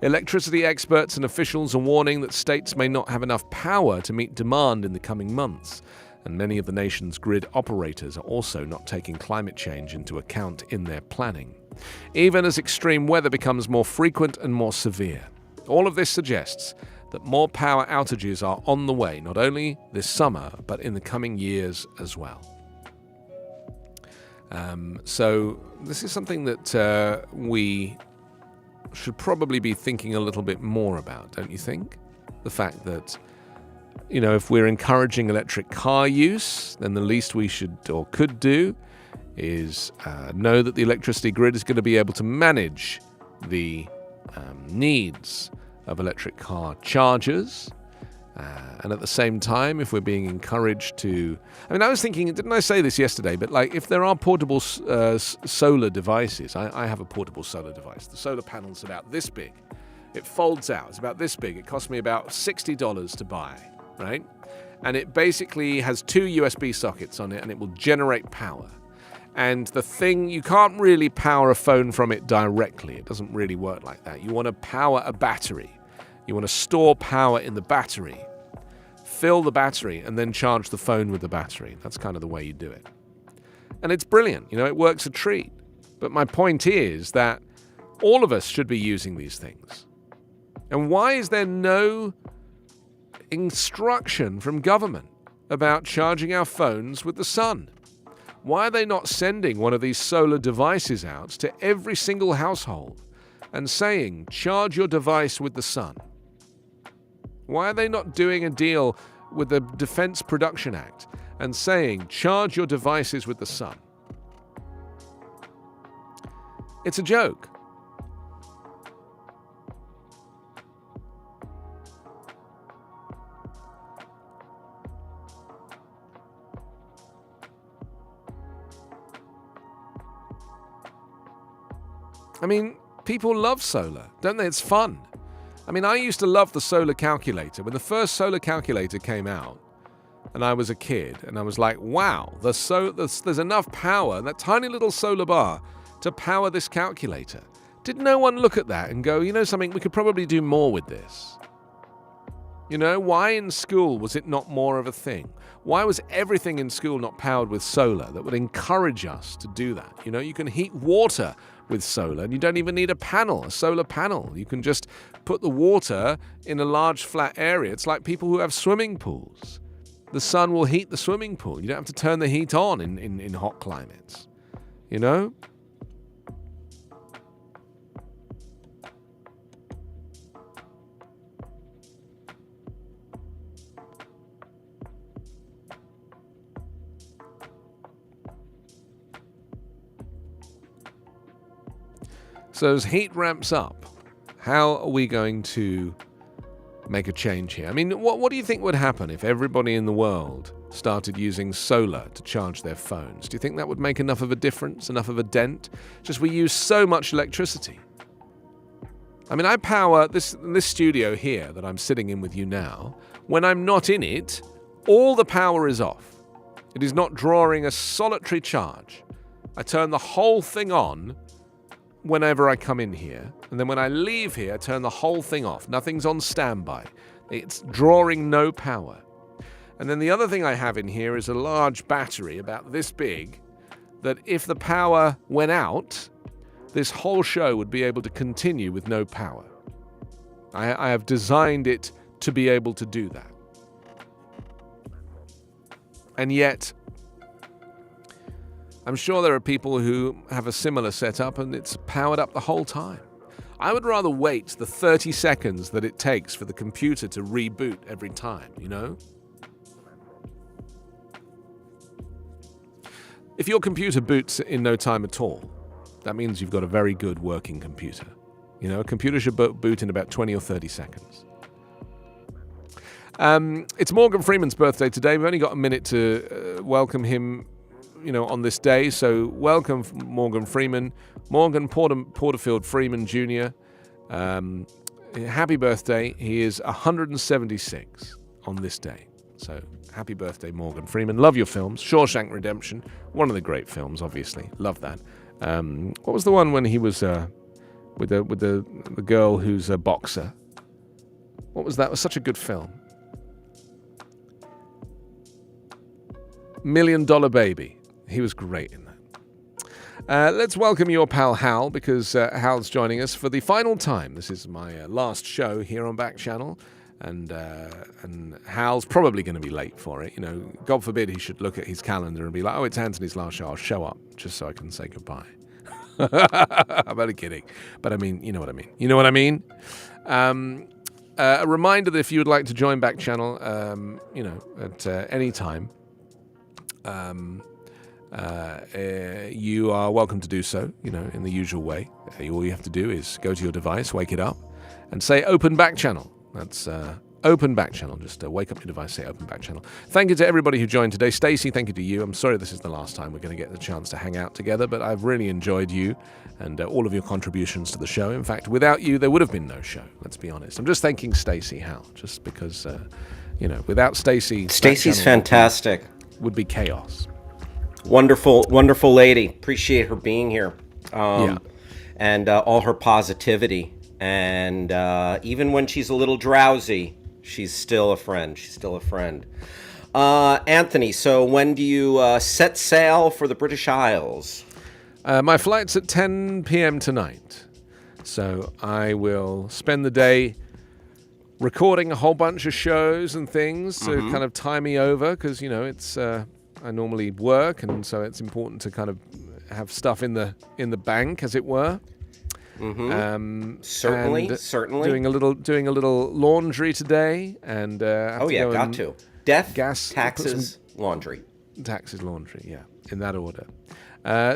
Electricity experts and officials are warning that states may not have enough power to meet demand in the coming months, and many of the nation's grid operators are also not taking climate change into account in their planning, even as extreme weather becomes more frequent and more severe. All of this suggests that more power outages are on the way, not only this summer, but in the coming years as well. So this is something that we should probably be thinking a little bit more about, don't you think? The fact that, you know, if we're encouraging electric car use, then the least we should or could do is know that the electricity grid is going to be able to manage the needs of electric car chargers. And at the same time, if we're being encouraged to... I mean, I was thinking, didn't I say this yesterday? But like, if there are portable solar devices, I have a portable solar device. The solar panel's about this big. It folds out. It's about this big. It cost me about $60 to buy, right? And it basically has 2 USB sockets on it, and it will generate power. And the thing, you can't really power a phone from it directly. It doesn't really work like that. You want to power a battery. You want to store power in the battery, fill the battery, and then charge the phone with the battery. That's kind of the way you do it. And it's brilliant. You know, it works a treat. But my point is that all of us should be using these things. And why is there no instruction from government about charging our phones with the sun? Why are they not sending one of these solar devices out to every single household and saying, charge your device with the sun? Why are they not doing a deal with the Defense Production Act and saying, charge your devices with the sun? It's a joke. I mean, people love solar, don't they? It's fun. I mean, I used to love the solar calculator. When the first solar calculator came out, and I was a kid, and I was like, wow, there's enough power in that tiny little solar bar to power this calculator. Did no one look at that and go, you know something, we could probably do more with this? You know, why in school was it not more of a thing? Why was everything in school not powered with solar that would encourage us to do that? You know, you can heat water with solar, and you don't even need a solar panel. You can just put the water in a large flat area. It's like people who have swimming pools. The sun will heat the swimming pool. You don't have to turn the heat on in hot climates. You know? So as heat ramps up, how are we going to make a change here? I mean, what do you think would happen if everybody in the world started using solar to charge their phones? Do you think that would make enough of a difference, enough of a dent? Just we use so much electricity. I mean, I power this studio here that I'm sitting in with you now. When I'm not in it, all the power is off. It is not drawing a solitary charge. I turn the whole thing on whenever I come in here. And then when I leave here, I turn the whole thing off. Nothing's on standby. It's drawing no power. And then the other thing I have in here is a large battery about this big that if the power went out, this whole show would be able to continue with no power. I have designed it to be able to do that. And yet, I'm sure there are people who have a similar setup and it's powered up the whole time. I would rather wait the 30 seconds that it takes for the computer to reboot every time, you know? If your computer boots in no time at all, that means you've got a very good working computer. You know, a computer should boot in about 20 or 30 seconds. It's Morgan Freeman's birthday today. We've only got a minute to welcome him, you know, on this day. So welcome Morgan Freeman, Morgan Porterfield Freeman Jr. Happy birthday. He is 176 on this day. So happy birthday, Morgan Freeman. Love your films. Shawshank Redemption, one of the great films, obviously. Love that. What was the one when he was with the girl who's a boxer? What was that? It was such a good film. $1 Million Baby. He was great in that. Let's welcome your pal Hal, because Hal's joining us for the final time. This is my last show here on Backchannel, and Hal's probably going to be late for it. You know, God forbid he should look at his calendar and be like, "Oh, it's Anthony's last show. I'll show up just so I can say goodbye." I'm only kidding, but I mean, you know what I mean. You know what I mean. A reminder that if you would like to join Backchannel, you know, at any time. You are welcome to do so, you know, in the usual way. All you have to do is go to your device, wake it up, and say open Backchannel. That's open Backchannel. Just wake up your device, say open Backchannel. Thank you to everybody who joined today. Stacey, thank you to you. I'm sorry this is the last time we're going to get the chance to hang out together, but I've really enjoyed you and all of your contributions to the show. In fact, without you, there would have been no show, let's be honest. I'm just thanking Stacey, Hal, just because, you know, without Stacey...
Stacey's fantastic.
Would be chaos.
Wonderful, wonderful lady. Appreciate her being here. And all her positivity. And even when she's a little drowsy, she's still a friend. She's still a friend. Anthony, so when do you set sail for the British Isles?
My flight's at 10 p.m. tonight. So I will spend the day recording a whole bunch of shows and things to kind of tie me over, because, you know, it's I normally work, and so it's important to kind of have stuff in the bank, as it were.
Certainly.
Doing a little laundry today, and
got to. Death, gas, taxes, laundry.
Taxes, laundry, yeah, in that order.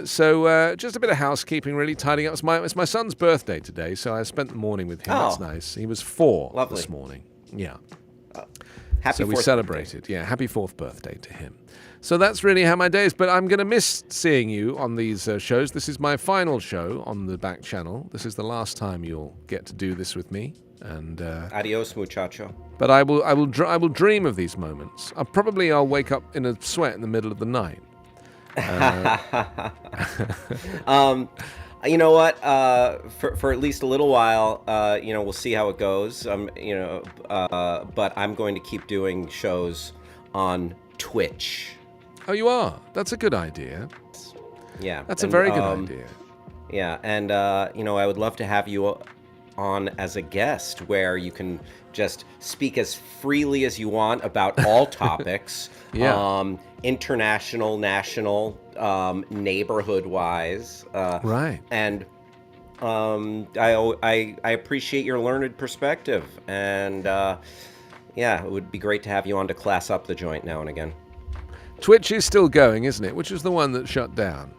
So just a bit of housekeeping, really, tidying up. It's my son's birthday today, so I spent the morning with him. That's nice. He was 4 this morning. Yeah.
Happy
so we
4th
celebrated.
birthday.
Yeah, happy 4th birthday to him. So that's really how my day is. But I'm going to miss seeing you on these shows. This is my final show on the Backchannel. This is the last time you'll get to do this with me. And
adios, muchacho.
But I will dream of these moments. I'll wake up in a sweat in the middle of the night.
You know what? For at least a little while, you know, we'll see how it goes. You know, but I'm going to keep doing shows on Twitch.
Oh, you are? That's a good idea.
Yeah,
that's a very good idea.
Yeah, and you know, I would love to have you on as a guest, where you can just speak as freely as you want about all topics. International, national, neighborhood-wise.
Right.
And I appreciate your learned perspective, and yeah, it would be great to have you on to class up the joint now and again.
Twitch is still going, isn't it? Which is the one that shut down.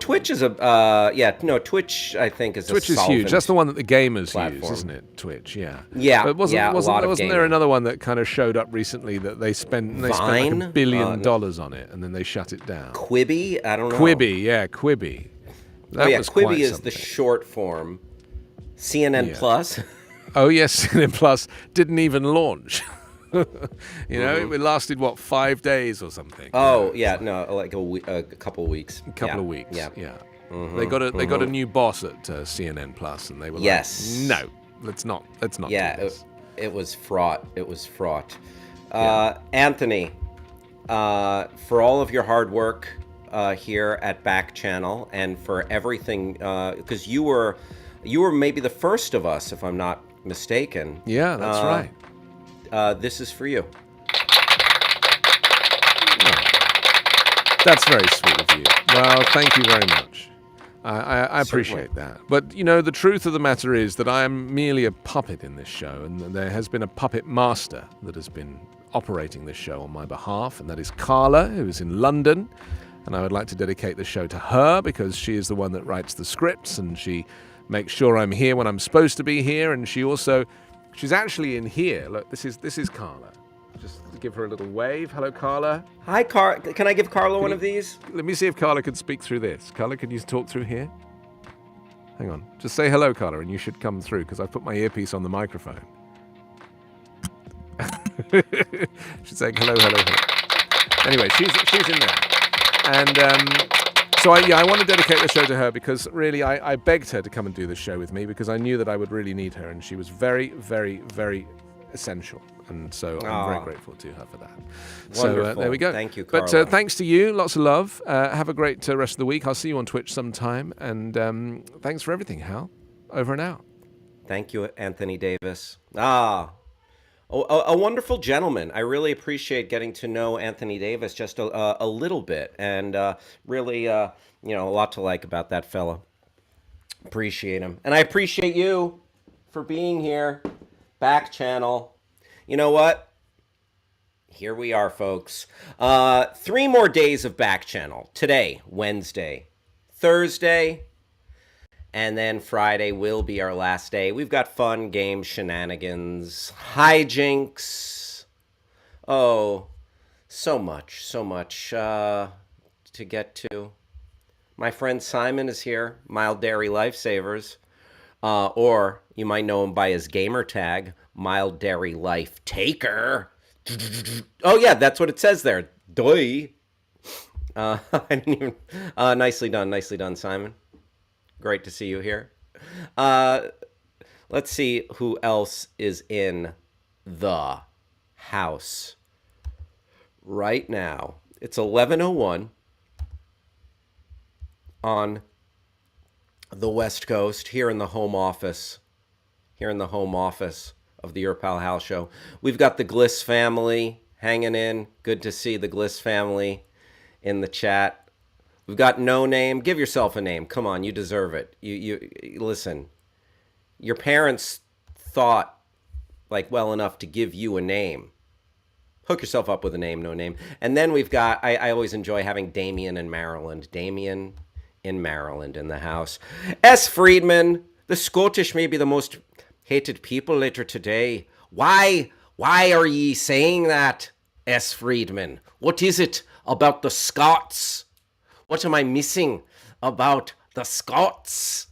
Twitch is Twitch, I think, is
Twitch
a
is huge. That's the one that the gamers
platform.
use, isn't it? Twitch, yeah.
Yeah,
but wasn't there another one that kind of showed up recently that they spent like $1 billion on it, and then they shut it down?
Quibi? I don't know.
Quibi.
Quibi is the short form. CNN Plus.
Oh yes, CNN Plus didn't even launch. You know, it lasted what, 5 days or something.
Oh yeah, no, like a couple of weeks.
A couple of weeks.
Yeah.
Yeah.
Mhm,
They got a
mhm.
new boss at CNN Plus, and they were
Yes.
like, no, let's not
Yeah,
do this.
it was fraught. It was fraught. Anthony, for all of your hard work here at Backchannel, and for everything, because you were maybe the first of us, if I'm not mistaken.
Yeah, that's right.
This is for you.
That's very sweet of you. Well, thank you very much. I appreciate that. But, you know, the truth of the matter is that I am merely a puppet in this show, and there has been a puppet master that has been operating this show on my behalf, and that is Carla, who is in London. And I would like to dedicate the show to her because she is the one that writes the scripts, and she makes sure I'm here when I'm supposed to be here. And she's actually in here. Look, this is Carla. Just give her a little wave. Hello, Carla.
Hi, Can I give Carla one of these?
Let me see if Carla can speak through this. Carla, can you talk through here? Hang on. Just say hello, Carla, and you should come through because I've put my earpiece on the microphone. She's saying hello, hello, hello. Anyway, she's in there. And so I want to dedicate the show to her because really I begged her to come and do the show with me because I knew that I would really need her, and she was very, very, very essential. And so I'm very grateful to her for that.
Wonderful.
So there we go.
Thank you, Carla.
But thanks to you. Lots of love. Have a great rest of the week. I'll see you on Twitch sometime. And thanks for everything, Hal. Over and out.
Thank you, Anthony Davis. A wonderful gentleman. I really appreciate getting to know Anthony Davis just a little bit, and really, a lot to like about that fella. Appreciate him, and I appreciate you for being here. Backchannel. You know what? Here we are, folks. 3 more days of Backchannel. Today, Wednesday, Thursday, and then Friday will be our last day. We've got fun games, shenanigans, hijinks. Oh, so much to get to. My friend Simon is here, Mild Dairy Lifesavers. Or you might know him by his gamer tag, Mild Dairy Life Taker. Oh yeah, that's what it says there. Doy. I didn't even. Nicely done, Simon. Great to see you here. Let's see who else is in the house right now. It's 11:01 on the West Coast, here in the home office of the Your Pal Hal Show. We've got the Gliss family hanging in. Good to see the Gliss family in the chat. We've got No Name. Give yourself a name. Come on, you deserve it. You listen. Your parents thought well enough to give you a name. Hook yourself up with a name, No Name. And then we've got, I always enjoy having Damien in Maryland. Damien in Maryland in the house. S. Friedman, the Scottish may be the most hated people later today. Why are ye saying that, S. Friedman? What is it about the Scots? What am I missing about the Scots?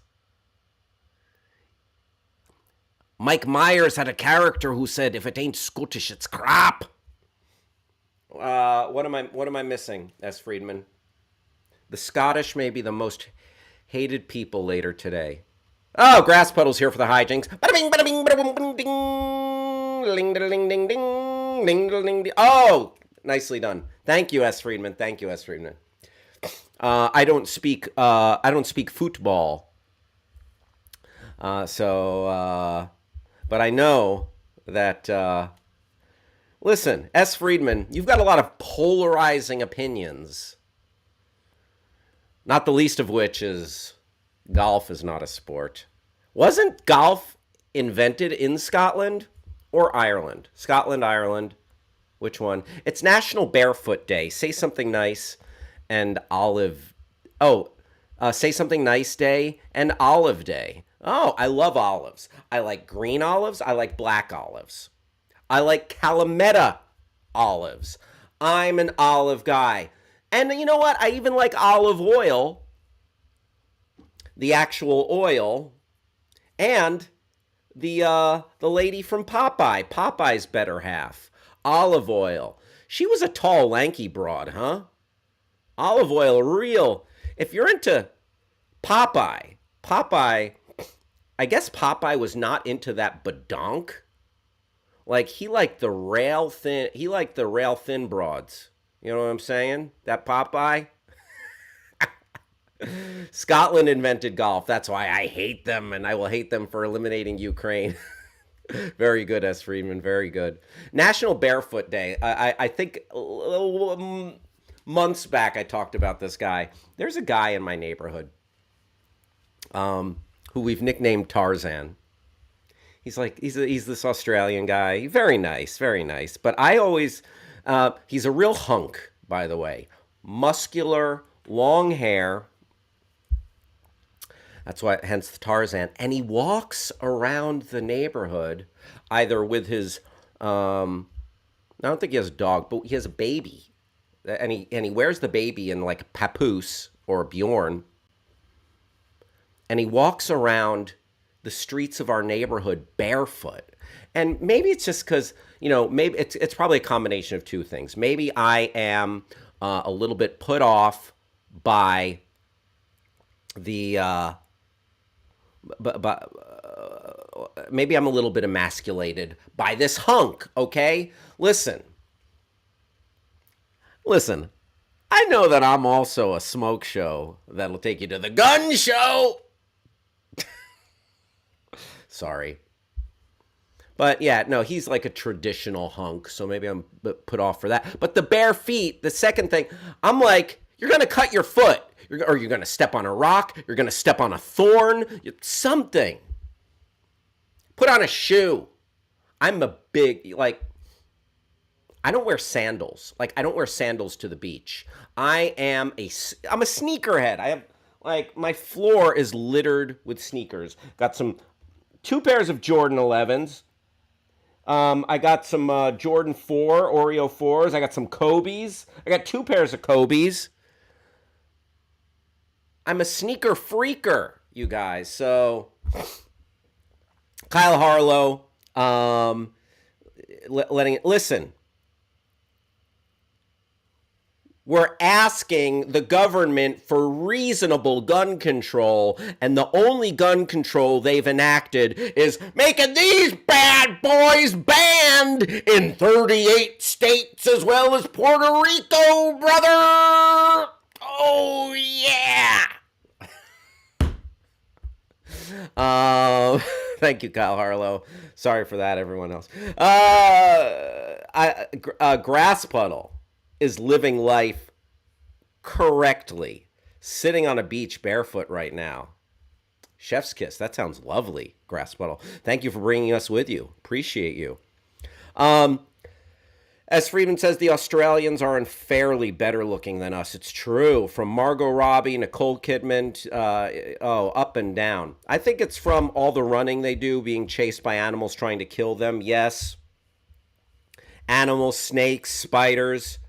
Mike Myers had a character who said, if it ain't Scottish, it's crap. What am I missing, S. Friedman? The Scottish may be the most hated people later today. Oh, Grass Puddle's here for the hijinks. Bada bing, bada bing, bada boom, bing, ding, ling, ding, ding, ding, ding, ding, ding. Oh, nicely done. Thank you, S. Friedman. Thank you, S. Friedman. I don't speak football. But I know that. Listen, S. Friedman, you've got a lot of polarizing opinions. Not the least of which is golf is not a sport. Wasn't golf invented in Scotland or Ireland? Scotland, Ireland. Which one? It's National Barefoot Day. Say something nice and olive. Say something nice day and olive day. Oh, I love olives. I like green olives. I like black olives. I like Calametta olives. I'm an olive guy. And you know what? I even like olive oil, the actual oil, and the lady from Popeye, Popeye's better half. Olive oil. She was a tall, lanky broad, huh? Olive oil, real. If you're into Popeye, I guess Popeye was not into that badonk. Like he liked the rail thin broads. You know what I'm saying? That Popeye. Scotland invented golf. That's why I hate them, and I will hate them for eliminating Ukraine. Very good, S. Friedman. Very good. National Barefoot Day. I think months back I talked about this guy. There's a guy in my neighborhood who we've nicknamed Tarzan. He's this Australian guy. Very nice, very nice. But I always, he's a real hunk, by the way. Muscular, long hair. That's why, hence the Tarzan. And he walks around the neighborhood either with his, I don't think he has a dog, but he has a baby. And he wears the baby in like a papoose or a Bjorn. And he walks around the streets of our neighborhood barefoot. And maybe it's just because, maybe it's probably a combination of two things. Maybe I am a little bit put off by the... maybe I'm a little bit emasculated by this hunk, okay? Listen, I know that I'm also a smoke show that'll take you to the gun show. Sorry. But yeah, no, he's like a traditional hunk, so maybe I'm put off for that. But the bare feet, the second thing, I'm like, you're going to cut your foot. Or you're going to step on a rock. You're going to step on a thorn. Something. Put on a shoe. I'm a big, I don't wear sandals. I don't wear sandals to the beach. I'm a sneakerhead. I have, my floor is littered with sneakers. Got two pairs of Jordan 11s. I got some Jordan 4, Oreo 4s. I got some Kobe's. I got two pairs of Kobe's. I'm a sneaker freaker, you guys. So, Kyle Harlow, listen. We're asking the government for reasonable gun control, and the only gun control they've enacted is making these bad boys banned in 38 states as well as Puerto Rico, brother! Oh, yeah! Thank you, Kyle Harlow. Sorry for that, everyone else. Grass Puddle is living life correctly, sitting on a beach barefoot right now. Chef's kiss. That sounds lovely, Grass Puddle. Thank you for bringing us with you. Appreciate you. As Friedman says, the Australians are unfairly better looking than us. It's true. From Margot Robbie, Nicole Kidman, up and down. I think it's from all the running they do, being chased by animals trying to kill them. Yes. Animals, snakes, spiders.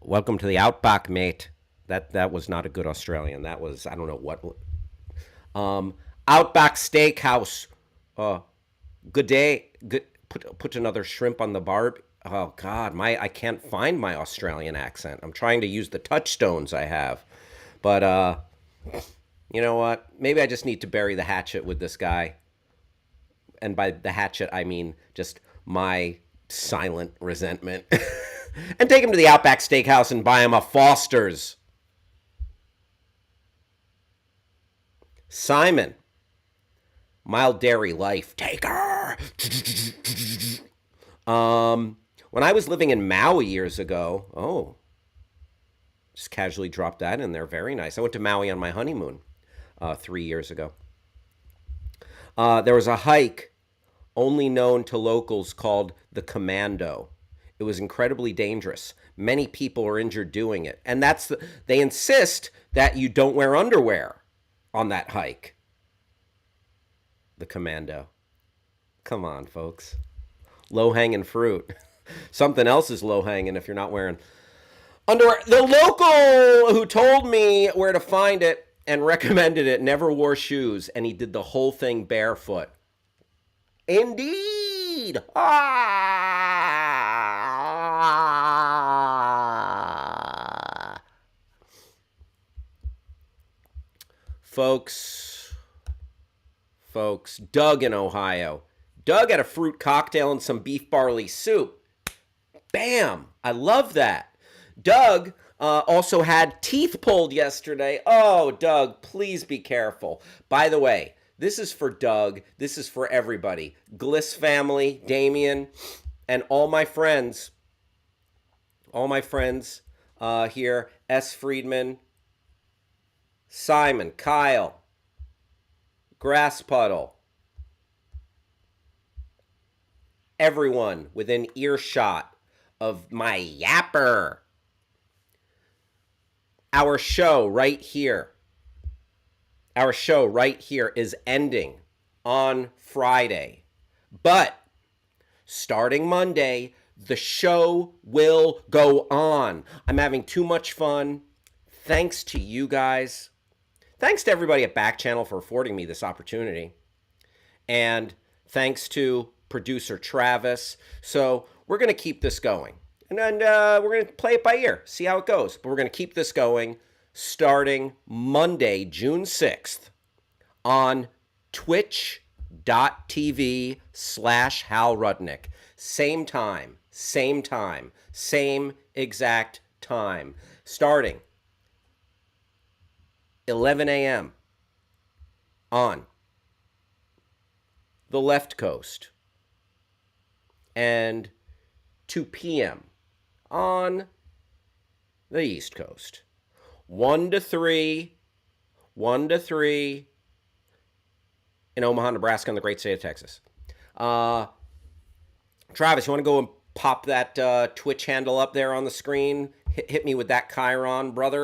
Welcome to the outback, mate. That was not a good Australian. That was, I don't know what. Outback Steakhouse. Good day. Good. Put another shrimp on the barb. Oh God, I can't find my Australian accent. I'm trying to use the touchstones I have, but you know what? Maybe I just need to bury the hatchet with this guy. And by the hatchet, I mean just my silent resentment, and take him to the Outback Steakhouse and buy him a Foster's. Simon. Mild dairy life. Take her. When I was living in Maui years ago, just casually dropped that in there. Very nice. I went to Maui on my honeymoon 3 years ago. There was a hike only known to locals called the Commando. It was incredibly dangerous. Many people were injured doing it. And they insist that you don't wear underwear on that hike. The Commando. Come on, folks. Low-hanging fruit. Something else is low-hanging if you're not wearing underwear. The local who told me where to find it and recommended it never wore shoes, and he did the whole thing barefoot. Indeed. lead. Ah. Folks, Doug in Ohio. Doug had a fruit cocktail and some beef barley soup. Bam! I love that. Doug also had teeth pulled yesterday. Oh, Doug, please be careful. By the way, this is for Doug. This is for everybody. Gliss family, Damien, and all my friends. Here. S. Friedman, Simon, Kyle, Grass Puddle. Everyone within earshot of my yapper. Our show right here is ending on Friday. But starting Monday, the show will go on. I'm having too much fun. Thanks to you guys. Thanks to everybody at Backchannel for affording me this opportunity. And thanks to producer Travis. So we're going to keep this going. And then we're going to play it by ear, see how it goes. But we're going to keep this going starting Monday, June 6th on twitch.tv/Hal Rudnick. Same time, same exact time. Starting 11 a.m. on the left coast and 2 p.m. on the East Coast. 1 to 3 in Omaha, Nebraska, in the great state of Texas. Travis, you want to go and pop that Twitch handle up there on the screen? Hit me with that Chiron, brother.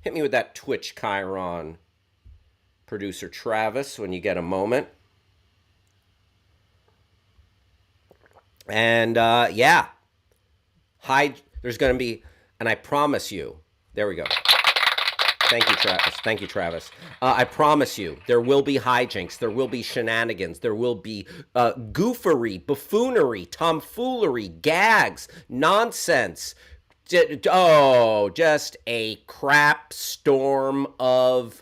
Hit me with that Twitch Chiron, producer Travis, when you get a moment. And yeah, there's going to be, and I promise you, there we go. Thank you, Travis. I promise you, there will be hijinks, there will be shenanigans, there will be goofery, buffoonery, tomfoolery, gags, nonsense. Just a crap storm of...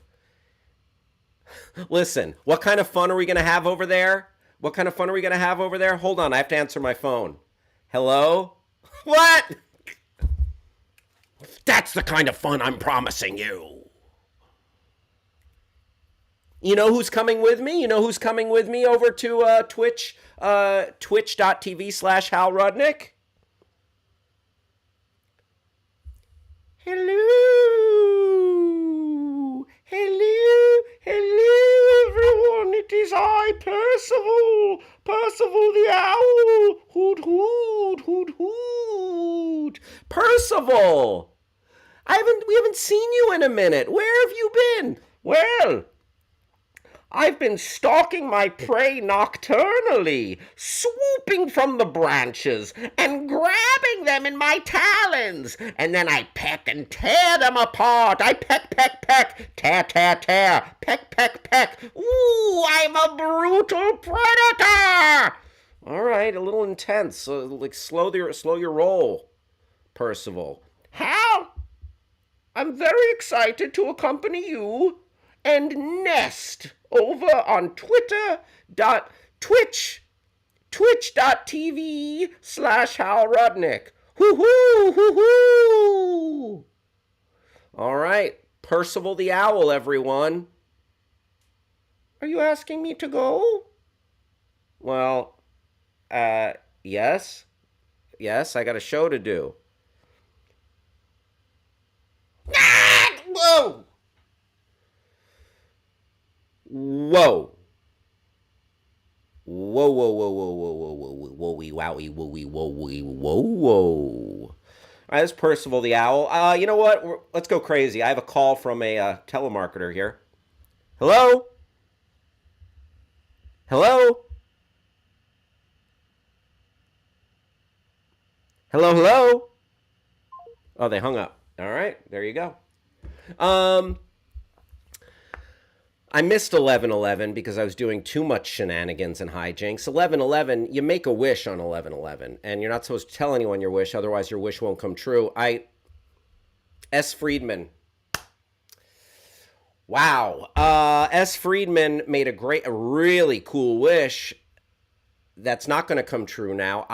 Listen, what kind of fun are we going to have over there? Hold on, I have to answer my phone. Hello? What? That's the kind of fun I'm promising you. You know who's coming with me? Over to Twitch, twitch.tv/Hal Rudnick? Hello, everyone. It is I, Percival the Owl. Hoot, hoot, hoot, hoot. Percival, we haven't seen you in a minute. Where have you been? Well, I've been stalking my prey nocturnally, swooping from the branches and grabbing them in my talons. And then I peck and tear them apart. I peck, tear, peck. Ooh, I'm a brutal predator. All right, a little intense. Slow your roll, Percival. Hal, I'm very excited to accompany you and Nest over on twitch.tv/Hal Rudnick. Hoo-hoo. All right, Percival the Owl, everyone. Are you asking me to go? Well, yes, I got a show to do. Whoa! Whoa. Wowie, wowie, wowie, wowie, whoa. All right, this is Percival the Owl. You know what? Let's go crazy. I have a call from a telemarketer here. Hello? Hello? Hello? Oh, they hung up. All right, there you go. I missed 11/11 because I was doing too much shenanigans and hijinks. 11/11, you make a wish on 11/11, and you're not supposed to tell anyone your wish, otherwise your wish won't come true. S. Friedman. Wow. S. Friedman made a really cool wish that's not going to come true now.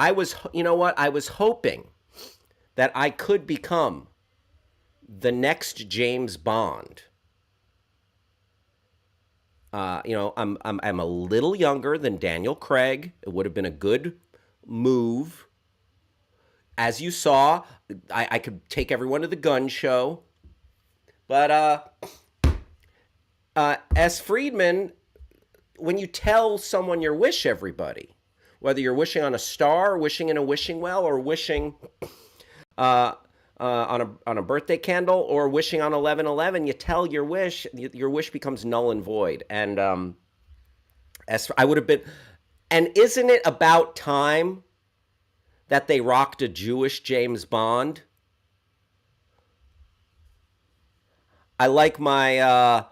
You know what? I was hoping that I could become the next James Bond. I'm a little younger than Daniel Craig. It would have been a good move. As you saw, I could take everyone to the gun show. But S. Friedman, when you tell someone your wish, everybody, whether you're wishing on a star, wishing in a wishing well, or wishing on a birthday candle, or wishing on 11/11, you tell your wish becomes null and void. And I would have been. And isn't it about time that they rocked a Jewish James Bond? I like my.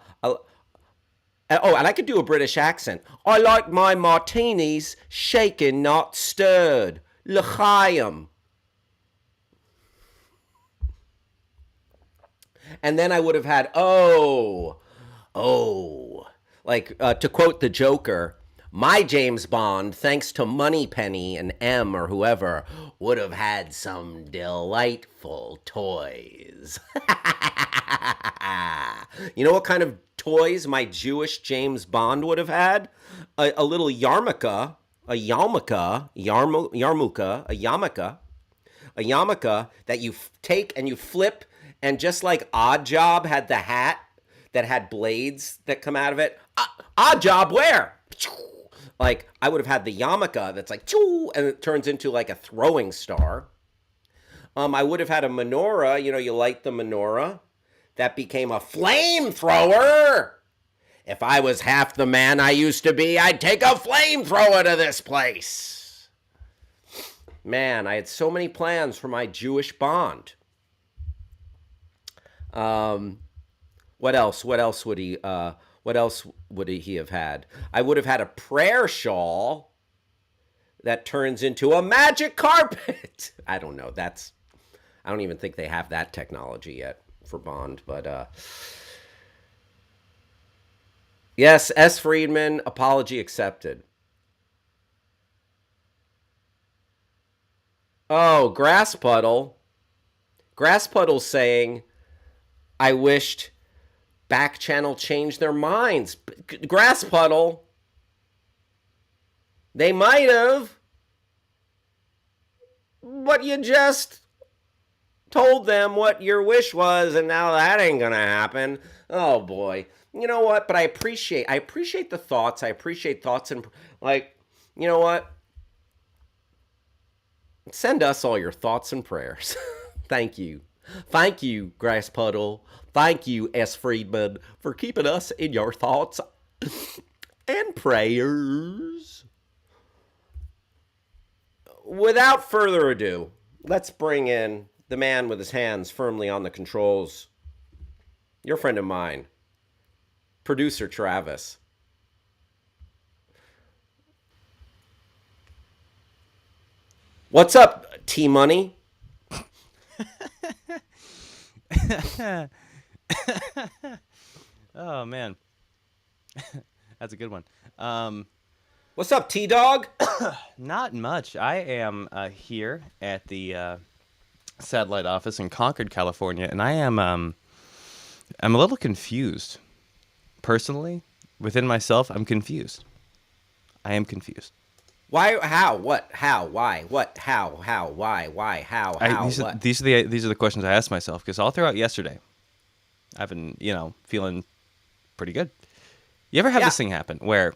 And I could do a British accent. I like my martinis shaken, not stirred. L'chaim. And then I would have had, like to quote the Joker, my James Bond, thanks to Moneypenny and M or whoever, would have had some delightful toys. You know what kind of toys my Jewish James Bond would have had? A little yarmulke, a yarmulke that you take and you flip, and just like Odd Job had the hat that had blades that come out of it. Odd Job, where? Like, I would have had the yarmulke that's like, and it turns into like a throwing star. I would have had a menorah. You light the menorah. That became a flamethrower. If I was half the man I used to be, I'd take a flamethrower to this place. Man, I had so many plans for my Jewish Bond. What else would he have had? I would have had a prayer shawl that turns into a magic carpet. I don't know. I don't even think they have that technology yet for Bond, but yes, S. Friedman, apology accepted. Oh, Grass Puddle saying, I wished Backchannel changed their minds. Grass Puddle, they might have, but you just told them what your wish was, and now that ain't gonna happen. Oh boy. You know what? But I appreciate the thoughts. I appreciate thoughts, and like, you know what? Send us all your thoughts and prayers. Thank you. Thank you, Grass Puddle. Thank you, S. Friedman, for keeping us in your thoughts and prayers. Without further ado, let's bring in the man with his hands firmly on the controls. Your friend of mine, producer Travis. What's up, T-Money?
Oh, man. That's a good one.
What's up, T-Dog?
Not much. I am here at the satellite office in Concord, California, and I am I'm a little confused. Personally, within myself, I'm confused. I am confused.
Why? How? What? How? Why? What? How? How? Why? Why? How? What?
These are the questions I asked myself, because all throughout yesterday, I've been feeling pretty good. You ever have this thing happen where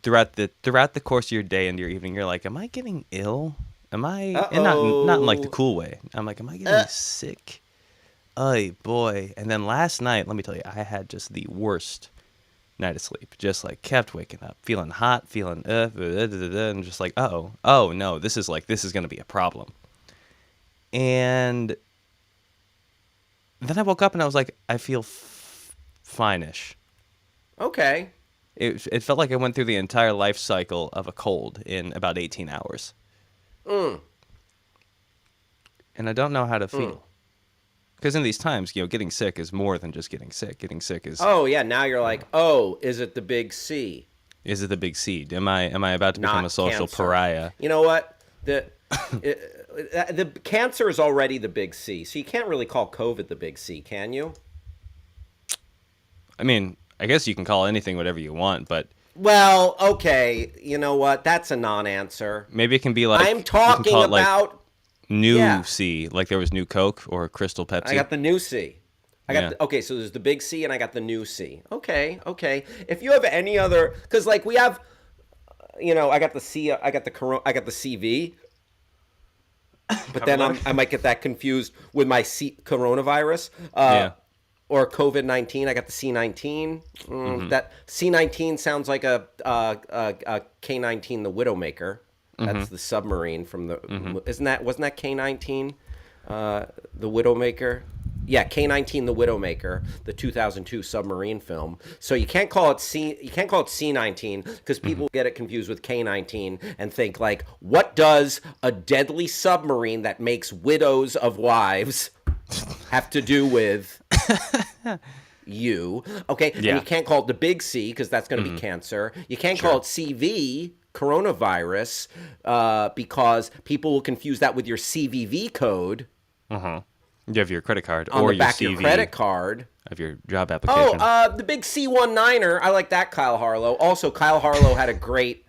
throughout the course of your day and your evening, you're like, am I getting ill? Am I? And not in like the cool way. I'm like, am I getting sick? Oh boy! And then last night, let me tell you, I had just the worst night of sleep. Just like kept waking up, feeling hot, feeling and just like, oh no, this is gonna be a problem. And then I woke up and I was like, I fine-ish.
Okay.
It felt like I went through the entire life cycle of a cold in about 18 hours.
Mm.
And I don't know how to feel. Because in these times, getting sick is more than just getting sick. Getting sick is...
Oh, yeah. Now you're like, oh, is it the big C?
Is it the big C? Am I about to become
Not
a social
cancer.
pariah?
You know what? The cancer is already the big C, so you can't really call COVID the big C, can you?
I mean, I guess you can call anything whatever you want, but...
Well, okay. You know what? That's a non-answer.
Maybe it can be like...
I'm talking about...
New C, like there was New Coke or Crystal Pepsi.
I got the new C. Okay, so there's the big C and I got the new C. Okay. If you have any other, because like we have, I got the C, I got the CV, but then I might get that confused with my coronavirus. Or COVID-19. I got the C19. That C19 sounds like a K19, the Widowmaker. That's the submarine from the. Wasn't that K19, the Widowmaker? Yeah, K19, the Widowmaker, the 2002 submarine film. So you can't call it C19 because people get it confused with K19 and think like, what does a deadly submarine that makes widows of wives have to do with you? Okay, and you can't call it the big C because that's going to be cancer. You can't call it CV, coronavirus, because people will confuse that with your CVV code.
You have your credit card
on
or
the back
your
of your credit card
of your job application.
The big C19er. I like that, Kyle Harlow. Also, Kyle Harlow had a great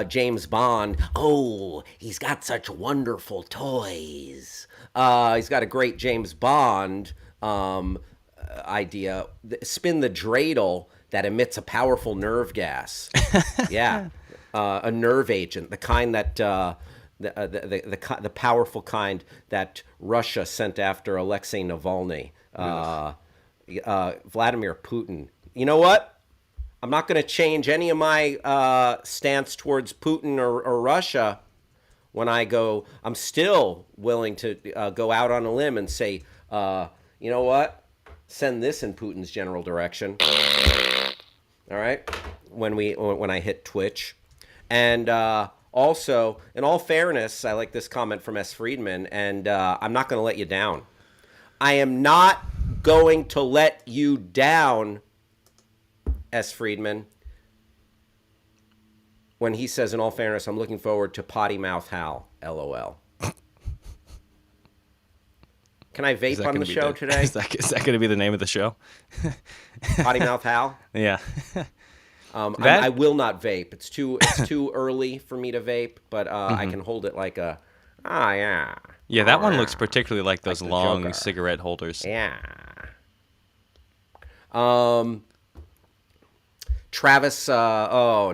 James Bond. Oh, he's got such wonderful toys. He's got a great James Bond idea. Spin the dreidel that emits a powerful nerve gas. Yeah, a nerve agent, the kind that the powerful kind that Russia sent after Alexei Navalny. Vladimir Putin. You know what? I'm not going to change any of my stance towards Putin or Russia when I go. I'm still willing to go out on a limb and say, you know what? Send this in Putin's general direction. All right? When I hit Twitch. And also, in all fairness, I like this comment from S. Friedman, and I'm not going to let you down. I am not going to let you down, S. Friedman, when he says, in all fairness, I'm looking forward to Potty Mouth Hal, LOL. Can I vape on the show today?
Is that going to be the name of the show?
Potty Mouth Hal?
Yeah.
I will not vape. It's too early for me to vape, but I can hold it like a, yeah.
Yeah, that one looks particularly like those long cigarette holders.
Yeah. Travis, no,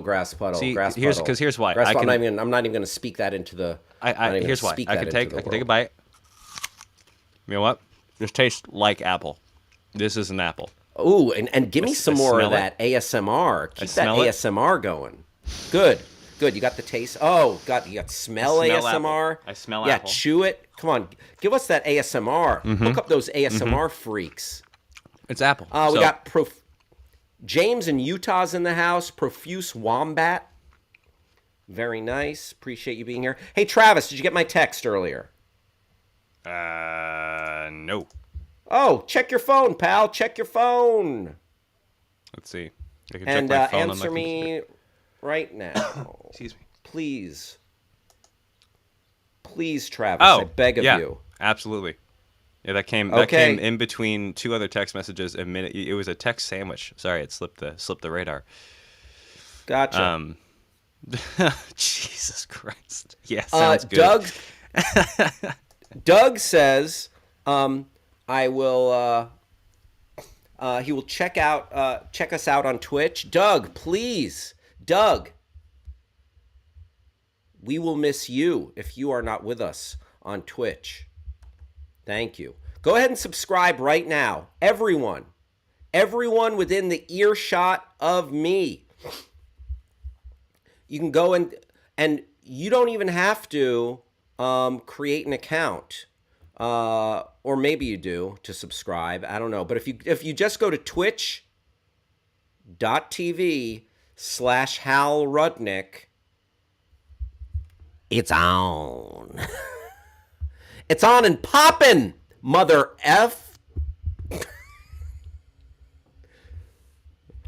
grass puddle.
See,
grass
here's
puddle.
Here's why.
I'm not even going to speak that into the.
Here's why. I can take a bite. You know what? This tastes like apple. This is an apple.
Ooh, and give me some more of that ASMR. Keep that ASMR going. Good. You got the taste. Oh, God, you got smell ASMR.
I smell
apple. Yeah,
apple.
chew it. Come on, give us that ASMR. Hook up those ASMR freaks.
It's apple.
We got James in Utah's in the house. Profuse Wombat. Very nice. Appreciate you being here. Hey, Travis, did you get my text earlier?
No.
Oh, check your phone, pal. Check your phone.
Let's see. I can
and
check my phone
answer
on my
me right now.
Excuse me.
Please, Travis. I beg of you.
Absolutely. Yeah, that came in between two other text messages a minute. It was a text sandwich. Sorry, it slipped the radar.
Gotcha.
Jesus Christ. Yeah, sounds good.
Doug says, I will. He will check us out on Twitch. Doug, please, Doug. We will miss you if you are not with us on Twitch. Thank you. Go ahead and subscribe right now. Everyone within the earshot of me. You can go and you don't even have to create an account. or maybe you do to subscribe. I don't know. But if you just go to twitch.tv/Hal Rudnick, it's on. It's on and poppin', mother F.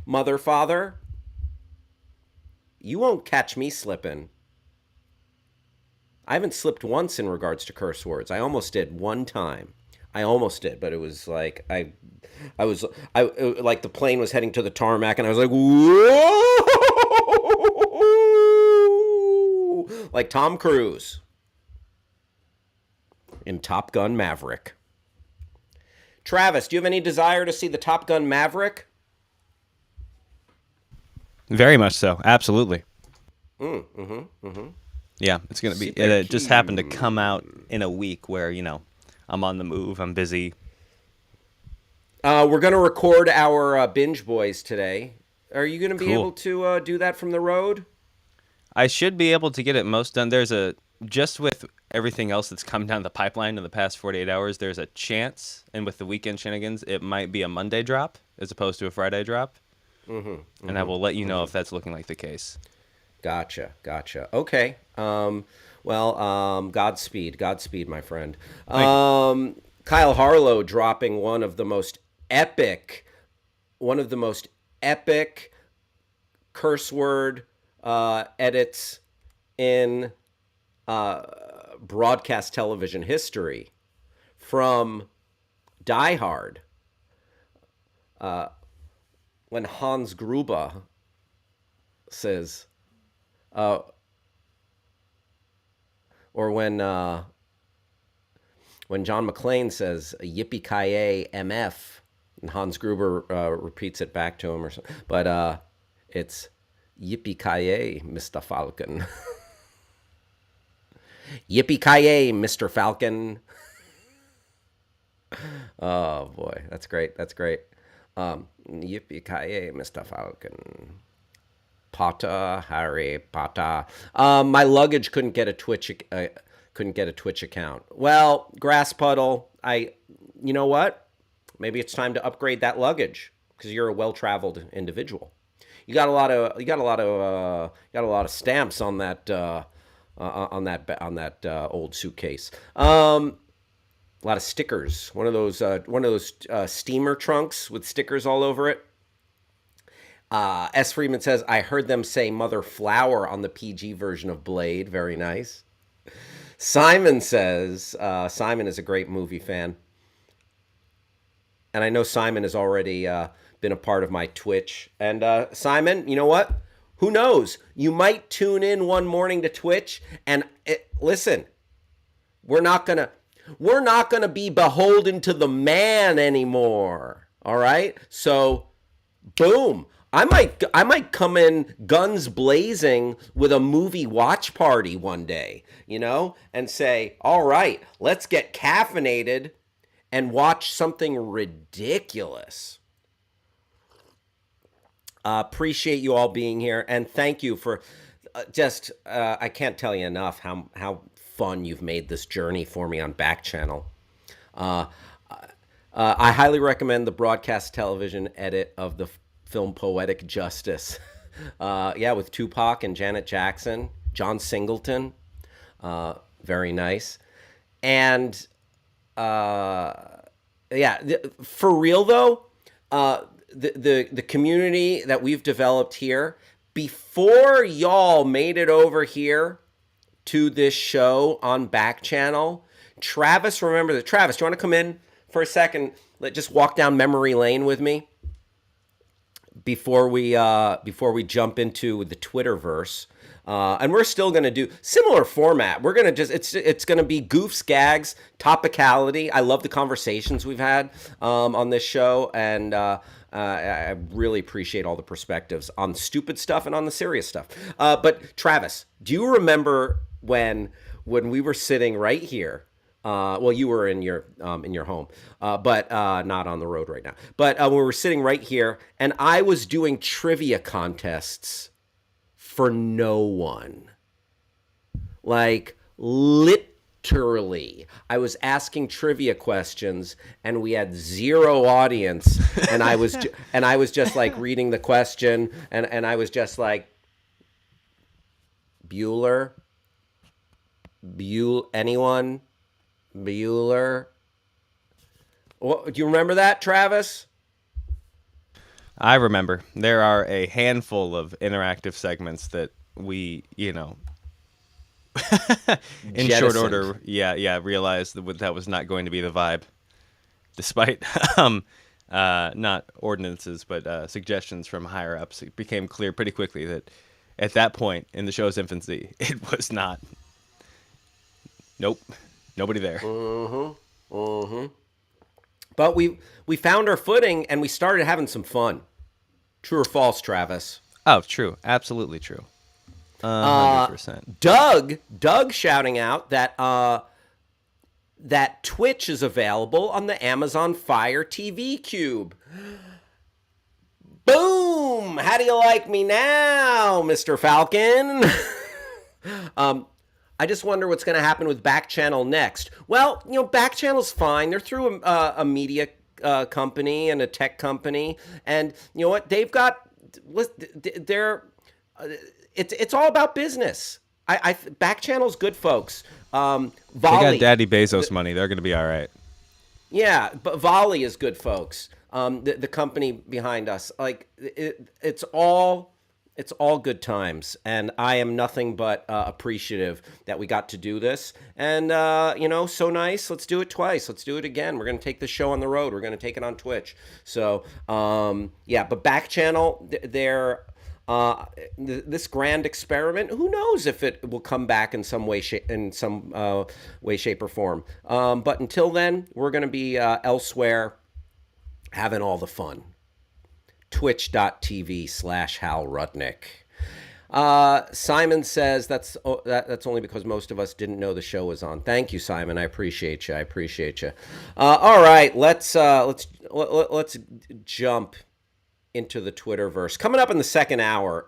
Mother, father, you won't catch me slipping. I haven't slipped once in regards to curse words. I almost did one time. I almost did, but it was like I like the plane was heading to the tarmac, and I was like, whoa, like Tom Cruise in Top Gun Maverick. Travis, do you have any desire to see the Top Gun Maverick?
Very much so. Absolutely.
Mm-hmm.
Yeah, it's going to be. It just happened to come out in a week where, I'm on the move. I'm busy.
We're going to record our Binge Boys today. Are you going to be able to do that from the road?
I should be able to get it most done. Just with everything else that's come down the pipeline in the past 48 hours, there's a chance, and with the weekend shenanigans, it might be a Monday drop as opposed to a Friday drop. And I will let you know if that's looking like the case.
Gotcha. Okay. Godspeed, my friend. Kyle Harlow dropping one of the most epic curse word edits in broadcast television history from Die Hard. When Hans Gruber says, or when John McClane says, "Yippee-ki-yay, MF," and Hans Gruber repeats it back to him or something. But it's "Yippee-ki-yay, Mr. Falcon." "Yippee-ki-yay, Mr. Falcon." Oh boy, that's great. Yippee-ki-yay, Mr. Falcon. Potter, Harry Potter. My luggage couldn't get a Twitch account. Well, Grass Puddle, you know what? Maybe it's time to upgrade that luggage because you're a well-traveled individual. You got a lot of stamps on that old suitcase. A lot of stickers. One of those steamer trunks with stickers all over it. S. Freeman says, I heard them say Mother Flower on the PG version of Blade. Very nice. Simon says, Simon is a great movie fan. And I know Simon has already been a part of my Twitch. And Simon, you know what? Who knows? You might tune in one morning to Twitch. And listen, we're not going to be beholden to the man anymore. All right? So, boom. I might come in guns blazing with a movie watch party one day, and say, all right, let's get caffeinated and watch something ridiculous. Appreciate you all being here, and thank you for I can't tell you enough how fun you've made this journey for me on Backchannel. I highly recommend the broadcast television edit of the film Poetic Justice. With Tupac and Janet Jackson, John Singleton. Very nice. And for real though, the community that we've developed here, before y'all made it over here to this show on Backchannel, Travis, remember that. Travis, do you want to come in for a second? Just walk down memory lane with me before we jump into the Twitterverse. And we're still going to do similar format. We're going to it's going to be goofs, gags, topicality. I love the conversations we've had on this show, and I really appreciate all the perspectives on stupid stuff and on the serious stuff. But Travis, do you remember when we were sitting right here? You were in your home, but not on the road right now. But when we were sitting right here, and I was doing trivia contests for no one, like literally. I was asking trivia questions, and we had 0 audience, and I was just like reading the question, and I was just like, Bueller, anyone, Bueller. Do you remember that, Travis?
I remember. There are a handful of interactive segments that we, in short order, realized that was not going to be the vibe, despite not ordinances, but suggestions from higher ups. It became clear pretty quickly that at that point in the show's infancy, it was not. Nope, nobody there.
But we found our footing, and we started having some fun. True or false, Travis?
Oh, true. Absolutely true. 100%.
Doug shouting out that that Twitch is available on the Amazon Fire TV Cube. Boom! How do you like me now, Mr. Falcon? I just wonder what's going to happen with Backchannel next. Well, Backchannel's fine. They're through a media company and a tech company, and you know what? They've got. It's all about business. Backchannel's good, folks. Volley,
they got Daddy Bezos money. They're going to be all right.
Yeah, but Volley is good, folks. The company behind us, like it's all good times, and I am nothing but appreciative that we got to do this. And so nice. Let's do it twice. Let's do it again. We're gonna take the show on the road. We're gonna take it on Twitch. So but Backchannel, they're this grand experiment. Who knows if it will come back in some way, shape, or form. But until then, we're gonna be elsewhere, having all the fun. Twitch.tv/Hal Rudnick. Simon says that's only because most of us didn't know the show was on. Thank you, Simon. I appreciate you. All right, let's jump into the Twitterverse. Coming up in the second hour.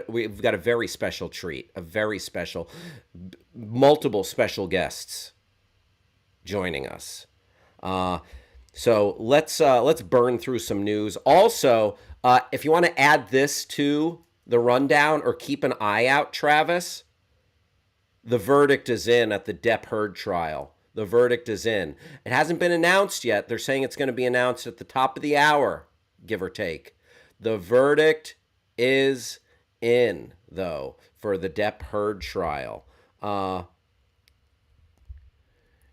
We've got a very special treat. A very special, multiple special guests joining us. So let's burn through some news. Also, if you want to add this to the rundown or keep an eye out, Travis, the verdict is in at the Depp Heard trial. The verdict is in. It hasn't been announced yet. They're saying it's going to be announced at the top of the hour, give or take. The verdict is in, though, for the Depp Heard trial.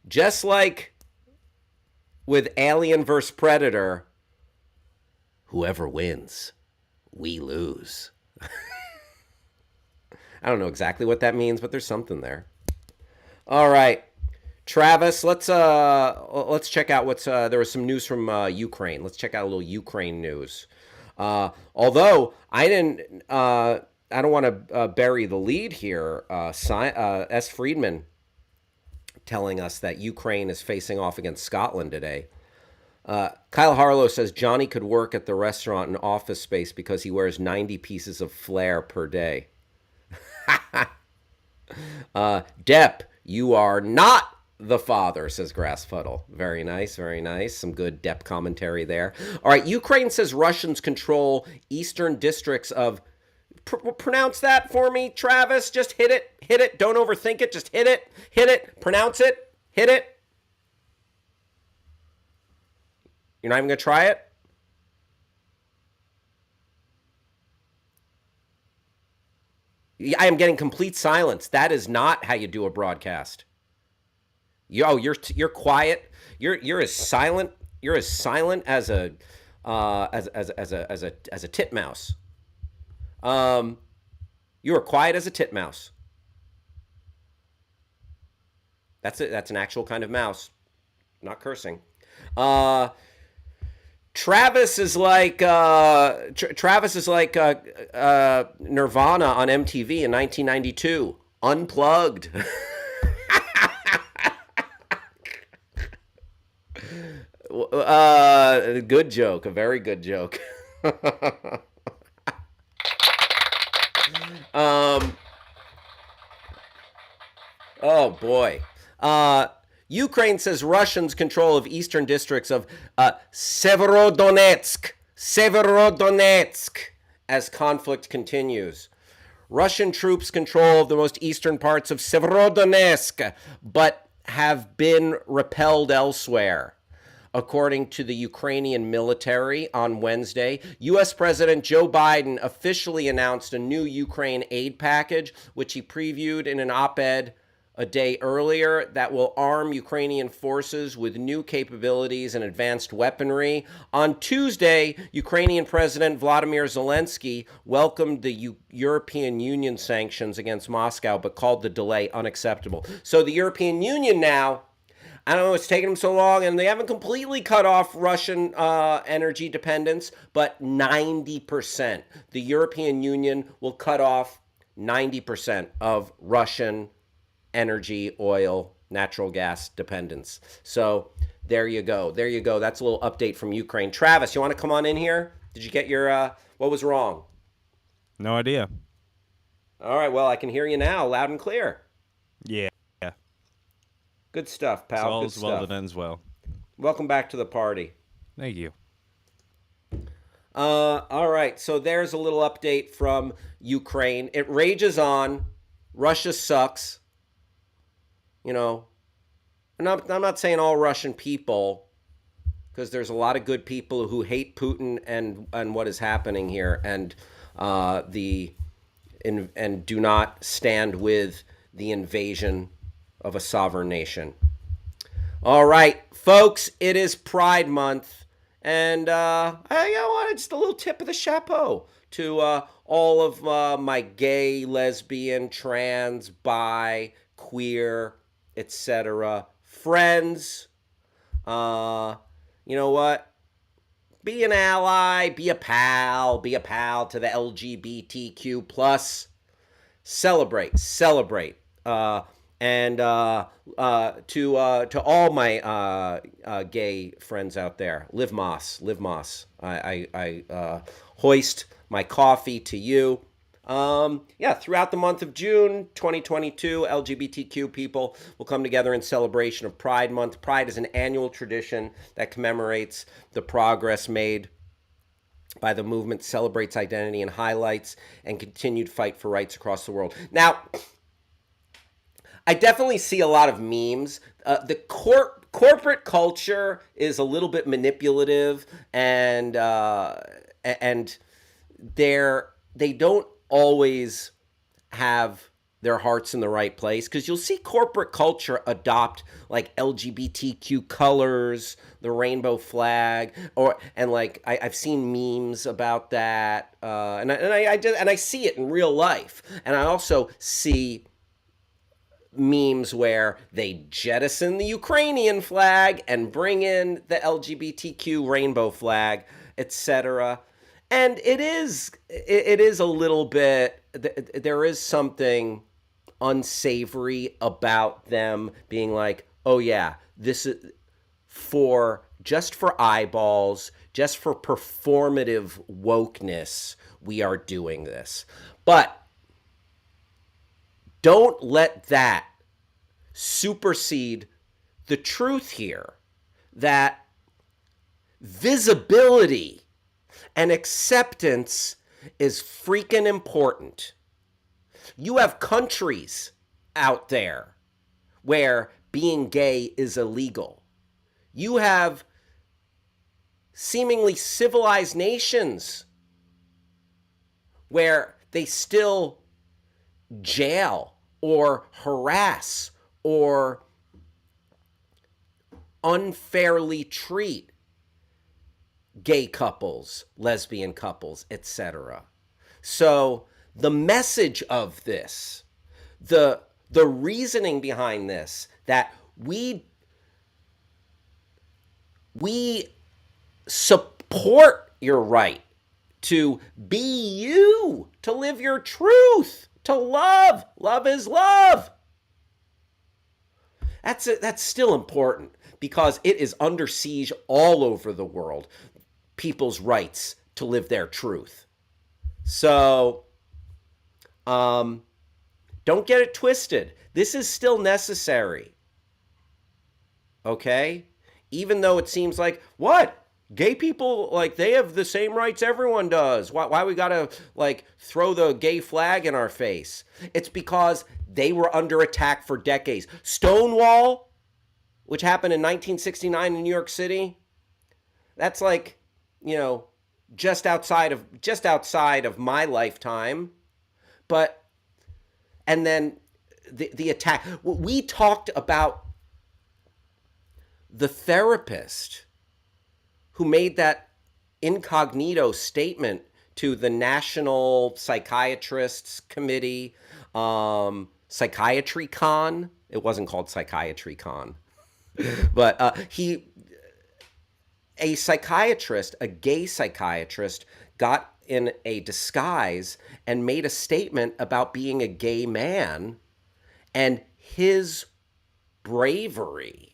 Just like with Alien vs. Predator, whoever wins, we lose. I don't know exactly what that means, but there's something there. All right, Travis, let's check out what's there was some news from Ukraine. Let's check out a little Ukraine news. Although I don't want to bury the lead here. S. Friedman telling us that Ukraine is facing off against Scotland today. Kyle Harlow says Johnny could work at the restaurant in office space because he wears 90 pieces of flair per day. Depp, you are not the father, says Grassfuddle. Very nice, very nice. Some good Depp commentary there. All right, Ukraine says Russians control eastern districts of... pronounce that for me, Travis. Just hit it. Don't overthink it. Just hit it. Pronounce it. Hit it. You're not even going to try it? I am getting complete silence. That is not how you do a broadcast. You're quiet. You're as silent. You're as silent as a titmouse. You are quiet as a titmouse. That's it. That's an actual kind of mouse. Not cursing. Travis is like Nirvana on MTV in 1992. Unplugged. Good joke. A very good joke. Oh boy. Ukraine says Russians' control of eastern districts of Severodonetsk, as conflict continues. Russian troops control the most eastern parts of Severodonetsk, but have been repelled elsewhere. According to the Ukrainian military on Wednesday, U.S. President Joe Biden officially announced a new Ukraine aid package, which he previewed in an op-ed a day earlier, that will arm Ukrainian forces with new capabilities and advanced weaponry. On Tuesday, Ukrainian President Vladimir Zelensky welcomed the European Union sanctions against Moscow, but called the delay unacceptable. So the European Union now, I don't know, it's taken them so long, and they haven't completely cut off Russian energy dependence, but 90%. The European Union will cut off 90% of Russian energy, oil, natural gas dependence. So there you go. There you go. That's a little update from Ukraine. Travis, you want to come on in here? Did you get your, what was wrong?
No idea.
All right, well, I can hear you now, loud and clear.
Yeah.
Good stuff, pal.
So
Good
all's well
stuff.
that ends well.
Welcome back to the party.
Thank you.
All right, so there's a little update from Ukraine. It rages on. Russia sucks. You know, I'm not saying all Russian people, because there's a lot of good people who hate Putin and what is happening here, and do not stand with the invasion of a sovereign nation. All right, folks, it is Pride Month, and I wanted just a little tip of the chapeau to all of my gay, lesbian, trans, bi, queer, etc. friends. You know what? Be an ally, be a pal to the LGBTQ plus. Celebrate. And to all my gay friends out there, live Moss. I hoist my coffee to you. Throughout the month of June 2022, LGBTQ people will come together in celebration of Pride Month. Pride is an annual tradition that commemorates the progress made by the movement, celebrates identity, and highlights and continued fight for rights across the world. Now, I definitely see a lot of memes. The corporate culture is a little bit manipulative, and they don't always have their hearts in the right place, because you'll see corporate culture adopt like LGBTQ colors, the rainbow flag, I've seen memes about that, and I see it in real life, and I also see memes where they jettison the Ukrainian flag and bring in the LGBTQ rainbow flag, etc. And it is a little bit, there is something unsavory about them being like, oh yeah, this is just for eyeballs, just for performative wokeness, we are doing this. But don't let that supersede the truth here, that visibility and acceptance is freaking important. You have countries out there where being gay is illegal. You have seemingly civilized nations where they still jail or harass or unfairly treat gay couples, lesbian couples, etc. So the message of this, the reasoning behind this, that we support your right to be you, to live your truth, to love. Love is love. That's still important, because it is under siege all over the world, people's rights to live their truth. So don't get it twisted. This is still necessary. okay? Even though it seems like, what? Gay people, like, they have the same rights everyone does. Why we gotta, like, throw the gay flag in our face? It's because they were under attack for decades. Stonewall, which happened in 1969 in New York City, that's like, you know, just outside of my lifetime. But, and then the attack. We talked about the therapist who made that incognito statement to the National Psychiatrists Committee, Psychiatry Con. It wasn't called Psychiatry Con, but a psychiatrist, a gay psychiatrist, got in a disguise and made a statement about being a gay man, and his bravery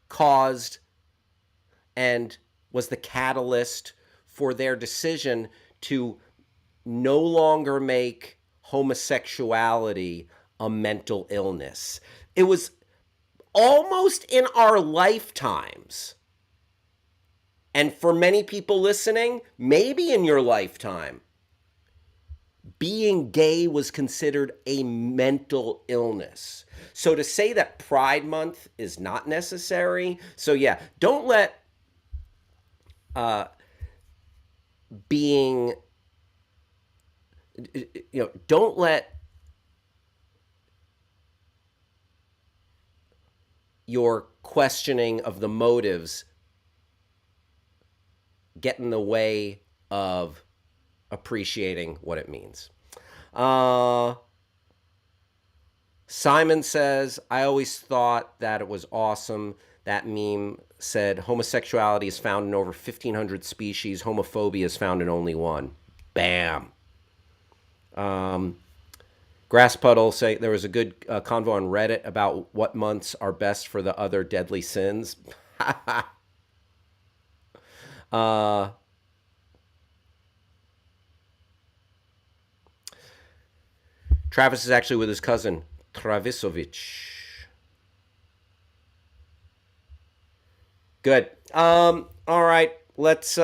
caused and was the catalyst for their decision to no longer make homosexuality a mental illness. It was almost in our lifetimes. And for many people listening, maybe in your lifetime, being gay was considered a mental illness. So to say that Pride Month is not necessary, so yeah, don't let don't let your questioning of the motives get in the way of appreciating what it means. Simon says, I always thought that it was awesome. That meme said, homosexuality is found in over 1,500 species. Homophobia is found in only one. Bam. Grass Puddle say there was a good convo on Reddit about what months are best for the other deadly sins. Travis is actually with his cousin, Travisovich. Good. All right. Let's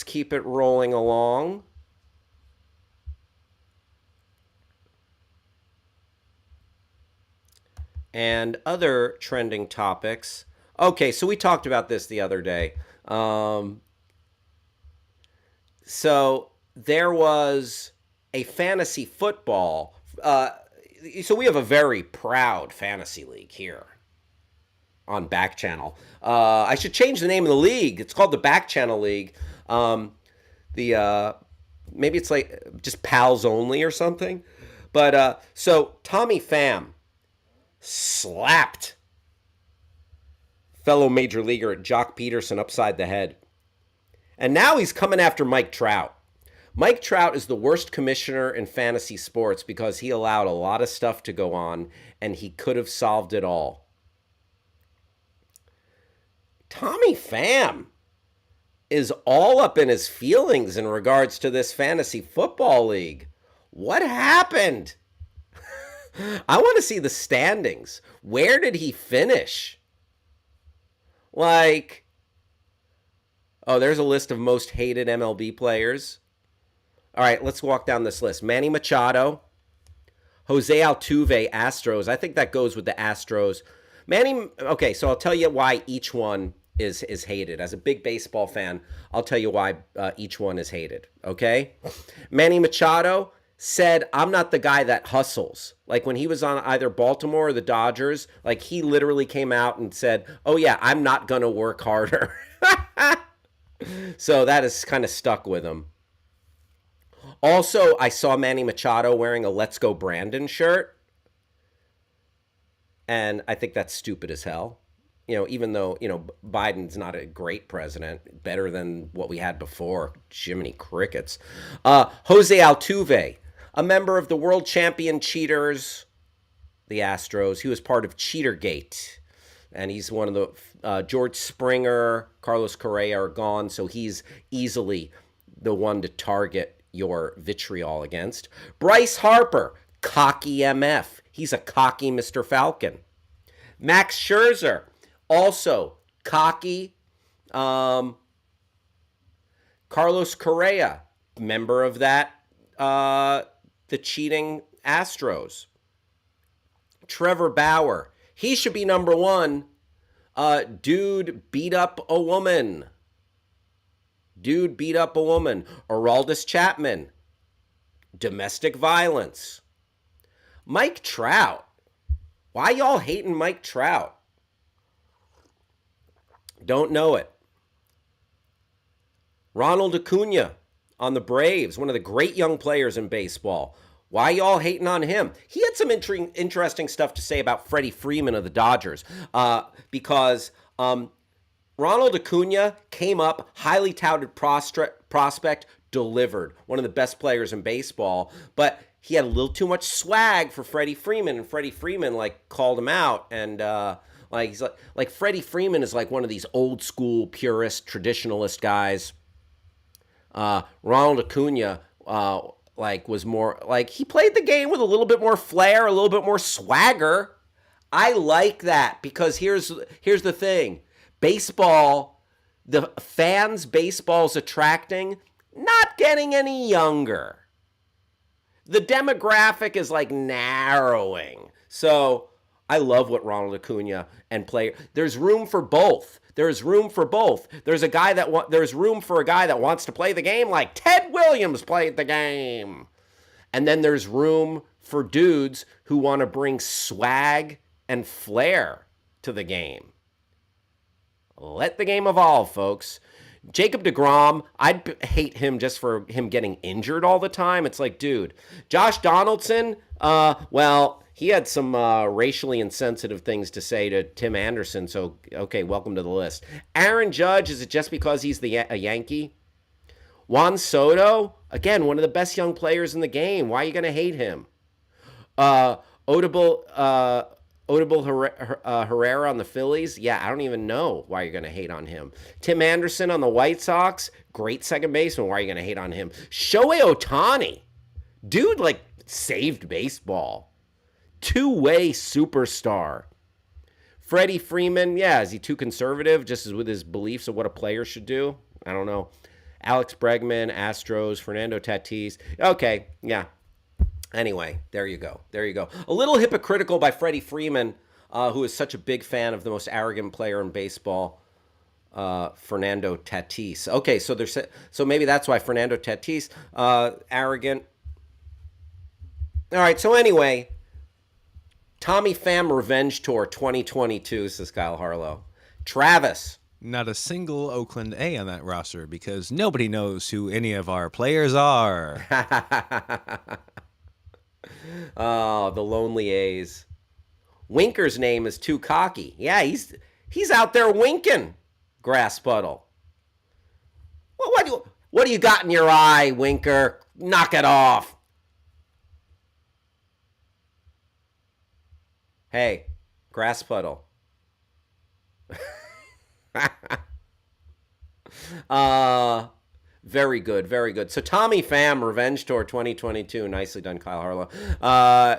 keep it rolling along. And other trending topics. Okay, so we talked about this the other day. So there was a fantasy football. So we have a very proud fantasy league here on Backchannel. I should change the name of the league. It's called the Backchannel League. Maybe it's like just pals only or something. But so Tommy Pham slapped fellow major leaguer Jock Peterson upside the head. And now he's coming after Mike Trout. Mike Trout is the worst commissioner in fantasy sports because he allowed a lot of stuff to go on and he could have solved it all. Tommy Pham is all up in his feelings in regards to this fantasy football league. What happened? I want to see the standings. Where did he finish? Like, oh, there's a list of most hated MLB players. All right, let's walk down this list. Manny Machado, Jose Altuve, Astros. I think that goes with the Astros. Okay, so I'll tell you why each one is hated. As a big baseball fan, I'll tell you why each one is hated, okay? Manny Machado said, I'm not the guy that hustles. Like when he was on either Baltimore or the Dodgers, like he literally came out and said, oh yeah, I'm not going to work harder. So that has kind of stuck with him. Also, I saw Manny Machado wearing a Let's Go Brandon shirt. And I think that's stupid as hell. You know, even though, you know, Biden's not a great president, better than what we had before. Jiminy crickets. Jose Altuve, a member of the world champion cheaters, the Astros. He was part of Cheatergate. And he's one of the, George Springer, Carlos Correa are gone. So he's easily the one to target your vitriol against. Bryce Harper, cocky MF. He's a cocky Mr. Falcon. Max Scherzer, also cocky. Carlos Correa, member of that, the cheating Astros. Trevor Bauer, he should be number one. Dude beat up a woman. Aroldis Chapman, domestic violence. Mike Trout. Why y'all hating Mike Trout? Don't know it. Ronald Acuna on the Braves, one of the great young players in baseball. Why y'all hating on him? He had some interesting stuff to say about Freddie Freeman of the Dodgers because Ronald Acuna came up, highly touted prospect, delivered. One of the best players in baseball, but he had a little too much swag for Freddie Freeman, and Freddie Freeman called him out, and he's like Freddie Freeman is like one of these old school purist traditionalist guys. Ronald Acuna was more he played the game with a little bit more flair, a little bit more swagger. I like that because here's the thing. Baseball, the fans baseball's attracting, not getting any younger. The demographic is narrowing. So I love what Ronald Acuna and player. There's room for both. There's room for both. There's room for a guy that wants to play the game like Ted Williams played the game. And then there's room for dudes who want to bring swag and flair to the game. Let the game evolve, folks. Jacob deGrom, I'd hate him just for him getting injured all the time. It's like, dude, Josh Donaldson, he had some racially insensitive things to say to Tim Anderson, so, okay, welcome to the list. Aaron Judge, is it just because he's a Yankee? Juan Soto, again, one of the best young players in the game. Why are you going to hate him? Odubel Herrera on the Phillies. Yeah, I don't even know why you're going to hate on him. Tim Anderson on the White Sox. Great second baseman. Why are you going to hate on him? Shohei Ohtani. Dude, saved baseball. Two-way superstar. Freddie Freeman. Yeah, is he too conservative just as with his beliefs of what a player should do? I don't know. Alex Bregman, Astros, Fernando Tatis. Okay, yeah. Anyway, there you go. A little hypocritical by Freddie Freeman, who is such a big fan of the most arrogant player in baseball, Fernando Tatis. Okay, so maybe that's why Fernando Tatis, arrogant. All right, so anyway, Tommy Pham Revenge Tour 2022, says Kyle Harlow. Travis.
Not a single Oakland A on that roster because nobody knows who any of our players are.
Oh, the lonely A's. Winker's name is too cocky. Yeah, he's out there winking, Grass Puddle. Well, what do you got in your eye, Winker? Knock it off. Hey, Grass Puddle. Very good. So Tommy Pham, Revenge Tour 2022. Nicely done, Kyle Harlow.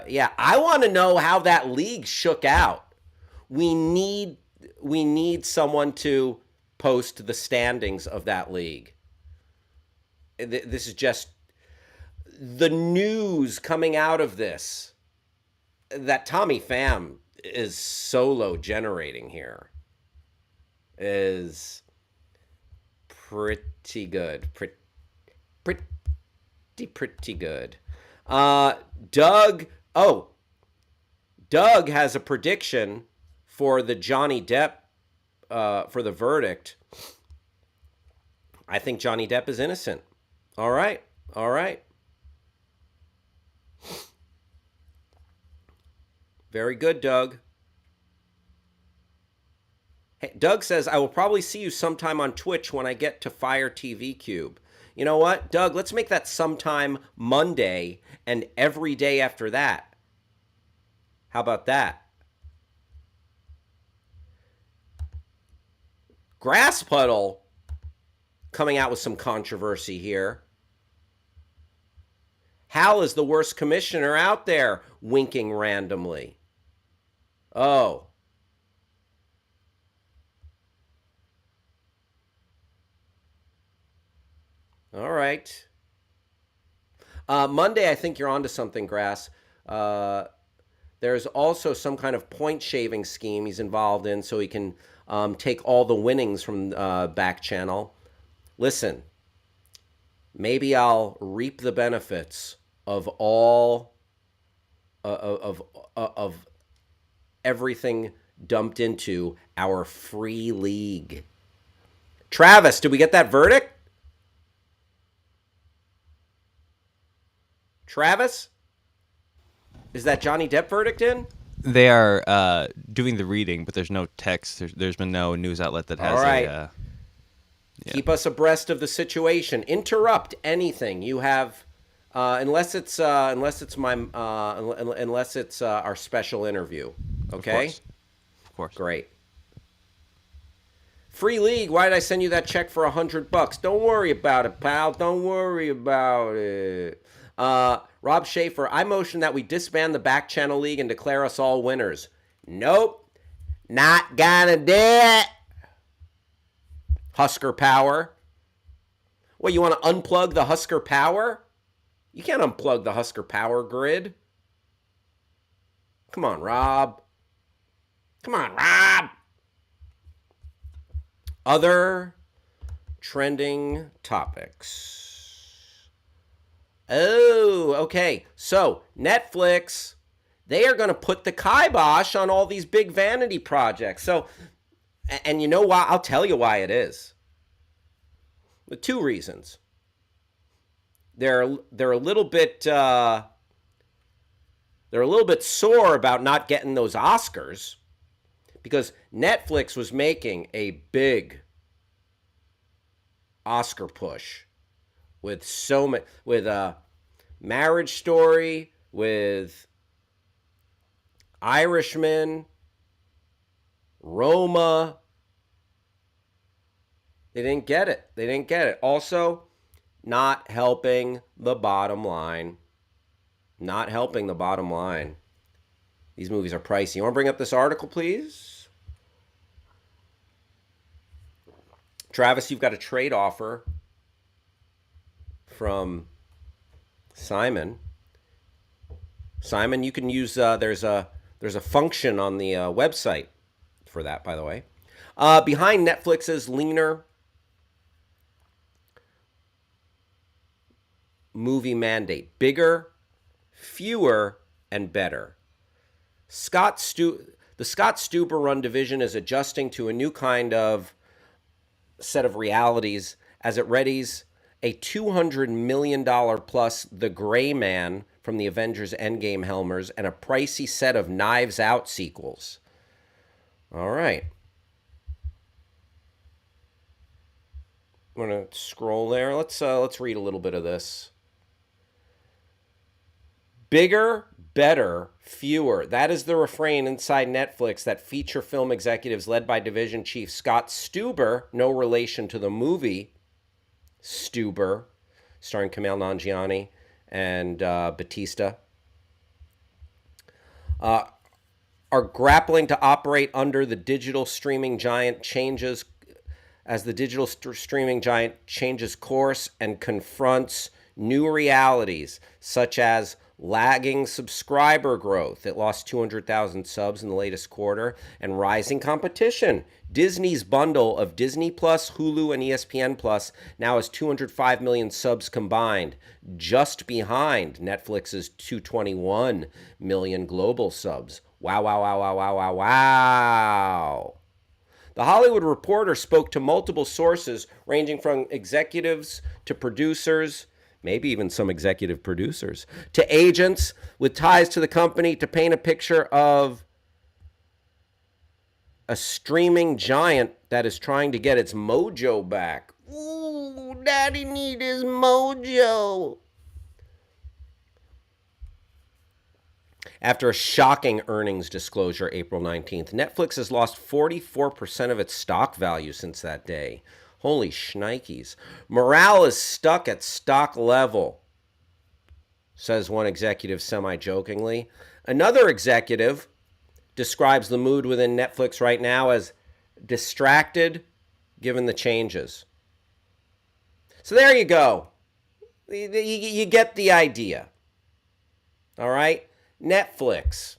Yeah, I want to know how that league shook out. We need someone to post the standings of that league. This is just the news coming out of this. That Tommy Pham is solo generating here is pretty good. Pretty good. Doug has a prediction for the Johnny Depp, for the verdict. I think Johnny Depp is innocent. All right. Very good, Doug. Hey, Doug says, I will probably see you sometime on Twitch when I get to Fire TV Cube. You know what, Doug? Let's make that sometime Monday and every day after that. How about that? Grass Puddle coming out with some controversy here. Hal is the worst commissioner out there, winking randomly. Oh. All right. Monday, I think you're onto something, Grass. There's also some kind of point shaving scheme he's involved in so he can take all the winnings from Backchannel. Listen, maybe I'll reap the benefits of all of everything dumped into our free league. Travis, did we get that verdict? Travis? Is that Johnny Depp verdict in?
They are doing the reading, but there's no text. There's been no news outlet that has
all right.
a...
Keep us abreast of the situation. Interrupt anything you have, unless it's our special interview. Okay.
Of course.
Great. Free league. Why did I send you that check for $100? Don't worry about it, pal. Don't worry about it. Rob Schaefer. I motion that we disband the Backchannel League and declare us all winners. Nope. Not gonna do it. Husker Power. What, you want to unplug the Husker Power? You can't unplug the Husker Power grid. Come on, Rob. Come on, Rob. Other trending topics. Oh, okay. So, Netflix, they are going to put the kibosh on all these big vanity projects. So, and you know why? I'll tell you why it is. With two reasons. They're a little bit sore about not getting those Oscars because Netflix was making a big Oscar push with so many, with Marriage Story, with Irishman, Roma. They didn't get it. Also, not helping the bottom line. These movies are pricey. You want to bring up this article, please? Travis, you've got a trade offer from Simon. Simon, you can use, there's a function on the website for that, by the way. Behind Netflix's leaner movie mandate. Bigger, fewer, and better. The Scott Stuber-run division is adjusting to a new kind of set of realities as it readies a $200 million plus The Gray Man from the Avengers Endgame Helmers and a pricey set of Knives Out sequels. All right. I'm going to scroll there. Let's read a little bit of this. Bigger, better, fewer. That is the refrain inside Netflix that feature film executives led by division chief Scott Stuber, no relation to the movie Stuber, starring Kumail Nanjiani and Batista, are grappling to operate under the digital streaming giant changes course and confronts new realities such as lagging subscriber growth. It lost 200,000 subs in the latest quarter, and rising competition. Disney's bundle of Disney Plus, Hulu, and ESPN Plus now has 205 million subs combined, just behind Netflix's 221 million global subs. Wow, wow, wow, wow, wow, wow, wow. The Hollywood Reporter spoke to multiple sources, ranging from executives to producers, maybe even some executive producers, to agents with ties to the company to paint a picture of a streaming giant that is trying to get its mojo back. Ooh, daddy need his mojo. After a shocking earnings disclosure April 19th, Netflix has lost 44% of its stock value since that day. Holy shnikes. Morale is stuck at stock level. says one executive semi-jokingly. Another executive describes the mood within Netflix right now as distracted given the changes. So there you go. You get the idea. All right? Netflix.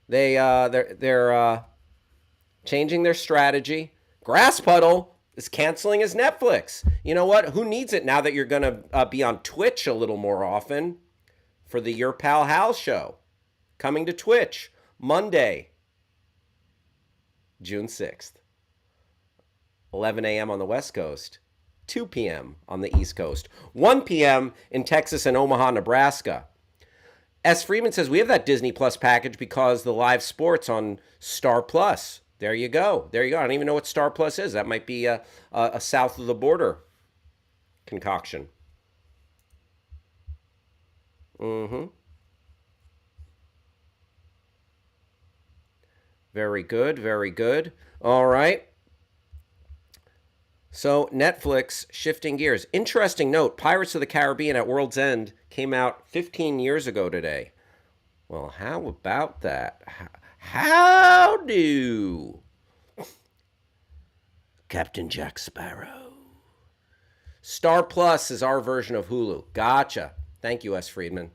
They're changing their strategy. Grass Puddle is canceling his Netflix. You know what? Who needs it now that you're going to be on Twitch a little more often for the Your Pal Hal show? Coming to Twitch Monday, June 6th. 11 a.m. on the West Coast, 2 p.m. on the East Coast, 1 p.m. in Texas and Omaha, Nebraska. S. Freeman says, we have that Disney Plus package because the live sports on Star Plus. There you go. There you go. I don't even know what Star Plus is. That might be a south of the border concoction. Mm-hmm. Very good. Very good. All right. So Netflix shifting gears. Interesting note, Pirates of the Caribbean at World's End came out 15 years ago today. Well, how about that? How do Captain Jack Sparrow? Star Plus is our version of Hulu. Gotcha. Thank you, S. Friedman.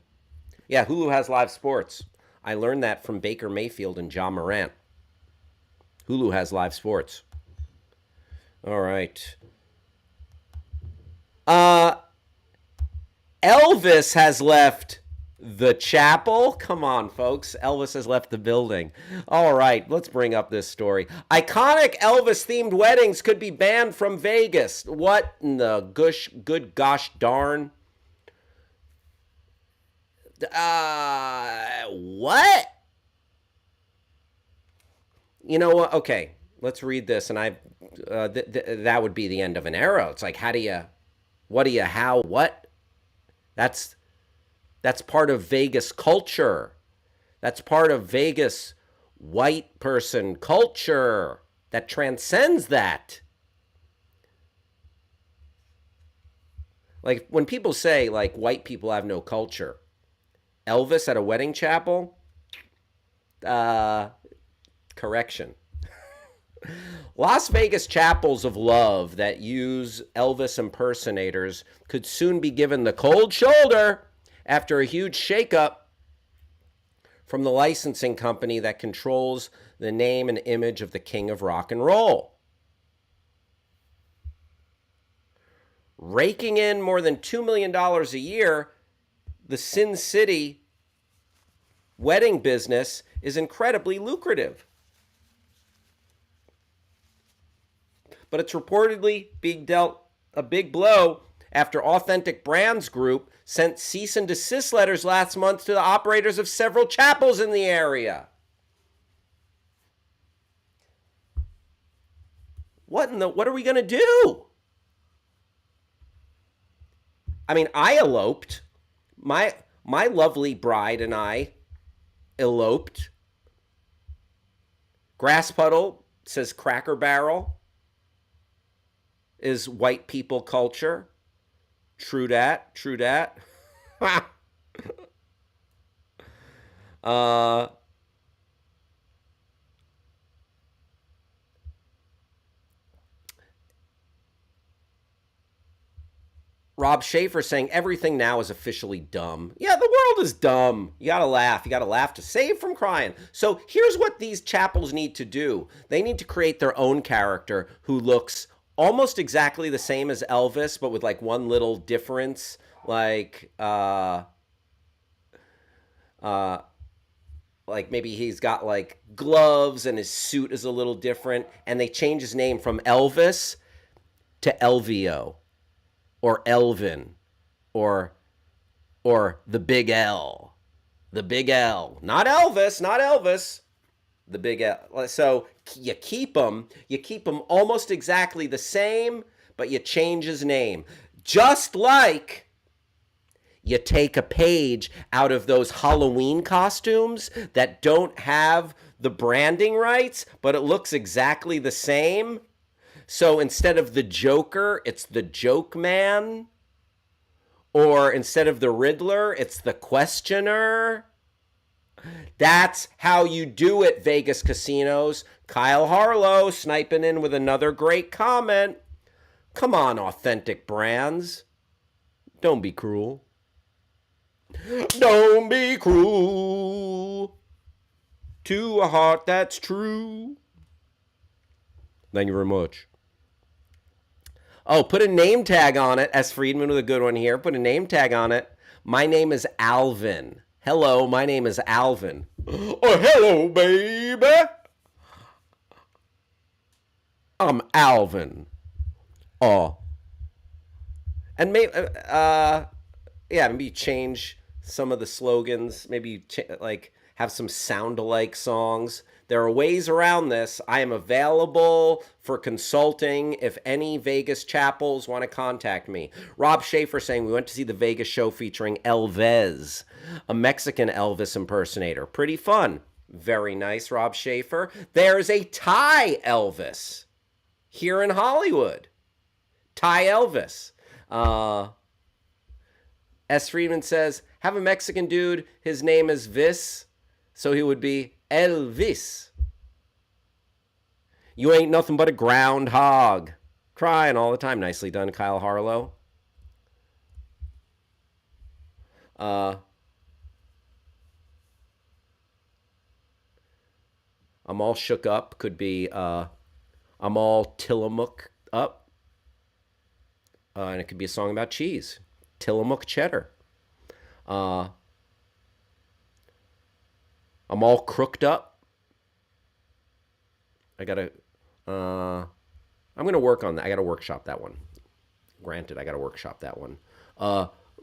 Yeah, Hulu has live sports. I learned that from Baker Mayfield and John Morant. Hulu has live sports. All right. Elvis has left the chapel. Come on, folks. Elvis has left the building. All right, let's bring up this story. Iconic Elvis-themed weddings could be banned from Vegas. What in the good gosh darn? What? You know what? Okay, let's read this, and that would be the end of an era. It's like, what? That's part of Vegas culture. That's part of Vegas white person culture that transcends that. Like, when people say, like, white people have no culture, Elvis at a wedding chapel, correction. Las Vegas chapels of love that use Elvis impersonators could soon be given the cold shoulder after a huge shakeup from the licensing company that controls the name and image of the king of rock and roll. Raking in more than $2 million a year, the Sin City wedding business is incredibly lucrative. But it's reportedly being dealt a big blow after Authentic Brands Group sent cease and desist letters last month to the operators of several chapels in the area. What are we going to do? I mean, I eloped. My lovely bride and I eloped. Grass Puddle says Cracker Barrel is white people culture. True dat. Rob Schaefer saying everything now is officially dumb. Yeah, the world is dumb. You gotta laugh. You gotta laugh to save from crying. So here's what these chapels need to do. They need to create their own character who looks almost exactly the same as Elvis, but with like one little difference. Like maybe he's got like gloves and his suit is a little different. And they change his name from Elvis to Elvio. Or Elvin, or the Big L. The Big L. Not Elvis. The Big L. So you keep them almost exactly the same, but you change his name. Just like you take a page out of those Halloween costumes that don't have the branding rights, but it looks exactly the same. So instead of the Joker, it's the Joke Man. Or instead of the Riddler, it's the Questioner. That's how you do it, Vegas casinos. Kyle Harlow sniping in with another great comment. Come on, authentic brands. Don't be cruel. Don't be cruel to a heart that's true. Thank you very much. Oh, put a name tag on it. S. Friedman with a good one here. Put a name tag on it. My name is Alvin. Hello, my name is Alvin. Oh, hello, baby. I'm Alvin. Oh. And maybe, maybe change some of the slogans. Maybe have some sound-alike songs. There are ways around this. I am available for consulting if any Vegas chapels want to contact me. Rob Schaefer saying we went to see the Vegas show featuring Elvis, a Mexican Elvis impersonator. Pretty fun. Very nice, Rob Schaefer. There's a Thai Elvis here in Hollywood. Thai Elvis. S. Friedman says, have a Mexican dude. His name is Vis, so he would be Elvis. You ain't nothing but a groundhog. Crying all the time. Nicely done, Kyle Harlow. I'm all shook up. Could be I'm all Tillamook up. And it could be a song about cheese. Tillamook cheddar. I'm all crooked up. I'm going to work on that. I got to workshop that one. Granted, I got to workshop that one.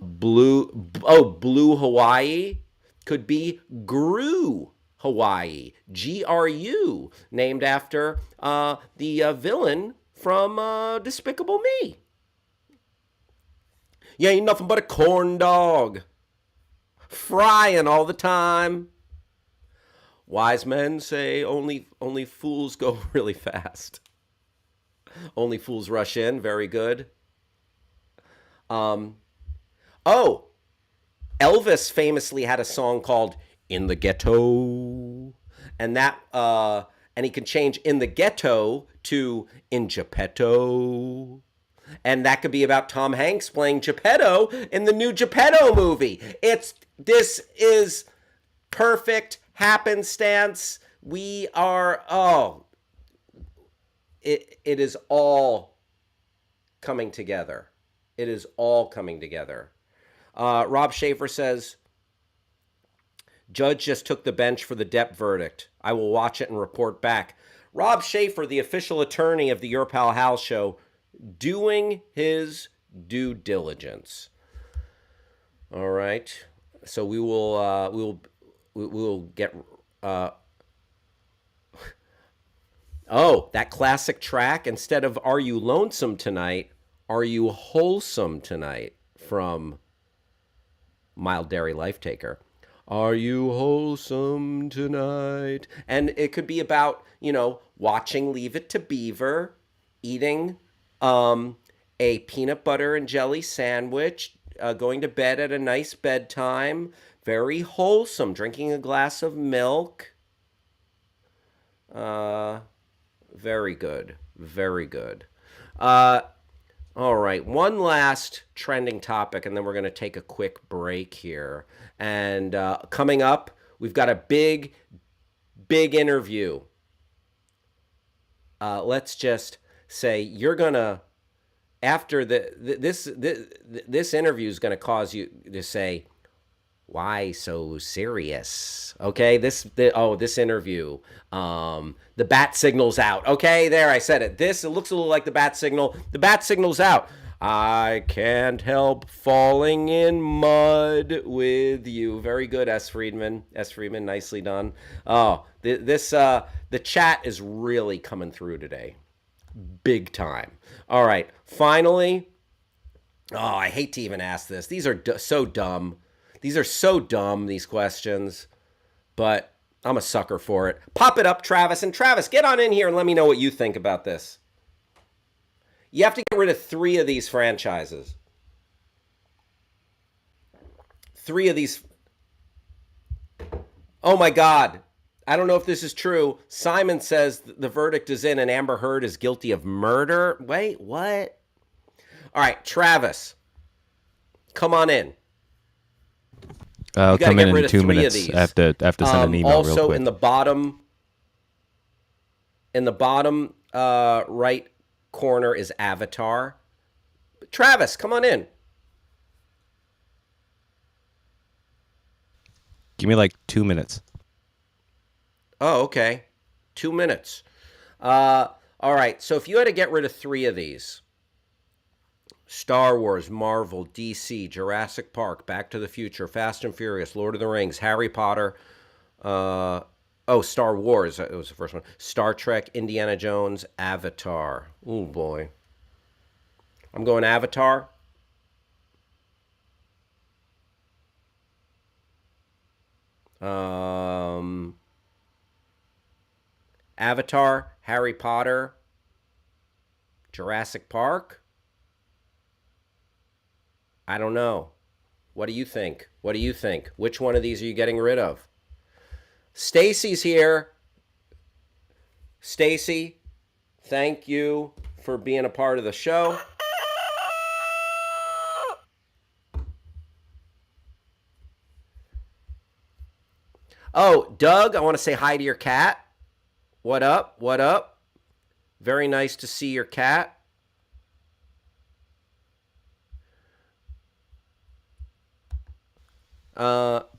Blue Hawaii could be Gru Hawaii. Gru, named after the villain from Despicable Me. You ain't nothing but a corn dog. Frying all the time. Wise men say only fools go really fast. Only fools rush in. Very good. Elvis famously had a song called "In the Ghetto," and he can change "In the Ghetto" to "In Geppetto." And that could be about Tom Hanks playing Geppetto in the new Geppetto movie. This is perfect happenstance. It is all coming together. It is all coming together. Rob Schaefer says, Judge just took the bench for the Depp verdict. I will watch it and report back. Rob Schaefer, the official attorney of the Your Pal Hal show, doing his due diligence. All right. So we will get that classic track. Instead of "Are You Lonesome Tonight?" "Are You Wholesome Tonight?" from Mild Dairy Life Taker. Are you wholesome tonight? And it could be about, watching Leave It to Beaver, eating a peanut butter and jelly sandwich, going to bed at a nice bedtime, very wholesome, drinking a glass of milk. Very good. Very good. All right, one last trending topic, and then we're going to take a quick break here. And coming up, we've got a big interview. Let's just say you're going to, after this interview is going to cause you to say, why so serious? Okay, this interview. The bat signal's out. Okay, there, I said it. It looks a little like the bat signal. The bat signal's out. I can't help falling in mud with you. Very good, S. Friedman. S. Friedman, nicely done. Oh, the chat is really coming through today. Big time. All right, finally. Oh, I hate to even ask this. These are so dumb. These are so dumb, these questions, but I'm a sucker for it. Pop it up, Travis. And Travis, get on in here and let me know what you think about this. You have to get rid of 3 of these franchises. 3 of these. Oh my God. I don't know if this is true. Simon says the verdict is in and Amber Heard is guilty of murder. Wait, what? All right, Travis, come on in.
I'll
You gotta
come in
get rid
in
of
2
3
minutes.
of these.
I have to send an email real
Also,
quick.
in the bottom right corner is Avatar. Travis, come on in.
Give me like 2 minutes.
Oh, okay. 2 minutes. All right. So if you had to get rid of 3 of these, Star Wars, Marvel, DC, Jurassic Park, Back to the Future, Fast and Furious, Lord of the Rings, Harry Potter, Star Wars, it was the first one, Star Trek, Indiana Jones, Avatar. Oh, boy. I'm going Avatar. Avatar, Harry Potter, Jurassic Park. I don't know. What do you think? What do you think? Which one of these are you getting rid of? Stacy's here. Stacy, thank you for being a part of the show. Oh, Doug, I want to say hi to your cat. What up? What up? Very nice to see your cat. All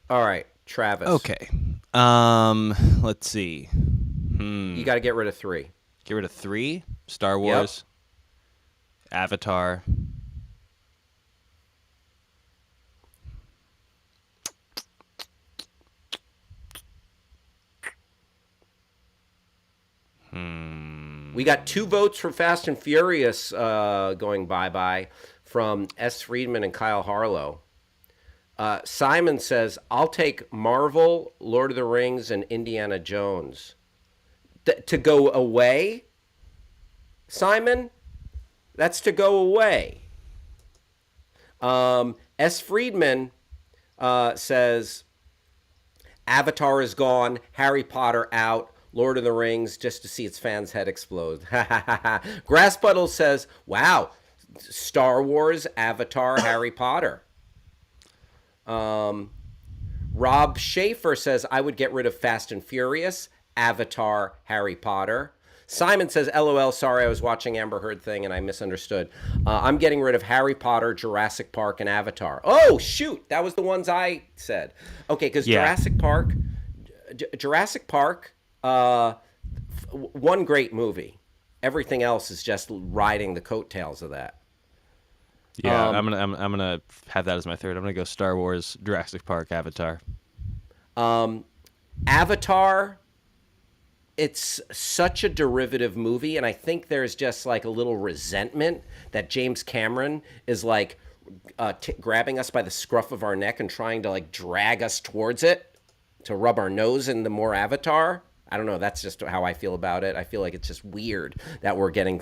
right, Travis.
Okay. Let's see.
You got to get rid of 3.
Get rid of 3. Star Wars. Yep. Avatar.
We got 2 votes for Fast and Furious going bye-bye from S. Friedman and Kyle Harlow. Simon says, I'll take Marvel, Lord of the Rings, and Indiana Jones. To go away? Simon? That's to go away. S. Friedman says, Avatar is gone, Harry Potter out, Lord of the Rings, just to see its fans' head explode. Grasspuddle says, wow, Star Wars, Avatar, Harry Potter. Rob Schaefer says, I would get rid of Fast and Furious, Avatar, Harry Potter. Simon says, LOL, sorry, I was watching Amber Heard thing and I misunderstood. I'm getting rid of Harry Potter, Jurassic Park, and Avatar. Oh, shoot, that was the ones I said. Okay, because Jurassic Park, one great movie. Everything else is just riding the coattails of that.
Yeah, I'm gonna have that as my 3rd. I'm gonna go Star Wars, Jurassic Park, Avatar.
Avatar, it's such a derivative movie, and I think there's just like a little resentment that James Cameron is like grabbing us by the scruff of our neck and trying to like drag us towards it to rub our nose in the more Avatar. I don't know. That's just how I feel about it. I feel like it's just weird that we're getting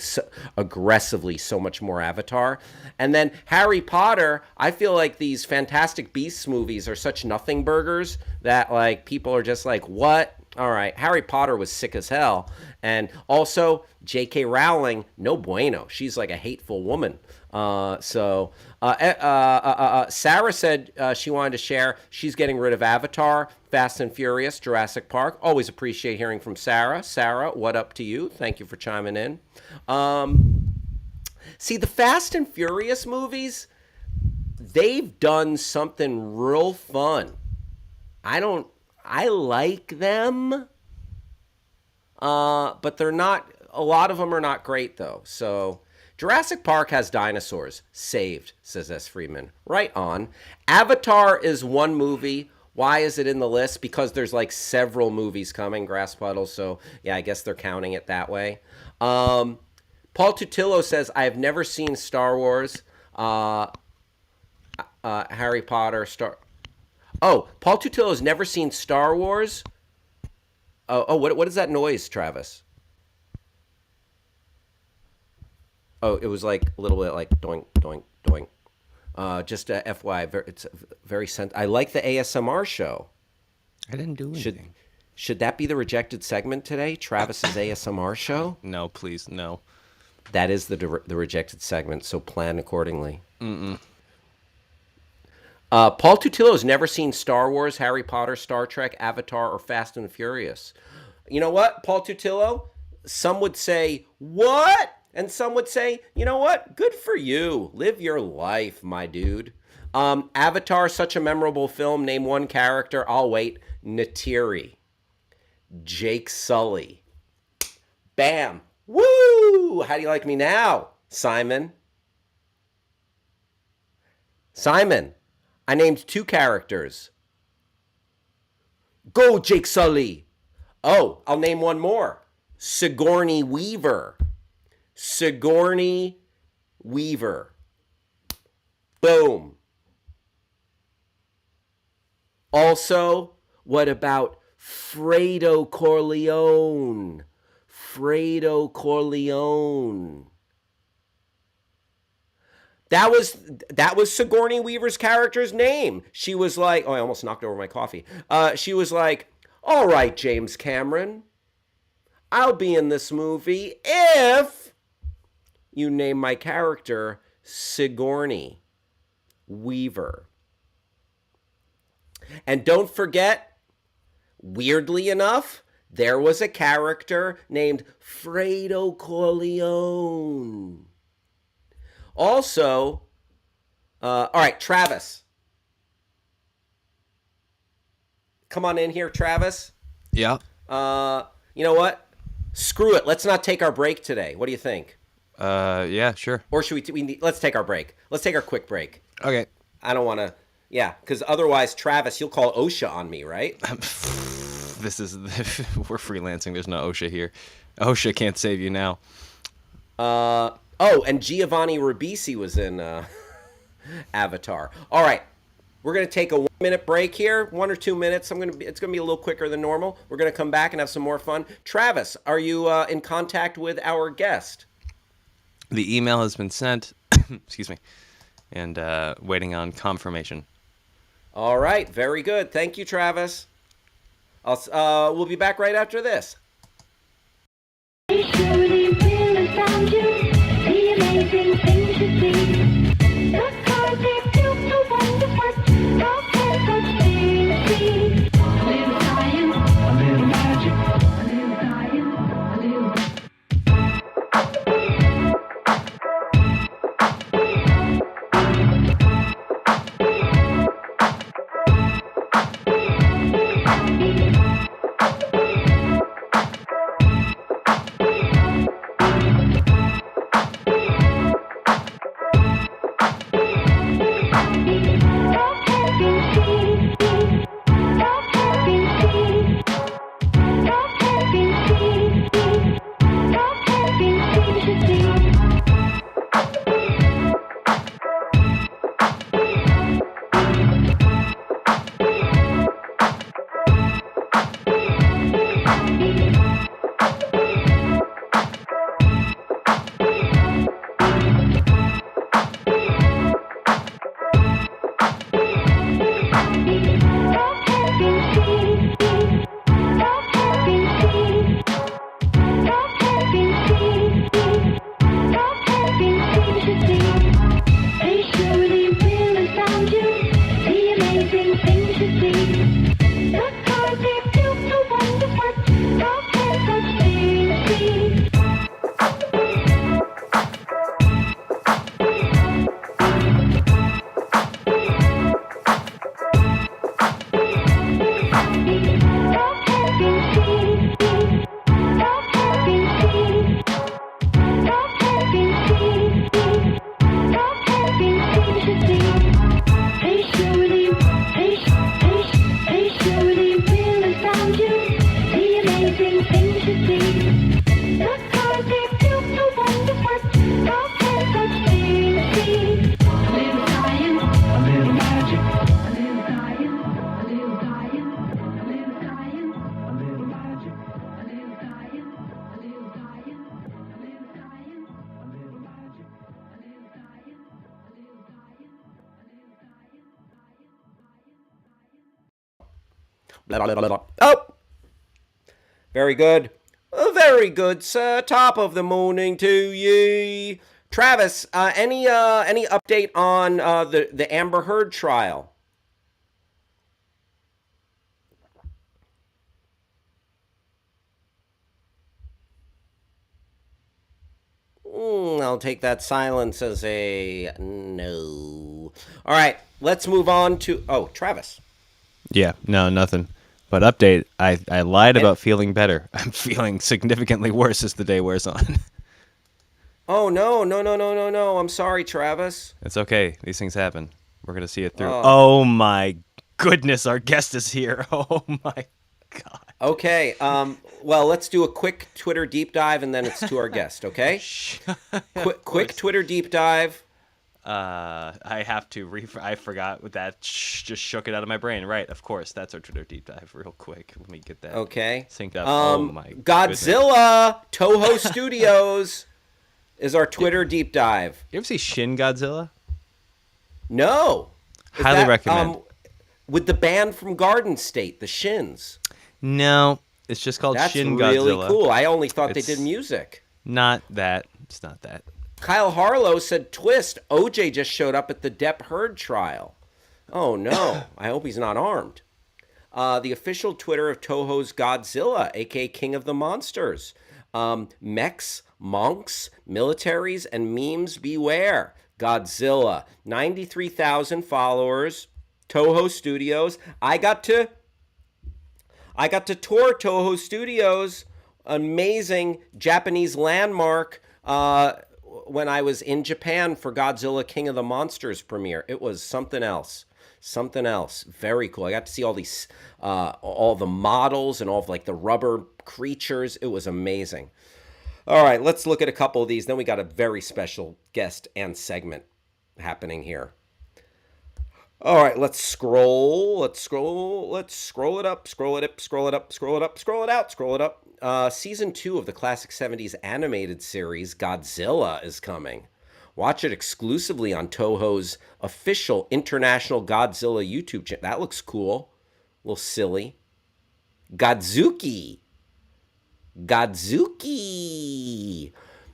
aggressively so much more Avatar. And then Harry Potter, I feel like these Fantastic Beasts movies are such nothing burgers that like people are just like, what? All right. Harry Potter was sick as hell. And also J.K. Rowling, no bueno. She's like a hateful woman. Sarah said she wanted to share. She's getting rid of Avatar, Fast and Furious, Jurassic Park. Always appreciate hearing from Sarah. Sarah, what up to you? Thank you for chiming in. See, the Fast and Furious movies, they've done something real fun. I like them, but they're not, a lot of them are not great though. So Jurassic Park has dinosaurs. Saved, says S. Freeman. Right on. Avatar is one movie. Why is it in the list? Because there's like several movies coming, Grasspuddle. So yeah, I guess they're counting it that way. Paul Tutillo says, I have never seen Star Wars, Harry Potter, Paul Tutillo has never seen Star Wars. What is that noise, Travis? Oh, it was like a little bit like doink, doink, doink. Just a FYI, it's very I like the ASMR show.
I didn't do anything.
Should that be the rejected segment today? Travis's ASMR show?
No, please, no.
That is the rejected segment, so plan accordingly.
Mm-mm.
Paul Tutillo has never seen Star Wars, Harry Potter, Star Trek, Avatar, or Fast and Furious. You know what, Paul Tutillo? Some would say, what? And some would say, you know what? Good for you. Live your life, my dude. Avatar, such a memorable film. Name one character. I'll wait. Neytiri. Jake Sully. Bam. Woo! How do you like me now, Simon? Simon, I named 2 characters. Go, Jake Sully. Oh, I'll name one more. Sigourney Weaver. Sigourney Weaver. Boom. Also, what about Fredo Corleone? Fredo Corleone. That was Sigourney Weaver's character's name. She was like, oh, I almost knocked over my coffee. She was like, all right, James Cameron, I'll be in this movie if you name my character Sigourney Weaver. And don't forget, weirdly enough, there was a character named Fredo Corleone. Also, all right, Travis. Come on in here, Travis.
Yeah.
You know what? Screw it. Let's not take our break today. What do you think?
Yeah, sure.
Or should let's take our break. Let's take our quick break.
Okay.
I don't want to, yeah, because otherwise, Travis, you'll call OSHA on me, right?
This is, we're freelancing. There's no OSHA here. OSHA can't save you now.
Oh, and Giovanni Ribisi was in Avatar. All right. We're going to take a 1-minute break here, 1 or 2 minutes. It's going to be a little quicker than normal. We're going to come back and have some more fun. Travis, are you in contact with our guest?
The email has been sent. Excuse me. And waiting on confirmation.
All right. Very good. Thank you, Travis. We'll be back right after this. Blah, blah, blah, blah. Oh, very good. Very good, sir. Top of the morning to ye. Travis, any update on the Amber Heard trial? I'll take that silence as a no. All right, let's move on to... Oh, Travis.
Yeah, no, nothing. But update, I lied about feeling better. I'm feeling significantly worse as the day wears on.
Oh, no. I'm sorry, Travis.
It's okay. These things happen. We're going to see it through.
Oh.
Oh, my goodness. Our guest is here. Oh, my God.
Okay, well, let's do a quick Twitter deep dive, and then it's to our guest, okay? Quick Twitter deep dive.
I have to I forgot with that. Just shook it out of my brain. Right, of course. That's our Twitter deep dive. Real quick. Let me get that synced up. Oh, my
Godzilla, Toho Studios is our Twitter deep dive.
You ever see Shin Godzilla?
No.
Highly recommend.
With the band from Garden State, the Shins.
No, it's just called Shin Godzilla.
That's really cool. I only thought they did music.
Not that. It's not that.
Kyle Harlow said, twist, OJ just showed up at the Depp Heard trial. Oh, no. I hope he's not armed. The official Twitter of Toho's Godzilla, a.k.a. King of the Monsters. Mechs, monks, militaries, and memes beware. Godzilla, 93,000 followers. Toho Studios. I got to tour Toho Studios, amazing Japanese landmark, when I was in Japan for Godzilla King of the Monsters premiere. It was something else. Very cool. I got to see all these, all the models and all of like the rubber creatures. It was amazing. All right, let's look at a couple of these. Then we got a very special guest and segment happening here. All right, let's scroll it up. Season 2 of the classic 70s animated series Godzilla is coming. Watch it exclusively on Toho's official International Godzilla YouTube channel. That looks cool. A little silly. Godzuki.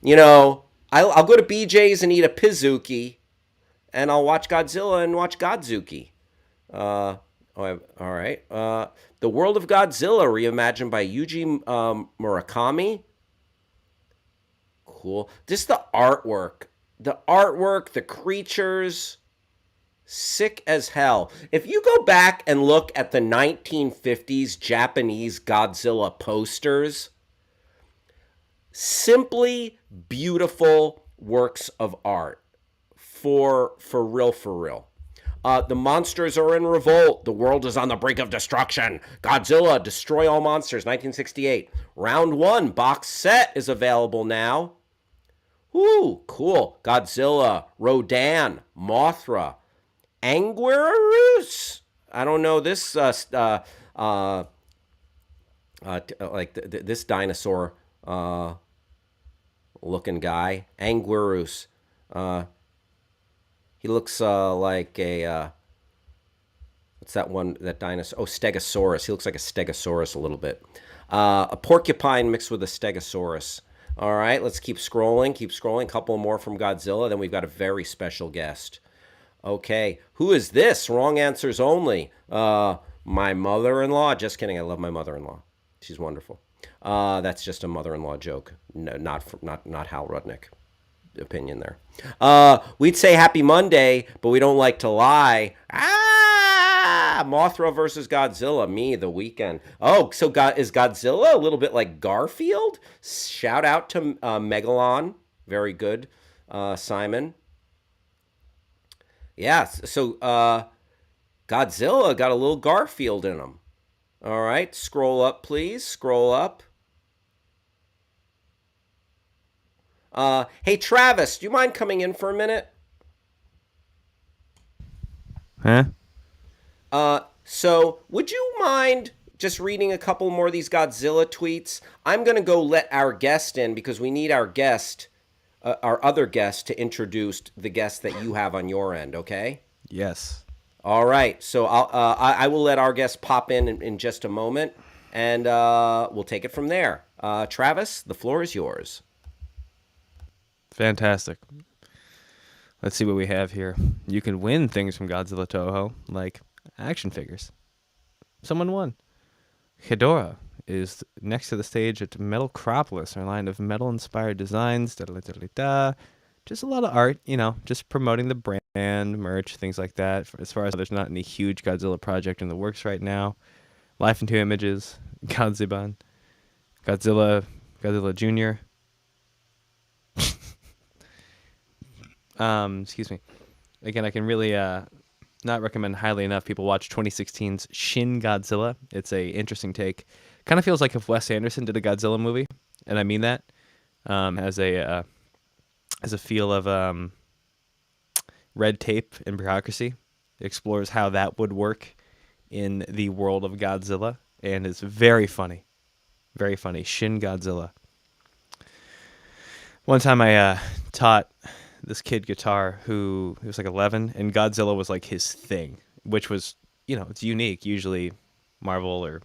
You know, I'll go to BJ's and eat a Pizookie. And I'll watch Godzilla and watch Godzuki. All right. The World of Godzilla, reimagined by Yuji Murakami. Cool. Just the artwork. The creatures. Sick as hell. If you go back and look at the 1950s Japanese Godzilla posters, simply beautiful works of art. For real. The monsters are in revolt. The world is on the brink of destruction. Godzilla, destroy all monsters, 1968. Round 1 box set is available now. Ooh, cool. Godzilla, Rodan, Mothra, Anguirus. I don't know this, this dinosaur looking guy. Anguirus. He looks like a, what's that one, that dinosaur? Oh, Stegosaurus. He looks like a Stegosaurus a little bit. A porcupine mixed with a Stegosaurus. All right, let's keep scrolling. Couple more from Godzilla. Then we've got a very special guest. Okay, who is this? Wrong answers only. My mother-in-law. Just kidding. I love my mother-in-law. She's wonderful. That's just a mother-in-law joke. No, not Hal Rudnick. Opinion there. We'd say happy Monday, but we don't like to lie. Mothra versus Godzilla. Me, the weekend. Oh, so is Godzilla a little bit like Garfield? Shout out to Megalon. Very good, Simon. Yeah, so Godzilla got a little Garfield in him. All right, scroll up, please. Scroll up. Hey, Travis, do you mind coming in for a minute?
Huh?
So would you mind just reading a couple more of these Godzilla tweets? I'm going to go let our guest in because we need our guest, our other guest, to introduce the guest that you have on your end, okay?
Yes.
All right. So I will let our guest pop in just a moment, and we'll take it from there. Travis, the floor is yours.
Fantastic. Let's see what we have here. You can win things from Godzilla Toho, like action figures. Someone won. Hedora is next to the stage at Metalcropolis, our line of metal-inspired designs. Just a lot of art, just promoting the brand, merch, things like that. As far as there's not any huge Godzilla project in the works right now. Life in 2 images, Godzilla Jr. Excuse me. Again, I can really not recommend highly enough people watch 2016's Shin Godzilla. It's a interesting take. Kind of feels like if Wes Anderson did a Godzilla movie, and I mean that, as a feel of red tape and bureaucracy. It explores how that would work in the world of Godzilla, and it's very funny. Very funny. Shin Godzilla. One time I taught this kid guitar who was like 11, and Godzilla was like his thing, which was, it's unique. Usually Marvel or,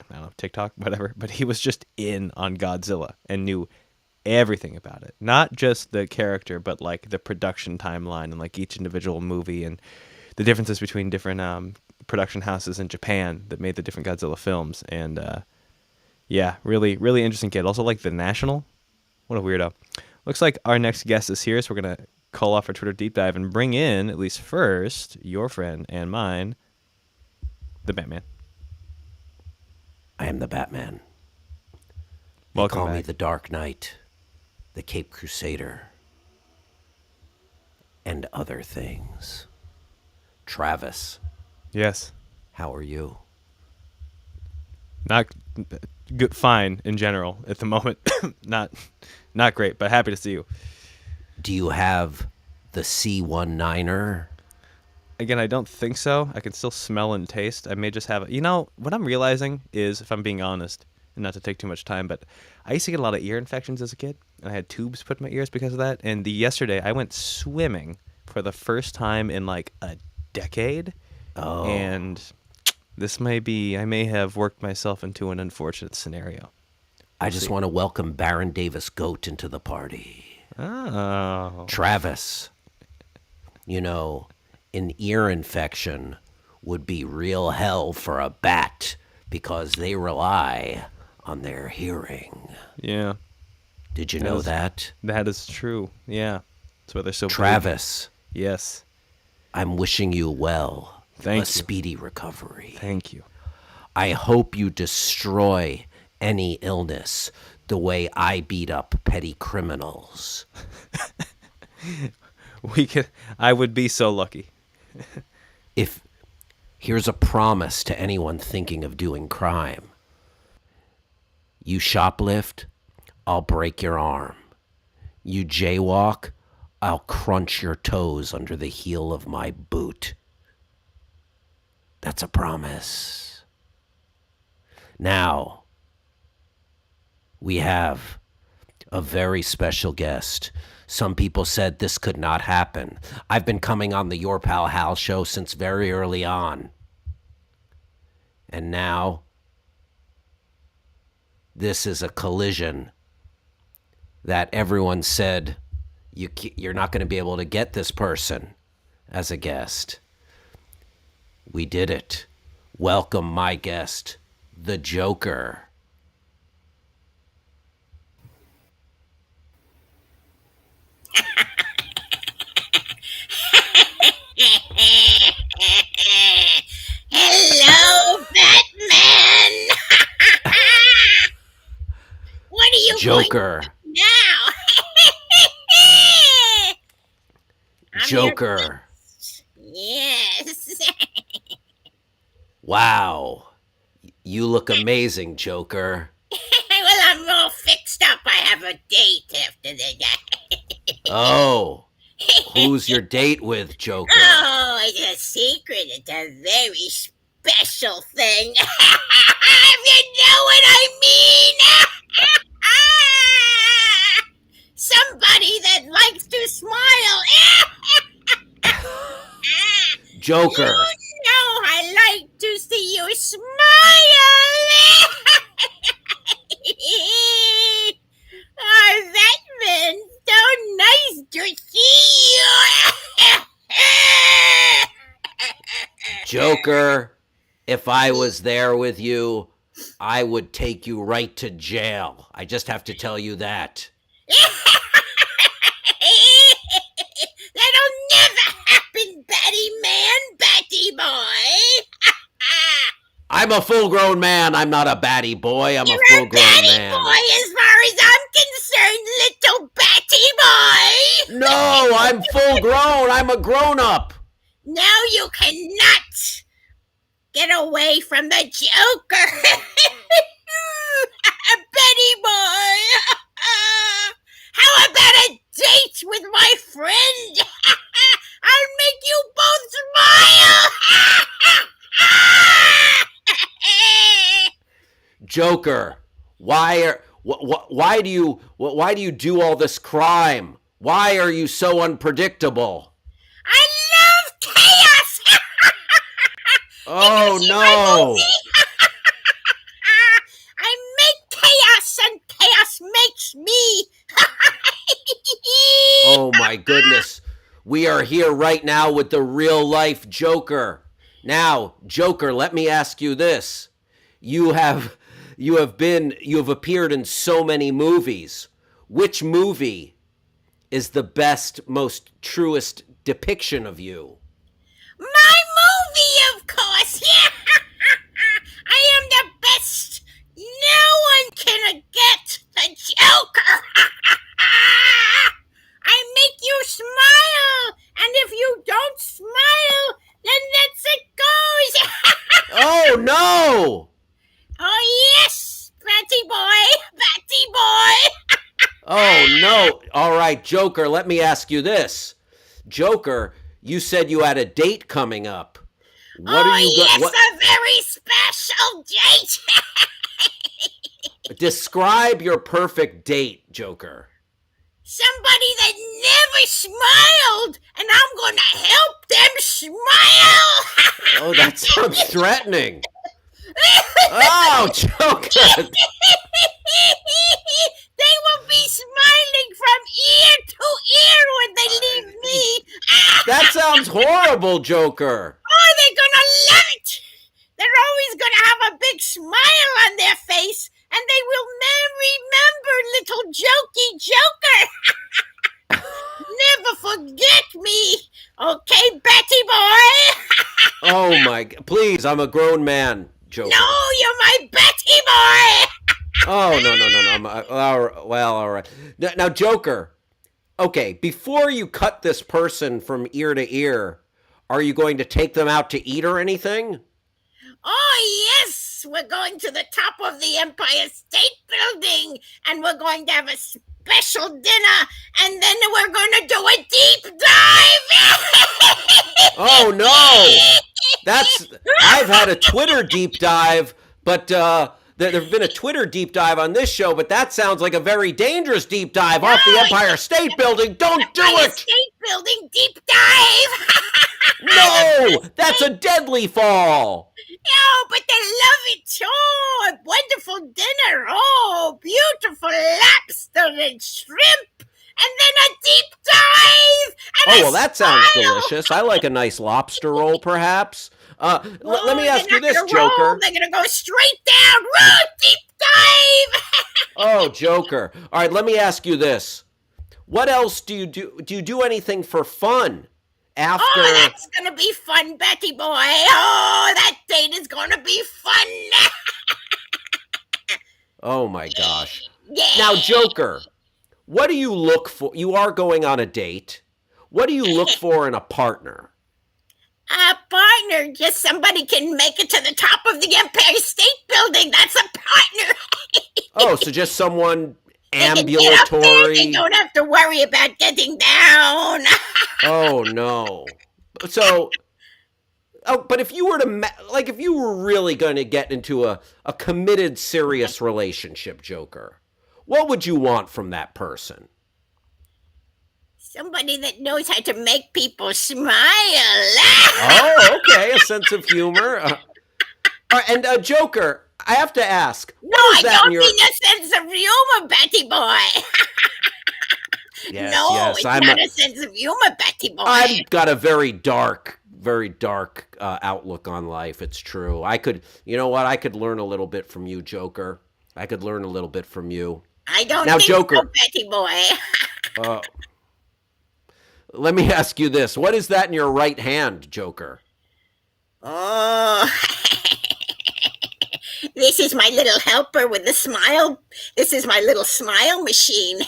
I don't know, TikTok, whatever. But he was just in on Godzilla and knew everything about it. Not just the character, but like the production timeline and like each individual movie and the differences between different production houses in Japan that made the different Godzilla films. And yeah, really, really interesting kid. Also like The National. What a weirdo. Looks like our next guest is here, so we're going to call off our Twitter deep dive and bring in, at least first, your friend and mine, the Batman.
I am the Batman.
Welcome
They call
back.
me the Dark Knight, the Cape Crusader, and other things. Travis.
Yes.
How are you?
Not good, fine in general at the moment. Not great, but happy to see you.
Do you have the C19er?
Again, I don't think so. I can still smell and taste. I may just have it. What I'm realizing is, if I'm being honest, and not to take too much time, but I used to get a lot of ear infections as a kid, and I had tubes put in my ears because of that. And yesterday, I went swimming for the first time in like a decade.
Oh.
And I may have worked myself into an unfortunate scenario.
I just want to welcome Baron Davis Goat into the party.
Oh.
Travis, an ear infection would be real hell for a bat because they rely on their hearing.
Yeah.
Did you know that?
That is true. Yeah. That's why they're so
Travis.
big. Yes.
I'm wishing you well.
Thank
a
you.
Speedy recovery.
Thank you.
I hope you destroy any illness the way I beat up petty criminals.
I would be so lucky.
Here's a promise to anyone thinking of doing crime. You shoplift, I'll break your arm. You jaywalk, I'll crunch your toes under the heel of my boot. That's a promise. Now, we have a very special guest. Some people said this could not happen. I've been coming on the Your Pal Hal show since very early on. And now, this is a collision that everyone said you're not going to be able to get this person as a guest. We did it. Welcome my guest, the Joker.
Hello, Batman. What are you
Joker.
going to do now?
Joker.
Yes.
Wow. You look amazing, Joker.
Well, I'm all fixed up. I have a date after the day.
Oh. Who's your date with, Joker?
Oh, it's a secret. It's a very special thing. If you know what I mean. Somebody that likes to smile.
Joker.
You know I like to see you smile. Oh, that's been so nice to see you.
Joker, if I was there with you, I would take you right to jail. I just have to tell you that.
That'll never happen, Batty Man, Batty Boy.
I'm a full-grown man. I'm not a batty boy. I'm
You're
a full-grown
Batty
man.
Boy as far as I'm concerned, little Batty Boy.
No, I'm full-grown. I'm a grown-up.
Now you cannot get away from the Joker. Betty Boy. How about a date with my friend? I'll make you both smile.
Joker, why do you do all this crime? Why are you so unpredictable?
I love chaos.
Oh no.
I make chaos and chaos makes me.
Oh my goodness. We are here right now with the real life Joker. Now, Joker, let me ask you this. You have appeared in so many movies. Which movie is the best, most truest depiction of you?
My movie, of course. Yeah. I am the best. No one can get the Joker. I make you smile, and if you don't smile, then that's it goes.
Oh no!
Oh yes, Batty Boy, Batty Boy.
Oh no. All right, Joker, let me ask you this. Joker, you said you had a date coming up. What are you
yes, a very special date.
Describe your perfect date, Joker.
Somebody that never smiled, and I'm gonna help them smile.
Oh, that sounds threatening. Oh, Joker.
They will be smiling from ear to ear when they leave me.
That sounds horrible, Joker.
Oh, they're gonna love it. They're always gonna have a big smile on their face, and they will remember little jokey Joker. Never forget me, okay, Betty Boy?
Oh my, please, I'm a grown man, Joker.
No, you're my Betty Boy.
Oh, no. All right. Now, Joker, okay, before you cut this person from ear to ear, are you going to take them out to eat or anything?
Oh, yes, we're going to the top of the Empire State Building, and we're going to have a special dinner, and then we're going to do a deep dive.
Oh, no. I've had a Twitter deep dive, but there's been a Twitter deep dive on this show, but that sounds like a very dangerous deep dive off the Empire State Building. Don't do it.
State Building deep dive.
No, that's a deadly fall.
Oh, but they love it. Oh, a wonderful dinner. Oh, beautiful lobster and shrimp. And then a deep dive. And
Oh, well, that sounds delicious. I like a nice lobster roll, perhaps. Let me ask you this, Joker.
They're going to go straight down. Woo, deep dive.
Oh, Joker. All right, let me ask you this. What else do you do? Do you do anything for fun? After...
Oh, that's going to be fun, Betty Boy. Oh, that date is going to be fun.
Oh, my gosh.
Yeah.
Now, Joker, what do you look for? You are going on a date. What do you look for in a partner?
A partner, just somebody can make it to the top of the Empire State Building. That's a partner.
Oh, so just someone ambulatory.
Get up there, they don't have to worry about getting down.
Oh no. So, but if you were to if you were really going to get into a committed, serious relationship, Joker, what would you want from that person?
Somebody that knows how to make people smile.
Oh, okay, a sense of humor. All right, and Joker, I have to ask.
No,
What is
I
that
don't
in your?
mean a sense of humor, Betty boy.
Yes,
No,
yes,
it's
I'm
not
a-
a sense of humor, Betty boy.
I've got a very dark outlook on life. It's true. You know what? I could learn a little bit from you, Joker. I could learn a little bit from you.
I don't
Now,
think
Joker.
so, Betty boy.
Let me ask you this: what is that in your right hand, Joker?
Oh, this is my little helper with the smile. This is my little smile machine.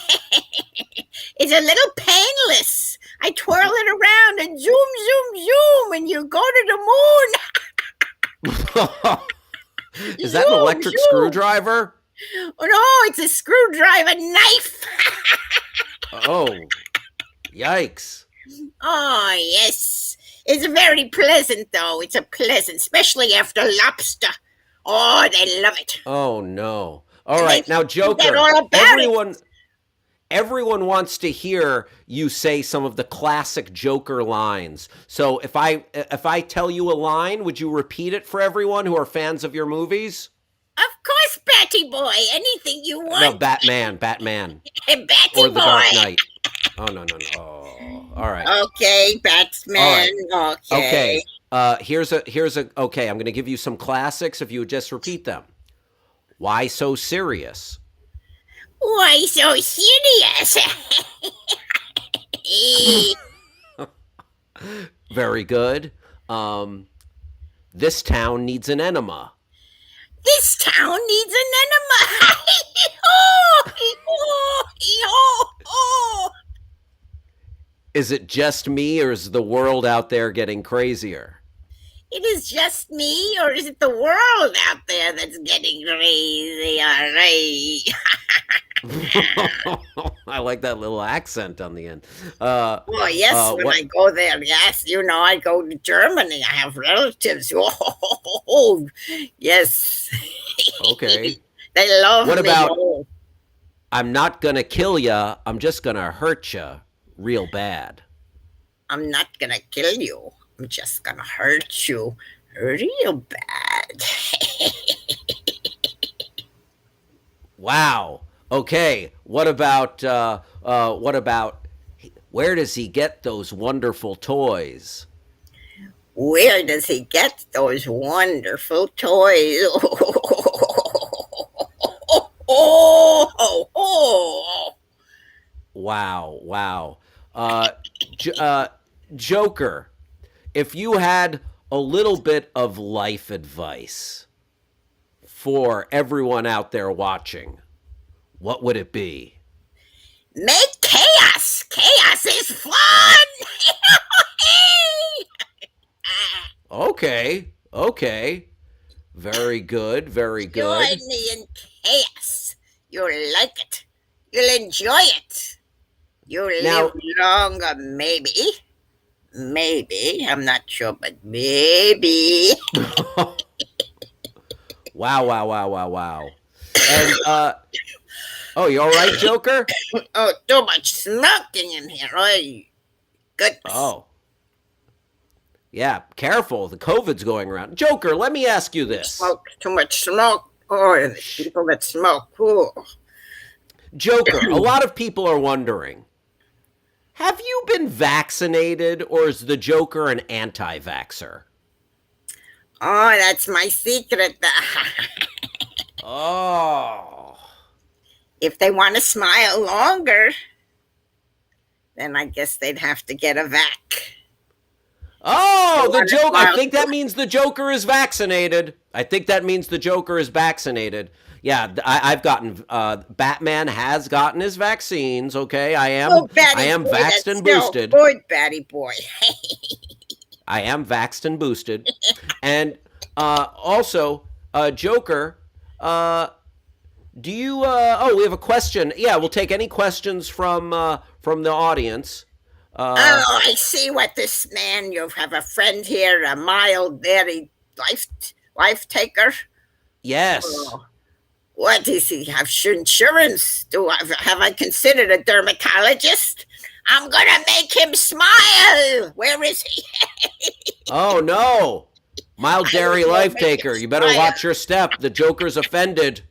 It's a little painless. I twirl it around and zoom, zoom, zoom, and you go to the moon.
Is that an electric screwdriver?
Oh, no, it's a screwdriver knife.
Oh, yikes.
Oh, yes. It's very pleasant, though. It's a pleasant, especially after lobster. Oh, they love it.
Oh, no. All right, now, Joker,
They're all about
everyone wants to hear you say some of the classic Joker lines. So if I tell you a line, would you repeat it for everyone who are fans of your movies?
Of course, Batty Boy. Anything you want.
No, Batman.
Batty
Or the
Boy.
Dark Knight. Oh, no. Oh, all right.
Okay, Batman.
All right.
Okay.
Here's a okay, I'm going to give you some classics if you would just repeat them. Why so serious?
Why so serious?
Very good. This town needs an enema.
This town needs an enema.
Is it just me, or is the world out there getting crazier?
It is just me, or is it the world out there that's getting crazy? All right.
I like that little accent on the end.
Oh, yes, when I go there, yes. You know, I go to Germany. I have relatives. Oh, yes.
Okay.
They love
What
me.
about,
Oh.
I'm not going to kill ya, I'm just going to hurt ya real bad.
I'm not going to kill you. I'm just going to hurt you real bad.
Wow. Okay. What about where does he get those wonderful toys?
Where does he get those wonderful toys? Oh.
Wow. Joker, if you had a little bit of life advice for everyone out there watching, what would it be?
Make chaos. Chaos is fun.
Okay. Very good.
Join me in chaos. You'll like it. You'll enjoy it. You'll live longer, maybe. Maybe. I'm not sure, but maybe.
Wow. And oh, you all right, Joker?
Oh, too much smoking in here. Oh, goodness.
Oh. Yeah, careful. The COVID's going around. Joker, let me ask you this.
Too much smoke. Oh, the people that smoke. Ooh.
Joker, a lot of people are wondering, have you been vaccinated, or is the Joker an anti-vaxxer?
Oh, that's my secret.
Oh.
If they want to smile longer, then I guess they'd have to get a vac.
Oh, the Joker. I think that means the Joker is vaccinated. Yeah, I've gotten, Batman has gotten his vaccines, okay? I am vaxxed and boosted.
Good, Batty Boy.
I am vaxxed and boosted. And also, Joker, do you, we have a question. Yeah, we'll take any questions from the audience.
I see what this man, you have a friend here, a mild, very life taker.
Yes.
What does he have insurance? Have I considered a dermatologist? I'm gonna make him smile. Where is he?
Oh no. Mild dairy life taker. You better watch your step. The Joker's offended.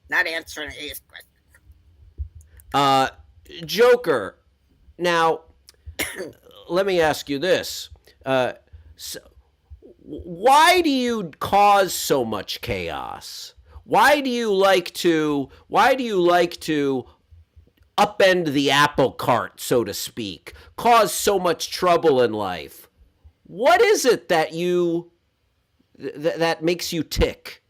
Not answering his question.
Joker. Now, let me ask you this. Why do you cause so much chaos? Why do you like to upend the apple cart, so to speak? Cause so much trouble in life? What is it that that makes you tick?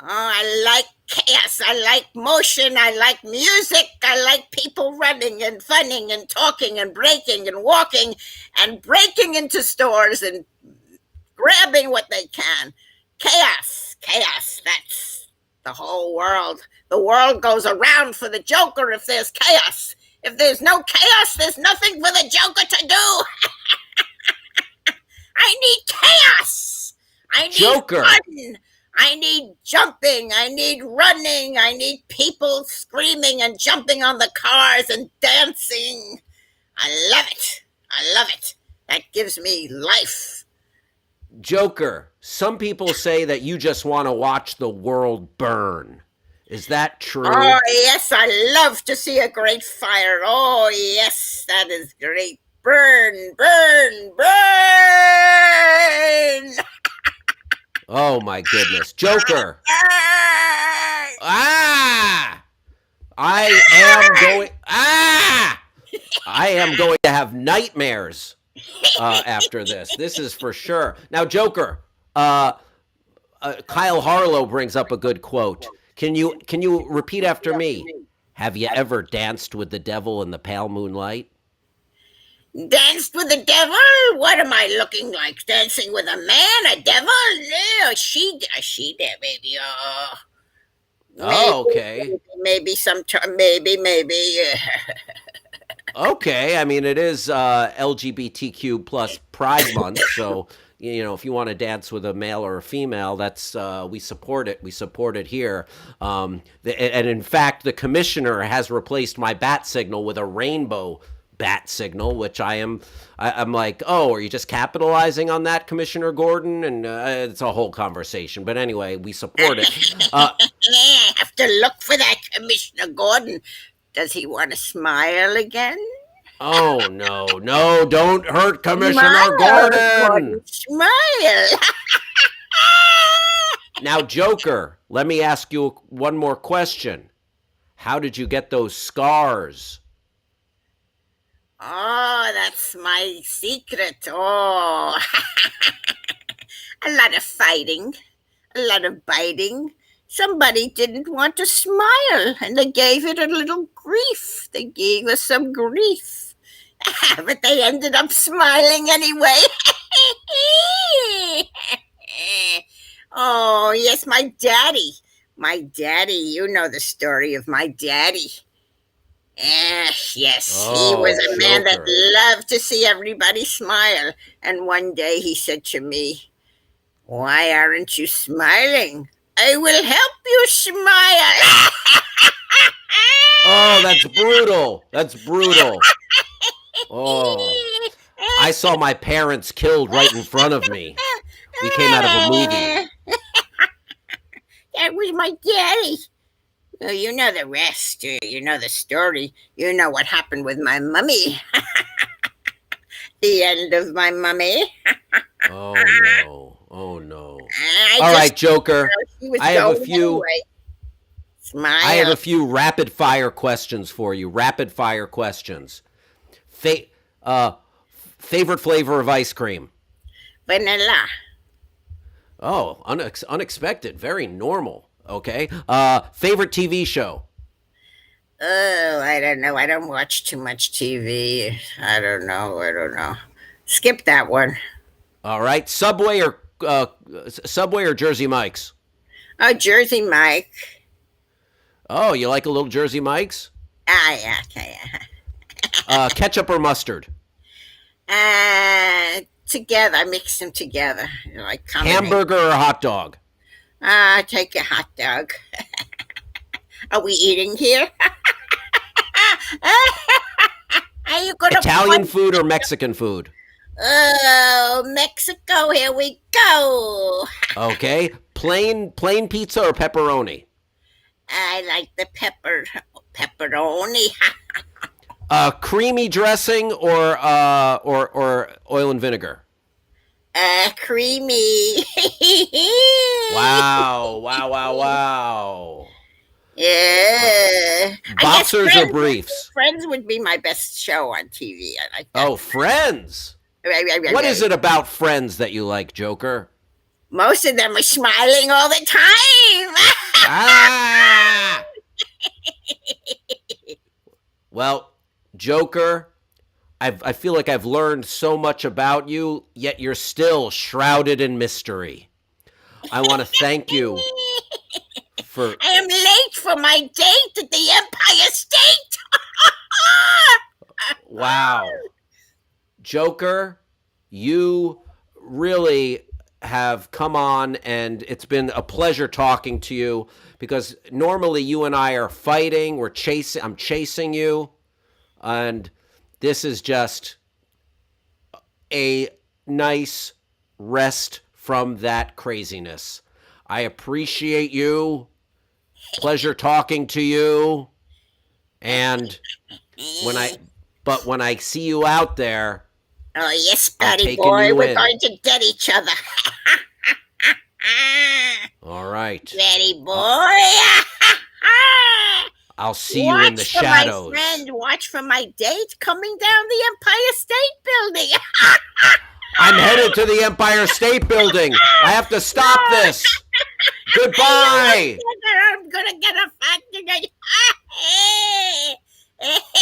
Oh, I like chaos. I like motion. I like music. I like people running and funning and talking and breaking and walking and breaking into stores and grabbing what they can. Chaos. That's the whole world. The world goes around for the Joker if there's chaos. If there's no chaos, there's nothing for the Joker to do. I need chaos. I need
Joker.
fun. I need jumping. I need running. I need people screaming and jumping on the cars and dancing. I love it. That gives me life.
Joker, some people say that you just want to watch the world burn. Is that true?
Oh, yes, I love to see a great fire. Oh, yes, that is great. Burn.
Oh, my goodness. Joker. I am going to have nightmares after this. This is for sure. Now, Joker, Kyle Harlow brings up a good quote. Can you repeat after me? Have you ever danced with the devil in the pale moonlight?
Danced with the devil? What am I looking like? Dancing with a man? A devil? No, a she there, maybe.
Oh, okay.
Maybe sometime. Maybe.
Okay. I mean, it is LGBTQ plus Pride Month, so if you want to dance with a male or a female, that's we support it. We support it here. And in fact, the commissioner has replaced my bat signal with a rainbow bat signal, which I'm like, oh, are you just capitalizing on that, Commissioner Gordon? And it's a whole conversation. But anyway, we support it.
I have to look for that Commissioner Gordon. Does he want to smile again?
Oh, no, don't hurt Commissioner Gordon.
Smile.
Now, Joker, let me ask you one more question. How did you get those scars?
Oh, that's my secret. Oh, a lot of fighting, a lot of biting. Somebody didn't want to smile, and they gave it a little grief. They gave us some grief, but they ended up smiling anyway. Oh, yes, my daddy. You know the story of my daddy. Yes, he was a man that loved to see everybody smile. And one day he said to me, "Why aren't you smiling? I will help you smile."
Oh, that's brutal. Oh, I saw my parents killed right in front of me. We came out of a movie.
That was my daddy. Well, you know the rest. You know the story. You know what happened with my mummy. The end of my mummy.
Oh no. All right, Joker. I have a few rapid fire questions for you. Rapid fire questions. Favorite flavor of ice cream?
Vanilla.
Oh, unexpected. Very normal. Okay. Favorite TV show?
Oh, I don't know. I don't watch too much TV. I don't know. Skip that one.
All right. Subway or Jersey Mike's?
Oh, Jersey Mike.
Oh, you like a little Jersey Mike's?
Yeah. Okay.
Ketchup or mustard?
Together. I mix them together.
Hamburger or hot dog?
I take a hot dog. Are we eating here? Are you gonna
Italian food or Mexican food?
Oh, Mexico, here we go.
Okay. Plain pizza or pepperoni?
I like the pepperoni.
Creamy dressing or oil and vinegar?
Creamy.
Wow.
Yeah.
Boxers or briefs?
Friends would be my best show on TV. I like that.
Oh, Friends. What is it about Friends that you like, Joker?
Most of them are smiling all the time.
Ah! Well, Joker, I feel like I've learned so much about you, yet you're still shrouded in mystery. I want to thank you for...
I am late for my date at the Empire State.
Wow. Joker, you really have come on, and it's been a pleasure talking to you, because normally you and I are fighting, I'm chasing you, and this is just a nice rest from that craziness. I appreciate you. Pleasure talking to you. And when I see you out there,
oh yes, buddy boy, we're going to get each other.
All right.
Betty boy.
I'll see you in the shadows.
My friend, watch for my date coming down the Empire State Building.
I'm headed to the Empire State Building. I have to stop this. Goodbye.
I'm gonna get a factory.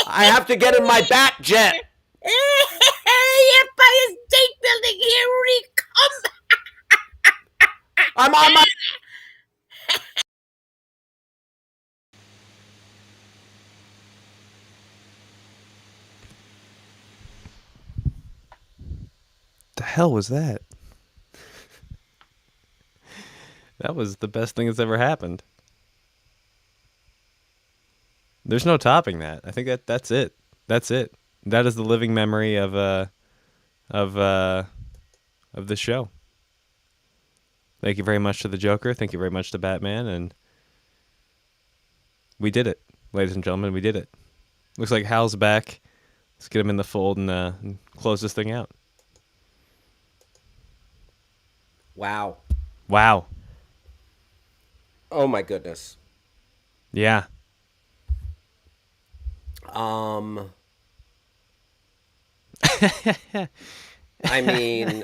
I have to get in my bat jet.
Empire State Building, here we come.
I'm on my...
The hell was that? That was the best thing that's ever happened. There's no topping that. I think that's it. That's it. That is the living memory of the show. Thank you very much to the Joker. Thank you very much to Batman, and we did it, ladies and gentlemen. We did it. Looks like Hal's back. Let's get him in the fold and close this thing out.
Wow. Oh my goodness.
Yeah.
I mean,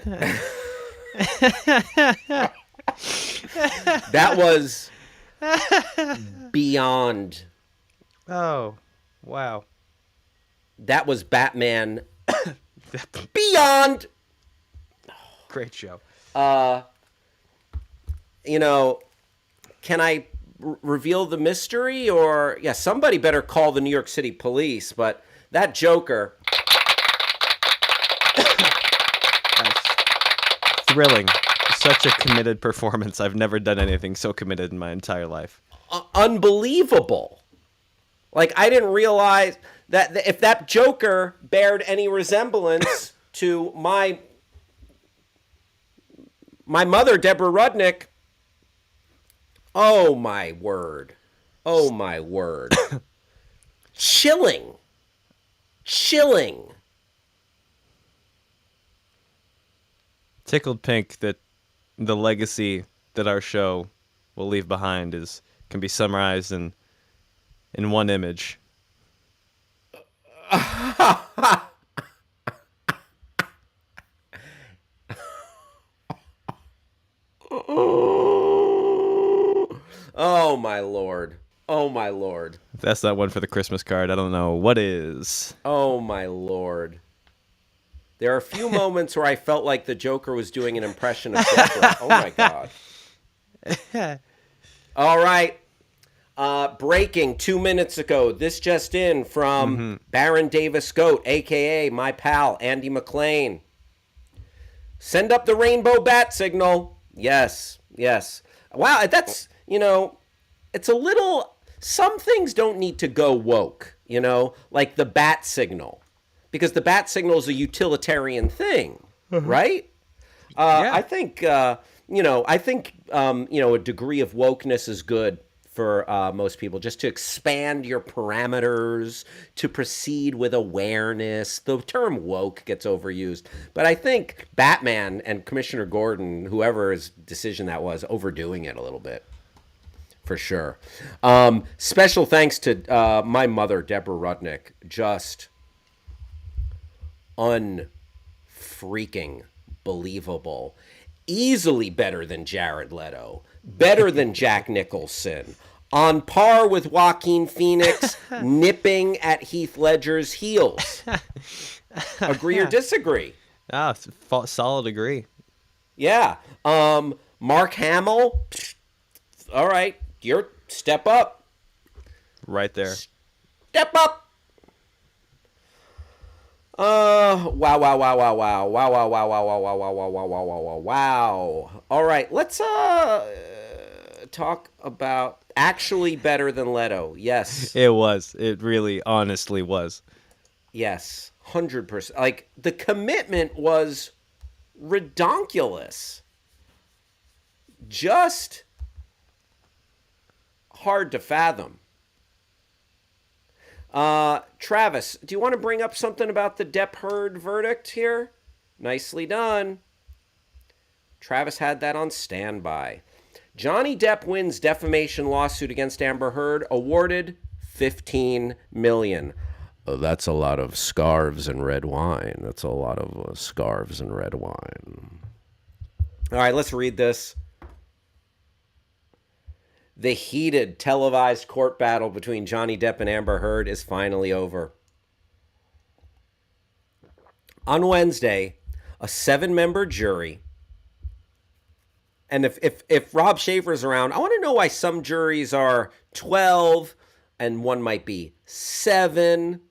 that was beyond.
Oh, wow.
That was Batman beyond.
Great show.
Can I reveal the mystery, or somebody better call the New York City police, but that Joker.
Thrilling. Such a committed performance. I've never done anything so committed in my entire life.
Unbelievable. Like, I didn't realize that if that Joker bared any resemblance to my mother, Deborah Rudnick. Oh my word. Chilling.
Tickled pink that the legacy that our show will leave behind can be summarized in one image.
Oh my lord.
If that's not one for the Christmas card, I don't know what is.
Oh my lord. There are a few moments where I felt like the Joker was doing an impression of Deborah. Oh my god. All right. Breaking 2 minutes ago. This just in from Baron Davis Goat, a.k.a. my pal, Andy McLean. Send up the rainbow bat signal. Yes. Wow, that's, it's a little... some things don't need to go woke, you know, like the bat signal, because the bat signal is a utilitarian thing, right? I think, a degree of wokeness is good for most people, just to expand your parameters, to proceed with awareness. The term woke gets overused, but I think Batman and Commissioner Gordon, whoever's decision that was, overdoing it a little bit. For sure. Special thanks to my mother, Deborah Rudnick. Just unfreaking believable. Easily better than Jared Leto. Better than Jack Nicholson. On par with Joaquin Phoenix, nipping at Heath Ledger's heels. Agree or disagree?
Ah, solid agree.
Yeah. Mark Hamill. All right. You're step up.
Right there.
Step up. Wow. All right, let's talk about actually better than Leto. Yes.
It was. It really honestly was.
Yes. 100%. Like, the commitment was redonkulous. Just hard to fathom. Travis, do you want to bring up something about the Depp-Heard verdict here? Nicely done. Travis had that on standby. Johnny Depp wins defamation lawsuit against Amber Heard, awarded $15 million. That's a lot of scarves and red wine. That's a lot of scarves and red wine. All right, let's read this. The heated televised court battle between Johnny Depp and Amber Heard is finally over. On Wednesday, a 7-member jury, and if Rob Schaefer's around, I want to know why some juries are 12 and one might be 7.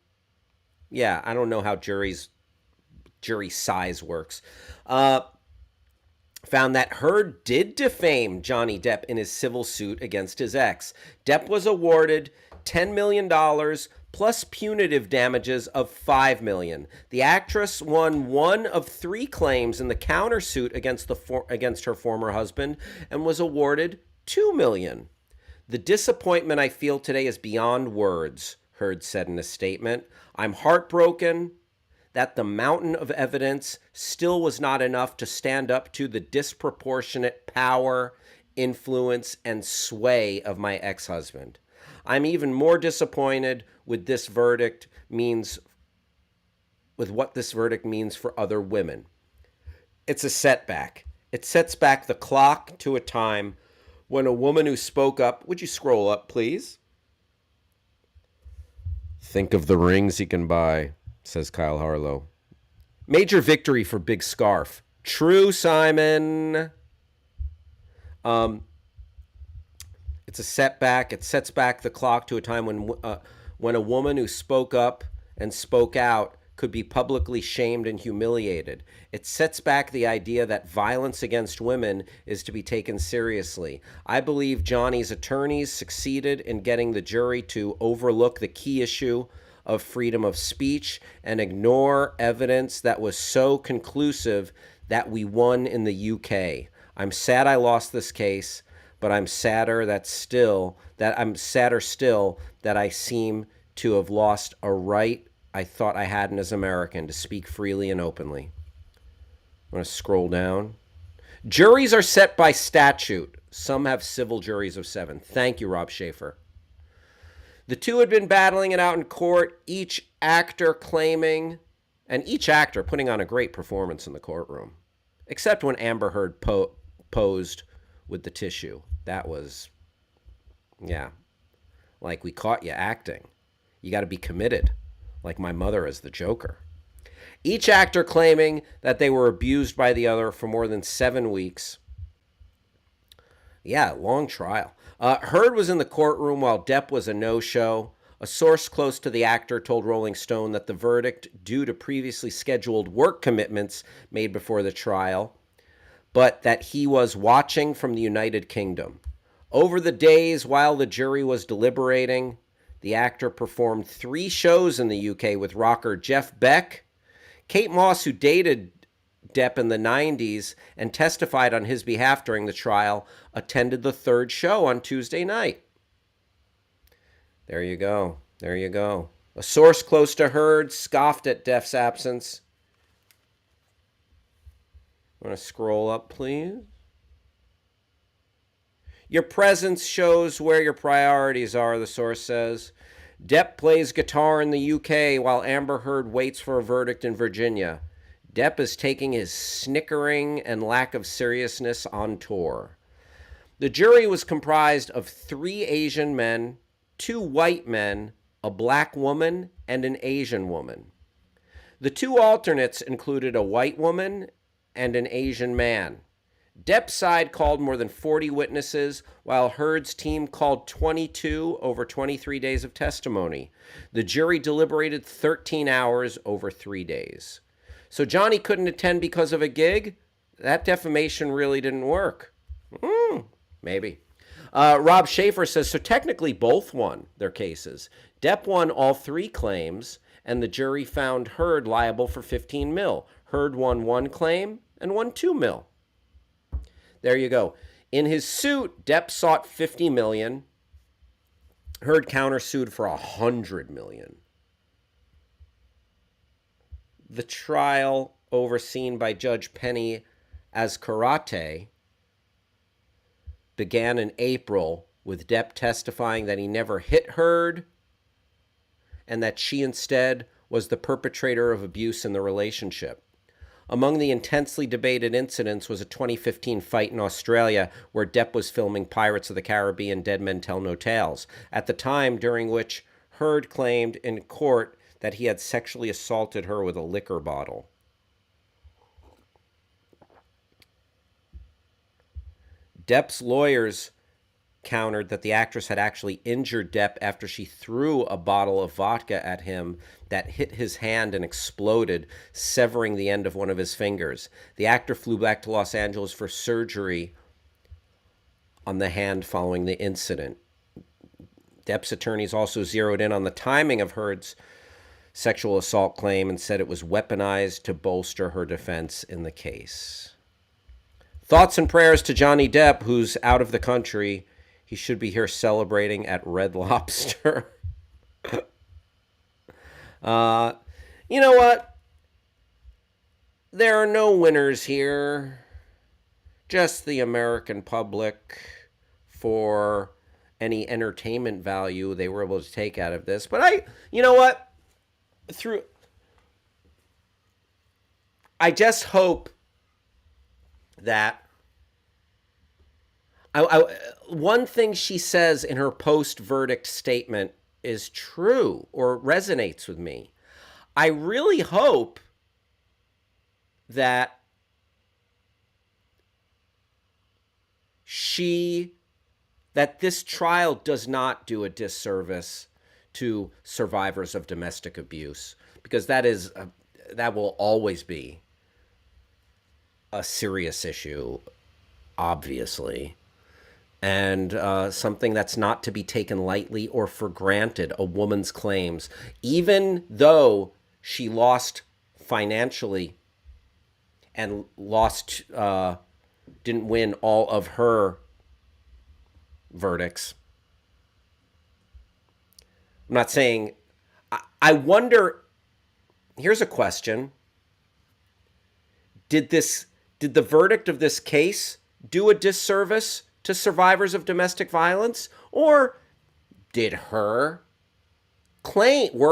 Yeah, I don't know how jury size works. Found that Heard did defame Johnny Depp in his civil suit against his ex. Depp was awarded $10 million plus punitive damages of $5 million. The actress won 1 of 3 claims in the countersuit against her former husband and was awarded $2 million. The disappointment I feel today is beyond words, Heard said in a statement. I'm heartbroken that the mountain of evidence still was not enough to stand up to the disproportionate power, influence, and sway of my ex-husband. I'm even more disappointed with what this verdict means for other women. It's a setback. It sets back the clock to a time when a woman who spoke up, would you scroll up, please? Think of the rings he can buy, says Kyle Harlow. Major victory for Big Scarf. True, Simon. It's a setback. It sets back the clock to a time when a woman who spoke up and spoke out could be publicly shamed and humiliated. It sets back the idea that violence against women is to be taken seriously. I believe Johnny's attorneys succeeded in getting the jury to overlook the key issue of freedom of speech and ignore evidence that was so conclusive that we won in the UK. I'm sad I lost this case, but I'm sadder still that I seem to have lost a right I thought I had as an American to speak freely and openly. I'm going to scroll down. Juries are set by statute. Some have civil juries of 7. Thank you, Rob Schaefer. The two had been battling it out in court, each actor putting on a great performance in the courtroom. Except when Amber Heard posed with the tissue. That was, like we caught you acting. You got to be committed, like my mother as the Joker. Each actor claiming that they were abused by the other for more than 7 weeks. Yeah, long trial. Heard was in the courtroom while Depp was a no-show. A source close to the actor told Rolling Stone that the verdict, due to previously scheduled work commitments made before the trial, but that he was watching from the United Kingdom. Over the days while the jury was deliberating, the actor performed 3 shows in the UK with rocker Jeff Beck. Kate Moss, who dated Depp in the 90s and testified on his behalf during the trial, attended the 3rd show on Tuesday night. There you go. There you go. A source close to Heard scoffed at Depp's absence. Want to scroll up, please? Your presence shows where your priorities are, the source says. Depp plays guitar in the UK while Amber Heard waits for a verdict in Virginia. Depp is taking his snickering and lack of seriousness on tour. The jury was comprised of 3 Asian men, 2 white men, a black woman, and an Asian woman. The 2 alternates included a white woman and an Asian man. Depp's side called more than 40 witnesses, while Heard's team called 22 over 23 days of testimony. The jury deliberated 13 hours over 3 days. So Johnny couldn't attend because of a gig? That defamation really didn't work. Maybe. Rob Schaefer says, so technically both won their cases. Depp won all 3 claims, and the jury found Heard liable for $15 million. Heard won 1 claim and won $2 million. There you go. In his suit, Depp sought $50 million. Heard countersued for $100 million. The trial, overseen by Judge Penny Azkarate, began in April with Depp testifying that he never hit Heard and that she instead was the perpetrator of abuse in the relationship. Among the intensely debated incidents was a 2015 fight in Australia where Depp was filming Pirates of the Caribbean Dead Men Tell No Tales, at the time during which Heard claimed in court that he had sexually assaulted her with a liquor bottle. Depp's lawyers countered that the actress had actually injured Depp after she threw a bottle of vodka at him that hit his hand and exploded, severing the end of one of his fingers. The actor flew back to Los Angeles for surgery on the hand following the incident. Depp's attorneys also zeroed in on the timing of Heard's sexual assault claim and said it was weaponized to bolster her defense in the case. Thoughts and prayers to Johnny Depp, who's out of the country. He should be here celebrating at Red Lobster. You know what? There are no winners here. Just the American public for any entertainment value they were able to take out of this. But you know what? I just hope that one thing she says in her post-verdict statement is true or resonates with me. I really hope that this trial does not do a disservice to survivors of domestic abuse, because that will always be a serious issue, obviously, and something that's not to be taken lightly or for granted. A woman's claims, even though she lost financially and didn't win all of her verdicts. I'm not saying, I wonder, here's a question. Did the verdict of this case do a disservice to survivors of domestic violence? Or were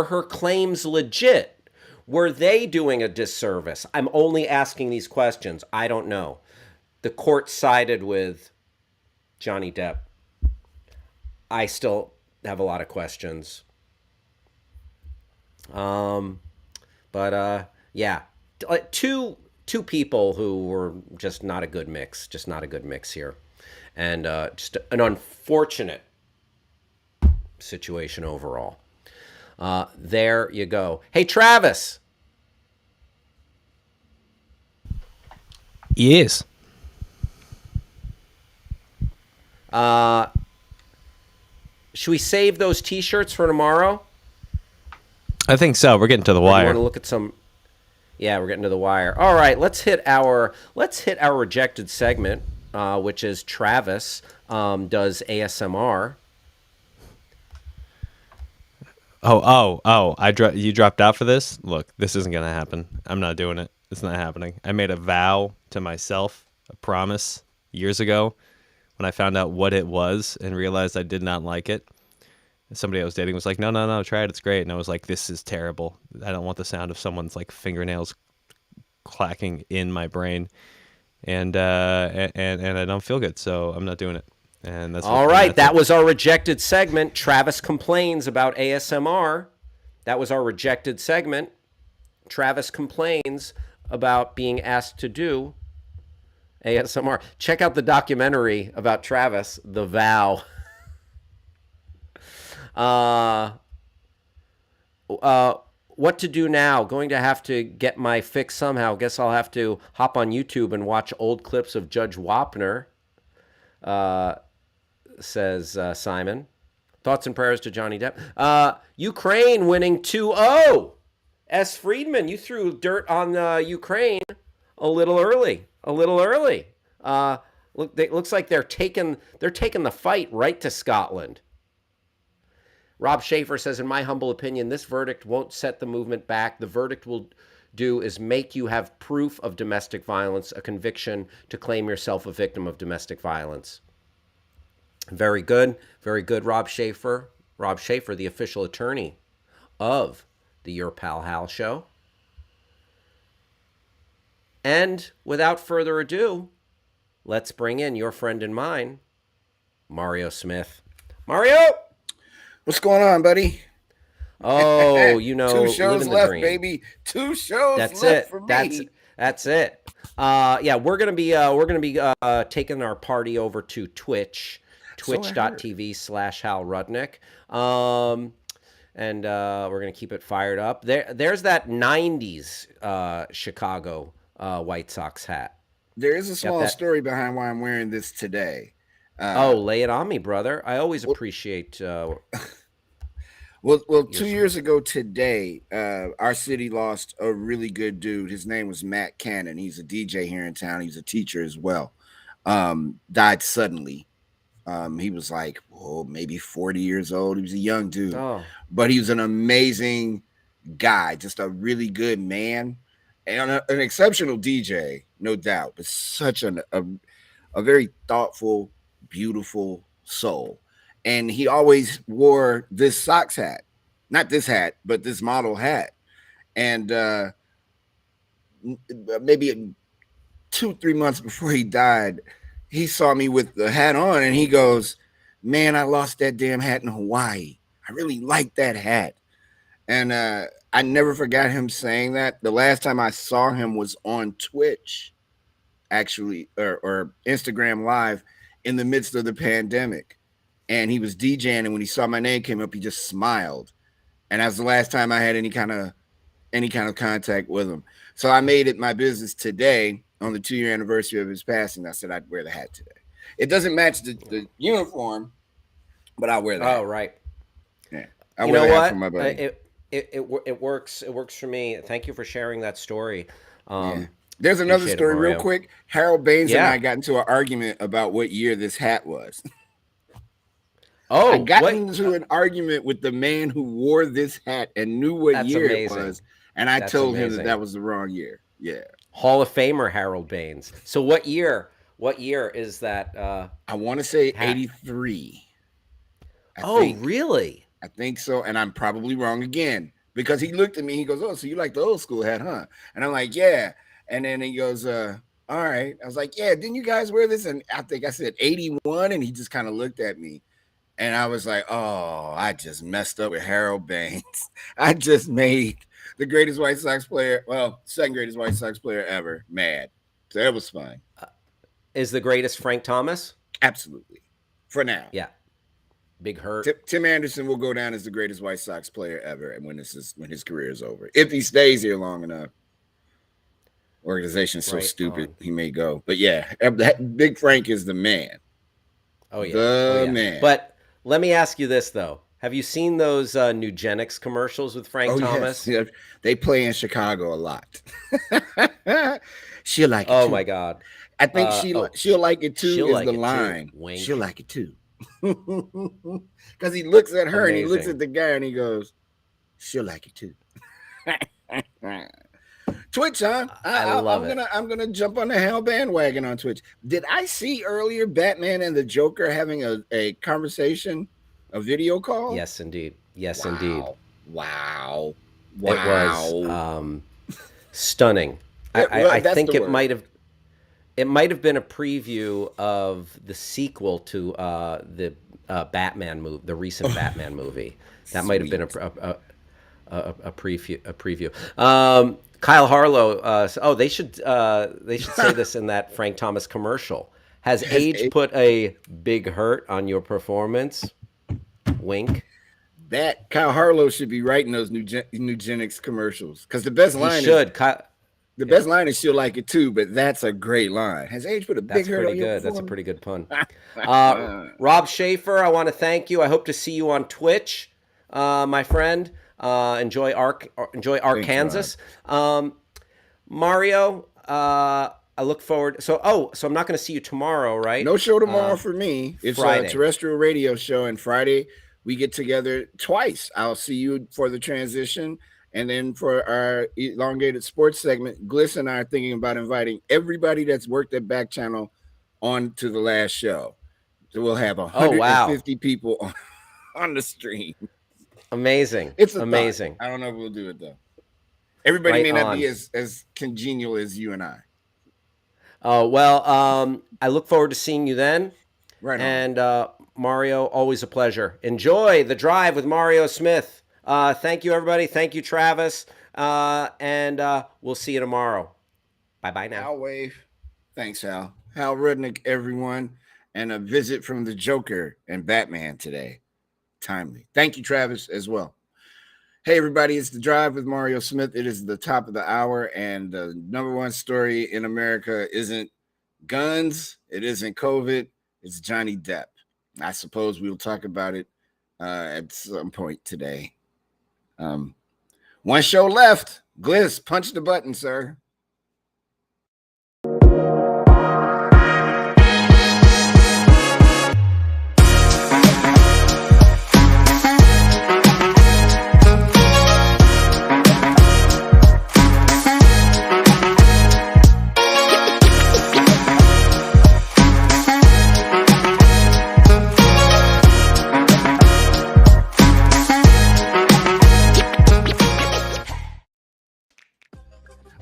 her claims legit? Were they doing a disservice? I'm only asking these questions. I don't know. The court sided with Johnny Depp. I still have a lot of questions. Yeah. Two people who were just not a good mix. Just not a good mix here. And just an unfortunate situation overall. There you go. Hey, Travis.
Yes.
Should we save those T-shirts for tomorrow?
I think so. We're getting to the
Or do you
wire.
want to look at some? Yeah, we're getting to the wire. All right, let's hit our rejected segment, which is Travis does ASMR.
You dropped out for this? Look, this isn't gonna happen. I'm not doing it. It's not happening. I made a vow to myself, a promise, years ago, when I found out what it was and realized I did not like it. Somebody I was dating was like, no, try it. It's great. And I was like, this is terrible. I don't want the sound of someone's like fingernails clacking in my brain. And I don't feel good, so I'm not doing it. And that's
all right. That was our rejected segment. Travis complains about ASMR. That was our rejected segment. Travis complains about being asked to do ASMR. Check out the documentary about Travis, The Vow. What to do now? Going to have to get my fix somehow. Guess I'll have to hop on YouTube and watch old clips of Judge Wapner, says Simon. Thoughts and prayers to Johnny Depp. Ukraine winning 2-0. S. Friedman, you threw dirt on Ukraine a little early. Looks like they're taking the fight right to Scotland. Rob Schaefer says, in my humble opinion, this verdict won't set the movement back. The verdict will do is make you have proof of domestic violence, a conviction to claim yourself a victim of domestic violence. Very good, Rob Schaefer. Rob Schaefer, the official attorney of the Your Pal Hal Show. And without further ado, let's bring in your friend and mine, Mario Smith. Mario!
What's going on, buddy?
Oh, you know,
2 shows left, baby. 2 shows left for me.
That's it. Yeah, we're gonna be taking our party over to Twitch, twitch.tv/Hal Rudnick. And we're gonna keep it fired up. There's that '90s Chicago White Sox hat.
There is a small story behind why I'm wearing this today.
Lay it on me, brother. I always appreciate.
Well, 2 years ago today, our city lost a really good dude. His name was Matt Cannon. He's a DJ here in town. He's a teacher as well. Died suddenly. He was like, maybe 40 years old. He was a young dude, but he was an amazing guy, just a really good man and an exceptional DJ, no doubt, but such a very thoughtful, beautiful soul. And he always wore this Sox hat, not this hat, but this model hat. And maybe 2-3 months before he died, he saw me with the hat on and he goes, man, I lost that damn hat in Hawaii. I really like that hat. And I never forgot him saying that. The last time I saw him was on Twitch, actually, or Instagram Live in the midst of the pandemic. And he was DJing, and when he saw my name came up, he just smiled. And that was the last time I had any kind of contact with him. So I made it my business today on the 2-year anniversary of his passing. I said I'd wear the hat today. It doesn't match the uniform, but I'll wear the hat.
Oh, right.
Yeah.
You know what? For my buddy. It works. It works for me. Thank you for sharing that story.
Yeah. There's another story real quick. Harold Baines and I got into an argument about what year this hat was. I got into an argument with the man who wore this hat and knew what year it was, and I told him that was the wrong year. Yeah.
Hall of Famer Harold Baines. So what year is that?
I want to say 83.
Really?
I think so, and I'm probably wrong again because he looked at me. He goes, "Oh, so you like the old school hat, huh?" And I'm like, "Yeah." And then he goes, "All right." I was like, "Yeah, didn't you guys wear this?" And I think I said 81, and he just kind of looked at me. And I was like, oh, I just messed up with Harold Baines. I just made the greatest White Sox player, second greatest White Sox player ever, mad. So it was fun.
Is the greatest Frank Thomas?
Absolutely. For now.
Yeah. Big hurt.
Tim Anderson will go down as the greatest White Sox player ever and when his career is over. If he stays here long enough. Organization's so stupid, he may go. But yeah, Big Frank is the man.
Oh yeah.
The man.
But let me ask you this though: have you seen those Nugenics commercials with Frank Thomas?
Yes. Yeah, they play in Chicago a lot. She'll like it too.
Oh my God!
I think she'll like it too.
She'll
Is
like
the
it
line?
Too. Wink.
She'll like it too. Because he looks at her and he looks at the guy and he goes, "She'll like it too." Twitch, huh? I'm gonna jump on the hell bandwagon on Twitch. Did I see earlier Batman and the Joker having a conversation, a video call?
Yes, indeed. Yes, indeed.
Wow.
It was stunning. I think it might have been a preview of the sequel to the Batman movie, the recent Batman movie. That might have been a preview. Kyle Harlow. They should say this in that Frank Thomas commercial. Has age put a big hurt on your performance? Wink.
That Kyle Harlow should be writing those Nugenics commercials because the best line the best line is "She'll like it too," but that's a great line. Has age put a big hurt on your performance?
That's a pretty good pun. Rob Schaefer, I want to thank you. I hope to see you on Twitch, my friend. Enjoy Arkansas. Mario, I look forward. So I'm not going to see you tomorrow, right?
No show tomorrow for me. It's
Friday.
A terrestrial radio show, and Friday we get together twice. I'll see you for the transition, and then for our elongated sports segment, Gliss and I are thinking about inviting everybody that's worked at Backchannel on to the last show. So we'll have 150 people on the stream.
Amazing.
It's
amazing.
Thought. I don't know if we'll do it though. Everybody may not be as congenial as you and I.
Oh, well, I look forward to seeing you then.
Right on.
And Mario, always a pleasure. Enjoy the drive with Mario Smith. Thank you, everybody. Thank you, Travis. And we'll see you tomorrow. Bye-bye now.
Hal Wave. Thanks, Hal. Hal Rudnick, everyone. And a visit from the Joker and Batman today. Timely. Thank you, Travis, as well. Hey, everybody, it's The Drive with Mario Smith. It is the top of the hour, and the number one story in America isn't guns, it isn't COVID, it's Johnny Depp. I suppose we'll talk about it at some point today. One show left. Gliss, punch the button, sir.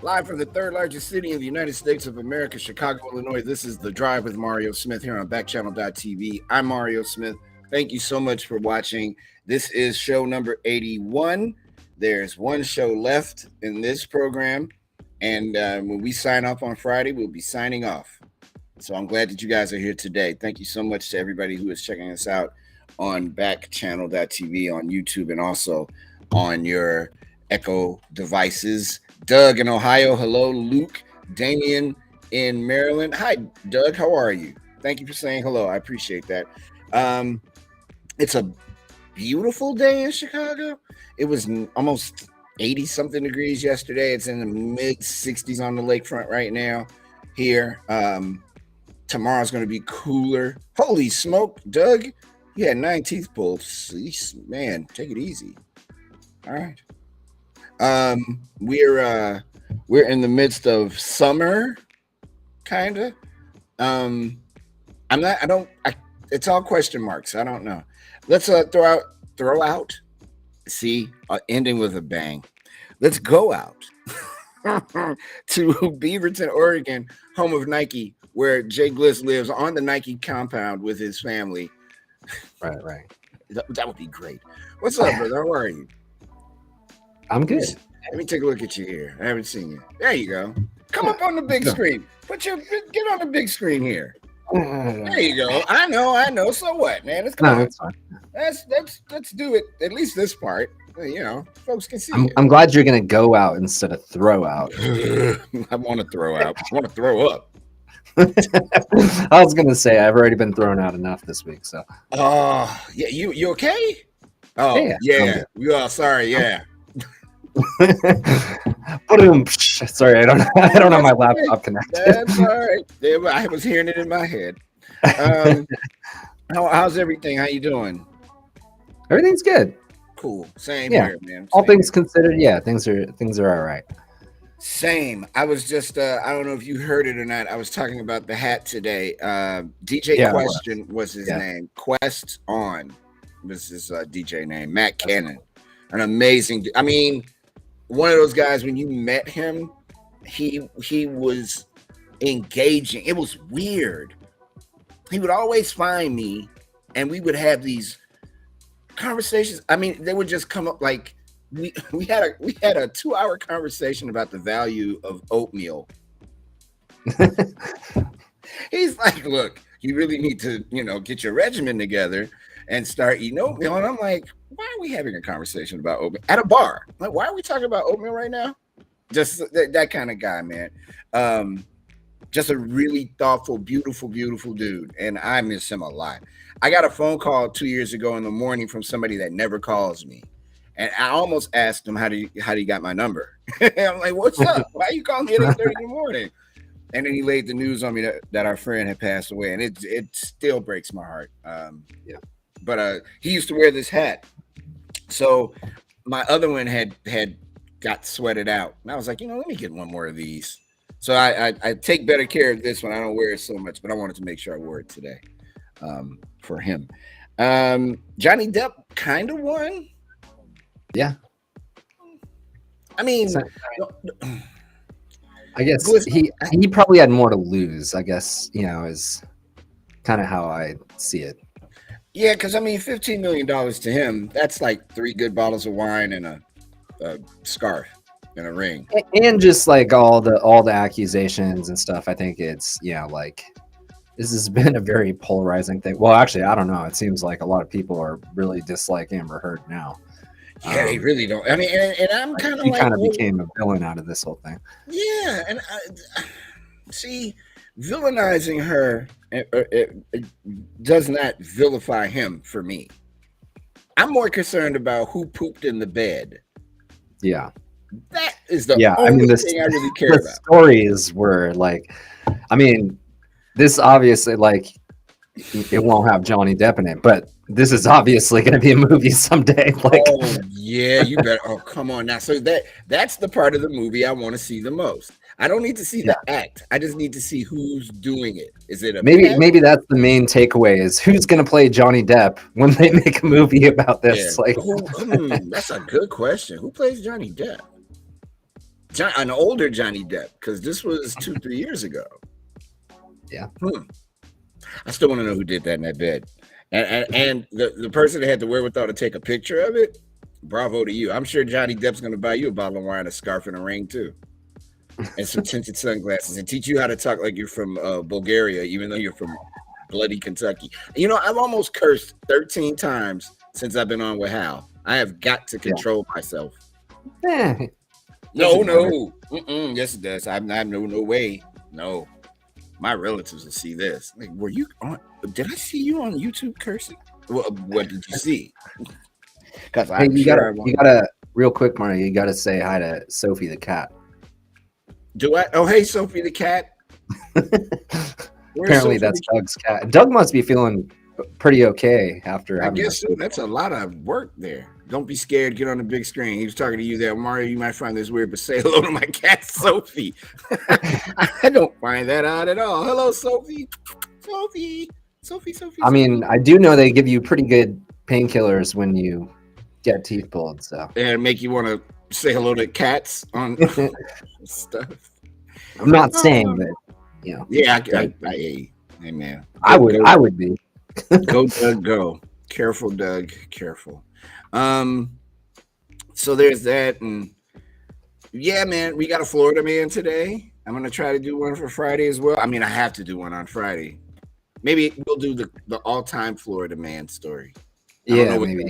Live from the third largest city in the United States of America, Chicago, Illinois, this is The Drive with Mario Smith here on Backchannel.tv. I'm Mario Smith. Thank you so much for watching. This is show number 81. There's one show left in this program. And when we sign off on Friday, we'll be signing off. So I'm glad that you guys are here today. Thank you so much to everybody who is checking us out on Backchannel.tv, on YouTube, and also on your Echo devices. Doug in Ohio. Hello, Luke. Damien in Maryland. Hi, Doug. How are you? Thank you for saying hello. I appreciate that. It's a beautiful day in Chicago. It was almost 80-something degrees yesterday. It's in the mid-60s on the lakefront right now here. Tomorrow's going to be cooler. Holy smoke, Doug. You had 9 teeth pulled. Jeez, man, take it easy. All right. We're in the midst of summer, kind of. It's all question marks. I don't know. Let's throw out. See, ending with a bang. Let's go out to Beaverton, Oregon, home of Nike, where Jay Gliss lives on the Nike compound with his family.
Right.
That would be great. What's up, brother? How are you?
I'm good.
Let me take a look at you here. I haven't seen you. There you go. Come up on the big screen. Get on the big screen here. There you go. I know. So what, man? It's fine. Let's do it. At least this part. You know, folks can see.
I'm glad you're gonna go out instead of throw out.
I want to throw out. I want to throw up.
I was gonna say I've already been thrown out enough this week, so.
Oh, yeah, you okay? Oh,
Yeah, I'm
yeah.
good.
We are sorry, yeah.
Sorry, I don't have my laptop connected.
That's all right. I was hearing it in my head. How's everything? How you doing?
Everything's good.
Cool. Same
Yeah.
here, man.
All
Same
things considered, yeah, things are all right.
Same. I was just I don't know if you heard it or not. I was talking about the hat today. DJ
Yeah,
Question was his name. Quest On was his DJ name. Matt Cannon. An amazing, I mean, one of those guys when you met him, he was engaging. It was weird. He would always find me and we would have these conversations. I mean, they would just come up like we had a 2-hour conversation about the value of oatmeal. He's like, look, you really need to, get your regimen together and start eating oatmeal. And I'm like, why are we having a conversation about oatmeal at a bar? Like, why are we talking about oatmeal right now? Just that kind of guy, man. Just a really thoughtful, beautiful, beautiful dude. And I miss him a lot. I got a phone call 2 years ago in the morning from somebody that never calls me. And I almost asked him how do you got my number? I'm like, what's up? Why are you calling me at 8:30 in the morning? And then he laid the news on me that our friend had passed away. And it still breaks my heart.
Yeah.
But he used to wear this hat. So my other one had got sweated out. And I was like, let me get one more of these. So I take better care of this one. I don't wear it so much, but I wanted to make sure I wore it today for him. Johnny Depp kind of won.
Yeah.
I mean,
I guess he probably had more to lose, I guess, is kind of how I see it.
Yeah, because I mean, $15 million to him, that's like 3 good bottles of wine and a scarf and a ring.
And just like all the accusations and stuff, I think it's, like this has been a very polarizing thing. Well, actually, I don't know. It seems like a lot of people are really dislike Amber Heard now.
Yeah, they really don't. I mean, and I'm kind of like,
he kind of became a villain out of this whole thing.
Yeah, and see, villainizing her it does not vilify him for me. I'm more concerned about who pooped in the bed.
Yeah,
that is the only thing I really care about.
Stories were like, I mean, this obviously like it won't have Johnny Depp in it, but this is obviously going to be a movie someday. Like,
oh yeah, you better. Oh come on now. So that's the part of the movie I want to see the most. I don't need to see the act. I just need to see who's doing it. Is it a
maybe that's the main takeaway is who's going to play Johnny Depp when they make a movie about this?
Yeah.
Like,
that's a good question. Who plays Johnny Depp? An older Johnny Depp, because this was 2-3 years ago.
Yeah.
I still want to know who did that in that bed. And the person that had the wherewithal to take a picture of it, bravo to you. I'm sure Johnny Depp's going to buy you a bottle of wine, a scarf, and a ring too. And some tinted sunglasses and teach you how to talk like you're from Bulgaria, even though you're from bloody Kentucky. I've almost cursed 13 times since I've been on with Hal. I have got to control myself. No. Yes, it does. I'm not, no way. No. My relatives will see this. Like, were you on? Did I see you on YouTube cursing? What did you see? Because
you gotta real quick, Mario. You gotta say hi to Sophie the cat.
Do I? Oh, hey, Sophie the cat.
Apparently, that's Doug's cat. Doug must be feeling pretty okay after.
I guess so. That's a lot of work there. Don't be scared. Get on the big screen. He was talking to you there, Mario. You might find this weird, but say hello to my cat, Sophie. I don't find that odd at all. Hello, Sophie. Sophie.
I mean, I do know they give you pretty good painkillers when you get teeth pulled, so
and make you want to say hello to cats on stuff.
I'm not saying that,
Yeah, hey man.
I would be.
Go, Doug, go. Careful, Doug. Careful. So there's that, and yeah, man, we got a Florida man today. I'm gonna try to do one for Friday as well. I mean, I have to do one on Friday. Maybe we'll do the all-time Florida man story.
Yeah, maybe.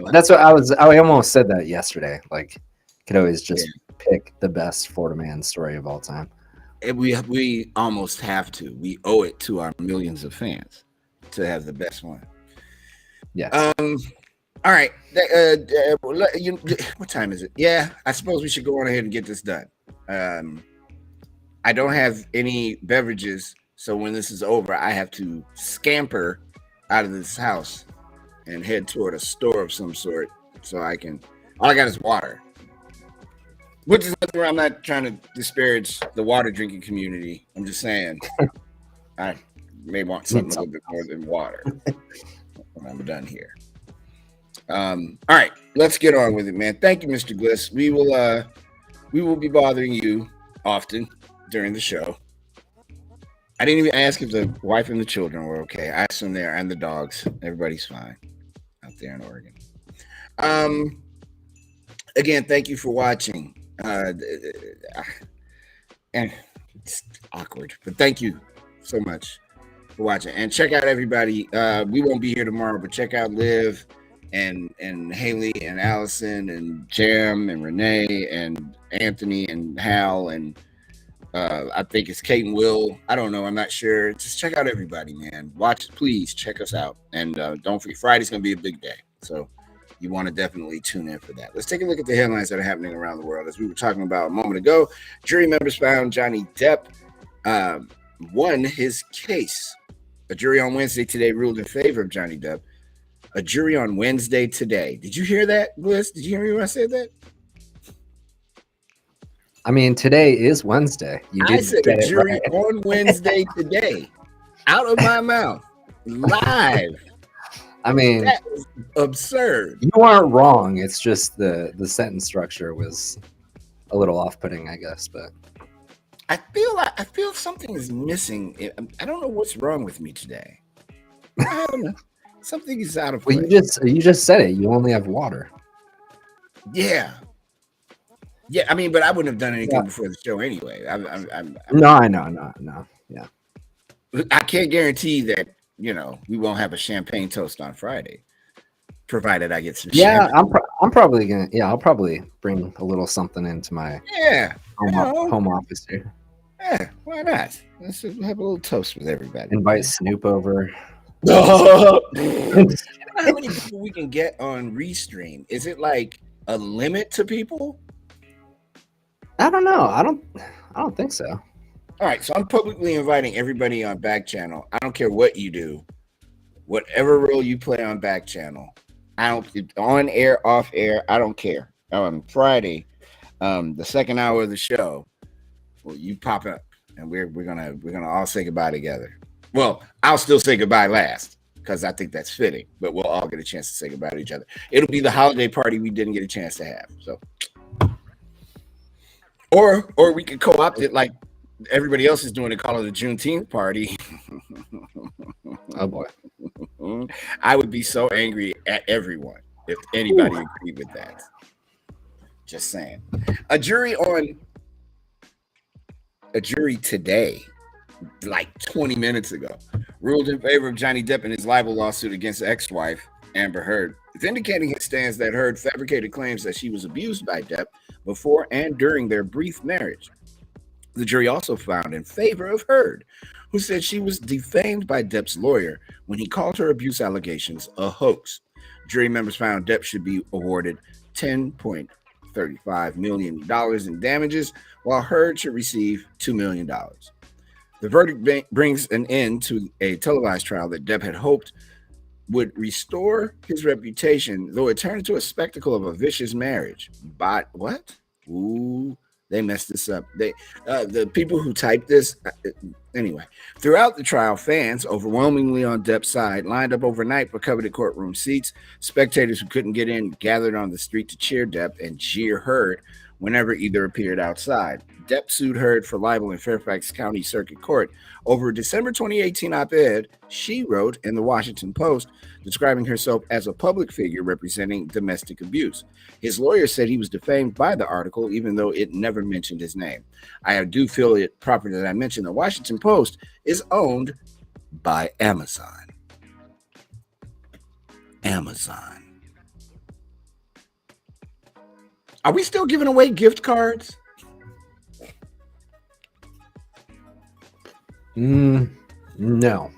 That's what I almost said that yesterday. Like, could always just pick the best Florida man story of all time.
we almost have to. We owe it to our millions of fans to have the best one.
Yes.
All right. What time is it? Yeah, I suppose we should go on ahead and get this done. I don't have any beverages, so when this is over, I have to scamper out of this house and head toward a store of some sort so I can. All I got is water, which is where I'm not trying to disparage the water drinking community. I'm just saying I may want something a little bit more than water when I'm done here. All right, let's get on with it, man. Thank you, Mr. Gliss. We will be bothering you often during the show. I didn't even ask if the wife and the children were okay. I assume they are, and the dogs. Everybody's fine out there in Oregon. Again, thank you for watching. And it's awkward, but thank you so much for watching. And check out everybody. We won't be here tomorrow, but check out Liv and Haley and Allison and Jam and Renee and Anthony and Hal and I think it's Kate and Will. I don't know. I'm not sure. Just check out everybody, man. Watch, please check us out. And don't forget, Friday's going to be a big day. So you want to definitely tune in for that. Let's take a look at the headlines that are happening around the world. As we were talking about a moment ago, jury members found Johnny Depp won his case. A jury on Wednesday today ruled in favor of Johnny Depp. A jury on Wednesday today. Did you hear that, Bliss? Did you hear me when I said that?
I mean, today is Wednesday.
I said a jury on Wednesday today. Out of my mouth. Live.
I mean,
that was absurd.
You aren't wrong. It's just the sentence structure was a little off-putting, I guess. But
I feel something is missing. I don't know what's wrong with me today. I don't know. Something is out of place.
Well, you just said it. You only have water.
Yeah. Yeah, I mean, but I wouldn't have done anything before the show anyway.
No, I know. Yeah.
I can't guarantee that, we won't have a champagne toast on Friday, provided I get some champagne.
I'm probably gonna. Yeah, I'll probably bring a little something into my home office here.
Yeah, why not? Let's have a little toast with everybody.
Invite Snoop over.
How many people we can get on Restream? Is it like a limit to people?
I don't know. I don't think so.
All right, so I'm publicly inviting everybody on Backchannel. I don't care what you do, whatever role you play on Backchannel. I don't on air, off air. I don't care. On Friday, the second hour of the show, well, you pop up, and we're gonna all say goodbye together. Well, I'll still say goodbye last because I think that's fitting, but we'll all get a chance to say goodbye to each other. It'll be the holiday party we didn't get a chance to have. So. Or we could co-opt it like everybody else is doing and call it a Juneteenth party.
Oh boy.
I would be so angry at everyone if anybody agreed with that. Just saying. A jury today, like 20 minutes ago, ruled in favor of Johnny Depp in his libel lawsuit against ex-wife Amber Heard, vindicating his stance that Heard fabricated claims that she was abused by Depp before and during their brief marriage. The jury also found in favor of Heard, who said she was defamed by Depp's lawyer when he called her abuse allegations a hoax. Jury members found Depp should be awarded $10.35 million in damages, while Heard should receive $2 million. The verdict brings an end to a televised trial that Depp had hoped would restore his reputation, though it turned into a spectacle of a vicious marriage. But what? Ooh, they messed this up. The people who typed this, anyway. Throughout the trial, fans, overwhelmingly on Depp's side, lined up overnight for coveted courtroom seats. Spectators who couldn't get in gathered on the street to cheer Depp and jeer Heard whenever either appeared outside. Depp sued Heard for libel in Fairfax County Circuit Court over a December 2018 op-ed she wrote in the Washington Post describing herself as a public figure representing domestic abuse. His lawyer said he was defamed by the article, even though it never mentioned his name. I do feel it proper that I mention the Washington Post is owned by Amazon. Amazon. Are we still giving away gift cards?
No.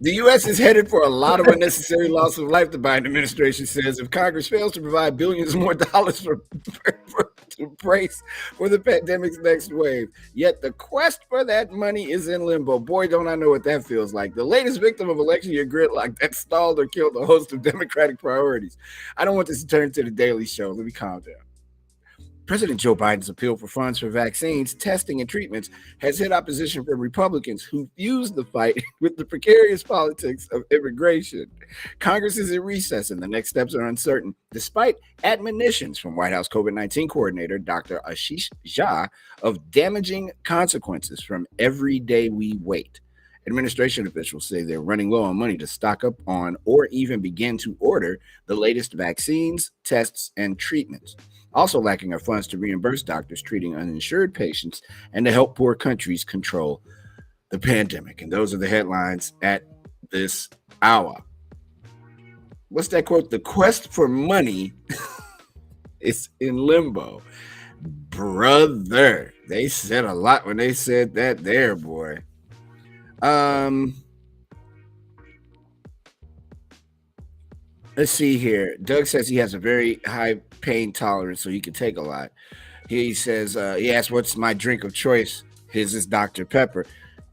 The U.S. is headed for a lot of unnecessary loss of life, the Biden administration says, if Congress fails to provide billions more dollars to brace for the pandemic's next wave. Yet the quest for that money is in limbo. Boy, don't I know what that feels like. The latest victim of election year gridlock that stalled or killed a host of Democratic priorities. I don't want this to turn into the Daily Show. Let me calm down. President Joe Biden's appeal for funds for vaccines, testing, and treatments has hit opposition from Republicans who fuse the fight with the precarious politics of immigration. Congress is in recess and the next steps are uncertain, despite admonitions from White House COVID-19 coordinator Dr. Ashish Jha of damaging consequences from every day we wait. Administration officials say they're running low on money to stock up on or even begin to order the latest vaccines, tests, and treatments. Also lacking are funds to reimburse doctors treating uninsured patients and to help poor countries control the pandemic. And those are the headlines at this hour. What's that quote? The quest for money is in limbo. Brother, they said a lot when they said that there, boy. Let's see here. Doug says he has a very high pain tolerance, so he can take a lot. He says, he asked, what's my drink of choice? His is Dr. Pepper.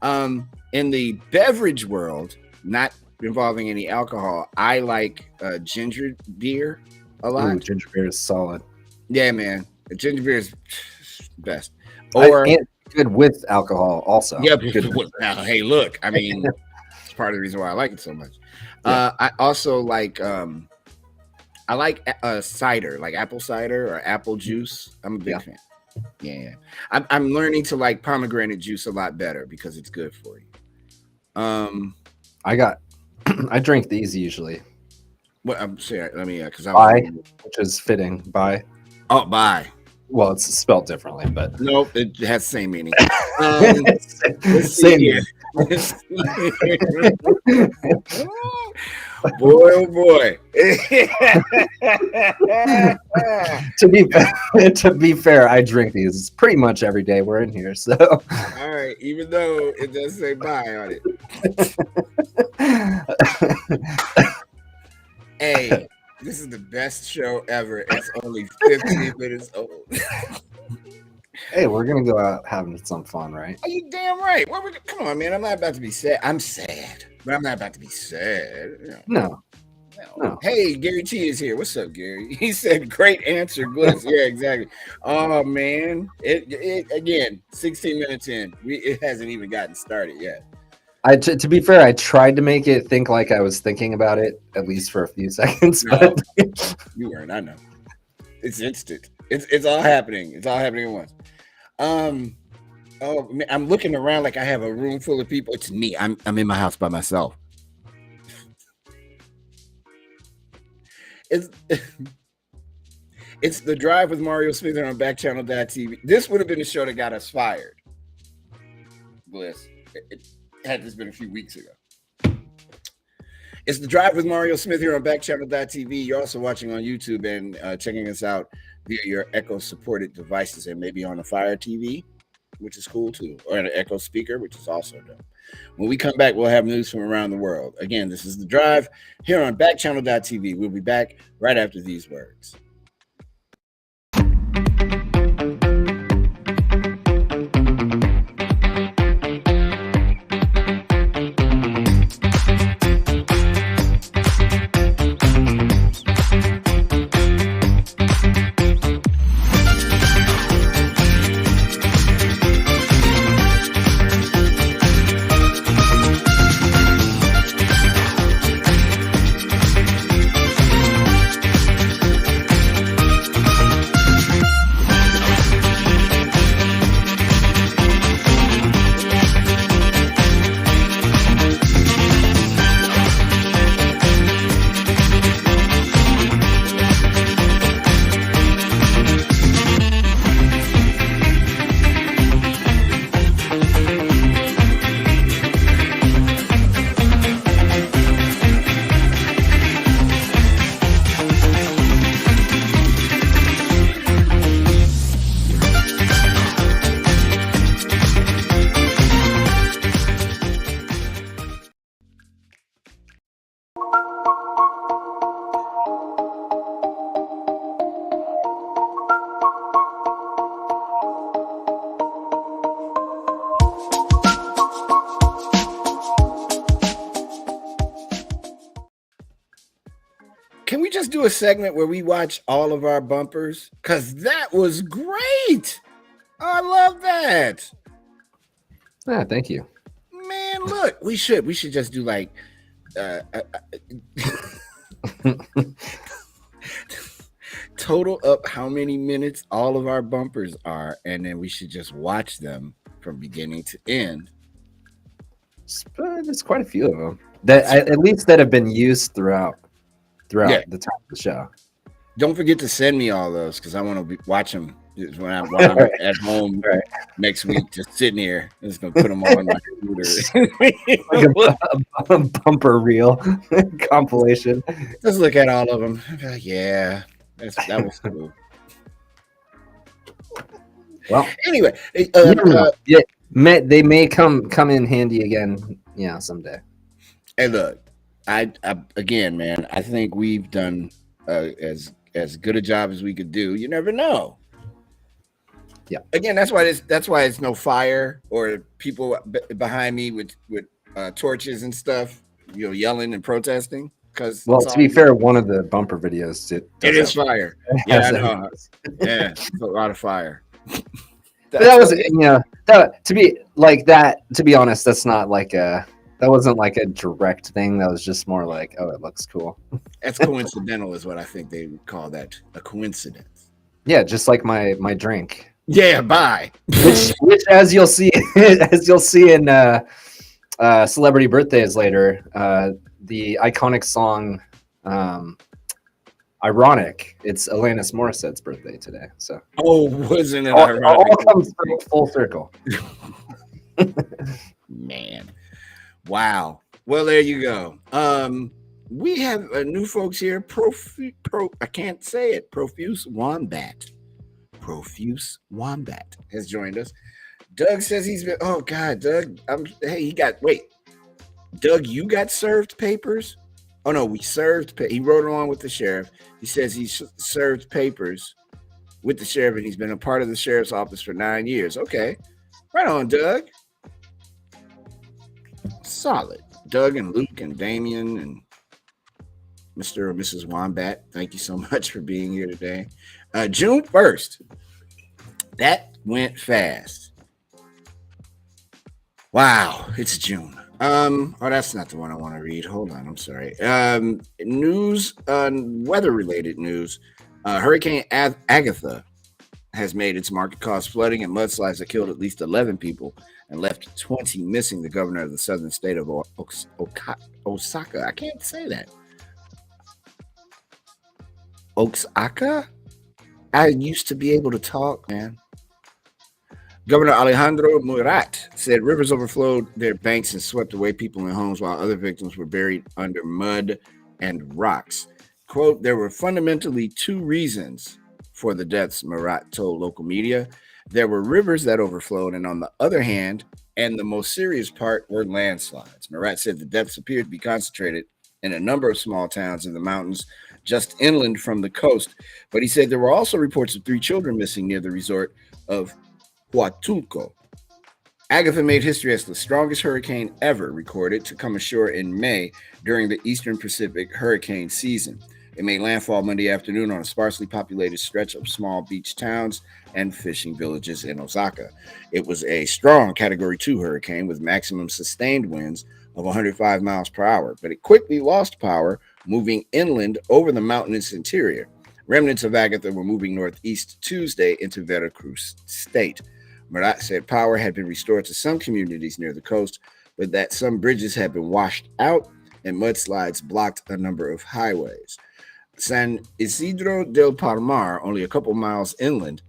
In the beverage world, not involving any alcohol, I like ginger beer a lot.
Ooh, ginger beer is solid.
Yeah, man. Ginger beer is best. Or
good with alcohol also.
Yeah, now, hey, look, I mean, it's part of the reason why I like it so much. Yeah. I also like cider, like apple cider or apple juice. I'm a big fan. Yeah. I'm learning to like pomegranate juice a lot better because it's good for you.
I drink these usually.
What I'm saying, let me because
which is fitting. Bye.
Oh, bye.
Well, it's spelled differently, but
nope, it has the same meaning.
Same meaning.
Boy, oh boy.
To be fair, I drink these pretty much every day we're in here. So
all right, even though it does say bye on it. Hey, this is the best show ever. It's only 15 minutes old.
Hey, we're gonna go out having some fun, right?
Are you damn right? Come on, man. I'm not about to be sad. I'm sad, but I'm not about to be sad.
No.
Hey, Gary T is here. What's up, Gary? He said, "Great answer, Glitz." Yeah, exactly. Oh man, it again. 16 minutes in, it hasn't even gotten started yet.
To be fair, I tried to make it think like I was thinking about it at least for a few seconds.
No,
but
you weren't. I know. It's instant. It's all happening. It's all happening at once. Oh man, I'm looking around like I have a room full of people. It's me. I'm in my house by myself. It's the Drive with Mario Smith on Backchannel.tv. This would have been the show that got us fired. Bliss. It had this been a few weeks ago. It's the Drive with Mario Smith here on Backchannel.tv. You're also watching on YouTube and checking us out via your Echo-supported devices and maybe on a Fire TV, which is cool too, or an Echo speaker, which is also dope. When we come back, we'll have news from around the world. Again, this is The Drive here on Backchannel.tv. We'll be back right after these words. do a segment where we watch all of our bumpers? Because that was great. I love that.
Yeah, thank you.
Man, look, we should just do like total up how many minutes all of our bumpers are, and then we should just watch them from beginning to end.
There's quite a few of them at least that have been used throughout
Yeah.
the time of the show.
Don't forget to send me all those because I want to watch them when I'm at home next week. Just sitting here, I'm just gonna put them all on my computer.
Like a bumper reel compilation.
Just look at all of them. Like, yeah, that was cool.
Well,
anyway,
they may come in handy again. Yeah, someday.
Hey, look, I again, man, I think we've done as good a job as we could do. You never know.
Yeah.
Again, that's why it's no fire or people behind me with torches and stuff, yelling and protesting. Because
to be fair, one of the bumper videos
it is fire. Yeah, I know. Yeah, it's a lot of fire.
But that was to be like that. To be honest, that's not like that wasn't like a direct thing. That was just more like, oh, it looks cool.
That's coincidental, is what I think they would call that, a coincidence.
Yeah, just like my drink.
Yeah, bye.
Which as you'll see in Celebrity Birthdays later, the iconic song Ironic. It's Alanis Morissette's birthday today. So
wasn't it
all
ironic?
comes full circle.
Man. Wow. Well, there you go. We have new folks here. I can't say it. Profuse Wombat has joined us. Doug says he's been. Oh God, Doug. Doug, you got served papers? Oh no, we served. He wrote along with the sheriff. He says he served papers with the sheriff, and he's been a part of the sheriff's office for 9 years. Okay, right on, Doug. Solid. Doug and Luke and Damien and Mr. or Mrs. Wombat, thank you so much for being here today. June 1st. That went fast. Wow, it's June. That's not the one I want to read. Hold on, I'm sorry. News, weather-related news. Hurricane Agatha has made its mark. It caused flooding and mudslides that killed at least 11 people and left 20 missing. The governor of the southern state of Osaka. I can't say that. Osaka? I used to be able to talk, man. Governor Alejandro Murat said rivers overflowed their banks and swept away people and homes while other victims were buried under mud and rocks. Quote, there were fundamentally two reasons for the deaths, Murat told local media. There were rivers that overflowed, and on the other hand, and the most serious part, were landslides. Murat said the deaths appeared to be concentrated in a number of small towns in the mountains just inland from the coast. But he said there were also reports of 3 children missing near the resort of Huatulco. Agatha made history as the strongest hurricane ever recorded to come ashore in May during the Eastern Pacific hurricane season. It made landfall Monday afternoon on a sparsely populated stretch of small beach towns and fishing villages in Osaka. It was a strong Category 2 hurricane with maximum sustained winds of 105 miles per hour, but it quickly lost power, moving inland over the mountainous interior. Remnants of Agatha were moving northeast Tuesday into Veracruz state. Murat said power had been restored to some communities near the coast, but that some bridges had been washed out and mudslides blocked a number of highways. San Isidro del Palmar, only a couple miles inland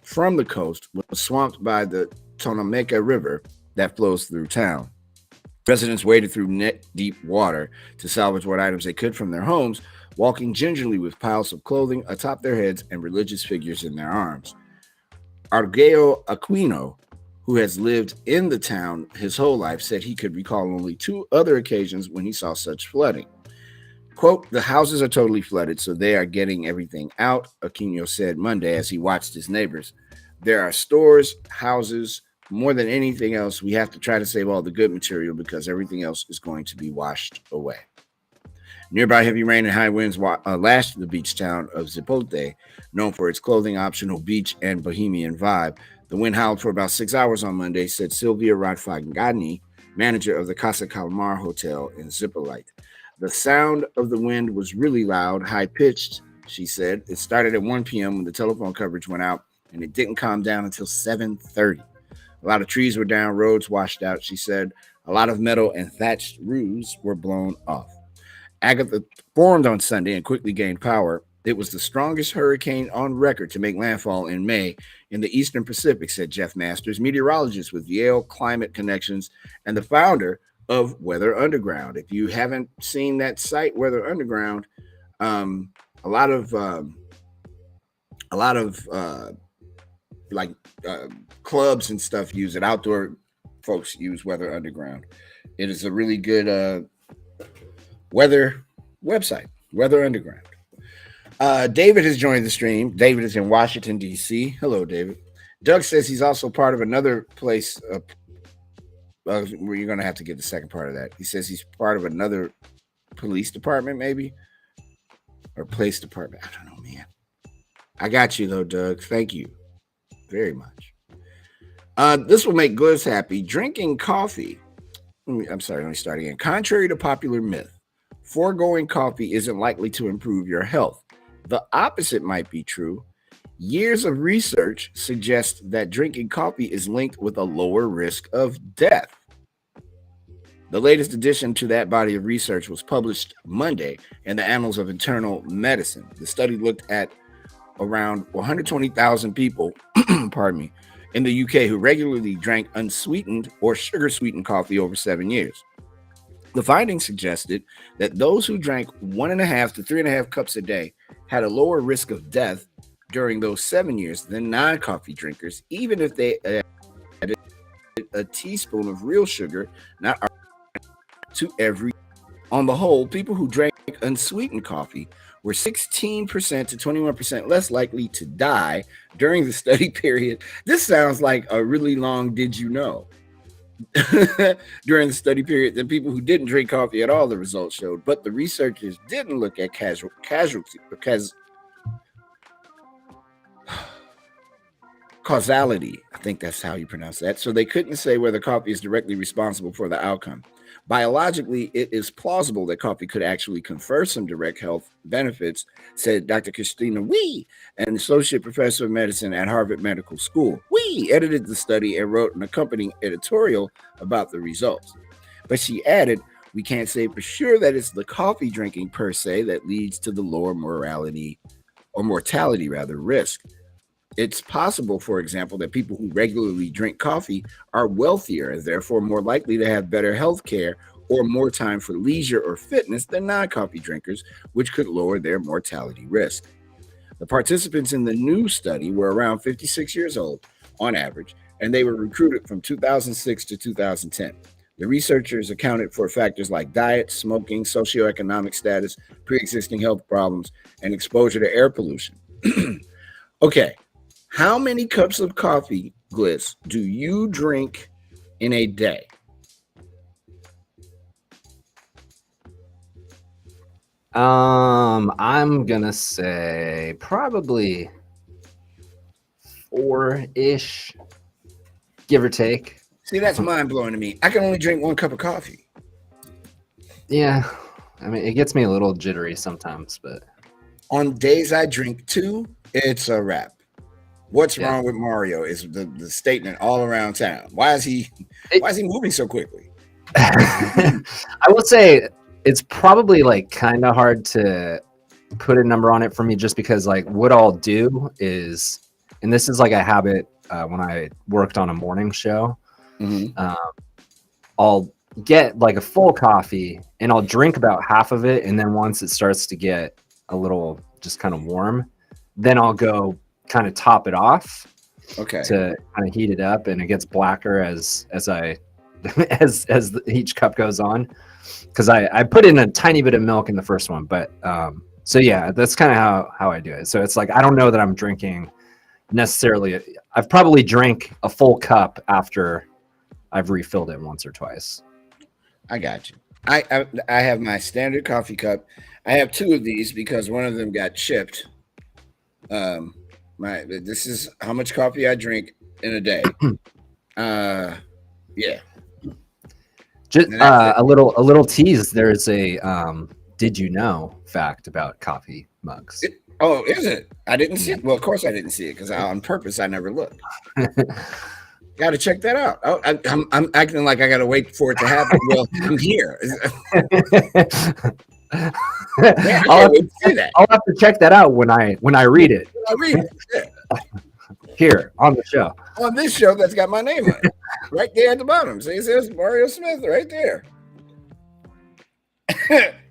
from the coast, was swamped by the Tonameca River that flows through town. Residents waded through neck-deep water to salvage what items they could from their homes, walking gingerly with piles of clothing atop their heads and religious figures in their arms. Argeo Aquino, who has lived in the town his whole life, said he could recall only 2 other occasions when he saw such flooding. Quote, the houses are totally flooded, so they are getting everything out, Aquino said Monday as he watched his neighbors. There are stores, houses, more than anything else, we have to try to save all the good material because everything else is going to be washed away. Nearby heavy rain and high winds lashed the beach town of Zipote, known for its clothing optional beach and bohemian vibe. The wind howled for about 6 hours on Monday, said Sylvia Radfagani, manager of the Casa Calmar Hotel in Zipolite. The sound of the wind was really loud, high-pitched, she said. It started at 1 p.m. when the telephone coverage went out, and it didn't calm down until 7:30. A lot of trees were down, roads washed out, she said. A lot of metal and thatched roofs were blown off. Agatha formed on Sunday and quickly gained power. It was the strongest hurricane on record to make landfall in May in the Eastern Pacific, said Jeff Masters, meteorologist with Yale Climate Connections and the founder of Weather Underground. If you haven't seen that site, Weather Underground, a lot of clubs and stuff use it. Outdoor folks use Weather Underground. It is a really good weather website, Weather Underground. David has joined the stream. David is in Washington, D.C. Hello, David. Doug says he's also part of another place where you're going to have to get the second part of that. He says he's part of another police department, maybe, or place department. I don't know, man. I got you, though, Doug. Thank you very much. This will make Gliss happy. Drinking coffee. Let me start again. Contrary to popular myth, foregoing coffee isn't likely to improve your health. The opposite might be true. Years of research suggest that drinking coffee is linked with a lower risk of death. The latest addition to that body of research was published Monday in the Annals of Internal Medicine. The study looked at around 120,000 people, pardon me, in the UK who regularly drank unsweetened or sugar-sweetened coffee over 7 years. The findings suggested that those who drank 1.5 to 3.5 cups a day had a lower risk of death during those 7 years than non-coffee drinkers, even if they added a teaspoon of real sugar, not to every. On the whole, people who drank unsweetened coffee were 16% to 21% less likely to die during the study period. This sounds like a really long did you know during the study period than people who didn't drink coffee at all, the results showed. But the researchers didn't look at causality. I think that's how you pronounce that. So they couldn't say whether coffee is directly responsible for the outcome. Biologically, it is plausible that coffee could actually confer some direct health benefits, said Dr. Christina Wee, an associate professor of medicine at Harvard Medical School. Wee edited the study and wrote an accompanying editorial about the results. But she added, we can't say for sure that it's the coffee drinking per se that leads to the lower mortality risk. It's possible, for example, that people who regularly drink coffee are wealthier and therefore more likely to have better health care or more time for leisure or fitness than non-coffee drinkers, which could lower their mortality risk. The participants in the new study were around 56 years old on average, and they were recruited from 2006 to 2010. The researchers accounted for factors like diet, smoking, socioeconomic status, pre-existing health problems, and exposure to air pollution. Okay. How many cups of coffee, Gliss, do you drink in a day?
I'm gonna say probably 4-ish, give or take.
See, that's mind-blowing to me. I can only drink 1 cup of coffee.
Yeah, I mean, it gets me a little jittery sometimes, but
on days I drink 2, it's a wrap. What's wrong with Mario is the statement all around town. Why is he moving so quickly?
I will say it's probably like kind of hard to put a number on it for me, just because like what I'll do is, and this is like a habit when I worked on a morning show, I'll get like a full coffee and I'll drink about half of it, and then once it starts to get a little just kind of warm, then I'll go kind of top it off, to kind of heat it up, and it gets blacker as each cup goes on, because I put in a tiny bit of milk in the first one, but so yeah, that's kind of how I do it. So it's like I don't know that I'm drinking necessarily. I've probably drank a full cup after I've refilled it once or twice.
I got you. I have my standard coffee cup. I have two of these because one of them got chipped. This is how much coffee I drink in a day. Yeah.
Just a little tease. There's a did you know fact about coffee mugs.
Oh, is it? I didn't see it. Well, of course I didn't see it because on purpose I never looked. Got to check that out. I'm acting like I got to wait for it to happen. Well, I'm here. Man,
I'll have to check that out when I read it.
I read it. Yeah.
Here on the show.
On this show that's got my name on it. Right there at the bottom. See, it says Mario Smith right there.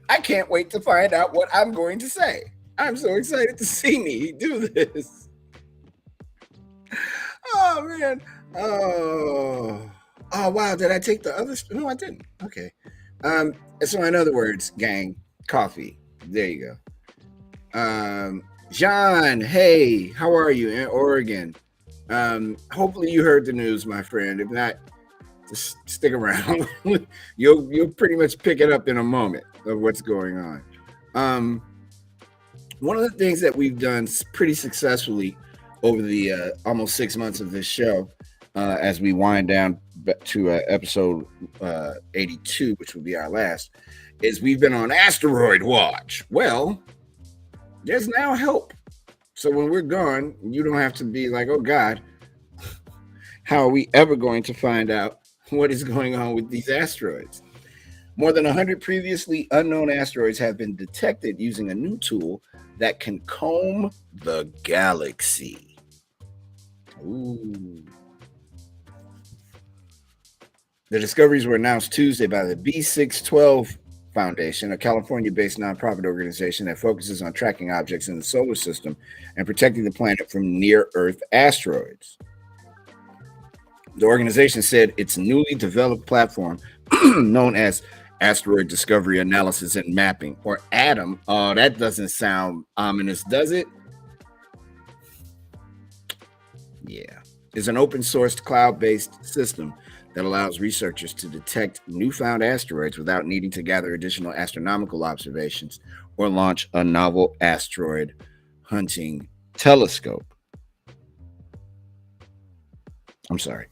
I can't wait to find out what I'm going to say. I'm so excited to see me do this. Oh, man. Oh, wow. Did I take the other? No, I didn't. Okay. So in other words, gang, coffee. There you go. John, hey, how are you in Oregon? Hopefully you heard the news, my friend. If not, just stick around. You'll pretty much pick it up in a moment of what's going on. One of the things that we've done pretty successfully over the almost 6 months of this show, as we wind down to episode 82, which will be our last, is we've been on asteroid watch. Well, there's now help. So when we're gone, you don't have to be like, oh God, how are we ever going to find out what is going on with these asteroids? More than 100 previously unknown asteroids have been detected using a new tool that can comb the galaxy. Ooh. The discoveries were announced Tuesday by the B612 Foundation, a California-based nonprofit organization that focuses on tracking objects in the solar system and protecting the planet from near-Earth asteroids. The organization said its newly developed platform, known as Asteroid Discovery Analysis and Mapping, or ADAM. Oh, that doesn't sound ominous, does it? Yeah. Is an open-sourced cloud-based system that allows researchers to detect newfound asteroids without needing to gather additional astronomical observations or launch a novel asteroid hunting telescope. I'm sorry.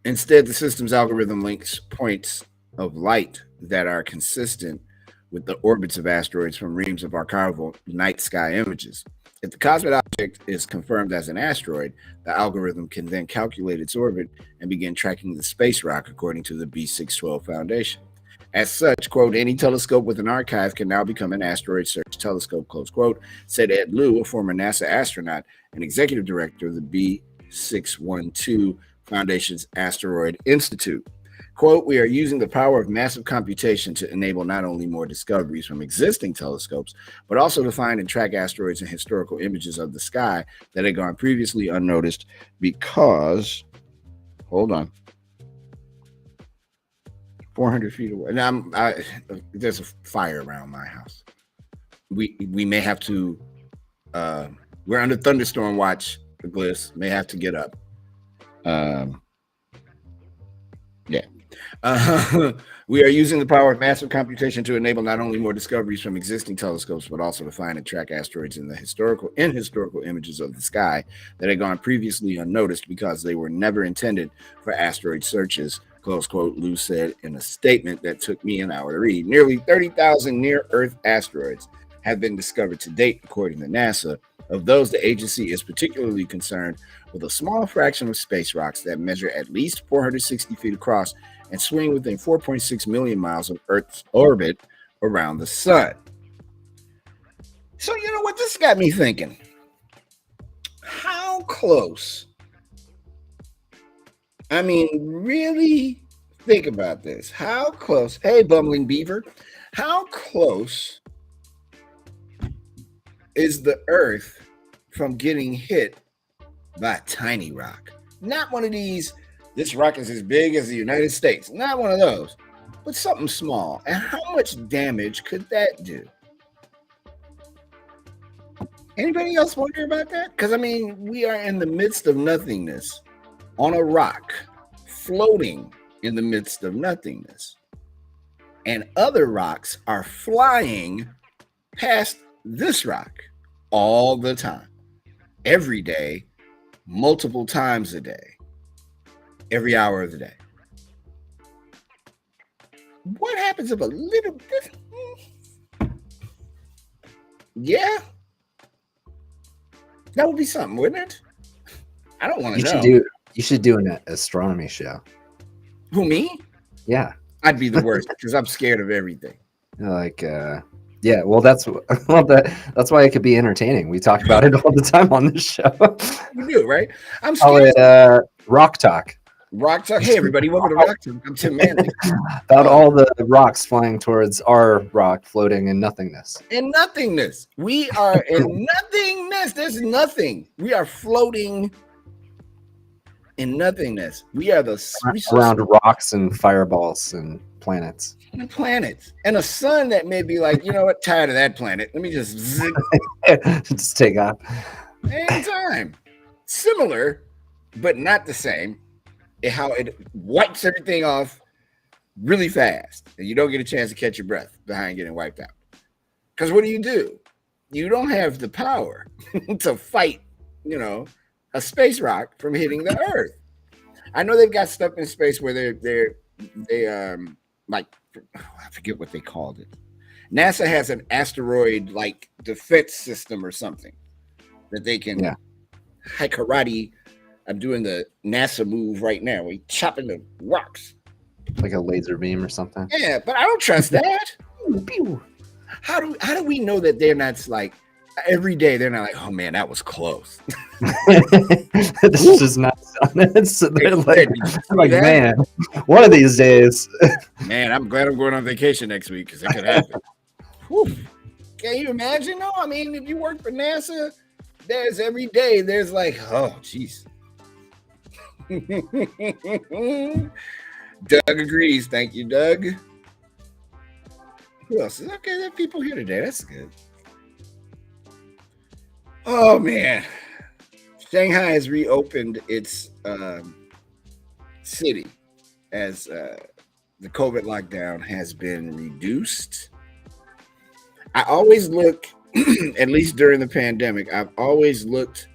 Instead, the system's algorithm links points of light that are consistent with the orbits of asteroids from reams of archival night sky images. If the cosmic object is confirmed as an asteroid, the algorithm can then calculate its orbit and begin tracking the space rock, according to the B612 Foundation. As such, quote, any telescope with an archive can now become an asteroid search telescope, close quote, said Ed Lu, a former NASA astronaut and executive director of the B612 Foundation's Asteroid Institute. Quote, we are using the power of massive computation to enable not only more discoveries from existing telescopes, but also to find and track asteroids and historical images of the sky that had gone previously unnoticed because, hold on, 400 feet away. Now, there's a fire around my house. We may have to, we're under thunderstorm watch, the Gliss, may have to get up. We are using the power of massive computation to enable not only more discoveries from existing telescopes, but also to find and track asteroids in historical images of the sky that had gone previously unnoticed because they were never intended for asteroid searches, close quote, Lu said in a statement that took me an hour to read. Nearly 30,000 near-Earth asteroids have been discovered to date, according to NASA. Of those, the agency is particularly concerned with a small fraction of space rocks that measure at least 460 feet across and swing within 4.6 million miles of Earth's orbit around the sun. So, you know what? This got me thinking. How close? I mean, really think about this. How close? Hey, bumbling beaver. How close is the Earth from getting hit by a tiny rock? Not one of these, this rock is as big as the United States. Not one of those, but something small. And how much damage could that do? Anybody else wonder about that? Because, I mean, we are in the midst of nothingness on a rock, floating in the midst of nothingness. and other rocks are flying past this rock all the time, every day, multiple times a day, every hour of the day. What happens if a little bit? Yeah, that would be something, wouldn't it? I don't want to know.
You should do an astronomy show.
Who, me?
Yeah.
I'd be the worst because I'm scared of everything.
Like, yeah. Well, that's why it could be entertaining. We talk about it all the time on this show.
We do, right? I'm
scared.
scared.
Rock Talk.
Rock Talk. Hey, everybody, welcome to Rock Talk. I'm Tim Manley.
About all the rocks flying towards our rock, floating in nothingness.
In nothingness. We are in nothingness. There's nothing. We are floating in nothingness. We are
around rocks and fireballs and planets.
And planets. And a sun that may be like, you know what, tired of that planet. Let me just zip.
Just take off.
Anytime. Similar, but not the same. How it wipes everything off really fast. And you don't get a chance to catch your breath behind getting wiped out. Because what do? You don't have the power to fight, a space rock from hitting the Earth. I know they've got stuff in space where they like, I forget what they called it. NASA has an asteroid like defense system or something that they can high karate. I'm doing the NASA move right now. We chopping the rocks
like a laser beam or something.
Yeah, but I don't trust that. How do we know that they're not like every day? They're not like, oh man, that was close.
This is just not. They're like, man, one of these days.
Man, I'm glad I'm going on vacation next week because it could happen. Can you imagine? No, I mean, if you work for NASA, there's every day. There's like, oh, jeez. Doug agrees. Thank you, Doug. Who else is okay? There are people here today. That's good. Oh man, Shanghai has reopened its city as the COVID lockdown has been reduced. I always look, at least during the pandemic, I've always looked,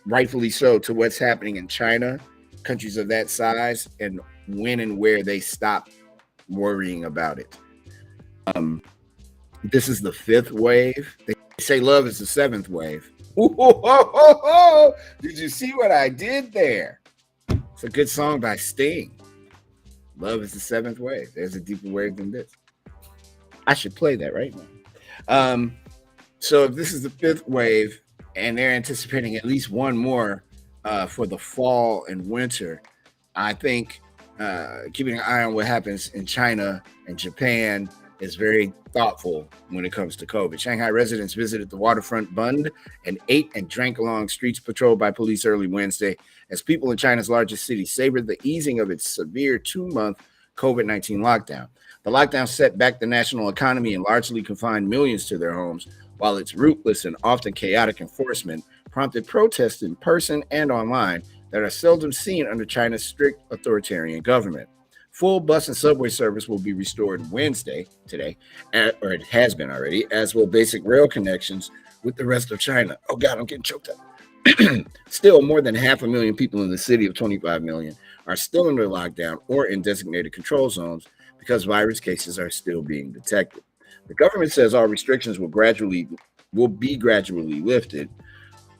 rightfully so, to what's happening in China, countries of that size, and when and where they stop worrying about it. This is the 5th wave. They say love is the 7th wave. Ooh, did you see what I did there? It's a good song by Sting. Love is the 7th wave. There's a deeper wave than this. I should play that right now. So if this is the 5th wave and they're anticipating at least one more for the fall and winter, I think keeping an eye on what happens in China and Japan is very thoughtful when it comes to COVID. Shanghai residents visited the waterfront Bund and ate and drank along streets patrolled by police early Wednesday as people in China's largest city savored the easing of its severe 2-month COVID-19 lockdown. The lockdown set back the national economy and largely confined millions to their homes, while its ruthless and often chaotic enforcement prompted protests in person and online that are seldom seen under China's strict authoritarian government. Full bus and subway service will be restored Wednesday, today, or it has been already, as will basic rail connections with the rest of China. Oh God, I'm getting choked up. Still, more than 500,000 people in the city of 25 million are still under lockdown or in designated control zones because virus cases are still being detected. The government says all restrictions will be gradually lifted,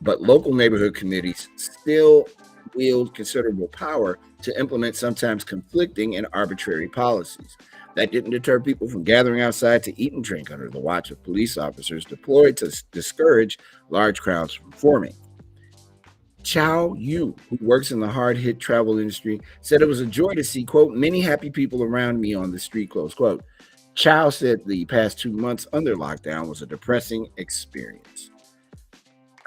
but local neighborhood committees still wield considerable power to implement sometimes conflicting and arbitrary policies. That didn't deter people from gathering outside to eat and drink under the watch of police officers deployed to discourage large crowds from forming. Chow Yu, who works in the hard-hit travel industry, said it was a joy to see, quote, many happy people around me on the street, close quote. Chow said the past 2 months under lockdown was a depressing experience.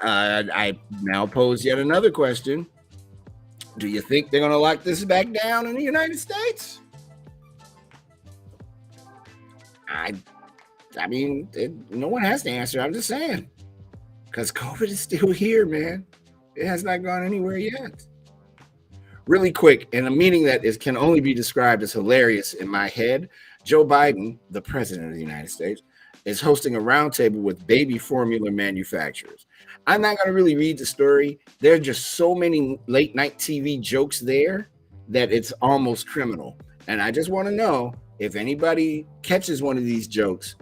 I now pose yet another question. Do you think they're going to lock this back down in the United States? I mean, no one has to answer. I'm just saying. Because COVID is still here, man. It has not gone anywhere yet. Really quick, in a meeting that can only be described as hilarious in my head, Joe Biden, the president of the United States, is hosting a roundtable with baby formula manufacturers. I'm not going to really read the story. There are just so many late night TV jokes there that it's almost criminal. And I just want to know if anybody catches one of these jokes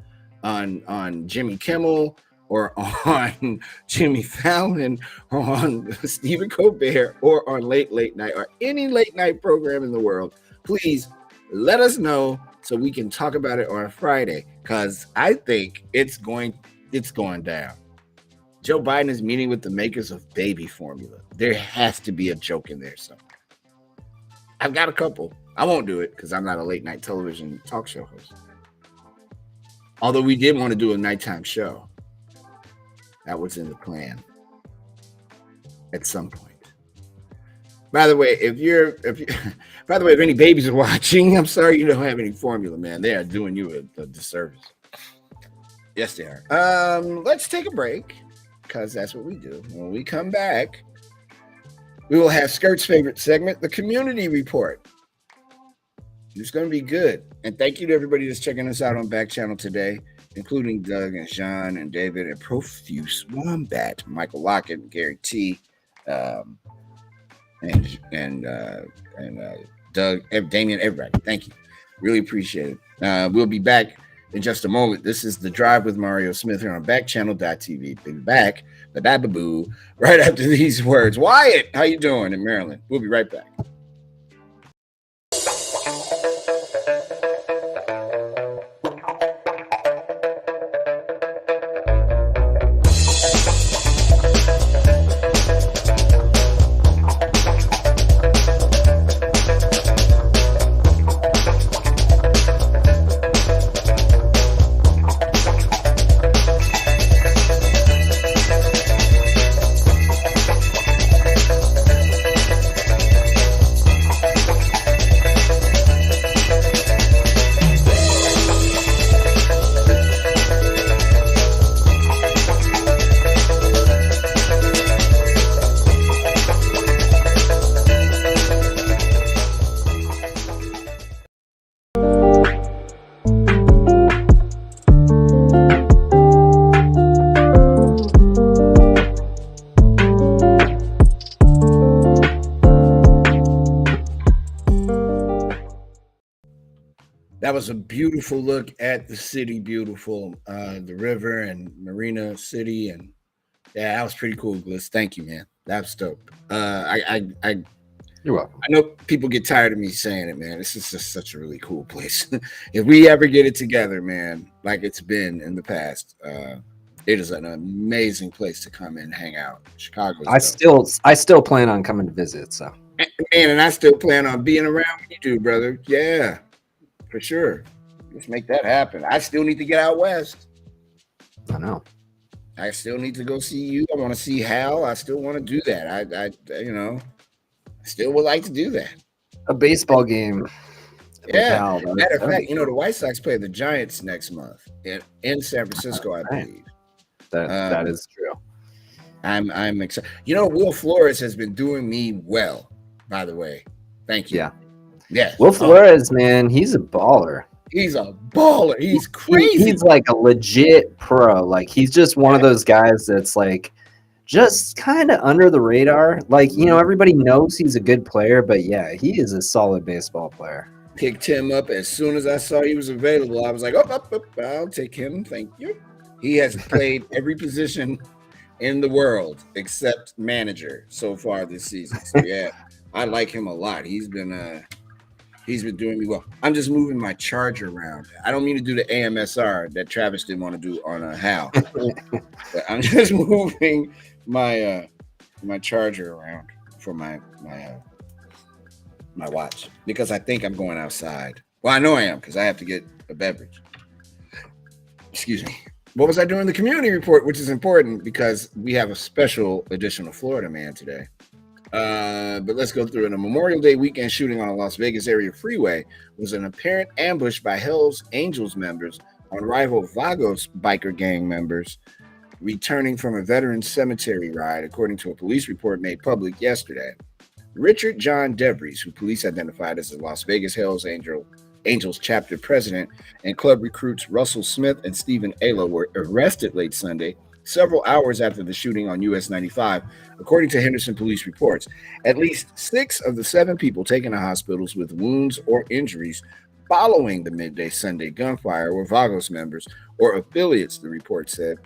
on Jimmy Kimmel or on Jimmy Fallon or on Stephen Colbert or on Late Night or any late night program in the world, please let us know so we can talk about it on Friday, because I think it's going down. Joe Biden is meeting with the makers of baby formula. There has to be a joke in there somewhere. I've got a couple. I won't do it because I'm not a late night television talk show host. Although we did want to do a nighttime show. That was in the plan at some point. By the way, if any babies are watching, I'm sorry you don't have any formula, man. They are doing you a disservice. Yes, they are. Let's take a break because that's what we do. When we come back, we will have Skirt's favorite segment, the Community Report. It's going to be good. And thank you to everybody that's checking us out on Backchannel today, including Doug and Sean and David and Profuse Wombat, Michael Lockett, Gary T, and Doug, Damien, everybody. Thank you. Really appreciate it. We'll be back in just a moment. This is The Drive with Mario Smith here on Backchannel.tv. Be back, ba-da-ba-boo, right after these words. Wyatt, how you doing in Maryland? We'll be right back. That was a beautiful look at the city, beautiful, the river and Marina City, and yeah, that was pretty cool, Gliss. Thank you, man. That's dope.
You're welcome.
I know people get tired of me saying it, man. This is just such a really cool place. If we ever get it together, man, like it's been in the past, it is an amazing place to come and hang out. Chicago.
I still plan on coming to visit. So,
man, and I still plan on being around when you do, brother. Yeah. For sure. Let's make that happen. I still need to get out west.
I know.
I still need to go see you. I want to see Hal. I still want to do that. I still would like to do that.
A baseball game.
Yeah. Matter of fact, the White Sox play the Giants next month in San Francisco, I believe.
That is true.
I'm excited. Will Flores has been doing me well, by the way. Thank you.
Yeah.
Yeah.
Will Flores, man, he's a baller.
He's a baller. He's crazy.
He's like a legit pro. Like he's just one of those guys that's like just kind of under the radar. Like, everybody knows he's a good player, but yeah, he is a solid baseball player.
Picked him up as soon as I saw he was available. I was like, I'll take him. Thank you. He has played every position in the world except manager so far this season. So yeah, I like him a lot. He's been doing me well. I'm just moving my charger around. I don't mean to do the AMSR that Travis didn't want to do on a Hal. But I'm just moving my charger around for my watch because I think I'm going outside. Well, I know I am because I have to get a beverage. Excuse me. What was I doing? The community report, which is important because we have a special edition of Florida Man today. But let's go through it. A Memorial Day weekend shooting on a Las Vegas area freeway was an apparent ambush by Hell's Angels members on rival Vagos biker gang members returning from a veterans cemetery ride, according to a police report made public yesterday. Richard John Devries, who police identified as a Las Vegas Hell's Angel Angels chapter president and club recruits Russell Smith and Stephen Ayla were arrested late Sunday, several hours after the shooting on US 95, according to Henderson police reports. At least 6 of the 7 people taken to hospitals with wounds or injuries following the midday Sunday gunfire were Vagos members or affiliates, the report said.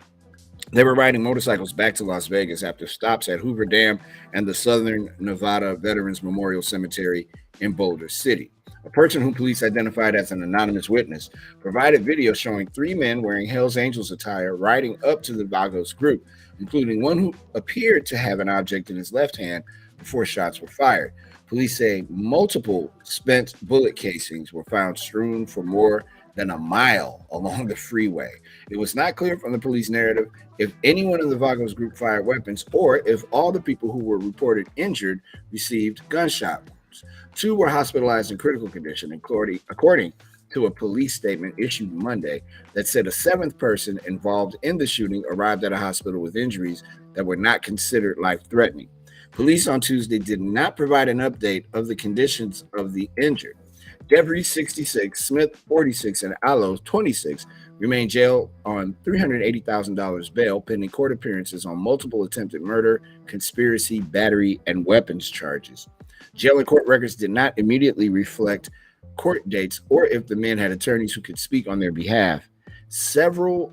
They were riding motorcycles back to Las Vegas after stops at Hoover Dam and the Southern Nevada Veterans Memorial Cemetery in Boulder City. A person whom police identified as an anonymous witness provided video showing 3 men wearing Hells Angels attire riding up to the Vagos group, including one who appeared to have an object in his left hand before shots were fired. Police say multiple spent bullet casings were found strewn for more than a mile along the freeway. It was not clear from the police narrative if anyone in the Vagos group fired weapons or if all the people who were reported injured received gunshot wounds. 2 were hospitalized in critical condition, according to a police statement issued Monday that said a 7th person involved in the shooting arrived at a hospital with injuries that were not considered life-threatening. Police on Tuesday did not provide an update of the conditions of the injured. Debris, 66, Smith, 46, and Alo, 26, remain jailed on $380,000 bail pending court appearances on multiple attempted murder, conspiracy, battery, and weapons charges. Jail and court records did not immediately reflect court dates or if the men had attorneys who could speak on their behalf. Several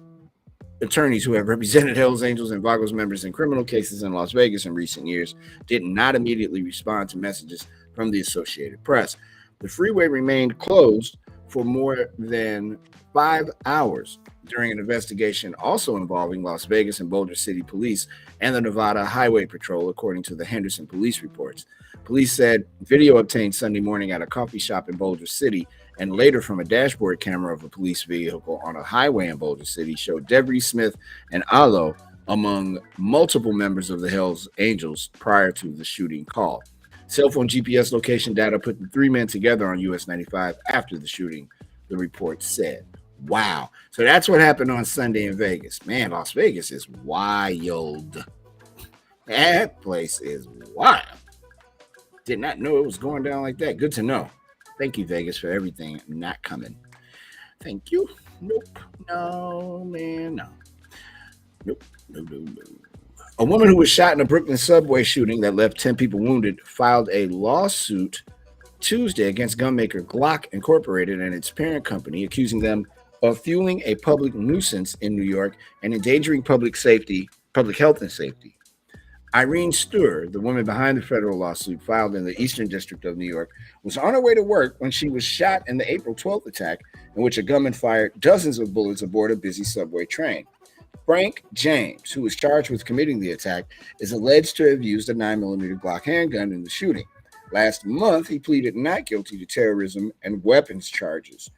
attorneys who have represented Hells Angels and Vagos members in criminal cases in Las Vegas in recent years did not immediately respond to messages from the Associated Press. The freeway remained closed for more than 5 hours during an investigation also involving Las Vegas and Boulder City Police and the Nevada Highway Patrol, according to the Henderson police reports. Police said video obtained Sunday morning at a coffee shop in Boulder City and later from a dashboard camera of a police vehicle on a highway in Boulder City showed Debris, Smith, and Alo among multiple members of the Hells Angels prior to the shooting call. Cell phone GPS location data put the 3 men together on US 95 after the shooting, the report said. Wow. So that's what happened on Sunday in Vegas. Man, Las Vegas is wild. That place is wild. Did not know it was going down like that. Good to know. Thank you, Vegas, for everything not coming. Thank you. Nope. No, man, no. Nope. No. A woman who was shot in a Brooklyn subway shooting that left 10 people wounded filed a lawsuit Tuesday against gunmaker Glock Incorporated and its parent company, accusing them of fueling a public nuisance in New York and endangering public health and safety. Irene Steuer, the woman behind the federal lawsuit filed in the Eastern District of New York, was on her way to work when she was shot in the April 12th attack, in which a gunman fired dozens of bullets aboard a busy subway train. Frank James, who was charged with committing the attack, is alleged to have used a 9mm Glock handgun in the shooting. Last month, he pleaded not guilty to terrorism and weapons charges.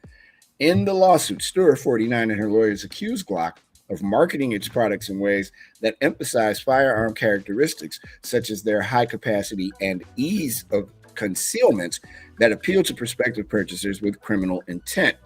In the lawsuit, Steuer, 49, and her lawyers accused Glock of marketing its products in ways that emphasize firearm characteristics, such as their high capacity and ease of concealment that appeal to prospective purchasers with criminal intent.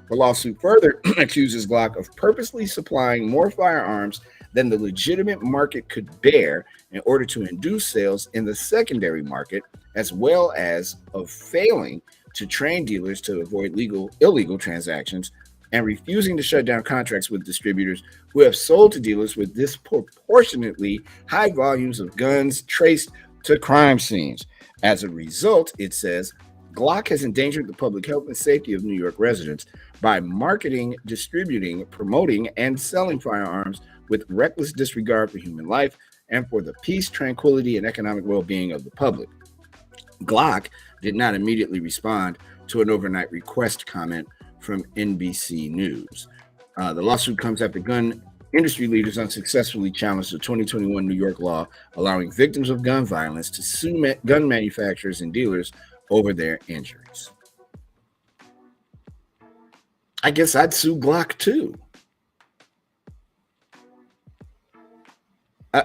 The lawsuit further accuses Glock of purposely supplying more firearms than the legitimate market could bear in order to induce sales in the secondary market, as well as of failing to train dealers to avoid illegal transactions and refusing to shut down contracts with distributors who have sold to dealers with disproportionately high volumes of guns traced to crime scenes. As a result, it says, Glock has endangered the public health and safety of New York residents by marketing, distributing, promoting, and selling firearms with reckless disregard for human life and for the peace, tranquility, and economic well-being of the public. Glock did not immediately respond to an overnight request comment from NBC News. The lawsuit comes after gun industry leaders unsuccessfully challenged the 2021 New York law allowing victims of gun violence to sue gun manufacturers and dealers over their injuries. I guess I'd sue Glock too.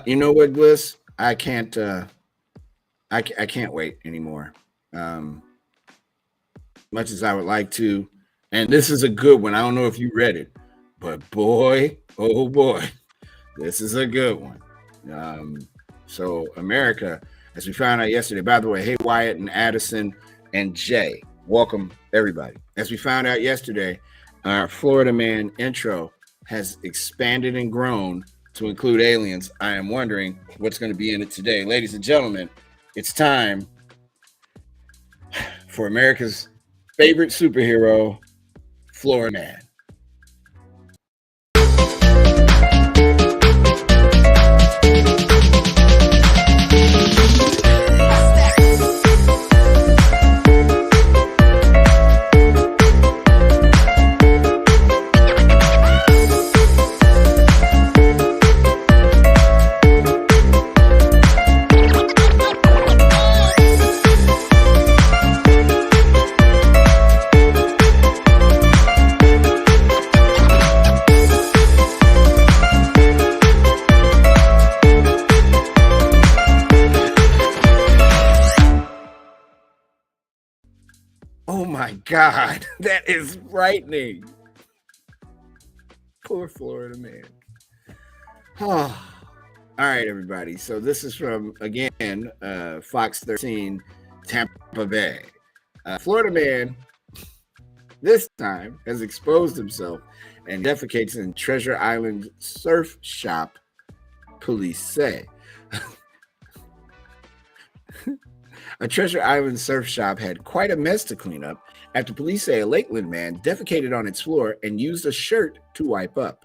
You know what, Bliss? I can't wait anymore. Much as I would like to, and this is a good one. I don't know if you read it, but boy, oh boy, this is a good one. So America, as we found out yesterday, by the way, hey, Wyatt and Addison and Jay, welcome everybody. As we found out yesterday, our Florida Man intro has expanded and grown to include aliens. I am wondering what's going to be in it today. Ladies and gentlemen, it's time for America's favorite superhero, Florida Man. Oh my God, that is frightening. Poor Florida Man. Oh. All right, everybody. So this is from, again, Fox 13, Tampa Bay. Florida Man, this time, has exposed himself and defecates in Treasure Island surf shop, police say. A Treasure Island surf shop had quite a mess to clean up after police say a Lakeland man defecated on its floor and used a shirt to wipe up.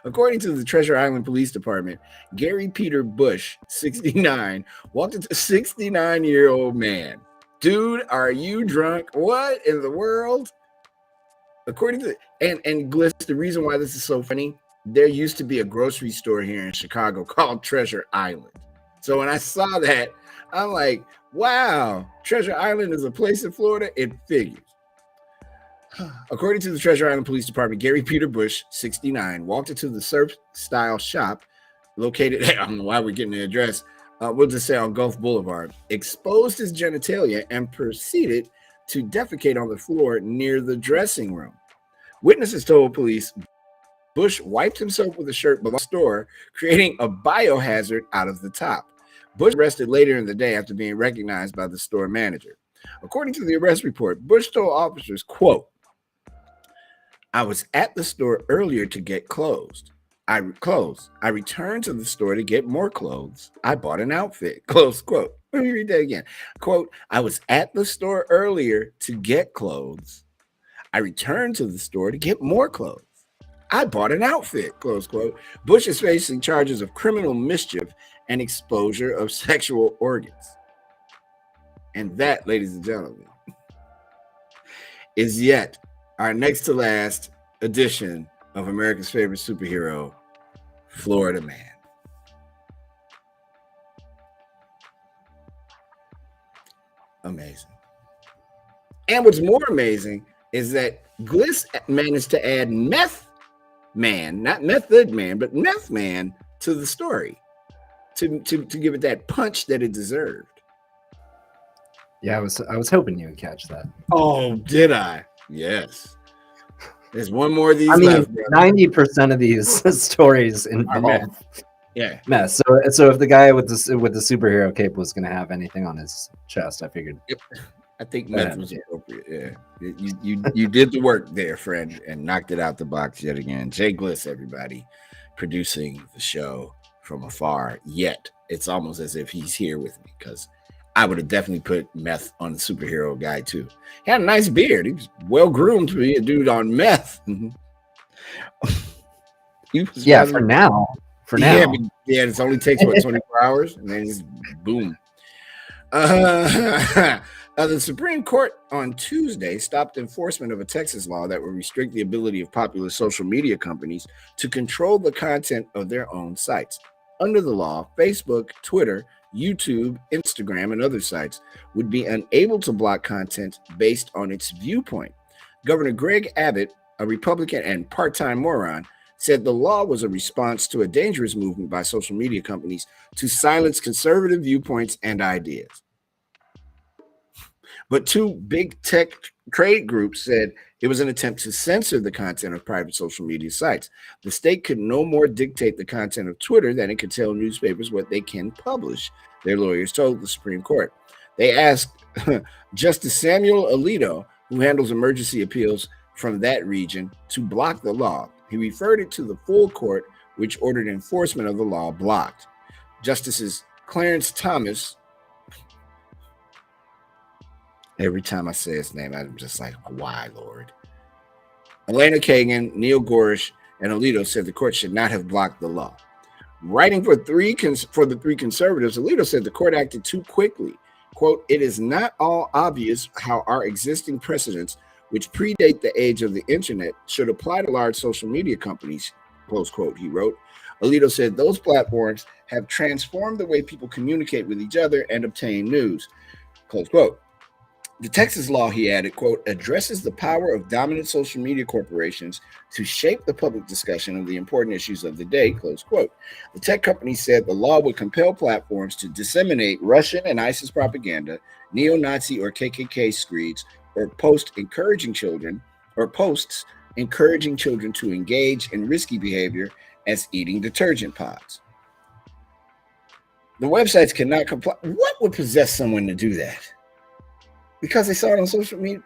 According to the Treasure Island Police Department, Gary Peter Bush, 69, walked into a 69-year-old man. Dude, are you drunk? What in the world? According to and Gliss, the reason why this is so funny, there used to be a grocery store here in Chicago called Treasure Island. So when I saw that, I'm like, wow, Treasure Island is a place in Florida. It figures. According to the Treasure Island Police Department, Gary Peter Bush, 69, walked into the surf-style shop located, I don't know why we're getting the address, we'll just say on Gulf Boulevard, exposed his genitalia and proceeded to defecate on the floor near the dressing room. Witnesses told police Bush wiped himself with a shirt below the store, creating a biohazard out of the top. Bush arrested later in the day after being recognized by the store manager. According to the arrest report, Bush told officers, quote, I was at the store earlier to get clothes. I returned to the store to get more clothes. I bought an outfit. Close quote. Let me read that again. Quote, I was at the store earlier to get clothes. I returned to the store to get more clothes. I bought an outfit. Close quote. Bush is facing charges of criminal mischief and exposure of sexual organs. And that, ladies and gentlemen, is yet our next to last edition of America's favorite superhero, Florida Man. Amazing. And what's more amazing is that Gliss managed to add Meth Man, not Method Man, but Meth Man to the story to give it that punch that it deserved.
Yeah, I was hoping you would catch that.
Oh, did I? Yes. There's one more of these.
I mean,
left,
90% of these stories involve mess. So if the guy with the superhero cape was going to have anything on his chest, I figured.
Yep. I think meth was appropriate. Yeah, you did the work there, friend, and knocked it out the box yet again. Jay Gliss, everybody, producing the show from afar. Yet it's almost as if he's here with me, because I would have definitely put meth on the superhero guy too. He had a nice beard. He was well groomed to be a dude on meth.
Yeah, for now.
Yeah, it only takes 24 hours, and then he's boom. The Supreme Court on Tuesday stopped enforcement of a Texas law that would restrict the ability of popular social media companies to control the content of their own sites. Under the law, Facebook, Twitter, YouTube, Instagram, and other sites would be unable to block content based on its viewpoint. Governor Greg Abbott, a Republican and part-time moron, said the law was a response to a dangerous movement by social media companies to silence conservative viewpoints and ideas. But two big tech trade groups said it was an attempt to censor the content of private social media sites. The state could no more dictate the content of Twitter than it could tell newspapers what they can publish, their lawyers told the Supreme Court. They asked Justice Samuel Alito, who handles emergency appeals from that region, to block the law. He referred it to the full court, which ordered enforcement of the law blocked. Justices Clarence Thomas, every time I say his name, I'm just like, why, Lord? Elena Kagan, Neil Gorsuch, and Alito said the court should not have blocked the law. Writing for the three conservatives, Alito said the court acted too quickly. Quote, "It is not all obvious how our existing precedents, which predate the age of the internet, should apply to large social media companies," close quote, he wrote. Alito said those platforms have transformed the way people communicate with each other and obtain news, close quote. The Texas law, he added, quote, "addresses the power of dominant social media corporations to shape the public discussion of the important issues of the day," close quote. The tech company said the law would compel platforms to disseminate Russian and ISIS propaganda, neo-Nazi or KKK screeds, or posts encouraging children to engage in risky behavior as eating detergent pods. The websites cannot comply. What would possess someone to do that? Because they saw it on social media?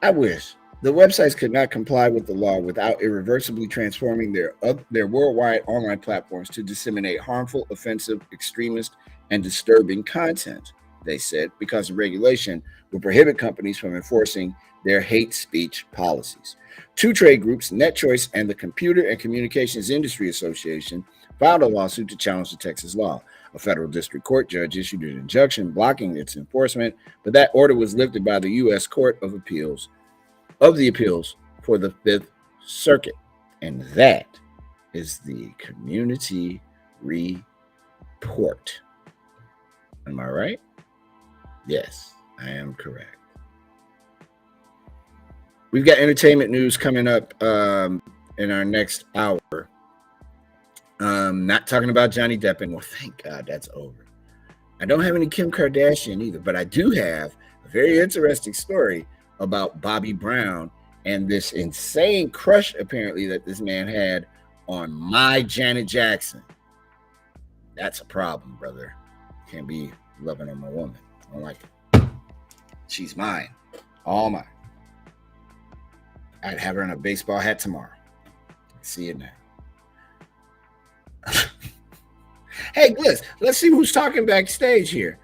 I wish. The websites could not comply with the law without irreversibly transforming their worldwide online platforms to disseminate harmful, offensive, extremist, and disturbing content, they said, because the regulation would prohibit companies from enforcing their hate speech policies. Two trade groups, NetChoice and the Computer and Communications Industry Association, filed a lawsuit to challenge the Texas law. A federal district court judge issued an injunction blocking its enforcement, but that order was lifted by the U.S. Court of Appeals for the Fifth Circuit. And that is the Community Report. Am I right? Yes, I am correct. We've got entertainment news coming up in our next hour. Not talking about Johnny Depp anymore. Thank God that's over. I don't have any Kim Kardashian either, but I do have a very interesting story about Bobby Brown and this insane crush apparently that this man had on my Janet Jackson. That's a problem, brother. Can't be loving on my woman. I don't like it. She's mine. All mine. I'd have her in a baseball hat tomorrow. See it now. Hey, let's see who's talking backstage here.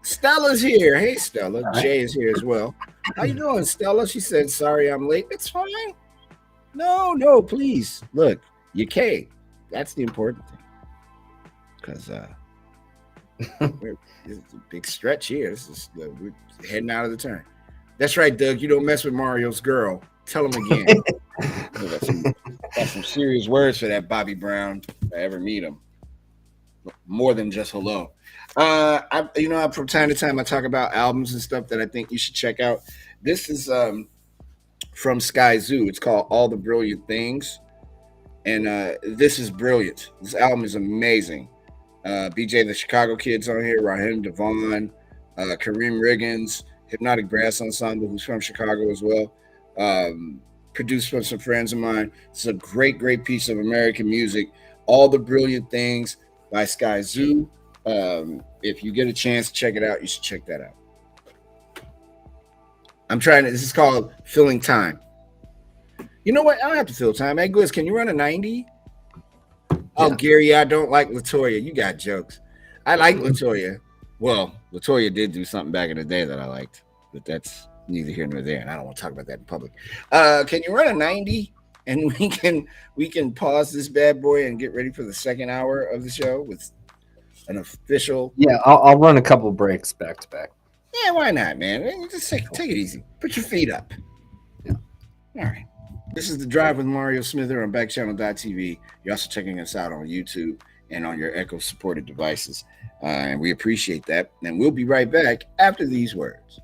Stella's here. Hey, Stella. Jay is here as well. How you doing, Stella? She said, "Sorry I'm late." It's fine. No, please. Look, you came. That's the important thing. Because it's a big stretch here. We're heading out of the turn. That's right, Doug. You don't mess with Mario's girl. Tell him again. Got some serious words for that Bobby Brown if I ever meet him. More than just hello. From time to time I talk about albums and stuff that I think you should check out. This is from Sky Zoo. It's called All the Brilliant Things. And this is brilliant. This album is amazing. BJ the Chicago Kid's on here, Raheem Devon, Kareem Riggins, Hypnotic Brass Ensemble, who's from Chicago as well. Produced from some friends of mine. It's a great piece of American music. All the Brilliant Things by Sky Zoo. If you get a chance to check it out, you should check that out. This is called Filling Time. You know what? I don't have to fill time. Hey, Gliss, can you run a 90? Oh, Gary, I don't like LaToya. You got jokes. I like LaToya. Well, LaToya did do something back in the day that I liked, but that's neither here nor there, and I don't want to talk about that in public. Can you run a 90? And we can pause this bad boy and get ready for the second hour of the show with an official.
Yeah, I'll run a couple breaks back to back.
Yeah, why not, man? Just take it easy. Put your feet up. Yeah. All right. This is The Drive with Mario Smither on Backchannel.tv. You're also checking us out on YouTube and on your Echo-supported devices. And we appreciate that. And we'll be right back after these words.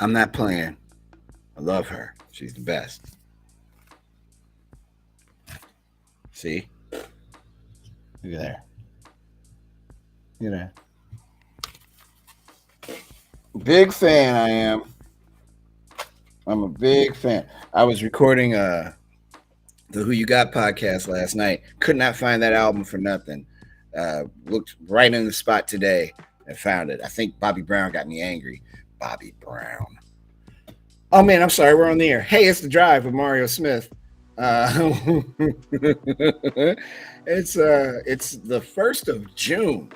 I'm not playing. I love her. She's the best. See? Look at there. Look at that. Big fan I am. I'm a big fan. I was recording the Who You Got podcast last night. Could not find that album for nothing. Looked right in the spot today and found it. I think Bobby Brown got me angry. Bobby Brown. Oh man, I'm sorry. We're on the air. Hey, it's The Drive with Mario Smith. It's the 1st of June,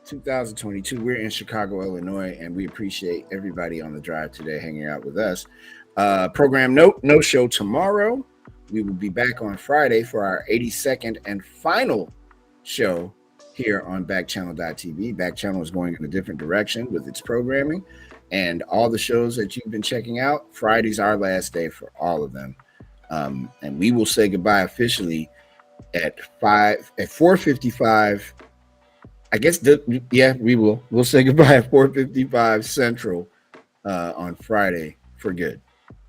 2022. We're in Chicago, Illinois, and we appreciate everybody on The Drive today hanging out with us. Program note: no show tomorrow. We will be back on Friday for our 82nd and final show here on Backchannel.tv. Backchannel is going in a different direction with its programming, and all the shows that you've been checking out. Friday's our last day for all of them, and we will say goodbye officially at 4:55. I guess we will. We'll say goodbye at 4:55 Central on Friday for good.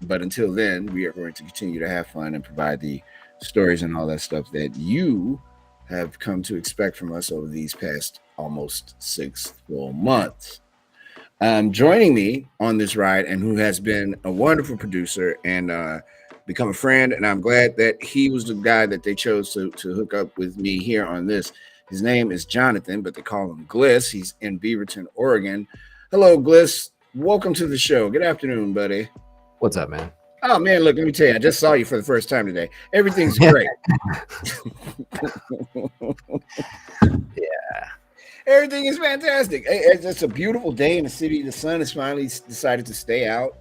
But until then, we are going to continue to have fun and provide the stories and all that stuff that you have come to expect from us over these past almost 6 full months. Joining me on this ride, and who has been a wonderful producer and become a friend, and I'm glad that he was the guy that they chose to hook up with me here on this. His name is Jonathan, but they call him Gliss. He's in Beaverton, Oregon. Hello, Gliss. Welcome to the show. Good afternoon, buddy.
What's up, man?
Oh, man, look, let me tell you, I just saw you for the first time today. Everything's great.
Yeah.
Everything is fantastic. It's a beautiful day in the city. The sun has finally decided to stay out.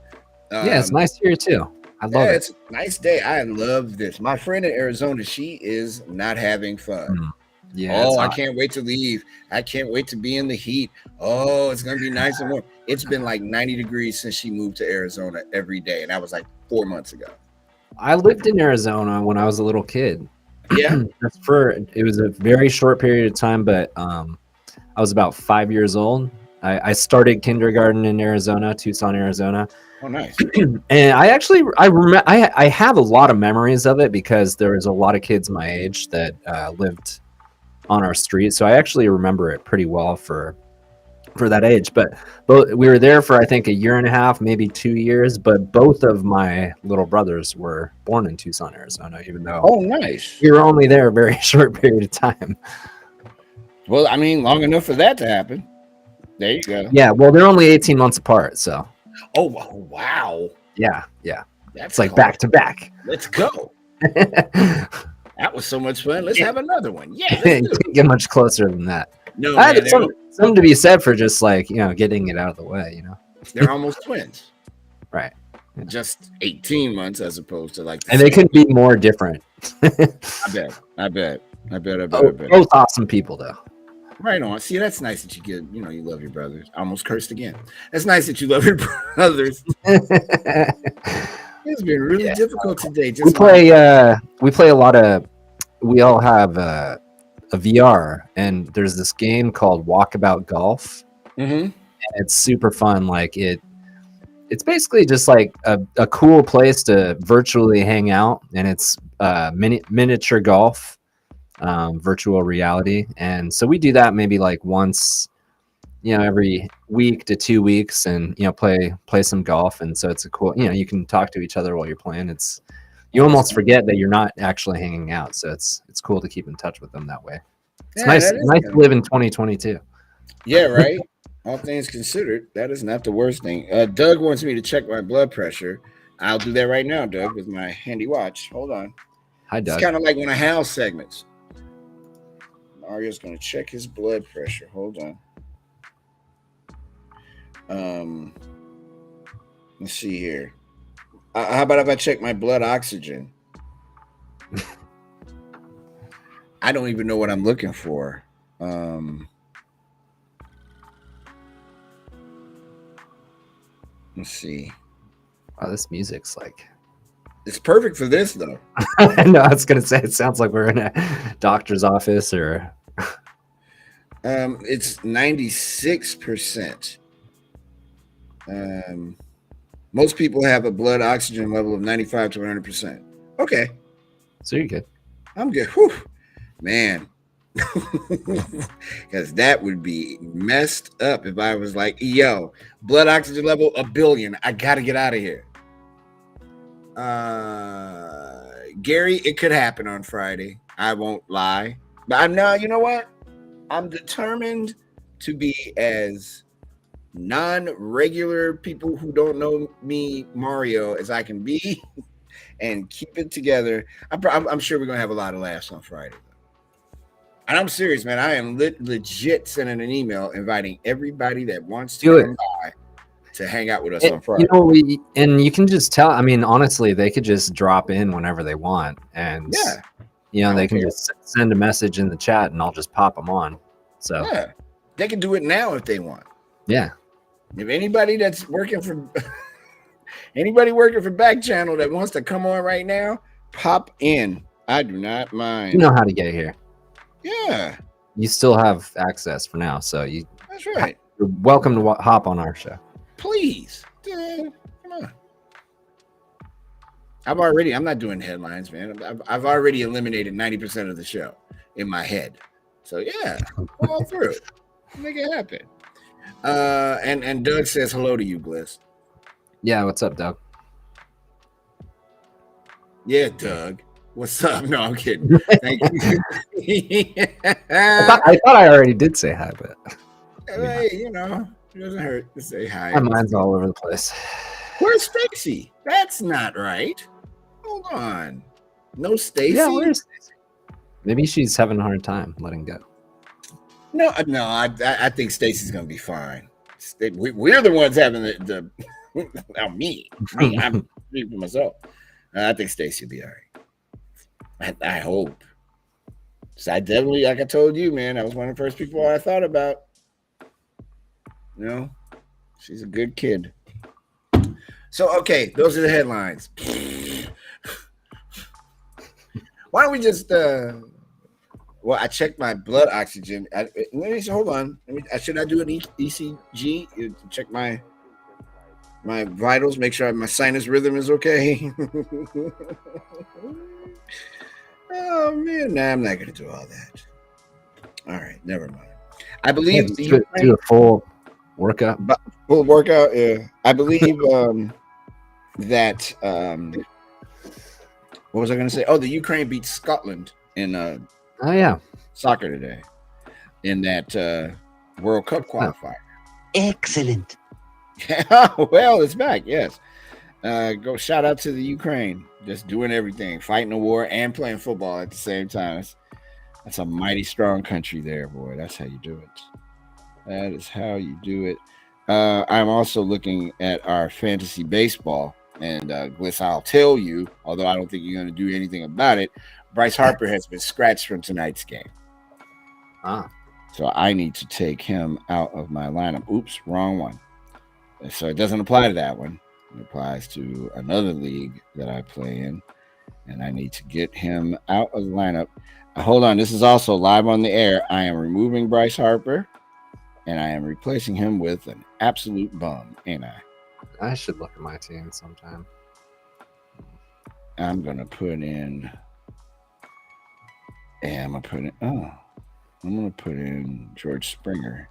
Yeah, it's nice here, too. I love it.
It's a nice day. I love this. My friend in Arizona, she is not having fun.
Yeah.
Oh, I can't wait to leave. I can't wait to be in the heat. Oh, it's going to be nice and warm. It's been like 90 degrees since she moved to Arizona every day. And that was like 4 months ago.
I lived in Arizona when I was a little kid.
Yeah.
It was a very short period of time, but I was about 5 years old. I started kindergarten in Arizona, Tucson, Arizona.
Oh, nice.
And I have a lot of memories of it because there was a lot of kids my age that lived on our street. So I actually remember it pretty well for that age. But we were there for, I think, 1.5 years, maybe 2 years. But both of my little brothers were born in Tucson, Arizona, even though
nice.
We were only there a very short period of time.
Well, I mean, long enough for that to happen. There you go.
Yeah, well, they're only 18 months apart, so.
Oh, wow.
Yeah.
That's
it's like back to back.
Let's go. That was so much fun. Let's have another one. Yeah, let's
Can't get much closer than that.
No,
I had
man,
something to be said for just like, getting it out of the way,
They're almost twins.
Right.
Just 18 months as opposed to like.
And they couldn't be more different.
I bet.
Both awesome people, though.
Right on. See, that's nice that you you love your brothers. I almost cursed again. That's nice that you love your brothers. It's been really difficult today.
We play a lot of. We all have a VR, and there's this game called Walkabout Golf.
Mm-hmm.
And it's super fun. Like it's basically just like a cool place to virtually hang out, and it's miniature golf, virtual reality, and so we do that maybe like once, every week to 2 weeks, and play some golf, and so it's a cool. You can talk to each other while you're playing. You almost forget that you're not actually hanging out, so it's cool to keep in touch with them that way. It's nice to live in 2022.
Yeah, right. All things considered, that is not the worst thing. Doug wants me to check my blood pressure. I'll do that right now, Doug, with my handy watch. Hold on.
Hi, Doug.
It's kind of like one of Hal's segments. Mario's going to check his blood pressure. Hold on. Let's see here. How about if I check my blood oxygen? I don't even know what I'm looking for. Let's see.
Wow, this music's like.
It's perfect for this, though.
No, I was gonna say it sounds like we're in a doctor's office or.
It's 96%. Most people have a blood oxygen level of 95 to 100%. Okay.
So you're good.
I'm good. Whew. Man. Because that would be messed up if I was like, yo, blood oxygen level 1 billion. I got to get out of here. Gary, it could happen on Friday. I won't lie. But you know what? I'm determined to be as non-regular people who don't know me, Mario, as I can be and keep it together. I'm sure we're going to have a lot of laughs on Friday. And I'm serious, man. I am legit sending an email inviting everybody that wants to come by to hang out with us on Friday.
And you can just tell. I mean, honestly, they could just drop in whenever they want, and they can just send a message in the chat, and I'll just pop them on. So
they can do it now if they want.
Yeah.
If anybody that's working for Backchannel that wants to come on right now, pop in. I do not mind.
You know how to get here.
Yeah.
You still have access for now, so
that's right.
You're welcome to hop on our show.
Please. Come on. I'm not doing headlines, man. I've already eliminated 90% of the show in my head. So yeah, all through. Make it happen. And Doug says hello to you, Bliss.
Yeah, what's up, Doug?
Yeah, Doug. What's up? No, I'm kidding. Thank you.
I thought I already did say hi, but
hey, it doesn't hurt to say hi.
My mind's all over the place.
Where's Stacy? That's not right. Hold on. No Stacy?
Yeah, where's Stacy? Maybe she's having a hard time letting go.
No, I think Stacy's gonna be fine. We're the ones having the me. I'm speaking for myself. I think Stacy will be all right. I hope. So I definitely, like I told you, man, that was one of the first people I thought about. She's a good kid. So okay, those are the headlines. Why don't we just well, I checked my blood oxygen. Hold on. Should I do an ECG to check my vitals, make sure my sinus rhythm is okay? Oh man, nah, I'm not gonna do all that. All right, never mind. I believe
do a full workout.
Full workout, yeah. I believe that what was I gonna say? Oh, the Ukraine beat Scotland in soccer today in that World Cup qualifier.
Excellent.
Well, it's back. Yes. Go shout out to the Ukraine, just doing everything, fighting a war and playing football at the same time. That's a mighty strong country there, boy. That's how you do it. That is how you do it. I'm also looking at our fantasy baseball, and Gliss, I'll tell you, although I don't think you're going to do anything about it, Bryce Harper has been scratched from tonight's game. So I need to take him out of my lineup. Oops, wrong one. So it doesn't apply to that one. It applies to another league that I play in, and I need to get him out of the lineup. Hold on, this is also live on the air. I am removing Bryce Harper, and I am replacing him with an absolute bum, ain't I?
I should look at my team sometime.
I'm gonna put in. Yeah, I'm gonna put in George Springer,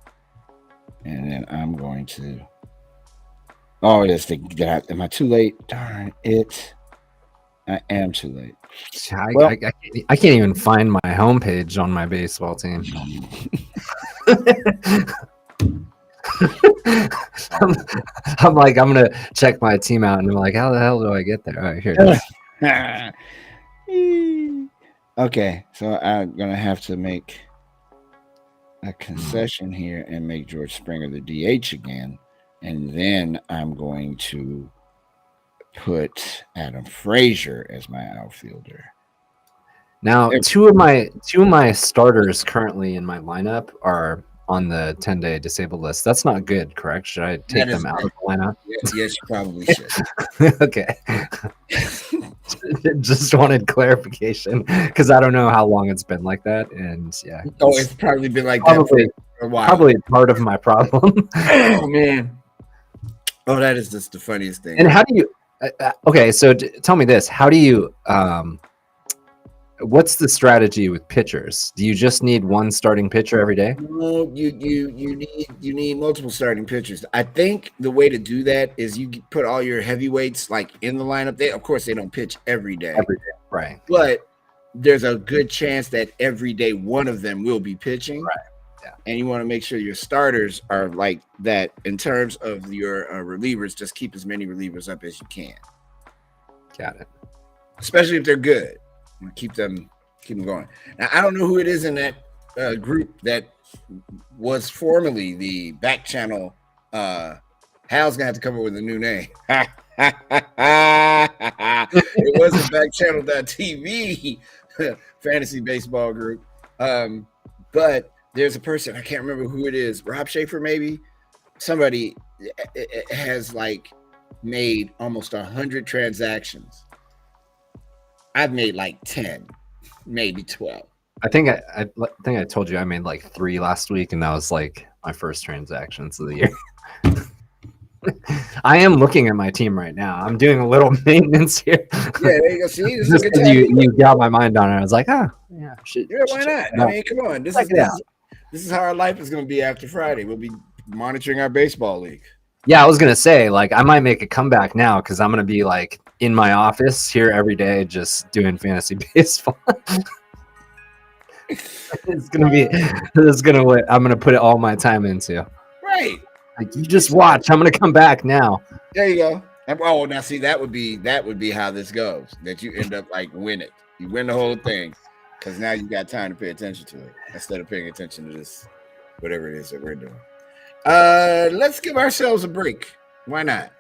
and then I'm going to. Oh, yes. Am I too late? Darn it. I am too late.
I can't even find my homepage on my baseball team. I'm like, I'm going to check my team out, and I'm like, how the hell do I get there? All right, here it is.
Okay, so I'm going to have to make a concession here and make George Springer the DH again. And then I'm going to put Adam Frazier as my outfielder.
Now, two of my starters currently in my lineup are on the 10-day disabled list. That's not good, correct? Should I take them out of the lineup?
Yes, you probably should.
Okay. Just wanted clarification because I don't know how long it's been like that, and yeah.
Oh, it's probably been like that for a while.
Probably part of my problem.
Oh man. Oh, that is just the funniest thing.
And how do you? Okay, so tell me this: how do you? What's the strategy with pitchers? Do you just need one starting pitcher every day?
No, you need multiple starting pitchers. I think the way to do that is you put all your heavyweights like in the lineup. They, of course, they don't pitch every day.
Every day, right?
But there's a good chance that every day one of them will be pitching.
Right. Yeah.
And you want to make sure your starters are like that in terms of your relievers. Just keep as many relievers up as you can.
Got it.
Especially if they're good. Keep them going. Now, I don't know who it is in that group that was formerly the Backchannel. Hal's gonna have to come up with a new name. It wasn't Backchannel.tv fantasy baseball group. But there's a person, I can't remember who it is, Rob Schaefer, maybe. Somebody has like made almost 100 transactions. I've made like 10, maybe 12.
I think I told you I made like 3 last week, and that was like my first transactions of the year. I am looking at my team right now. I'm doing a little maintenance here.
Yeah, there you go. See, this is
Just
a good
because
time.
you got my mind on it, I was like, yeah,
Yeah, why not? I mean, come on. This is how our life is going to be after Friday. We'll be monitoring our baseball league.
Yeah, I was gonna say, like, I might make a comeback now because I'm gonna be like in my office here every day, just doing fantasy baseball. I'm gonna put all my time into.
Right.
Like, you just watch. I'm gonna come back now.
There you go. Oh, now see, that would be how this goes. That you end up like win it. You win the whole thing because now you got time to pay attention to it instead of paying attention to this, whatever it is that we're doing. Let's give ourselves a break. Why not?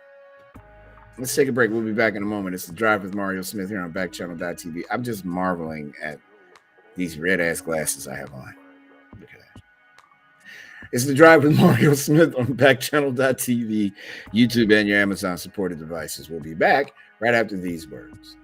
Let's take a break. We'll be back in a moment. It's The Drive with Mario Smith here on Backchannel.tv. I'm just marveling at these red ass glasses I have on. Look at that. It's The Drive with Mario Smith on Backchannel.tv, YouTube, and your Amazon supported devices. We'll be back right after these words.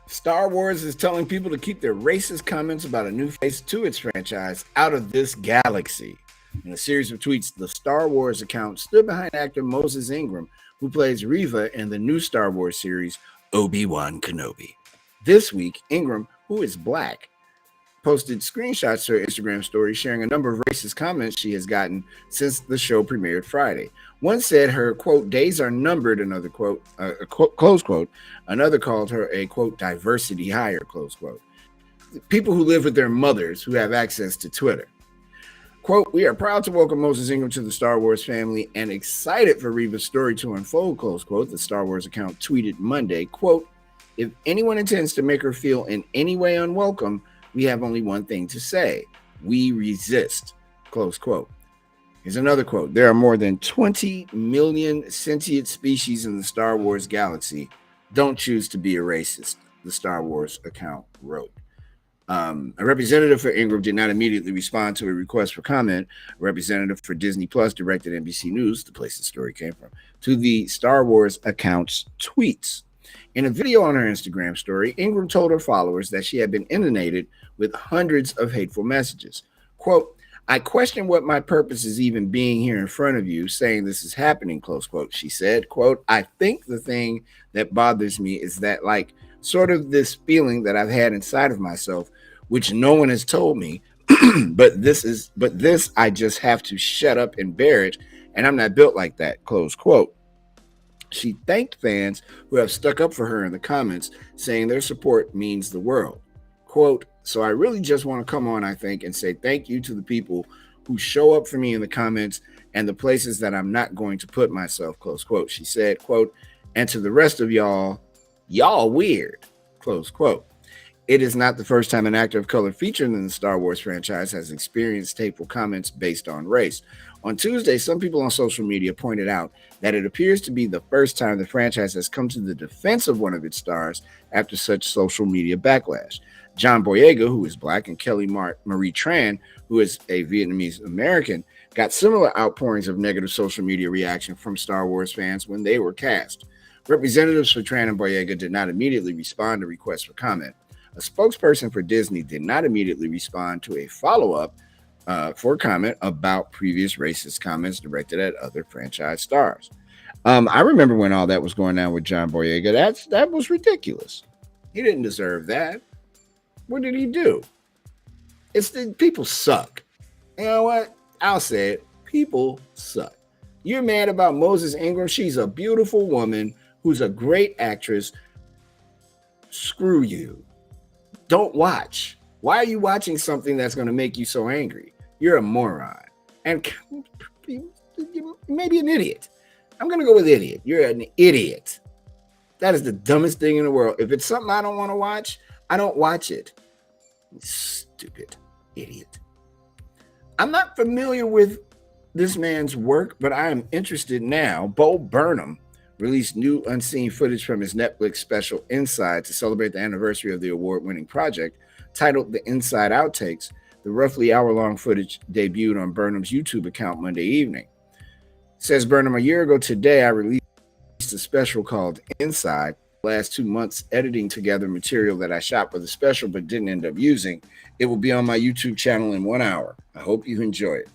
Star Wars is telling people to keep their racist comments about a new face to its franchise out of this galaxy. In a series of tweets, the Star Wars account stood behind actor Moses Ingram, who plays Reva in the new Star Wars series Obi-Wan Kenobi. This week, Ingram, who is black, posted screenshots to her Instagram story sharing a number of racist comments she has gotten since the show premiered Friday. One said her, quote, days are numbered, another quote, close quote. Another called her a, quote, diversity hire, close quote. People who live with their mothers who have access to Twitter. Quote, we are proud to welcome Moses Ingram to the Star Wars family and excited for Reva's story to unfold, close quote. The Star Wars account tweeted Monday, quote, if anyone intends to make her feel in any way unwelcome, we have only one thing to say. We resist, close quote. Here's another quote. There are more than 20 million sentient species in the Star Wars galaxy. Don't choose to be a racist, the Star Wars account wrote. A representative for Ingram did not immediately respond to a request for comment. A representative for Disney Plus directed NBC News, the place the story came from, to the Star Wars account's tweets. In a video on her Instagram story, Ingram told her followers that she had been inundated with hundreds of hateful messages. Quote, I question what my purpose is even being here in front of you, saying this is happening, close quote. She said, quote, I think the thing that bothers me is that, like, sort of this feeling that I've had inside of myself, which no one has told me, but this I just have to shut up and bear it, and I'm not built like that, close quote. She thanked fans who have stuck up for her in the comments, saying their support means the world. Quote, so I really just want to come on, I think, and say thank you to the people who show up for me in the comments and the places that I'm not going to put myself, close quote. She said, quote, and to the rest of y'all weird, close quote. It is not the first time an actor of color featured in the Star Wars franchise has experienced hateful comments based on race. On Tuesday, some people on social media pointed out that it appears to be the first time the franchise has come to the defense of one of its stars after such social media backlash. John Boyega, who is Black, and Kelly Marie Tran, who is a Vietnamese American, got similar outpourings of negative social media reaction from Star Wars fans when they were cast. Representatives for Tran and Boyega did not immediately respond to requests for comment. A spokesperson for Disney did not immediately respond to a follow-up for comment about previous racist comments directed at other franchise stars. I remember when all that was going on with John Boyega. That was ridiculous. He didn't deserve that. What did he do? It's the people suck. You know what? I'll say it. People suck. You're mad about Moses Ingram. She's a beautiful woman who's a great actress. Screw you. Don't watch. Why are you watching something that's going to make you so angry? You're a moron. And maybe an idiot. I'm going to go with idiot. You're an idiot. That is the dumbest thing in the world. If it's something I don't want to watch, I don't watch it. Stupid idiot. I'm not familiar with this man's work, but I am interested now. Bo Burnham released new unseen footage from his Netflix special Inside to celebrate the anniversary of the award-winning project, titled The Inside Outtakes. The roughly hour-long footage debuted on Burnham's YouTube account Monday evening. Says Burnham, a year ago today, I released a special called Inside. Last 2 months editing together material that I shot for the special but didn't end up using. It will be on my YouTube channel in 1 hour. I hope you enjoy it.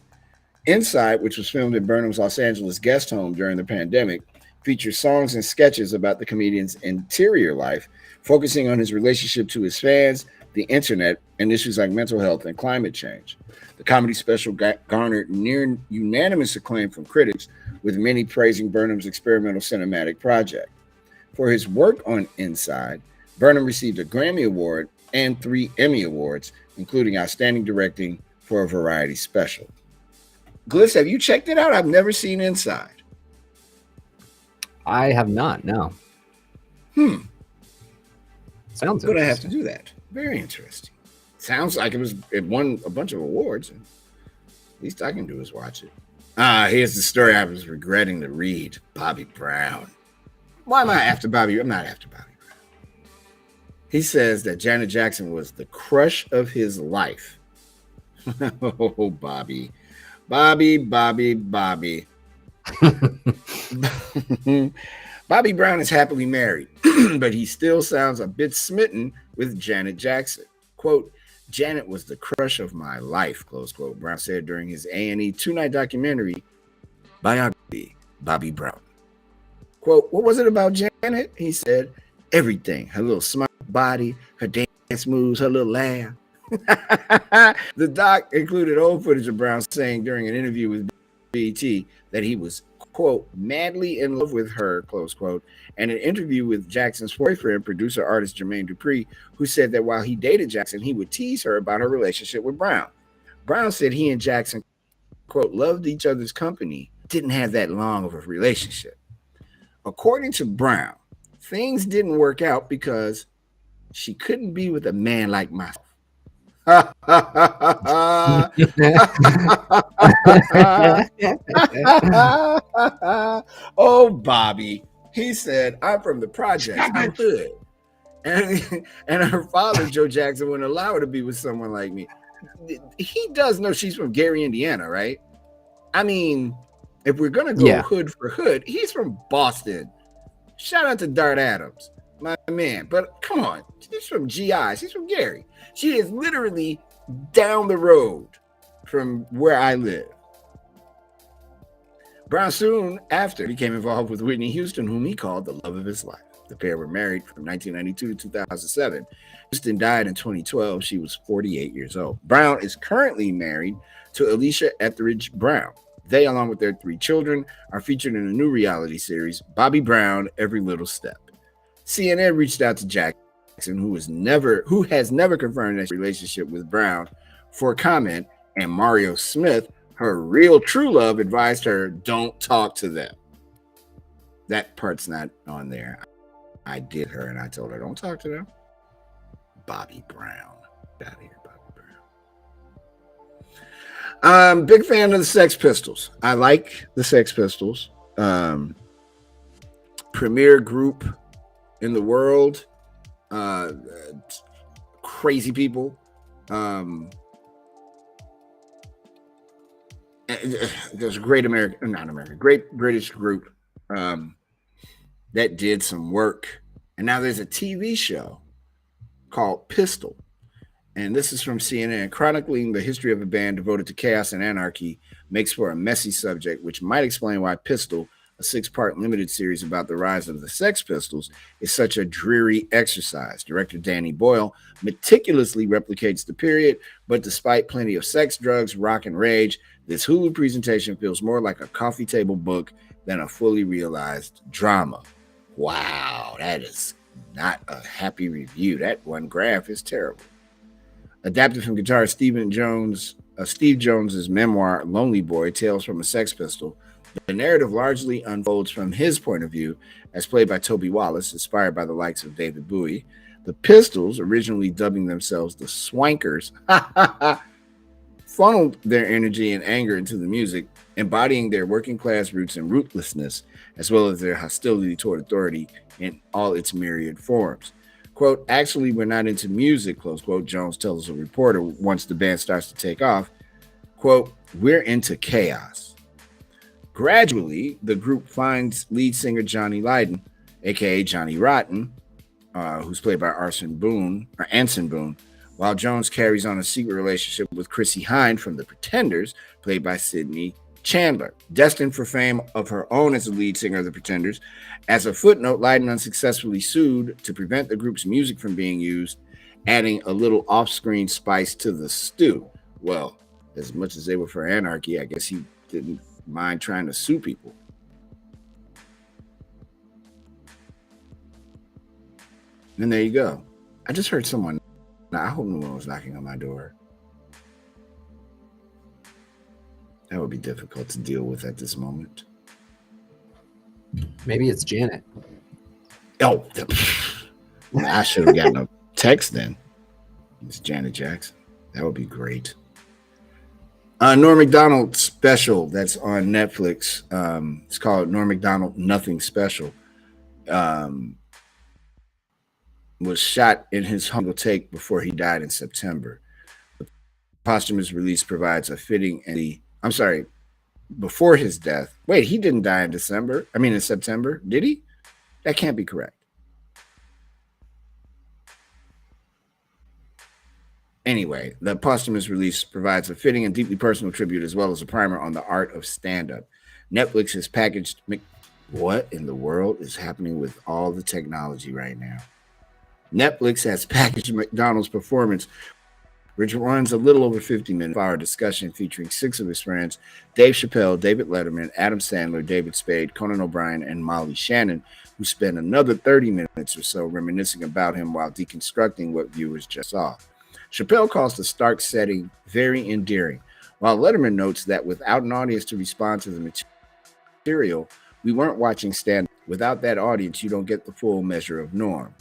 Inside, which was filmed in Burnham's Los Angeles guest home during the pandemic, features songs and sketches about the comedian's interior life, focusing on his relationship to his fans, the internet, and issues like mental health and climate change. The comedy special garnered near unanimous acclaim from critics, with many praising Burnham's experimental cinematic project. For his work on Inside, Burnham received a Grammy Award and 3 Emmy Awards, including Outstanding Directing for a Variety Special. Gliss, have you checked it out? I've never seen Inside.
I have not, no. Sounds
good. I have to do that. Very interesting. Sounds like it won a bunch of awards. And least I can do is watch it. Here's the story I was regretting to read. Bobby Brown. Why am I after Bobby? I'm not after Bobby Brown. He says that Janet Jackson was the crush of his life. Oh, Bobby. Bobby. Bobby Brown is happily married, but he still sounds a bit smitten with Janet Jackson. Quote, Janet was the crush of my life, close quote, Brown said during his A&E 2-night documentary biography, Bobby Brown. Quote, what was it about Janet? He said, everything. Her little smart body, her dance moves, her little laugh. The doc included old footage of Brown saying during an interview with BET that he was, quote, madly in love with her, close quote, and an interview with Jackson's boyfriend, producer artist Jermaine Dupri, who said that while he dated Jackson, he would tease her about her relationship with Brown. Brown said he and Jackson, quote, loved each other's company, didn't have that long of a relationship. According to Brown, things didn't work out because she couldn't be with a man like myself. Oh, Bobby. He said, I'm from the projects. I'm hood. And her father, Joe Jackson, wouldn't allow her to be with someone like me. He does know she's from Gary, Indiana, right? I mean, if we're gonna go hood for hood, he's from Boston. Shout out to Dart Adams, my man. But come on, she's from GI. She's from Gary. She is literally down the road from where I live. Brown soon after became involved with Whitney Houston, whom he called the love of his life. The pair were married from 1992 to 2007. Houston died in 2012. She was 48 years old. Brown is currently married to Alicia Etheridge Brown. They, along with their 3 children, are featured in a new reality series, Bobby Brown, Every Little Step. CNN reached out to Jackson, who has never confirmed his relationship with Brown, for comment, and Mario Smith, her real true love, advised her, don't talk to them. That part's not on there. I did her and I told her, don't talk to them. Bobby Brown. Get out of here, Bobby Brown. Big fan of the Sex Pistols. I like the Sex Pistols. Premier group in the world. Crazy people. There's a great great British group that did some work. And now there's a TV show called Pistol. And this is from CNN. Chronicling the history of a band devoted to chaos and anarchy makes for a messy subject, which might explain why Pistol, a 6-part limited series about the rise of the Sex Pistols, is such a dreary exercise. Director Danny Boyle meticulously replicates the period, but despite plenty of sex, drugs, rock, and rage, this Hulu presentation feels more like a coffee table book than a fully realized drama. Wow, that is not a happy review. That one graph is terrible. Adapted from guitarist Steve Jones's memoir, Lonely Boy, Tales from a Sex Pistol, the narrative largely unfolds from his point of view, as played by Toby Wallace, inspired by the likes of David Bowie. The Pistols, originally dubbing themselves the Swankers, funneled their energy and anger into the music, embodying their working class roots and rootlessness, as well as their hostility toward authority in all its myriad forms. Quote, actually, we're not into music, close quote, Jones tells a reporter once the band starts to take off. Quote, we're into chaos. Gradually, the group finds lead singer Johnny Lydon, aka Johnny Rotten, who's played by Anson Boone, while Jones carries on a secret relationship with Chrissie Hynde from The Pretenders, played by Sydney Chandler. Destined for fame of her own as the lead singer of The Pretenders, as a footnote, Lydon unsuccessfully sued to prevent the group's music from being used, adding a little off-screen spice to the stew. Well, as much as they were for anarchy, I guess he didn't mind trying to sue people. And there you go. I just heard someone. Now, I hope no one was knocking on my door. That would be difficult to deal with at this moment.
Maybe it's Janet.
Oh, I should have gotten a text then. It's Janet Jackson. That would be great. Norm Macdonald special that's on Netflix. It's called Norm Macdonald Nothing Special. Was shot in his home take before he died in September. The posthumous release provides a fitting before his death. Wait, he didn't die in September. Did he? That can't be correct. Anyway, the posthumous release provides a fitting and deeply personal tribute as well as a primer on the art of stand-up. Netflix has packaged... What in the world is happening with all the technology right now? Netflix has packaged McDonald's performance, which runs a little over 50 minutes of our discussion featuring 6 of his friends, Dave Chappelle, David Letterman, Adam Sandler, David Spade, Conan O'Brien, and Molly Shannon, who spend another 30 minutes or so reminiscing about him while deconstructing what viewers just saw. Chappelle calls the stark setting very endearing, while Letterman notes that without an audience to respond to the material, we weren't watching stand-up. Without that audience, you don't get the full measure of Norm.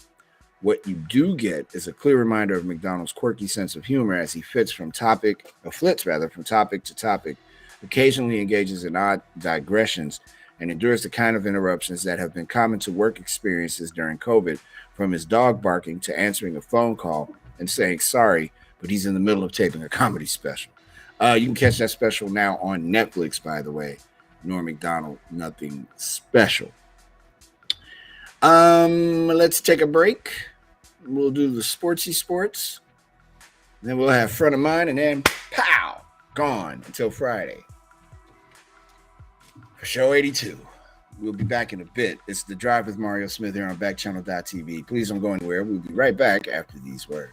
What you do get is a clear reminder of McDonald's quirky sense of humor as he flits from topic to topic, occasionally engages in odd digressions, and endures the kind of interruptions that have been common to work experiences during COVID, from his dog barking to answering a phone call and saying sorry, but he's in the middle of taping a comedy special. You can catch that special now on Netflix, by the way. Norm Macdonald, Nothing Special. Let's take a break. We'll do the sportsy sports. Then we'll have front of mind, and then pow, gone until Friday for show 82. We'll be back in a bit. It's The Drive with Mario Smith here on Backchannel.tv. Please don't go anywhere. We'll be right back after these words.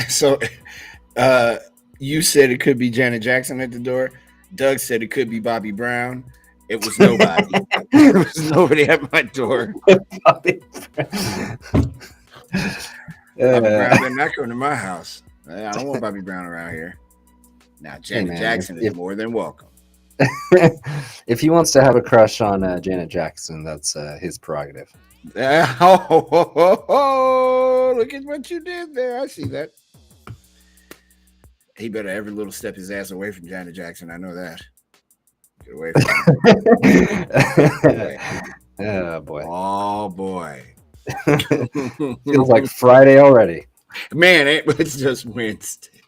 So you said it could be Janet Jackson at the door. Doug said it could be Bobby Brown. It was nobody. There was nobody at my door. Bobby Brown did not come to my house. I don't want Bobby Brown around here. Now, Janet Jackson is more than welcome.
If he wants to have a crush on Janet Jackson, that's his prerogative.
Look at what you did there. I see that. He better every little step his ass away from Janet Jackson. I know that. Get away from him.
Oh, boy.
Oh, boy.
Feels like Friday already.
Man, it's just Wednesday.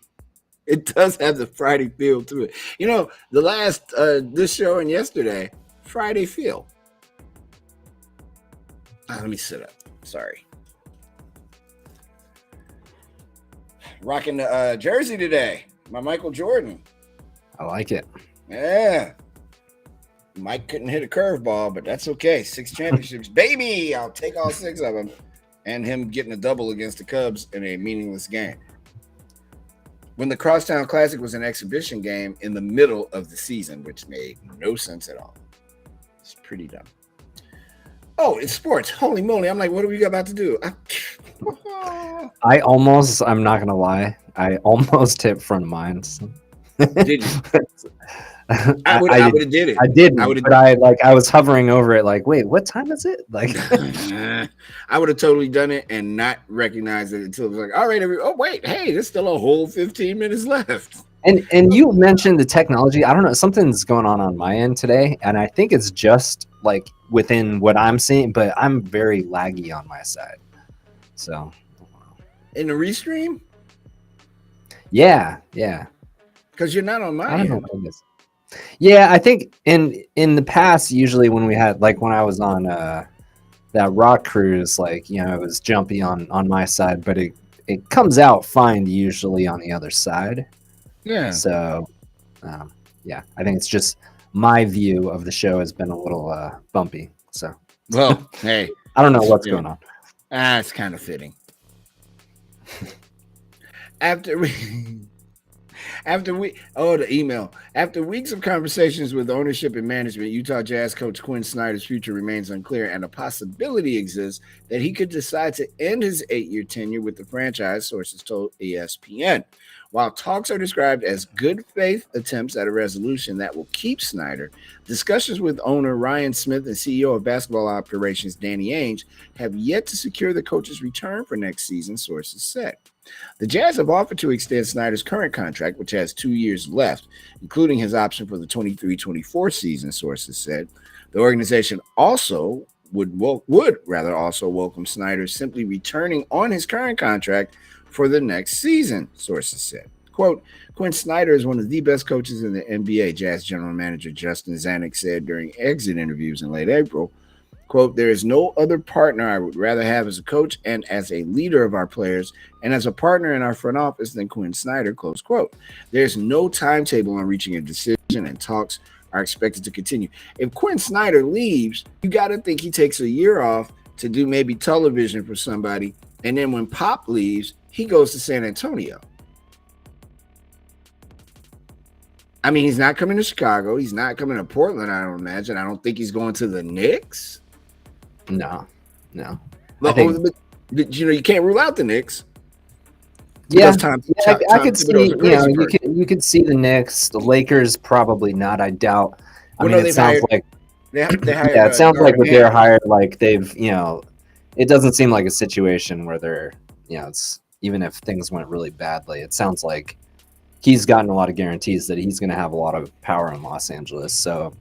It does have the Friday feel to it. You know, the last, this show and yesterday, Friday feel. Let me sit up. Sorry. Rocking the jersey today. My Michael Jordan.
I like it.
Yeah. Mike couldn't hit a curveball, but that's okay. 6 championships. Baby, I'll take all 6 of them. And him getting a double against the Cubs in a meaningless game. When the Crosstown Classic was an exhibition game in the middle of the season, which made no sense at all. It's pretty dumb. Oh, it's sports. Holy moly. I'm like, what are we about to do?
I'm not going to lie. I almost hit front of mine.
Did you? I would have did it.
I didn't, but I was hovering over it like, wait, what time is it? Like,
I would have totally done it and not recognized it until it was like, all right, oh, wait, hey, there's still a whole 15 minutes left.
And you mentioned the technology. I don't know. Something's going on my end today. And I think it's just like within what I'm seeing, but I'm very laggy on my side. So.
In the restream?
Yeah.
Because you're not on my end.
Yeah, I think in the past, usually when we had, like when I was on that rock cruise, like, you know, it was jumpy on my side, but it comes out fine usually on the other side.
Yeah.
So, yeah, I think it's just my view of the show has been a little bumpy. So,
well, hey,
I don't know what's going on.
It's kind of fitting. After weeks of conversations with ownership and management, Utah Jazz coach Quinn Snyder's future remains unclear, and a possibility exists that he could decide to end his 8-year tenure with the franchise, sources told ESPN. While talks are described as good faith attempts at a resolution that will keep Snyder, discussions with owner Ryan Smith and CEO of basketball operations Danny Ainge have yet to secure the coach's return for next season, sources said. The Jazz have offered to extend Snyder's current contract, which has 2 years left, including his option for the 23-24 season, sources said. The organization also would rather also welcome Snyder simply returning on his current contract for the next season, sources said. Quote, Quinn Snyder is one of the best coaches in the NBA, Jazz general manager Justin Zanuck said during exit interviews in late April. Quote, there is no other partner I would rather have as a coach and as a leader of our players and as a partner in our front office than Quinn Snyder, close quote. There's no timetable on reaching a decision and talks are expected to continue. If Quinn Snyder leaves, you got to think he takes a year off to do maybe television for somebody. And then when Pop leaves, he goes to San Antonio. I mean, he's not coming to Chicago. He's not coming to Portland, I don't imagine. I don't think he's going to the Knicks.
No.
But, you can't rule out the Knicks.
Yeah, I could see. You could see the Knicks, the Lakers, probably not. I doubt. It sounds like
they hired.
Yeah, it sounds like with their hire, like they've, it doesn't seem like a situation where they're, it's even if things went really badly, it sounds like he's gotten a lot of guarantees that he's going to have a lot of power in Los Angeles. So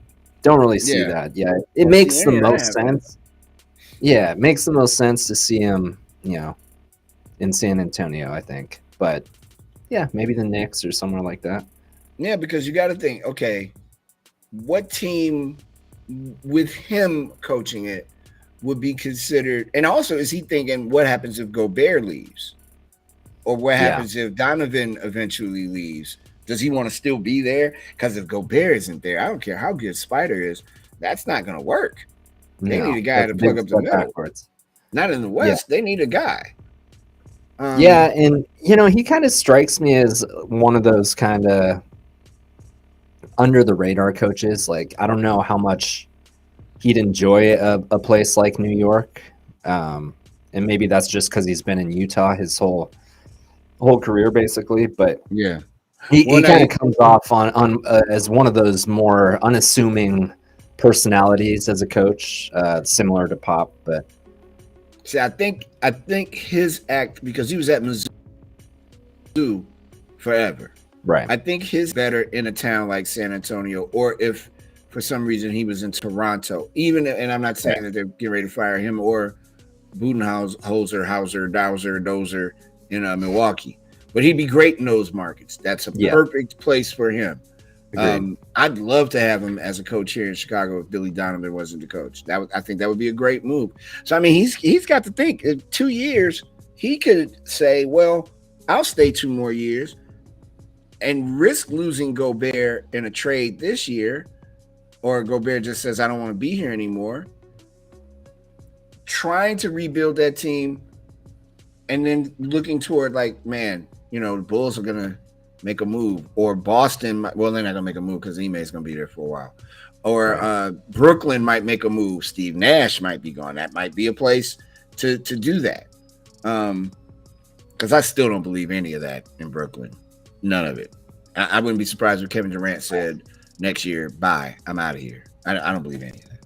don't really see that. Yeah, it makes the most sense. Yeah, it makes the most sense to see him, in San Antonio, I think. But yeah, maybe the Knicks or somewhere like that.
Yeah, because you got to think, okay, what team with him coaching it would be considered? And also, is he thinking what happens if Gobert leaves? Or what happens if Donovan eventually leaves? Does he want to still be there? Because if Gobert isn't there, I don't care how good Spider is, that's not going to work. They need a guy to plug up the middle. Backwards. Not in the West. They need a guy.
And he kind of strikes me as one of those kind of under the radar coaches. Like, I don't know how much he'd enjoy a place like New York, and maybe that's just because he's been in Utah his whole career, basically. But he kind of comes off on as one of those more unassuming personalities as a coach, similar to Pop, but.
See, I think his act, because he was at Mizzou forever.
Right.
I think his better in a town like San Antonio, or if for some reason he was in Toronto, and I'm not saying that they're getting ready to fire him or Budenholzer, Dozer in Milwaukee, but he'd be great in those markets. That's a perfect place for him. I'd love to have him as a coach here in Chicago if Billy Donovan wasn't the coach. I think that would be a great move. So I mean, he's got to think in 2 years he could say, well, I'll stay 2 more years and risk losing Gobert in a trade this year, or Gobert just says I don't want to be here anymore. Trying to rebuild that team, and then looking toward the Bulls are gonna make a move, or Boston, well, they're not gonna make a move because Ime's gonna be there for a while, or Brooklyn might make a move. Steve Nash might be gone. That might be a place to do that. Because I still don't believe any of that in Brooklyn. None of it. I wouldn't be surprised if Kevin Durant said next year, bye, I'm out of here. I don't believe any of that.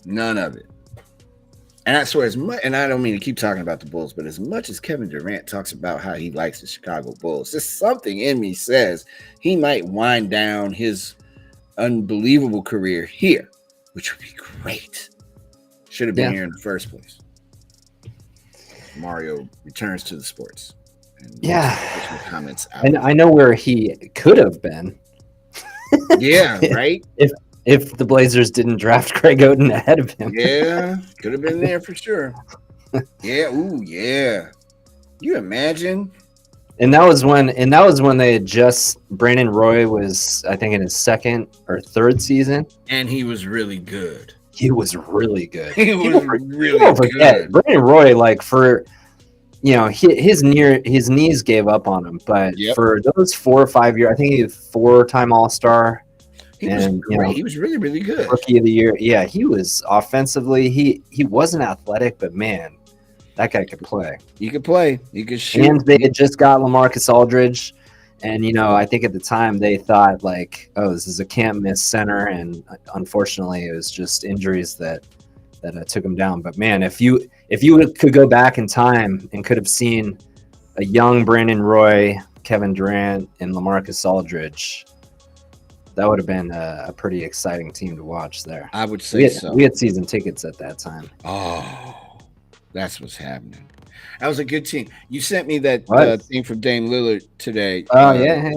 None of it. And I swear, and I don't mean to keep talking about the Bulls, but as much as Kevin Durant talks about how he likes the Chicago Bulls, just something in me says he might wind down his unbelievable career here, which would be great. Should have been here in the first place. Mario returns to the sports. And comments out.
And I know where he could have been.
Yeah, right?
If the Blazers didn't draft Craig Oden ahead of him.
Yeah, could have been there for sure. Yeah, You imagine?
And that was when they had Brandon Roy was, I think, in his 2nd or 3rd season.
And he was really good.
He was really good.
Good.
Brandon Roy, for his knees gave up on him, but for those 4 or 5 years, I think he was 4-time All-Star.
He was great. He was really, really good.
Rookie of the year. Yeah, he was offensively. He wasn't athletic, but man, that guy could play.
He could play. He could shoot.
And they had just got LaMarcus Aldridge, and I think at the time they thought this is a can't miss center, and unfortunately it was just injuries that took him down. But man, if you could go back in time and could have seen a young Brandon Roy, Kevin Durant, and LaMarcus Aldridge, That would have been a pretty exciting team to watch there.
I would say so.
We had season tickets at that time.
Oh, that's what's happening. That was a good team. You sent me that
What?
thing from Dame Lillard today.
Oh yeah.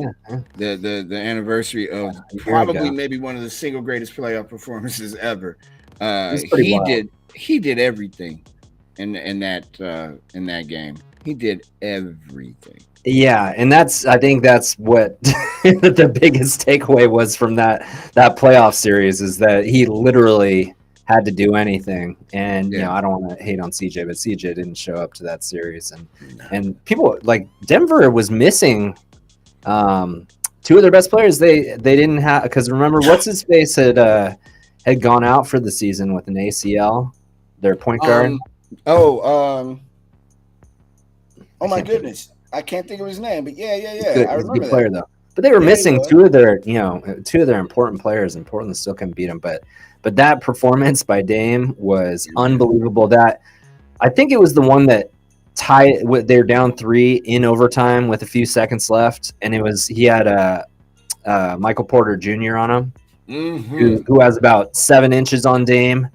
The anniversary of probably maybe one of the single greatest playoff performances ever. He did everything in that game. He did everything.
Yeah, and I think that's what the biggest takeaway was from that playoff series is that he literally had to do anything. And you know, I don't want to hate on CJ, but CJ didn't show up to that series, and people like Denver was missing two of their best players. They didn't have, because remember what's his face had gone out for the season with an ACL, their point guard.
Oh my goodness. I can't think of his name, but yeah.
He's
I remember
a good player though. But they were missing two of their important players, and Portland still couldn't beat them. But that performance by Dame was unbelievable. That I think it was the one that tied. They're down 3 in overtime with a few seconds left, and he had Michael Porter Jr. on him, who has about 7 inches on Dame,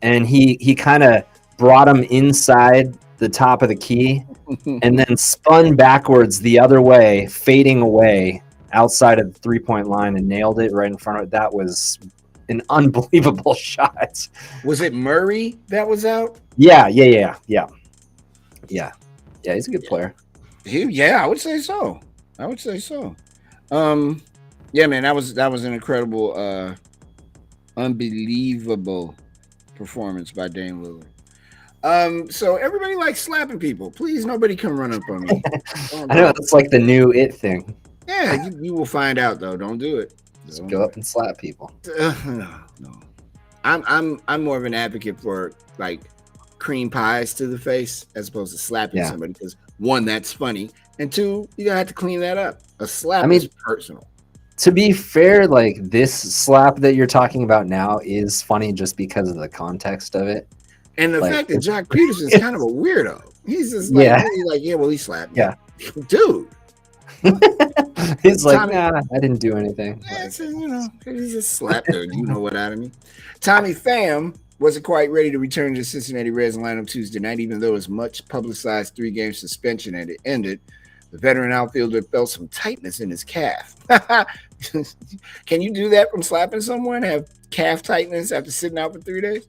and he kind of brought him inside the top of the key and then spun backwards the other way, fading away outside of the 3-point line, and nailed it right in front of it. That was an unbelievable shot.
Was it Murray that was out?
Yeah. He's a good player.
I would say so. Yeah, man, that was an incredible, unbelievable performance by Dame Lillard. So everybody likes slapping people. Please, nobody come run up on me.
I know it's like the new it thing.
Yeah, you will find out though. Don't do it.
Just go up and slap people.
No. I'm more of an advocate for like cream pies to the face as opposed to slapping somebody, because 1, that's funny, and 2, you're gonna have to clean that up. A slap is personal.
To be fair, like this slap that you're talking about now is funny just because of the context of it.
And the fact that Jock Peterson's kind of a weirdo. He's just like, he slapped me.
Yeah.
Dude.
He's like, nah, I didn't do anything.
Yeah, he just slapped her. You know what I mean? Tommy Pham wasn't quite ready to return to the Cincinnati Reds lineup Tuesday night, even though his much publicized 3-game suspension had ended. The veteran outfielder felt some tightness in his calf. Can you do that from slapping someone? Have calf tightness after sitting out for 3 days?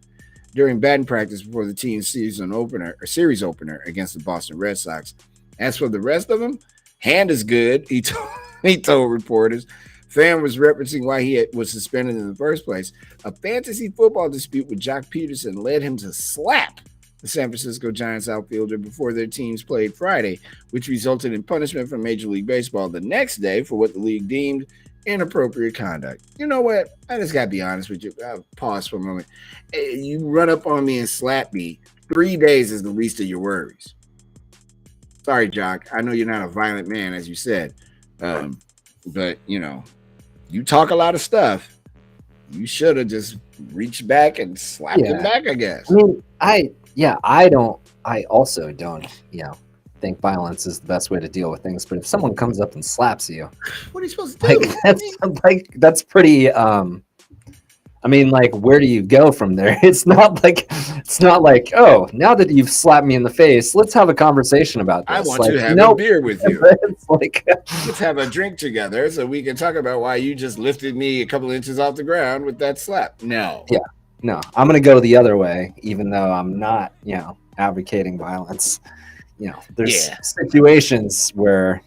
During batting practice before the team's series opener against the Boston Red Sox. As for the rest of them, hand is good, he told reporters. Pham was referencing why he was suspended in the first place. A fantasy football dispute with Jock Peterson led him to slap the San Francisco Giants outfielder before their teams played Friday, which resulted in punishment from Major League Baseball the next day for what the league deemed inappropriate conduct. You know what? I just gotta be honest with you. I'll pause for a moment. You run up on me and slap me. 3 days is the least of your worries. Sorry, Jock. I know you're not a violent man, as you said, but you talk a lot of stuff. You should have just reached back and slapped him back, I guess.
I mean, I also don't, think violence is the best way to deal with things. But if someone comes up and slaps you,
what are you supposed to do?
That's pretty. I mean, like, where do you go from there? It's not like, oh, now that you've slapped me in the face, let's have a conversation about this.
I want to have a beer with you.
It's like,
let's have a drink together so we can talk about why you just lifted me a couple inches off the ground with that slap. No.
Yeah. No, I'm going to go the other way, even though I'm not, advocating violence. There's situations where,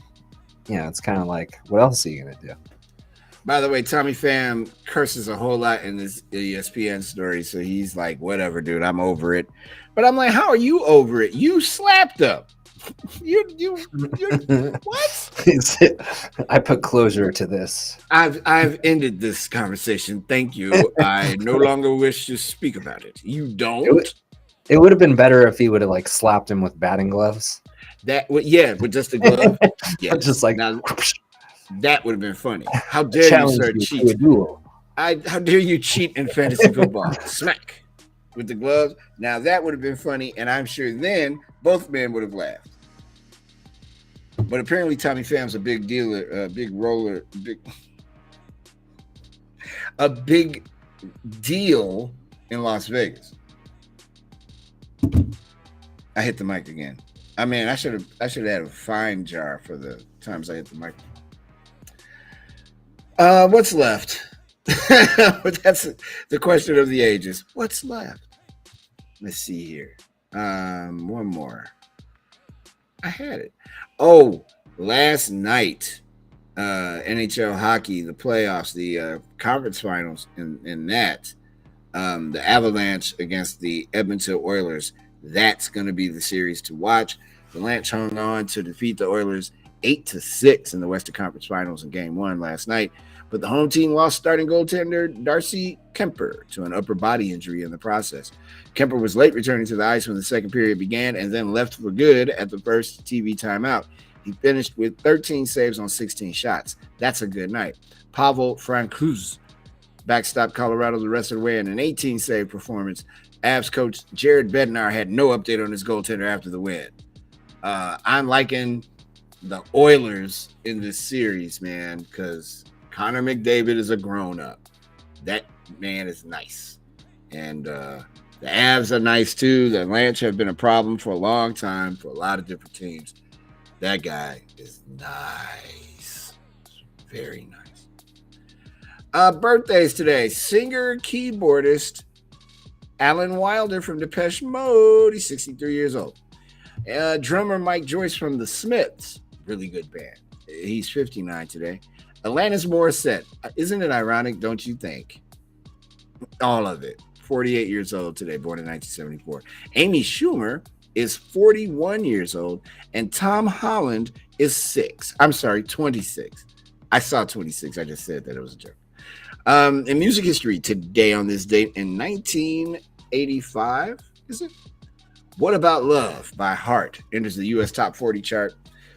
it's kind of like, what else are you going to do?
By the way, Tommy Pham curses a whole lot in this ESPN story, so he's like, whatever, dude, I'm over it. But I'm like, how are you over it? You slapped him. You what?
I put closure to this.
I've ended this conversation. Thank you. I no longer wish to speak about it. You don't?
It would have been better if he would have slapped him with batting gloves.
With just a glove. Yeah.
Just like
now, that would have been funny. How dare you, sir, cheat? How dare you cheat in fantasy football? Smack with the gloves. Now that would have been funny, and I'm sure then both men would have laughed. But apparently, Tommy Pham's a big dealer, big roller, a big deal in Las Vegas. I hit the mic again. I mean, I should have had a fine jar for the times I hit the mic. What's left? But that's the question of the ages. What's left? Let's see here. One more. I had it. Oh, last night, NHL hockey, the playoffs, the conference finals, in that, the Avalanche against the Edmonton Oilers. That's going to be the series to watch. The Avalanche hung on to defeat the Oilers 8-6 in the Western Conference Finals in Game 1 last night. But the home team lost starting goaltender Darcy Kemper to an upper body injury in the process. Kemper was late returning to the ice when the second period began and then left for good at the first TV timeout. He finished with 13 saves on 16 shots. That's a good night. Pavel Francouz backstopped Colorado the rest of the way in an 18-save performance. Avs coach Jared Bednar had no update on his goaltender after the win. I'm liking the Oilers in this series, man, because Connor McDavid is a grown-up. That man is nice. And the Avs are nice, too. The Avalanche have been a problem for a long time for a lot of different teams. That guy is nice. Very nice. Birthdays today. Singer, keyboardist Alan Wilder from Depeche Mode. He's 63 years old. Drummer Mike Joyce from The Smiths. Really good band. He's 59 today. Alanis Morissette. Isn't it ironic, don't you think? All of it. 48 years old today, born in 1974. Amy Schumer is 41 years old, and Tom Holland is 26. I saw 26. I just said that it was a joke. In music history today on this date in 1985, is it? What About Love by Heart enters the U.S. Top 40 chart.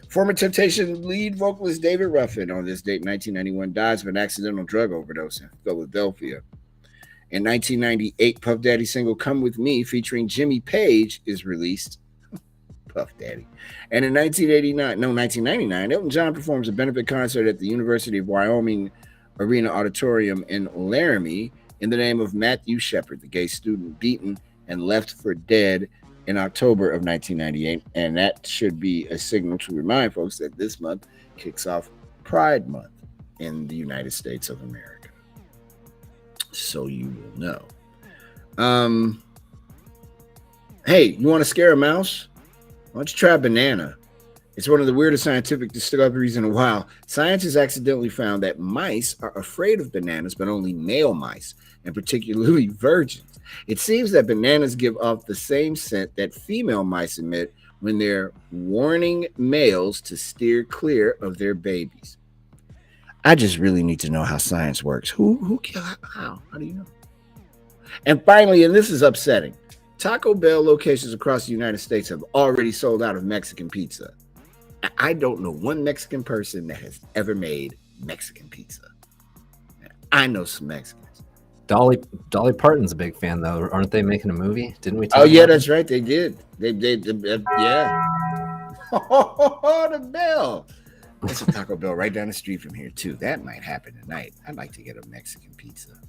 Former Temptation lead vocalist David Ruffin on this date in 1991 dies of an accidental drug overdose in Philadelphia. In 1998, Puff Daddy's single Come With Me featuring Jimmy Page is released. Puff Daddy. And in 1999, Elton John performs a benefit concert at the University of Wyoming Arena Auditorium in Laramie in the name of Matthew Shepard, the gay student beaten and left for dead in October of 1998. And that should be a signal to remind folks that this month kicks off Pride Month in the United States of America. So you will know. Hey, you want to scare a mouse? Why don't you try banana? It's one of the weirdest scientific discoveries in a while. Scientists accidentally found that mice are afraid of bananas, but only male mice, and particularly virgins. It seems that bananas give off the same scent that female mice emit when they're warning males to steer clear of their babies. I just really need to know how science works. How do you know? And finally, and this is upsetting, Taco Bell locations across the United States have already sold out of Mexican pizza. I don't know one Mexican person that has ever made Mexican pizza. I know some Mexicans.
Dolly Parton's a big fan, though. Aren't they making a movie? Didn't we?
Oh yeah, that's right. They did. They yeah. Oh, the bell. There's a Taco Bell right down the street from here too. That might happen tonight. I'd like to get a Mexican pizza.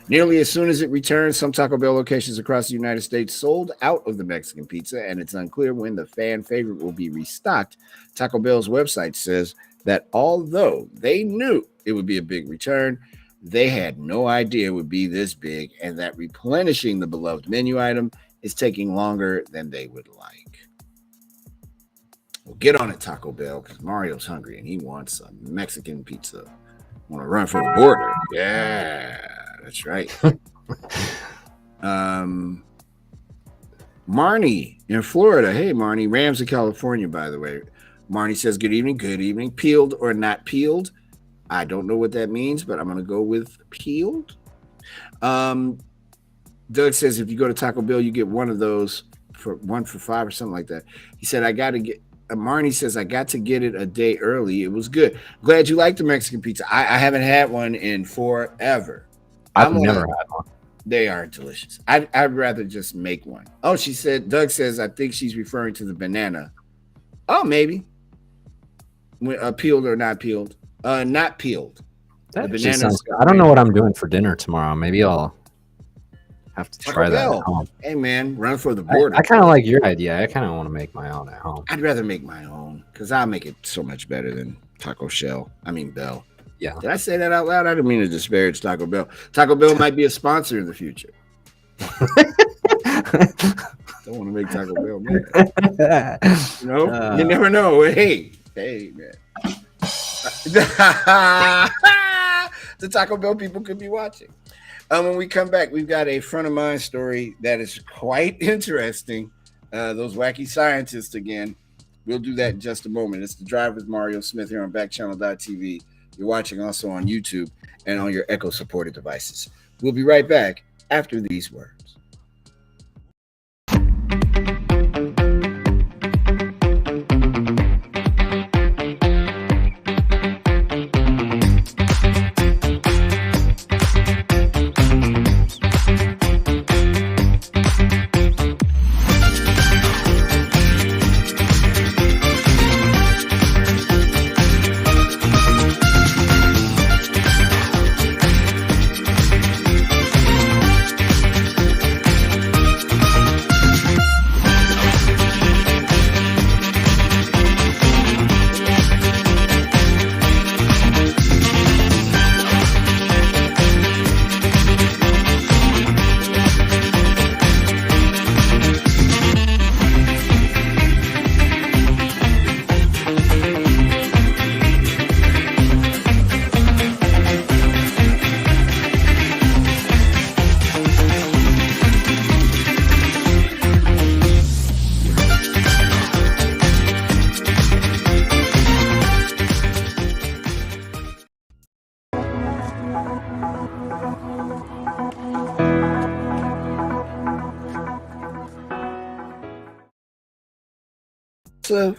Nearly as soon as it returns, some Taco Bell locations across the United States sold out of the Mexican pizza, and it's unclear when the fan favorite will be restocked. Taco Bell's website says that although they knew it would be a big return, they had no idea it would be this big, and that replenishing the beloved menu item is taking longer than they would like. Well, get on it, Taco Bell, because Mario's hungry and he wants a Mexican pizza. Want to run for the border? Yeah, that's right. Marnie in Florida. Hey, Marnie. Rams in California, by the way. Marnie says, good evening, good evening. Peeled or not peeled? I don't know what that means, but I'm going to go with peeled. Doug says, if you go to Taco Bell, you get one of those for $1 for $5 or something like that. He said, Marnie says, I got to get it a day early. It was good. Glad you like the Mexican pizza. I haven't had one in forever.
I've never had one.
They are delicious. I'd rather just make one. Oh, Doug says, I think she's referring to the banana. Oh, maybe. Peeled or not peeled? Not peeled.
That
The
actually
bananas.
sounds good. I don't know what I'm doing for dinner tomorrow. Maybe I'll have to try
Taco
that at
Bell.
home.
Hey man, run for the border.
I kind of like your idea. I kind of want to make my own at home.
I'd rather make my own because I'll make it so much better than Taco Bell.
Yeah.
Did I say that out loud? I didn't mean to disparage Taco Bell. Taco Bell might be a sponsor in the future. Don't want to make Taco Bell mad. You know, you never know. Hey, man. The Taco Bell people could be watching. When we come back, we've got a front of mind story that is quite interesting. Those wacky scientists again. We'll do that in just a moment. It's The Drive with Mario Smith here on Backchannel.tv. You're watching also on YouTube and on your Echo supported devices. We'll be right back after these words.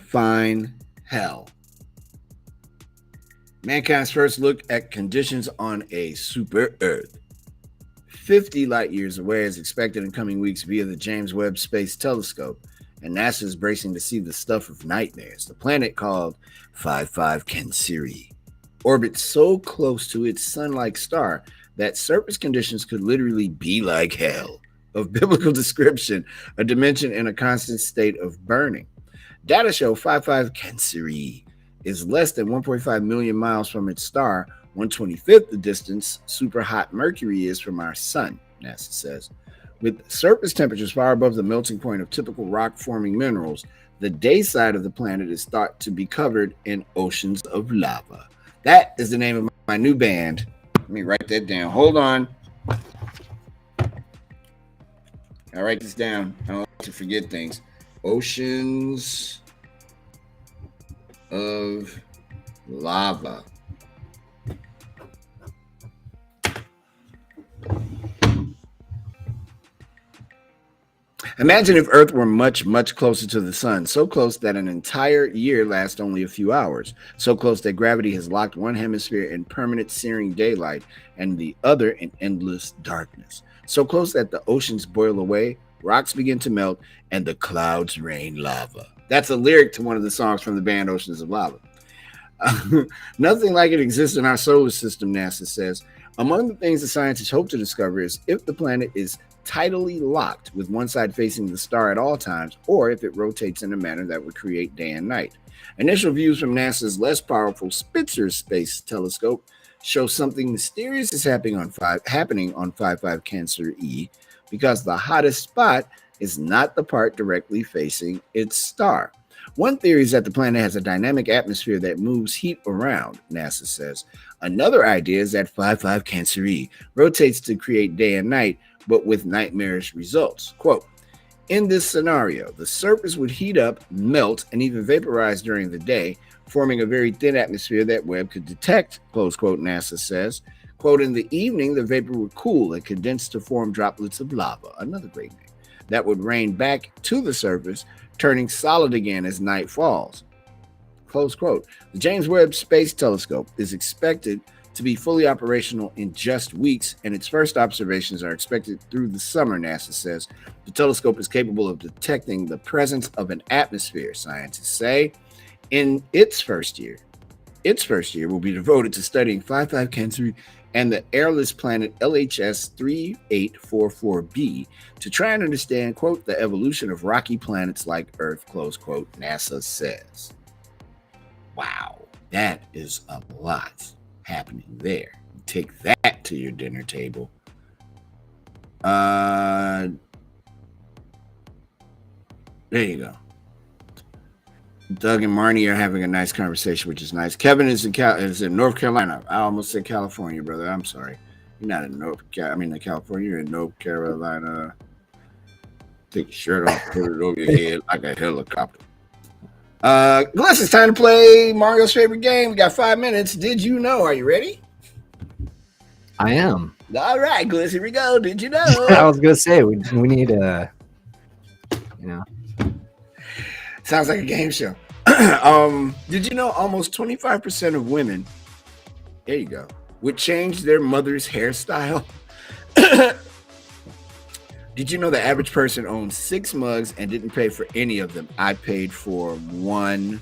Fine hell. Mankind's first look at conditions on a super Earth. 50 light years away is expected in coming weeks via the James Webb Space Telescope, and NASA is bracing to see the stuff of nightmares. The planet called 55 Canceri orbits so close to its sun-like star that surface conditions could literally be like hell, of biblical description, a dimension in a constant state of burning. Data show 55 Canceri is less than 1.5 million miles from its star, 1/25th the distance super hot Mercury is from our sun, NASA says. With surface temperatures far above the melting point of typical rock-forming minerals, the day side of the planet is thought to be covered in oceans of lava. That is the name of my new band. Let me write that down. Hold on. I'll write this down. I don't like to forget things. Oceans of lava. Imagine if Earth were much, much closer to the sun, so close that an entire year lasts only a few hours, so close that gravity has locked one hemisphere in permanent searing daylight and the other in endless darkness, so close that the oceans boil away, rocks begin to melt, and the clouds rain lava. That's a lyric to one of the songs from the band Oceans of Lava. Nothing like it exists in our solar system, NASA says. Among the things the scientists hope to discover is if the planet is tidally locked with one side facing the star at all times, or if it rotates in a manner that would create day and night. Initial views from NASA's less powerful Spitzer Space Telescope show something mysterious is happening on 55 Cancer E, because the hottest spot is not the part directly facing its star. One theory is that the planet has a dynamic atmosphere that moves heat around, NASA says. Another idea is that 55 Cancer E rotates to create day and night, but with nightmarish results. Quote, in this scenario, the surface would heat up, melt, and even vaporize during the day, forming a very thin atmosphere that Webb could detect, close quote, NASA says. Quote, in the evening, the vapor would cool and condense to form droplets of lava, another great name, that would rain back to the surface, turning solid again as night falls. Close quote. The James Webb Space Telescope is expected to be fully operational in just weeks, and its first observations are expected through the summer, NASA says. The telescope is capable of detecting the presence of an atmosphere, scientists say, in its first year. Its first year will be devoted to studying 55 Cancer and the airless planet LHS 3844b to try and understand, quote, the evolution of rocky planets like Earth, close quote, NASA says. Wow, that is a lot happening there. Take that to your dinner table. There you go. Doug and Marnie are having a nice conversation, which is nice. Kevin is in North Carolina. I almost said California, brother. I'm sorry. You're not in California. You're in North Carolina. Take your shirt off, put it over your head like a helicopter. Gliss, it's time to play Mario's favorite game. We got 5 minutes. Did you know? Are you ready?
I am.
All right, Gliss, here we go. Did you know?
I was gonna say we need a,
Sounds like a game show. Did you know almost 25% of women, there you go, would change their mother's hairstyle? Did you know the average person owns 6 mugs and didn't pay for any of them? I paid for 1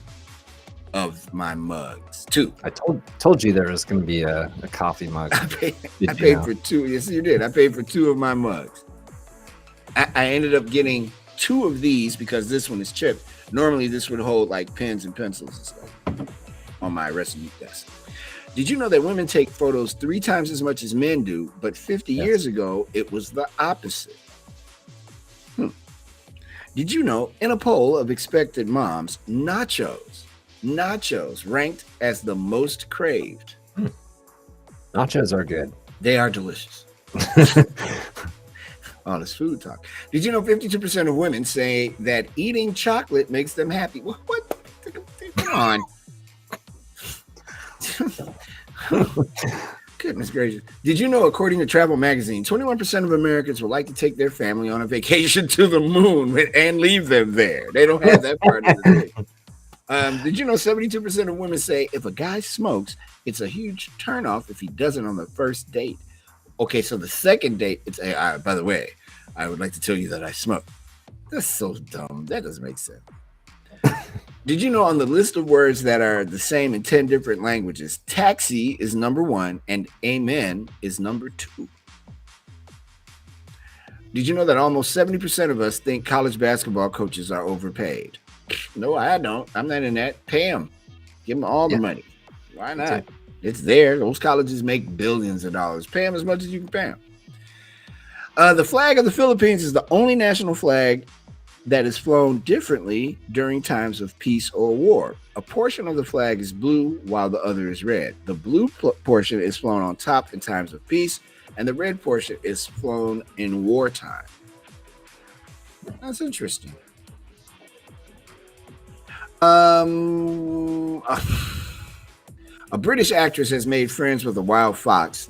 of my mugs. 2.
I told you there was going to be a coffee mug.
I paid for 2. Yes, you did. I paid for 2 of my mugs. I ended up getting 2 of these because this one is chipped. Normally, this would hold like pens and pencils and stuff on my recipe desk. Did you know that women take photos 3 times as much as men do, but 50 years ago, it was the opposite? Did you know, in a poll of expected moms, nachos ranked as the most craved?
Nachos are good.
They are delicious. Honest food talk. Did you know 52% of women say that eating chocolate makes them happy? What? Come on. Goodness gracious. Did you know, according to Travel Magazine, 21% of Americans would like to take their family on a vacation to the moon and leave them there? They don't have that part of the day. Did you know 72% of women say if a guy smokes, it's a huge turnoff if he doesn't on the first date? Okay, so the second date, it's by the way, I would like to tell you that I smoke. That's so dumb. That doesn't make sense. Did you know on the list of words that are the same in 10 different languages, taxi is number 1 and amen is number 2? Did you know that almost 70% of us think college basketball coaches are overpaid? No, I don't. I'm not in that. Pay them. Give them all the money. Why not? It's there. Those colleges make billions of dollars. Pay them as much as you can pay them. The flag of the Philippines is the only national flag that is flown differently during times of peace or war. A portion of the flag is blue while the other is red. The blue portion is flown on top in times of peace, and the red portion is flown in wartime. That's interesting. A British actress has made friends with a wild fox,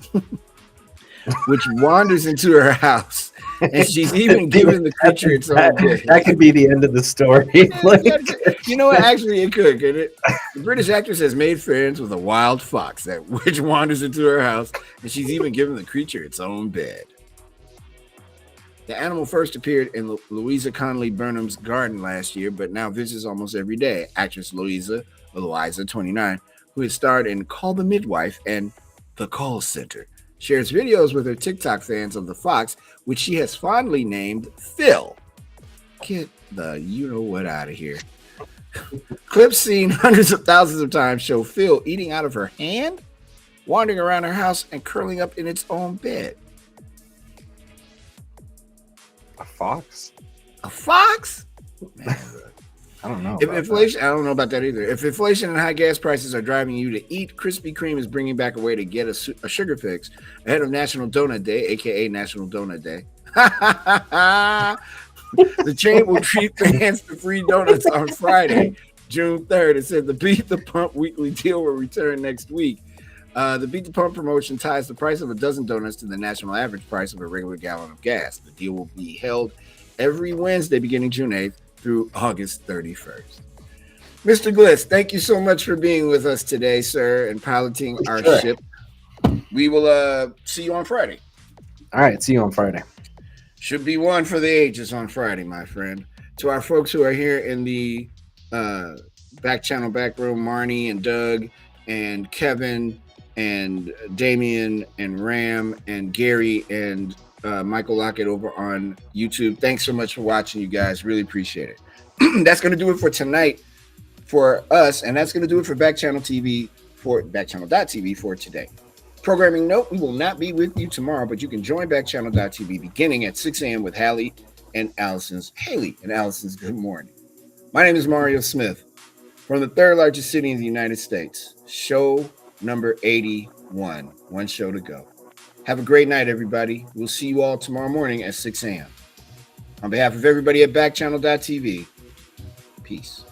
which wanders into her house, and she's even given the creature its own bed.
That could be the end of the story.
You know what? Actually, it could, couldn't it? The British actress has made friends with a wild fox which wanders into her house, and she's even given the creature its own bed. The animal first appeared in Louisa Connolly Burnham's garden last year, but now visits almost every day. Actress Louisa, 29, who has starred in Call the Midwife and The Call Center, shares videos with her TikTok fans of the fox, which she has fondly named Phil. Get the you-know-what out of here. Clips seen hundreds of thousands of times show Phil eating out of her hand, wandering around her house, and curling up in its own bed.
A fox?
A fox? Man,
I don't know.
If inflation, I don't know about that either. If inflation and high gas prices are driving you to eat, Krispy Kreme is bringing back a way to get a sugar fix ahead of National Donut Day, aka National Donut Day. The chain will treat fans to free donuts on Friday, June 3rd. It said the Beat the Pump weekly deal will return next week. The Beat the Pump promotion ties the price of a dozen donuts to the national average price of a regular gallon of gas. The deal will be held every Wednesday beginning June 8th through August 31st. Mr. Gliss, thank you so much for being with us today, sir, and piloting our ship. We will see you on Friday.
All right, see you on Friday.
Should be one for the ages on Friday, my friend. To our folks who are here in the back channel, back room, Marnie and Doug and Kevin and Damien and Ram and Gary and Michael Lockett over on YouTube. Thanks so much for watching, you guys. Really appreciate it. That's going to do it for tonight for us, and that's going to do it for Backchannel TV for Backchannel.tv for today. Programming note, we will not be with you tomorrow, but you can join Backchannel.tv beginning at 6 a.m. with Haley and Allison's Good Morning. My name is Mario Smith from the third largest city in the United States. Show number 81. One show to go. Have a great night, everybody. We'll see you all tomorrow morning at 6 a.m. On behalf of everybody at Backchannel.tv, peace.